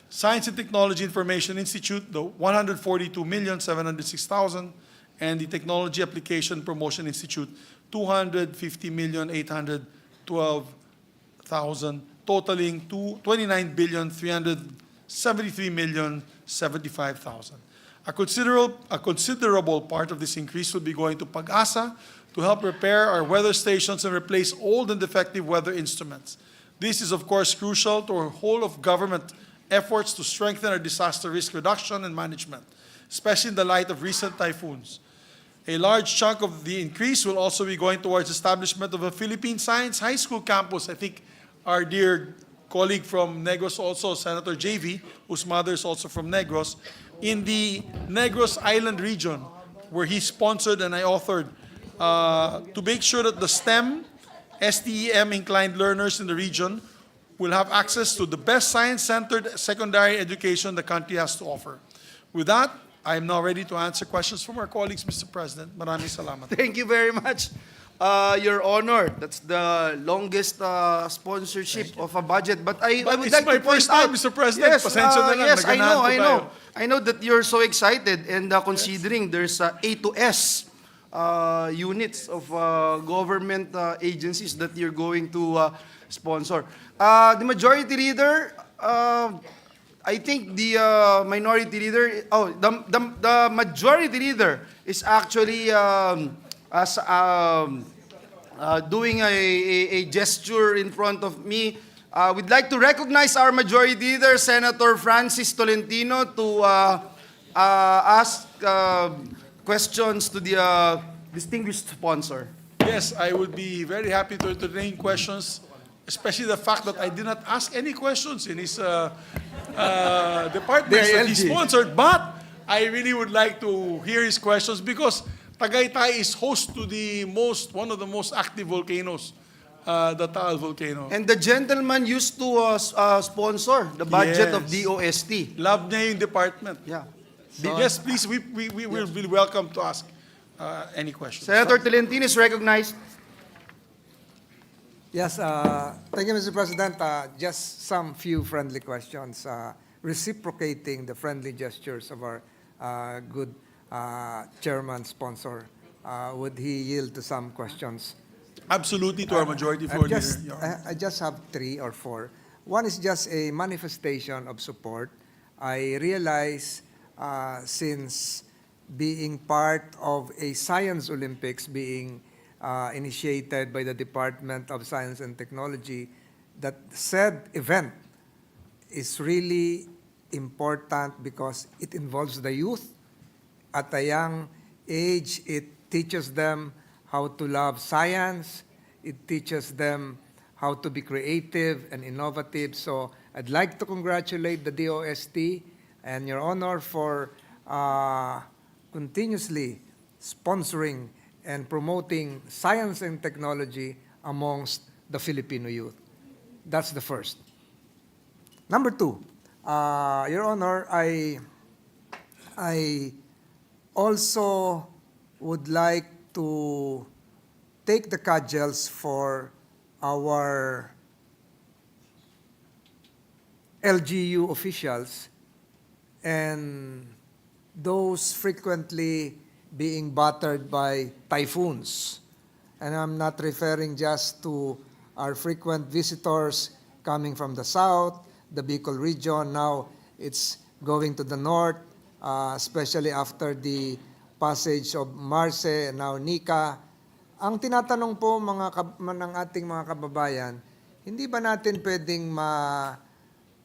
Science and Technology Information Institute, the 142,706,000. And the Technology Application Promotion Institute, 250,812,000, totaling to 29,373,075,000. A considerable part of this increase will be going to Pag-asa to help repair our weather stations and replace old and defective weather instruments. This is, of course, crucial to our whole of government efforts to strengthen our disaster risk reduction and management, especially in the light of recent typhoons. A large chunk of the increase will also be going towards establishment of a Philippine Science High School campus. I think our dear colleague from Negros also, Senator JV, whose mother is also from Negros, in the Negros Island region, where he sponsored and I authored to make sure that the STEM, STEM-inclined learners in the region will have access to the best science-centered secondary education the country has to offer. With that, I am now ready to answer questions from our colleagues, Mr. President. Maraming salamat. Thank you very much, Your Honor. That's the longest sponsorship of a budget. But I would it's like my to point first time, out, Mr. President. Yes, Pasensya na lang, yes, I know, naganahan I po know. tayo. I know that you're so excited and considering there's A to S units of government agencies that you're going to sponsor. The majority leader, I think the minority leader, the majority leader is actually doing a gesture in front of me. We'd like to recognize our majority leader, Senator Francis Tolentino, to ask questions to the distinguished sponsor. Yes, I would be very happy to entertain questions, especially the fact that I did not ask any questions in his departments that he DILG. sponsored, but I really would like to hear his questions because Tagaytay is host to one of the most active volcanoes, the Taal volcano. And the gentleman used to sponsor the budget of DOST. Love niya yung department. Yeah. Yes, please, we will be welcome to ask any questions. Senator Tolentino is recognized. Yes, thank you, Mr. President. Just some few friendly questions, reciprocating the friendly gestures of our good chairman sponsor. Would he yield to some questions? Absolutely, to our majority floor leader. Your Honor. I just have 3 or 4. One is just a manifestation of support. I realize since being part of a Science Olympics being initiated by the Department of Science and Technology, that said event is really important because it involves the youth. At a young age, it teaches them how to love science. It teaches them how to be creative and innovative. So I'd like to congratulate the DOST and Your Honor for continuously sponsoring and promoting science and technology amongst the Filipino youth. That's the first. Number 2, Your Honor, I also would like to take the cudgels for our LGU officials and those frequently being battered by typhoons. And I'm not referring just to our frequent visitors coming from the south, the Bicol region. Now it's going to the north, especially after the passage of Marce and now Nika. Ang tinatanong po ng ating mga kababayan, hindi ba natin pwedeng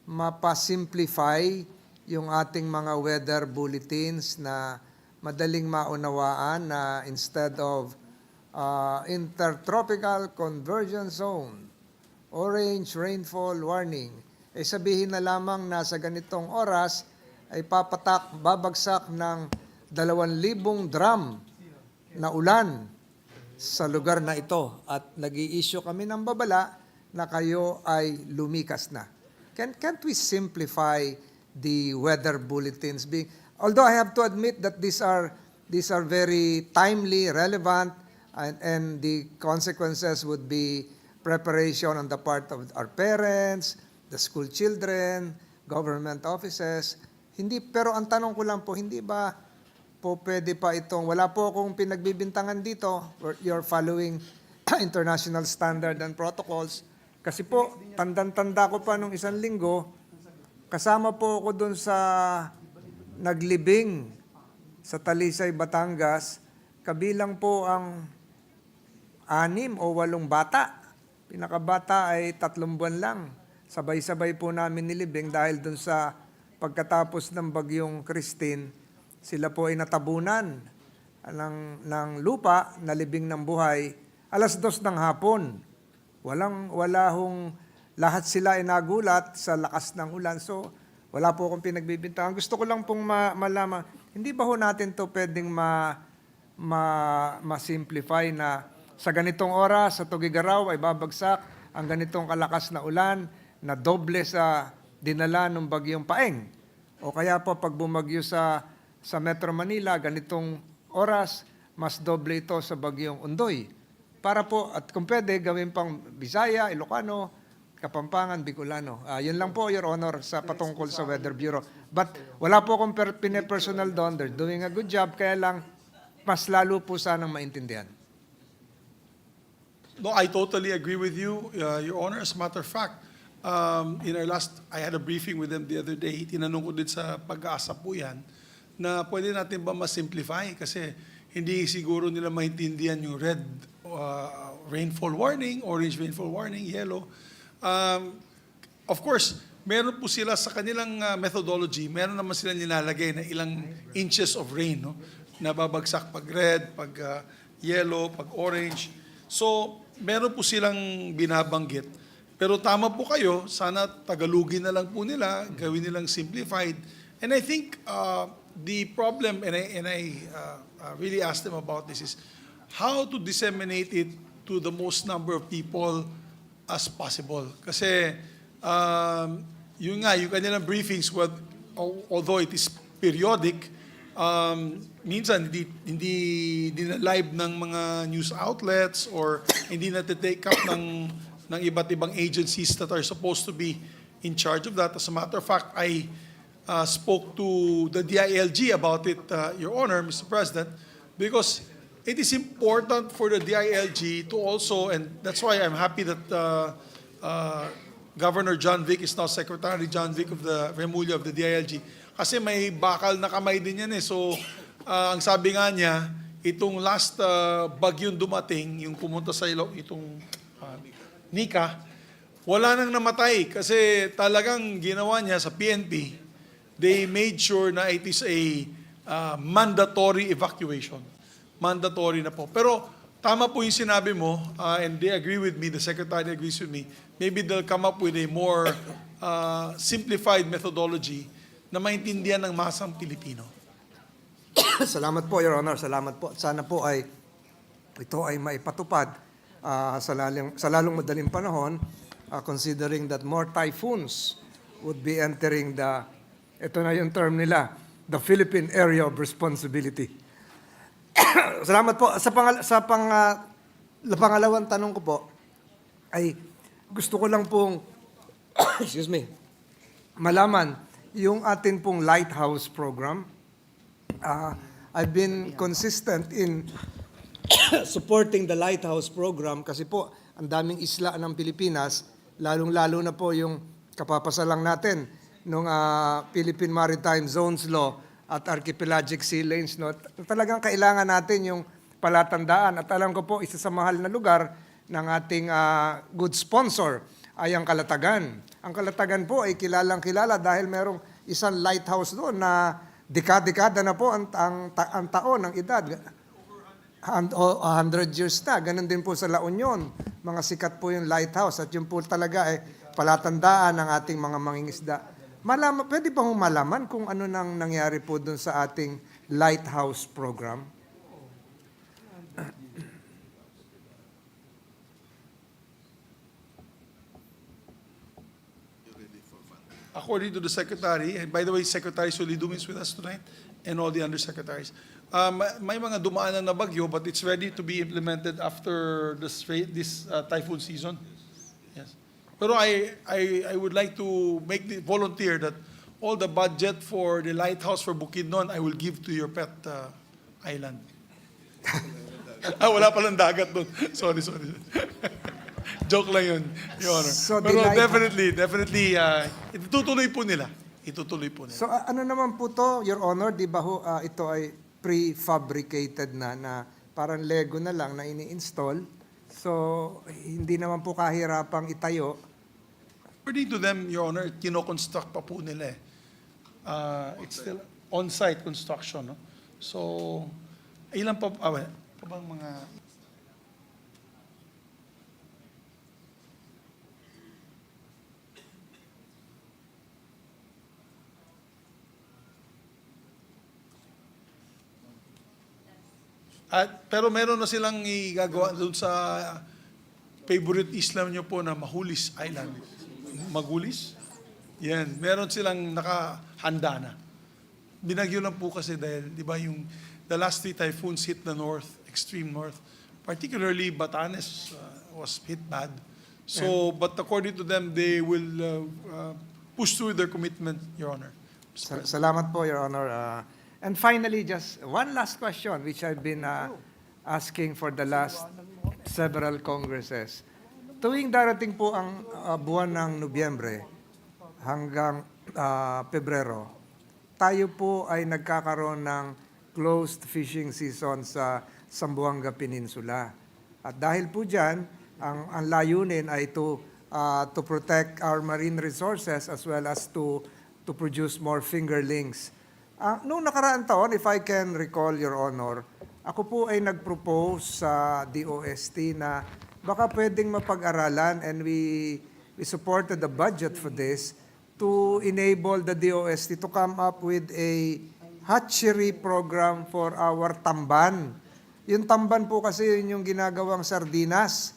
mapasimplify yung ating mga weather bulletins na madaling maunawaan na instead of intertropical convergence zone, orange rainfall warning, eh sabihin na lamang na sa ganitong oras ay babagsak ng 2,000 drum na ulan sa lugar na ito at nag-i-issue kami ng babala na kayo ay lumikas na. Can't we simplify the weather bulletins? Although I have to admit that these are very timely, relevant, and the consequences would be preparation on the part of our parents, the school children, government offices. Pero ang tanong ko lang po, hindi ba po pwede pa itong, wala po akong pinagbibintangan dito, you're following international standard and protocols. Kasi po, tandang-tanda ko pa nung 1 linggo, kasama po ako dun sa naglibing sa Talisay, Batangas, kabilang po ang 6 o 8 bata. Pinakabata ay 3 buwan lang. Sabay-sabay po namin nilibing dahil dun sa pagkatapos ng bagyong Christine, sila po ay natabunan ng lupa, nalibing ng buhay, 2:00 ng hapon. Lahat sila ay nagulat sa lakas ng ulan. So, wala po akong pinagbibintangan. Gusto ko lang pong malaman, hindi ba ho natin to pwedeng ma-simplify na sa ganitong oras, sa Tugigaraw ay babagsak ang ganitong kalakas na ulan na doble sa dinala ng bagyong Paeng. O kaya po pag bumagyo sa Metro Manila, ganitong oras, mas doble ito sa bagyong Undoy. Para po, at kung pwede, gawin pang Bisaya, Ilocano, Kapampangan, Bicolano. Yun lang po, Your Honor, sa patungkol sa Weather Bureau. But wala po akong pine-personal doon. They're doing a good job, kaya lang mas lalo po sanang maintindihan. No, I totally agree with you, Your Honor. As a matter of fact, I had a briefing with them the other day. Tinanong ko din sa Pag-asa po yan, na pwede natin ba ma-simplify? Kasi hindi siguro nila maintindihan yung red rainfall warning, orange rainfall warning, yellow. Of course, meron po sila sa kanilang methodology, meron naman sila nilalagay na ilang inches of rain, no? Nababagsak pag red, pag yellow, pag orange. So, meron po silang binabanggit. Pero tama po kayo, sana tagalugin na lang po nila, gawin nilang simplified. And I think the problem, and I really asked them about this, is how to disseminate it to the most number of people as possible. Kasi yung kanilang briefings, although it is periodic, minsan hindi na live ng mga news outlets or hindi na take up ng iba't ibang agencies that are supposed to be in charge of that. As a matter of fact, I spoke to the DILG about it, Your Honor, Mr. President, because it is important for the DILG to also, and that's why I'm happy that Governor John Vic is now Secretary John Vic of the Remulla of the DILG. Kasi may bakal na kamay din yan eh. So, ang sabi nga niya, itong last bagyong dumating, yung pumunta sa itong Nika, wala nang namatay kasi talagang ginawa niya sa PNP, they made sure na it is a mandatory evacuation. Mandatory na po. Pero tama po yung sinabi mo, and they agree with me, the Secretary agrees with me, maybe they'll come up with a more simplified methodology na maintindihan ng masang Pilipino. Salamat po, Your Honor. Salamat po. Sana po ito ay maipatupad sa lalong madaling panahon, considering that more typhoons would be entering ito na yung term nila, the Philippine Area of Responsibility. Salamat po. Sa pangalawang tanong ko po, ay gusto ko lang pong, malaman yung atin pong Lighthouse program. I've been consistent in supporting the Lighthouse program kasi po ang daming isla ng Pilipinas, lalong-lalo na po yung kapapasalang natin nung Philippine Maritime Zones Law at Archipelagic Sea Lanes. No? Talagang kailangan natin yung palatandaan. At alam ko po, isa sa mahal na lugar ng ating good sponsor ay ang Kalatagan. Ang Kalatagan po ay kilalang-kilala dahil merong isang lighthouse doon na dekada na po ang taon, ang edad. 100 years na. Ganun din po sa La Union. Mga sikat po yung lighthouse at yun po talaga ay palatandaan ng ating mga mangingisda. Pwede ba malaman kung ano nang nangyari po dun sa ating lighthouse program? according to the Secretary, and by the way, Secretary Solido is with us tonight, and all the undersecretaries, may mga dumaanan na bagyo, but it's ready to be implemented after this typhoon season. Yes. Pero I would like to make the volunteer that all the budget for the lighthouse for Bukidnon, I will give to your pet island. Wala palang dagat doon. Sorry. Joke lang yun, Your Honor. So the Pero light- definitely, itutuloy po nila. So ano naman po to, Your Honor, di ba ho, ito ay prefabricated na parang Lego na lang na ini-install. So hindi naman po kahirapang itayo. According to them, Your Honor, kino-construct pa po nila eh. It's still on-site construction, no? So, ilan pa bang mga... Pero meron na silang igagawa doon sa favorite islam nyo po na Mahulis Island. Magulis? Yan. Meron silang nakahanda na. Binagyo lang po kasi dahil, di ba, the last 3 typhoons hit the north, extreme north. Particularly, Batanes was hit bad. So, but according to them, they will push through their commitment, Your Honor. Salamat po, Your Honor. And finally, just one last question, which I've been asking for the last several congresses. Tuwing darating po ang buwan ng Nobyembre hanggang Pebrero, tayo po ay nagkakaroon ng closed fishing season sa Zamboanga Peninsula. At dahil po dyan, ang layunin ay to protect our marine resources as well as to produce more fingerlings. Noong nakaraan taon, if I can recall, Your Honor, ako po ay nag-propose sa DOST na baka pwedeng mapag-aralan, and we supported the budget for this to enable the DOST to come up with a hatchery program for our tamban. Yung tamban po kasi yun yung ginagawang sardinas.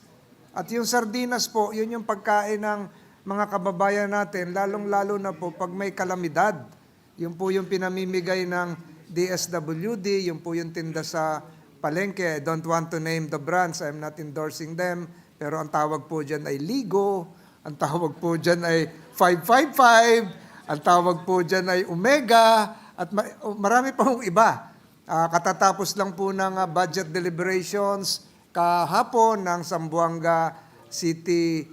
At yung sardinas po, yun yung pagkain ng mga kababayan natin, lalong-lalo na po pag may kalamidad. Yun po yung pinamimigay ng DSWD, yun po yung tinda sa palengke. I don't want to name the brands, I'm not endorsing them, pero ang tawag po dyan ay Ligo, ang tawag po dyan ay 555, ang tawag po dyan ay Omega, at marami pa hong iba. Katatapos lang po ng budget deliberations kahapon ng Zamboanga City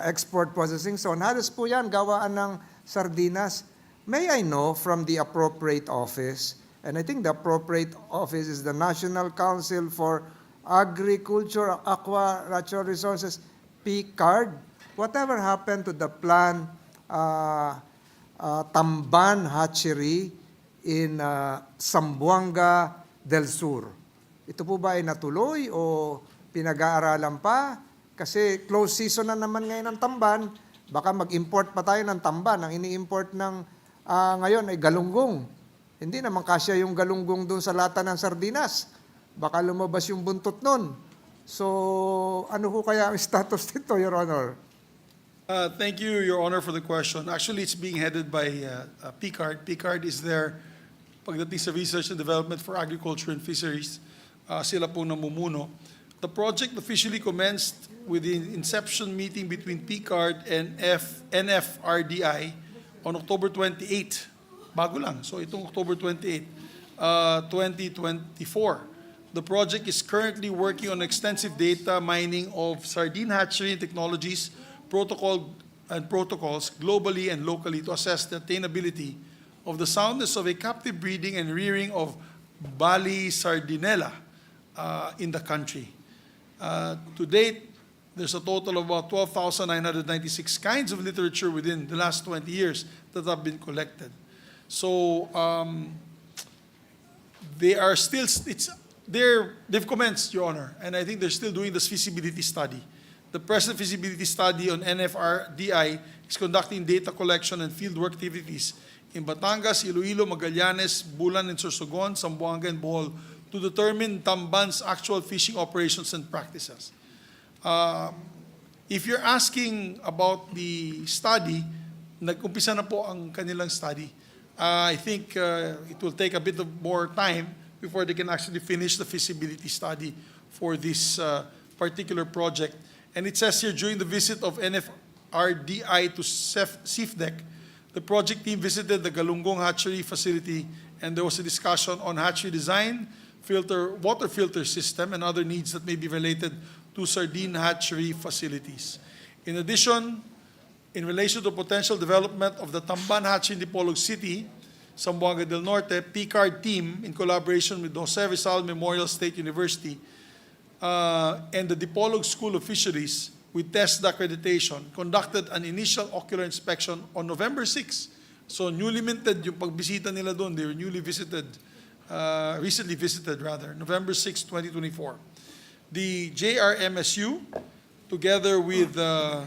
Export Processing Zone. Halos po yan, gawaan ng sardinas. May I know from the appropriate office, and I think the appropriate office is the National Council for Agriculture, Aqua, Natural Resources, PCARD. Whatever happened to the plan Tamban Hatchery in Zamboanga del Sur? Ito po ba ay natuloy o pinag-aaralan pa? Kasi close season na naman ngayon ng tamban, baka mag-import pa tayo ng tamban. Ang ini-import ng ngayon ay galunggong. Hindi naman kasya yung galunggong doon sa lata ng sardinas. Baka lumabas yung buntot nun. So, ano ho kaya ang status nito, Your Honor? Thank you, Your Honor, for the question. Actually, it's being headed by PCARD. PCARD is there pagdating sa Research and Development for Agriculture and Fisheries. Sila po namumuno. The project officially commenced with the inception meeting between PCARD and NFRDI on October 28. Bago lang. So itong October 28, 2024. The project is currently working on extensive data mining of sardine hatchery technologies, protocols globally and locally to assess the attainability of the soundness of a captive breeding and rearing of Bali sardinella in the country. To date, there's a total of about 12,996 kinds of literature within the last 20 years that have been collected. So they've commenced, Your Honor, and I think they're still doing this feasibility study. The present feasibility study on NFRDI is conducting data collection and fieldwork activities in Batangas, Iloilo, Magallanes, Bulan, and Sorsogon, Zamboanga, and Bohol to determine Tamban's actual fishing operations and practices. If you're asking about the study, nag-umpisa na po ang kanilang study. I think it will take a bit of more time before they can actually finish the feasibility study for this particular project. And it says here, during the visit of NFRDI to CIFDEC, the project team visited the Galunggong hatchery facility, and there was a discussion on hatchery design, water filter system, and other needs that may be related to sardine hatchery facilities. In addition, in relation to potential development of the Tamban hatchery in Dipolog City, Zamboanga del Norte, PCARD team, in collaboration with Jose Rizal Memorial State University and the Dipolog School of Fisheries, with TEST accreditation, conducted an initial ocular inspection on November 6. So newly minted yung pagbisita nila doon, they were newly visited, recently visited rather, November 6, 2024. The JRMSU, together with the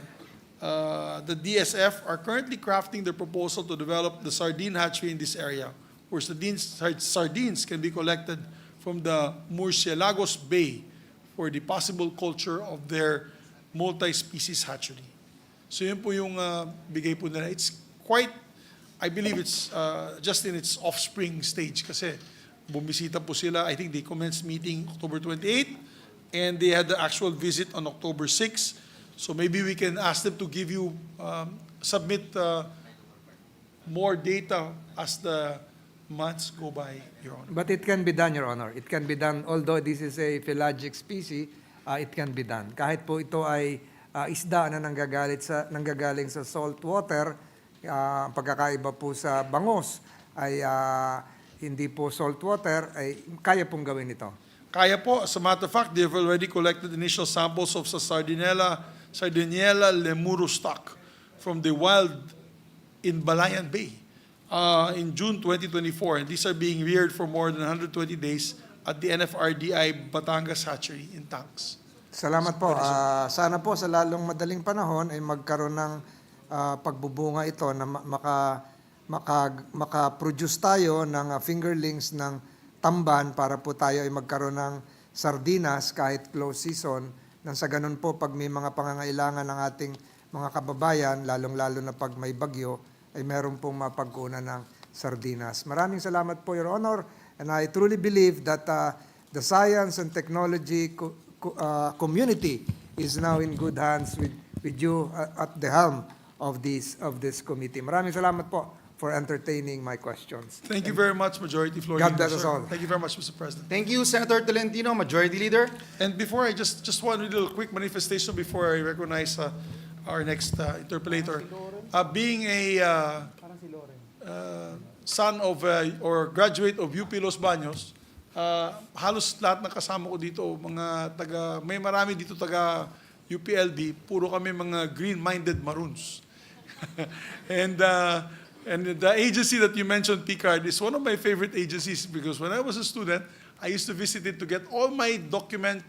DSF, are currently crafting the proposal to develop the sardine hatchery in this area, where sardines can be collected from the Murciélagos Bay for the possible culture of their multi-species hatchery. So yun po yung bigay po nila. It's quite, I believe it's just in its offspring stage kasi bumisita po sila. I think they commenced meeting October 28 and they had the actual visit on October 6. So maybe we can ask them to give you, submit more data as the months go by, Your Honor. But it can be done, Your Honor. It can be done, although this is a pelagic species, it can be done. Kahit po ito ay isda na nanggagaling sa salt water, pagkakaiba po sa bangos ay hindi po salt water, ay kaya pong gawin ito. Kaya po. As a matter of fact, they've already collected initial samples of Sardiniella lemuru stock from the wild in Balayan Bay in June 2024. And these are being reared for more than 120 days at the NFRDI Batangas Hatchery in tanks. Salamat po. Sana po sa lalong madaling panahon ay magkaroon ng pagbubunga ito na maka-produce tayo ng fingerlings ng tamban para po tayo ay magkaroon ng sardinas kahit close season. Nang sa ganun po, pag may mga pangangailangan ng ating mga kababayan, lalong-lalo na pag may bagyo, ay meron pong mapagkunan ng sardinas. Maraming salamat po, Your Honor. And I truly believe that the science and technology community is now in good hands with you at the helm of this committee. Maraming salamat po for entertaining my questions. Thank you very much, Majority Floor God Leader, bless us sir. all. Thank you very much, Mr. President. Thank you, Senator Tolentino, Majority Leader. And before I just one little quick manifestation before I recognize our next interpellator. Being a son of or graduate of UP Los Baños, halos lahat ng kasama ko dito, may marami dito taga UPLB, puro kami mga green-minded maroons. And the agency that you mentioned, PCARD, is one of my favorite agencies because when I was a student, I used to visit it to get all my documents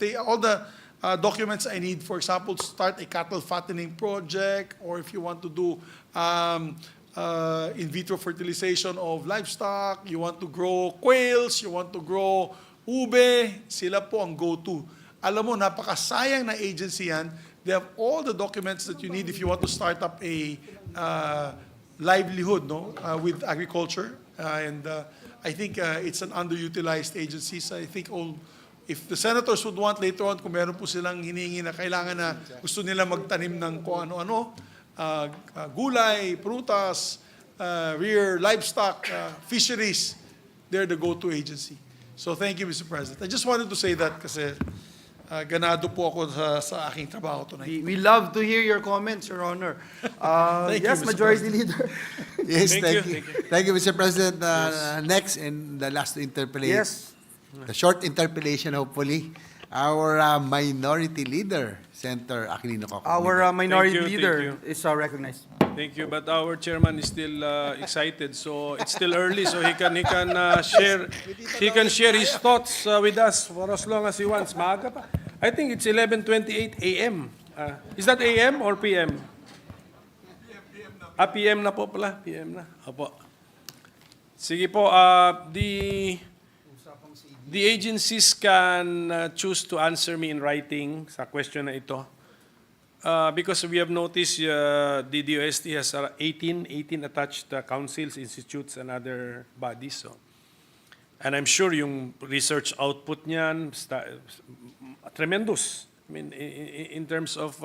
I need. For example, to start a cattle fattening project, or if you want to do in vitro fertilization of livestock, you want to grow quails, you want to grow ube, sila po ang go-to. Alam mo, napakasayang na agency yan. They have all the documents that you need if you want to start up a livelihood with agriculture. And I think it's an underutilized agency. So I think if the senators would want later on, kung meron po silang hinihingi na kailangan na gusto nila magtanim ng kung ano-ano, gulay, prutas, rear livestock, fisheries, they're the go-to agency. So thank you, Mr. President. I just wanted to say that kasi ganado po ako sa aking trabaho tonight. We love to hear your comments, Your Honor. Thank you, Yes, Mr. Majority Leader. Yes, Thank thank you. you. Thank you, Mr. President. Next, and the last interpellation. Yes. The short interpellation, hopefully. Our minority leader, Senator Aquilino Coco. Our Minority Thank you, Leader thank is recognized. Thank you, but our chairman is still excited, so it's still early, so he can share his thoughts with us for as long as he wants. Maaga pa. I think it's 11:28 a.m. Is that a.m. or p.m.? PM na po pala. PM na. Opo. Sige po, the agencies can choose to answer me in writing sa question na ito. because we have noticed the DOST has 18 attached councils, institutes, and other bodies. So, and I'm sure yung research output niyan, tremendous. I mean, in terms of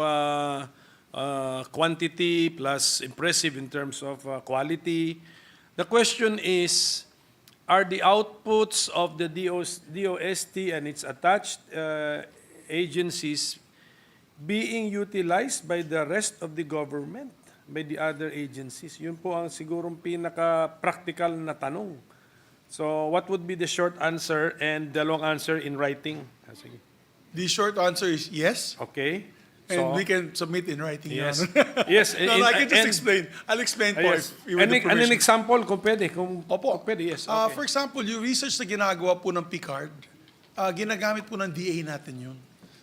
quantity plus impressive in terms of quality. The question is, are the outputs of the DOST and its attached agencies being utilized by the rest of the government, by the other agencies? Yun po ang sigurong pinaka-practical na tanong. So what would be the short answer and the long answer in writing? Sige. The short answer is yes. Okay. And we can submit in writing. Yes. Your Honor. Yes. No, I can just explain. I'll explain po Yes. if you would An example kung pwede. Kung pwede, yes. Okay. For example, yung research na ginagawa po ng PCARD, ginagamit po ng DA natin yun.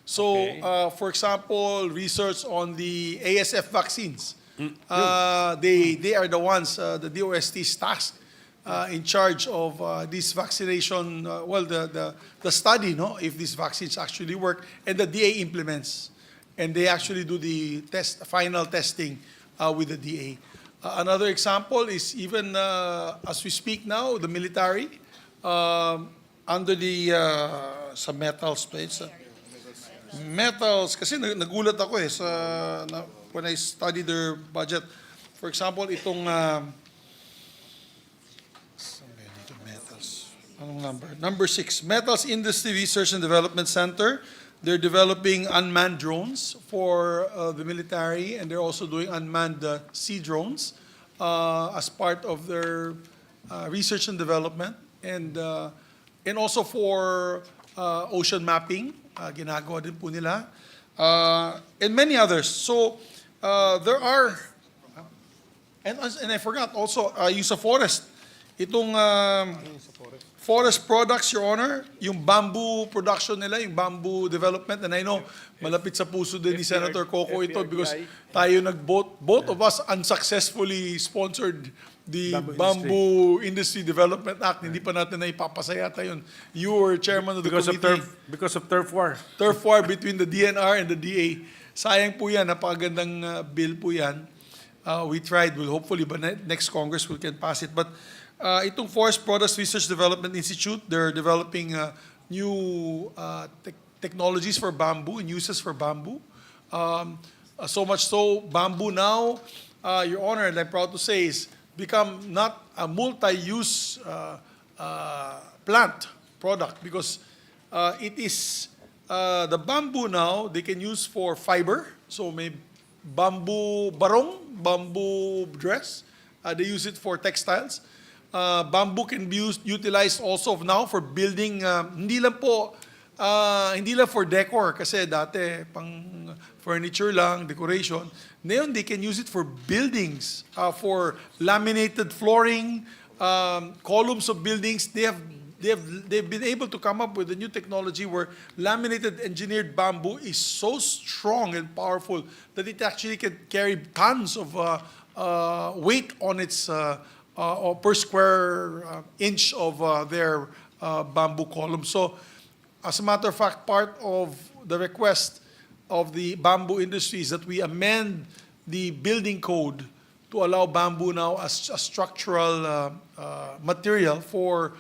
So, Okay. for example, research on the ASF vaccines. They are the ones, the DOST's task in charge of this vaccination, the study, no, if these vaccines actually work, and the DA implements. And they actually do the final testing with the DA. Another example is even as we speak now, the military, under the sa metals place. Metals, kasi nagulat ako when I studied their budget. For example, itong metals. Anong number? Number 6, Metals Industry Research and Development Center. They're developing unmanned drones for the military, and they're also doing unmanned sea drones as part of their research and development, and also for ocean mapping, ginagawa din po nila, and many others. So there are, and I forgot also, use of forest. Itong forest products, Your Honor, yung bamboo production nila, yung bamboo development, and I know malapit sa puso din ni Senator Coco ito because tayo both of us unsuccessfully sponsored the Bamboo Industry Development Act. Hindi pa natin na ipapasaya tayo yun. You were chairman of the committee. Because of turf war. Turf war between the DNR and the DA. Sayang po yan, napakagandang bill po yan. We tried, hopefully, but next Congress we can pass it. But itong Forest Products Research Development Institute, they're developing new technologies for bamboo and uses for bamboo. So much so, bamboo now, Your Honor, and I'm proud to say, is become not a multi-use plant product because it is the bamboo now they can use for fiber. So may bamboo barong, bamboo dress. They use it for textiles. Bamboo can be utilized also now for building. Hindi lang for decor kasi dati pang furniture lang, decoration. Ngayon they can use it for buildings, for laminated flooring, columns of buildings. They've been able to come up with a new technology where laminated engineered bamboo is so strong and powerful that it actually can carry tons of weight on its or per square inch of their bamboo column. So, as a matter of fact, part of the request of the bamboo industry is that we amend the building code to allow bamboo now as a structural material for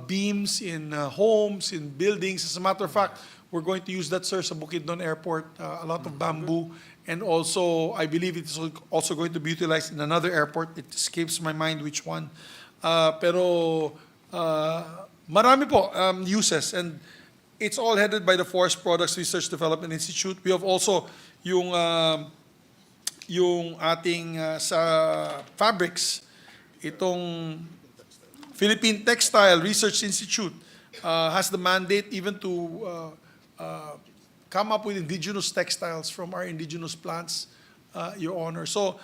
beams in homes, in buildings. As a matter of fact, we're going to use that, sir, sa Bukidnon Airport, a lot of bamboo. And also, I believe it's also going to be utilized in another airport. It escapes my mind which one. Pero marami po uses, and it's all headed by the Forest Products Research Development Institute. We have also yung ating sa fabrics, itong Philippine Textile Research Institute has the mandate even to come up with indigenous textiles from our indigenous plants, Your Honor. So,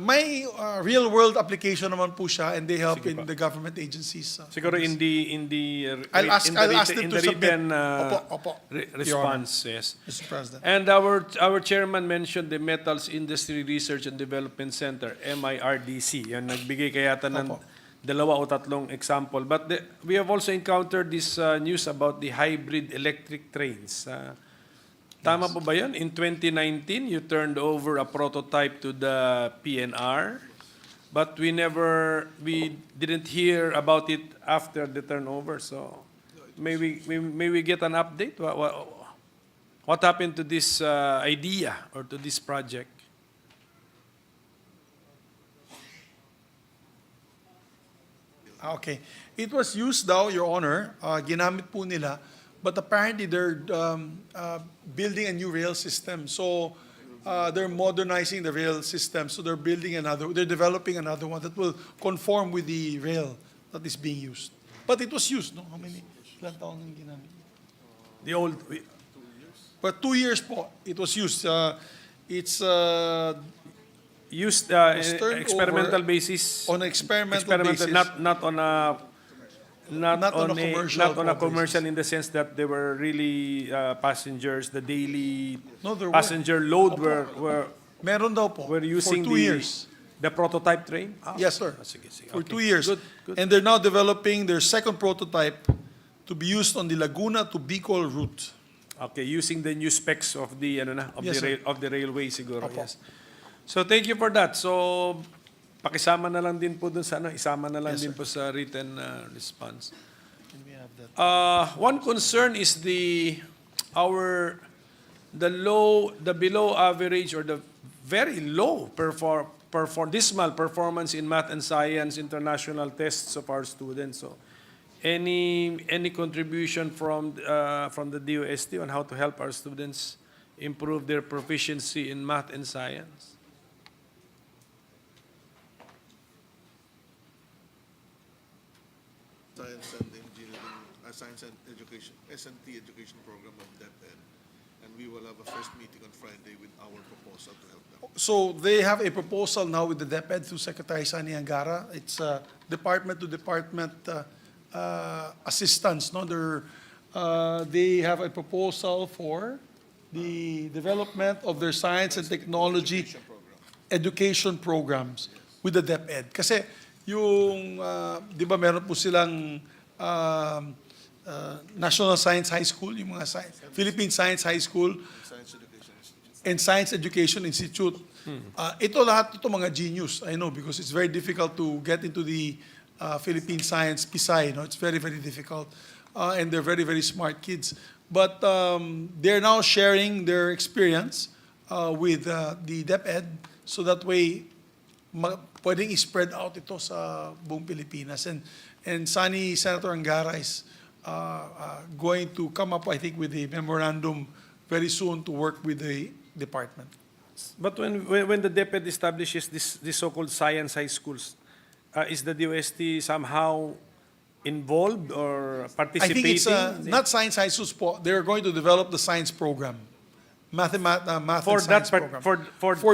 may real-world application naman po siya, and they help in the government agencies. Siguro in the I'll ask them to submit. written response, yes. Mr. President. And our chairman mentioned the Metals Industry Research and Development Center, MIRDC. Yan, nagbigay kaya ng dalawa o tatlong example. But we have also encountered this news about the hybrid electric trains. Tama po ba yun? In 2019, you turned over a prototype to the PNR, but we didn't hear about it after the turnover. So may we get an update? What happened to this idea or to this project? Okay. It was used daw, Your Honor, ginamit po nila, but apparently they're building a new rail system. So they're modernizing the rail system. So they're developing another one that will conform with the rail that is being used. But it was used, no? How many? Ilan taon nang ginamit? The old, But 2 years po, it was used. It's used was turned experimental over basis. on an experimental basis. Not on a commercial commercial in the sense that they were really passengers. The daily No, there passenger load were Meron daw po. were using for 2 years. the prototype train. Yes, sir. Sige, sige. For Okay. 2 years. Good, good. And they're now developing their second prototype to be used on the Laguna to Bicol route. Okay, using the new specs of the Yes, sir. of the railway siguro. Opo. Yes. So thank you for that. So pakisama na lang din po dun sa isama na lang Yes, din sir. po sa written response. Can we have that? One concern is the below average or the very low dismal performance in math and science international tests of our students. So any contribution from the DOST on how to help our students improve their proficiency in math and science? Science and Engineering, Science and Education, S&T education program of Dept, and we will have a first meeting on Friday with our proposal to help them. So they have a proposal now with the Dept through Secretary Sani Angara. It's department to department assistance. No, they have a proposal for the development of their science and technology education programs with the Dept. Kasi yung, di ba meron po silang National Science High School, yung mga Philippine Science High School, Science Education Institute. and Science Education Institute. Ito lahat ito mga genius, I know, because it's very difficult to get into the Philippine Science PSI. No? It's very, very difficult. And they're very, very smart kids. But they're now sharing their experience with the DepEd, so that way pwedeng i-spread out ito sa buong Pilipinas. And Senator Angara is going to come up, I think, with a memorandum very soon to work with the department. But when the DepEd establishes this so-called science high schools, is the DOST somehow involved or I participating? think it's not science high schools po. They're going to develop the science program, math for and science that program. for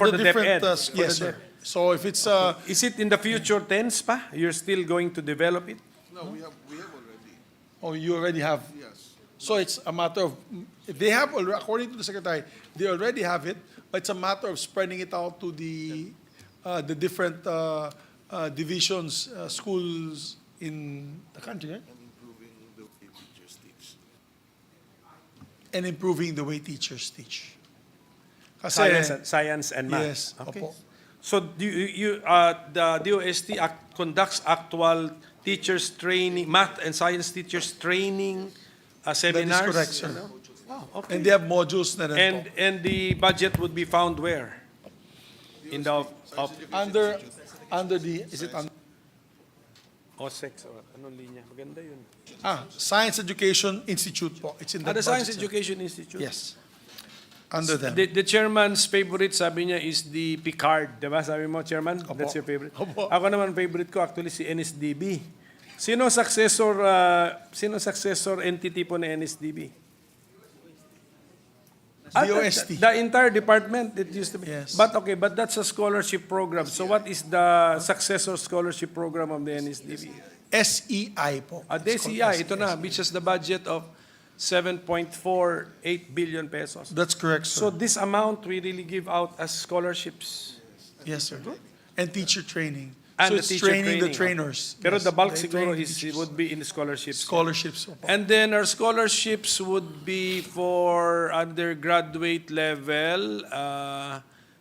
the the different DepEd. For yes, the sir. So if it's Is it in the future tense pa? You're still going to develop it? No, we have already. oh, you already have. Yes. So it's a matter of, if they have, according to the secretary, they already have it, but it's a matter of spreading it out to the different divisions, schools in the country, right? And improving the way teachers teach. And improving the way teachers teach. Science and math. Yes, Okay. opo. So the DOST conducts actual teachers training, math and science teachers training seminars? That is correct, sir. Oh, okay. And they have modules na rin po. And the budget would be found where? In the Under the, is it under? OSEX or anong linya? Maganda yun. Science Education Institute po. It's in The that Science budget, sir. Education Institute? Yes. Under them. The chairman's favorite, sabi niya, is the Picard. Diba? Sabi mo, chairman? Opo. That's your favorite? Opo. Ako naman, favorite ko actually si NSDB. Sino successor entity po na NSDB? DOST. The entire department, it used to be. Yes. But that's a scholarship program. So what is the successor scholarship program of the NSDB? SEI po. The SEI, ito na, which has the budget of 7.48 billion pesos. That's correct, So sir. this amount we really give out as scholarships. Yes, sir. And teacher training. And So the it's teacher training the training, trainers. Pero Yes, the bulk they siguro train is, teachers. would be in the scholarships. Scholarships. Opo. And then our scholarships would be for undergraduate level.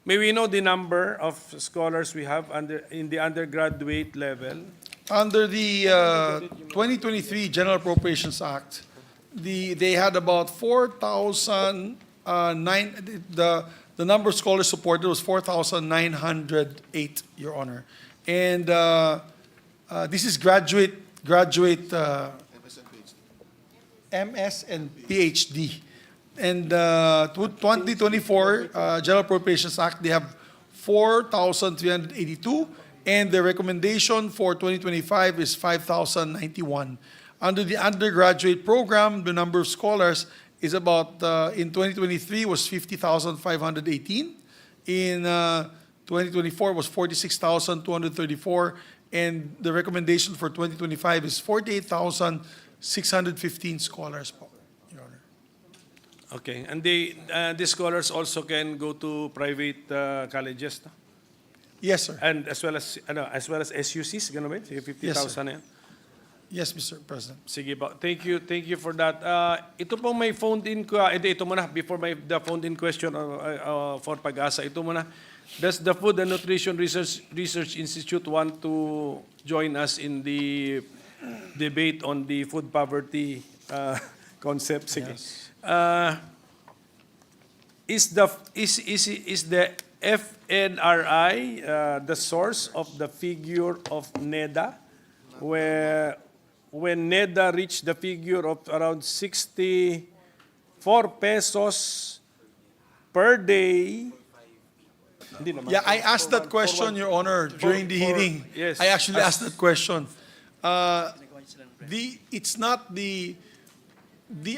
May we know the number of scholars we have in the undergraduate level? Under the 2023 General Appropriations Act, they had about 4,009, the number of scholars supported was 4,908, Your Honor. And this is graduate MS and PhD. And 2024 General Appropriations Act, they have 4,382, and the recommendation for 2025 is 5,091. Under the undergraduate program, the number of scholars is about, in 2023 was 50,518. In 2024 was 46,234. And the recommendation for 2025 is 48,615 scholars po, Your Honor. Okay, and the scholars also can go to private colleges, no? Yes, sir. And as well as SUCs, gano'n ba? Sige, 50,000 na yan. Yes, Mr. President. Sige ba. Thank you for that. Ito pong may phoned-in ko, ito muna, before the phoned-in question for Pag-asa, ito muna. Does the Food and Nutrition Research Institute want to join us in the debate on the food poverty concept? Sige. Yes. Is the FNRI the source of the figure of NEDA, where when NEDA reached the figure of around 64 pesos per day? Yeah, I asked that question, Your Honor, during the hearing. Yes. I actually asked that question. It's not the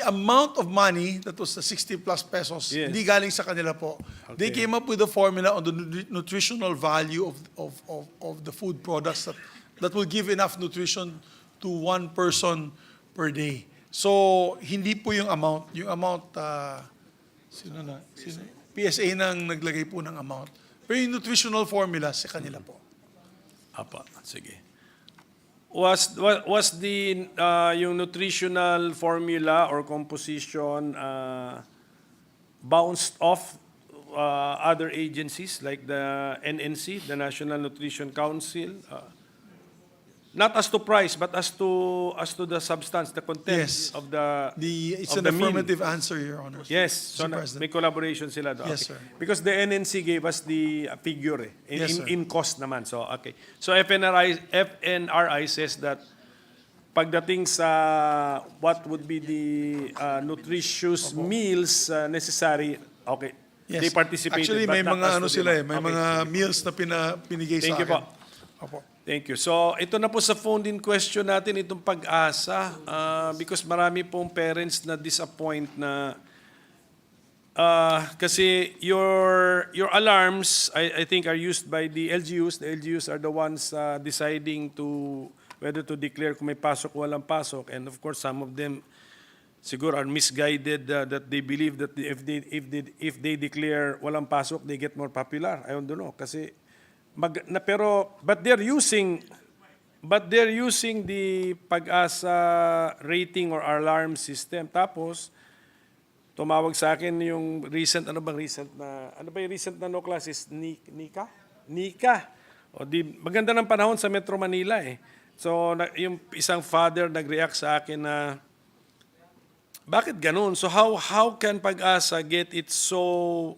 amount of money that was the 60 plus pesos, Yes. hindi galing sa kanila po. They Okay. came up with a formula on the nutritional value of the food products that will give enough nutrition to one person per day. So, hindi po yung amount. Yung amount, PSA nang naglagay po ng amount. Pero yung nutritional formula, sa kanila po. Apa, sige. Was the yung nutritional formula or composition bounced off other agencies like the NNC, the National Nutrition Council? Not as to price, but as to the substance, the content Yes. of the It's of an the meal. affirmative answer, Your Honor. Yes, so Mr. President. may collaboration sila doon. Yes, Okay. sir. Because the NNC gave us the figure Yes, sir. in cost naman. So okay. So FNRI says that pagdating sa what would be the nutritious meals necessary, okay. Yes. They participated. Actually, but may not mga as ano to the sila amount. may Okay, mga sige. meals na pinigay Thank sa you akin. po. Opo. Thank you. So, ito na po sa phone-in question natin, itong Pag-asa, because marami pong parents na disappoint na kasi your alarms, I think, are used by the LGUs. The LGUs are the ones deciding to whether to declare kung may pasok o walang pasok. And of course, some of them siguro are misguided that they believe that if they declare walang pasok, they get more popular. I don't know. Kasi but they're using the Pag-asa rating or alarm system. Tapos tumawag sa akin yung recent ano ba yung recent na no classes Nika. O di maganda ng panahon sa Metro Manila eh. So yung isang father nag-react sa akin na bakit ganun? So how can Pag-asa get it so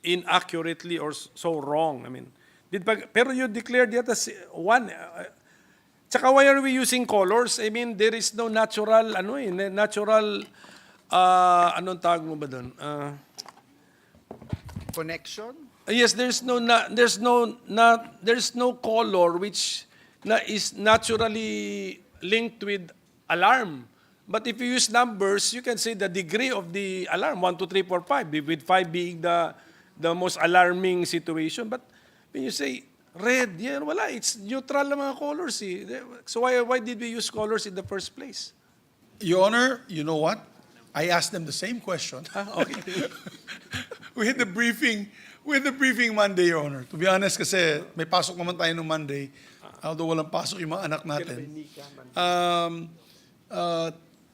inaccurately or so wrong? I mean, pero you declared yet as one. Tsaka why are we using colors? I mean, there is no natural, anong tawag mo ba doon? Connection? Yes, there's no color which is naturally linked with alarm. But if you use numbers, you can say the degree of the alarm, 1, 2, 3, 4, 5, with 5 being the most alarming situation. But when you say red, yan, wala. It's neutral na mga colors. Eh. So why did we use colors in the first place? Your Honor, you know what? I asked them the same question. Okay. We had the briefing Monday, Your Honor. To be honest, kasi may pasok naman tayo nung Monday. although walang pasok yung mga anak natin.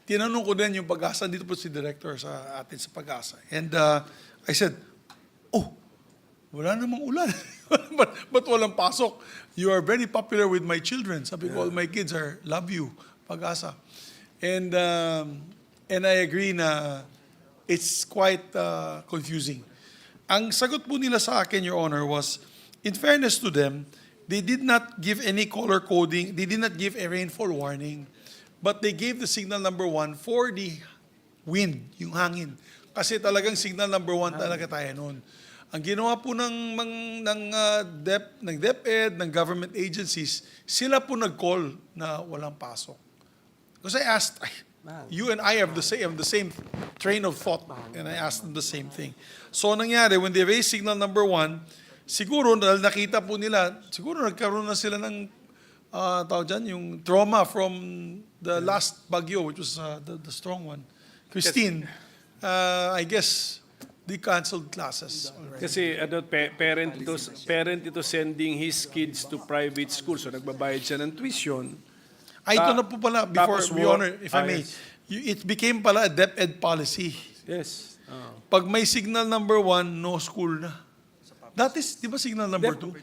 Tinanong ko din yung Pag-asa, dito po si Director sa atin sa Pag-asa. And I said, oh, wala namang ulan. Ba't walang pasok? You are very popular with my children. Sabi ko, all my kids love you, Pag-asa. And I agree na it's quite confusing. Ang sagot po nila sa akin, Your Honor, was, in fairness to them, they did not give any color coding, they did not give a rainfall warning, but they gave the signal number 1 for the wind, yung hangin. Kasi talagang signal number 1 talaga tayo noon. Ang ginawa po ng DepEd, ng government agencies, sila po nag-call na walang pasok. Because I asked, you and I have the same train of thought, and I asked them the same thing. So nangyari, when they raised signal number 1, siguro dahil nakita po nila, siguro nagkaroon na sila ng tawag dyan, yung trauma from the last bagyo, which was the strong one. Christine, I guess, they canceled classes already. Kasi parent ito sending his kids to private school, so nagbabayad siya ng tuition. Ito na po pala, before, Tapos Your Honor, if I may, yes. it became pala a DepEd policy. Yes. Pag may signal number 1, no school na. That is, di ba signal number 2?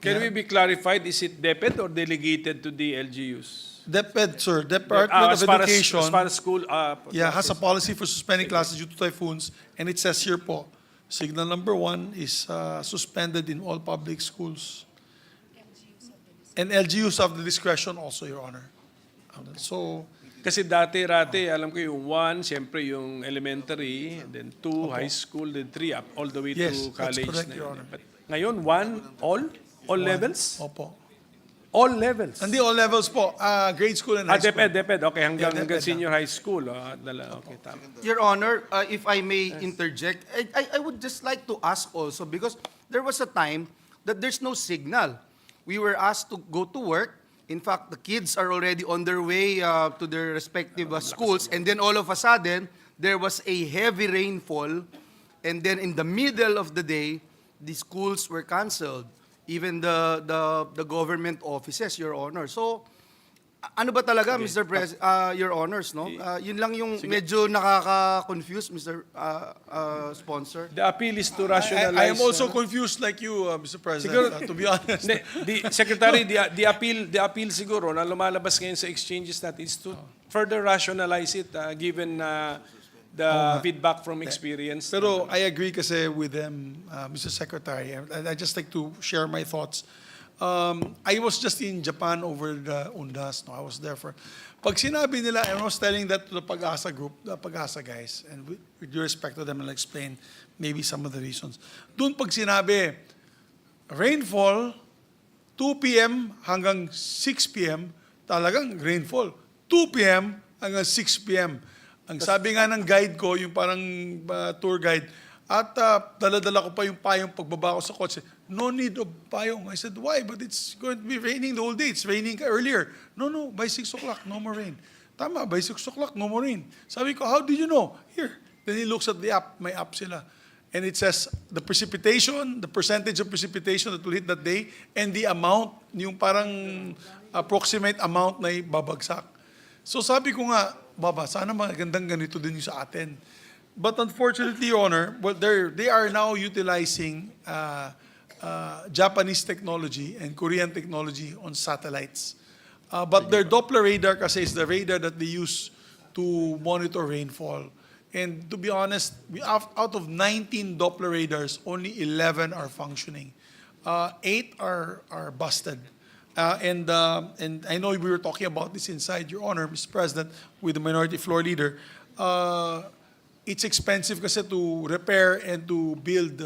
Can we be clarified, is it DepEd or delegated to the LGUs? DepEd, sir, Department of Education. As far as school, Has a policy for suspending classes due to typhoons, and it says here po, signal number 1 is suspended in all public schools. And LGUs have the discretion also, Your Honor. So, kasi dati, alam ko yung 1, siyempre yung elementary, then 2, high school, then 3, up all the way Yes, to that's college. correct, na Your yun. Honor. But ngayon, 1, all levels? opo. All levels? Hindi all levels po, grade school and high school. DepEd. Okay, hanggang DepEd senior high school. Okay, tama. Your Honor, if I may interject, I would just like to ask also, because there was a time that there's no signal. We were asked to go to work. In fact, the kids are already on their way to their respective schools, and then all of a sudden, there was a heavy rainfall, and then in the middle of the day, the schools were canceled. Even the government offices, Your Honor. So, ano ba talaga, Mr. Your Honors, no? Yun lang yung medyo nakaka-confuse, Mr. Sponsor. The appeal is to rationalize. I am also confused like you, Mr. President, to be honest. Secretary, the appeal siguro na lumalabas ngayon sa exchanges natin is to further rationalize it given the feedback from experience. Pero I agree kasi with them, Mr. Secretary. I just like to share my thoughts. I was just in Japan over the Undas. No, I was there for. Pag sinabi nila, I was telling that to the Pag-asa group, the Pag-asa guys, and with due respect to them, I'll explain maybe some of the reasons. Doon pag sinabi, rainfall, 2 p.m. hanggang 6 p.m., talagang rainfall. 2 p.m. hanggang 6 p.m. Ang sabi nga ng guide ko, yung parang tour guide, at dala-dala ko pa yung payong pagbaba ko sa kotse. No need of payong. I said, why? But it's going to be raining the whole day. It's raining earlier. No, by 6 o'clock, no more rain. Tama, by 6 o'clock, no more rain. Sabi ko, how did you know? Here. Then he looks at the app. May app sila. And it says the precipitation, the percentage of precipitation that will hit that day, and the amount, yung parang approximate amount na babagsak. So sabi ko nga, Baba, sana magandang ganito din yung sa atin. But unfortunately, Your Honor, they are now utilizing Japanese technology and Korean technology on satellites. But their Doppler radar kasi is the radar that they use to monitor rainfall. And to be honest, out of 19 Doppler radars, only 11 are functioning. 8 are busted. And I know we were talking about this inside, Your Honor, Mr. President, with the Minority Floor Leader. It's expensive kasi to repair and to build,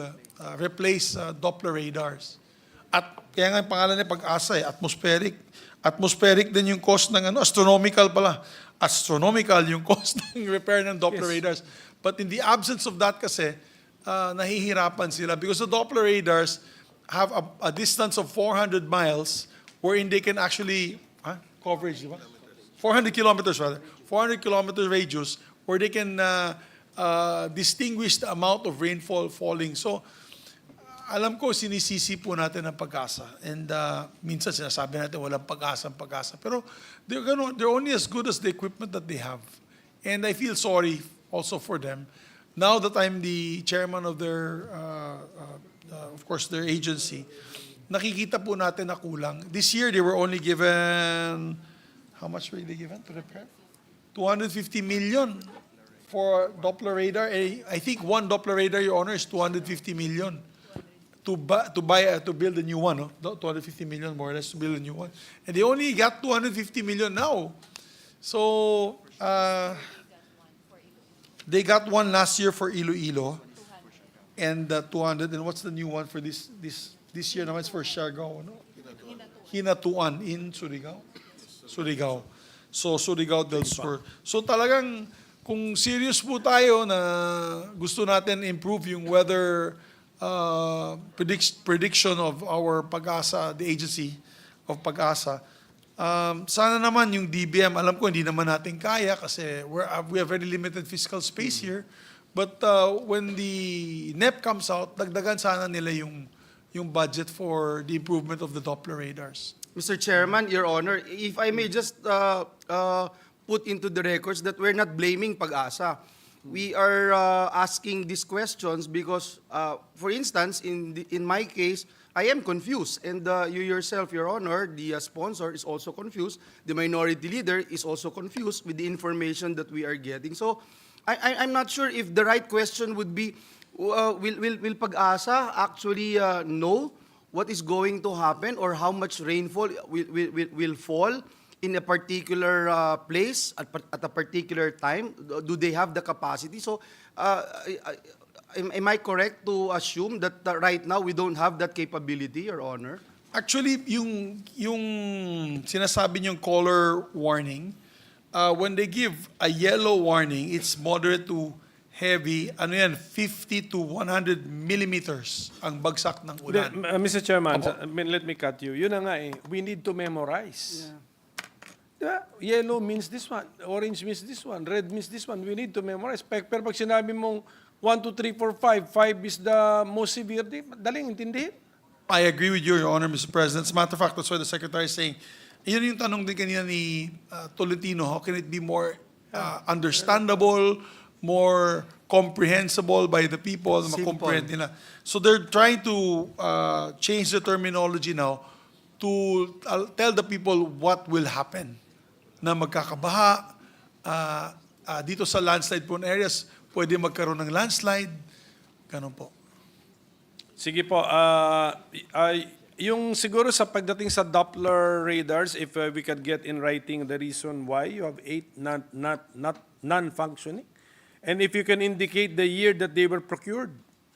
replace Doppler radars. At kaya nga yung pangalan niya Pag-asa, atmospheric. Atmospheric din yung cost ng astronomical pala. Astronomical yung cost ng repair ng Doppler radars. But in the absence of that kasi, nahihirapan sila because the Doppler radars have a distance of 400 miles wherein they can actually, coverage, di ba? 400 kilometers rather, 400 kilometer radius where they can distinguish the amount of rainfall falling. So, alam ko sinisisi po natin ang pag-asa. And minsan sinasabi natin walang pag-asa. Pero they're only as good as the equipment that they have. And I feel sorry also for them. Now that I'm the chairman of their, of course, their agency, nakikita po natin na kulang. This year, they were only given, how much were they given to repair? 250 million for Doppler radar. I think one Doppler radar, Your Honor, is 250 million to build a new one. No? 250 million more or less to build a new one. And they only got 250 million now. So, they got one last year for Iloilo. And 200, and what's the new one for this year naman? It's for Siargao, no? Hinatuan in Surigao. So, Surigao del Sur. So, talagang, kung serious po tayo na gusto natin improve yung weather prediction of our Pag-asa, the agency of Pag-asa, sana naman yung DBM, alam ko hindi naman natin kaya kasi we have very limited fiscal space here. But when the NEP comes out, dagdagan sana nila yung budget for the improvement of the Doppler radars. Mr. Chairman, Your Honor, if I may just put into the records that we're not blaming Pag-asa. We are asking these questions because, for instance, in my case, I am confused. And you yourself, Your Honor, the sponsor is also confused. The minority leader is also confused with the information that we are getting. So I'm not sure if the right question would be, will Pag-asa actually know what is going to happen or how much rainfall will fall in a particular place at a particular time? Do they have the capacity? So am I correct to assume that right now we don't have that capability, Your Honor? Actually, yung sinasabi niyong color warning, when they give a yellow warning, it's moderate to heavy, 50 to 100 millimeters ang bagsak ng ulan. Mr. Chairman, let me cut you. Yun na nga eh, we need to memorize. Diba? Yellow means this one, orange means this one, red means this one. We need to memorize. Pero pag sinabi mong 1, 2, 3, 4, 5, 5 is the most severe, daling intindihin. I agree with you, Your Honor, Mr. President. As a matter of fact, that's why the Secretary is saying, yun yung tanong din kanina ni Tolentino, how can it be more understandable, more comprehensible by the people, makomprehend nila. So they're trying to change the terminology now to tell the people what will happen. Na magkakabaha, dito sa landslide-prone areas, pwede magkaroon ng landslide, ganun po. Sige po, yung siguro sa pagdating sa Doppler radars, if we could get in writing the reason why you have 8 non-functioning, and if you can indicate the year that they were procured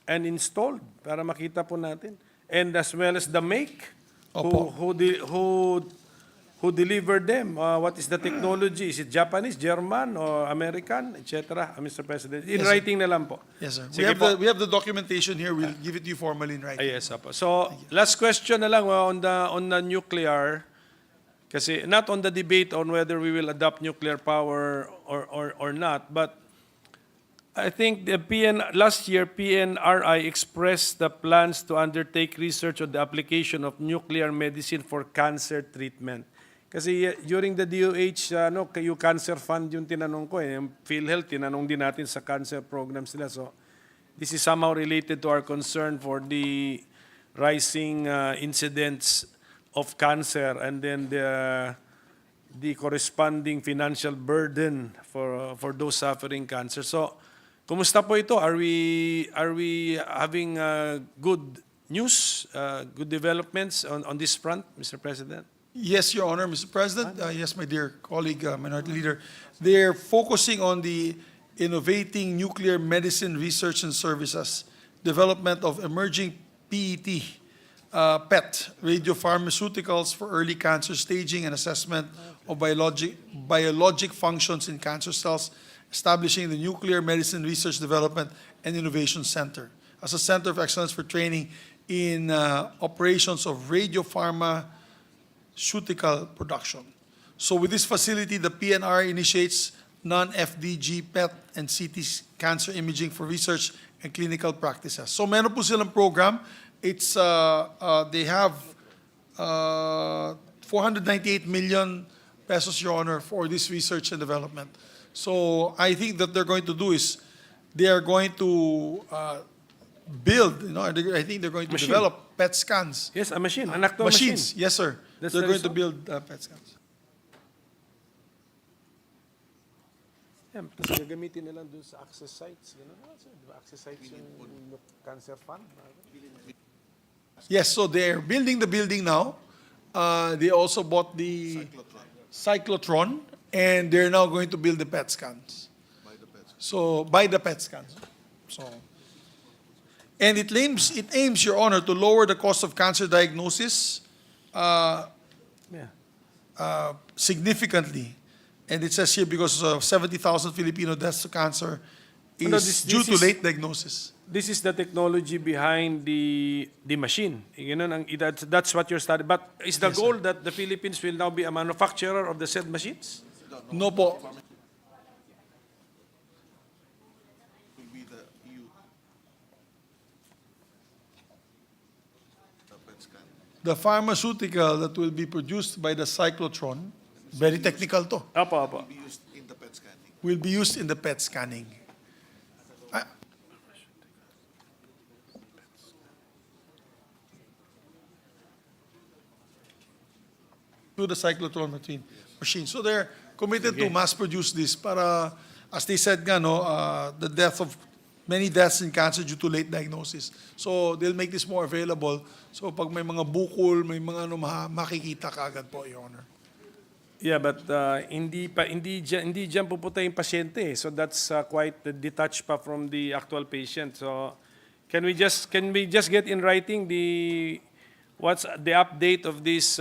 and installed, para makita po natin, and as well as the make, who delivered them, what is the technology, is it Japanese, German, or American, etc., Mr. President? In writing na lang po. Yes, sir. Sige We have the documentation here. We'll give it to you formally in writing. Yes, po. So, last question na lang on the nuclear, kasi not on the debate on whether we will adopt nuclear power or not, but I think last year, PNRI expressed the plans to undertake research on the application of nuclear medicine for cancer treatment. Kasi during the DOH, yung cancer fund yung tinanong ko, yung PhilHealth, tinanong din natin sa cancer programs nila. So this is somehow related to our concern for the rising incidents of cancer and then the corresponding financial burden for those suffering cancer. So, kumusta po ito? Are we having good news, good developments on this front, Mr. President? Yes, Your Honor, Mr. President. Yes, my dear colleague, Minority Leader. They're focusing on the innovating nuclear medicine research and services, development of emerging PET, PET, radiopharmaceuticals for early cancer staging and assessment of biologic functions in cancer cells, establishing the Nuclear Medicine Research Development and Innovation Center as a center of excellence for training in operations of radiopharmaceutical production. So with this facility, the PNR initiates non-FDG, PET, and CT cancer imaging for research and clinical practices. So meron po silang program it's, they have 498 million pesos, Your Honor, for this research and development. So I think that they're going to do is, they are going to build, I think they're going to develop PET scans. Yes, a machine, an actual machine. Machines, yes, sir. That's They're the going to result. build PET scans. Yeah, tapos gagamitin nila dun sa access sites. Di ba access sites yung cancer fund? Yes, so they're building the building now. They also bought the cyclotron, and they're now going to build the PET scans. So, by the PET scans. So, and it aims, Your Honor, to lower the cost of cancer diagnosis significantly. And it says here because 70,000 Filipino deaths to cancer is due to late diagnosis. This is the technology behind the machine. That's what you're studying. But is the goal that the Philippines will now be a manufacturer of the said machines? No po. The pharmaceutical that will be produced by the cyclotron, very technical to, Apo. will be used in the PET scanning. To the cyclotron machine. So they're committed to mass produce this para, as they said nga, the death of many deaths in cancer due to late diagnosis. So they'll make this more available. So pag may mga bukol, may mga makikita kaagad po, Your Honor. Yeah, but hindi dyan pupunta yung pasyente. So that's quite detached pa from the actual patient. So can we just get in writing what's the update of this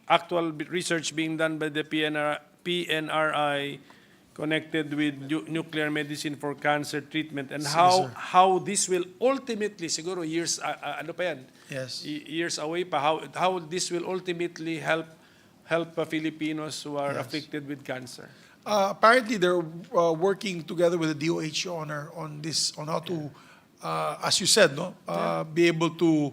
actual research being done by the PNRI connected with nuclear medicine for cancer treatment, and how this will ultimately, siguro years, ano pa yan? Yes. Years away pa, how this will ultimately help Filipinos who are afflicted with cancer. Apparently, they're working together with the DOH, Your Honor, on this, on how to, as you said, be able to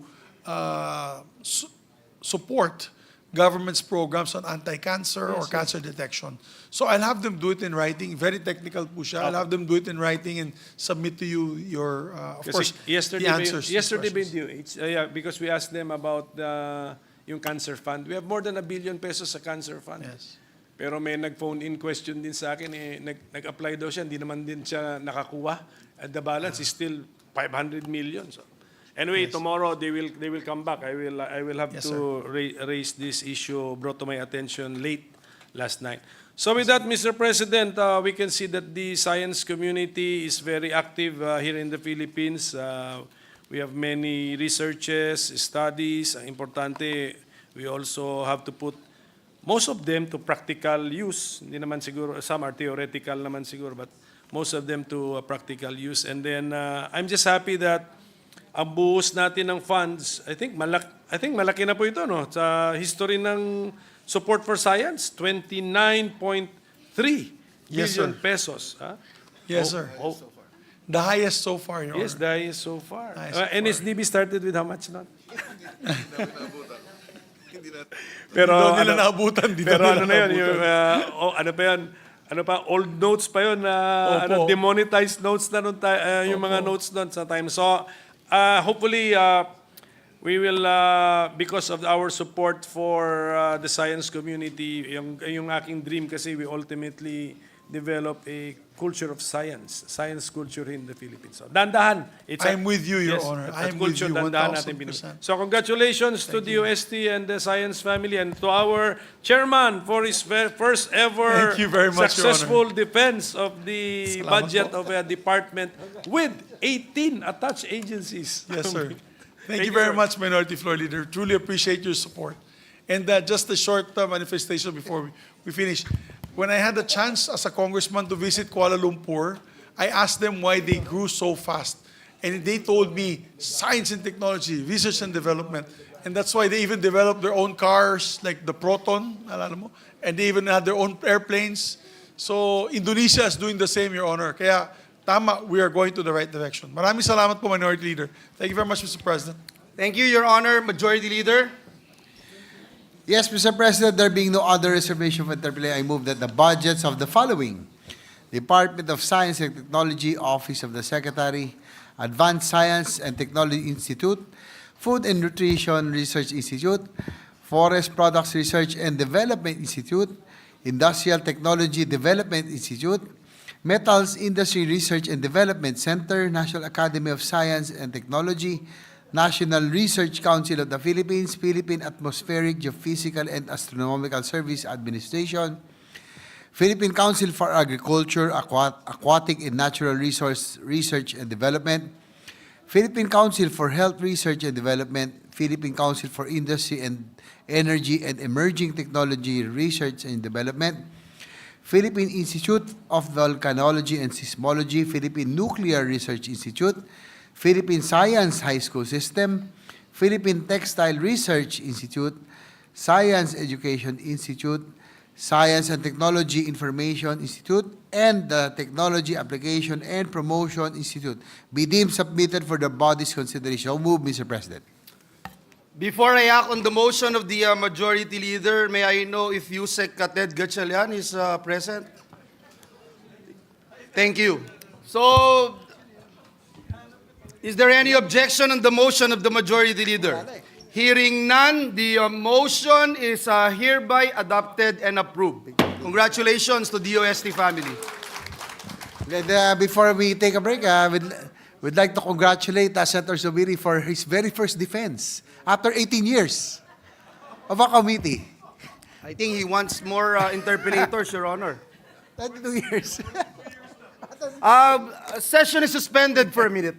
support government's programs on anti-cancer or cancer detection. So I'll have them do it in writing. Very technical po siya. I'll have them do it in writing and submit to you your, of course, the answers. Yesterday, because we asked them about yung cancer fund. We have more than 1 billion pesos sa cancer fund. Yes. Pero may nag-phone in question din sa akin, nag-apply daw siya, hindi naman din siya nakakuha. And the balance is still 500 million. So anyway, tomorrow they will come back. I will have to raise this issue brought to my attention late last night. So with that, Mr. President, we can see that the science community is very active here in the Philippines. We have many researches, studies. Importante, we also have to put most of them to practical use. Hindi naman siguro, some are theoretical naman siguro, but most of them to practical use. And then I'm just happy that ang buhos natin ng funds, I think malaki na po ito, no? Sa history ng support for science, 29.3 billion pesos. Yes, sir. The highest so far, Your Honor. Yes, the highest so far. NSDB started with how much not? Pero Hindi nila naabutan. ano na yun, ano pa yan? Ano pa, old notes pa yun, demonetized notes na nun, yung mga notes doon sa time. So, hopefully, we will, because of our support for the science community, yung aking dream kasi we ultimately develop a culture of science culture in the Philippines. So, dandahan. I'm with you, Your Honor. I'm with you 1,000%. So, congratulations to the DOST and the science family and to our chairman for his first ever Thank you very much, Your Honor. successful defense of the budget of a department with 18 attached agencies. Yes, sir. Thank you very much, Minority Floor Leader. Truly appreciate your support. And just a short manifestation before we finish. When I had the chance as a congressman to visit Kuala Lumpur, I asked them why they grew so fast. And they told me science and technology, research and development. And that's why they even developed their own cars, like the Proton, alala mo? And they even had their own airplanes. So Indonesia is doing the same, Your Honor. Kaya tama, we are going to the right direction. Maraming salamat po, Minority Leader. Thank you very much, Mr. President. Thank you, Your Honor. Majority Leader. Yes, Mr. President, there being no other reservation for interpellation, I move that the budgets of the following: Department of Science and Technology, Office of the Secretary, Advanced Science and Technology Institute, Food and Nutrition Research Institute, Forest Products Research and Development Institute, Industrial Technology Development Institute, Metals Industry Research and Development Center, National Academy of Science and Technology, National Research Council of the Philippines, Philippine Atmospheric, Geophysical and Astronomical Service Administration, Philippine Council for Agriculture, Aquatic and Natural Resource Research and Development, Philippine Council for Health Research and Development, Philippine Council for Industry and Energy and Emerging Technology Research and Development, Philippine Institute of Volcanology and Seismology, Philippine Nuclear Research Institute, Philippine Science High School System, Philippine Textile Research Institute, Science Education Institute, Science and Technology Information Institute, and the Technology Application and Promotion Institute be deemed submitted for the body's consideration. So move, Mr. President. Before I act on the motion of the Majority Leader, may I know if Yusek Kated Gatchalian is present? Thank you. So, is there any objection on the motion of the Majority Leader? Hearing none, the motion is hereby adopted and approved. Congratulations to DOST family. Before we take a break, we'd like to congratulate Senator Zubiri for his very first defense after 18 years of a committee. I think he wants more interpellators, Your Honor. 22 years. Session is suspended for a minute.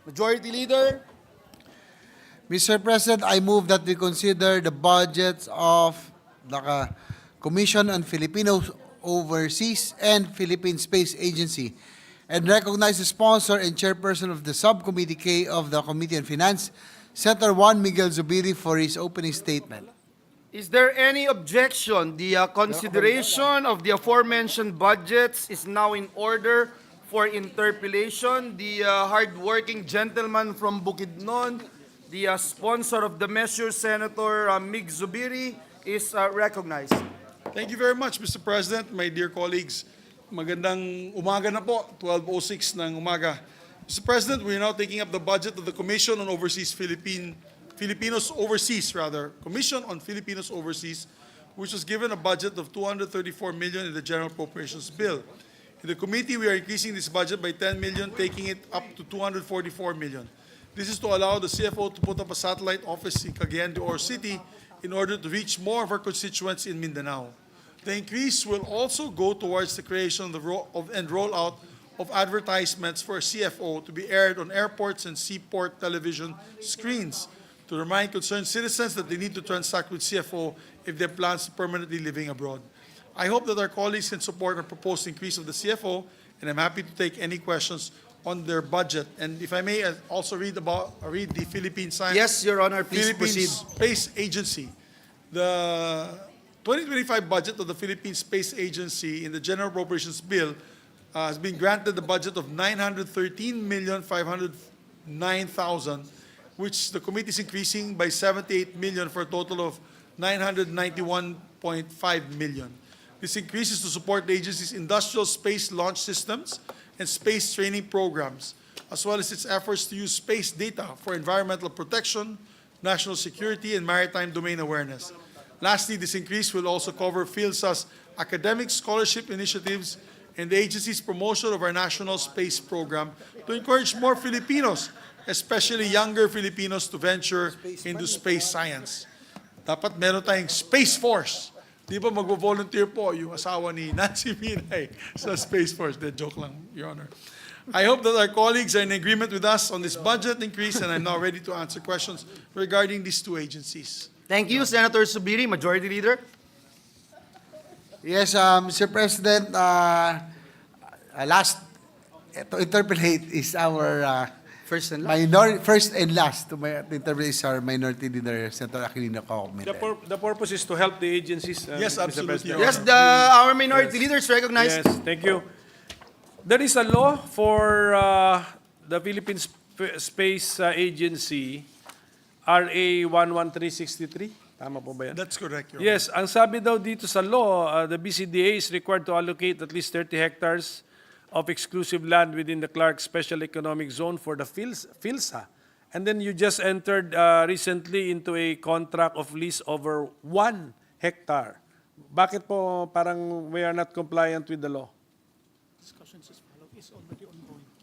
Majority Leader. Mr. President, I move that we consider the budgets of the Commission on Filipinos Overseas and Philippine Space Agency and recognize the sponsor and chairperson of the Subcommittee K of the Committee on Finance, Senator Juan Miguel Zubiri, for his opening statement. Is there any objection? The consideration of the aforementioned budgets is now in order for interpellation. The hardworking gentleman from Bukidnon, the sponsor of the measure, Senator Mig Zubiri, is recognized. Thank you very much, Mr. President, my dear colleagues. Magandang umaga na po, 12:06 ng umaga. Mr. President, we are now taking up the budget of the Commission on Filipinos Overseas, Commission on Filipinos Overseas, which was given a budget of 234 million in the General Appropriations Bill. In the committee, we are increasing this budget by 10 million, taking it up to 244 million. This is to allow the CFO to put up a satellite office in Cagayan de Oro City in order to reach more of our constituents in Mindanao. The increase will also go towards the creation and rollout of advertisements for a CFO to be aired on airports and seaport television screens to remind concerned citizens that they need to transact with CFO if they have plans to permanently living abroad. I hope that our colleagues can support our proposed increase of the CFO, and I'm happy to take any questions on their budget. And if I may also read the Philippine Science. Yes, Your Honor, please Philippine proceed. Space Agency. The 2025 budget of the Philippine Space Agency in the General Appropriations Bill has been granted the budget of 913,509,000, which the committee is increasing by 78 million for a total of 991.5 million. This increase is to support the agency's industrial space launch systems and space training programs, as well as its efforts to use space data for environmental protection, national security, and maritime domain awareness. Lastly, this increase will also cover PhilSA's academic scholarship initiatives and the agency's promotion of our national space program to encourage more Filipinos, especially younger Filipinos, to venture into space science. Dapat meron tayong Space Force. Di ba magvo-volunteer po yung asawa ni Nancy Binay sa Space Force? De joke lang, Your Honor. I hope that our colleagues are in agreement with us on this budget increase, and I'm now ready to answer questions regarding these two agencies. Thank you, Senator Zubiri, Majority Leader. Yes, Mr. President, last to interpolate is our First and last. first and last to interpolate is our Minority Leader, Senator Aquilino comment. The purpose is to help the agencies. Yes, Mr. absolutely. President. Yes, our Minority Leader is recognized. Yes, thank you. There is a law for the Philippine Space Agency, RA 11363. Tama po ba yan? That's correct, Your Yes, ang sabi daw dito sa law, the BCDA is required to allocate at least 30 hectares of exclusive land within the Clark Special Economic Zone for the PhilSA. And then you just entered recently into a contract of lease over 1 hectare. Bakit po parang we are not compliant with the law?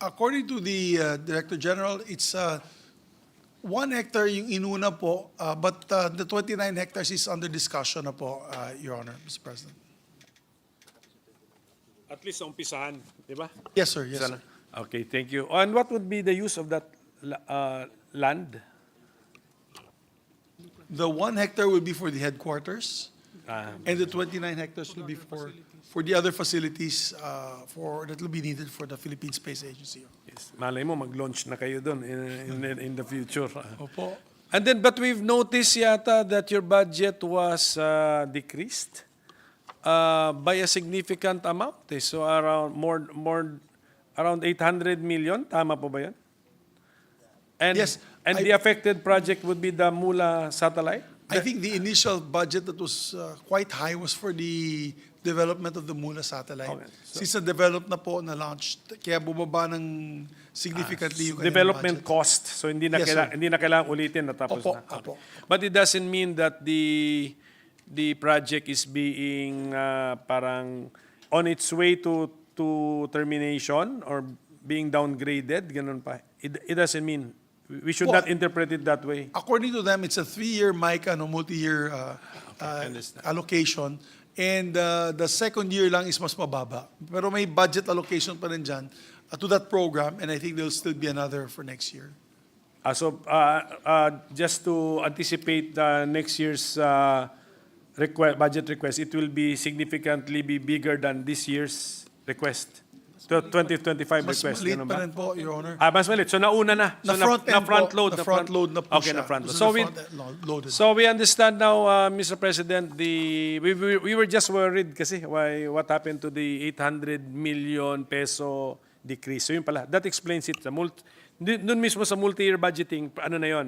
According to the Director General, it's 1 hectare yung inuna po, but the 29 hectares is under discussion na po, Your Honor, Mr. President. At least sa umpisahan, di ba? Yes, sir. Yes, sir. Okay, thank you. And what would be the use of that land? The 1 hectare will be for the headquarters, and the 29 hectares will be for the other facilities that will be needed for the Philippine Space Agency. Yes. Malay mo, mag-launch na kayo doon in the future. Opo. And then, but we've noticed yata that your budget was decreased by a significant amount. So around around 800 million. Tama po ba yan? And, Yes, and the affected project would be the Mula satellite? I think the initial budget that was quite high was for the development of the Mula satellite. Okay. Since na-develop na po, na-launched, kaya bumaba ng significantly yung kanilang Development budget. cost. So hindi na, Yes, sir. hindi na kailangan ulitin, natapos Opo, na. opo. But it doesn't mean that the project is being parang on its way to termination or being downgraded, ganun pa. It doesn't mean, we should Well, not interpret it that way. According to them, it's a 3-year MICA, multi-year understand. allocation. And the second year lang is mas mababa. Pero may budget allocation pa rin dyan to that program, and I think there'll still be another for next year. Just to anticipate next year's budget request, it will be significantly bigger than this year's request. 2025 Mas request. maliit ganun pa ba? rin po, Your Honor. Mas maliit. So nauna na. So Na-front-end po. load. Na-front-load na po Okay, siya. na-front load. This is So we, na-front-end loaded. so we understand now, Mr. President, we were just worried kasi what happened to the 800 million peso decrease. So yun pala, that explains it. Doon mismo sa multi-year budgeting, ano na yun,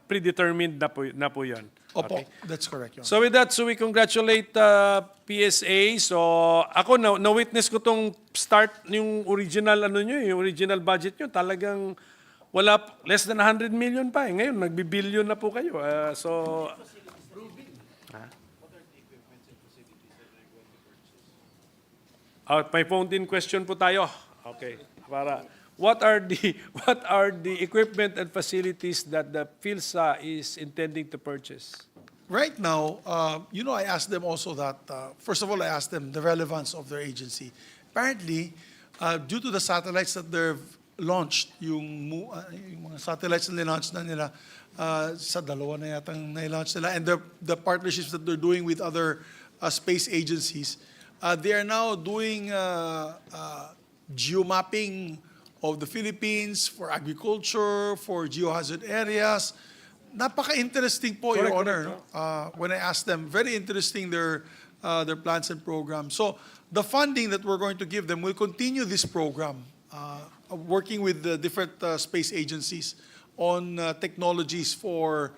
predetermined na po yun. Opo, Okay. that's correct, Your Honor. So with that, so we congratulate PSA. So ako na-witness ko tong start yung original yung original budget nyo, talagang wala less than 100 million pa. Ngayon nagbi-billion na po kayo. May phone-in question po tayo. Okay. What are the equipment and facilities that the PhilSA is intending to purchase? Right now, I asked them also that, first of all, I asked them the relevance of their agency. Apparently, due to the satellites that they've launched, yung mga satellites na nilaunch na nila, sa dalawa na yatang na-launch nila, and the partnerships that they're doing with other space agencies, they are now doing geomapping of the Philippines for agriculture, for geohazard areas. Napaka-interesting po, Your Honor. When I asked them, very interesting their plans and programs. So the funding that we're going to give them will continue this program, working with the different space agencies on technologies for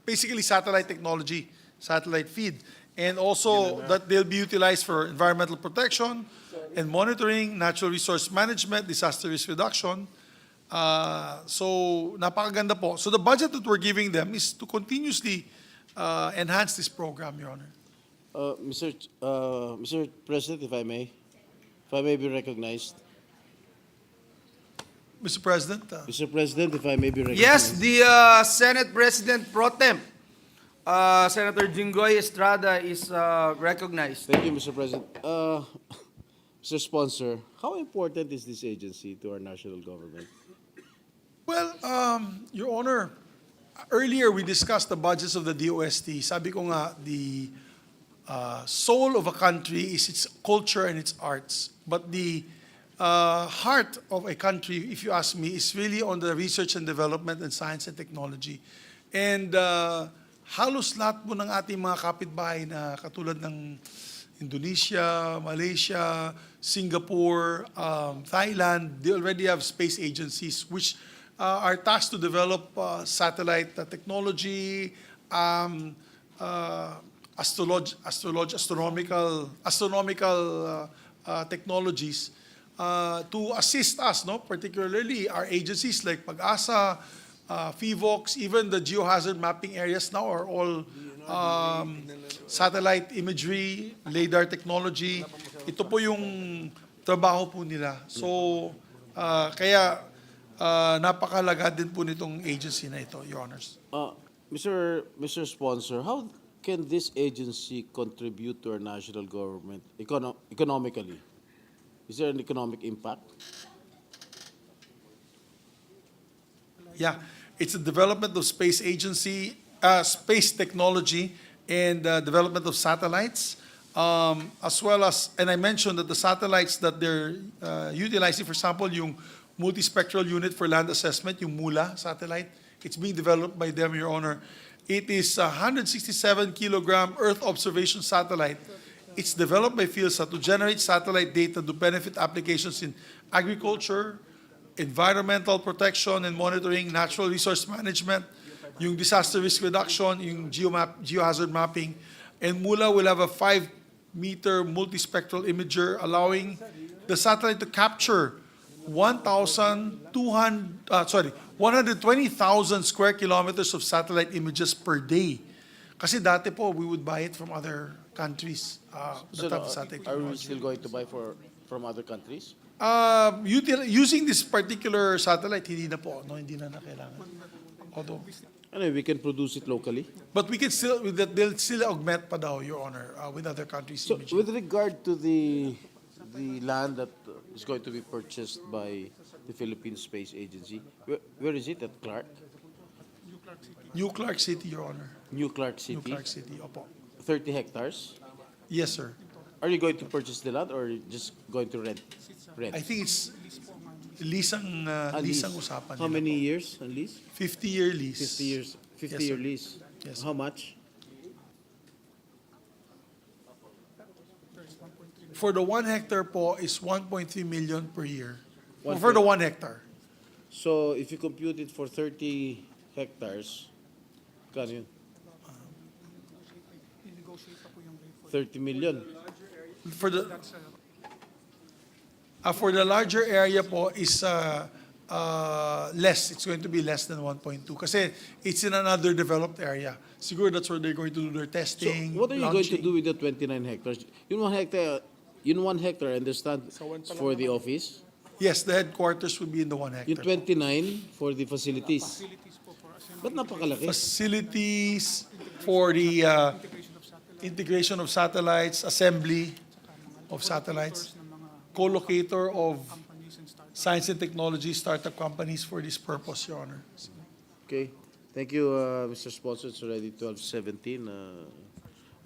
basically satellite technology, satellite feed, and also that they'll be utilized for environmental protection and monitoring, natural resource management, disaster risk reduction. So napakaganda po. So the budget that we're giving them is to continuously enhance this program, Your Honor. Mr. President, if I may be recognized. Mr. President. Mr. President, if I may be recognized. Yes, the Senate President Pro Tem, Senator Jinggoy Estrada is recognized. Thank you, Mr. President. Mr. Sponsor, how important is this agency to our national government? Well, Your Honor, earlier we discussed the budgets of the DOST. Sabi ko nga, the soul of a country is its culture and its arts. But the heart of a country, if you ask me, is really on the research and development and science and technology. And halos lahat po ng ating mga kapitbahay na katulad ng Indonesia, Malaysia, Singapore, Thailand, they already have space agencies which are tasked to develop satellite technology, astronomical technologies to assist us, particularly our agencies like Pag-asa, FIVOX, even the geohazard mapping areas now are all satellite imagery, radar technology. Ito po yung trabaho po nila. So, kaya napakalaga din po nitong agency na ito, Your Honors. Mr. Sponsor, how can this agency contribute to our national government economically? Is there an economic impact? Yeah, it's the development of space agency, space technology, and development of satellites, as well as, and I mentioned that the satellites that they're utilizing, for example, yung multispectral unit for land assessment, yung MULA satellite, it's being developed by them, Your Honor. It is a 167 kilogram Earth observation satellite. It's developed by PhilSA to generate satellite data to benefit applications in agriculture, environmental protection and monitoring, natural resource management, yung disaster risk reduction, yung geohazard mapping. And MULA will have a 5-meter multispectral imager allowing the satellite to capture 120,000 square kilometers of satellite images per day. Kasi dati po, we would buy it from other countries. Are we still going to buy from other countries? Using this particular satellite, hindi na po, hindi na kailangan. Although, Anyway, we can produce it locally. but we can still, they'll still augment pa daw, Your Honor, with other countries. So, with regard to the land that is going to be purchased by the Philippine Space Agency. Where is it? At Clark? New Clark City, Your Honor. New Clark City? New Clark City, opo. 30 hectares? Yes, sir. Are you going to purchase the land or just going to rent? Rent? I think it's lease ang usapan How nila many po. years on lease? 50-year lease. 50 years. 50 Yes, year sir. lease. Yes, How much? For the 1 hectare po is 1.3 million per year. One For the per- 1 hectare. So if you compute it for 30 hectares, kano yun? 30 million. For the larger area po is less. It's going to be less than 1.2 kasi it's in another developed area. Siguro that's where they're going to do their So testing. what are you going to launching. do with the 29 hectares? In 1 hectare, I understand, it's for the office. Yes, the headquarters will be in the 1 Yung hectare. 29 for the facilities. Ba't napakalaki? Facilities for the integration of satellites, assembly of satellites, co-locator of science and technology startup companies for this purpose, Your Honor. Okay. Thank you, Mr. Sponsor. It's already 12:17.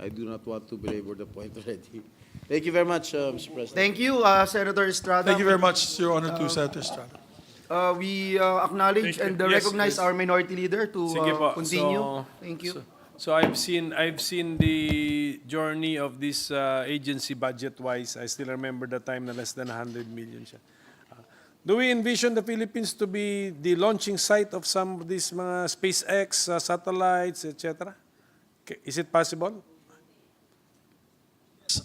I do not want to belabor the point already. Thank you very much, Mr. President. Thank you, Senator Estrada. Thank you very much, Your Honor, to Senator Estrada. We acknowledge and Yes, recognize yes. our minority leader to Sige po. continue. So- Thank you. So I've seen the journey of this agency budget-wise. I still remember the time na less than 100 million siya. Do we envision the Philippines to be the launching site of some of these mga SpaceX satellites, etc.? Is it possible?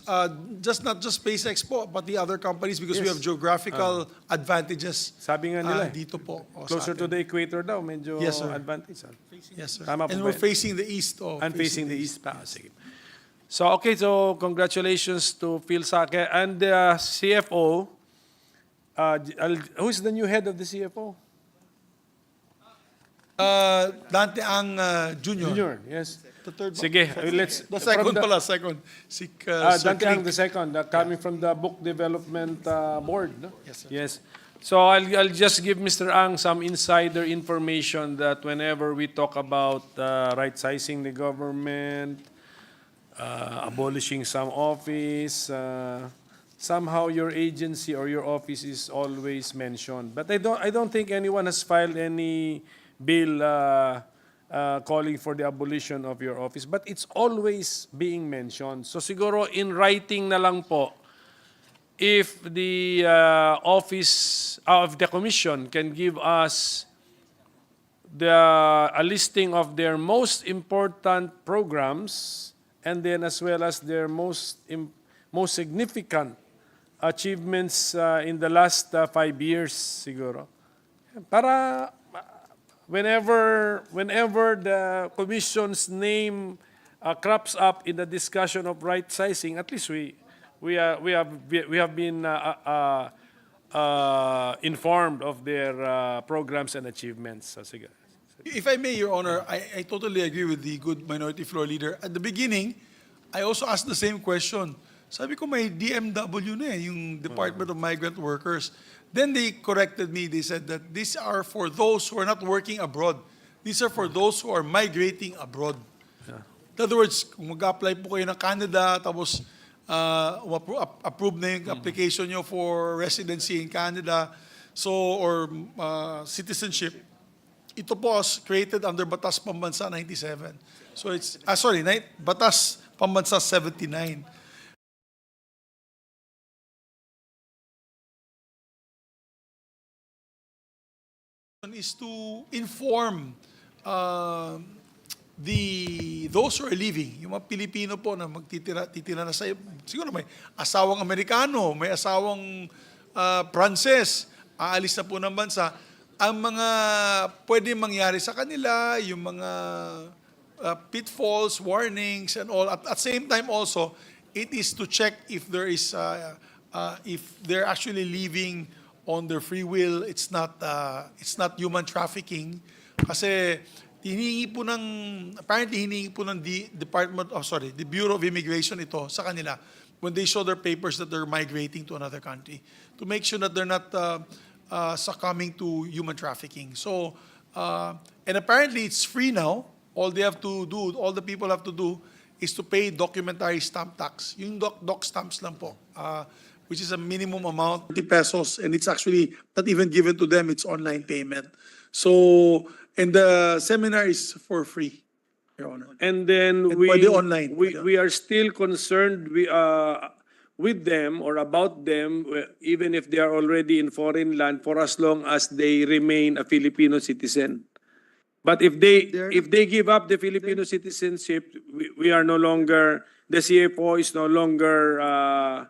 Not just SpaceX po, but the other companies because we have geographical advantages Sabi nga nila, dito po. o sa closer to atin. the equator daw, medyo Yes, sir. advantage. Yes, sir. Tama po And ba we're yan? facing the east. And facing the east pa. Sige. So, okay. So, congratulations to Phil Sake. And the CFO, who's the new head of the CFO? Dante Ang Junior. Junior, yes. The third one. Sige, let's... The second from the- pala, second. Si Sir Dante Ang Click. the second, coming from the book development board. No? Yes, sir. Yes. So I'll just give Mr. Ang some insider information that whenever we talk about right-sizing the government, abolishing some office, somehow your agency or your office is always mentioned. But I don't think anyone has filed any bill calling for the abolition of your office. But it's always being mentioned. So siguro in writing na lang po, if the office of the commission can give us a listing of their most important programs and then as well as their most significant achievements in the last 5 years siguro. Para whenever the commission's name crops up in the discussion of right sizing, at least we have been informed of their programs and achievements. So, sige. If I may, Your Honor, I totally agree with the good minority floor leader. At the beginning, I also asked the same question. Sabi ko may DMW na yung Department of Migrant Workers. Then they corrected me. They said that these are for those who are not working abroad. These are for those who are migrating abroad. In other words, kung mag-apply po kayo ng Canada, tapos approve na yung application nyo for residency in Canada, or citizenship, ito po was created under Batas Pambansa 97. So it's, Batas Pambansa 79. Is to inform those who are leaving, yung mga Pilipino po na titira na sa, siguro may asawang Amerikano, may asawang Pranses, aalis na po ng bansa, ang mga pwede mangyari sa kanila, yung mga pitfalls, warnings, and all. At same time also, it is to check if there is, if they're actually leaving on their free will. It's not human trafficking. Kasi apparently hiningi po ng the Bureau of Immigration ito sa kanila when they show their papers that they're migrating to another country, to make sure that they're not succumbing to human trafficking. So, and apparently it's free now. All they have to do, all the people have to do, is to pay documentary stamp tax. Yung doc stamps lang po, which is a minimum amount, 30 pesos, and it's actually not even given to them, it's online payment. So, and the seminar is for free, Your Honor. And then And pwede online. we are still concerned with them or about them, even if they are already in foreign land, for as long as they remain a Filipino citizen. But if they give up the Filipino citizenship, we are no longer, the CFO is no longer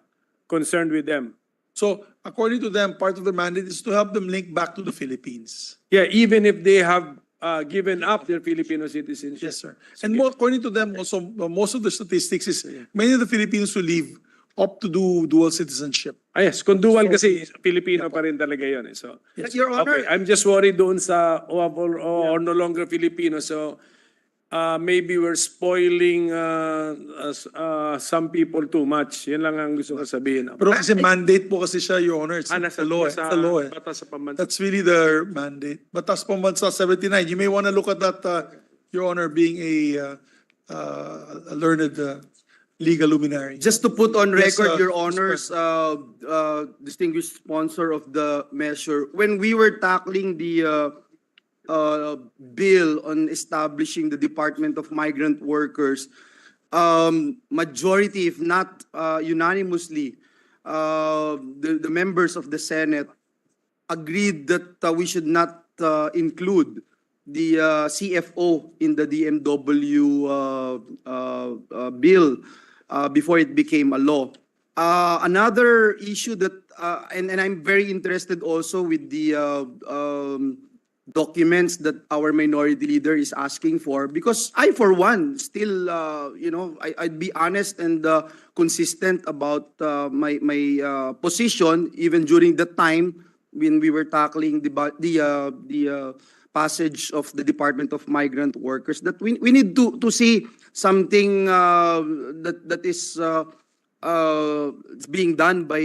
concerned with them. So, according to them, part of the mandate is to help them link back to the Philippines. Yeah, even if they have given up their Filipino citizenship. Yes, sir. And more, according to them, also, most of the statistics is many of the Filipinos who leave opt to do dual citizenship. Yes, kung dual kasi Filipino pa rin talaga yun. So, Your Honor, okay, I'm just worried doon sa or no longer Filipino. So, maybe we're spoiling some people too much. Yan lang ang gusto ko sabihin. Pero kasi mandate po kasi siya, Your Honor. It's Nasa the law. It's the law. batas sa pambansa. That's really their mandate. Batas Pambansa 79. You may want to look at that, Your Honor, being a learned legal luminary. Just to put on Yes, record, Your Mr. Honors, distinguished sponsor of the measure, when we were tackling the bill on establishing the Department of Migrant Workers, majority, if not unanimously, the members of the Senate agreed that we should not include the CFO in the DMW bill before it became a law. Another issue that, and I'm very interested also with the documents that our minority leader is asking for, because I, for one, still, I'd be honest and consistent about my position, even during the time when we were tackling the passage of the Department of Migrant Workers, that we need to see something that is being done by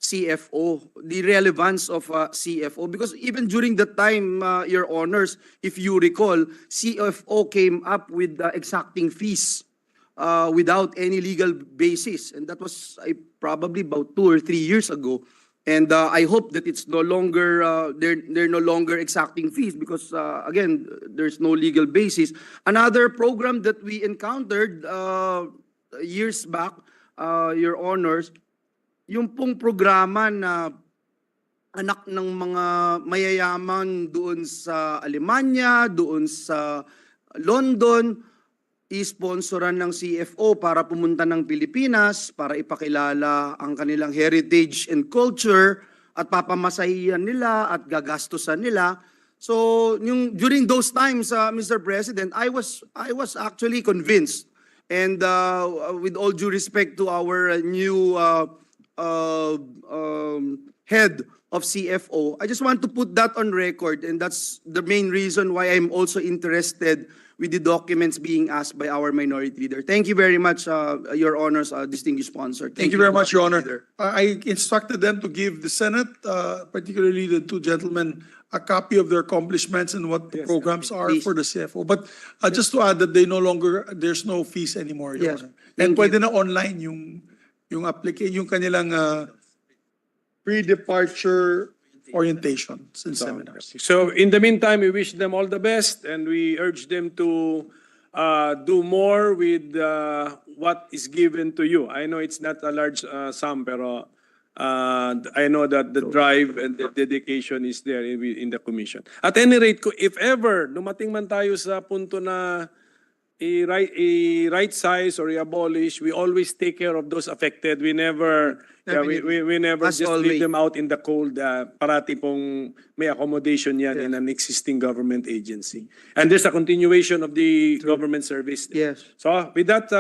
CFO, the relevance of CFO, because even during the time, Your Honors, if you recall, CFO came up with exacting fees without any legal basis, and that was probably about 2 or 3 years ago. And I hope that it's no longer, they're no longer exacting fees because, again, there's no legal basis. Another program that we encountered years back, Your Honors, yung pong programa na anak ng mga mayayaman doon sa Alemanya, doon sa London, i-sponsoran ng CFO para pumunta ng Pilipinas, para ipakilala ang kanilang heritage and culture, at papamasahihan nila at gagastusan nila. So, during those times, Mr. President, I was actually convinced, and with all due respect to our new head of CFO, I just want to put that on record, and that's the main reason why I'm also interested with the documents being asked by our minority leader. Thank you very much, Your Honors, distinguished sponsor. Thank you very much, Your Honor. I instructed them to give the Senate, particularly the two gentlemen, a copy of their accomplishments and what the programs are for the CFO. But just to add that there's no fees anymore, Your Yes. Honor. And pwede na online yung application, yung kanilang pre-departure orientations and seminars. So in the meantime, we wish them all the best and we urge them to do more with what is given to you. I know it's not a large sum, pero I know that the drive and the dedication is there in the commission. At any rate, if ever dumating man tayo sa punto na i-right size or i-abolish, we always take care of those affected. We never we never As just always. leave them out in the cold. Parati pong may accommodation yan in an existing government agency. And there's a continuation of the government service. Yes. So with that,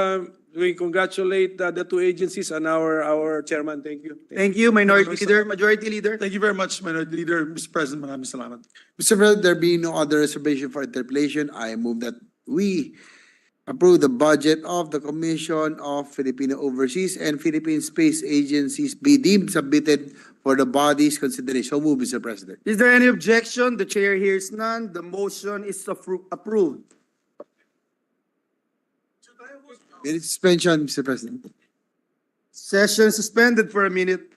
we congratulate the two agencies and our chairman. Thank you. Thank you, minority leader, majority leader. Thank you very much, Minority Leader. Mr. President, maraming salamat. Mr. President, there being no other reservation for interpellation, I move that we approve the budget of the Commission of Filipino Overseas and Philippine Space Agencies be deemed submitted for the body's consideration. So move, Mr. President. Is there any objection? The chair hears none. The motion is approved. Minute suspension, Mr. President. Session suspended for a minute.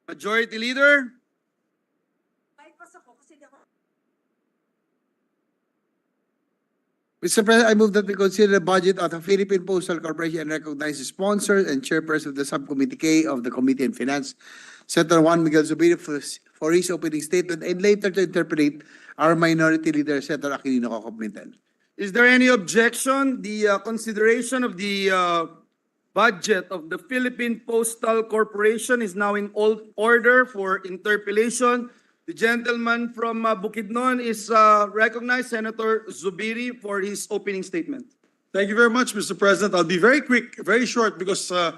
Majority Leader? Mr. President, I move that we consider the budget of the Philippine Postal Corporation and recognize the sponsor and chairperson of the Subcommittee K of the Committee on Finance, Senator Juan Miguel Zubiri, for his opening statement, and later to interpret our Minority Leader, Senator Aquilino Cocopimentel. Is there any objection? The consideration of the budget of the Philippine Postal Corporation is now in order for interpellation. The gentleman from Bukidnon is recognized, Senator Zubiri, for his opening statement. Thank you very much, Mr. President. I'll be very quick, very short, because the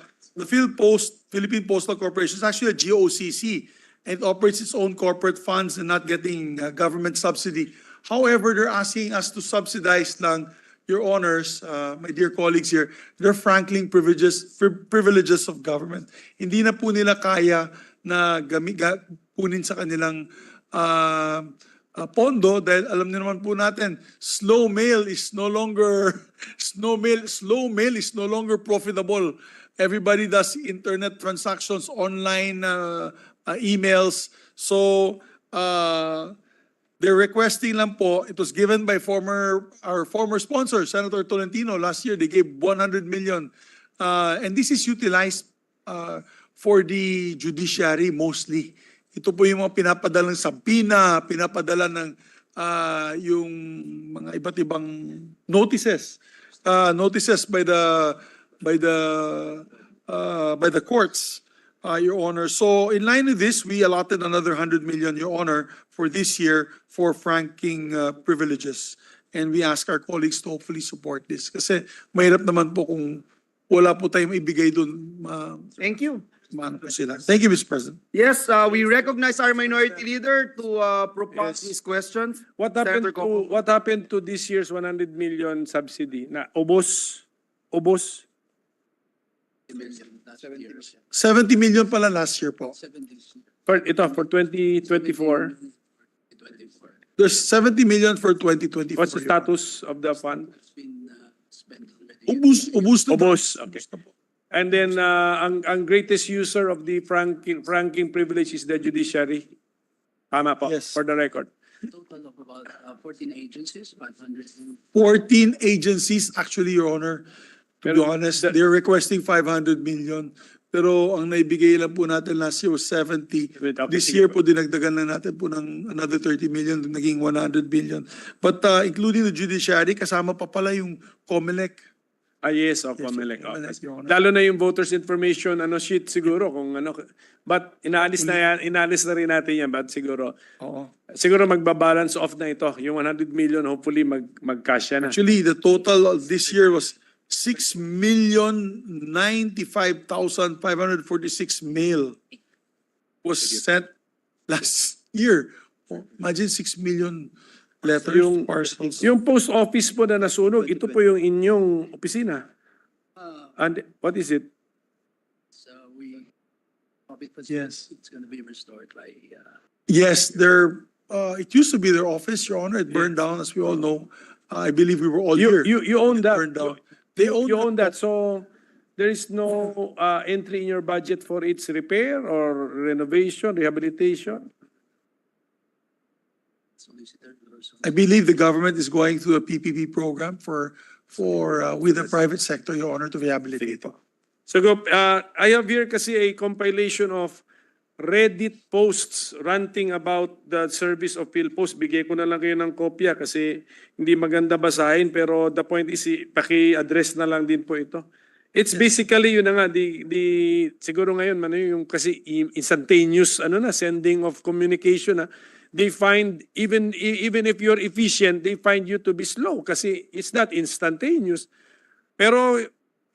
Philippine Postal Corporation is actually a GOCC, and it operates its own corporate funds and not getting government subsidy. However, they're asking us to subsidize lang, Your Honors, my dear colleagues here, their franking privileges of government. Hindi na po nila kaya na kunin sa kanilang pondo dahil alam niyo naman po natin, slow mail is no longer profitable. Everybody does internet transactions, online emails. So they're requesting lang po, it was given by our former sponsor, Senator Tolentino. Last year, they gave 100 million. And this is utilized for the judiciary mostly. Ito po yung mga pinapadalang sampina, pinapadala ng yung mga iba't ibang notices by the courts, Your Honor. So in line with this, we allotted another 100 million, Your Honor, for this year for franking privileges. And we ask our colleagues to hopefully support this. Kasi mahirap naman po kung wala po tayong ibigay dun. Thank you. maano po sila. Thank you, Mr. President. Yes, we recognize our minority leader to propose his questions. Senator Coco. What happened to this year's 100 million subsidy? Na ubos? 70 million pala last year po. For 2024. There's 70 million for 2024. What's the status of the fund? Ubus na po. Ubos, okay. And then, ang greatest user of the franking privilege is the judiciary. Tama po, Yes. for the record. Total of about 14 agencies, 500. 14 agencies, actually, Your Honor. To be honest, they're requesting 500 million. Pero ang naibigay lang po natin last year was 70. This year po, dinagdagan lang natin po ng another 30 million, naging 100 billion. But including the judiciary, kasama pa pala yung COMELEC. Yes, COMELEC. COMELEC, Your Honor. Lalo na yung voters information sheet siguro kung ano. But inalis na rin natin yan, but siguro. Oo. Siguro magbabalance off na ito. Yung 100 million, hopefully mag-cash yan na. Actually, the total of this year was 6,095,546 mail was sent last year. Imagine 6 million letters, parcels. Yung post office po na nasunog, ito po yung inyong opisina. And what is it? So we, Yes. it's going to be restored by, Yes, it used to be their office, Your Honor. It burned down, as we all know. I believe we were all here. You own that. Burned down. They own You own that. So there is no entry in your budget for its repair or renovation, rehabilitation? solicitor or something. I believe the government is going through a PPP program with the private sector, Your Honor, to rehabilitate it. So I have here kasi a compilation of Reddit posts ranting about the service of PhilPost. Bigay ko na lang kayo ng kopya kasi hindi maganda basahin, pero the point is paki-address na lang din po ito. It's basically yun na nga siguro ngayon yung kasi instantaneous sending of communication they find even if you're efficient, they find you to be slow kasi it's not instantaneous. Pero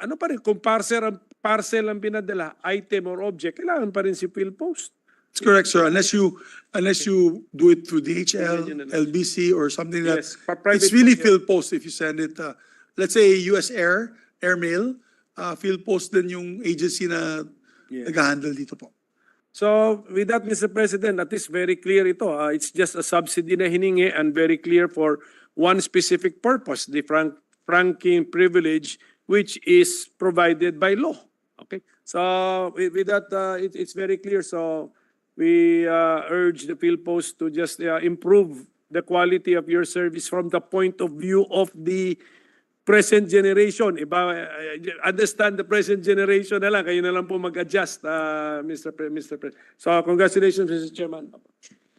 ano pa rin, kung parcel ang pinadala, item or object, kailangan pa rin si PhilPost. It's correct, sir. Unless you do it through DHL, LBC, or something Yes, it's really PhilPost if you send it. Let's say US Airmail, PhilPost din yung agency na nag-handle dito po. So with that, Mr. President, that is very clear ito. It's just a subsidy na hiningi and very clear for one specific purpose, the franking privilege, which is provided by law. Okay, so with that, it's very clear. So we urge the PhilPost to just improve the quality of your service from the point of view of the present generation. Understand the present generation na lang. Kayo na lang po mag-adjust, Mr. President. So congratulations, Mr. Chairman.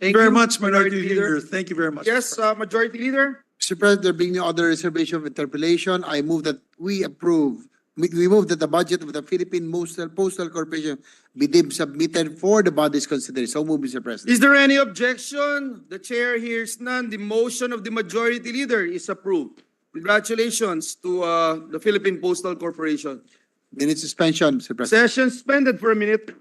Thank you very much, Minority Leader. Thank you very much. Yes, Majority Leader. Mr. President, there being no other reservation of interpellation, I move that we move that the budget of the Philippine Postal Corporation be deemed submitted for the body's consideration. So move, Mr. President. Is there any objection? The chair hears none. The motion of the Majority Leader is approved. Congratulations to the Philippine Postal Corporation. Minute suspension, Mr. President. Session suspended for a minute.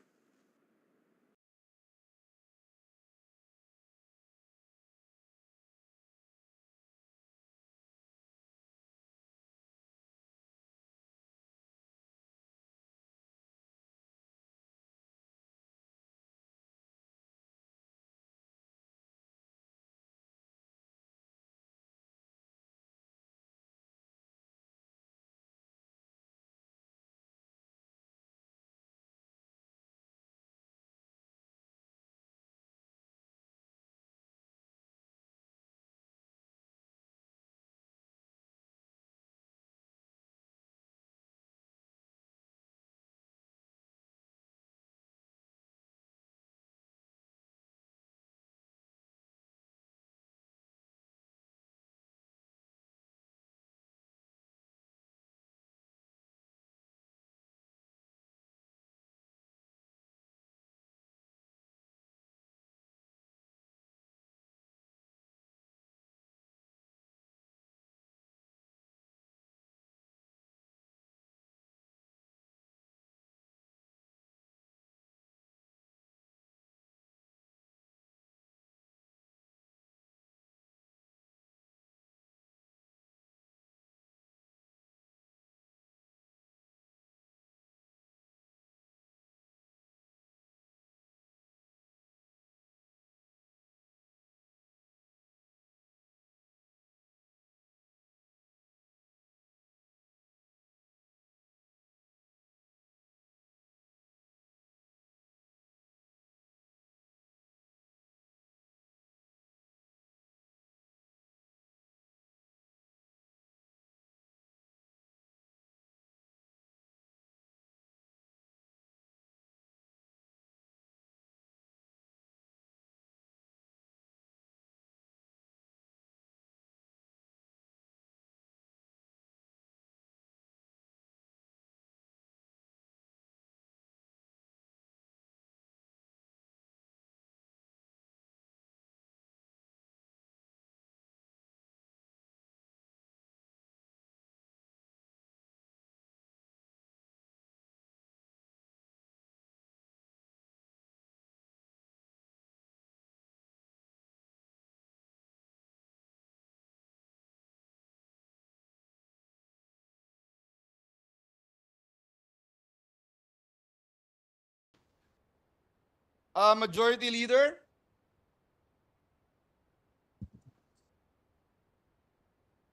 Majority Leader.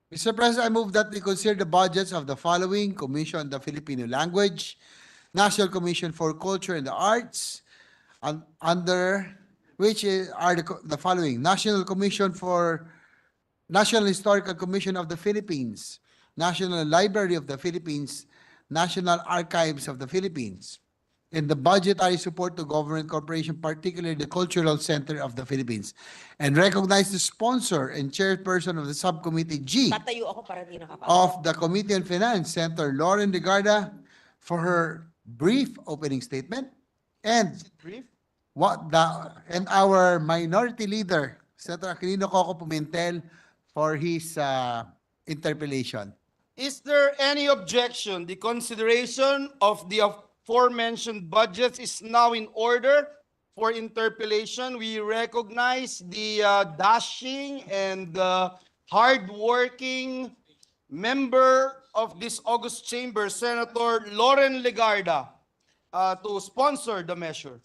Mr. President, I move that we consider the budgets of the following: Commission on the Filipino Language, National Commission for Culture and the Arts, under which are the following: National Historical Commission of the Philippines, National Library of the Philippines, National Archives of the Philippines, and the budgetary support to government corporation, particularly the Cultural Center of the Philippines, and recognize the sponsor and chairperson of the Subcommittee G Tatayo ako para di nakapag- of the Committee on Finance, Senator Lauren Legarda, for her brief opening statement, and our Minority Leader, Senator Aquilino Coco Pimentel, for his interpellation. Is there any objection? The consideration of the aforementioned budgets is now in order for interpellation. We recognize the dashing and hardworking member of this august chamber, Senator Lauren Legarda, to sponsor the measure.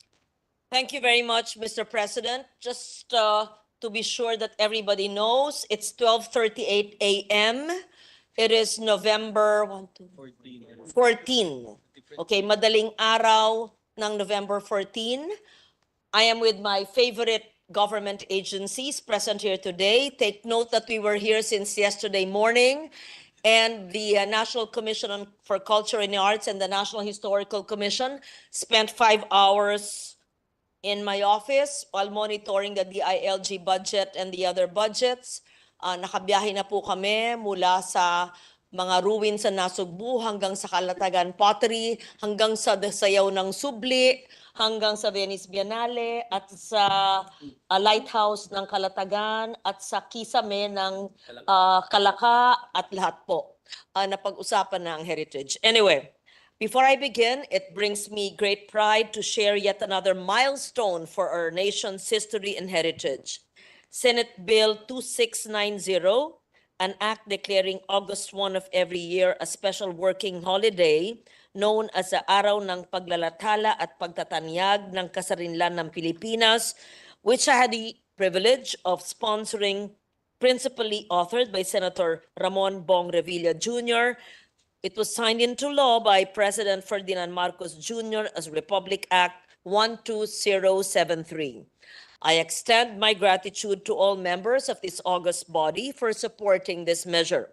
Thank you very much, Mr. President. Just to be sure that everybody knows, it's 12:38 a.m. It is November 14. Okay, madaling araw ng November 14. I am with my favorite government agencies present here today. Take note that we were here since yesterday morning, and the National Commission for Culture and the Arts and the National Historical Commission spent 5 hours in my office while monitoring the DILG budget and the other budgets. Nakabiyahe na po kami mula sa mga ruins sa Nasugbu hanggang sa Kalatagan Pottery, hanggang sa Sayaw ng Subli, hanggang sa Venice Biennale, at sa Lighthouse ng Kalatagan, at sa Kisame ng Kalaka, at lahat po. Napag-usapan na ang heritage. Anyway, before I begin, it brings me great pride to share yet another milestone for our nation's history and heritage. Senate Bill 2690, an act declaring August 1 of every year a special working holiday known as the Araw ng Paglalathala at Pagtatanyag ng Kasarinlan ng Pilipinas, which I had the privilege of sponsoring, principally authored by Senator Ramon Bong Revilla Jr. It was signed into law by President Ferdinand Marcos Jr. as Republic Act 12073. I extend my gratitude to all members of this august body for supporting this measure.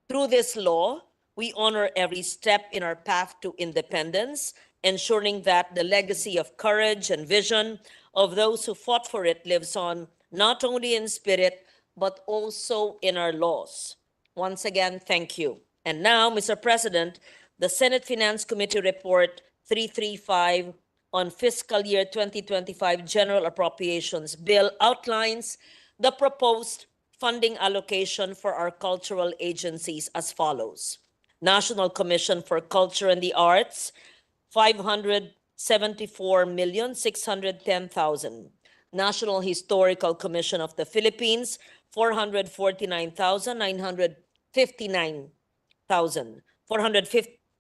Through this law, we honor every step in our path to independence, ensuring that the legacy of courage and vision of those who fought for it lives on, not only in spirit, but also in our laws. Once again, thank you. And now, Mr. President, the Senate Finance Committee Report 335 on fiscal year 2025 General Appropriations Bill outlines the proposed funding allocation for our cultural agencies as follows. National Commission for Culture and the Arts, 574,610,000. National Historical Commission of the Philippines, 449,959,000.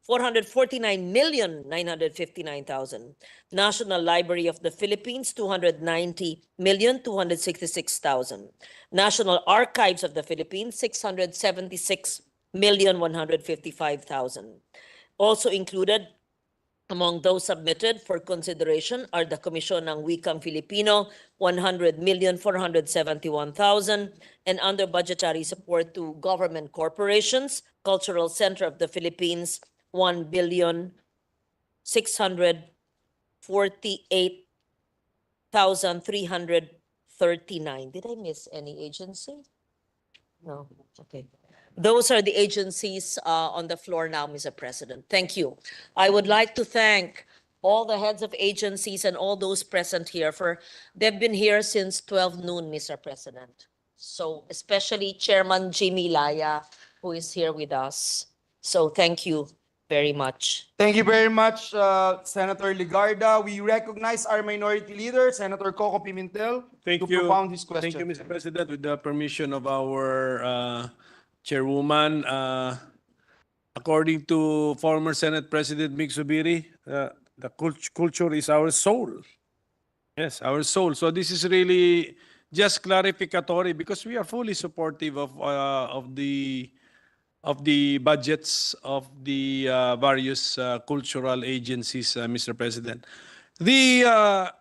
449,959,000. National Library of the Philippines, 290,266,000. National Archives of the Philippines, 676,155,000. Also included among those submitted for consideration are the Komisyon ng Wikang Filipino, 100,471,000, and under budgetary support to government corporations, Cultural Center of the Philippines, 1,648,339. Did I miss any agency? No, okay. Those are the agencies on the floor now, Mr. President. Thank you. I would like to thank all the heads of agencies and all those present here they've been here since 12 noon, Mr. President. So especially Chairman Jimmy Laya, who is here with us. So thank you very much. Thank you very much, Senator Legarda. We recognize our Minority Leader, Senator Coco Pimentel, to propound his question. Thank you, Mr. President. With the permission of our Chairwoman, according to former Senate President Mig Zubiri, the culture is our soul. Yes, our soul. So this is really just clarificatory because we are fully supportive of the budgets of the various cultural agencies, Mr. President. The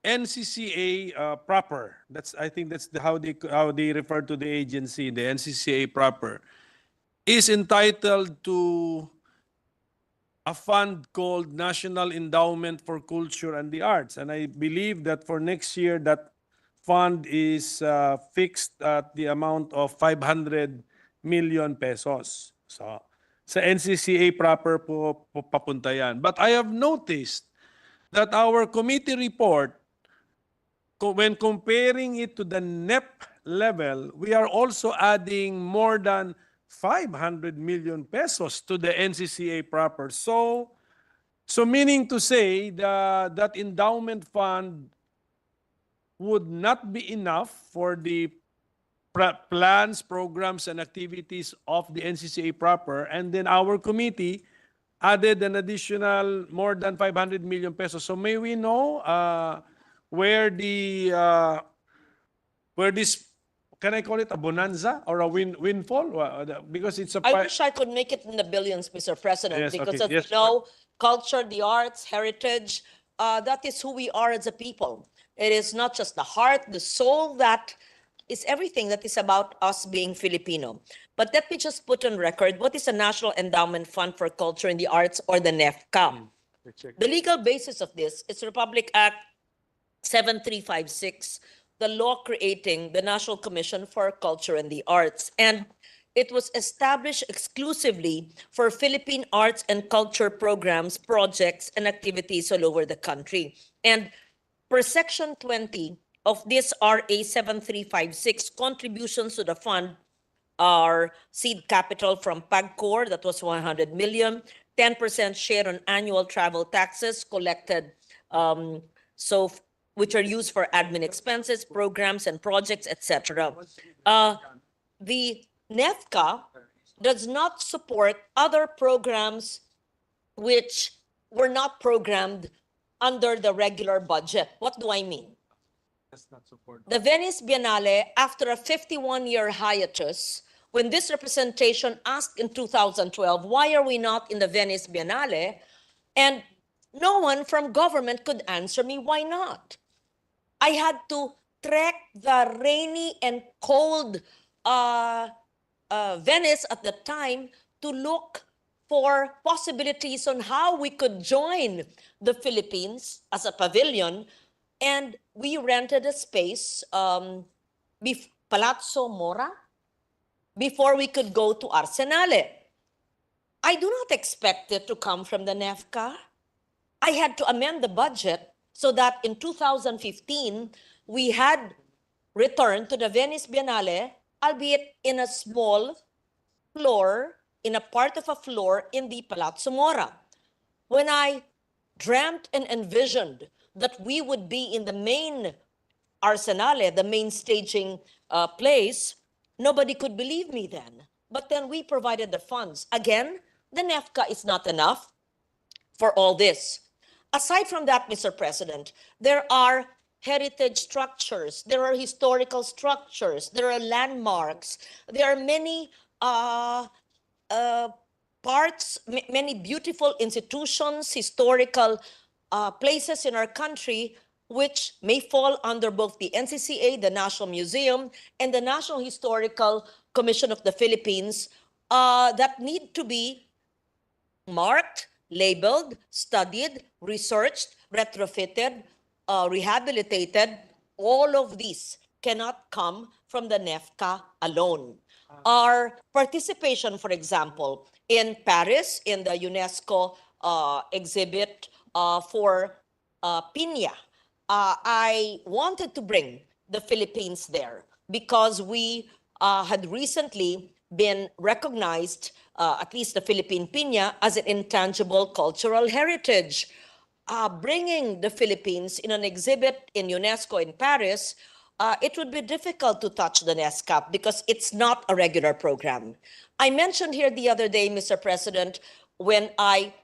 NCCA proper, I think that's how they refer to the agency, the NCCA proper, is entitled to a fund called National Endowment for Culture and the Arts. And I believe that for next year, that fund is fixed at the amount of 500 million pesos. So, sa NCCA proper po papunta yan. But I have noticed that our committee report, when comparing it to the NEP level, we are also adding more than 500 million pesos to the NCCA proper. So meaning to say that endowment fund would not be enough for the plans, programs, and activities of the NCCA proper, and then our committee added an additional more than 500 million pesos. So may we know where this, can I call it a bonanza or a windfall? Because it's a... I wish I could make it in the billions, Mr. President, Yes, because okay, as yes. you know, culture, the arts, heritage, that is who we are as a people. It is not just the heart, the soul, that is everything that is about us being Filipino. But let me just put on record, what is the National Endowment Fund for Culture and the Arts, or the NEFCA? The legal basis of this is Republic Act 7356, the law creating the National Commission for Culture and the Arts. And it was established exclusively for Philippine arts and culture programs, projects, and activities all over the country. And per Section 20 of this RA 7356, contributions to the fund are seed capital from PAGCOR, that was 100 million, 10% share on annual travel taxes collected, which are used for admin expenses, programs and projects, etc. The NEFCA does not support other programs which were not programmed under the regular budget. What do I mean? The Venice Biennale, after a 51-year hiatus, when this representation asked in 2012, why are we not in the Venice Biennale? And no one from government could answer me, why not? I had to trek the rainy and cold Venice at the time to look for possibilities on how we could join the Philippines as a pavilion. And we rented a space, Palazzo Mora, before we could go to Arsenale. I do not expect it to come from the NEFCA. I had to amend the budget so that in 2015, we had returned to the Venice Biennale, albeit in a small floor, in a part of a floor in the Palazzo Mora. When I dreamt and envisioned that we would be in the main Arsenale, the main staging place, nobody could believe me then. But then we provided the funds. Again, the NEFCA is not enough for all this. Aside from that, Mr. President, there are heritage structures, there are historical structures, there are landmarks, there are many parts, many beautiful institutions, historical places in our country which may fall under both the NCCA, the National Museum, and the National Historical Commission of the Philippines that need to be marked, labeled, studied, researched, retrofitted, rehabilitated. All of these cannot come from the NEFCA alone. Our participation, for example, in Paris, in the UNESCO exhibit for Piña, I wanted to bring the Philippines there because we had recently been recognized, at least the Philippine Piña, as an intangible cultural heritage. Bringing the Philippines in an exhibit in UNESCO in Paris, it would be difficult to touch the NESCAP because it's not a regular program. I mentioned here the other day, Mr. President, when I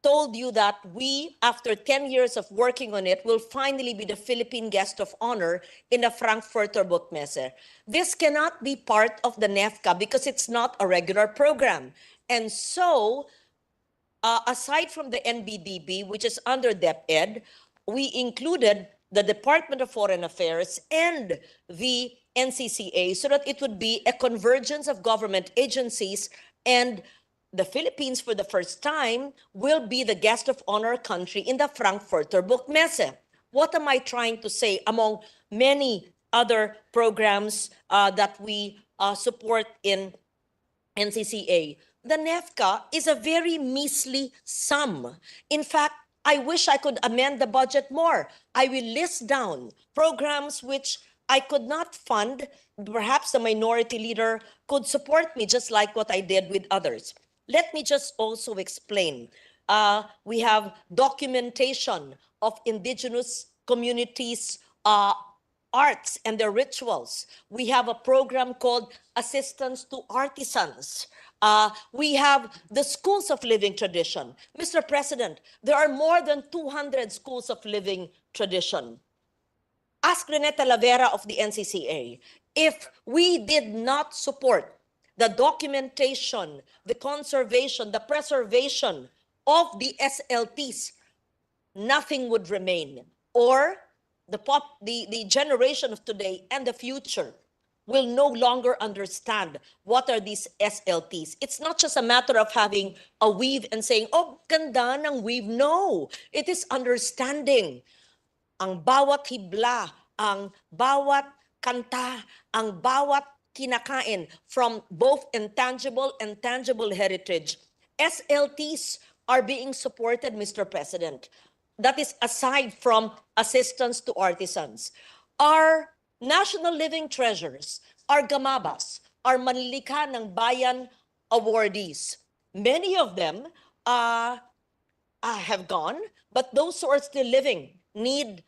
told you that we, after 10 years of working on it, will finally be the Philippine guest of honor in the Frankfurter Buchmesse. This cannot be part of the NEFCA because it's not a regular program. And so, aside from the NBDB, which is under DepEd, we included the Department of Foreign Affairs and the NCCA so that it would be a convergence of government agencies, and the Philippines, for the first time, will be the guest of honor country in the Frankfurter Buchmesse. What am I trying to say? Among many other programs that we support in NCCA, the NEFCA is a very measly sum. In fact, I wish I could amend the budget more. I will list down programs which I could not fund. Perhaps the minority leader could support me, just like what I did with others. Let me just also explain. We have documentation of indigenous communities' arts and their rituals. We have a program called Assistance to Artisans. We have the schools of living tradition. Mr. President, there are more than 200 schools of living tradition. Ask Reneta Lavera of the NCCA. If we did not support the documentation, the conservation, the preservation of the SLTs, nothing would remain. Or the generation of today and the future will no longer understand what are these SLTs. It's not just a matter of having a weave and saying, oh, ganda ng weave. No, it is understanding ang bawat hibla, ang bawat kanta, ang bawat kinakain from both intangible and tangible heritage. SLTs are being supported, Mr. President. That is aside from assistance to artisans. Our national living treasures, our gamabas, our Manlika ng Bayan awardees. Many of them have gone, but those who are still living need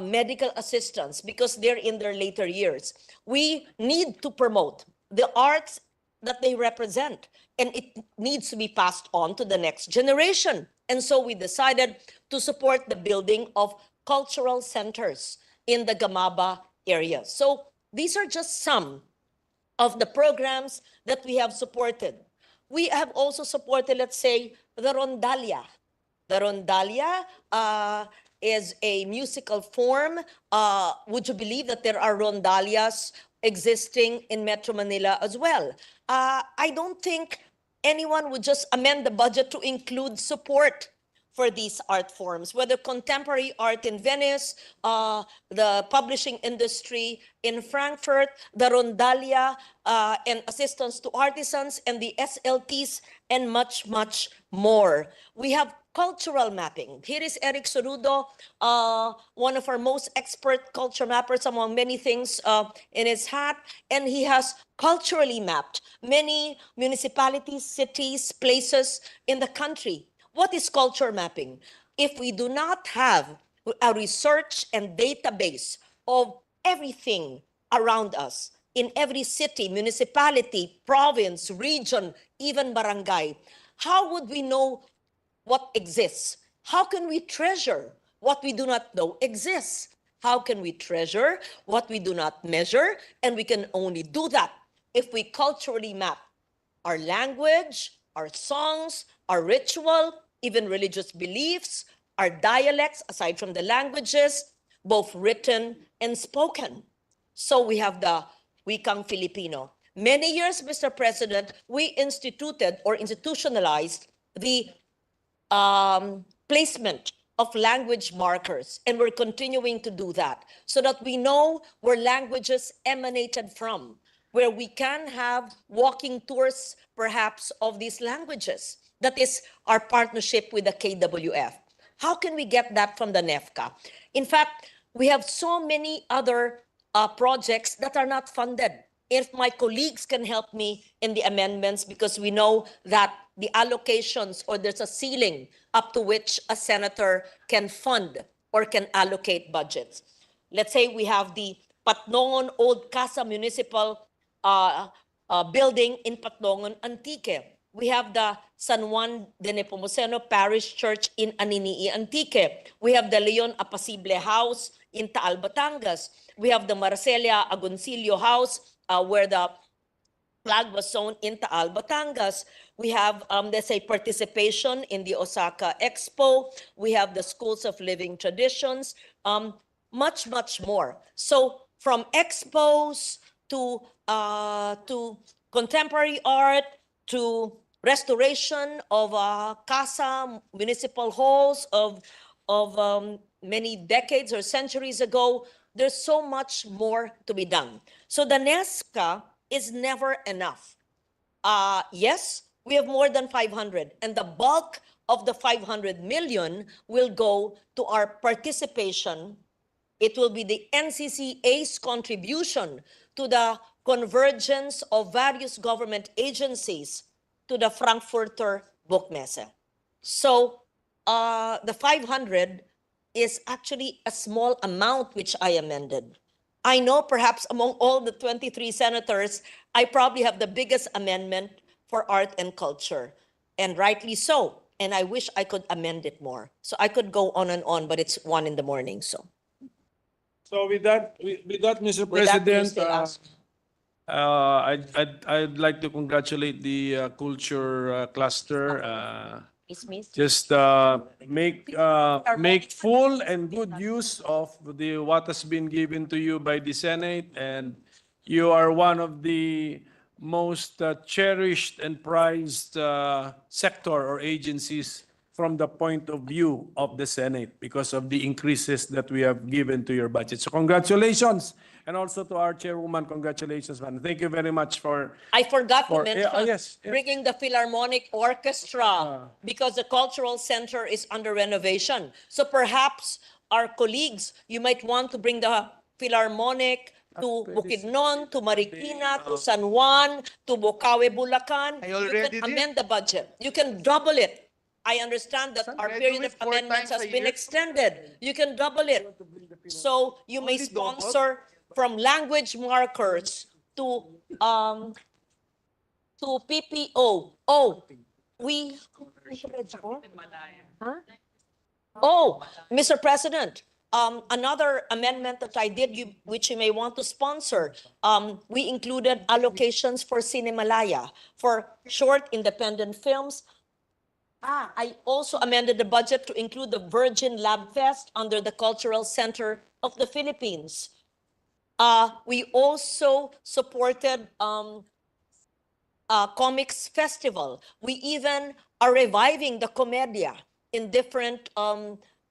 medical assistance because they're in their later years. We need to promote the arts that they represent, and it needs to be passed on to the next generation. And so we decided to support the building of cultural centers in the Gamaba area. So these are just some of the programs that we have supported. We have also supported, let's say, the Rondalia. The Rondalia is a musical form. Would you believe that there are rondalias existing in Metro Manila as well? I don't think anyone would just amend the budget to include support for these art forms, whether contemporary art in Venice, the publishing industry in Frankfurt, the Rondalia, and assistance to artisans, and the SLTs, and much, much more. We have cultural mapping. Here is Eric Sorudo, one of our most expert culture mappers among many things in his hat, and he has culturally mapped many municipalities, cities, places in the country. What is culture mapping? If we do not have a research and database of everything around us, in every city, municipality, province, region, even barangay, how would we know what exists? How can we treasure what we do not know exists? How can we treasure what we do not measure? And we can only do that if we culturally map our language, our songs, our ritual, even religious beliefs, our dialects, aside from the languages, both written and spoken. So we have the Wikang Filipino. Many years, Mr. President, we instituted or institutionalized the placement of language markers, and we're continuing to do that so that we know where languages emanated from, where we can have walking tours, perhaps, of these languages. That is our partnership with the KWF. How can we get that from the NEFCA? In fact, we have so many other projects that are not funded. If my colleagues can help me in the amendments, because we know that the allocations, or there's a ceiling up to which a senator can fund or can allocate budgets. Let's say we have the Patnongon Old Casa Municipal building in Patnongon, Antique. We have the San Juan de Nepomuceno Parish Church in Aninii, Antique. We have the Leon Apacible House in Taal, Batangas. We have the Marcelia Agoncillo House where the flag was sewn in Taal, Batangas. We have, let's say, participation in the Osaka Expo. We have the Schools of Living Traditions, much, much more. So from expos to contemporary art to restoration of casa, municipal halls of many decades or centuries ago, there's so much more to be done. So the NESCA is never enough. Yes, we have more than 500, and the bulk of the 500 million will go to our participation. It will be the NCCA's contribution to the convergence of various government agencies to the Frankfurter Buchmesse. So the 500 is actually a small amount which I amended. I know perhaps among all the 23 senators, I probably have the biggest amendment for art and culture, and rightly so. And I wish I could amend it more. So I could go on and on, but it's 1 in the morning, so. So with that, Mr. With that, President, still ask. I'd like to congratulate the culture cluster. Miss. Just make full and good use of what has been given to you by the Senate, and you are one of the most cherished and prized sector or agencies from the point of view of the Senate because of the increases that we have given to your budget. So congratulations. And also to our chairwoman, congratulations, man. Thank you very much for... I forgot to mention yes. bringing the Philharmonic Orchestra because the cultural center is under renovation. So perhaps our colleagues, you might want to bring the Philharmonic to Bukidnon, to Marikina, to San Juan, to Bocaue, Bulacan. You can amend the budget. You can double it. I understand that our period of amendments has been extended. You can double it. So you may sponsor from language markers to PPO. Mr. President, another amendment that I did, which you may want to sponsor, we included allocations for Cinemalaya, for short independent films. I also amended the budget to include the Virgin Lab Fest under the Cultural Center of the Philippines. We also supported Comics Festival. We even are reviving the Comedia in different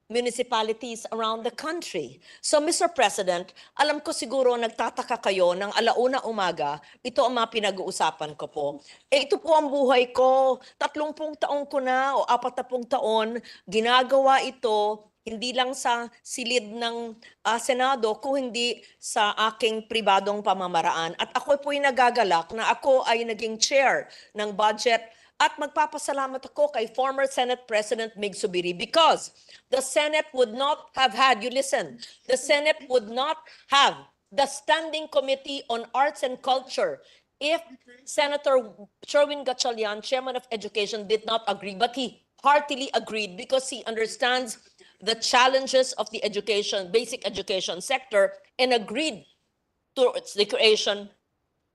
municipalities around the country. So, Mr. President, alam ko siguro nagtataka kayo ng 1:00 umaga, ito ang mga pinag-uusapan ko po. Ito po ang buhay ko, 30 taon ko na o 40 taon, ginagawa ito hindi lang sa silid ng Senado, kung hindi sa aking pribadong pamamaraan. At ako po'y nagagalak na ako ay naging chair ng budget at magpapasalamat ako kay former Senate President Mig Subiri because the Senate would not have had, you listen, the Senate would not have the Standing Committee on Arts and Culture if Senator Sherwin Gatchalian, Chairman of Education, did not agree. But he heartily agreed because he understands the challenges of the education, basic education sector, and agreed towards the creation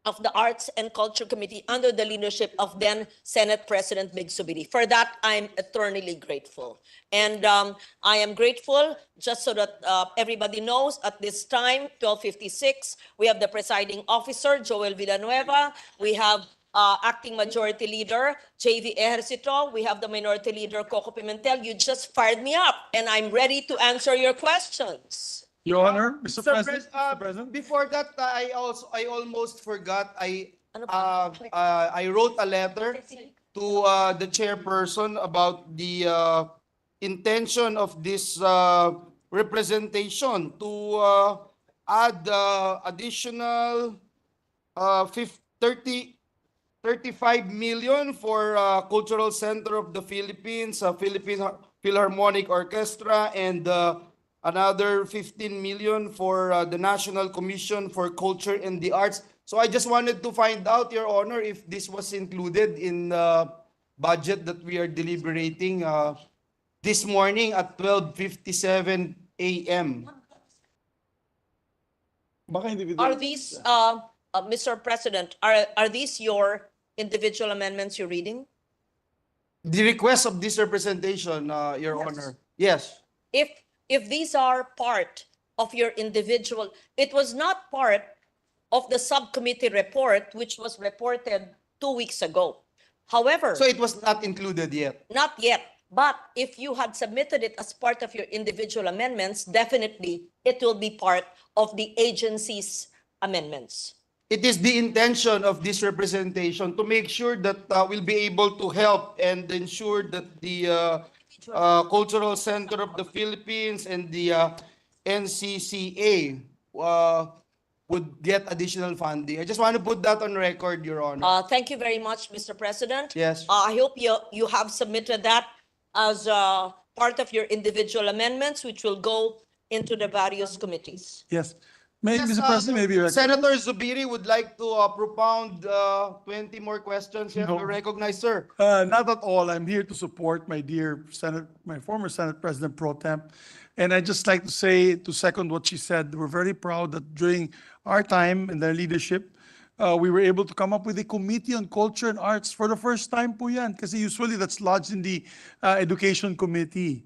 of the Arts and Culture Committee under the leadership of then Senate President Mig Subiri. For that, I'm eternally grateful. And I am grateful, just so that everybody knows, at this time, 12:56, we have the presiding officer, Joel Villanueva. We have Acting Majority Leader, JV Ejercito. We have the Minority Leader, Coco Pimentel. You just fired me up, and I'm ready to answer your questions. Your Honor, Mr. President. Before that, I almost forgot. I wrote a letter to the chairperson about the intention of this representation to add additional 35 million for Cultural Center of the Philippines, Philippine Philharmonic Orchestra, and another 15 million for the National Commission for Culture and the Arts. So I just wanted to find out, Your Honor, if this was included in budget that we are deliberating this morning at 12:57 a.m. Are these, Mr. President, are these your individual amendments you're reading? The request of this representation, Your Honor. Yes. If these are part of your individual, it was not part of the subcommittee report, which was reported 2 weeks ago. However, So it was not included yet. not yet, but if you had submitted it as part of your individual amendments, definitely it will be part of the agency's amendments. It is the intention of this representation to make sure that we'll be able to help and ensure that the Cultural Center of the Philippines and the NCCA would get additional funding. I just want to put that on record, Your Honor. Thank you very much, Mr. President. Yes. I hope you have submitted that as part of your individual amendments, which will go into the various committees. Yes. Yes, Mr. President, maybe you Senator Zubiri would like to propound 20 more questions. Yes, No. you're recognized, sir. Not at all. I'm here to support my dear my former Senate President Pro Temp. And I'd just like to say, to second what she said, we're very proud that during our time in their leadership, we were able to come up with a Committee on Culture and Arts for the first time po yan. Kasi usually that's lodged in the Education Committee.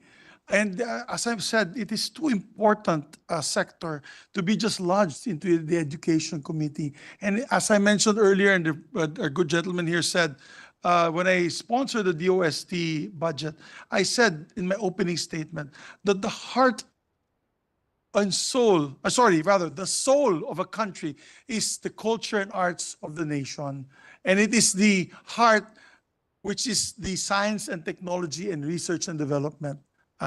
And as I've said, it is too important a sector to be just lodged into the Education Committee. And as I mentioned earlier, and our good gentleman here said, when I sponsored the DOST budget, I said in my opening statement that the heart and soul, the soul of a country is the culture and arts of the nation. And it is the heart, which is the science and technology and research and development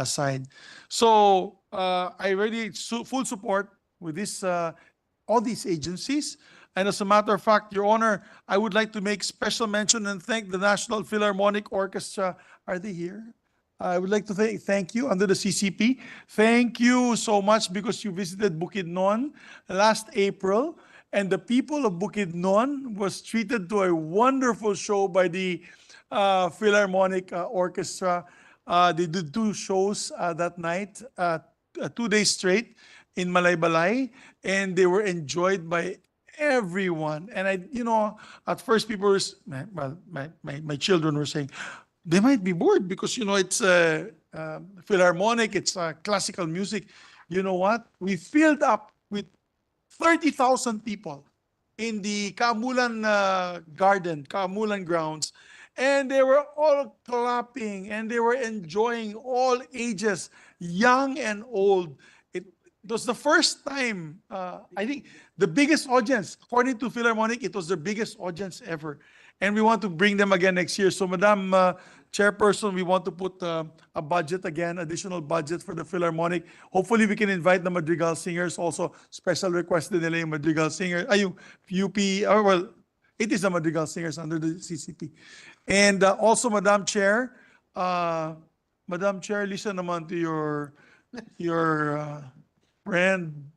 side. So I really full support with this, all these agencies. And as a matter of fact, Your Honor, I would like to make special mention and thank the National Philharmonic Orchestra. Are they here? I would like to thank you under the CCP. Thank you so much because you visited Bukidnon last April. And the people of Bukidnon was treated to a wonderful show by the Philharmonic Orchestra. They did 2 shows that night, 2 days straight in Malaybalay, and they were enjoyed by everyone. And at first people were, my children were saying, they might be bored because, it's Philharmonic, it's classical music. You know what? We filled up with 30,000 people in the Kaamulan Garden, Kaamulan grounds. And they were all clapping and they were enjoying, all ages, young and old. It was the first time, I think, the biggest audience, according to Philharmonic, it was their biggest audience ever. And we want to bring them again next year. So, Madam Chairperson, we want to put a budget again, additional budget for the Philharmonic. Hopefully, we can invite the Madrigal singers also. Special request din nila yung Madrigal singers, yung UP, it is the Madrigal singers under the CCP. And also, Madam Chair, listen naman to your friend.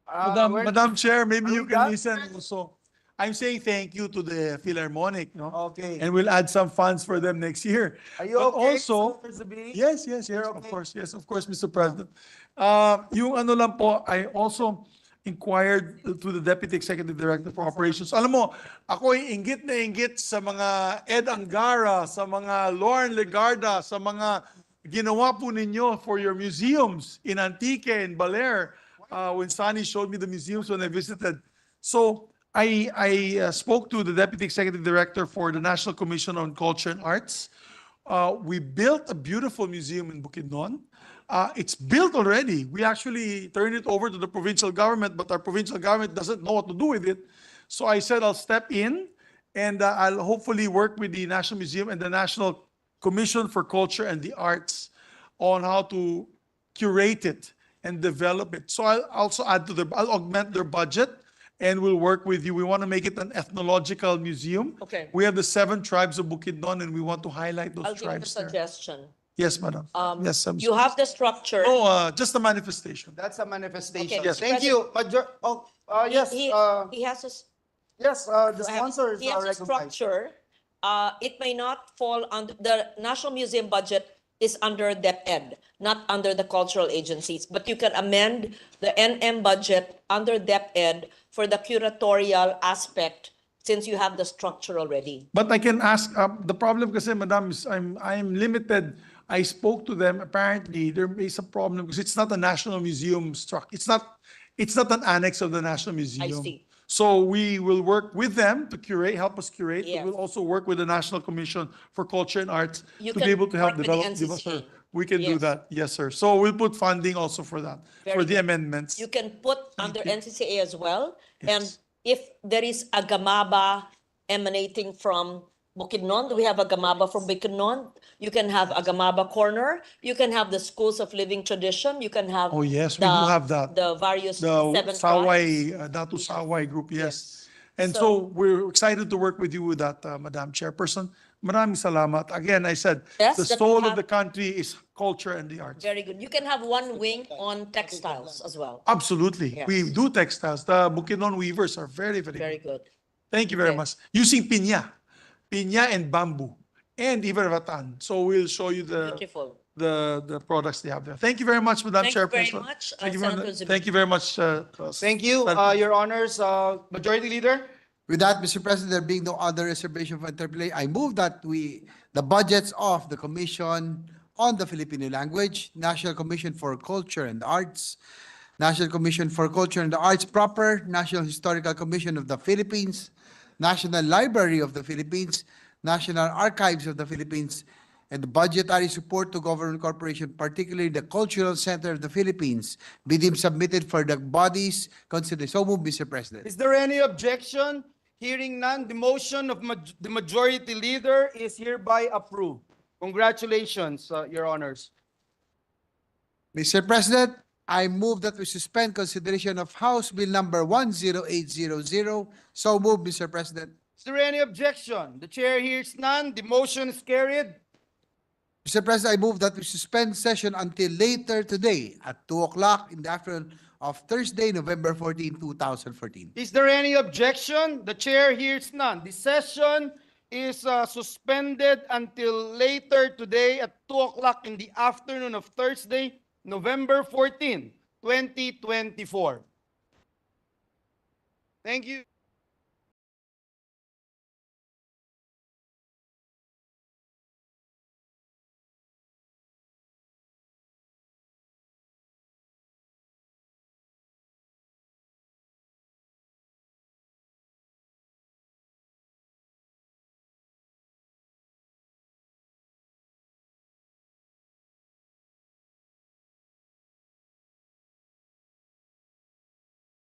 Madam Chair, maybe you can listen also. I'm saying thank you to the Philharmonic, no? Okay. And we'll add some funds for them next year. Are you But okay, also, Senator Zubiri? yes, of course, Mr. President. Yung ano lang po, I also inquired to the Deputy Executive Director for Operations. Alam mo, ako ay inggit na inggit sa mga Ed Angara, sa mga Lauren Legarda, sa mga ginawa po ninyo for your museums in Antique and Baler, when Sunny showed me the museums when I visited. So, I spoke to the Deputy Executive Director for the National Commission on Culture and Arts. We built a beautiful museum in Bukidnon. It's built already. We actually turned it over to the provincial government, but our provincial government doesn't know what to do with it. So I said I'll step in and I'll hopefully work with the National Museum and the National Commission for Culture and the Arts on how to curate it and develop it. So I'll also I'll augment their budget. And we'll work with you. We want to make it an ethnological museum. Okay. We have the 7 tribes of Bukidnon, and we want to highlight those I'll give you a tribes there. suggestion. Yes, madam. Yes, I'm You have the structure. No, just a manifestation. That's a manifestation. Okay. Yes. Thank you. Yes. He has a Yes, the sponsors he are has a recognized. structure it may not fall under, the National Museum budget is under Dept, not under the cultural agencies, but you can amend the NM budget under Dept for the curatorial aspect since you have the structure already. But I can ask, the problem kasi, Madam, is I'm limited. I spoke to them, apparently there is a problem because it's not a National Museum structure. It's not an annex of the National Museum. see. So we will work with them to curate, help us curate. Yes. But we'll also work with the National Commission for Culture and Arts You to can be able to help work with the develop. NCCA. We can do Yes. that, yes, sir. So we'll put funding also for that, for Very the good. amendments. You can put under you. NCCA as well. Yes. And if there is a gamaba emanating from Bukidnon, we have a gamaba from Bukidnon. You can have a gamaba corner. You can have the schools of living tradition. You can have Oh, yes, we do have that. the various The seven tribes. Sawai, Datu Sawai group, yes. And so we're excited to work with you with that, Madam Chairperson. Maraming salamat. Again, I said, Yes, the that we soul of have- the country is culture and the arts. Very good. You can have one wing on textiles as well. Absolutely. Yes. We do textiles. The Bukidnon weavers are very, very Very good. good. Thank you very Okay. much. Using piña and bamboo and even rattan. So we'll show you Beautiful. the products they have there. Thank you very much, Madam Thank you very Chairperson. much, Thank you Senator very- Zubin. Thank you very much. Thank you, Your Honors. Majority Leader? With that, Mr. President, there being no other reservation for interpellation, I move that the budgets of the Commission on the Filipino Language, National Commission for Culture and Arts, National Commission for Culture and the Arts proper, National Historical Commission of the Philippines, National Library of the Philippines, National Archives of the Philippines, and the budgetary support to government corporation, particularly the Cultural Center of the Philippines, be deemed submitted for the bodies considered. So move, Mr. President. Is there any objection? Hearing none, the motion of the Majority Leader is hereby approved. Congratulations, Your Honors. Mr. President, I move that we suspend consideration of House Bill number 10800. So move, Mr. President. Is there any objection? The Chair hears none, the motion is carried. Mr. President, I move that we suspend session until later today at 2 o'clock in the afternoon of Thursday, November 14, 2014. Is there any objection? The Chair hears none. The session is suspended until later today at 2 o'clock in the afternoon of Thursday, November 14, 2024. Thank you.